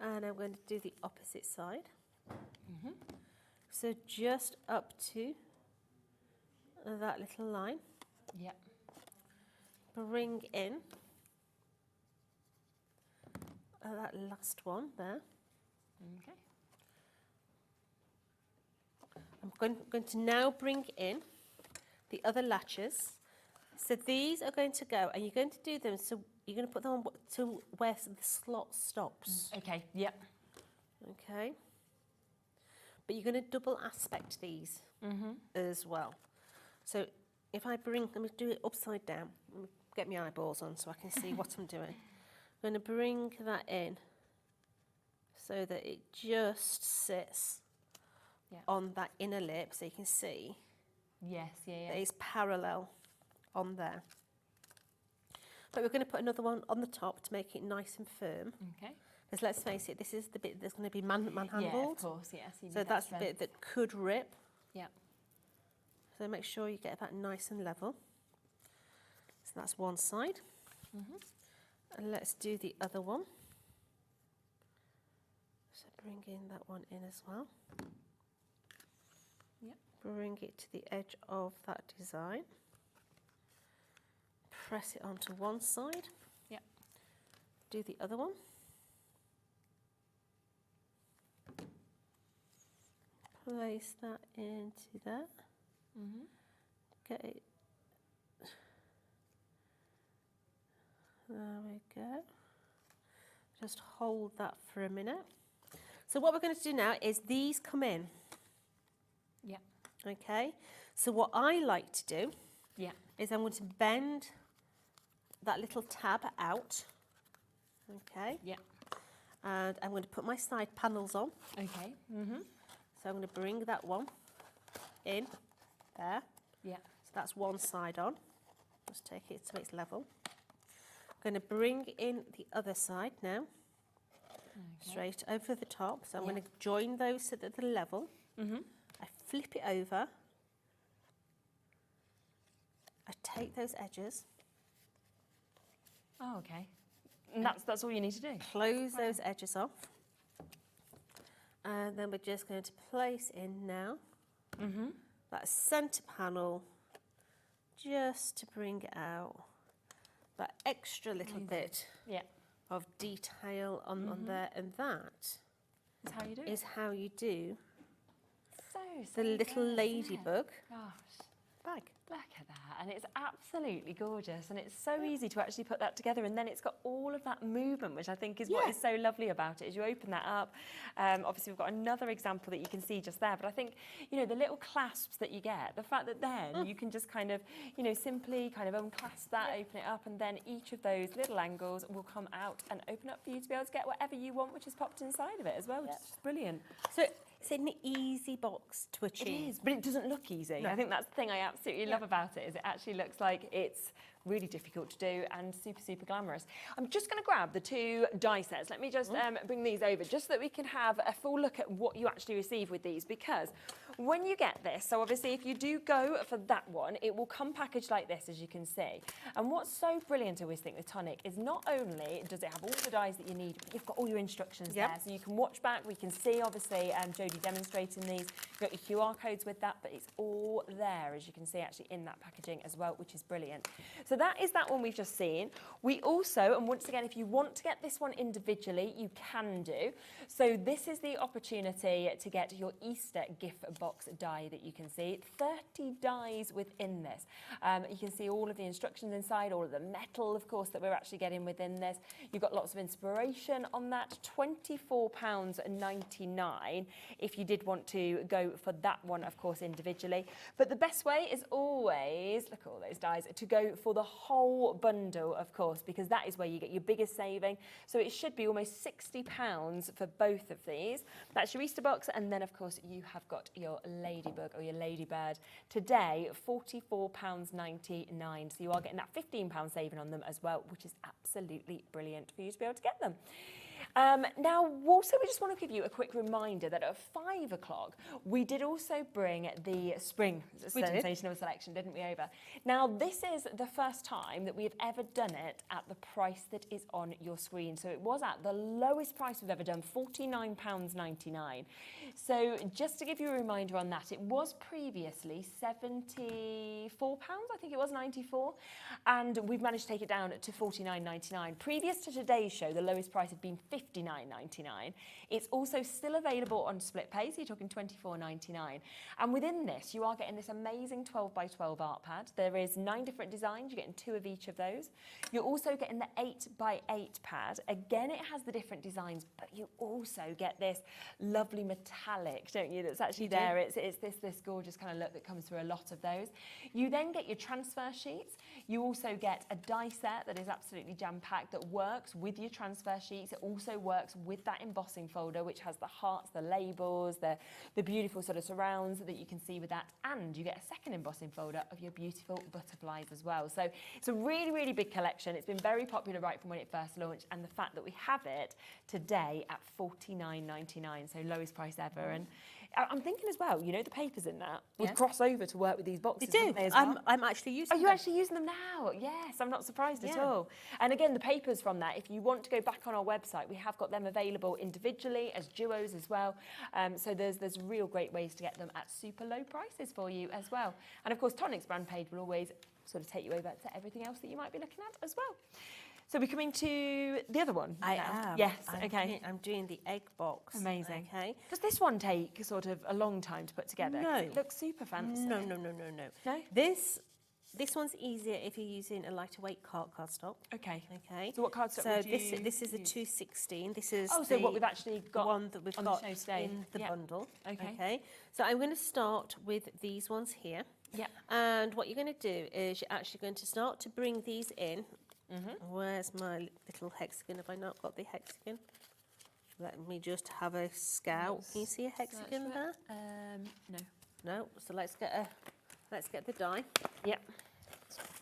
And I'm going to do the opposite side. So just up to that little line. Yep. Bring in that last one there. Okay. I'm going to now bring in the other latches. So these are going to go, and you're going to do them, so you're going to put them on to where the slot stops. Okay, yep. Okay. But you're going to double aspect these as well. So if I bring, let me do it upside down. Let me get my eyeballs on so I can see what I'm doing. I'm going to bring that in so that it just sits on that inner lip, so you can see Yes, that it's parallel on there. But we're going to put another one on the top to make it nice and firm. Okay. Because let's face it, this is the bit that's going to be manhandled. Yeah, of course, yes. So that's the bit that could rip. Yeah. So make sure you get that nice and level. So that's one side. And let's do the other one. So bring in that one in as well. Yep. Bring it to the edge of that design. Press it onto one side. Yep. Do the other one. Place that into there. Get it. There we go. Just hold that for a minute. So what we're going to do now is these come in. Yeah. Okay. So what I like to do is I'm going to bend that little tab out. Okay. Yeah. And I'm going to put my side panels on. Okay. So I'm going to bring that one in there. Yeah. So that's one side on. Just take it so it's level. I'm going to bring in the other side now. Straight over the top. So I'm going to join those so that they're level. I flip it over. I take those edges. Oh, okay. And that's all you need to do. Close those edges off. And then we're just going to place in now that centre panel just to bring out that extra little bit of detail on there. And that is how you do is how you do so the little good, ladybug Gosh. bag. Look at that, and it's absolutely gorgeous, and it's so easy to actually put that together, and then it's got all of that movement, which I think is what is so lovely about it. As you open that up, obviously we've got another example that you can see just there, but I think, you know, the little clasps that you get, the fact that then you can just kind of, you know, simply kind of unclasp that, open it up, and then each of those little angles will come out and open up for you to be able to get whatever you want, which is popped inside of it as well, which is just brilliant. So it's an easy box to achieve. It is, but it doesn't look easy. No. I think that's the thing I absolutely love about it, is it actually looks like it's really difficult to do and super, super glamorous. I'm just going to grab the two die sets. Let me just bring these over just so that we can have a full look at what you actually receive with these, because when you get this, so obviously if you do go for that one, it will come packaged like this, as you can see. And what's so brilliant, I always think, with Tonic is not only does it have all the dies that you need, but you've got all your instructions there. So you can watch back, we can see obviously Jodie demonstrating these. You've got your QR codes with that, but it's all there, as you can see, actually in that packaging as well, which is brilliant. So that is that one we've just seen. We also, and once again, if you want to get this one individually, you can do. So this is the opportunity to get your Easter gift box die that you can see. 30 dies within this. You can see all of the instructions inside, all of the metal, of course, that we're actually getting within this. You've got lots of inspiration on that. £24.99 if you did want to go for that one, of course, individually. But the best way is always, look at all those dies, to go for the whole bundle, of course, because that is where you get your biggest saving. So it should be almost £60 for both of these. That's your Easter box, and then of course you have got your ladybug or your ladybird. Today, £44.99. So you are getting that £15 saving on them as well, which is absolutely brilliant for you to be able to get them. Now, also, we just want to give you a quick reminder that at 5 o'clock, we did also bring the spring sensational selection, didn't we, over? Now, this is the first time that we have ever done it at the price that is on your screen. So it was at the lowest price we've ever done, £49.99. So just to give you a reminder on that, it was previously £74, I think it was 94, and we've managed to take it down to £49.99. Previous to today's show, the lowest price had been £50. £59.99. It's also still available on split pay, so you're talking £24.99. And within this, you are getting this amazing 12 by 12 art pad. There is 9 different designs. You're getting 2 of each of those. You're also getting the 8 by 8 pad. Again, it has the different designs, but you also get this lovely metallic, don't you? That's actually there. It's this gorgeous kind of look that comes through a lot of those. You then get your transfer sheets. You also get a die set that is absolutely jam-packed that works with your transfer sheets. It also works with that embossing folder, which has the hearts, the labels, the beautiful sort of surrounds that you can see with that. And you get a second embossing folder of your beautiful butterflies as well. So it's a really, really big collection. It's been very popular right from when it first launched, and the fact that we have it today at £49.99, so lowest price ever. And I'm thinking as well, you know, the papers in that would cross over to work with these boxes. They do. Wouldn't they, as well? I'm actually using them. Are you actually using them now? Yes, I'm not surprised at all. And again, the papers from that, if you want to go back on our website, we have got them available individually as duos as well. So there's real great ways to get them at super low prices for you as well. And of course, Tonic's brand page will always sort of take you over to everything else that you might be looking at as well. So we're coming to the other one. I now. am. Yes, okay. I'm doing the egg box. Amazing. Okay. Does this one take sort of a long time to put together? 'Cause No. it looks super fancy. No. No? This one's easier if you're using a lighter weight cardstock. Okay. Okay. So what cardstock So would you this is a 216. This is so what we've actually got one that we've on the got show today. in the Yeah. bundle. Okay. So I'm going to start with these ones here. Yeah. And what you're going to do is you're actually going to start to bring these in. Where's my little hexagon? Have I not got the hexagon? Let me just have a scout. Can you see a hexagon there? No. No. So let's get the die. Yep.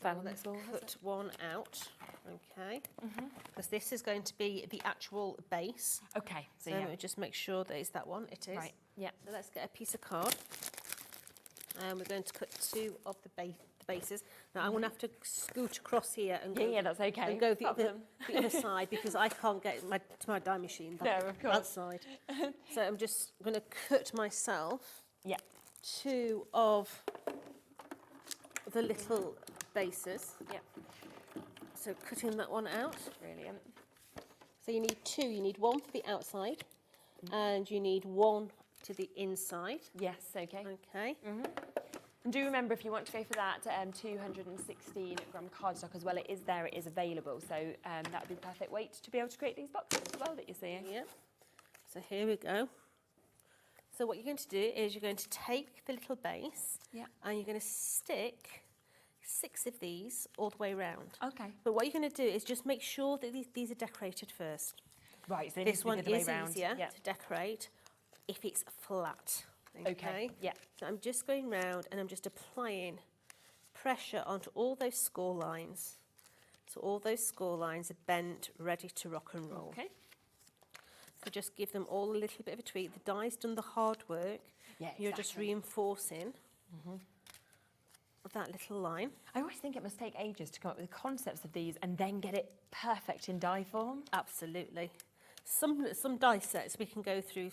Let's cut one out. Okay. Because this is going to be the actual base. Okay. So let me just make sure that it's that one. It is. Right. Yeah. So let's get a piece of card. And we're going to cut 2 of the bases. Now I'm going to have to scoot across here and go, that's okay. and go the other side because I can't get to my die machine that side. So I'm just going to cut myself 2 of the little bases. Yep. So cutting that one out. Brilliant. So you need 2. You need 1 for the outside and you need 1 to the inside. Yes, okay. Okay. And do remember, if you want to go for that 216 gram cardstock as well, it is there, it is available. So that would be the perfect weight to be able to create these boxes as well that you're seeing. Yeah. So here we go. So what you're going to do is you're going to take the little base and you're going to stick 6 of these all the way around. Okay. But what you're going to do is just make sure that these are decorated first. Right, so this one is round. easier to decorate if it's flat. Okay. Yeah. So I'm just going round and I'm just applying pressure onto all those score lines. So all those score lines are bent, ready to rock and roll. Okay. So just give them all a little bit of a tweak. The die's done the hard work. Yeah, You're just reinforcing that little line. I always think it must take ages to come up with the concepts of these and then get it perfect in die form. Absolutely. Some die sets we can go through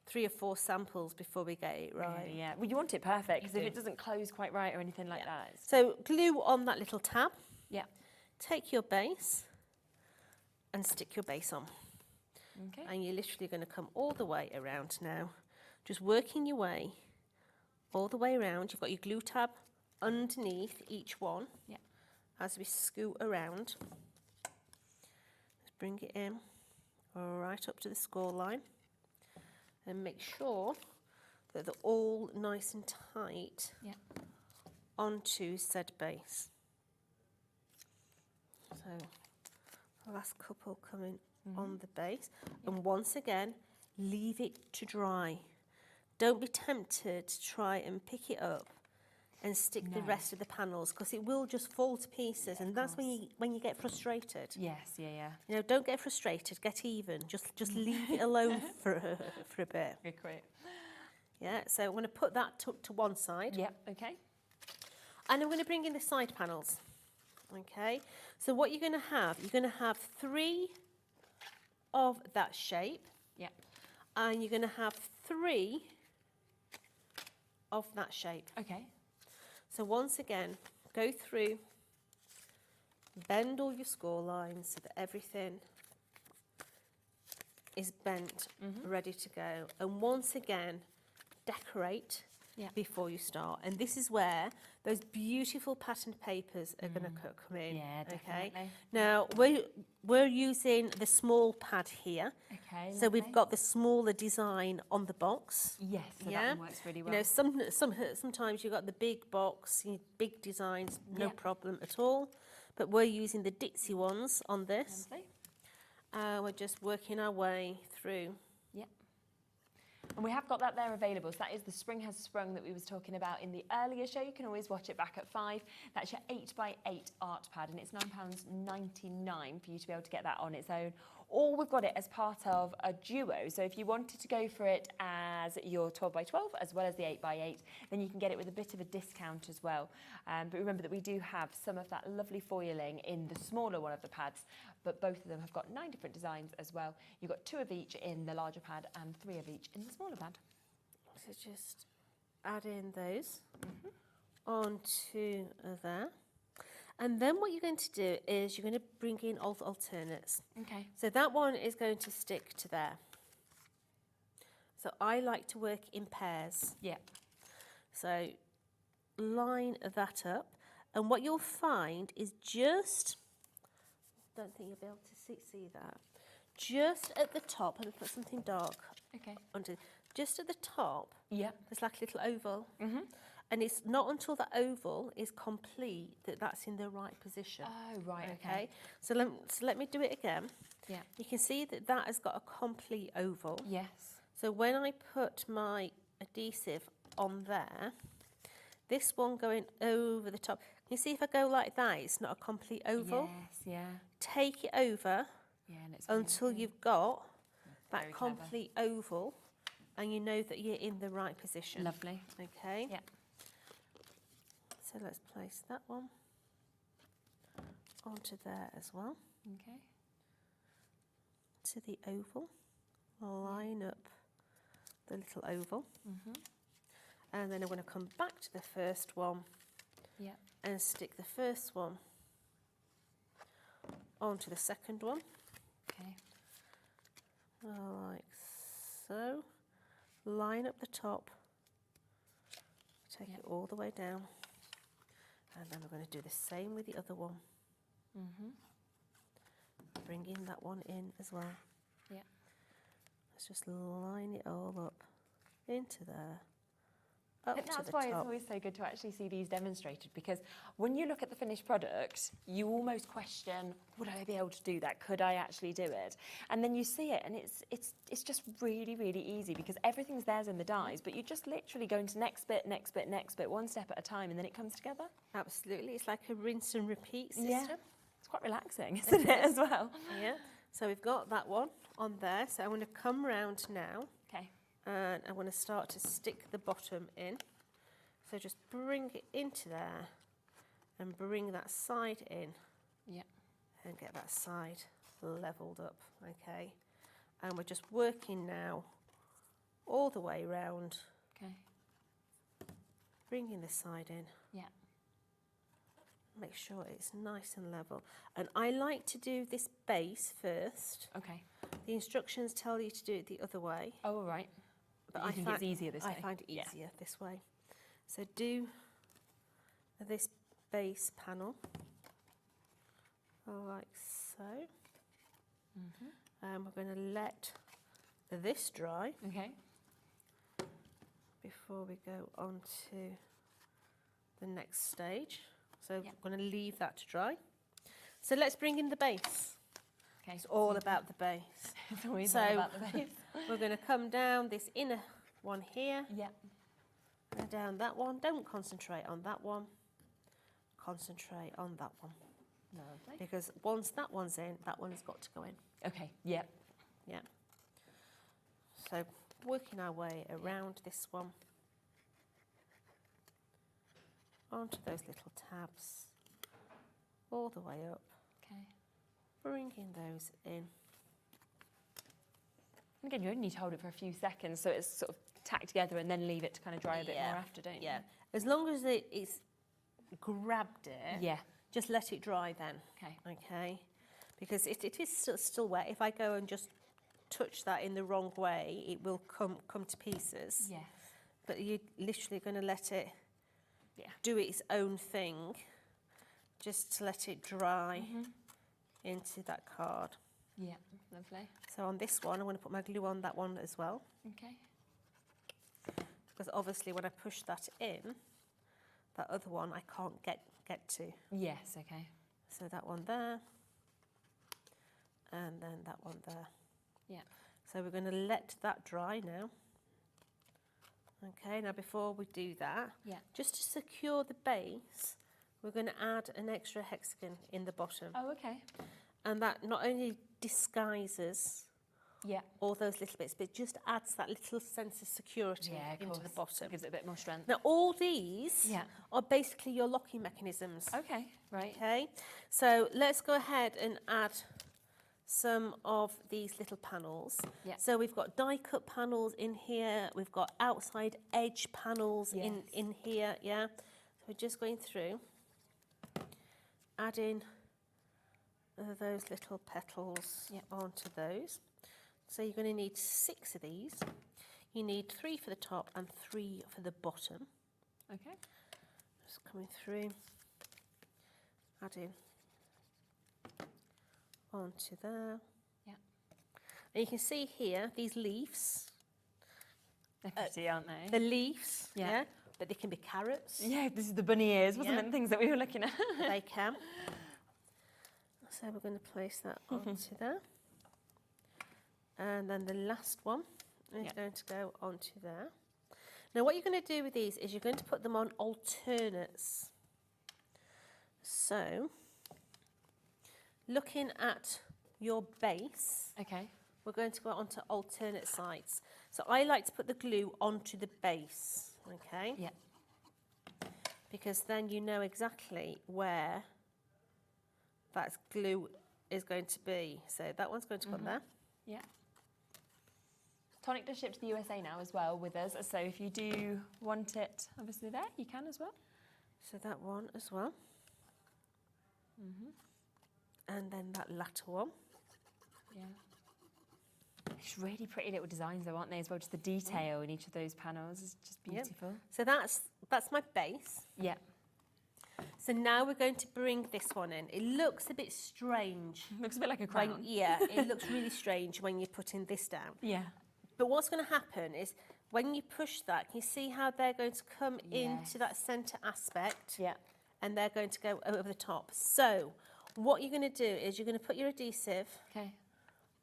3 or 4 samples before we get it right. Yeah. Well, you want it perfect because if it doesn't close quite right or anything like that. So glue on that little tab. Yeah. Take your base and stick your base on. Okay. And you're literally going to come all the way around now. Just working your way all the way around. You've got your glue tab underneath each one. Yeah. As we scoot around. Just bring it in right up to the score line. And make sure that they're all nice and tight onto said base. So the last couple coming on the base. And once again, leave it to dry. Don't be tempted to try and pick it up and stick the rest of the panels because it will just fall to pieces, and that's when you get frustrated. Yes, yeah. You know, don't get frustrated. Get even. Just leave it alone for a bit. Okay, great. Yeah. So I'm going to put that to one side. Yep. Okay. And I'm going to bring in the side panels. Okay. So what you're going to have 3 of that shape. Yeah. And you're going to have 3 of that shape. Okay. So once again, go through, bend all your score lines so that everything is bent, ready to go. And once again, decorate before you start. And this is where those beautiful patterned papers are going to come in. Yeah, definitely. Okay. Now we're using the small pad here. Okay. So we've got the smaller design on the box. Yes, so that one works really well. You know, sometimes you've got the big box, big designs, no problem at all. But we're using the ditzy ones on this. We're just working our way through. Yep. And we have got that there available. So that is the Spring Has Sprung that we was talking about in the earlier show. You can always watch it back at 5. That's your 8x8 art pad, and it's £9.99 for you to be able to get that on its own. Or we've got it as part of a duo. So if you wanted to go for it as your 12x12 as well as the 8x8, then you can get it with a bit of a discount as well. But remember that we do have some of that lovely foiling in the smaller one of the pads, but both of them have got 9 different designs as well. You've got 2 of each in the larger pad and 3 of each in the smaller pad. So just add in those onto there. And then what you're going to do is you're going to bring in alternates. Okay. So that one is going to stick to there. So I like to work in pairs. Yeah. So line that up. And what you'll find is just, don't think you'll be able to see that, just at the top, I'm going to put something dark onto, just at the top, there's like a little oval. And it's not until the oval is complete that that's in the right position. Oh, right, okay. So let me do it again. Yeah. You can see that that has got a complete oval. Yes. So when I put my adhesive on there, this one going over the top, can you see if I go like that, it's not a complete oval? Yes, yeah. Take it over and it's until you've got that Very clever. complete oval, and you know that you're in the right position. Lovely. Okay. Yeah. So let's place that one onto there as well. Okay. To the oval, line up the little oval. And then I'm going to come back to the first one and stick the first one onto the second one. Okay. Like so. Line up the top, take it all the way down. And then we're going to do the same with the other one. Bring in that one in as well. Yeah. Let's just line it all up into there. And that's why it's always so good to actually see these demonstrated, because when you look at the finished product, you almost question, would I be able to do that? Could I actually do it? And then you see it, and it's just really, really easy, because everything's theirs in the dies, but you just literally go into next bit, next bit, next bit, one step at a time, and then it comes together. Absolutely, it's like a rinse and repeat system. Yeah. It's quite relaxing, isn't it, as well? Yeah. So we've got that one on there. So I'm going to come round now. Okay. And I want to start to stick the bottom in. So just bring it into there and bring that side in. Yeah. And get that side levelled up, okay? And we're just working now all the way round. Okay. Bringing this side in. Yeah. Make sure it's nice and level. And I like to do this base first. Okay. The instructions tell you to do it the other way. Oh, right. But I think it's easier this way. I find it easier this way. So do this base panel like so. And we're going to let this dry. Okay. Before we go on to the next stage. So we're going to leave that to dry. So let's bring in the base. Okay. It's all about the base. It's always all about the base. We're going to come down this inner one here. Yeah. And down that one. Don't concentrate on that one. Concentrate on that one. Lovely. Because once that one's in, that one has got to go in. Okay. Yep. Yeah. So working our way around this one. Onto those little tabs. All the way up. Okay. Bringing those in. And again, you only need to hold it for a few seconds, so it's sort of tacked together, and then leave it to kind of dry a bit more after, don't you? Yeah. As long as it's grabbed it, Yeah. just let it dry then. Okay. Okay. Because it is still wet. If I go and just touch that in the wrong way, it will come to pieces. Yes. But you're literally going to let it do its own thing, just to let it dry into that card. Yeah, lovely. So on this one, I'm going to put my glue on that one as well. Okay. Because obviously when I push that in, that other one I can't get to. Yes, okay. So that one there, and then that one there. Yeah. So we're going to let that dry now. Okay, now before we do that, just to secure the base, we're going to add an extra hexagon in the bottom. Oh, okay. And that not only disguises all those little bits, but just adds that little sense of security into the bottom. Gives it a bit more strength. Now, all these are basically your locking mechanisms. Okay, right. Okay, so let's go ahead and add some of these little panels. Yeah. So we've got die cut panels in here, we've got outside edge panels in here, So we're just going through, adding those little petals onto those. So you're going to need 6 of these. You need 3 for the top and 3 for the bottom. Okay. Just coming through, adding onto there. Yeah. And you can see here these leaves. They're pretty, aren't they? The leaves, but they can be carrots. Yeah, this is the bunny ears, wasn't it? Things that we were looking at. They can. So we're going to place that onto there. And then the last one is going to go onto there. Now what you're going to do with these is you're going to put them on alternates. So, looking at your base, we're going to go onto alternate sides. So I like to put the glue onto the base, okay? Yeah. Because then you know exactly where that glue is going to be. So that one's going to go on there. Yeah. Tonic does ship to the USA now as well with us, so if you do want it obviously there, you can as well. So that one as well. And then that latter one. Yeah. It's really pretty little designs though, aren't they, as well? Just the detail in each of those panels is just beautiful. So that's my base. Yeah. So now we're going to bring this one in. It looks a bit strange. Looks a bit like a crown. It looks really strange when you're putting this down. Yeah. But what's going to happen is when you push that, can you see how they're going to come into that centre aspect? Yeah. And they're going to go over the top. So what you're going to do is you're going to put your adhesive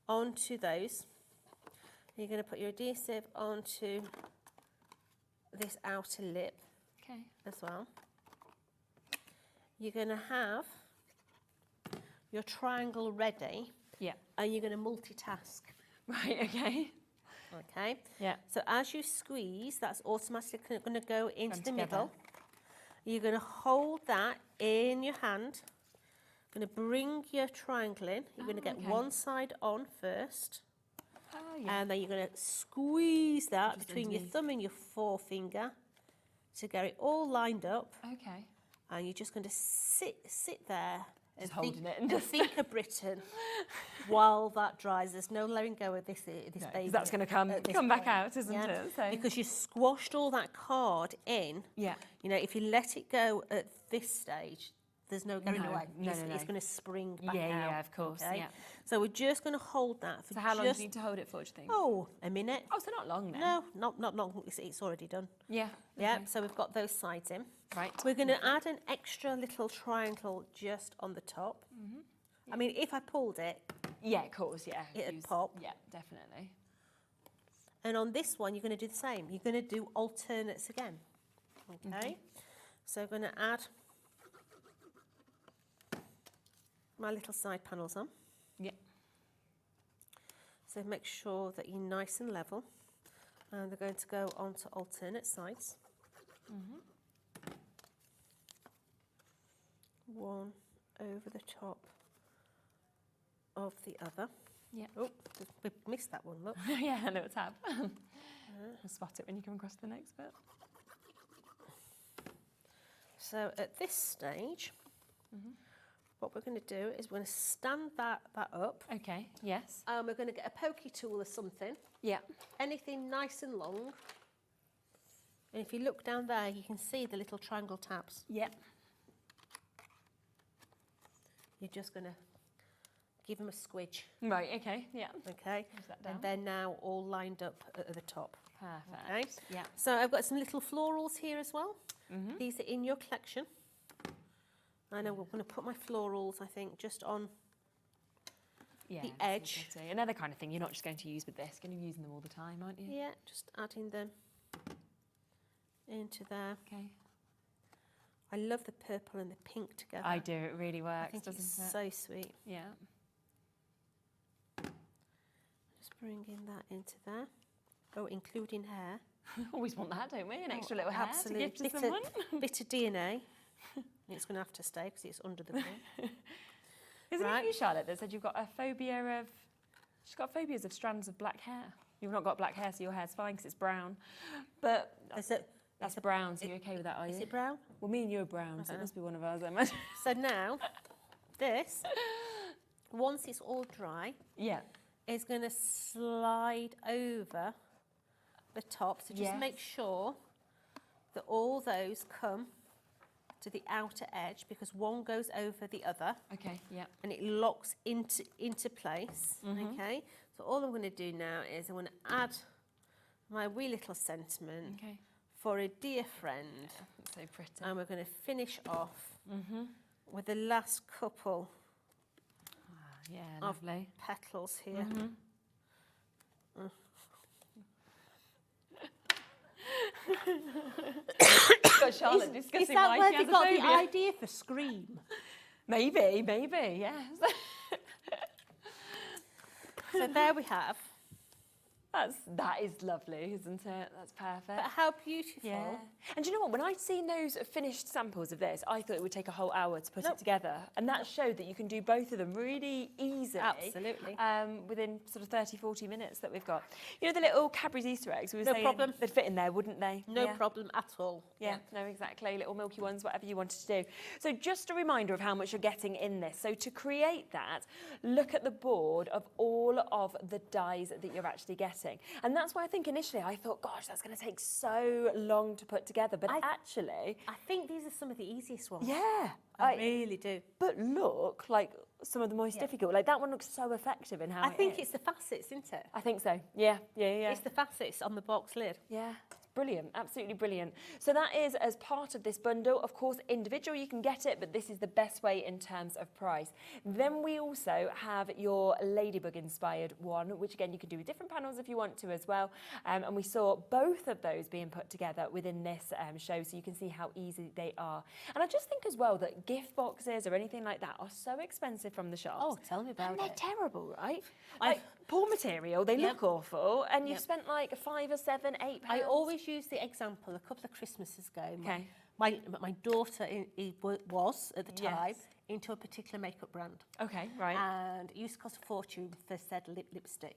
onto those. You're going to put your adhesive onto this outer lip as well. You're going to have your triangle ready. Yeah. And you're going to multitask. Right, okay. Okay. Yeah. So as you squeeze, that's automatically going to go into the middle. You're going to hold that in your hand. You're going to bring your triangle in. You're going to get one side on first. Oh, yeah. And then you're going to squeeze that between your thumb and your forefinger to get it all lined up. Okay. And you're just going to sit there and holding it and think of Britain while that dries. There's no letting go of this baby. That's going to come back out, isn't it? So. Because you squashed all that card in. Yeah. You know, if you let it go at this stage, there's no going away. It's going to spring back out. Yeah, of course. Okay? Yeah. So we're just going to hold that for So how long do you need to hold it for, do you think? Oh, a minute. Oh, so not long then? No, not long. It's already done. Yeah. Yeah, okay. so we've got those sides in. Right. We're going to add an extra little triangle just on the top. I mean, if I pulled it... Yeah, of course, yeah. It'd pop. Yeah, definitely. And on this one, you're going to do the same. You're going to do alternates again. Okay? So I'm going to add my little side panels on. Yeah. So make sure that you're nice and level. And they're going to go onto alternate sides. One over the top of the other. Yeah. Oh, we missed that one, look. Yeah, a little tab. I'll spot it when you come across the next bit. So at this stage, what we're going to do is we're going to stand that up. Okay, yes. We're going to get a pokey tool or something. Yeah. Anything nice and long. And if you look down there, you can see the little triangle tabs. Yeah. You're just going to give them a squidge. Right, okay, yeah. Okay, and they're now all lined up at the top. Perfect. Okay. Yeah. So I've got some little florals here as well. Mhm. These are in your collection. I know we're going to put my florals, I think, just on Yeah, the that's edge. pretty. Another kind of thing you're not just going to use with this, you're going to be using them all the time, aren't you? Yeah, just adding them into there. Okay. I love the purple and the pink together. I do, it really works, I think doesn't it's it? so sweet. Yeah. Just bringing that into there. Oh, including hair. Always want that, don't we? An Oh, extra little hair absolutely. to give to someone. Bit of DNA. It's going to have to stay because it's under the glue. Isn't Right. it you, Charlotte, that said you've got a phobia of... She's got phobias of strands of black hair. You've not got black hair, so your hair's fine because it's brown. But that's brown, so you're okay with that, are you? Is it brown? Well, me and you are brown, so it must be one of ours, I imagine. So now, this, once it's all dry, yeah, is going to slide over the top. So just Yes. make sure that all those come to the outer edge because one goes over the other. Okay, yeah. And it locks into place. Mhm. Okay. So all I'm going to do now is I'm going to add my wee little sentiment for a dear friend. That's so pretty. And we're going to finish off Mhm. with the last couple Yeah, of lovely. petals here. Mhm. Got Charlotte Is discussing that why where she they has a got the phobia. idea for Scream? Maybe, yes. So there we have. That is lovely, isn't it? That's perfect. But how beautiful. Yeah. And do you know what? When I'd seen those finished samples of this, I thought it would take a whole hour to put it together. And that showed that you can do both of them really easily. Absolutely. Within sort of 30, 40 minutes that we've got. You know the little Cadbury's Easter eggs? We were No saying problem. They'd fit in there, wouldn't they? No Yeah. problem at all. Yeah, no, exactly. Little milky ones, whatever you wanted to do. So just a reminder of how much you're getting in this. So to create that, look at the board of all of the dies that you're actually getting. And that's why I think initially I thought, gosh, that's going to take so long to put together. But actually... I think these are some of the easiest ones. Yeah. I really do. But look, like some of the most difficult. Like that one looks so effective in how I think it's the facets, isn't it? I think so. Yeah. It's the facets on the box lid. Yeah. Brilliant, absolutely brilliant. So that is as part of this bundle. Of course, individual you can get it, but this is the best way in terms of price. Then we also have your Ladybug inspired one, which again you can do with different panels if you want to as well. And we saw both of those being put together within this show, so you can see how easy they are. And I just think as well that gift boxes or anything like that are so expensive from the shops. Oh, tell me about and they're it. terrible, right? Like poor material, they look awful, and you've spent like £5 or £7, £8. I always use the example a couple of Christmases ago. Okay. My daughter was at the time Yes. into a particular makeup brand. Okay, right. And it used to cost a fortune for said lipstick.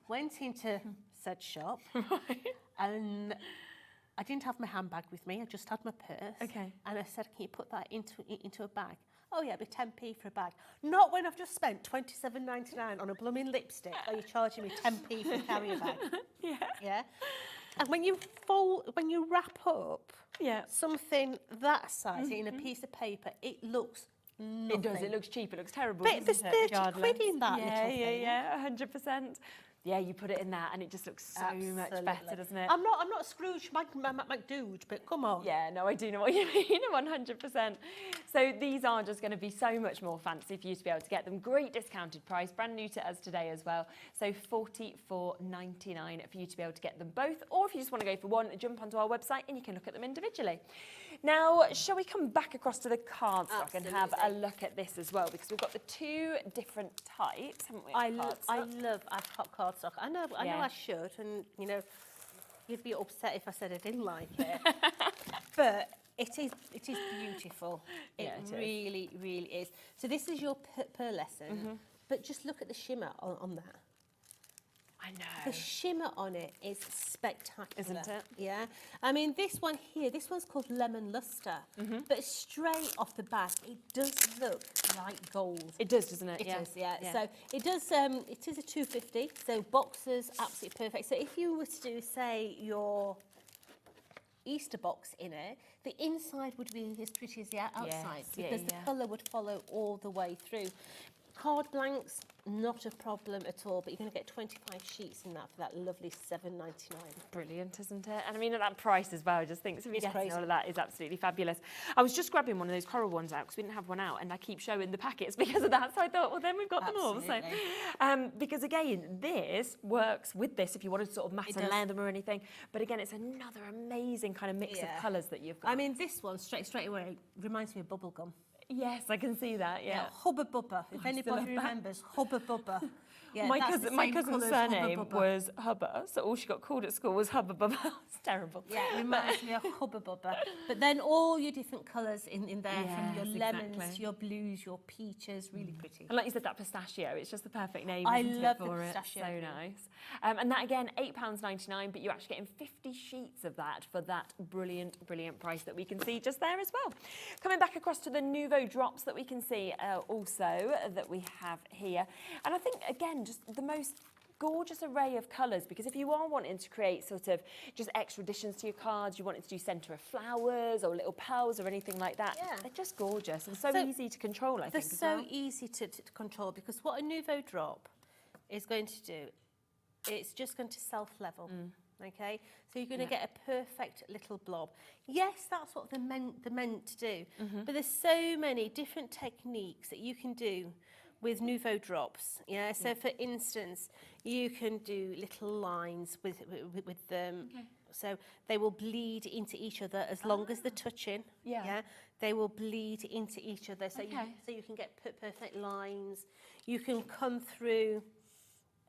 Went into said shop and I didn't have my handbag with me. I just had my purse. Okay. And I said, "Can you put that into a bag?" Oh yeah, it'd be 10p for a bag. Not when I've just spent £27.99 on a blooming lipstick. Are you charging me 10p for a carrier bag? Yeah. And when you wrap up something that size in a piece of paper, it looks nothing. It does, it looks cheap, it looks terrible. But there's doesn't it, 30 quid in that yeah, little thing. Yeah, 100%. Yeah, you put it in that and it just looks so much better, doesn't it? I'm not Scrooge McDude, but come on. Yeah, no, I do know what you mean, 100%. So these are just going to be so much more fancy for you to be able to get them. Great discounted price, brand new to us today as well. So $44.99 for you to be able to get them both. Or if you just want to go for one, jump onto our website and you can look at them individually. Now, shall we come back across to the cardstock and have a look at this as well? Because we've got the two different types, haven't we? I love cardstock. I know Yeah. I should, and you know, you'd be upset if I said I didn't like it. But it is beautiful. Yeah, it is. Really, really is. So this is your pearlescent, but just look at the shimmer on that. I I know. The shimmer on it is spectacular. Isn't it? Yeah. I mean, this one here, this one's called Lemon Luster. But straight off the bat, it does look like gold. It does, doesn't it? It Yeah. is, yeah. Yeah. So it does, it is a 250, so boxes, absolutely perfect. So if you were to do, say, your Easter box in it, the inside would be as pretty as the outside Yes, because the colour would follow all the way through. Card blanks, not a problem at all, but you're going to get 25 sheets in that for that lovely $7.99. Brilliant, isn't it? And I mean, at that price as well, I just think somebody It's getting crazy. all of that is absolutely fabulous. I was just grabbing one of those coral ones out because we didn't have one out, and I keep showing the packets because of that. So I thought, well, then we've got them all. So, because again, this works with this if you wanted to sort of matte and layer them or anything. But again, it's another amazing kind of mix of colours that you've got. I mean, this one straight away reminds me of bubblegum. Yes, I can see that. Yeah. Hubba Bubba. If I still anybody love that. remembers, Hubba Bubba. Yeah, my that's the cousin's same colour as Hubba surname Bubba. was Hubba, so all she got called at school was Hubba Bubba. It's terrible. Yeah, it reminds me of Hubba Bubba. But then all your different colours in there, from your Yes, lemons exactly. to your blues, your peaches, really pretty. And like you said, that pistachio, it's just the perfect name. I isn't love it, the for pistachio it? So blue. nice. And that again, £8.99, but you're actually getting 50 sheets of that for that brilliant, brilliant price that we can see just there as well. Coming back across to the Nouveau drops that we can see also that we have here. And I think, again, just the most gorgeous array of colours, because if you are wanting to create sort of just extra additions to your cards, you wanted to do centre of flowers or little pearls or anything like that, they're just gorgeous and so easy to control, I They're think. so easy to control because what a Nouveau drop is going to do, it's just going to self-level. Okay, so you're going to get a perfect little blob. Yes, that's what they're meant to do, but there's so many different techniques that you can do with Nouveau drops. Yeah, so for instance, you can do little lines with them. So they will bleed into each other as long as they're touching. Yeah, they will bleed into each other. So you can get perfect lines. You can come through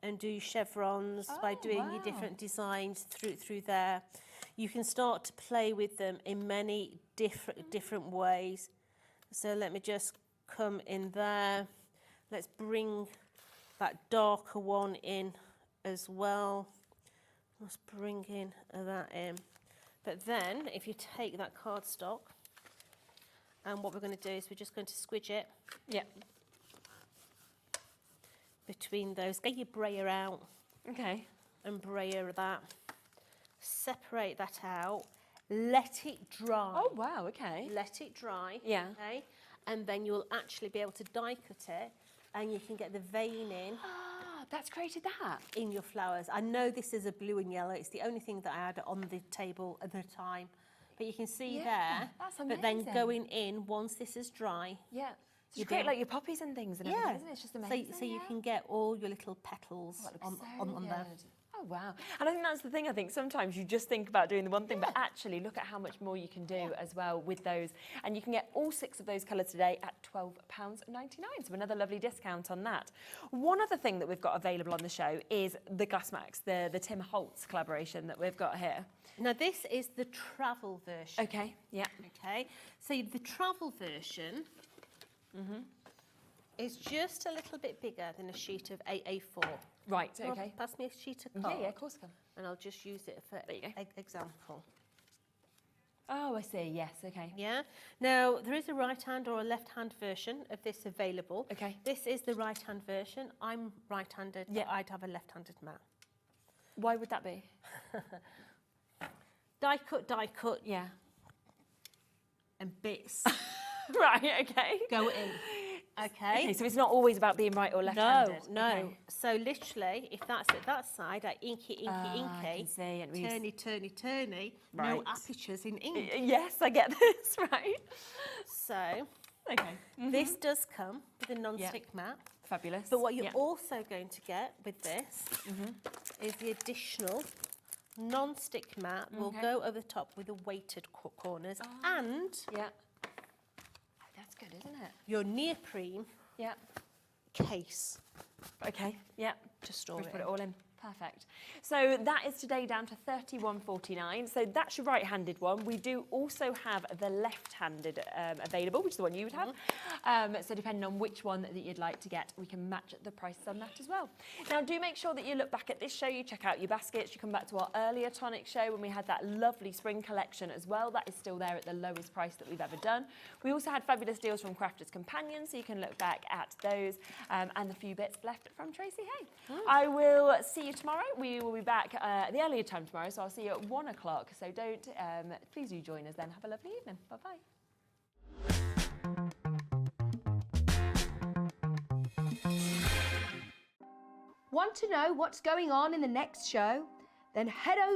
and do chevrons by doing your different designs through there. You can start to play with them in many different ways. So let me just come in there. Let's bring that darker one in as well. Let's bring in that in. But then if you take that cardstock, and what we're going to do is we're just going to squidge it. Yeah. Between those, get your brayer out. Okay. And brayer that. Separate that out. Let it dry. Oh, wow, okay. Let it dry. Yeah. Okay. And then you'll actually be able to die cut it, and you can get the veining. Ah, that's created that. In your flowers. I know this is a blue and yellow. It's the only thing that I had on the table at the time. But you can see there. That's But then amazing. going in, once this is dry. Yeah. So you You create do. like your poppies and things and everything, isn't it? It's just amazing. So you can get all your little petals on there. Oh, wow. And I think that's the thing. I think sometimes you just think about doing the one thing, but actually look at how much more you can do as well with those. And you can get all 6 of those colours today at £12.99. So another lovely discount on that. One other thing that we've got available on the show is the Glassmax, the Tim Holtz collaboration that we've got here. Now this is the travel version. Okay, yeah. Okay, so the travel version is just a little bit bigger than a sheet of A4. Right, Well, okay. Pass me a sheet of Yeah, card. yeah, of course I can. And I'll just use it for example. Oh, I see, yes, okay. Yeah. Now, there is a right-hand or a left-hand version of this available. Okay. This is the right-hand version. I'm right-handed, but I'd have a left-handed mat. Why would that be? Die cut. Yeah. And bits. Right, okay. Go in. Okay. Okay, so it's not always about being right or left-handed. No. Okay. So literally, if that's at that side, I inky, I can see, and we turny, no Right. apertures in ink. Yes, I get this, right. So, Okay. this does come with a non-stick mat. Fabulous. But what you're Yeah. also going to get with this is the additional non-stick mat will Okay. go over the top with the weighted corners and That's good, isn't it? your neoprene Yeah. case Okay, yeah. to store We it put in. it all in. Perfect. So that is today down to £31.49. So that's your right-handed one. We do also have the left-handed available, which is the one you would have. So depending on which one that you'd like to get, we can match the prices on that as well. Now do make sure that you look back at this show, you check out your baskets, you come back to our earlier Tonic show when we had that lovely spring collection as well. That is still there at the lowest price that we've ever done. We also had fabulous deals from Crafters Companion, so you can look back at those and the few bits left from Tracey Hey. I will see you tomorrow. We will be back at the earlier time tomorrow, so I'll see you at 1 o'clock. So please do join us then. Have a lovely evening. Bye-bye. Want to know what's going on in the next show? Then head over